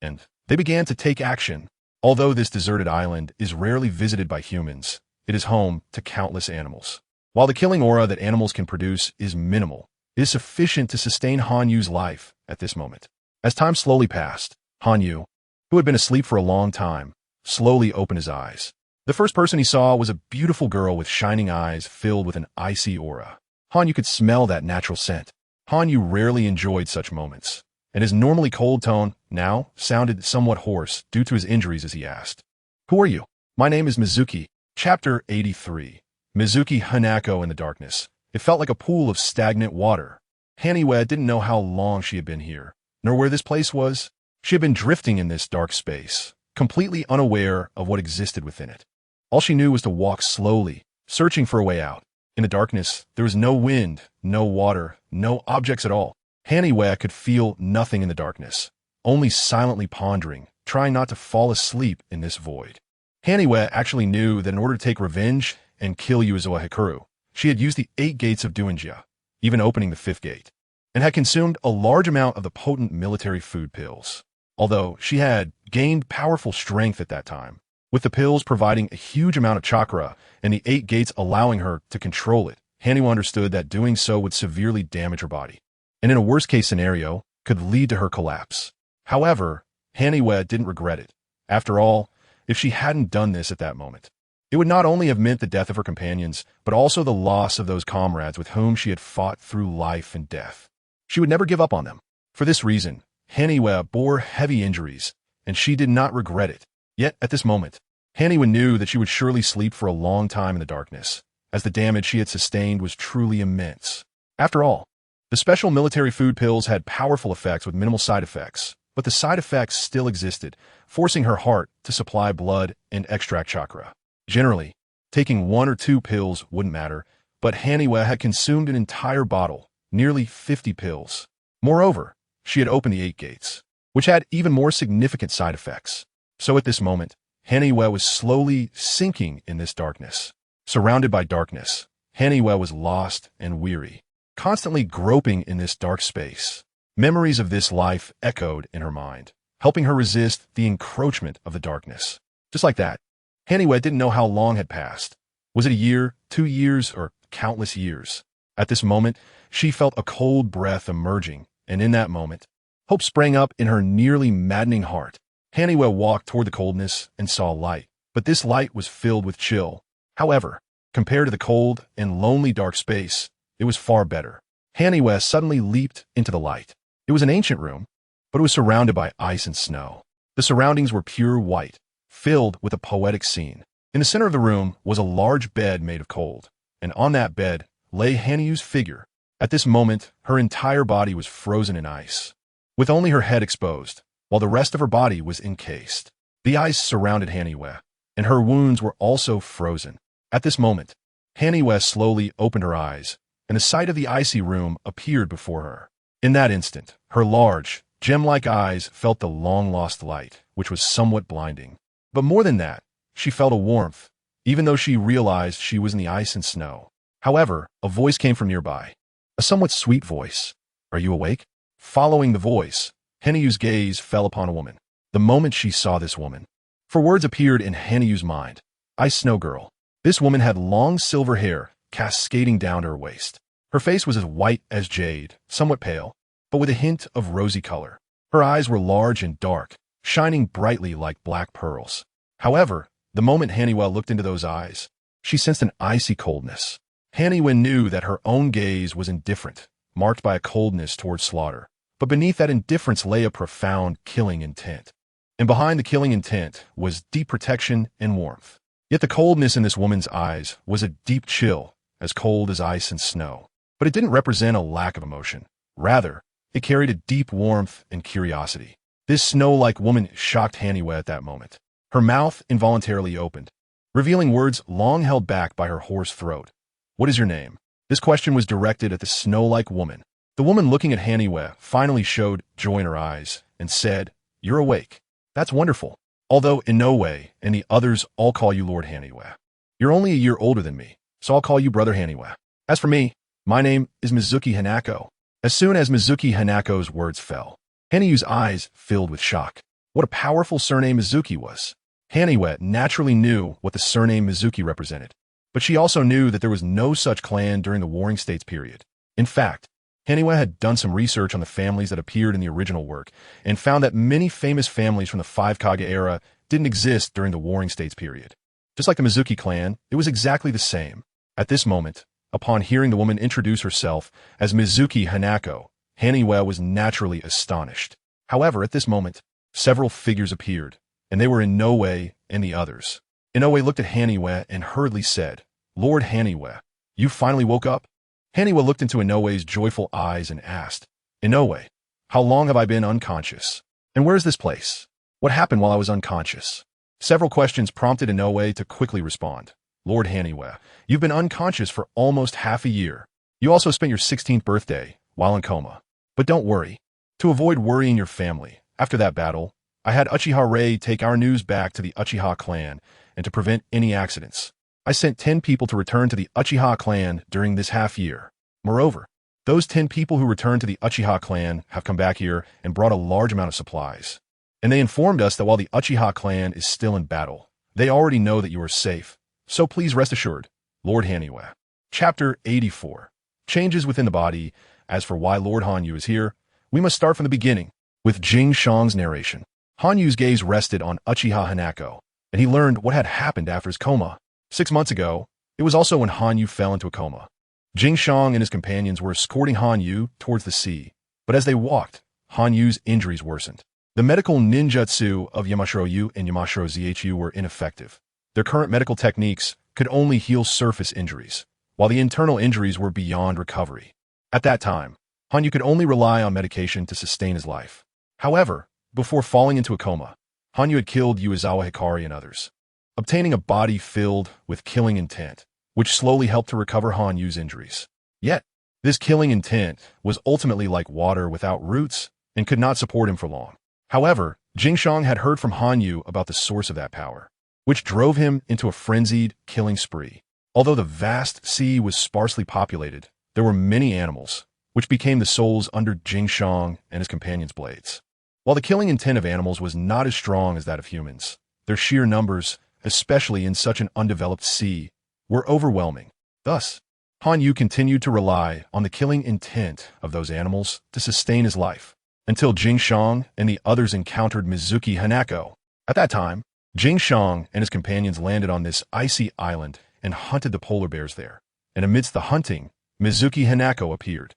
And they began to take action. Although this deserted island is rarely visited by humans, it is home to countless animals. While the killing aura that animals can produce is minimal, it is sufficient to sustain Han Yu's life at this moment. As time slowly passed, Han Yu, who had been asleep for a long time, slowly opened his eyes. The first person he saw was a beautiful girl with shining eyes filled with an icy aura. Han Yu could smell that natural scent. Han Yu rarely enjoyed such moments, and his normally cold tone now sounded somewhat hoarse due to his injuries as he asked, who are you? My name is Mizuki. Chapter 83. Mizuki Hanako in the darkness. It felt like a pool of stagnant water. Haniwe didn't know how long she had been here, nor where this place was. She had been drifting in this dark space, completely unaware of what existed within it. All she knew was to walk slowly, searching for a way out. In the darkness, there was no wind, no water, no objects at all. Haniwe could feel nothing in the darkness, only silently pondering, trying not to fall asleep in this void. Haniwe actually knew that in order to take revenge and kill Yuizawa Hikaru, she had used the 8 gates of Duinjia, even opening the 5th gate, and had consumed a large amount of the potent military food pills. Although she had gained powerful strength at that time, with the pills providing a huge amount of chakra and the 8 gates allowing her to control it, Haniwe understood that doing so would severely damage her body, and in a worst-case scenario, could lead to her collapse. However, Haniwe didn't regret it. After all, if she hadn't done this at that moment, it would not only have meant the death of her companions, but also the loss of those comrades with whom she had fought through life and death. She would never give up on them. For this reason, Haniwe bore heavy injuries, and she did not regret it. Yet, at this moment, Haniwe knew that she would surely sleep for a long time in the darkness, as the damage she had sustained was truly immense. After all, the special military food pills had powerful effects with minimal side effects, but the side effects still existed, forcing her heart to supply blood and extract chakra. Generally, taking 1 or 2 pills wouldn't matter, but Haniwe had consumed an entire bottle, nearly 50 pills. Moreover, she had opened the 8 gates, which had even more significant side effects. So at this moment, Haniwe was slowly sinking in this darkness. Surrounded by darkness, Haniwe was lost and weary, constantly groping in this dark space. Memories of this life echoed in her mind, helping her resist the encroachment of the darkness. Just like that, Haniwe didn't know how long had passed. Was it a year, 2 years, or countless years? At this moment, she felt a cold breath emerging, and in that moment, hope sprang up in her nearly maddening heart. Haniwe walked toward the coldness and saw light, but this light was filled with chill. However, compared to the cold and lonely dark space, it was far better. Haniwe suddenly leaped into the light. It was an ancient room, but it was surrounded by ice and snow. The surroundings were pure white, filled with a poetic scene. In the center of the room was a large bed made of cold, and on that bed lay Hanyu's figure. At this moment, her entire body was frozen in ice, with only her head exposed, while the rest of her body was encased. The ice surrounded Haniwe, and her wounds were also frozen. At this moment, Haniwe slowly opened her eyes, and the sight of the icy room appeared before her. In that instant, her large, gem-like eyes felt the long-lost light, which was somewhat blinding. But more than that, she felt a warmth, even though she realized she was in the ice and snow. However, a voice came from nearby, a somewhat sweet voice. "Are you awake?" Following the voice, Hanyu's gaze fell upon a woman. The moment she saw this woman, for words appeared in Hanyu's mind. Ice Snow Girl. This woman had long silver hair cascading down to her waist. Her face was as white as jade, somewhat pale, but with a hint of rosy color. Her eyes were large and dark, shining brightly like black pearls. However, the moment Haniwe looked into those eyes, she sensed an icy coldness. Haniwe knew that her own gaze was indifferent, marked by a coldness toward slaughter. But beneath that indifference lay a profound killing intent. And behind the killing intent was deep protection and warmth. Yet the coldness in this woman's eyes was a deep chill, as cold as ice and snow. But it didn't represent a lack of emotion. Rather, it carried a deep warmth and curiosity. This snow-like woman shocked Haniwe at that moment. Her mouth involuntarily opened, revealing words long held back by her hoarse throat. "What is your name?" This question was directed at the snow-like woman. The woman looking at Haniwe finally showed joy in her eyes and said, "You're awake. That's wonderful. Although Inoue and the others all call you Lord Haniwe. You're only a year older than me, so I'll call you Brother Haniwe. As for me, my name is Mizuki Hanako." As soon as Mizuki Hanako's words fell, Hanyu's eyes filled with shock. What a powerful surname Mizuki was. Haniwe naturally knew what the surname Mizuki represented, but she also knew that there was no such clan during the Warring States period. In fact, Haniwe had done some research on the families that appeared in the original work and found that many famous families from the Five Kage era didn't exist during the Warring States period. Just like the Mizuki clan, it was exactly the same. At this moment, upon hearing the woman introduce herself as Mizuki Hanako, Haniwe was naturally astonished. However, at this moment, several figures appeared, and they were Inoue and the others. Inoue looked at Haniwe and hurriedly said, "Lord Haniwe, you finally woke up?" Haniwe looked into Inoue's joyful eyes and asked, "Inoue, how long have I been unconscious? And where is this place? What happened while I was unconscious?" Several questions prompted Inoue to quickly respond. "Lord Haniwe, you've been unconscious for almost half a year. You also spent your 16th birthday while in coma. But don't worry. To avoid worrying your family, after that battle, I had Uchiha Rei take our news back to the Uchiha clan, and to prevent any accidents, I sent 10 people to return to the Uchiha clan during this half year. Moreover, those 10 people who returned to the Uchiha clan have come back here and brought a large amount of supplies. And they informed us that while the Uchiha clan is still in battle, they already know that you are safe. So please rest assured, Lord Haniwe." Chapter 84. Changes within the body. As for why Lord Hanyu is here, we must start from the beginning, with Jing Shang's narration. Hanyu's gaze rested on Uchiha Hanako, and he learned what had happened after his coma. 6 months ago, it was also when Hanyu fell into a coma. Jing Shang and his companions were escorting Hanyu towards the sea, but as they walked, Hanyu's injuries worsened. The medical ninjutsu of Yamashiro-yu and Yamashiro-zhu were ineffective. Their current medical techniques could only heal surface injuries, while the internal injuries were beyond recovery. At that time, Hanyu could only rely on medication to sustain his life. However, before falling into a coma, Hanyu had killed Uezawa Hikari and others, obtaining a body filled with killing intent, which slowly helped to recover Hanyu's injuries. Yet, this killing intent was ultimately like water without roots and could not support him for long. However, Jingshang had heard from Hanyu about the source of that power, which drove him into a frenzied killing spree. Although the vast sea was sparsely populated, there were many animals, which became the souls under Jingshang and his companions' blades. While the killing intent of animals was not as strong as that of humans, their sheer numbers, especially in such an undeveloped sea, were overwhelming. Thus, Hanyu continued to rely on the killing intent of those animals to sustain his life, until Jingshang and the others encountered Mizuki Hanako. At that time, Jingshang and his companions landed on this icy island and hunted the polar bears there. And amidst the hunting, Mizuki Hanako appeared.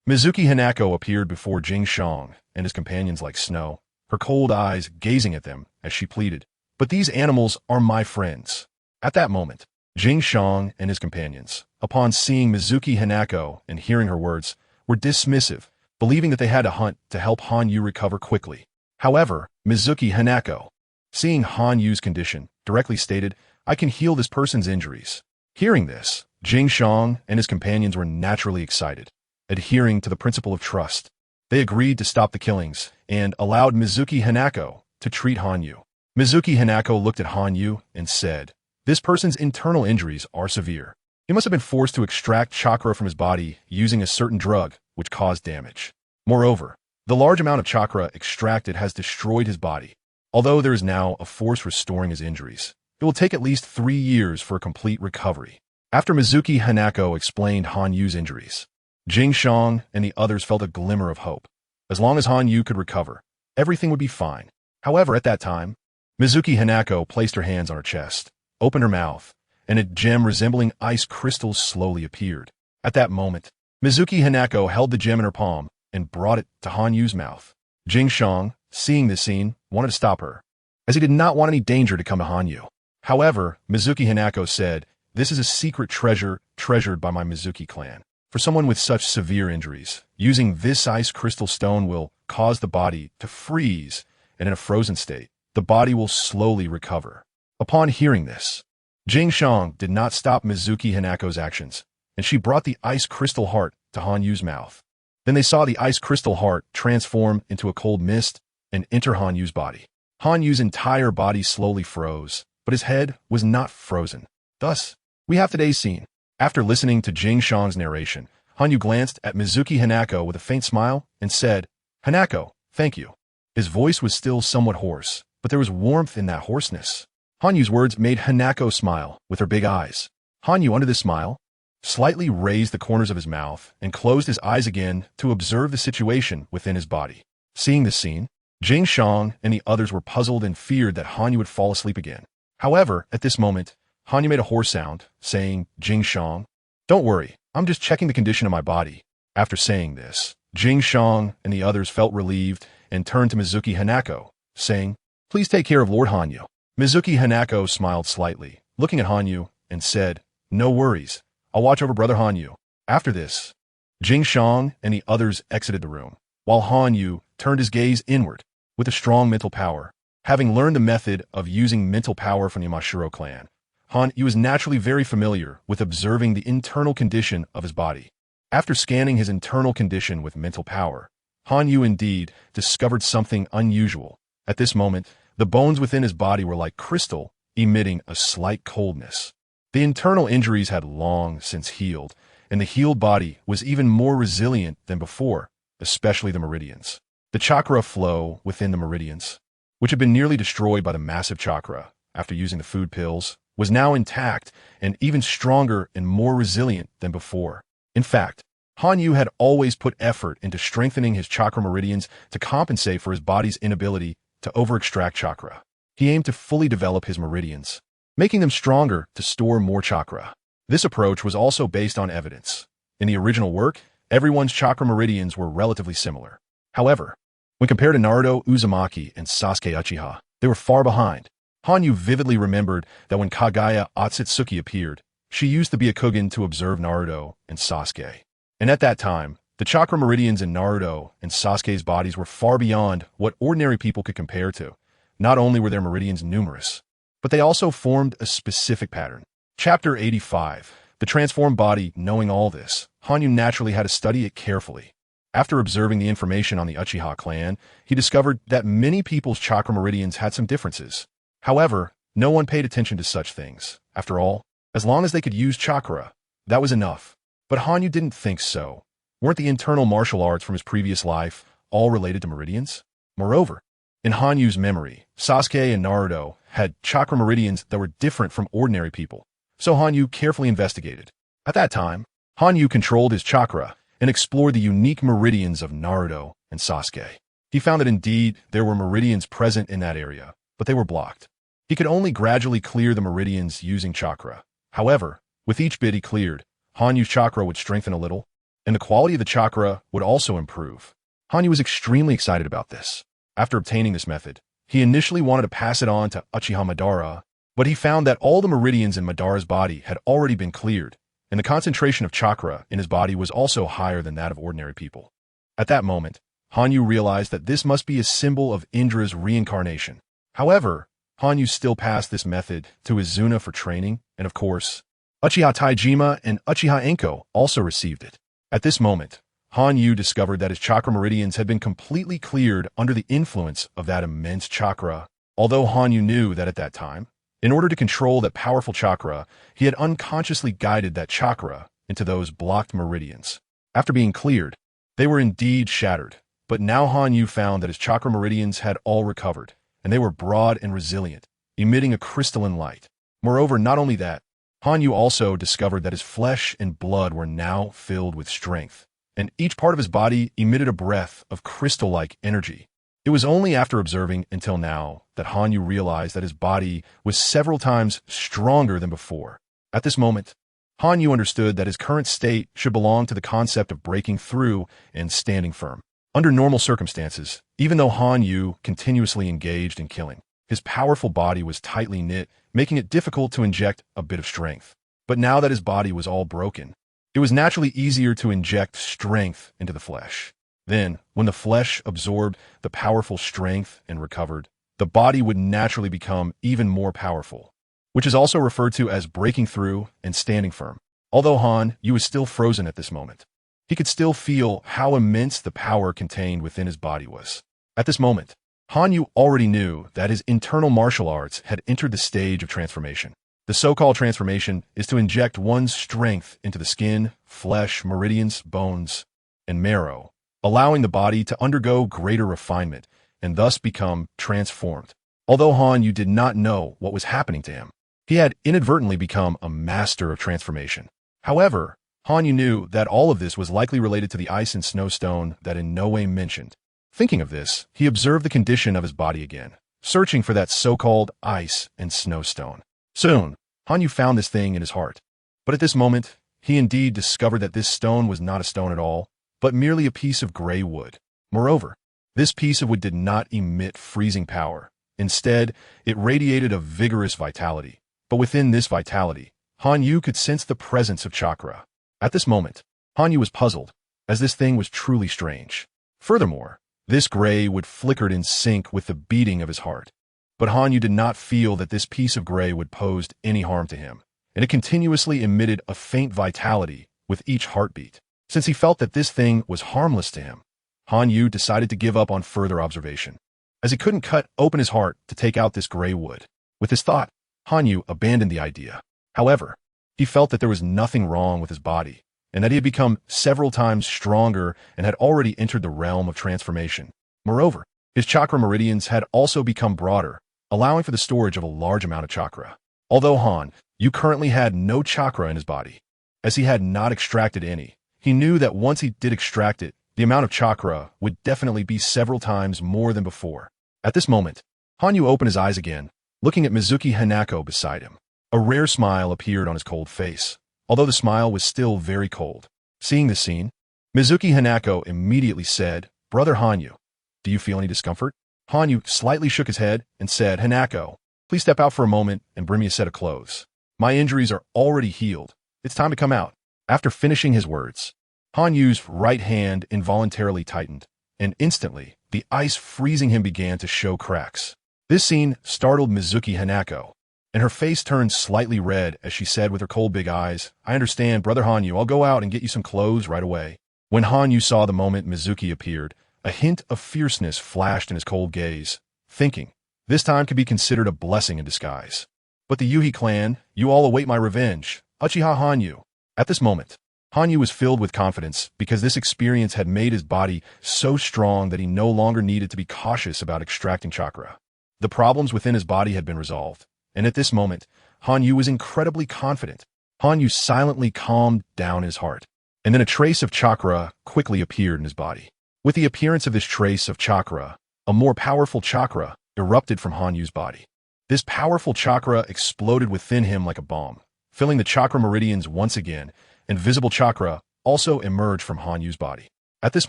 Mizuki Hanako appeared before Jingshang and his companions like snow, her cold eyes gazing at them as she pleaded, "But these animals are my friends." At that moment, Jingshang and his companions, upon seeing Mizuki Hanako and hearing her words, were dismissive, believing that they had to hunt to help Hanyu recover quickly. However, Mizuki Hanako, seeing Hanyu's condition, directly stated, "I can heal this person's injuries." Hearing this, Jingshang and his companions were naturally excited. Adhering to the principle of trust, they agreed to stop the killings and allowed Mizuki Hanako to treat Hanyu. Mizuki Hanako looked at Hanyu and said, "This person's internal injuries are severe. He must have been forced to extract chakra from his body using a certain drug, which caused damage. Moreover, the large amount of chakra extracted has destroyed his body. Although there is now a force restoring his injuries, it will take at least 3 years for a complete recovery." After Mizuki Hanako explained Hanyu's injuries, Jingshang and the others felt a glimmer of hope. As long as Hanyu could recover, everything would be fine. However, at that time, Mizuki Hanako placed her hands on her chest, opened her mouth, and a gem resembling ice crystals slowly appeared. At that moment, Mizuki Hanako held the gem in her palm and brought it to Hanyu's mouth. Jingshang, seeing this scene, wanted to stop her, as he did not want any danger to come to Hanyu. However, Mizuki Hanako said, "This is a secret treasure treasured by my Mizuki clan. For someone with such severe injuries, using this ice crystal stone will cause the body to freeze, and in a frozen state, the body will slowly recover." Upon hearing this, Jingshang did not stop Mizuki Hanako's actions, and she brought the ice crystal heart to Hanyu's mouth. Then they saw the ice crystal heart transform into a cold mist and enter Hanyu's body. Hanyu's entire body slowly froze, but his head was not frozen. Thus, we have today's scene. After listening to Jingshang's narration, Hanyu glanced at Mizuki Hanako with a faint smile and said, "Hanako, thank you." His voice was still somewhat hoarse, but there was warmth in that hoarseness. Hanyu's words made Hanako smile with her big eyes. Hanyu, under this smile, slightly raised the corners of his mouth and closed his eyes again to observe the situation within his body. Seeing this scene, Jingshang and the others were puzzled and feared that Hanyu would fall asleep again. However, at this moment, Hanyu made a hoarse sound, saying, "Jingshang, don't worry, I'm just checking the condition of my body." After saying this, Jingshang and the others felt relieved and turned to Mizuki Hanako, saying, "Please take care of Lord Hanyu." Mizuki Hanako smiled slightly, looking at Hanyu, and said, "No worries, I'll watch over Brother Hanyu." After this, Jingshang and the others exited the room, while Hanyu turned his gaze inward with a strong mental power. Having learned the method of using mental power from the Yamashiro clan, Hanyu was naturally very familiar with observing the internal condition of his body. After scanning his internal condition with mental power, Hanyu indeed discovered something unusual. At this moment, the bones within his body were like crystal, emitting a slight coldness. The internal injuries had long since healed, and the healed body was even more resilient than before, especially the meridians. The chakra flow within the meridians, which had been nearly destroyed by the massive chakra after using the food pills, was now intact and even stronger and more resilient than before. In fact, Hanyu had always put effort into strengthening his chakra meridians to compensate for his body's inability to over-extract chakra. He aimed to fully develop his meridians, making them stronger to store more chakra. This approach was also based on evidence. In the original work, everyone's chakra meridians were relatively similar. However, when compared to Naruto Uzumaki and Sasuke Uchiha, they were far behind. Hanyu vividly remembered that when Kagaya Otsutsuki appeared, she used the Byakugan to observe Naruto and Sasuke. And at that time, the chakra meridians in Naruto and Sasuke's bodies were far beyond what ordinary people could compare to. Not only were their meridians numerous, but they also formed a specific pattern. Chapter 85. The transformed body, knowing all this, Hanyu naturally had to study it carefully. After observing the information on the Uchiha clan, he discovered that many people's chakra meridians had some differences. However, no one paid attention to such things. After all, as long as they could use chakra, that was enough. But Hanyu didn't think so. Weren't the internal martial arts from his previous life all related to meridians? Moreover, in Hanyu's memory, Sasuke and Naruto had chakra meridians that were different from ordinary people. So Hanyu carefully investigated. At that time, Hanyu controlled his chakra and explored the unique meridians of Naruto and Sasuke. He found that indeed there were meridians present in that area, but they were blocked. He could only gradually clear the meridians using chakra. However, with each bit he cleared, Hanyu's chakra would strengthen a little, and the quality of the chakra would also improve. Hanyu was extremely excited about this. After obtaining this method, he initially wanted to pass it on to Uchiha Madara, but he found that all the meridians in Madara's body had already been cleared, and the concentration of chakra in his body was also higher than that of ordinary people. At that moment, Hanyu realized that this must be a symbol of Indra's reincarnation. However, Hanyu still passed this method to Izuna for training, and of course, Uchiha Taijima and Uchiha Enko also received it. At this moment, Hanyu discovered that his chakra meridians had been completely cleared under the influence of that immense chakra. Although Hanyu knew that at that time, in order to control that powerful chakra, he had unconsciously guided that chakra into those blocked meridians. After being cleared, they were indeed shattered, but now Hanyu found that his chakra meridians had all recovered, and they were broad and resilient, emitting a crystalline light. Moreover, not only that, Hanyu also discovered that his flesh and blood were now filled with strength, and each part of his body emitted a breath of crystal-like energy. It was only after observing until now that Hanyu realized that his body was several times stronger than before. At this moment, Hanyu understood that his current state should belong to the concept of breaking through and standing firm. Under normal circumstances, even though Hanyu continuously engaged in killing, his powerful body was tightly knit, making it difficult to inject a bit of strength. But now that his body was all broken, it was naturally easier to inject strength into the flesh. Then, when the flesh absorbed the powerful strength and recovered, the body would naturally become even more powerful, which is also referred to as breaking through and standing firm. Although Hanyu was still frozen at this moment, he could still feel how immense the power contained within his body was. At this moment, Hanyu already knew that his internal martial arts had entered the stage of transformation. The so-called transformation is to inject one's strength into the skin, flesh, meridians, bones, and marrow, allowing the body to undergo greater refinement and thus become transformed. Although Hanyu did not know what was happening to him, he had inadvertently become a master of transformation. However, Hanyu knew that all of this was likely related to the ice and snow stone that in no way mentioned. Thinking of this, he observed the condition of his body again, searching for that so-called ice and snow stone. Soon, Hanyu found this thing in his heart. But at this moment, he indeed discovered that this stone was not a stone at all, but merely a piece of gray wood. Moreover, this piece of wood did not emit freezing power. Instead, it radiated a vigorous vitality. But within this vitality, Hanyu could sense the presence of chakra. At this moment, Hanyu was puzzled, as this thing was truly strange. Furthermore, this gray wood flickered in sync with the beating of his heart. But Hanyu did not feel that this piece of gray would pose any harm to him, and it continuously emitted a faint vitality with each heartbeat. Since he felt that this thing was harmless to him, Hanyu decided to give up on further observation, as he couldn't cut open his heart to take out this gray wood. With this thought, Hanyu abandoned the idea. However, he felt that there was nothing wrong with his body, and that he had become several times stronger and had already entered the realm of transformation. Moreover, his chakra meridians had also become broader, allowing for the storage of a large amount of chakra. Although Hanyu currently had no chakra in his body, as he had not extracted any, he knew that once he did extract it, the amount of chakra would definitely be several times more than before. At this moment, Hanyu opened his eyes again, looking at Mizuki Hanako beside him. A rare smile appeared on his cold face, although the smile was still very cold. Seeing this scene, Mizuki Hanako immediately said, "Brother Hanyu, do you feel any discomfort?" Hanyu slightly shook his head and said, "Hanako, please step out for a moment and bring me a set of clothes. My injuries are already healed. It's time to come out." After finishing his words, Hanyu's right hand involuntarily tightened, and instantly, the ice freezing him began to show cracks. This scene startled Mizuki Hanako. and her face turned slightly red as she said with her cold big eyes, "I understand, Brother Hanyu, I'll go out and get you some clothes right away." When Hanyu saw the moment Mizuki appeared, a hint of fierceness flashed in his cold gaze, thinking, this time could be considered a blessing in disguise. "But the Yuhi clan, you all await my revenge, Uchiha Hanyu." At this moment, Hanyu was filled with confidence because this experience had made his body so strong that he no longer needed to be cautious about extracting chakra. The problems within his body had been resolved, and at this moment, Hanyu was incredibly confident. Hanyu silently calmed down his heart, and then a trace of chakra quickly appeared in his body. With the appearance of this trace of chakra, a more powerful chakra erupted from Hanyu's body. This powerful chakra exploded within him like a bomb, filling the chakra meridians once again, and visible chakra also emerged from Hanyu's body. At this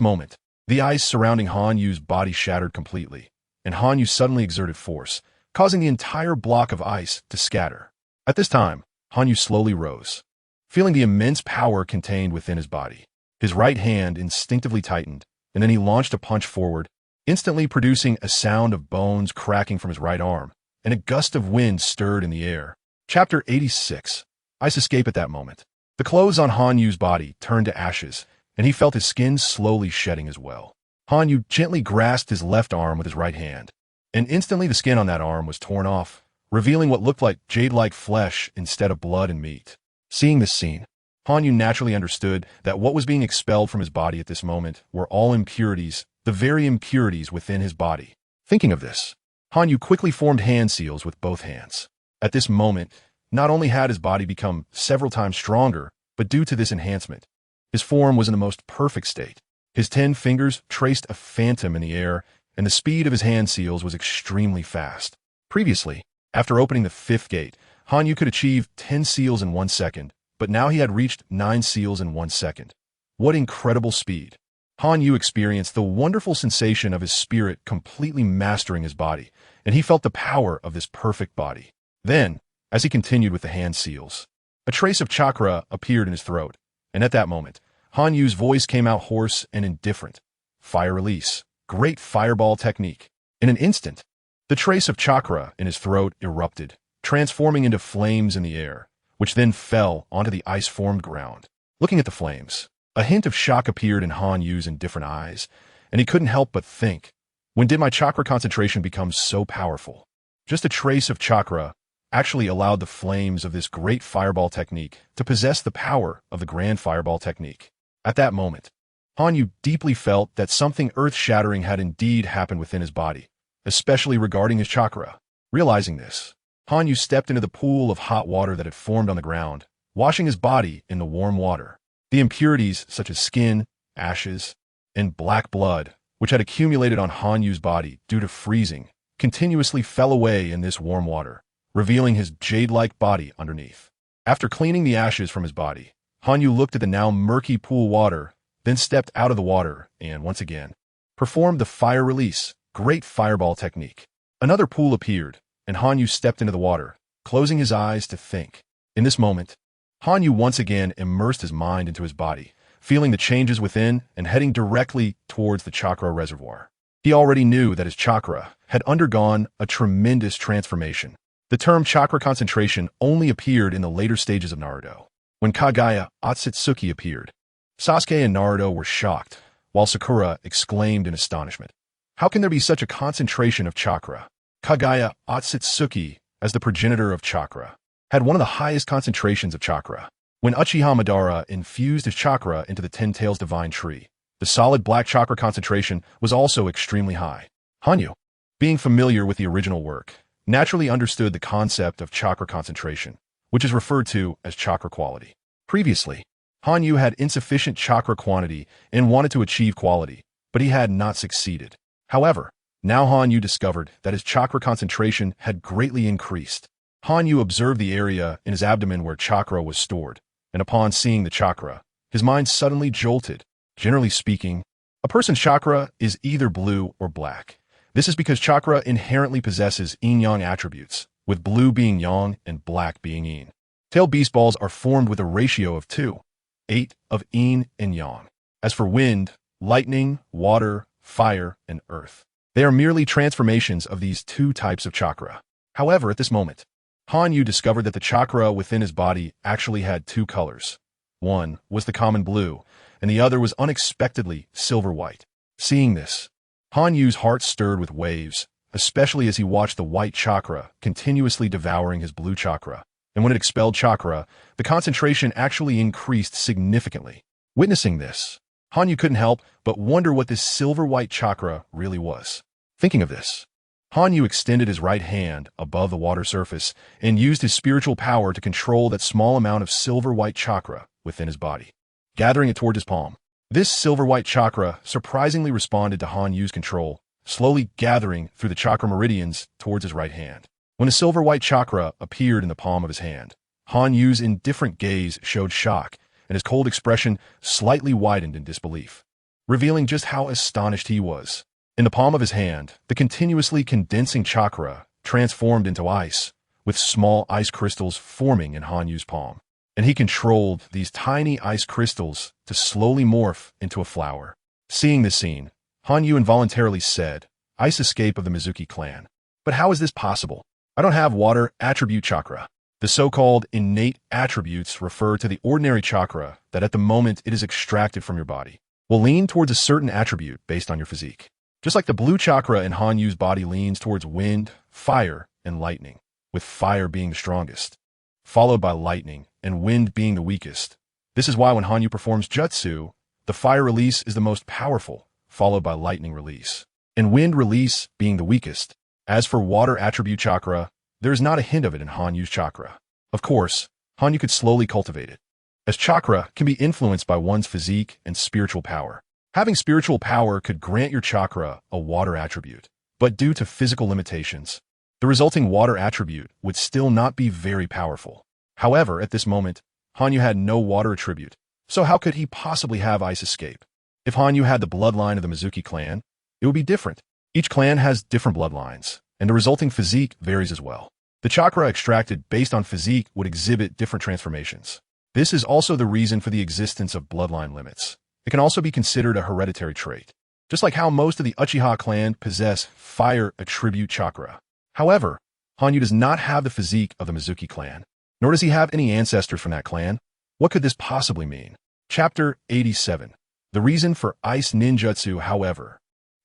moment, the ice surrounding Hanyu's body shattered completely, and Hanyu suddenly exerted force, causing the entire block of ice to scatter. At this time, Hanyu slowly rose, feeling the immense power contained within his body. His right hand instinctively tightened, and then he launched a punch forward, instantly producing a sound of bones cracking from his right arm, and a gust of wind stirred in the air. Chapter 86. Ice escape. At that moment, the clothes on Hanyu's body turned to ashes, and he felt his skin slowly shedding as well. Hanyu gently grasped his left arm with his right hand, and instantly the skin on that arm was torn off, revealing what looked like jade-like flesh instead of blood and meat. Seeing this scene, Hanyu naturally understood that what was being expelled from his body at this moment were all impurities, the very impurities within his body. Thinking of this, Hanyu quickly formed hand seals with both hands. At this moment, not only had his body become several times stronger, but due to this enhancement, his form was in the most perfect state. His 10 fingers traced a phantom in the air, and the speed of his hand seals was extremely fast. Previously, after opening the 5th gate, Hanyu could achieve 10 seals in 1 second, but now he had reached 9 seals in 1 second. What incredible speed! Hanyu experienced the wonderful sensation of his spirit completely mastering his body, and he felt the power of this perfect body. Then, as he continued with the hand seals, a trace of chakra appeared in his throat, and at that moment, Hanyu's voice came out hoarse and indifferent. Fire release. Great fireball technique. In an instant, the trace of chakra in his throat erupted, transforming into flames in the air, which then fell onto the ice-formed ground. Looking at the flames, a hint of shock appeared in Hanyu's indifferent eyes, and he couldn't help but think, when did my chakra concentration become so powerful? Just a trace of chakra actually allowed the flames of this great fireball technique to possess the power of the grand fireball technique. At that moment, Hanyu deeply felt that something earth-shattering had indeed happened within his body, especially regarding his chakra. Realizing this, Hanyu stepped into the pool of hot water that had formed on the ground, washing his body in the warm water. The impurities such as skin, ashes, and black blood, which had accumulated on Hanyu's body due to freezing, continuously fell away in this warm water, revealing his jade-like body underneath. After cleaning the ashes from his body, Hanyu looked at the now murky pool water, then stepped out of the water and, once again, performed the fire release, great fireball technique. Another pool appeared, and Hanyu stepped into the water, closing his eyes to think. In this moment, Hanyu once again immersed his mind into his body, feeling the changes within and heading directly towards the chakra reservoir. He already knew that his chakra had undergone a tremendous transformation. The term chakra concentration only appeared in the later stages of Naruto. When Kaguya Otsutsuki appeared, Sasuke and Naruto were shocked, while Sakura exclaimed in astonishment. How can there be such a concentration of chakra? Kaguya Otsutsuki, as the progenitor of chakra, had one of the highest concentrations of chakra. When Uchiha Madara infused his chakra into the Ten Tails Divine Tree, the solid black chakra concentration was also extremely high. Hanyu, being familiar with the original work, naturally understood the concept of chakra concentration, which is referred to as chakra quality. Previously, Hanyu had insufficient chakra quantity and wanted to achieve quality, but he had not succeeded. However, now Hanyu discovered that his chakra concentration had greatly increased. Hanyu observed the area in his abdomen where chakra was stored, and upon seeing the chakra, his mind suddenly jolted. Generally speaking, a person's chakra is either blue or black. This is because chakra inherently possesses yin-yang attributes, with blue being yang and black being yin. Tail beast balls are formed with a ratio of 2:8 of yin and yang. As for wind, lightning, water, fire, and earth, they are merely transformations of these two types of chakra. However, at this moment, Hanyu discovered that the chakra within his body actually had two colors. One was the common blue, and the other was unexpectedly silver-white. Seeing this, Hanyu's heart stirred with waves, especially as he watched the white chakra continuously devouring his blue chakra. And when it expelled chakra, the concentration actually increased significantly. Witnessing this, Hanyu couldn't help but wonder what this silver-white chakra really was. Thinking of this, Hanyu extended his right hand above the water surface and used his spiritual power to control that small amount of silver-white chakra within his body, gathering it toward his palm. This silver-white chakra surprisingly responded to Hanyu's control, slowly gathering through the chakra meridians towards his right hand. When the silver-white chakra appeared in the palm of his hand, Hanyu's indifferent gaze showed shock, and his cold expression slightly widened in disbelief, revealing just how astonished he was. In the palm of his hand, the continuously condensing chakra transformed into ice, with small ice crystals forming in Hanyu's palm. And he controlled these tiny ice crystals to slowly morph into a flower. Seeing this scene, Hanyu involuntarily said, "Ice escape of the Mizuki clan. But how is this possible? I don't have water attribute chakra." The so-called innate attributes refer to the ordinary chakra that at the moment it is extracted from your body will lean towards a certain attribute based on your physique. Just like the blue chakra in Hanyu's body leans towards wind, fire, and lightning, with fire being the strongest, followed by lightning and wind being the weakest. This is why when Hanyu performs jutsu, the fire release is the most powerful, followed by lightning release, and wind release being the weakest. As for water attribute chakra, there is not a hint of it in Hanyu's chakra. Of course, Hanyu could slowly cultivate it, as chakra can be influenced by one's physique and spiritual power. Having spiritual power could grant your chakra a water attribute, but due to physical limitations, the resulting water attribute would still not be very powerful. However, at this moment, Hanyu had no water attribute, so how could he possibly have ice escape? If Hanyu had the bloodline of the Mizuki clan, it would be different. Each clan has different bloodlines, and the resulting physique varies as well. The chakra extracted based on physique would exhibit different transformations. This is also the reason for the existence of bloodline limits. It can also be considered a hereditary trait, just like how most of the Uchiha clan possess fire attribute chakra. However, Hanyu does not have the physique of the Mizuki clan, nor does he have any ancestors from that clan. What could this possibly mean? Chapter 87. The reason for ice ninjutsu. However,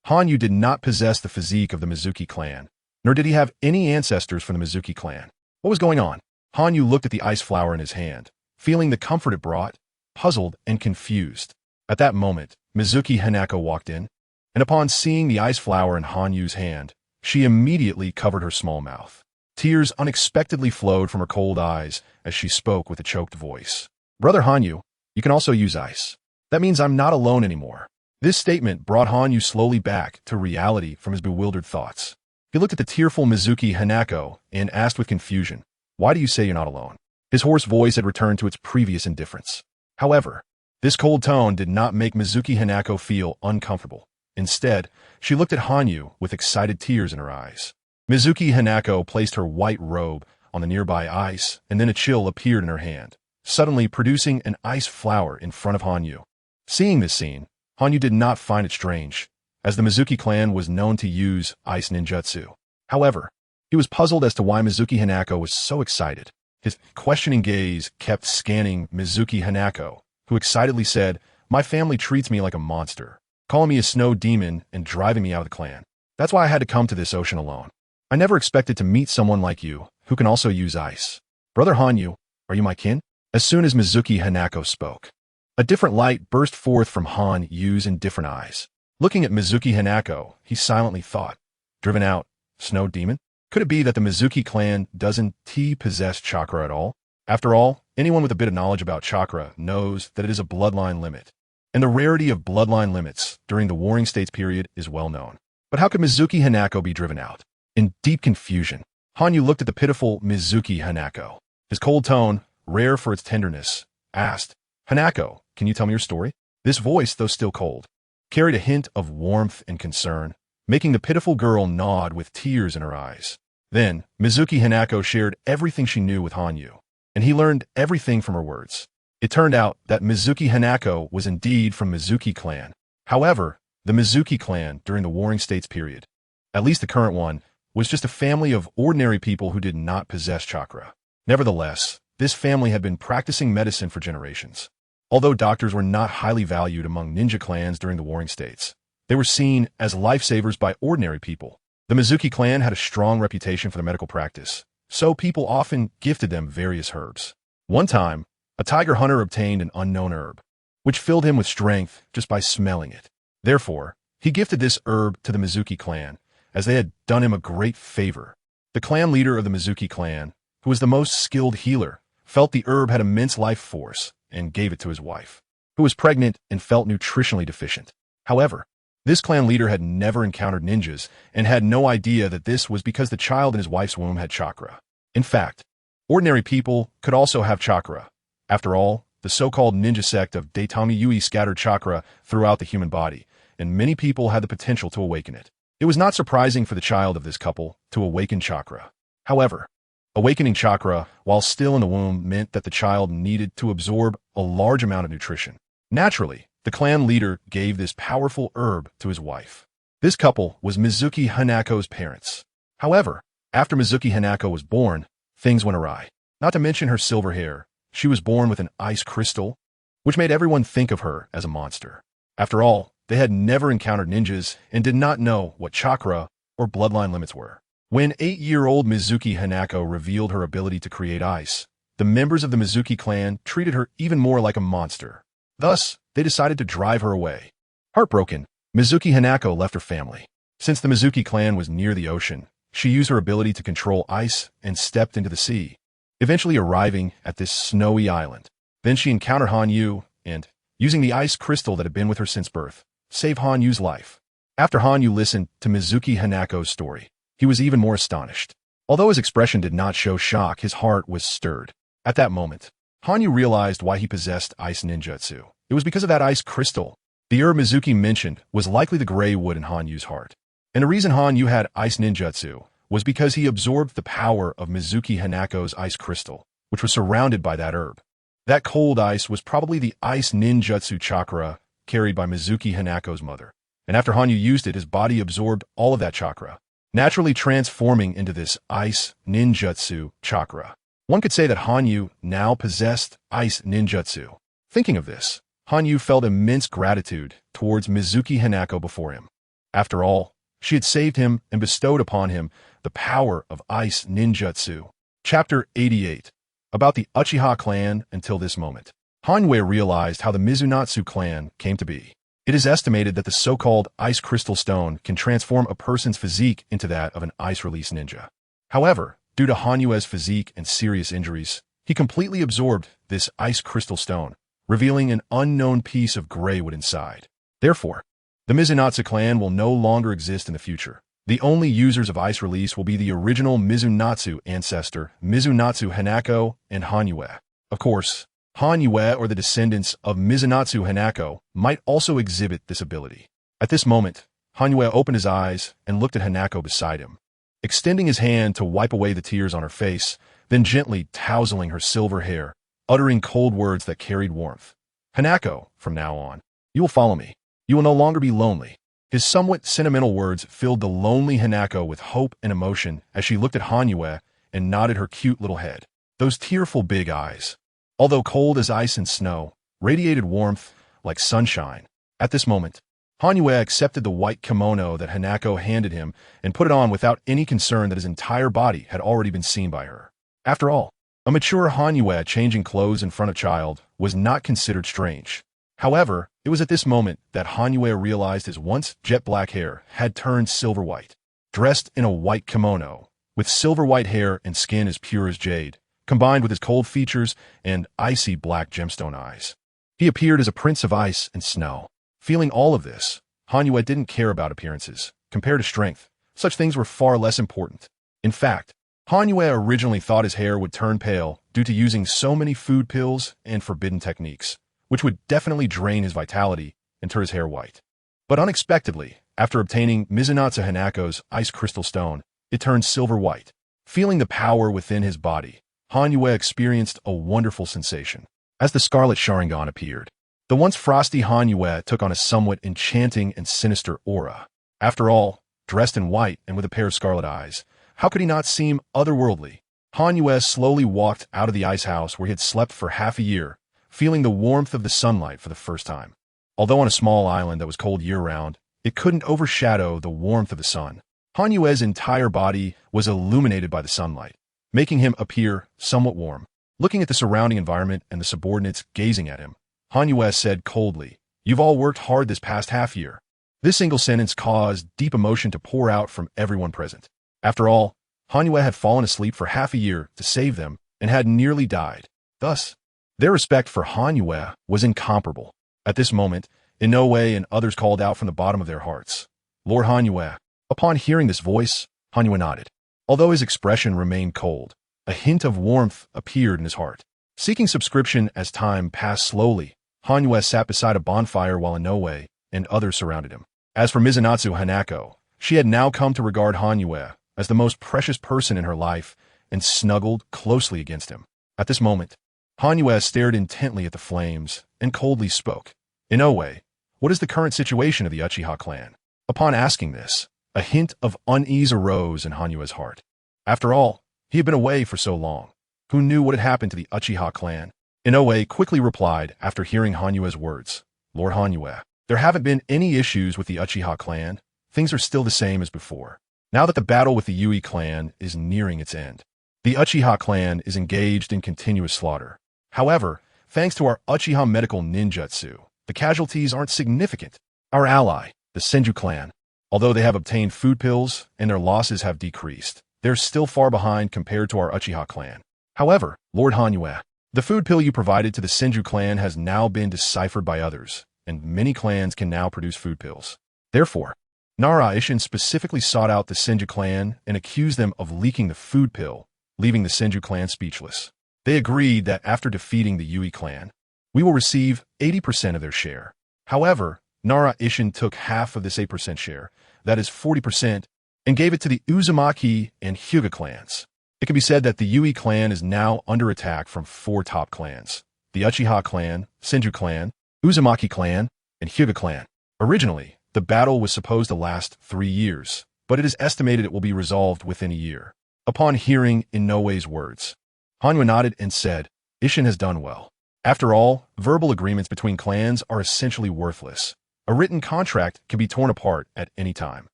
Hanyu did not possess the physique of the Mizuki clan, nor did he have any ancestors from the Mizuki clan. What was going on? Hanyu looked at the ice flower in his hand, feeling the comfort it brought, puzzled and confused. At that moment, Mizuki Hanako walked in, and upon seeing the ice flower in Hanyu's hand, she immediately covered her small mouth. Tears unexpectedly flowed from her cold eyes as she spoke with a choked voice. "Brother Hanyu, you can also use ice. That means I'm not alone anymore." This statement brought Hanyu slowly back to reality from his bewildered thoughts. He looked at the tearful Mizuki Hanako and asked with confusion, "Why do you say you're not alone?" His hoarse voice had returned to its previous indifference. However, this cold tone did not make Mizuki Hanako feel uncomfortable. Instead, she looked at Hanyu with excited tears in her eyes. Mizuki Hanako placed her white robe on the nearby ice, and then a chill appeared in her hand, suddenly producing an ice flower in front of Hanyu. Seeing this scene, Hanyu did not find it strange, as the Mizuki clan was known to use ice ninjutsu. However, he was puzzled as to why Mizuki Hanako was so excited. His questioning gaze kept scanning Mizuki Hanako, who excitedly said, "My family treats me like a monster, calling me a snow demon and driving me out of the clan. That's why I had to come to this ocean alone. I never expected to meet someone like you, who can also use ice. Brother Hanyu, are you my kin?" As soon as Mizuki Hanako spoke, a different light burst forth from Hanyu's indifferent eyes. Looking at Mizuki Hanako, he silently thought, "Driven out, snow demon? Could it be that the Mizuki clan doesn't possess chakra at all? After all, anyone with a bit of knowledge about chakra knows that it is a bloodline limit, and the rarity of bloodline limits during the Warring States period is well known. But how could Mizuki Hanako be driven out?" In deep confusion, Hanyu looked at the pitiful Mizuki Hanako. His cold tone, rare for its tenderness, asked, "Hanako, can you tell me your story?" This voice, though still cold, carried a hint of warmth and concern, making the pitiful girl nod with tears in her eyes. Then, Mizuki Hanako shared everything she knew with Hanyu, and he learned everything from her words. It turned out that Mizuki Hanako was indeed from Mizuki clan. However, the Mizuki clan during the Warring States period, at least the current one, was just a family of ordinary people who did not possess chakra. Nevertheless, this family had been practicing medicine for generations. Although doctors were not highly valued among ninja clans during the warring states, they were seen as lifesavers by ordinary people. The Mizuki clan had a strong reputation for their medical practice, so people often gifted them various herbs. One time, a tiger hunter obtained an unknown herb, which filled him with strength just by smelling it. Therefore, he gifted this herb to the Mizuki clan, as they had done him a great favor. The clan leader of the Mizuki clan, who was the most skilled healer, felt the herb had immense life force and gave it to his wife, who was pregnant and felt nutritionally deficient. However, this clan leader had never encountered ninjas and had no idea that this was because the child in his wife's womb had chakra. In fact, ordinary people could also have chakra. After all, the so-called ninja sect of Daitami Yui scattered chakra throughout the human body, and many people had the potential to awaken it. It was not surprising for the child of this couple to awaken chakra. However, awakening chakra while still in the womb meant that the child needed to absorb a large amount of nutrition. Naturally, the clan leader gave this powerful herb to his wife. This couple was Mizuki Hanako's parents. However, after Mizuki Hanako was born, things went awry. Not to mention her silver hair, she was born with an ice crystal, which made everyone think of her as a monster. After all, they had never encountered ninjas and did not know what chakra or bloodline limits were. When 8-year-old Mizuki Hanako revealed her ability to create ice, the members of the Mizuki clan treated her even more like a monster. Thus, they decided to drive her away. Heartbroken, Mizuki Hanako left her family. Since the Mizuki clan was near the ocean, she used her ability to control ice and stepped into the sea, eventually arriving at this snowy island. Then she encountered Hanyu and, using the ice crystal that had been with her since birth, saved Hanyu's life. After Hanyu listened to Mizuki Hanako's story, he was even more astonished. Although his expression did not show shock, his heart was stirred. At that moment, Hanyu realized why he possessed ice ninjutsu. It was because of that ice crystal. The herb Mizuki mentioned was likely the gray wood in Hanyu's heart. And the reason Hanyu had ice ninjutsu was because he absorbed the power of Mizuki Hanako's ice crystal, which was surrounded by that herb. That cold ice was probably the ice ninjutsu chakra carried by Mizuki Hanako's mother. And after Hanyu used it, his body absorbed all of that chakra, naturally transforming into this ice ninjutsu chakra. One could say that Hanyu now possessed ice ninjutsu. Thinking of this, Hanyu felt immense gratitude towards Mizuki Hanako before him. After all, she had saved him and bestowed upon him the power of ice ninjutsu. Chapter 88. About the Uchiha clan until this moment. Hanyu realized how the Mizunatsu clan came to be. It is estimated that the so-called ice crystal stone can transform a person's physique into that of an ice-release ninja. However, due to Hanyu's physique and serious injuries, he completely absorbed this ice crystal stone, revealing an unknown piece of gray wood inside. Therefore, the Mizunatsu clan will no longer exist in the future. The only users of ice release will be the original Mizunatsu ancestor, Mizunatsu Hanako and Hanyu. Of course, Hanyu or the descendants of Mizunatsu Hanako might also exhibit this ability. At this moment, Hanyu opened his eyes and looked at Hanako beside him, extending his hand to wipe away the tears on her face, then gently tousling her silver hair, uttering cold words that carried warmth. Hanako, from now on, you will follow me. You will no longer be lonely. His somewhat sentimental words filled the lonely Hanako with hope and emotion as she looked at Hanyu and nodded her cute little head. Those tearful big eyes, although cold as ice and snow, radiated warmth like sunshine. At this moment, Hanyu accepted the white kimono that Hanako handed him and put it on without any concern that his entire body had already been seen by her. After all, a mature Hanyu changing clothes in front of a child was not considered strange. However, it was at this moment that Hanyu realized his once jet black hair had turned silver white. Dressed in a white kimono, with silver white hair and skin as pure as jade, combined with his cold features and icy black gemstone eyes, he appeared as a prince of ice and snow. Feeling all of this, Hanyu didn't care about appearances. Compared to strength, such things were far less important. In fact, Hanyu originally thought his hair would turn pale due to using so many food pills and forbidden techniques, which would definitely drain his vitality and turn his hair white. But unexpectedly, after obtaining Mizunatsu Hanako's ice crystal stone, it turned silver white. Feeling the power within his body, Hanyu experienced a wonderful sensation. As the scarlet Sharingan appeared, the once frosty Hanyu took on a somewhat enchanting and sinister aura. After all, dressed in white and with a pair of scarlet eyes. How could he not seem otherworldly? Han slowly walked out of the ice house where he had slept for half a year, feeling the warmth of the sunlight for the first time. Although on a small island that was cold year-round, it couldn't overshadow the warmth of the sun. Han Yue's entire body was illuminated by the sunlight, making him appear somewhat warm. Looking at the surrounding environment and the subordinates gazing at him, Han Yue said coldly, "You've all worked hard this past half year." This single sentence caused deep emotion to pour out from everyone present. After all, Han Yue had fallen asleep for half a year to save them and had nearly died. Thus, their respect for Han Yue was incomparable. At this moment, Inoue and others called out from the bottom of their hearts, "Lord Han Yue." Upon hearing this voice, Han Yue nodded. Although his expression remained cold, a hint of warmth appeared in his heart. Seeking subscription as time passed slowly, Han Yue sat beside a bonfire while Inoue and others surrounded him. As for Mizunatsu Hanako, she had now come to regard Han Yue as the most precious person in her life and snuggled closely against him. At this moment, Han Yue stared intently at the flames and coldly spoke, "Inoue, what is the current situation of the Uchiha clan?" Upon asking this, a hint of unease arose in Han Yue's heart. After all, he had been away for so long. Who knew what had happened to the Uchiha clan? Inoue quickly replied after hearing Han Yue's words, "Lord Han Yue, there haven't been any issues with the Uchiha clan. Things are still the same as before. Now that the battle with the Yui clan is nearing its end, the Uchiha clan is engaged in continuous slaughter. However, thanks to our Uchiha medical ninjutsu, the casualties aren't significant. Our ally, the Senju clan, although they have obtained food pills and their losses have decreased, they're still far behind compared to our Uchiha clan. However, Lord Han Yue, the food pill you provided to the Senju clan has now been deciphered by others, and many clans can now produce food pills. Therefore, Nara Ishin specifically sought out the Senju clan and accused them of leaking the food pill, leaving the Senju clan speechless. They agreed that after defeating the Yui clan, we will receive 80% of their share. However, Nara Ishin took half of this 8% share, that is 40%, and gave it to the Uzumaki and Hyuga clans. It can be said that the Yui clan is now under attack from 4 top clans: the Uchiha clan, Senju clan, Uzumaki clan, and Hyuga clan. Originally, the battle was supposed to last 3 years, but it is estimated it will be resolved within a year. Upon hearing Inoue's words, Han Yue nodded and said, "Ishin has done well. After all, verbal agreements between clans are essentially worthless. A written contract can be torn apart at any time.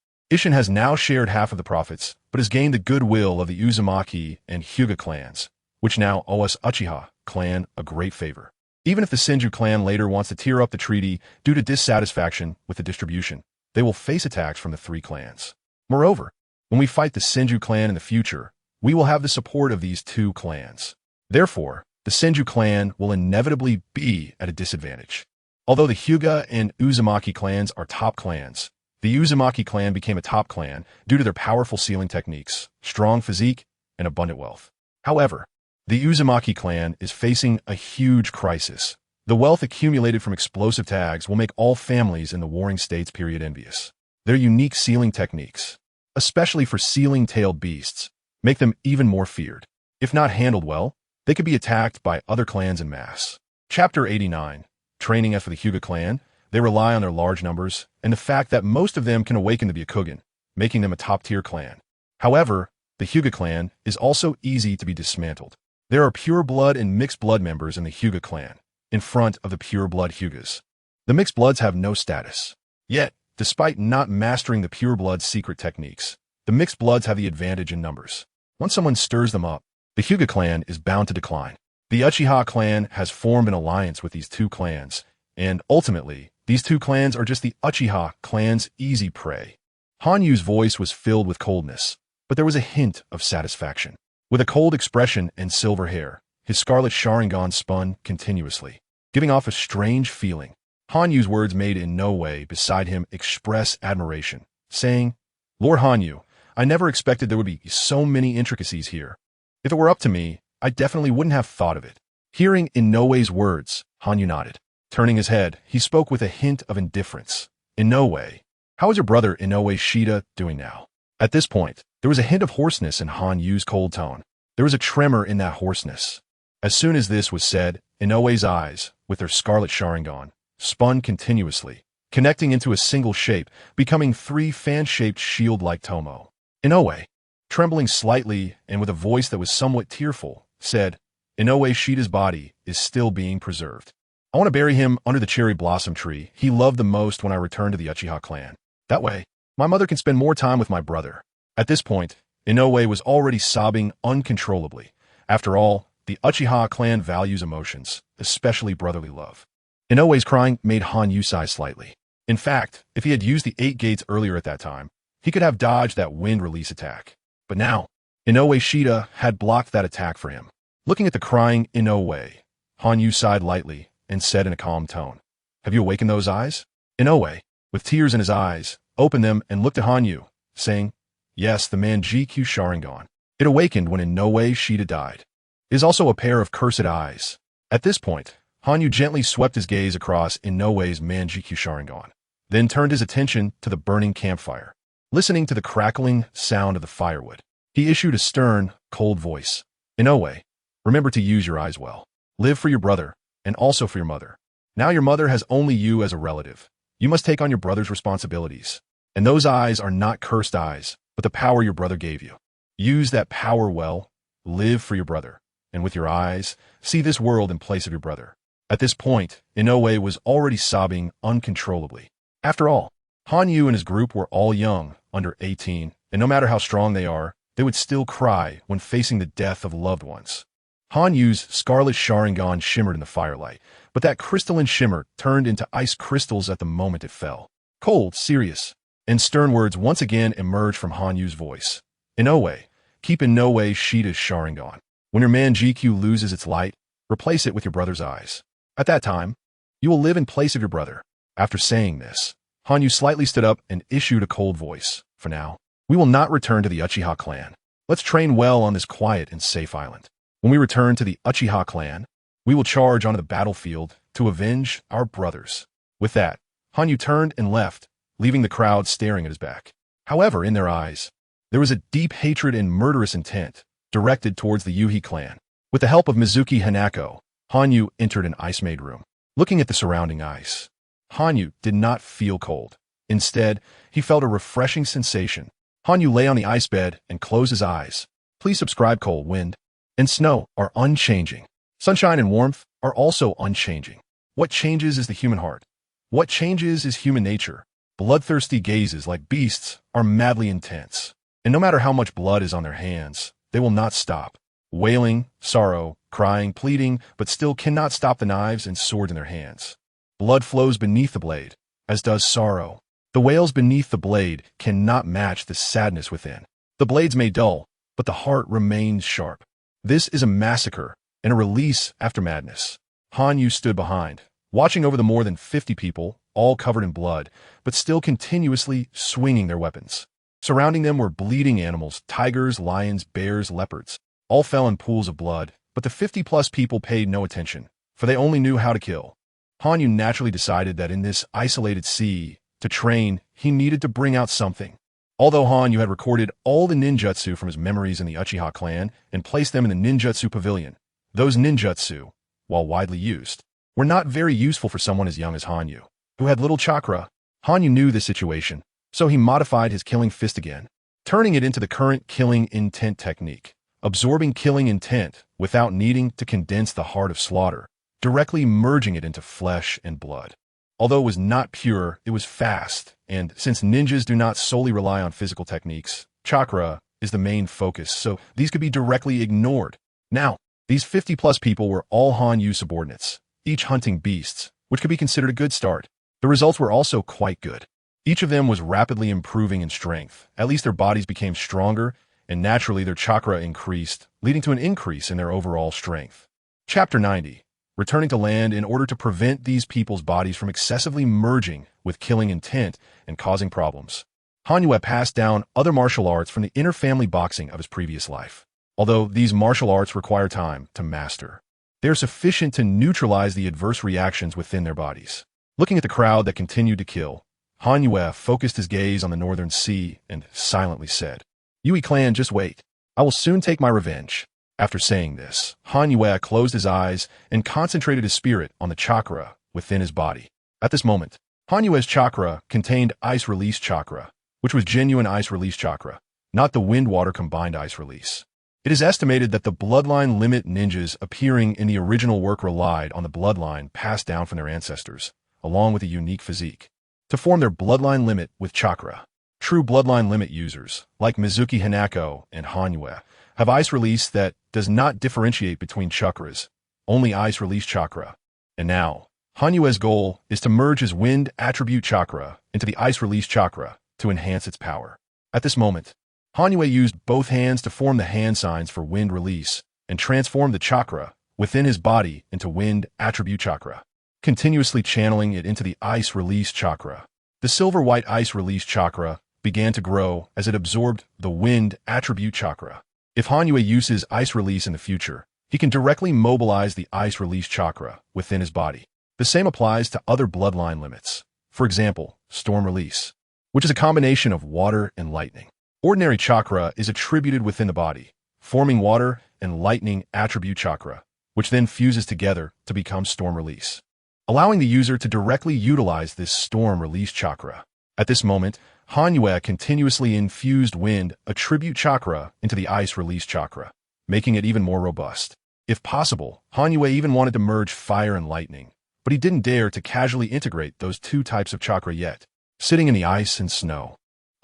Ishin has now shared half of the profits, but has gained the goodwill of the Uzumaki and Hyuga clans, which now owe us Uchiha clan a great favor. Even if the Senju clan later wants to tear up the treaty due to dissatisfaction with the distribution, they will face attacks from the 3 clans. Moreover, when we fight the Senju clan in the future, we will have the support of these 2 clans. Therefore, the Senju clan will inevitably be at a disadvantage. Although the Hyuga and Uzumaki clans are top clans, the Uzumaki clan became a top clan due to their powerful sealing techniques, strong physique, and abundant wealth. However, the Uzumaki clan is facing a huge crisis. The wealth accumulated from explosive tags will make all families in the Warring States period envious. Their unique sealing techniques, especially for sealing-tailed beasts, make them even more feared. If not handled well, they could be attacked by other clans en masse. Chapter 89. Training. As for the Hyuga clan, they rely on their large numbers and the fact that most of them can awaken the Byakugan, making them a top-tier clan. However, the Hyuga clan is also easy to be dismantled. There are pure blood and mixed blood members in the Hyuga clan, in front of the pure blood Hyugas. The mixed bloods have no status. Yet, despite not mastering the pure blood's secret techniques, the mixed bloods have the advantage in numbers. Once someone stirs them up, the Hyuga clan is bound to decline. The Uchiha clan has formed an alliance with these 2 clans, and ultimately, these 2 clans are just the Uchiha clan's easy prey. Han Yu's voice was filled with coldness, but there was a hint of satisfaction. With a cold expression and silver hair, his scarlet Sharingan spun continuously, giving off a strange feeling. Han Yu's words made Inoue beside him express admiration, saying, "Lord Han Yu, I never expected there would be so many intricacies here. If it were up to me, I definitely wouldn't have thought of it." Hearing Inoue's words, Han Yu nodded. Turning his head, he spoke with a hint of indifference. "Inoue, how is your brother Inoue Shida doing now?" At this point, there was a hint of hoarseness in Han Yu's cold tone. There was a tremor in that hoarseness. As soon as this was said, Inoue's eyes, with their scarlet Sharingan, spun continuously, connecting into a single shape, becoming three fan-shaped shield-like Tomo. Inoue, trembling slightly and with a voice that was somewhat tearful, said, Inoue Shida's body is still being preserved. I want to bury him under the cherry blossom tree he loved the most when I return to the Uchiha clan. That way, my mother can spend more time with my brother. At this point, Inoue was already sobbing uncontrollably. After all, the Uchiha clan values emotions, especially brotherly love. Inoue's crying made Hanyu sigh slightly. In fact, if he had used the 8 gates earlier at that time, he could have dodged that wind release attack. But now, Inoue Shida had blocked that attack for him. Looking at the crying Inoue, Hanyu sighed lightly and said in a calm tone, Have you awakened those eyes? Inoue, with tears in his eyes, opened them and looked at Hanyu, saying, Yes, the man GQ Sharingan. It awakened when Inoue Shida died. It is also a pair of cursed eyes. At this point, Hanyu gently swept his gaze across Inoue's Manjikyu Sharingan, then turned his attention to the burning campfire. Listening to the crackling sound of the firewood, he issued a stern, cold voice. Inoue, remember to use your eyes well. Live for your brother, and also for your mother. Now your mother has only you as a relative. You must take on your brother's responsibilities. And those eyes are not cursed eyes, but the power your brother gave you. Use that power well, live for your brother, and with your eyes, see this world in place of your brother. At this point, Inoue was already sobbing uncontrollably. After all, Hanyu and his group were all young, under 18, and no matter how strong they are, they would still cry when facing the death of loved ones. Hanyu's scarlet Sharingan shimmered in the firelight, but that crystalline shimmer turned into ice crystals at the moment it fell. Cold, serious, and stern words once again emerged from Hanyu's voice. Inoue, keep Inoue Shida's Sharingan. When your Manjikyu loses its light, replace it with your brother's eyes. At that time, you will live in place of your brother. After saying this, Hanyu slightly stood up and issued a cold voice. For now, we will not return to the Uchiha clan. Let's train well on this quiet and safe island. When we return to the Uchiha clan, we will charge onto the battlefield to avenge our brothers. With that, Hanyu turned and left, leaving the crowd staring at his back. However, in their eyes, there was a deep hatred and murderous intent directed towards the Yuhi clan. With the help of Mizuki Hanako, Hanyu entered an ice-made room. Looking at the surrounding ice, Hanyu did not feel cold. Instead, he felt a refreshing sensation. Hanyu lay on the ice bed and closed his eyes. Please subscribe. Cold wind and snow are unchanging. Sunshine and warmth are also unchanging. What changes is the human heart. What changes is human nature. Bloodthirsty gazes like beasts are madly intense. And no matter how much blood is on their hands, they will not stop. Wailing, sorrow, crying, pleading, but still cannot stop the knives and swords in their hands. Blood flows beneath the blade, as does sorrow. The wails beneath the blade cannot match the sadness within. The blades may dull, but the heart remains sharp. This is a massacre and a release after madness. Hanyu stood behind, watching over the more than 50 people, all covered in blood, but still continuously swinging their weapons. Surrounding them were bleeding animals, tigers, lions, bears, leopards. All fell in pools of blood, but the 50-plus people paid no attention, for they only knew how to kill. Hanyu naturally decided that in this isolated sea, to train, he needed to bring out something. Although Hanyu had recorded all the ninjutsu from his memories in the Uchiha clan and placed them in the ninjutsu pavilion, those ninjutsu, while widely used, were not very useful for someone as young as Hanyu, who had little chakra. Hanyu knew the situation, so he modified his killing fist again, turning it into the current killing intent technique, absorbing killing intent without needing to condense the heart of slaughter, directly merging it into flesh and blood. Although it was not pure, it was fast, and since ninjas do not solely rely on physical techniques, chakra is the main focus, so these could be directly ignored. Now, these 50-plus people were all Hanyu subordinates, each hunting beasts, which could be considered a good start. The results were also quite good. Each of them was rapidly improving in strength. At least their bodies became stronger, and naturally their chakra increased, leading to an increase in their overall strength. Chapter 90. Returning to land in order to prevent these people's bodies from excessively merging with killing intent and causing problems. Hanyu had passed down other martial arts from the inner family boxing of his previous life. Although these martial arts require time to master, they are sufficient to neutralize the adverse reactions within their bodies. Looking at the crowd that continued to kill, Hanyu focused his gaze on the northern sea and silently said, Yui clan, just wait. I will soon take my revenge. After saying this, Hanyu closed his eyes and concentrated his spirit on the chakra within his body. At this moment, Hanyue's chakra contained ice release chakra, which was genuine ice release chakra, not the wind-water combined ice release. It is estimated that the bloodline limit ninjas appearing in the original work relied on the bloodline passed down from their ancestors, along with a unique physique, to form their bloodline limit with chakra. True bloodline limit users, like Mizuki Hanako and Hanyue, have ice release that does not differentiate between chakras, only ice release chakra. And now, Hanyue's goal is to merge his wind attribute chakra into the ice release chakra to enhance its power. At this moment, Hanyue used both hands to form the hand signs for wind release and transform the chakra within his body into wind attribute chakra, continuously channeling it into the ice release chakra. The silver-white ice release chakra began to grow as it absorbed the wind attribute chakra. If Hanyue uses ice release in the future, he can directly mobilize the ice release chakra within his body. The same applies to other bloodline limits. For example, storm release, which is a combination of water and lightning. Ordinary chakra is attributed within the body, forming water and lightning attribute chakra, which then fuses together to become storm release, allowing the user to directly utilize this storm release chakra. At this moment, Hanyue continuously infused wind attribute chakra into the ice release chakra, making it even more robust. If possible, Hanyue even wanted to merge fire and lightning, but he didn't dare to casually integrate those two types of chakra yet. Sitting in the ice and snow,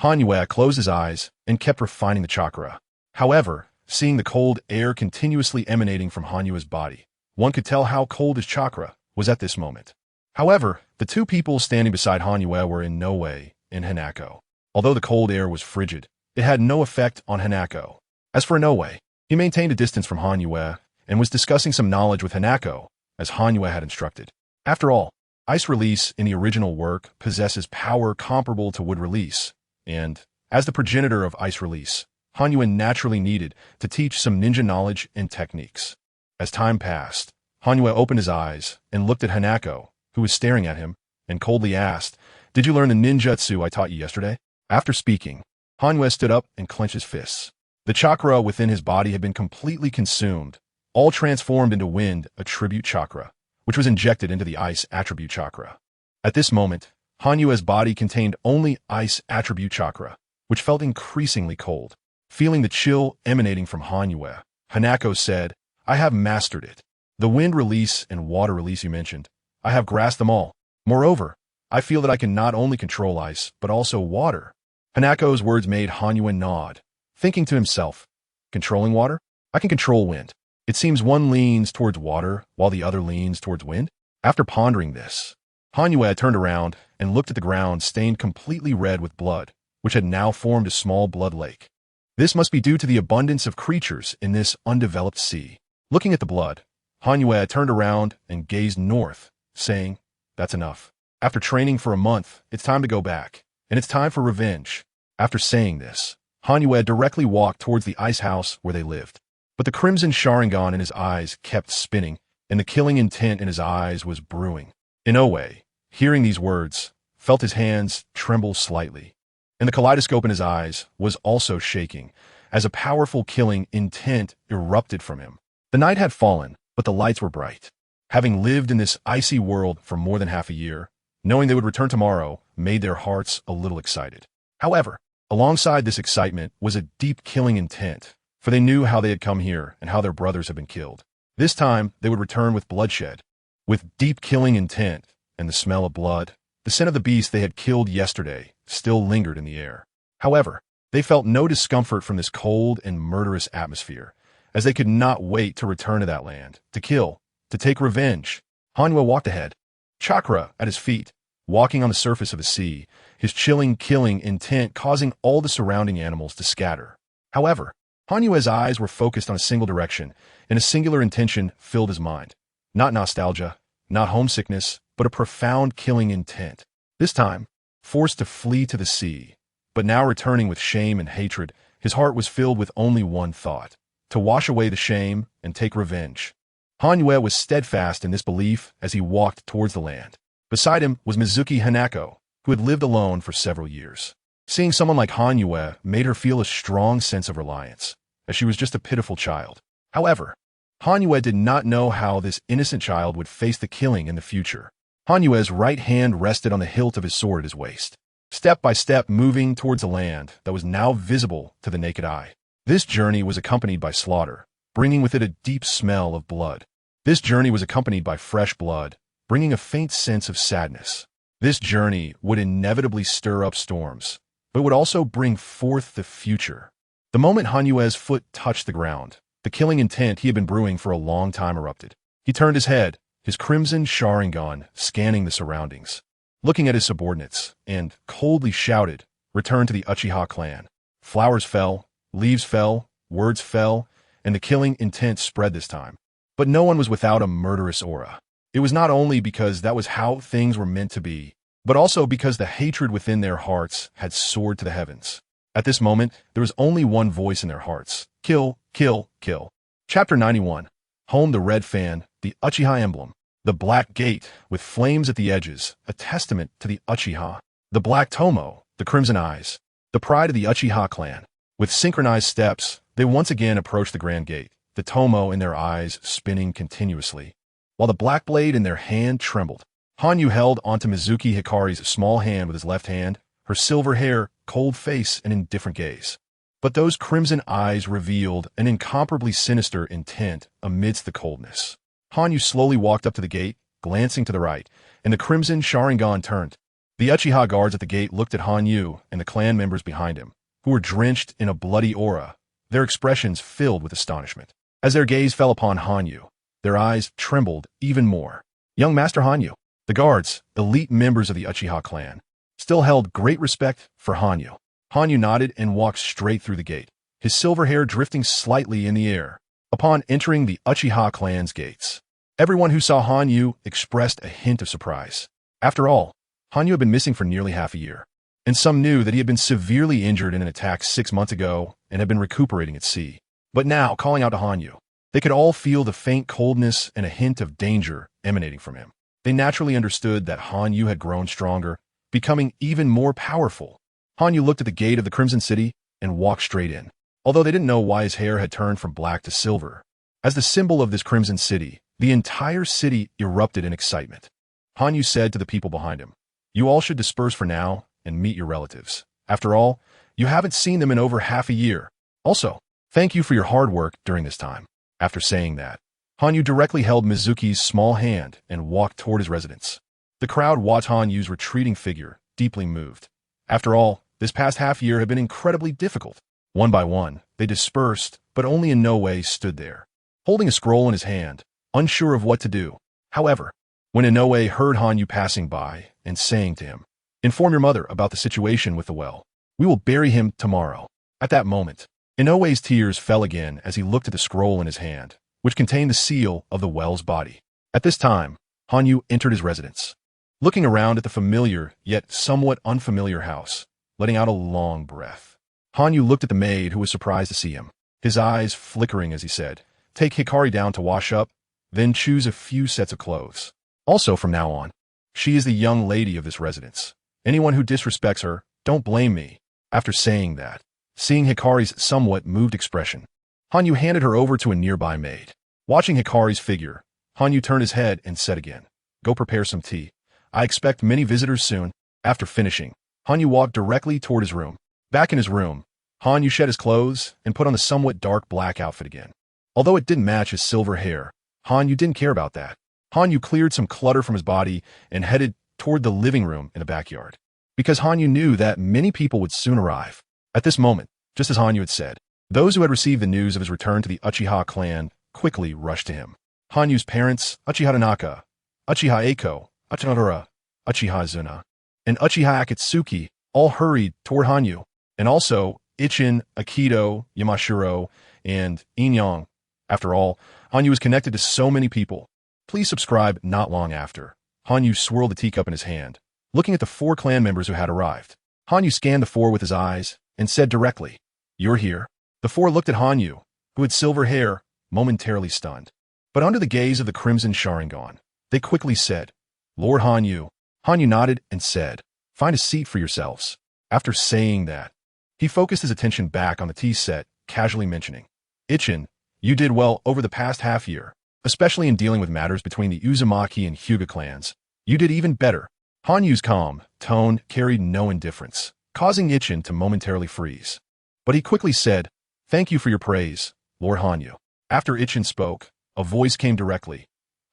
Hanyue closed his eyes and kept refining the chakra. However, seeing the cold air continuously emanating from Hanyue's body, one could tell how cold his chakra was at this moment. However, the two people standing beside Hanyue were in no way in Hanako. Although the cold air was frigid, it had no effect on Hanako. As for Inoue, he maintained a distance from Hanyue and was discussing some knowledge with Hanako, as Hanyue had instructed. After all, ice release in the original work possesses power comparable to wood release, and, as the progenitor of ice release, Hanyue naturally needed to teach some ninja knowledge and techniques. As time passed, Hanyue opened his eyes and looked at Hanako, who was staring at him, and coldly asked, "Did you learn the ninjutsu I taught you yesterday?" After speaking, Hanyue stood up and clenched his fists. The chakra within his body had been completely consumed, all transformed into wind attribute chakra, which was injected into the ice attribute chakra. At this moment, Hanyue's body contained only ice attribute chakra, which felt increasingly cold. Feeling the chill emanating from Hanyue, Hanako said, "I have mastered it. The wind release and water release you mentioned, I have grasped them all. Moreover, I feel that I can not only control ice, but also water." Hanako's words made Hanyue nod, thinking to himself, "Controlling water? I can control wind. It seems one leans towards water while the other leans towards wind." After pondering this, Hanyue turned around and looked at the ground stained completely red with blood, which had now formed a small blood lake. This must be due to the abundance of creatures in this undeveloped sea. Looking at the blood, Hanyue turned around and gazed north, saying, "That's enough. After training for a month, it's time to go back, and it's time for revenge." After saying this, Hanyue directly walked towards the ice house where they lived. But the crimson Sharingan in his eyes kept spinning, and the killing intent in his eyes was brewing. Inoue, hearing these words, felt his hands tremble slightly, and the kaleidoscope in his eyes was also shaking, as a powerful killing intent erupted from him. The night had fallen, but the lights were bright. Having lived in this icy world for more than half a year, knowing they would return tomorrow made their hearts a little excited. However, alongside this excitement was a deep killing intent, for they knew how they had come here and how their brothers had been killed. This time, they would return with bloodshed. With deep killing intent and the smell of blood, the scent of the beast they had killed yesterday still lingered in the air. However, they felt no discomfort from this cold and murderous atmosphere, as they could not wait to return to that land, to kill, to take revenge. Hanyue walked ahead, chakra at his feet, walking on the surface of the sea, his chilling killing intent causing all the surrounding animals to scatter. However, Hanyue's eyes were focused on a single direction, and a singular intention filled his mind. Not nostalgia, not homesickness, but a profound killing intent. This time, forced to flee to the sea, but now returning with shame and hatred, his heart was filled with only one thought: to wash away the shame and take revenge. Hanyue was steadfast in this belief as he walked towards the land. Beside him was Mizuki Hanako, who had lived alone for several years. Seeing someone like Hanyue made her feel a strong sense of reliance, as she was just a pitiful child. However, Hanyue did not know how this innocent child would face the killing in the future. Hanyue's right hand rested on the hilt of his sword at his waist, step by step moving towards a land that was now visible to the naked eye. This journey was accompanied by slaughter, bringing with it a deep smell of blood. This journey was accompanied by fresh blood, bringing a faint sense of sadness. This journey would inevitably stir up storms, but would also bring forth the future. The moment Hanyue's foot touched the ground, the killing intent he had been brewing for a long time erupted. He turned his head, his crimson Sharingan scanning the surroundings, looking at his subordinates, and coldly shouted, "Return to the Uchiha clan." Flowers fell, leaves fell, words fell, and the killing intent spread this time. But no one was without a murderous aura. It was not only because that was how things were meant to be, but also because the hatred within their hearts had soared to the heavens. At this moment, there was only one voice in their hearts: kill, kill, kill. Chapter 91. Home the red fan, the Uchiha emblem. The black gate, with flames at the edges, a testament to the Uchiha. The black tomo, the crimson eyes, the pride of the Uchiha clan. With synchronized steps, they once again approached the grand gate, the tomo in their eyes spinning continuously, while the black blade in their hand trembled. Hanyu held onto Mizuki Hikari's small hand with his left hand, her silver hair, cold face, and indifferent gaze. But those crimson eyes revealed an incomparably sinister intent amidst the coldness. Hanyu slowly walked up to the gate, glancing to the right, and the crimson Sharingan turned. The Uchiha guards at the gate looked at Hanyu and the clan members behind him, who were drenched in a bloody aura, their expressions filled with astonishment. As their gaze fell upon Hanyu, their eyes trembled even more. Young Master Hanyu. The guards, elite members of the Uchiha clan, still held great respect for Hanyu. Hanyu nodded and walked straight through the gate, his silver hair drifting slightly in the air. Upon entering the Uchiha clan's gates, everyone who saw Hanyu expressed a hint of surprise. After all, Hanyu had been missing for nearly half a year, and some knew that he had been severely injured in an attack 6 months ago and had been recuperating at sea. But now, calling out to Hanyu, they could all feel the faint coldness and a hint of danger emanating from him. They naturally understood that Hanyu had grown stronger, becoming even more powerful. Hanyu looked at the gate of the Crimson City and walked straight in, although they didn't know why his hair had turned from black to silver. As the symbol of this Crimson City, the entire city erupted in excitement. Hanyu said to the people behind him, "You all should disperse for now and meet your relatives. After all, you haven't seen them in over half a year. Also, thank you for your hard work during this time." After saying that, Hanyu directly held Mizuki's small hand and walked toward his residence. The crowd watched Hanyu's retreating figure, deeply moved. After all, this past half year had been incredibly difficult. One by one, they dispersed, but only in no way stood there, holding a scroll in his hand, unsure of what to do. However, when Inoue heard Hanyu passing by and saying to him, "Inform your mother about the situation with the well. We will bury him tomorrow." At that moment, Inoue's tears fell again as he looked at the scroll in his hand, which contained the seal of the well's body. At this time, Hanyu entered his residence, looking around at the familiar yet somewhat unfamiliar house, letting out a long breath. Hanyu looked at the maid who was surprised to see him, his eyes flickering as he said, "Take Hikari down to wash up, then choose a few sets of clothes. Also from now on, she is the young lady of this residence. Anyone who disrespects her, don't blame me." After saying that, seeing Hikari's somewhat moved expression, Hanyu handed her over to a nearby maid. Watching Hikari's figure, Hanyu turned his head and said again, "Go prepare some tea. I expect many visitors soon." After finishing, Hanyu walked directly toward his room. Back in his room, Hanyu shed his clothes and put on the somewhat dark black outfit again. Although it didn't match his silver hair, Hanyu didn't care about that. Hanyu cleared some clutter from his body and headed toward the living room in the backyard, because Hanyu knew that many people would soon arrive. At this moment, just as Hanyu had said, those who had received the news of his return to the Uchiha clan quickly rushed to him. Hanyu's parents, Uchiha Tanaka, Uchiha Eiko, Uchiha Nadara, Uchiha Izuna, and Uchiha Akatsuki all hurried toward Hanyu, and also Ichin, Akido, Yamashiro, and Inyang. After all, Hanyu was connected to so many people. Please subscribe not long after. Hanyu swirled the teacup in his hand, looking at the 4 clan members who had arrived. Hanyu scanned the 4 with his eyes and said directly, "You're here." The 4 looked at Hanyu, who had silver hair, momentarily stunned. But under the gaze of the crimson Sharingan, they quickly said, "Lord Hanyu." Hanyu nodded and said, "Find a seat for yourselves." After saying that, he focused his attention back on the tea set, casually mentioning, "Ichin, you did well over the past half year, especially in dealing with matters between the Uzumaki and Hyuga clans. You did even better. Hanyu's calm tone carried no indifference, causing Ichin to momentarily freeze. But he quickly said, "Thank you for your praise, Lord Hanyu." After Ichin spoke, a voice came directly.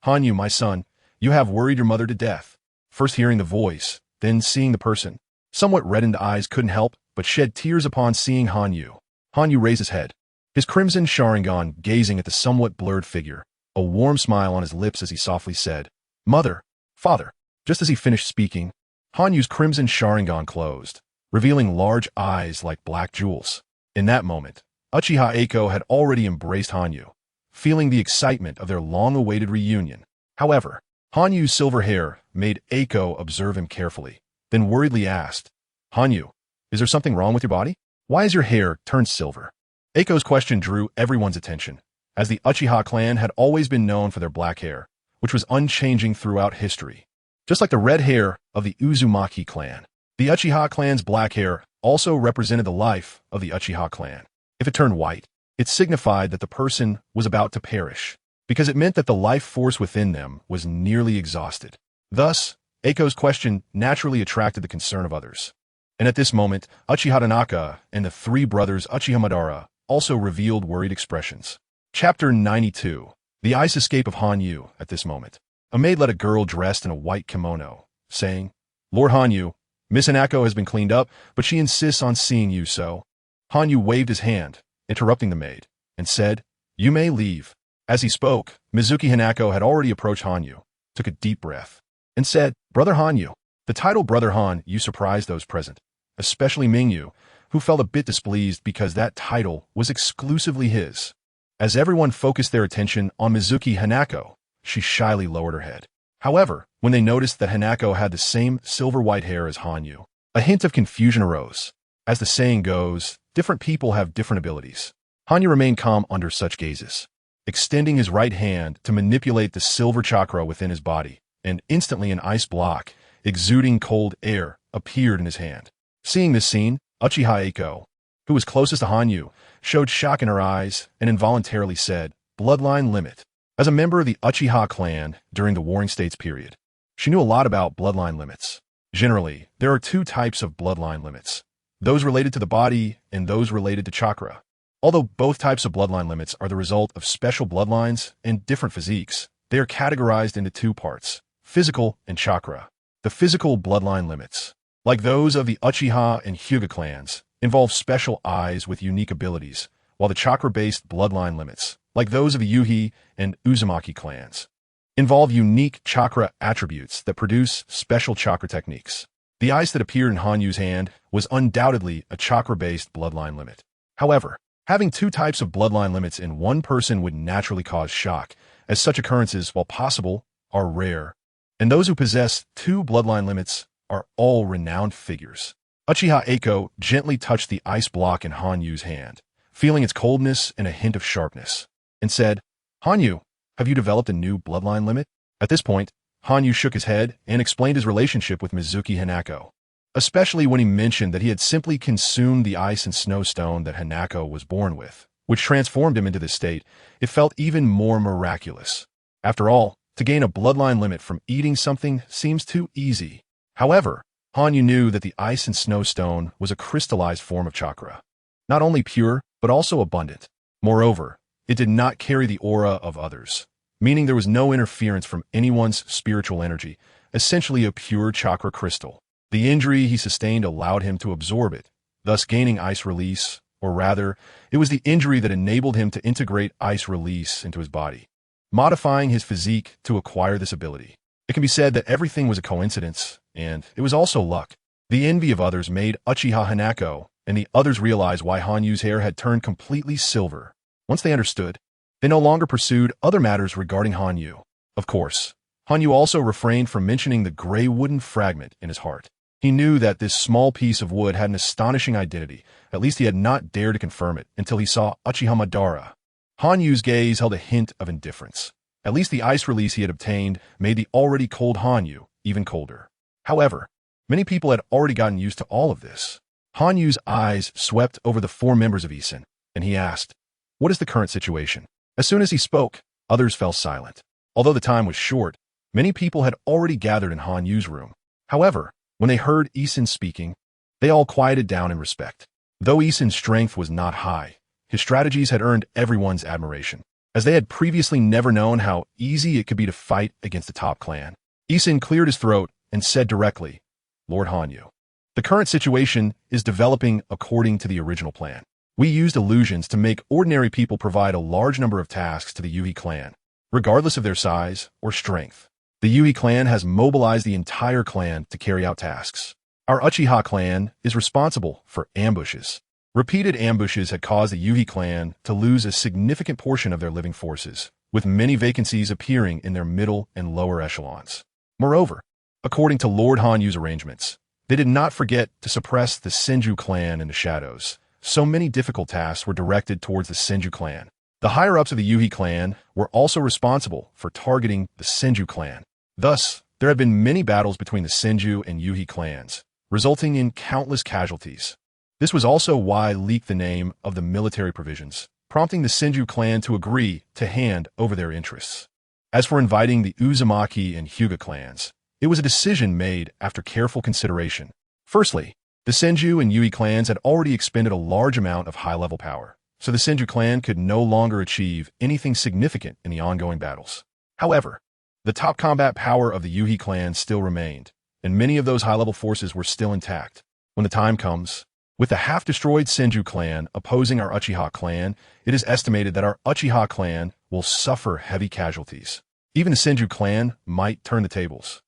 "Hanyu, my son, you have worried your mother to death." First hearing the voice, then seeing the person, somewhat reddened eyes couldn't help but shed tears upon seeing Hanyu. Hanyu raised his head, his crimson Sharingan gazing at the somewhat blurred figure, a warm smile on his lips as he softly said, "Mother, father." Just as he finished speaking, Hanyu's crimson Sharingan closed, revealing large eyes like black jewels. In that moment, Uchiha Eiko had already embraced Hanyu, feeling the excitement of their long-awaited reunion. However, Hanyu's silver hair made Eiko observe him carefully, then worriedly asked, "Hanyu, is there something wrong with your body? Why is your hair turned silver?" Eiko's question drew everyone's attention, as the Uchiha clan had always been known for their black hair, which was unchanging throughout history. Just like the red hair of the Uzumaki clan, the Uchiha clan's black hair also represented the life of the Uchiha clan. If it turned white, it signified that the person was about to perish, because it meant that the life force within them was nearly exhausted. Thus, Eiko's question naturally attracted the concern of others. And at this moment, Uchiha Tanaka and the three brothers Uchiha Madara also revealed worried expressions. Chapter 92. The Ice Escape of Hanyu. At this moment, a maid led a girl dressed in a white kimono, saying, "Lord Hanyu, Miss Hanako has been cleaned up, but she insists on seeing you, so." Hanyu waved his hand, interrupting the maid, and said, "You may leave." As he spoke, Mizuki Hanako had already approached Hanyu, took a deep breath, and said, "Brother Hanyu." The title Brother Hanyu surprised those present, especially Mingyu, who felt a bit displeased because that title was exclusively his. As everyone focused their attention on Mizuki Hanako, she shyly lowered her head. However, when they noticed that Hanako had the same silver-white hair as Hanyu, a hint of confusion arose. As the saying goes, different people have different abilities. Hanyu remained calm under such gazes, extending his right hand to manipulate the silver chakra within his body, and instantly an ice block, exuding cold air, appeared in his hand. Seeing this scene, Uchiha Eiko, who was closest to Hanyu, showed shock in her eyes and involuntarily said, "Bloodline limit." As a member of the Uchiha clan during the Warring States period, she knew a lot about bloodline limits. Generally, there are two types of bloodline limits, those related to the body and those related to chakra. Although both types of bloodline limits are the result of special bloodlines and different physiques, they are categorized into two parts, physical and chakra. The physical bloodline limits, like those of the Uchiha and Hyuga clans, involve special eyes with unique abilities, while the chakra-based bloodline limits, like those of the Yuhi and Uzumaki clans, involve unique chakra attributes that produce special chakra techniques. The ice that appeared in Hanyu's hand was undoubtedly a chakra-based bloodline limit. However, having two types of bloodline limits in one person would naturally cause shock, as such occurrences, while possible, are rare, and those who possess two bloodline limits are all renowned figures. Uchiha Eiko gently touched the ice block in Hanyu's hand, feeling its coldness and a hint of sharpness, and said, "Hanyu, have you developed a new bloodline limit?" At this point, Hanyu shook his head and explained his relationship with Mizuki Hanako, especially when he mentioned that he had simply consumed the ice and snow stone that Hanako was born with, which transformed him into this state. It felt even more miraculous. After all, to gain a bloodline limit from eating something seems too easy. However, Hanyu knew that the ice and snow stone was a crystallized form of chakra, not only pure, but also abundant. Moreover, it did not carry the aura of others, meaning there was no interference from anyone's spiritual energy, essentially a pure chakra crystal. The injury he sustained allowed him to absorb it, thus gaining ice release, or rather, it was the injury that enabled him to integrate ice release into his body, modifying his physique to acquire this ability. It can be said that everything was a coincidence, and it was also luck. The envy of others made Uchiha Hanako and the others realize why Hanyu's hair had turned completely silver. Once they understood, they no longer pursued other matters regarding Hanyu. Of course, Hanyu also refrained from mentioning the gray wooden fragment in his heart. He knew that this small piece of wood had an astonishing identity. At least he had not dared to confirm it until he saw Uchiha Madara. Hanyu's gaze held a hint of indifference. At least the ice release he had obtained made the already cold Hanyu even colder. However, many people had already gotten used to all of this. Hanyu's eyes swept over the four members of Isen, and he asked, "What is the current situation?" As soon as he spoke, others fell silent. Although the time was short, Many people had already gathered in Han Yu's room. However, when they heard Isin speaking, they all quieted down in respect. Though Isin's strength was not high, his strategies had earned everyone's admiration, as they had previously never known how easy it could be to fight against the top clan. Isin cleared his throat and said directly, "Lord Hanyu, the current situation is developing according to the original plan. We used illusions to make ordinary people provide a large number of tasks to the Yuhi clan, regardless of their size or strength. The Yuhi clan has mobilized the entire clan to carry out tasks. Our Uchiha clan is responsible for ambushes. Repeated ambushes had caused the Yuhi clan to lose a significant portion of their living forces, with many vacancies appearing in their middle and lower echelons. Moreover, according to Lord Hanyu's arrangements, they did not forget to suppress the Senju clan in the shadows. So many difficult tasks were directed towards the Senju clan. The higher-ups of the Yuhi clan were also responsible for targeting the Senju clan. Thus, there had been many battles between the Senju and Yuhi clans, resulting in countless casualties. This was also why leaked the name of the military provisions, prompting the Senju clan to agree to hand over their interests. As for inviting the Uzumaki and Hyuga clans, it was a decision made after careful consideration. Firstly, the Senju and Yui clans had already expended a large amount of high-level power, so the Senju clan could no longer achieve anything significant in the ongoing battles. However, the top combat power of the Yuhi clan still remained, and many of those high-level forces were still intact. When the time comes, with the half-destroyed Senju clan opposing our Uchiha clan, it is estimated that our Uchiha clan will suffer heavy casualties. Even the Senju clan might turn the tables.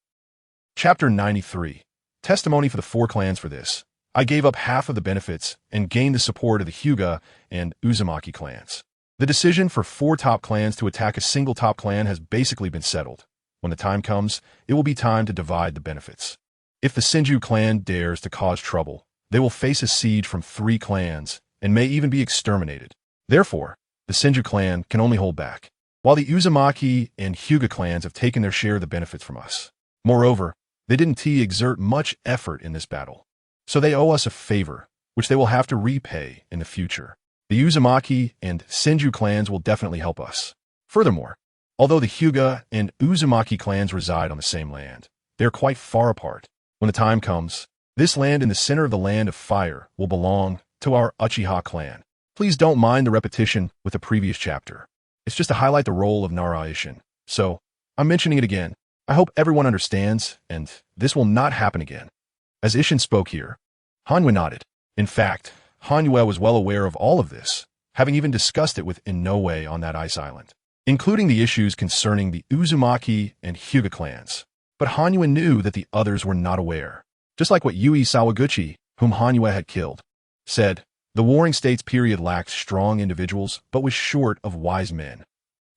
Chapter 93. Testimony for the 4 clans for this. I gave up half of the benefits and gained the support of the Hyuga and Uzumaki clans. The decision for 4 top clans to attack a single top clan has basically been settled. When the time comes, it will be time to divide the benefits. If the Senju clan dares to cause trouble, they will face a siege from 3 clans and may even be exterminated. Therefore, the Senju clan can only hold back, while the Uzumaki and Hyuga clans have taken their share of the benefits from us. Moreover, they didn't exert much effort in this battle, so they owe us a favor, which they will have to repay in the future. The Uzumaki and Senju clans will definitely help us. Furthermore, although the Hyuga and Uzumaki clans reside on the same land, they are quite far apart. When the time comes, this land in the center of the Land of Fire will belong to our Uchiha clan. Please don't mind the repetition with the previous chapter. It's just to highlight the role of Nara Ishin. So, I'm mentioning it again. I hope everyone understands, and this will not happen again. As Ishin spoke here, Hanyu nodded. In fact, Hanyu was well aware of all of this, having even discussed it with Inoue on that ice island, including the issues concerning the Uzumaki and Hyuga clans. But Hanyu knew that the others were not aware. Just like what Yui Sawaguchi, whom Hanyu had killed, said, the Warring States period lacked strong individuals but was short of wise men.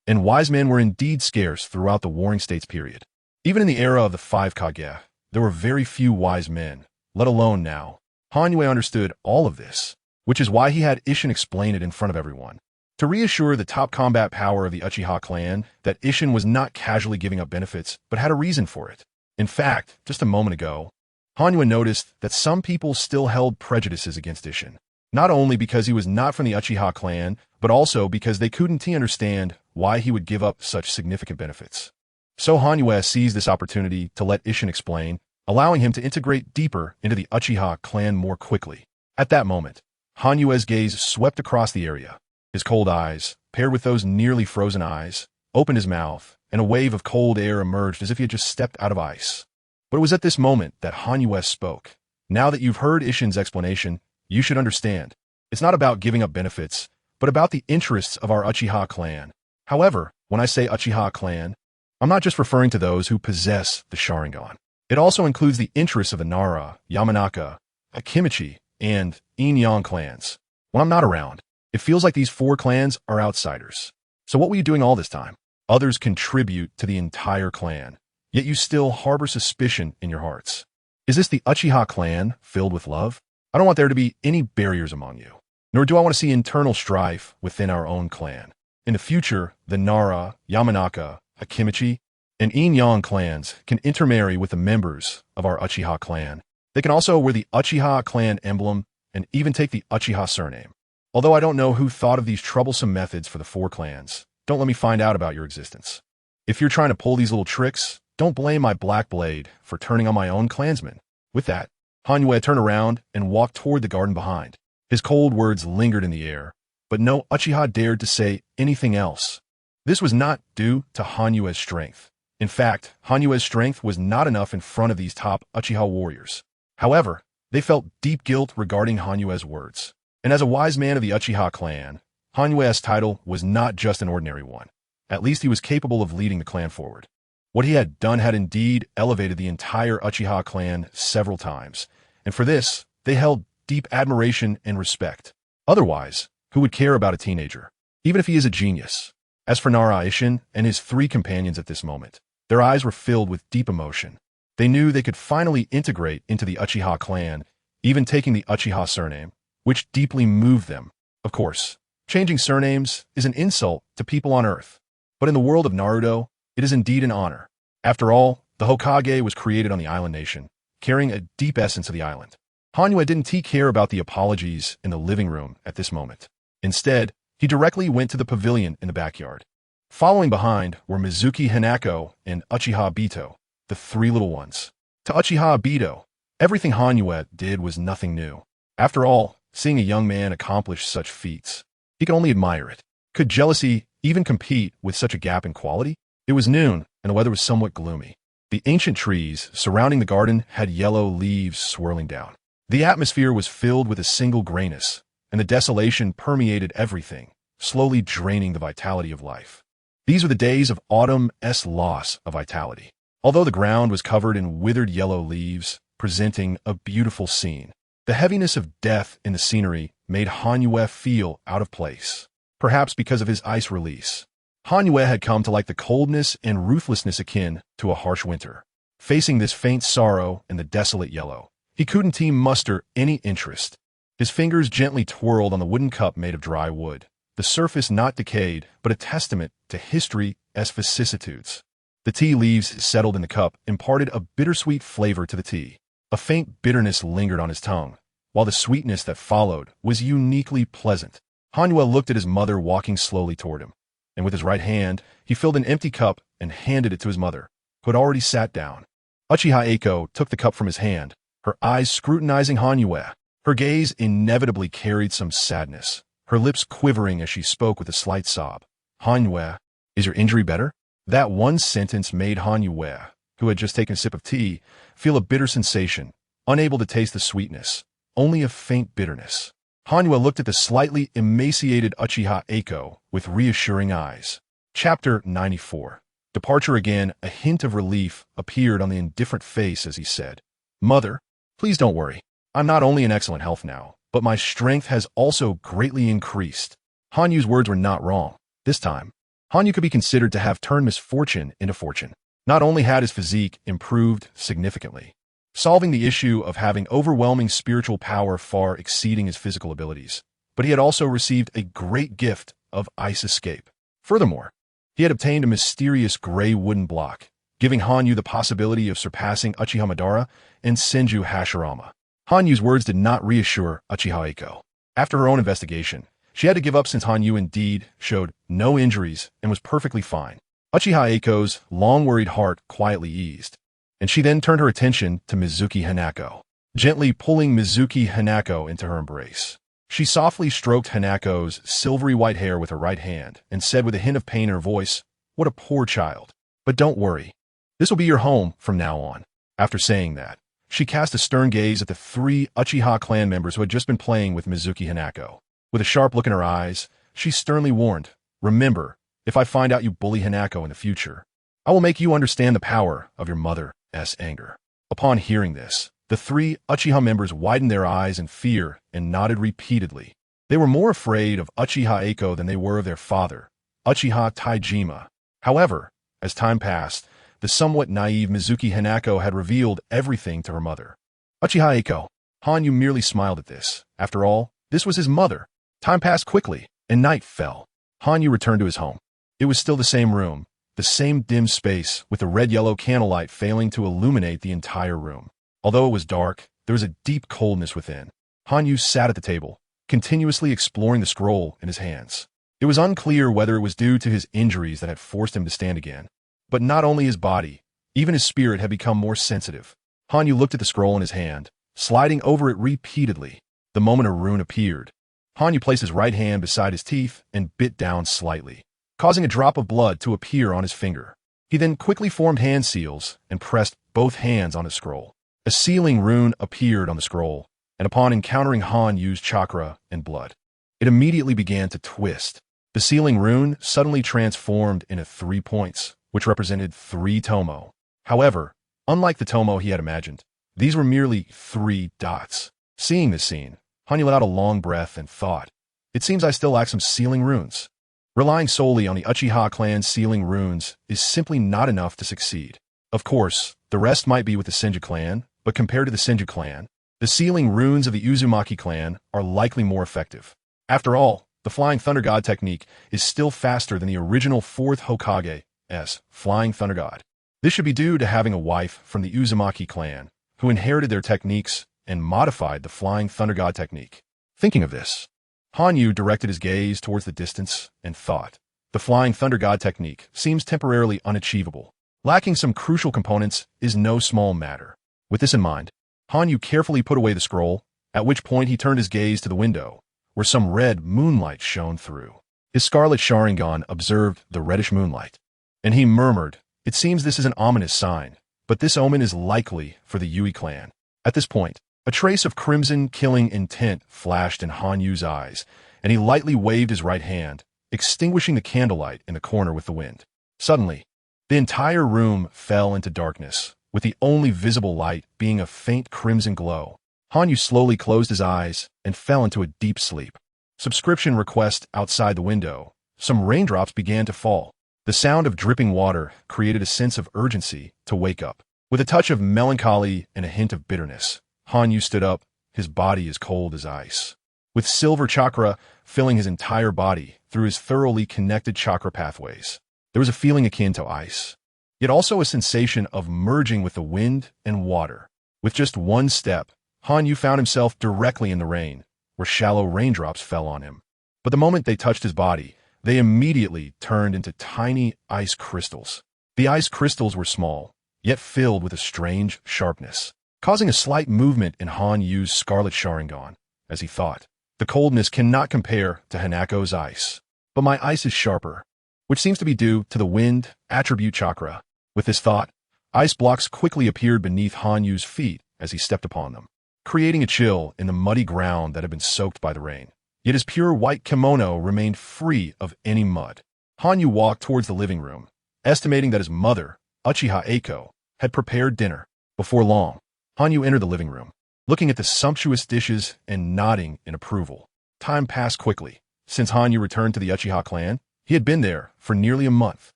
And wise men were indeed scarce throughout the Warring States period. Even in the era of the 5 Kage, there were very few wise men, let alone now. Hanyu understood all of this, which is why he had Ishin explain it in front of everyone, to reassure the top combat power of the Uchiha clan that Ishin was not casually giving up benefits, but had a reason for it. In fact, just a moment ago, Hanyu noticed that some people still held prejudices against Ishin, not only because he was not from the Uchiha clan, but also because they couldn't understand why he would give up such significant benefits. So Hanyu seized this opportunity to let Ishin explain, allowing him to integrate deeper into the Uchiha clan more quickly. At that moment, Hanyu's gaze swept across the area. His cold eyes, paired with those nearly frozen eyes, opened his mouth, and a wave of cold air emerged as if he had just stepped out of ice. But it was at this moment that Hanyu spoke. Now that you've heard Ishin's explanation, you should understand. It's not about giving up benefits, but about the interests of our Uchiha clan. However, when I say Uchiha clan, I'm not just referring to those who possess the Sharingan. It also includes the interests of the Nara, Yamanaka, Akimichi, and Yin-Yang clans. When I'm not around, it feels like these 4 clans are outsiders. So what were you doing all this time? Others contribute to the entire clan, yet you still harbor suspicion in your hearts. Is this the Uchiha clan filled with love? I don't want there to be any barriers among you, nor do I want to see internal strife within our own clan. In the future, the Nara, Yamanaka, Akimichi, and Yin-Yang clans can intermarry with the members of our Uchiha clan. They can also wear the Uchiha clan emblem and even take the Uchiha surname. Although I don't know who thought of these troublesome methods for the 4 clans, don't let me find out about your existence. If you're trying to pull these little tricks, Don't blame my black blade for turning on my own clansmen. With that, Hanyu turned around and walked toward the garden behind. His cold words lingered in the air, but no Uchiha dared to say anything else. This was not due to Hanyue's strength. In fact, Hanyue's strength was not enough in front of these top Uchiha warriors. However, they felt deep guilt regarding Hanyue's words. And as a wise man of the Uchiha clan, Hanyue's title was not just an ordinary one. At least he was capable of leading the clan forward. What he had done had indeed elevated the entire Uchiha clan several times, and for this, they held deep admiration and respect. Otherwise, who would care about a teenager, even if he is a genius? As for Nara Ishin and his three companions at this moment, their eyes were filled with deep emotion. They knew they could finally integrate into the Uchiha clan, even taking the Uchiha surname, which deeply moved them. Of course, changing surnames is an insult to people on Earth, but in the world of Naruto, it is indeed an honor. After all, the Hokage was created on the island nation, carrying a deep essence of the island. Hanyu didn't care about the apologies in the living room at this moment. Instead, he directly went to the pavilion in the backyard. Following behind were Mizuki Hanako and Uchiha Bito, the three little ones. To Uchiha Bito, everything Hanyu did was nothing new. After all, seeing a young man accomplish such feats, he could only admire it. Could jealousy even compete with such a gap in quality? It was noon, and the weather was somewhat gloomy. The ancient trees surrounding the garden had yellow leaves swirling down. The atmosphere was filled with a single grayness, and the desolation permeated everything, slowly draining the vitality of life. These were the days of autumn's loss of vitality. Although the ground was covered in withered yellow leaves, presenting a beautiful scene, the heaviness of death in the scenery made Hanyu feel out of place. Perhaps because of his ice release, Hanyu had come to like the coldness and ruthlessness akin to a harsh winter. Facing this faint sorrow and the desolate yellow, he couldn't muster any interest. His fingers gently twirled on the wooden cup made of dry wood, the surface not decayed, but a testament to history's vicissitudes. The tea leaves settled in the cup imparted a bittersweet flavor to the tea. A faint bitterness lingered on his tongue, while the sweetness that followed was uniquely pleasant. Hanyu looked at his mother walking slowly toward him, and with his right hand, he filled an empty cup and handed it to his mother, who had already sat down. Uchiha Eiko took the cup from his hand, her eyes scrutinizing Hanyu. Her gaze inevitably carried some sadness, her lips quivering as she spoke with a slight sob. Hanyu, is your injury better? That one sentence made Hanyu, who had just taken a sip of tea, feel a bitter sensation, unable to taste the sweetness, only a faint bitterness. Hanyu looked at the slightly emaciated Uchiha Eiko with reassuring eyes. Chapter 94. Departure again, a hint of relief appeared on the indifferent face as he said, "Mother, please don't worry. I'm not only in excellent health now, but my strength has also greatly increased." Hanyu's words were not wrong. This time, Hanyu could be considered to have turned misfortune into fortune. Not only had his physique improved significantly, solving the issue of having overwhelming spiritual power far exceeding his physical abilities, but he had also received a great gift of ice escape. Furthermore, he had obtained a mysterious gray wooden block, giving Hanyu the possibility of surpassing Uchiha Madara and Senju Hashirama. Hanyu's words did not reassure Uchiha Eiko. After her own investigation, she had to give up since Hanyu indeed showed no injuries and was perfectly fine. Uchiha Eiko's long-worried heart quietly eased, and she then turned her attention to Mizuki Hanako, gently pulling Mizuki Hanako into her embrace. She softly stroked Hanako's silvery white hair with her right hand and said with a hint of pain in her voice, "What a poor child. But don't worry. This will be your home from now on." After saying that, she cast a stern gaze at the three Uchiha clan members who had just been playing with Mizuki Hanako. With a sharp look in her eyes, she sternly warned, "Remember, if I find out you bully Hanako in the future, I will make you understand the power of your mother's anger." Upon hearing this, the three Uchiha members widened their eyes in fear and nodded repeatedly. They were more afraid of Uchiha Eiko than they were of their father, Uchiha Taijima. However, as time passed, the somewhat naive Mizuki Hanako had revealed everything to her mother. Uchiha Eiko. Hanyu merely smiled at this. After all, this was his mother. Time passed quickly, and night fell. Hanyu returned to his home. It was still the same room, the same dim space, with the red-yellow candlelight failing to illuminate the entire room. Although it was dark, there was a deep coldness within. Hanyu sat at the table, continuously exploring the scroll in his hands. It was unclear whether it was due to his injuries that had forced him to stand again, but not only his body, Even his spirit had become more sensitive. Hanyu looked at the scroll in his hand, sliding over it repeatedly. The moment a rune appeared, Hanyu placed his right hand beside his teeth and bit down slightly, causing a drop of blood to appear on his finger. He then quickly formed hand seals and pressed both hands on the scroll. A sealing rune appeared on the scroll, and upon encountering Hanyu's chakra and blood, it immediately began to twist. The sealing rune suddenly transformed into 3 points, which represented 3 tomo. However, unlike the tomo he had imagined, these were merely 3 dots. Seeing this scene, Hanyu let out a long breath and thought, "It seems I still lack some sealing runes." Relying solely on the Uchiha clan's sealing runes is simply not enough to succeed. Of course, the rest might be with the Senju clan, but compared to the Senju clan, the sealing runes of the Uzumaki clan are likely more effective. After all, the Flying Thunder God technique is still faster than the original 4th Hokage's Flying Thunder God. This should be due to having a wife from the Uzumaki clan who inherited their techniques and modified the Flying Thunder God technique. Thinking of this, Hanyu directed his gaze towards the distance and thought, the Flying Thunder God technique seems temporarily unachievable. Lacking some crucial components is no small matter. With this in mind, Hanyu carefully put away the scroll, at which point he turned his gaze to the window, where some red moonlight shone through. His scarlet Sharingan observed the reddish moonlight, and he murmured, "It seems this is an ominous sign, but this omen is likely for the Yui clan." At this point, a trace of crimson killing intent flashed in Hanyu's eyes, and he lightly waved his right hand, extinguishing the candlelight in the corner with the wind. Suddenly, the entire room fell into darkness, with the only visible light being a faint crimson glow. Hanyu slowly closed his eyes and fell into a deep sleep. Subscription request outside the window. Some raindrops began to fall. The sound of dripping water created a sense of urgency to wake up. With a touch of melancholy and a hint of bitterness, Hanyu stood up, his body as cold as ice. With silver chakra filling his entire body through his thoroughly connected chakra pathways, there was a feeling akin to ice, yet also a sensation of merging with the wind and water. With just one step, Hanyu found himself directly in the rain, where shallow raindrops fell on him. But the moment they touched his body, they immediately turned into tiny ice crystals. The ice crystals were small, yet filled with a strange sharpness, causing a slight movement in Hanyu's scarlet Sharingan, as he thought, "The coldness cannot compare to Hanako's ice, but my ice is sharper," which seems to be due to the wind attribute chakra. With this thought, ice blocks quickly appeared beneath Hanyu's feet as he stepped upon them, creating a chill in the muddy ground that had been soaked by the rain. Yet his pure white kimono remained free of any mud. Hanyu walked towards the living room, estimating that his mother, Uchiha Eiko, had prepared dinner. Before long, Hanyu entered the living room, looking at the sumptuous dishes and nodding in approval. Time passed quickly. Since Hanyu returned to the Uchiha clan, he had been there for nearly a month.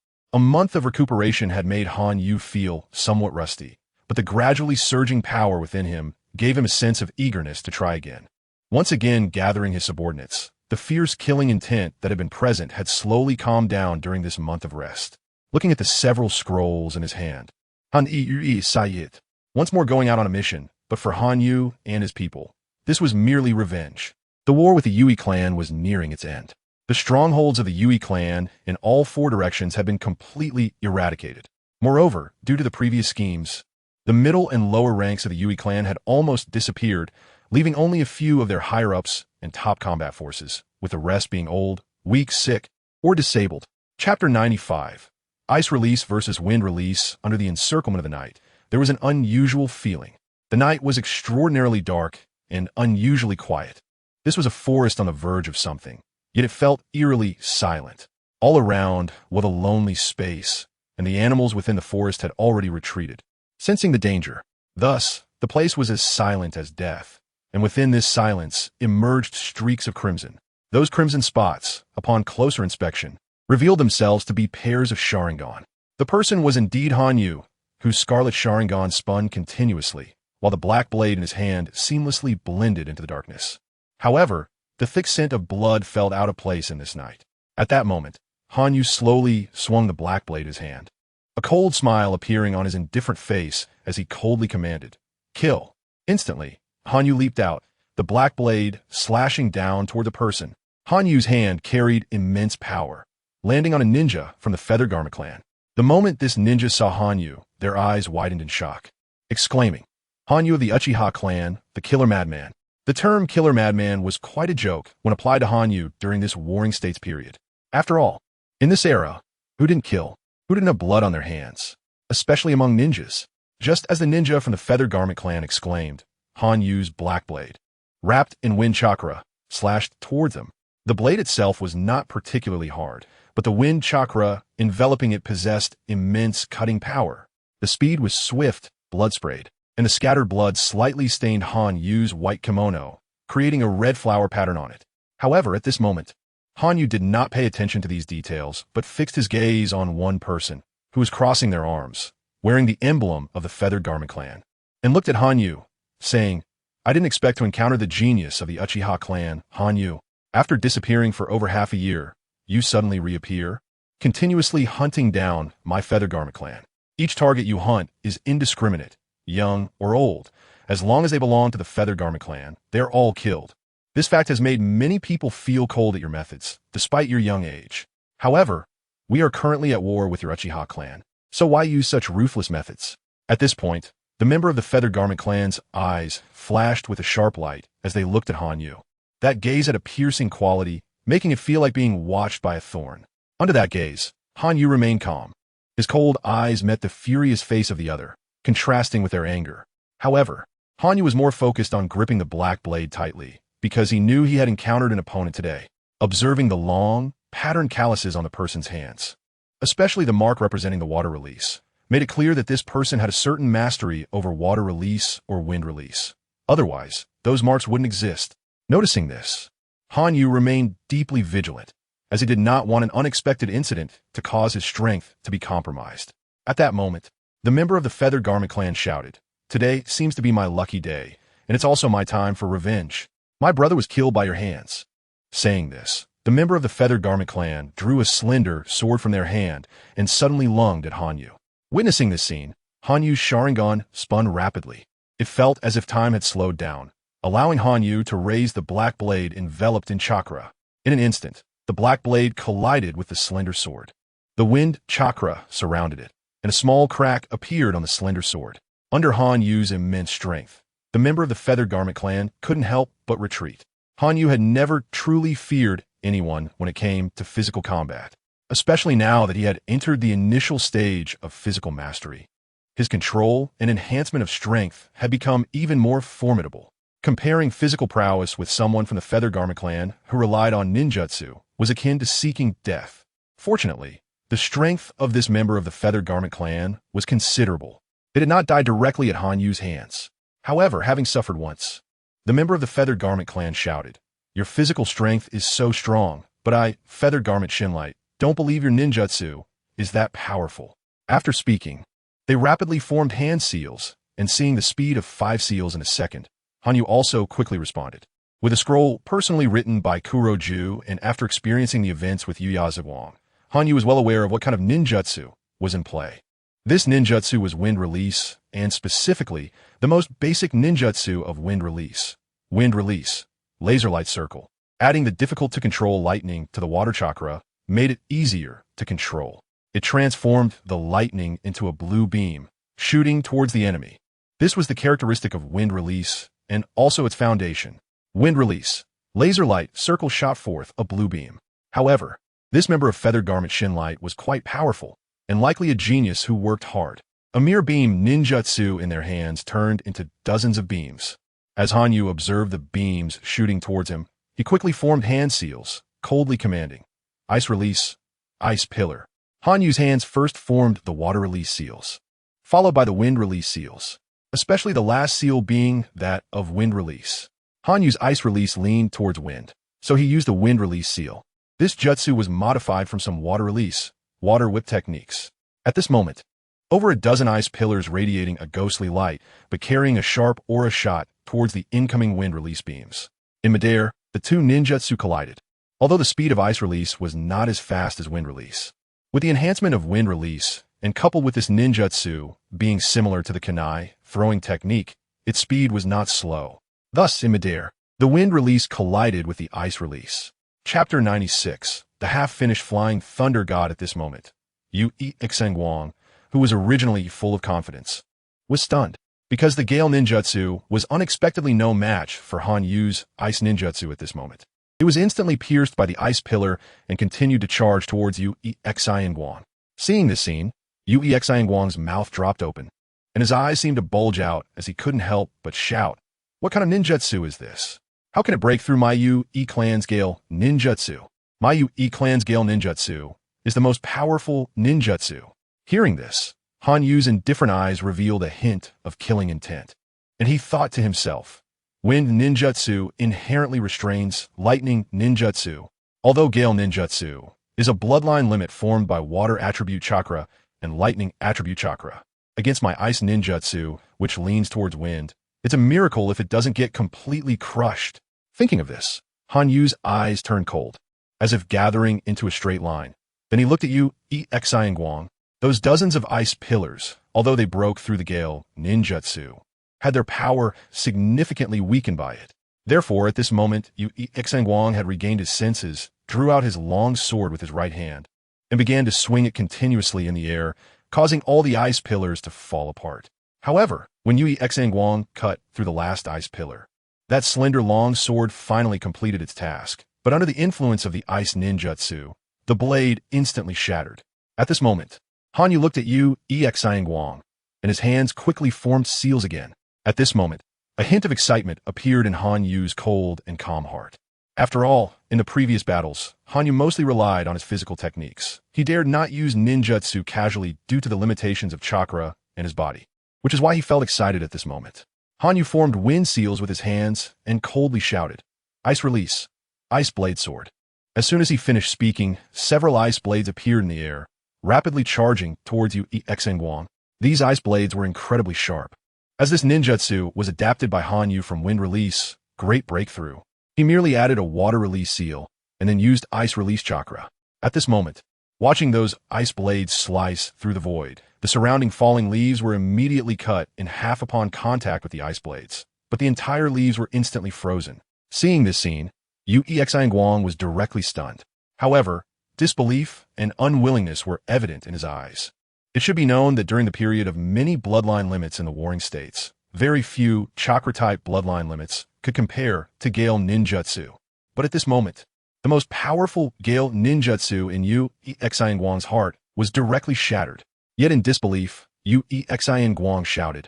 A month of recuperation had made Hanyu feel somewhat rusty, but the gradually surging power within him gave him a sense of eagerness to try again. Once again gathering his subordinates, the fierce killing intent that had been present had slowly calmed down during this month of rest. Looking at the several scrolls in his hand, Han-i-ui Sayit, once more going out on a mission, but for Hanyu and his people, this was merely revenge. The war with the Yui clan was nearing its end. The strongholds of the Yui clan in all 4 directions had been completely eradicated. Moreover, due to the previous schemes, the middle and lower ranks of the Yui clan had almost disappeared, leaving only a few of their higher-ups and top combat forces, with the rest being old, weak, sick, or disabled. Chapter 95. Ice Release versus Wind Release. Under the encirclement of the night, there was an unusual feeling. The night was extraordinarily dark and unusually quiet. This was a forest on the verge of something, yet it felt eerily silent. All around was a lonely space, and the animals within the forest had already retreated, sensing the danger. Thus, the place was as silent as death, and within this silence emerged streaks of crimson. Those crimson spots, upon closer inspection, revealed themselves to be pairs of Sharingan. The person was indeed Hanyu, whose scarlet Sharingan spun continuously, while the black blade in his hand seamlessly blended into the darkness. However, the thick scent of blood felt out of place in this night. At that moment, Hanyu slowly swung the black blade in his hand, a cold smile appearing on his indifferent face as he coldly commanded, "Kill." Instantly, Hanyu leaped out, the black blade slashing down toward the person. Hanyu's hand carried immense power, landing on a ninja from the Feather Garment clan. The moment this ninja saw Hanyu, their eyes widened in shock, exclaiming, "Hanyu of the Uchiha clan, the killer madman." The term killer madman was quite a joke when applied to Hanyu during this Warring States period. After all, in this era, who didn't kill? Who didn't have blood on their hands? Especially among ninjas. Just as the ninja from the Feather Garment clan exclaimed, Hanyu's black blade, wrapped in wind chakra, slashed towards him. The blade itself was not particularly hard, but the wind chakra enveloping it possessed immense cutting power. The speed was swift, blood-sprayed, and the scattered blood slightly stained Hanyu's white kimono, creating a red flower pattern on it. However, at this moment, Hanyu did not pay attention to these details, but fixed his gaze on one person, who was crossing their arms, wearing the emblem of the Feather Garment clan, and looked at Hanyu, saying, "I didn't expect to encounter the genius of the Uchiha clan, Hanyu. After disappearing for over half a year, you suddenly reappear, continuously hunting down my Feather Garment clan. Each target you hunt is indiscriminate, young or old. As long as they belong to the Feather Garment clan, they're all killed. This fact has made many people feel cold at your methods, despite your young age. However, we are currently at war with your Uchiha clan, so why use such ruthless methods?" At this point, the member of the Feather Garment clan's eyes flashed with a sharp light as they looked at Hanyu. That gaze had a piercing quality, making it feel like being watched by a thorn. Under that gaze, Hanyu remained calm. His cold eyes met the furious face of the other, contrasting with their anger. However, Hanyu was more focused on gripping the black blade tightly, because he knew he had encountered an opponent today. Observing the long, patterned calluses on the person's hands, especially the mark representing the water release, made it clear that this person had a certain mastery over water release or wind release. Otherwise, those marks wouldn't exist. Noticing this, Hanyu remained deeply vigilant, as he did not want an unexpected incident to cause his strength to be compromised. At that moment, the member of the Feather Garment clan shouted, "Today seems to be my lucky day, and it's also my time for revenge. My brother was killed by your hands." Saying this, the member of the Feather Garment clan drew a slender sword from their hand and suddenly lunged at Hanyu. Witnessing this scene, Hanyu's Sharingan spun rapidly. It felt as if time had slowed down, allowing Hanyu to raise the black blade enveloped in chakra. In an instant, the black blade collided with the slender sword. The wind chakra surrounded it, and a small crack appeared on the slender sword. Under Hanyu's immense strength, the member of the Feather Garment clan couldn't help but retreat. Hanyu had never truly feared anyone when it came to physical combat, especially now that he had entered the initial stage of physical mastery. His control and enhancement of strength had become even more formidable. Comparing physical prowess with someone from the Feather Garment clan who relied on ninjutsu was akin to seeking death. Fortunately, the strength of this member of the Feather Garment clan was considerable. It did not die directly at Hanyu's hands. However, having suffered once, the member of the Feather Garment clan shouted, "Your physical strength is so strong, but I, Feather Garment Shinlight, don't believe your ninjutsu is that powerful." After speaking, they rapidly formed hand seals, and seeing the speed of 5 seals in a second, Hanyu also quickly responded. With a scroll personally written by Kuroju and after experiencing the events with Yuya, Hanyu was well aware of what kind of ninjutsu was in play. This ninjutsu was wind release, and specifically, the most basic ninjutsu of wind release. Wind release, laser light circle. Adding the difficult-to-control lightning to the water chakra made it easier to control. It transformed the lightning into a blue beam, shooting towards the enemy. This was the characteristic of wind release, and also its foundation. Wind release, laser light circle shot forth a blue beam. However, this member of Feather Garment Shinlight was quite powerful, and likely a genius who worked hard. A mere beam ninjutsu in their hands turned into dozens of beams. As Hanyu observed the beams shooting towards him, he quickly formed hand seals, coldly commanding, "Ice release, ice pillar." Hanyu's hands first formed the water release seals, followed by the wind release seals, especially the last seal being that of wind release. Hanyu's ice release leaned towards wind, so he used the wind release seal. This jutsu was modified from some water release, water whip techniques. At this moment, over a dozen ice pillars radiating a ghostly light, but carrying a sharp aura shot towards the incoming wind release beams. In midair, the two ninjutsu collided, although the speed of ice release was not as fast as wind release. With the enhancement of wind release, and coupled with this ninjutsu being similar to the kunai throwing technique, its speed was not slow. Thus, in midair, the wind release collided with the ice release. Chapter 96, the half-finished flying thunder god. At this moment, Yu Ixanguang, who was originally full of confidence, was stunned, because the Gale ninjutsu was unexpectedly no match for Han Yu's ice ninjutsu at this moment. It was instantly pierced by the ice pillar and continued to charge towards Yu Ixanguang. Seeing this scene, Yu Ixanguang's mouth dropped open, and his eyes seemed to bulge out as he couldn't help but shout, "What kind of ninjutsu is this? How can it break through my Yu Clan's Gale ninjutsu? My Yu Clan's Gale ninjutsu is the most powerful ninjutsu." Hearing this, Han Yu's indifferent eyes revealed a hint of killing intent, and he thought to himself, wind ninjutsu inherently restrains lightning ninjutsu, although Gale ninjutsu is a bloodline limit formed by water attribute chakra and lightning attribute chakra. Against my ice ninjutsu, which leans towards wind, it's a miracle if it doesn't get completely crushed. Thinking of this, Han Yu's eyes turned cold, as if gathering into a straight line. Then he looked at Yu Ixanguang. Those dozens of ice pillars, although they broke through the Gale ninjutsu, had their power significantly weakened by it. Therefore, at this moment, Yu Ixanguang had regained his senses, drew out his long sword with his right hand, and began to swing it continuously in the air, causing all the ice pillars to fall apart. However, when Yu Ixanguang cut through the last ice pillar, that slender long sword finally completed its task. But under the influence of the ice ninjutsu, the blade instantly shattered. At this moment, Han Yu looked at Yu Ixanguang, and his hands quickly formed seals again. At this moment, a hint of excitement appeared in Han Yu's cold and calm heart. After all, in the previous battles, Han Yu mostly relied on his physical techniques. He dared not use ninjutsu casually due to the limitations of chakra and his body, which is why he felt excited at this moment. Han Yu formed wind seals with his hands and coldly shouted, "Ice release, ice blade sword." As soon as he finished speaking, several ice blades appeared in the air, rapidly charging towards Yu Ixanguang. These ice blades were incredibly sharp. As this ninjutsu was adapted by Han Yu from wind release, great breakthrough. He merely added a water release seal and then used ice release chakra. At this moment, watching those ice blades slice through the void, the surrounding falling leaves were immediately cut in half upon contact with the ice blades, but the entire leaves were instantly frozen. Seeing this scene, Yu Ixanguang was directly stunned. However, disbelief and unwillingness were evident in his eyes. It should be known that during the period of many bloodline limits in the warring states, very few chakra-type bloodline limits could compare to Gale ninjutsu. But at this moment, the most powerful Gale ninjutsu in Yu Ixanguang's heart was directly shattered. Yet in disbelief, Yu Ixanguang shouted,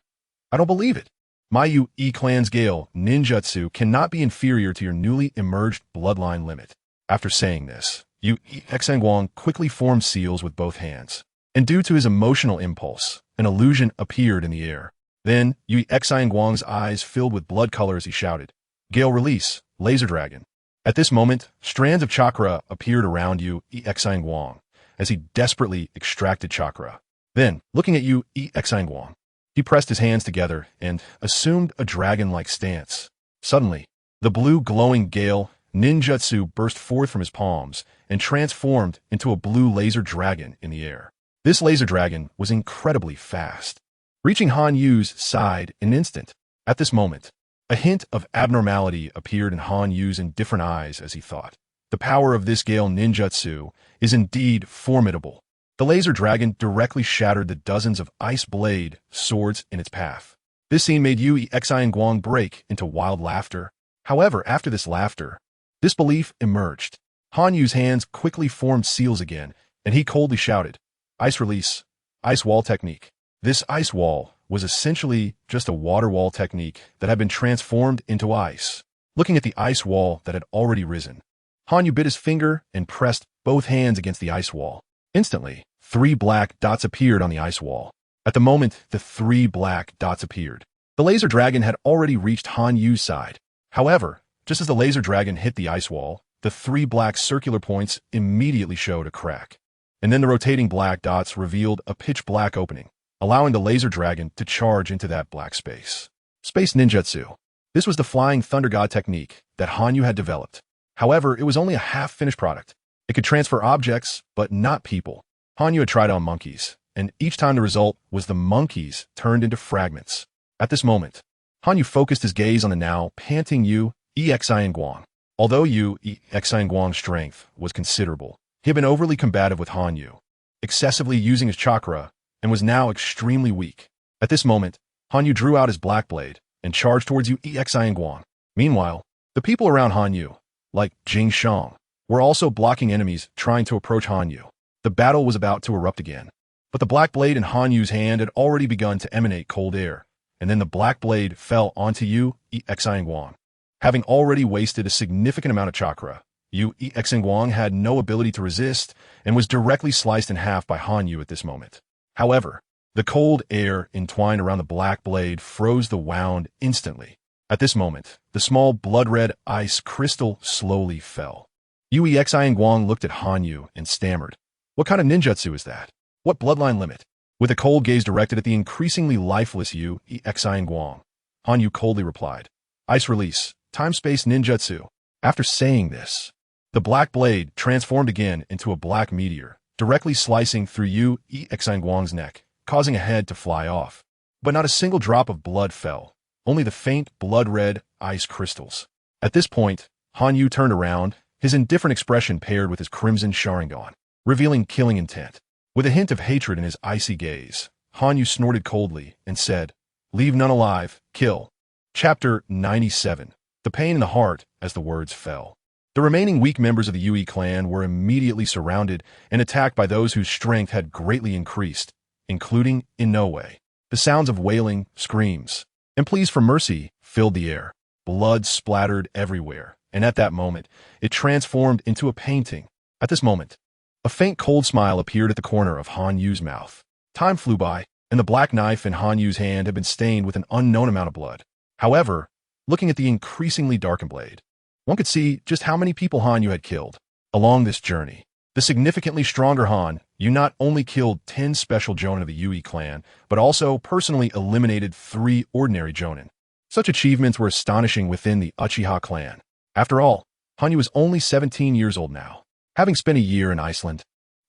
"I don't believe it. My Yu Clan's Gale ninjutsu cannot be inferior to your newly emerged bloodline limit." After saying this, Yu Ixanguang quickly formed seals with both hands, and due to his emotional impulse, an illusion appeared in the air. Then, Yu Ixanguang's eyes filled with blood color as he shouted, "Gale release, laser dragon." At this moment, strands of chakra appeared around Yu Ixanguang as he desperately extracted chakra. Then, looking at Yu Ixanguang, he pressed his hands together and assumed a dragon-like stance. Suddenly, the blue glowing Gale ninjutsu burst forth from his palms and transformed into a blue laser dragon in the air. This laser dragon was incredibly fast, reaching Han Yu's side in an instant. At this moment, a hint of abnormality appeared in Han Yu's indifferent eyes as he thought, "The power of this Gale ninjutsu is indeed formidable." The laser dragon directly shattered the dozens of ice blade swords in its path. This scene made Yu Ixanguang break into wild laughter. However, after this laughter, disbelief emerged. Han Yu's hands quickly formed seals again, and he coldly shouted, "Ice release, ice wall technique." This ice wall was essentially just a water wall technique that had been transformed into ice. Looking at the ice wall that had already risen, Han Yu bit his finger and pressed both hands against the ice wall. Instantly, 3 black dots appeared on the ice wall. At the moment the 3 black dots appeared, the laser dragon had already reached Han Yu's side. However, just as the laser dragon hit the ice wall, the 3 black circular points immediately showed a crack. And then the rotating black dots revealed a pitch black opening, allowing the laser dragon to charge into that black space. Space ninjutsu. This was the flying thunder god technique that Han Yu had developed. However, it was only a half-finished product. It could transfer objects, but not people. Han Yu had tried on monkeys, and each time the result was the monkeys turned into fragments. At this moment, Han Yu focused his gaze on the now panting Yu Ixanguang. Although Yu Ixanguang's strength was considerable, he had been overly combative with Han Yu. excessively using his chakra, and was now extremely weak. At this moment, Hanyu drew out his black blade and charged towards Uchiha. Meanwhile, the people around Hanyu, like Jing Shang, were also blocking enemies trying to approach Hanyu. The battle was about to erupt again, but the black blade in Hanyu's hand had already begun to emanate cold air, and then the black blade fell onto Uchiha. Having already wasted a significant amount of chakra, Uchiha had no ability to resist and was directly sliced in half by Hanyu at this moment. However, the cold air entwined around the black blade froze the wound instantly. At this moment, the small blood-red ice crystal slowly fell. Uchiha looked at Hanyu and stammered, "What kind of ninjutsu is that? What bloodline limit?" With a cold gaze directed at the increasingly lifeless Uchiha, Hanyu coldly replied, "Ice release, time-space ninjutsu." After saying this, the black blade transformed again into a black meteor, directly slicing through Uchiha's neck, causing a head to fly off. But not a single drop of blood fell, only the faint blood-red ice crystals. At this point, Hanyu turned around, his indifferent expression paired with his crimson Sharingan, revealing killing intent. With a hint of hatred in his icy gaze, Hanyu snorted coldly and said, "Leave none alive, kill." Chapter 97. The pain in the heart as the words fell. The remaining weak members of the Yui clan were immediately surrounded and attacked by those whose strength had greatly increased, including Inoue. The sounds of wailing, screams, and pleas for mercy filled the air. Blood splattered everywhere, and at that moment, it transformed into a painting. At this moment, a faint cold smile appeared at the corner of Hanyu's mouth. Time flew by, and the black knife in Hanyu's hand had been stained with an unknown amount of blood. However, looking at the increasingly darkened blade, one could see just how many people Hanyu had killed. Along this journey, the significantly stronger Hanyu not only killed 10 special Jonin of the Yui clan, but also personally eliminated 3 ordinary Jonin. Such achievements were astonishing within the Uchiha clan. After all, Hanyu was only 17 years old now. Having spent a year in Iceland,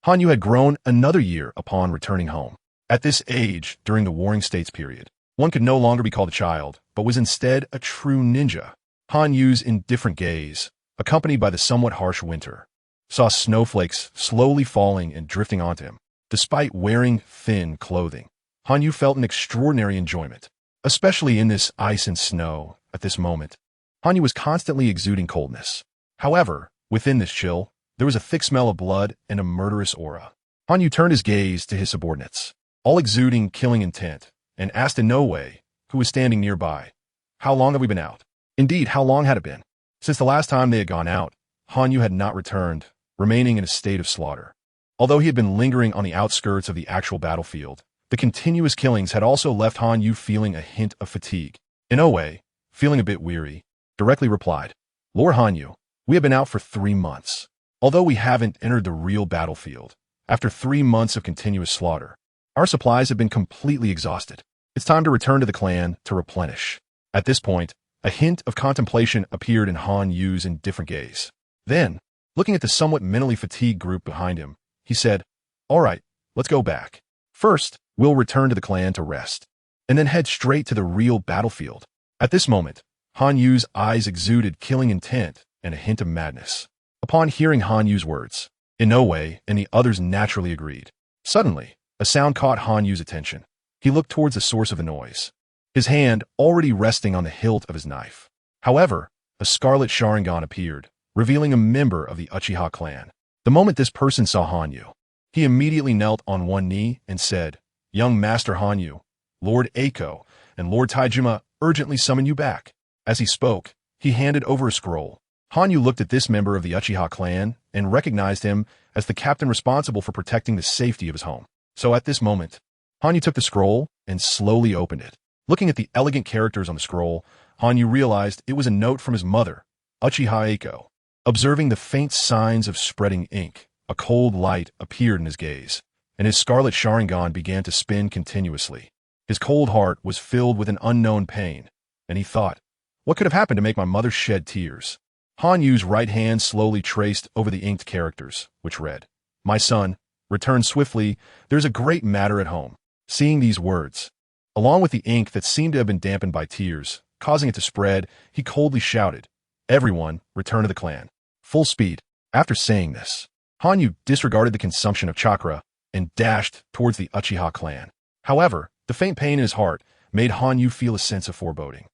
Hanyu had grown another year upon returning home. At this age, during the Warring States period, one could no longer be called a child, but was instead a true ninja. Hanyu's indifferent gaze, accompanied by the somewhat harsh winter, saw snowflakes slowly falling and drifting onto him. Despite wearing thin clothing, Hanyu felt an extraordinary enjoyment, especially in this ice and snow. At this moment, Hanyu was constantly exuding coldness. However, within this chill, there was a thick smell of blood and a murderous aura. Hanyu turned his gaze to his subordinates, all exuding killing intent, and asked Inoue, who was standing nearby, "How long have we been out?" Indeed, how long had it been? Since the last time they had gone out, Hanyu had not returned, remaining in a state of slaughter. Although he had been lingering on the outskirts of the actual battlefield, the continuous killings had also left Hanyu feeling a hint of fatigue. Inoue, feeling a bit weary, directly replied, "Lord Hanyu, we have been out for 3 months. Although we haven't entered the real battlefield, after 3 months of continuous slaughter, our supplies have been completely exhausted. It's time to return to the clan to replenish." At this point, a hint of contemplation appeared in Hanyu's indifferent gaze. Then, looking at the somewhat mentally fatigued group behind him, he said, "All right, let's go back. First, we'll return to the clan to rest, and then head straight to the real battlefield." At this moment, Hanyu's eyes exuded killing intent and a hint of madness. Upon hearing Hanyu's words, Inoue and the others naturally agreed. Suddenly, a sound caught Hanyu's attention. He looked towards the source of the noise, his hand already resting on the hilt of his knife. However, a scarlet Sharingan appeared, revealing a member of the Uchiha clan. The moment this person saw Hanyu, he immediately knelt on one knee and said, "Young Master Hanyu, Lord Eiko and Lord Taijima urgently summon you back." As he spoke, he handed over a scroll. Hanyu looked at this member of the Uchiha clan and recognized him as the captain responsible for protecting the safety of his home. So at this moment, Hanyu took the scroll and slowly opened it. Looking at the elegant characters on the scroll, Hanyu realized it was a note from his mother, Uchiha Eiko. Observing the faint signs of spreading ink, a cold light appeared in his gaze, and his scarlet Sharingan began to spin continuously. His cold heart was filled with an unknown pain, and he thought, "What could have happened to make my mother shed tears?" Hanyu's right hand slowly traced over the inked characters, which read, "My son, return swiftly, there's a great matter at home." Seeing these words, along with the ink that seemed to have been dampened by tears, causing it to spread, he coldly shouted, "Everyone, return to the clan. Full speed." After saying this, Hanyu disregarded the consumption of chakra and dashed towards the Uchiha clan. However, the faint pain in his heart made Hanyu feel a sense of foreboding.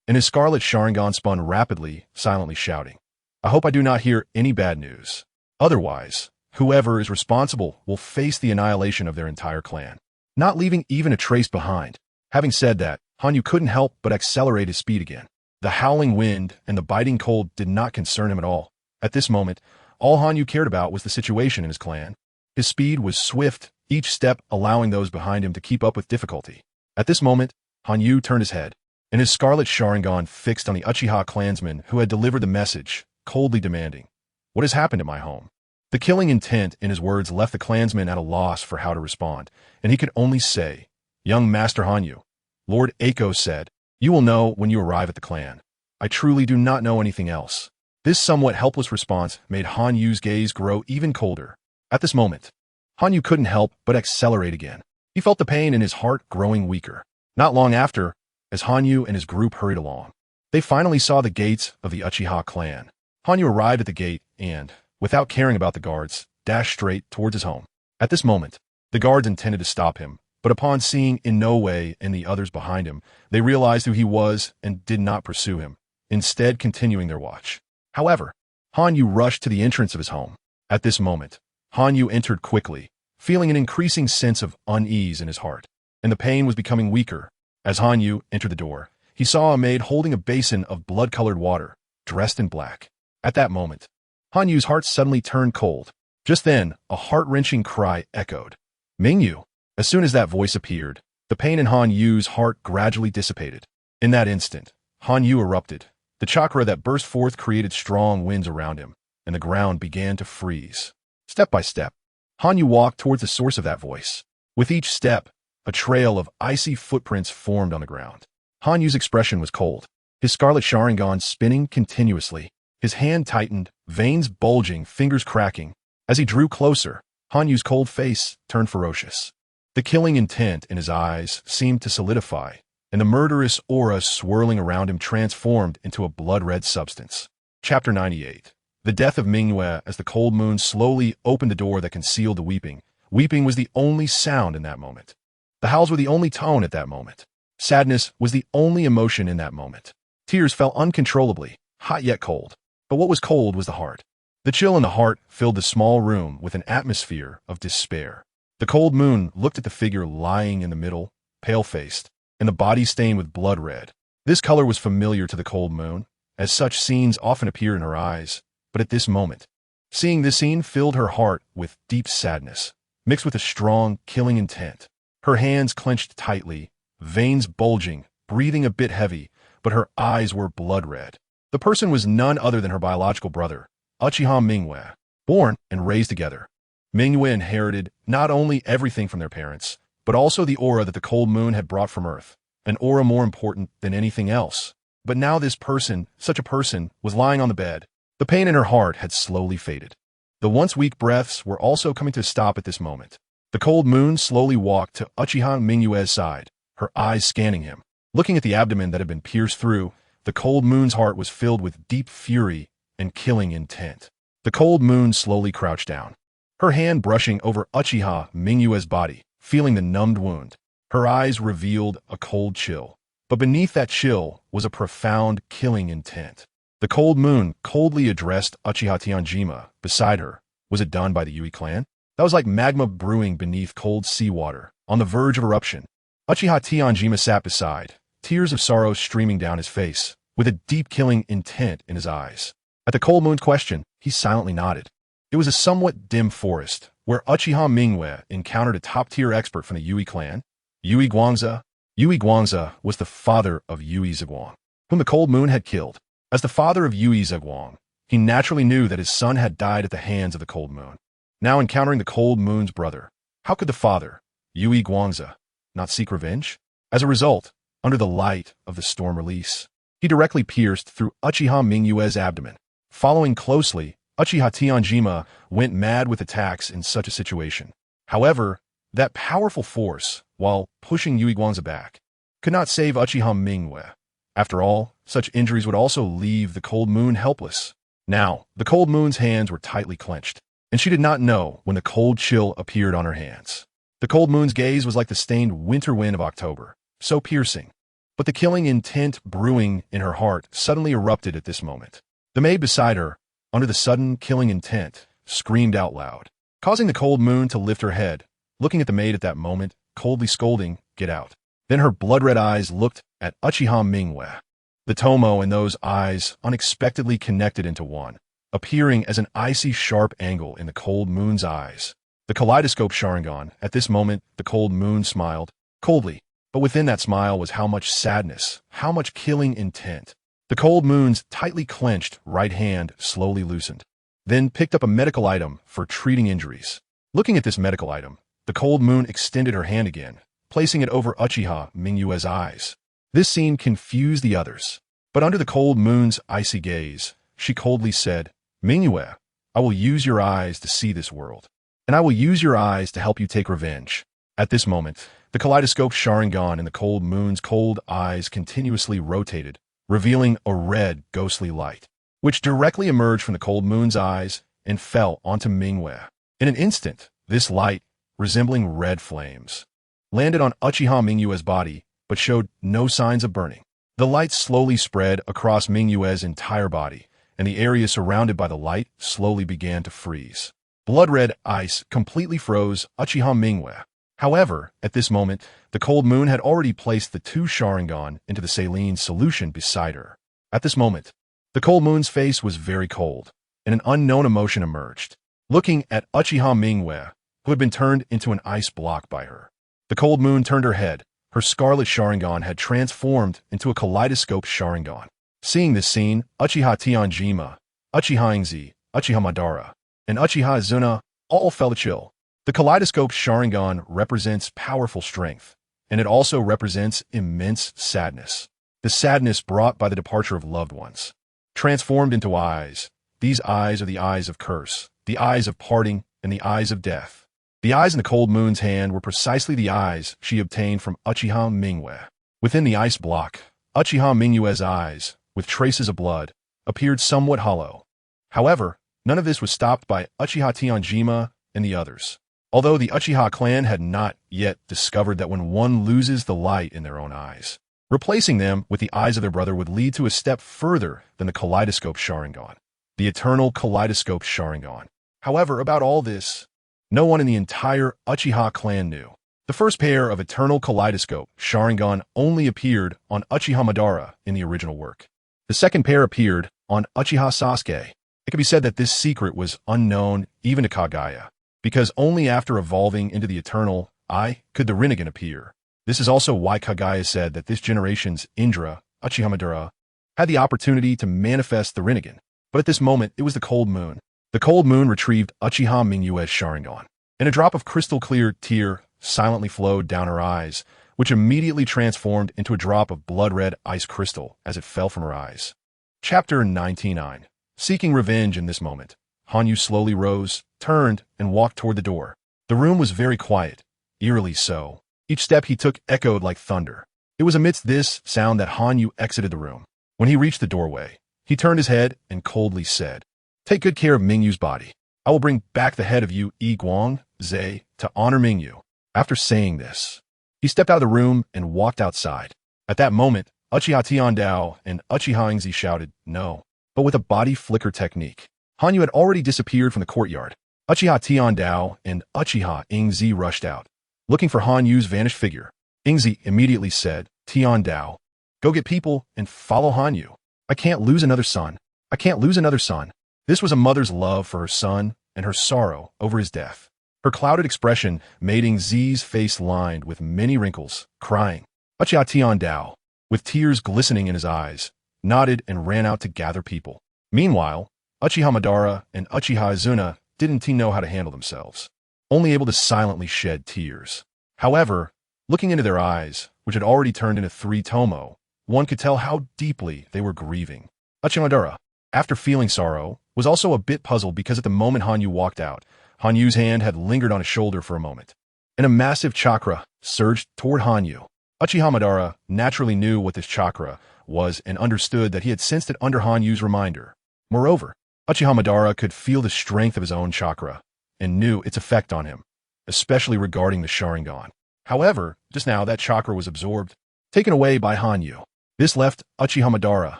And his scarlet Sharingan spun rapidly, silently shouting, "I hope I do not hear any bad news. Otherwise, whoever is responsible will face the annihilation of their entire clan, not leaving even a trace behind." Having said that, Hanyu couldn't help but accelerate his speed again. The howling wind and the biting cold did not concern him at all. At this moment, all Hanyu cared about was the situation in his clan. His speed was swift, each step allowing those behind him to keep up with difficulty. At this moment, Hanyu turned his head, and his scarlet Sharingan fixed on the Uchiha clansman who had delivered the message, coldly demanding, "What has happened at my home?" The killing intent in his words left the clansman at a loss for how to respond, and he could only say, "Young Master Hanyu, Lord Eiko said, you will know when you arrive at the clan. I truly do not know anything else." This somewhat helpless response made Hanyu's gaze grow even colder. At this moment, Hanyu couldn't help but accelerate again. He felt the pain in his heart growing weaker. Not long after, as Hanyu and his group hurried along, they finally saw the gates of the Uchiha clan. Hanyu arrived at the gate and, without caring about the guards, dashed straight towards his home. At this moment, the guards intended to stop him, but upon seeing Inoue and the others behind him, they realized who he was and did not pursue him, instead continuing their watch. However, Hanyu rushed to the entrance of his home. At this moment, Hanyu entered quickly, feeling an increasing sense of unease in his heart, and the pain was becoming weaker. As Hanyu entered the door, he saw a maid holding a basin of blood-colored water, dressed in black. At that moment, Hanyu's heart suddenly turned cold. Just then, a heart-wrenching cry echoed, "Mingyu!" As soon as that voice appeared, the pain in Hanyu's heart gradually dissipated. In that instant, Hanyu erupted. The chakra that burst forth created strong winds around him, and the ground began to freeze. Step by step, Hanyu walked towards the source of that voice. With each step, a trail of icy footprints formed on the ground. Hanyu's expression was cold, his scarlet Sharingan spinning continuously. His hand tightened, veins bulging, fingers cracking. As he drew closer, Hanyu's cold face turned ferocious. The killing intent in his eyes seemed to solidify, and the murderous aura swirling around him transformed into a blood-red substance. Chapter 98. The death of Mingyue. As the cold moon slowly opened the door that concealed the weeping. Weeping was the only sound in that moment. The howls were the only tone at that moment. Sadness was the only emotion in that moment. Tears fell uncontrollably, hot yet cold. But what was cold was the heart. The chill in the heart filled the small room with an atmosphere of despair. The cold moon looked at the figure lying in the middle, pale-faced, and the body stained with blood red. This color was familiar to the cold moon, as such scenes often appear in her eyes. But at this moment, seeing this scene filled her heart with deep sadness, mixed with a strong, killing intent. Her hands clenched tightly, veins bulging, breathing a bit heavy, but her eyes were blood red. The person was none other than her biological brother, Uchiha Mingyue. Born and raised together, Mingyue inherited not only everything from their parents, but also the aura that the cold moon had brought from Earth, an aura more important than anything else. But now this person, such a person, was lying on the bed. The pain in her heart had slowly faded. The once weak breaths were also coming to a stop at this moment. The cold moon slowly walked to Uchiha Mingyue's side, her eyes scanning him. Looking at the abdomen that had been pierced through, the cold moon's heart was filled with deep fury and killing intent. The cold moon slowly crouched down, her hand brushing over Uchiha Mingyue's body, feeling the numbed wound. Her eyes revealed a cold chill, but beneath that chill was a profound killing intent. The cold moon coldly addressed Uchiha Tianjima beside her. Was it done by the Yui clan? That was like magma brewing beneath cold seawater, on the verge of eruption. Uchiha Tianjima sat beside, tears of sorrow streaming down his face, with a deep killing intent in his eyes. At the cold moon's question, he silently nodded. It was a somewhat dim forest, where Uchiha Mingyue encountered a top-tier expert from the Yui clan, Yui Guangza. Yui Guangza was the father of Yui Ziguang, whom the cold moon had killed. As the father of Yui Ziguang, he naturally knew that his son had died at the hands of the cold moon. Now encountering the cold moon's brother, how could the father, Yui Guangza, not seek revenge? As a result, under the light of the storm release, he directly pierced through Uchiha Mingyue's abdomen. Following closely, Uchiha Tianjima went mad with attacks in such a situation. However, that powerful force, while pushing Yui Guangza back, could not save Uchiha Mingyue. After all, such injuries would also leave the cold moon helpless. Now, the cold moon's hands were tightly clenched, and she did not know when the cold chill appeared on her hands. The cold moon's gaze was like the stained winter wind of October, so piercing. But the killing intent brewing in her heart suddenly erupted at this moment. The maid beside her, under the sudden killing intent, screamed out loud, causing the cold moon to lift her head, looking at the maid at that moment, coldly scolding, "Get out." Then her blood-red eyes looked at Uchiha Mingwe. The tomo in those eyes unexpectedly connected into one, appearing as an icy sharp angle in the cold moon's eyes. The kaleidoscope Sharingan, at this moment, the cold moon smiled, coldly, but within that smile was how much sadness, how much killing intent. The cold moon's tightly clenched right hand slowly loosened, then picked up a medical item for treating injuries. Looking at this medical item, the cold moon extended her hand again, placing it over Uchiha Mingwe's eyes. This scene confused the others, but under the cold moon's icy gaze, she coldly said, "Mingwe, I will use your eyes to see this world, and I will use your eyes to help you take revenge." At this moment, the kaleidoscope Sharingan in the cold moon's cold eyes continuously rotated, revealing a red, ghostly light, which directly emerged from the cold moon's eyes and fell onto Mingwe. In an instant, this light, resembling red flames, landed on Uchiha Mingwe's body, but showed no signs of burning. The light slowly spread across Mingwe's entire body, and the area surrounded by the light slowly began to freeze. Blood-red ice completely froze Uchiha Mingwe. However, at this moment, the cold moon had already placed the two Sharingan into the saline solution beside her. At this moment, the cold moon's face was very cold, and an unknown emotion emerged. Looking at Uchiha Mingwe, who had been turned into an ice block by her. The cold moon turned her head. Her scarlet Sharingan had transformed into a kaleidoscope Sharingan. Seeing this scene, Uchiha Tianjima, Uchiha Ingzi, Uchiha Madara, and Uchiha Azuna all felt a chill. The kaleidoscope Sharingan represents powerful strength, and it also represents immense sadness. The sadness brought by the departure of loved ones. Transformed into eyes, these eyes are the eyes of curse, the eyes of parting, and the eyes of death. The eyes in the cold moon's hand were precisely the eyes she obtained from Uchiha Mingwe. Within the ice block, Uchiha Mingwe's eyes, with traces of blood, appeared somewhat hollow. However, none of this was stopped by Uchiha Tianjima and the others. Although the Uchiha clan had not yet discovered that when one loses the light in their own eyes, replacing them with the eyes of their brother would lead to a step further than the kaleidoscope Sharingan, the eternal kaleidoscope Sharingan. However, about all this, no one in the entire Uchiha clan knew. The first pair of eternal kaleidoscope Sharingan only appeared on Uchiha Madara in the original work. The second pair appeared on Uchiha Sasuke. It can be said that this secret was unknown even to Kagaya, because only after evolving into the eternal eye could the Rinnegan appear. This is also why Kagaya said that this generation's Indra, Uchiha Madara, had the opportunity to manifest the Rinnegan. But at this moment, it was the cold moon. The cold moon retrieved Uchiha Mingwe's Sharingan, and a drop of crystal-clear tear silently flowed down her eyes, which immediately transformed into a drop of blood-red ice crystal as it fell from her eyes. Chapter 99. Seeking revenge in this moment, Hanyu slowly rose, turned, and walked toward the door. The room was very quiet, eerily so. Each step he took echoed like thunder. It was amidst this sound that Hanyu exited the room. When he reached the doorway, he turned his head and coldly said, "Take good care of Mingyu's body. I will bring back the head of you, Yi Guang, Zhe, to honor Mingyu." After saying this, he stepped out of the room and walked outside. At that moment, Uchiha Tiandao and Uchiha Ingzi shouted, "No," but with a body flicker technique. Hanyu had already disappeared from the courtyard. Uchiha Tiandao and Uchiha Ingzi rushed out, looking for Hanyu's vanished figure. Ingzi immediately said, "Tiandao, go get people and follow Hanyu. I can't lose another son. I can't lose another son." This was a mother's love for her son and her sorrow over his death. Her clouded expression made Ingzi's face lined with many wrinkles, crying. Uchiha Tiandao, with tears glistening in his eyes, nodded and ran out to gather people. Meanwhile, Uchiha Madara and Uchiha Azuna didn't know how to handle themselves, only able to silently shed tears. However, looking into their eyes, which had already turned into 3 tomo, one could tell how deeply they were grieving. Uchiha Madara, after feeling sorrow, was also a bit puzzled because at the moment Hanyu walked out, Hanyu's hand had lingered on his shoulder for a moment, and a massive chakra surged toward Hanyu. Uchiha Madara naturally knew what this chakra was and understood that he had sensed it under Hanyu's reminder. Moreover, Uchiha Madara could feel the strength of his own chakra, and knew its effect on him, especially regarding the Sharingan. However, just now that chakra was absorbed, taken away by Hanyu. This left Uchiha Madara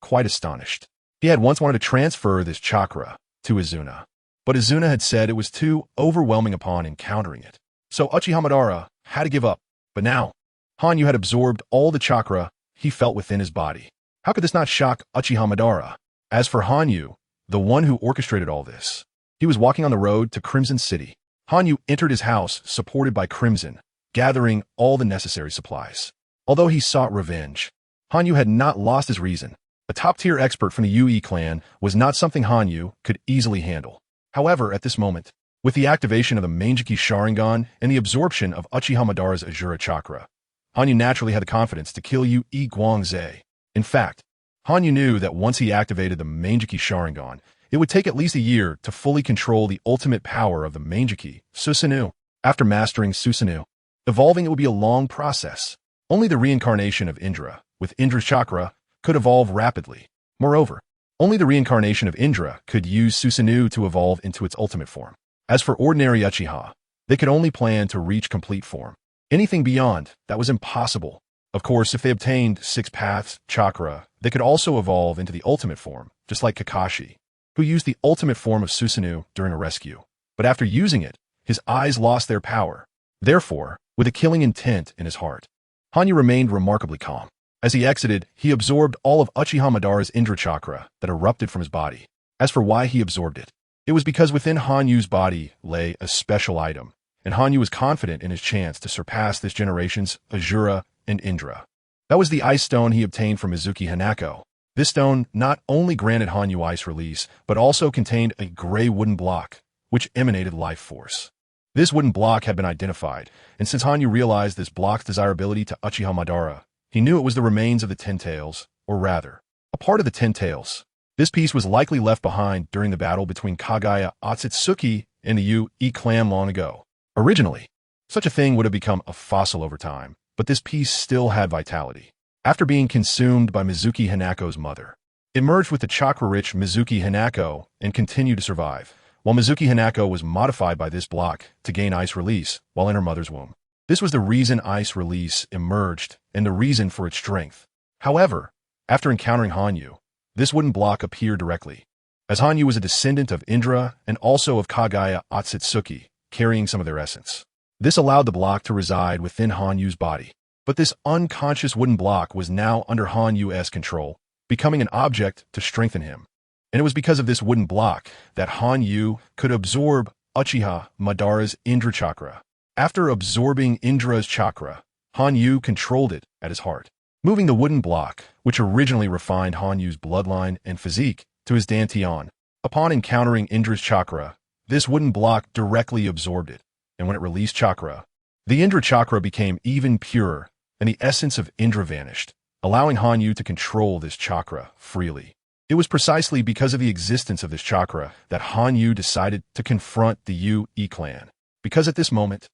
quite astonished. He had once wanted to transfer this chakra to Izuna, but Izuna had said it was too overwhelming upon encountering it. So Uchiha Madara had to give up. But now, Hanyu had absorbed all the chakra he felt within his body. How could this not shock Uchiha Madara? As for Hanyu, the one who orchestrated all this, he was walking on the road to Crimson City. Hanyu entered his house supported by Crimson, gathering all the necessary supplies. Although he sought revenge, Hanyu had not lost his reason. A top-tier expert from the Yui clan was not something Hanyu could easily handle. However, at this moment, with the activation of the Manjiki Sharingan and the absorption of Uchiha Madara's Azura chakra, Hanyu naturally had the confidence to kill Yui Guangze. In fact, Hanyu knew that once he activated the Manjiki Sharingan, it would take at least a year to fully control the ultimate power of the Manjiki, Susanoo. After mastering Susanoo, evolving it would be a long process. Only the reincarnation of Indra, with Indra's chakra, could evolve rapidly. Moreover, only the reincarnation of Indra could use Susanoo to evolve into its ultimate form. As for ordinary Uchiha, they could only plan to reach complete form. Anything beyond, that was impossible. Of course, if they obtained Six Paths chakra, they could also evolve into the ultimate form, just like Kakashi, who used the ultimate form of Susanoo during a rescue. But after using it, his eyes lost their power. Therefore, with a killing intent in his heart, Hanyu remained remarkably calm. As he exited, he absorbed all of Uchiha Madara's Indra chakra that erupted from his body. As for why he absorbed it, it was because within Hanyu's body lay a special item, and Hanyu was confident in his chance to surpass this generation's Azura and Indra. That was the ice stone he obtained from Mizuki Hanako. This stone not only granted Hanyu ice release, but also contained a gray wooden block, which emanated life force. This wooden block had been identified, and since Hanyu realized this block's desirability to Uchiha Madara, he knew it was the remains of the Ten Tails, or rather, a part of the Ten Tails. This piece was likely left behind during the battle between Kagaya Otsutsuki and the Yui clan long ago. Originally, such a thing would have become a fossil over time, but this piece still had vitality. After being consumed by Mizuki Hanako's mother, it merged with the chakra-rich Mizuki Hanako and continued to survive, while Mizuki Hanako was modified by this block to gain ice release while in her mother's womb. This was the reason ice release emerged and the reason for its strength. However, after encountering Hanyu, this wooden block appeared directly, as Hanyu was a descendant of Indra and also of Kagaya Otsutsuki, carrying some of their essence. This allowed the block to reside within Hanyu's body. But this unconscious wooden block was now under Hanyu's control, becoming an object to strengthen him. And it was because of this wooden block that Hanyu could absorb Uchiha Madara's Indra chakra. After absorbing Indra's chakra, Hanyu controlled it at his heart, moving the wooden block, which originally refined Hanyu's bloodline and physique, to his dantian. Upon encountering Indra's chakra, this wooden block directly absorbed it, and when it released chakra, the Indra chakra became even purer, and the essence of Indra vanished, allowing Hanyu to control this chakra freely. It was precisely because of the existence of this chakra that Hanyu decided to confront the Yui clan, because at this moment,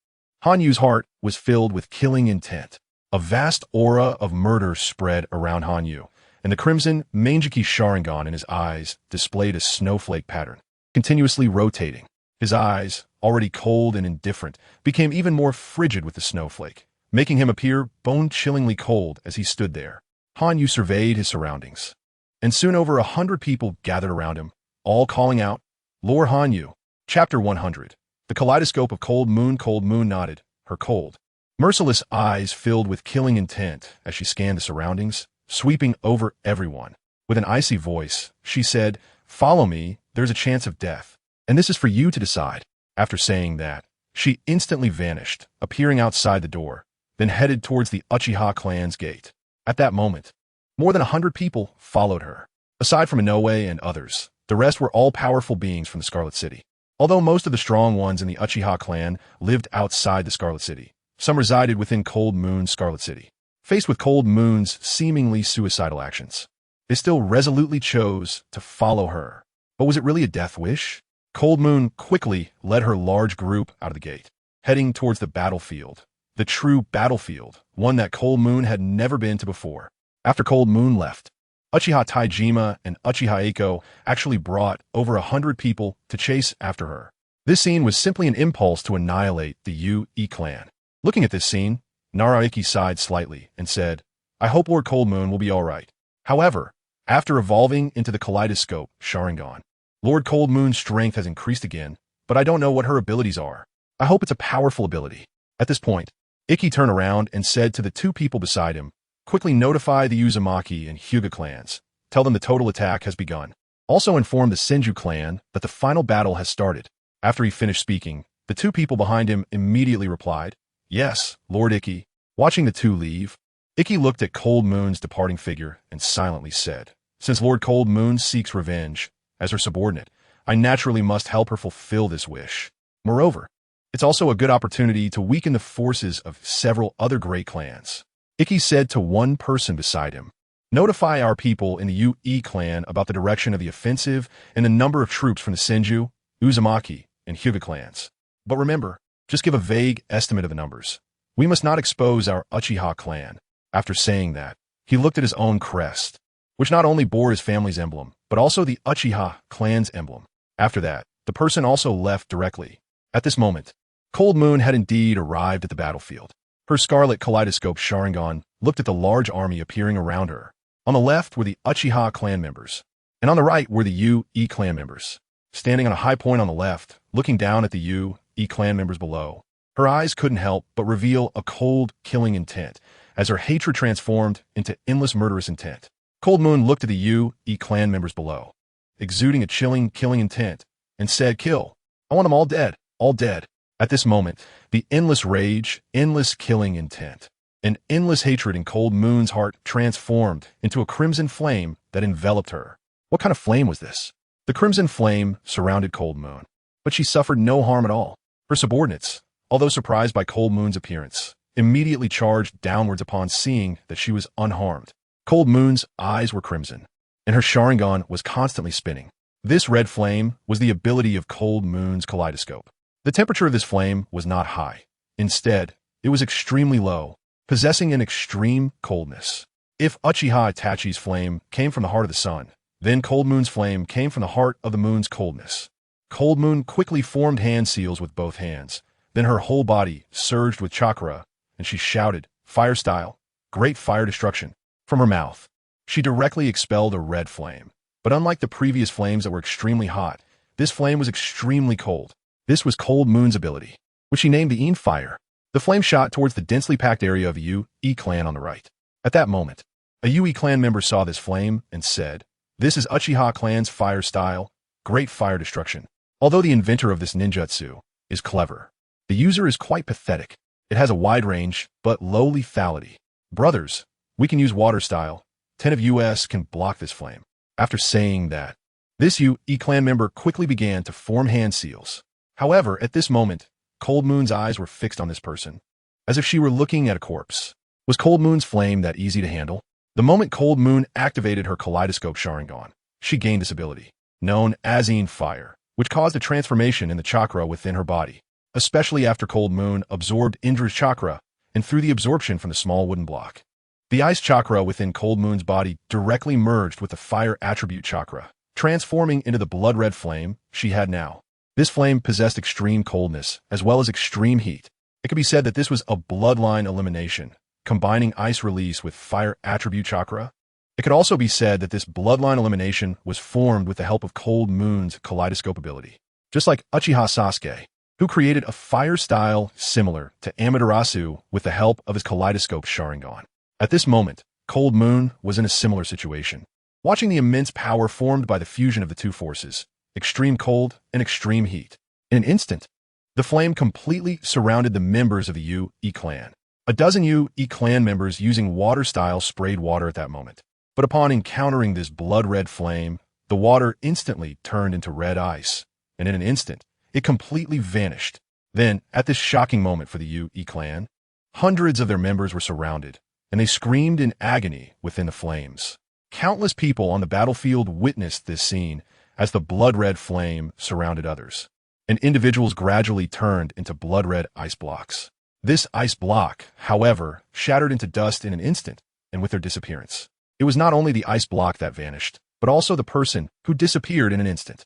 Hanyu's heart was filled with killing intent. A vast aura of murder spread around Hanyu, and the crimson Manjiki Sharingan in his eyes displayed a snowflake pattern, continuously rotating. His eyes, already cold and indifferent, became even more frigid with the snowflake, making him appear bone-chillingly cold as he stood there. Hanyu surveyed his surroundings, and soon over 100 people gathered around him, all calling out, "Lord Hanyu." Chapter 100. The kaleidoscope of Cold Moon nodded, her cold, merciless eyes filled with killing intent as she scanned the surroundings, sweeping over everyone. With an icy voice, she said, "Follow me, there's a chance of death, and this is for you to decide." After saying that, she instantly vanished, appearing outside the door, then headed towards the Uchiha clan's gate. At that moment, more than 100 people followed her. Aside from Inoue and others, the rest were all powerful beings from the Scarlet City. Although most of the strong ones in the Uchiha clan lived outside the Scarlet City, some resided within Cold Moon's Scarlet City. Faced with Cold Moon's seemingly suicidal actions, they still resolutely chose to follow her. But was it really a death wish? Cold Moon quickly led her large group out of the gate, heading towards the battlefield. The true battlefield, one that Cold Moon had never been to before. After Cold Moon left, Uchiha Taijima and Uchiha Eiko actually brought over 100 people to chase after her. This scene was simply an impulse to annihilate the Yu-E clan. Looking at this scene, Naraiki sighed slightly and said, I hope Lord Cold Moon will be alright. However, after evolving into the kaleidoscope Sharingan, Lord Cold Moon's strength has increased again, but I don't know what her abilities are. I hope it's a powerful ability. At this point, Ikki turned around and said to the two people beside him, quickly notify the Uzumaki and Hyuga clans. Tell them the total attack has begun. Also inform the Senju clan that the final battle has started. After he finished speaking, the two people behind him immediately replied, Yes, Lord Ikki. Watching the two leave, Ikki looked at Cold Moon's departing figure and silently said, Since Lord Cold Moon seeks revenge, as her subordinate, I naturally must help her fulfill this wish. Moreover, it's also a good opportunity to weaken the forces of several other great clans. Ikki said to one person beside him, Notify our people in the Yu-E clan about the direction of the offensive and the number of troops from the Senju, Uzumaki, and Hyuga clans. But remember, just give a vague estimate of the numbers. We must not expose our Uchiha clan. After saying that, he looked at his own crest, which not only bore his family's emblem, but also the Uchiha clan's emblem. After that, the person also left directly. At this moment, Cold Moon had indeed arrived at the battlefield. Her scarlet kaleidoscope Sharingan looked at the large army appearing around her. On the left were the Uchiha clan members, and on the right were the Yu-E clan members. Standing on a high point on the left, looking down at the Yu-E clan members below, her eyes couldn't help but reveal a cold, killing intent, as her hatred transformed into endless murderous intent. Cold Moon looked at the Yu-E clan members below, exuding a chilling, killing intent, and said, Kill. I want them all dead, all dead. At this moment, the endless rage, endless killing intent, and endless hatred in Cold Moon's heart transformed into a crimson flame that enveloped her. What kind of flame was this? The crimson flame surrounded Cold Moon, but she suffered no harm at all. Her subordinates, although surprised by Cold Moon's appearance, immediately charged downwards upon seeing that she was unharmed. Cold Moon's eyes were crimson, and her Sharingan was constantly spinning. This red flame was the ability of Cold Moon's kaleidoscope. The temperature of this flame was not high. Instead, it was extremely low, possessing an extreme coldness. If Uchiha Itachi's flame came from the heart of the sun, then Cold Moon's flame came from the heart of the moon's coldness. Cold Moon quickly formed hand seals with both hands. Then her whole body surged with chakra, and she shouted, Fire style, great fire destruction. From her mouth, she directly expelled a red flame. But unlike the previous flames that were extremely hot, this flame was extremely cold. This was Cold Moon's ability, which she named the Een Fire. The flame shot towards the densely packed area of a Yu-E clan on the right. At that moment, a Yu-E clan member saw this flame and said, This is Uchiha clan's fire style, great fire destruction. Although the inventor of this ninjutsu is clever, the user is quite pathetic. It has a wide range, but low lethality. Brothers, we can use water style. 10 of us can block this flame. After saying that, this Yu-E clan member quickly began to form hand seals. However, at this moment, Cold Moon's eyes were fixed on this person, as if she were looking at a corpse. Was Cold Moon's flame that easy to handle? The moment Cold Moon activated her kaleidoscope Sharingan, she gained this ability, known as Een Fire, which caused a transformation in the chakra within her body, especially after Cold Moon absorbed Indra's chakra and through the absorption from the small wooden block. The ice chakra within Cold Moon's body directly merged with the fire attribute chakra, transforming into the blood-red flame she had now. This flame possessed extreme coldness as well as extreme heat. It could be said that this was a bloodline elimination, combining ice release with fire attribute chakra. It could also be said that this bloodline elimination was formed with the help of Cold Moon's kaleidoscope ability. Just like Uchiha Sasuke, who created a fire style similar to Amaterasu with the help of his kaleidoscope Sharingan. At this moment, Cold Moon was in a similar situation. Watching the immense power formed by the fusion of the two forces, extreme cold and extreme heat. In an instant, the flame completely surrounded the members of the Yu-E clan. A dozen Yu-E clan members using water style sprayed water at that moment. But upon encountering this blood-red flame, the water instantly turned into red ice, and in an instant, it completely vanished. Then, at this shocking moment for the Yu-E clan, hundreds of their members were surrounded, and they screamed in agony within the flames. Countless people on the battlefield witnessed this scene as the blood-red flame surrounded others, and individuals gradually turned into blood-red ice blocks. This ice block, however, shattered into dust in an instant, and with their disappearance. It was not only the ice block that vanished, but also the person who disappeared in an instant.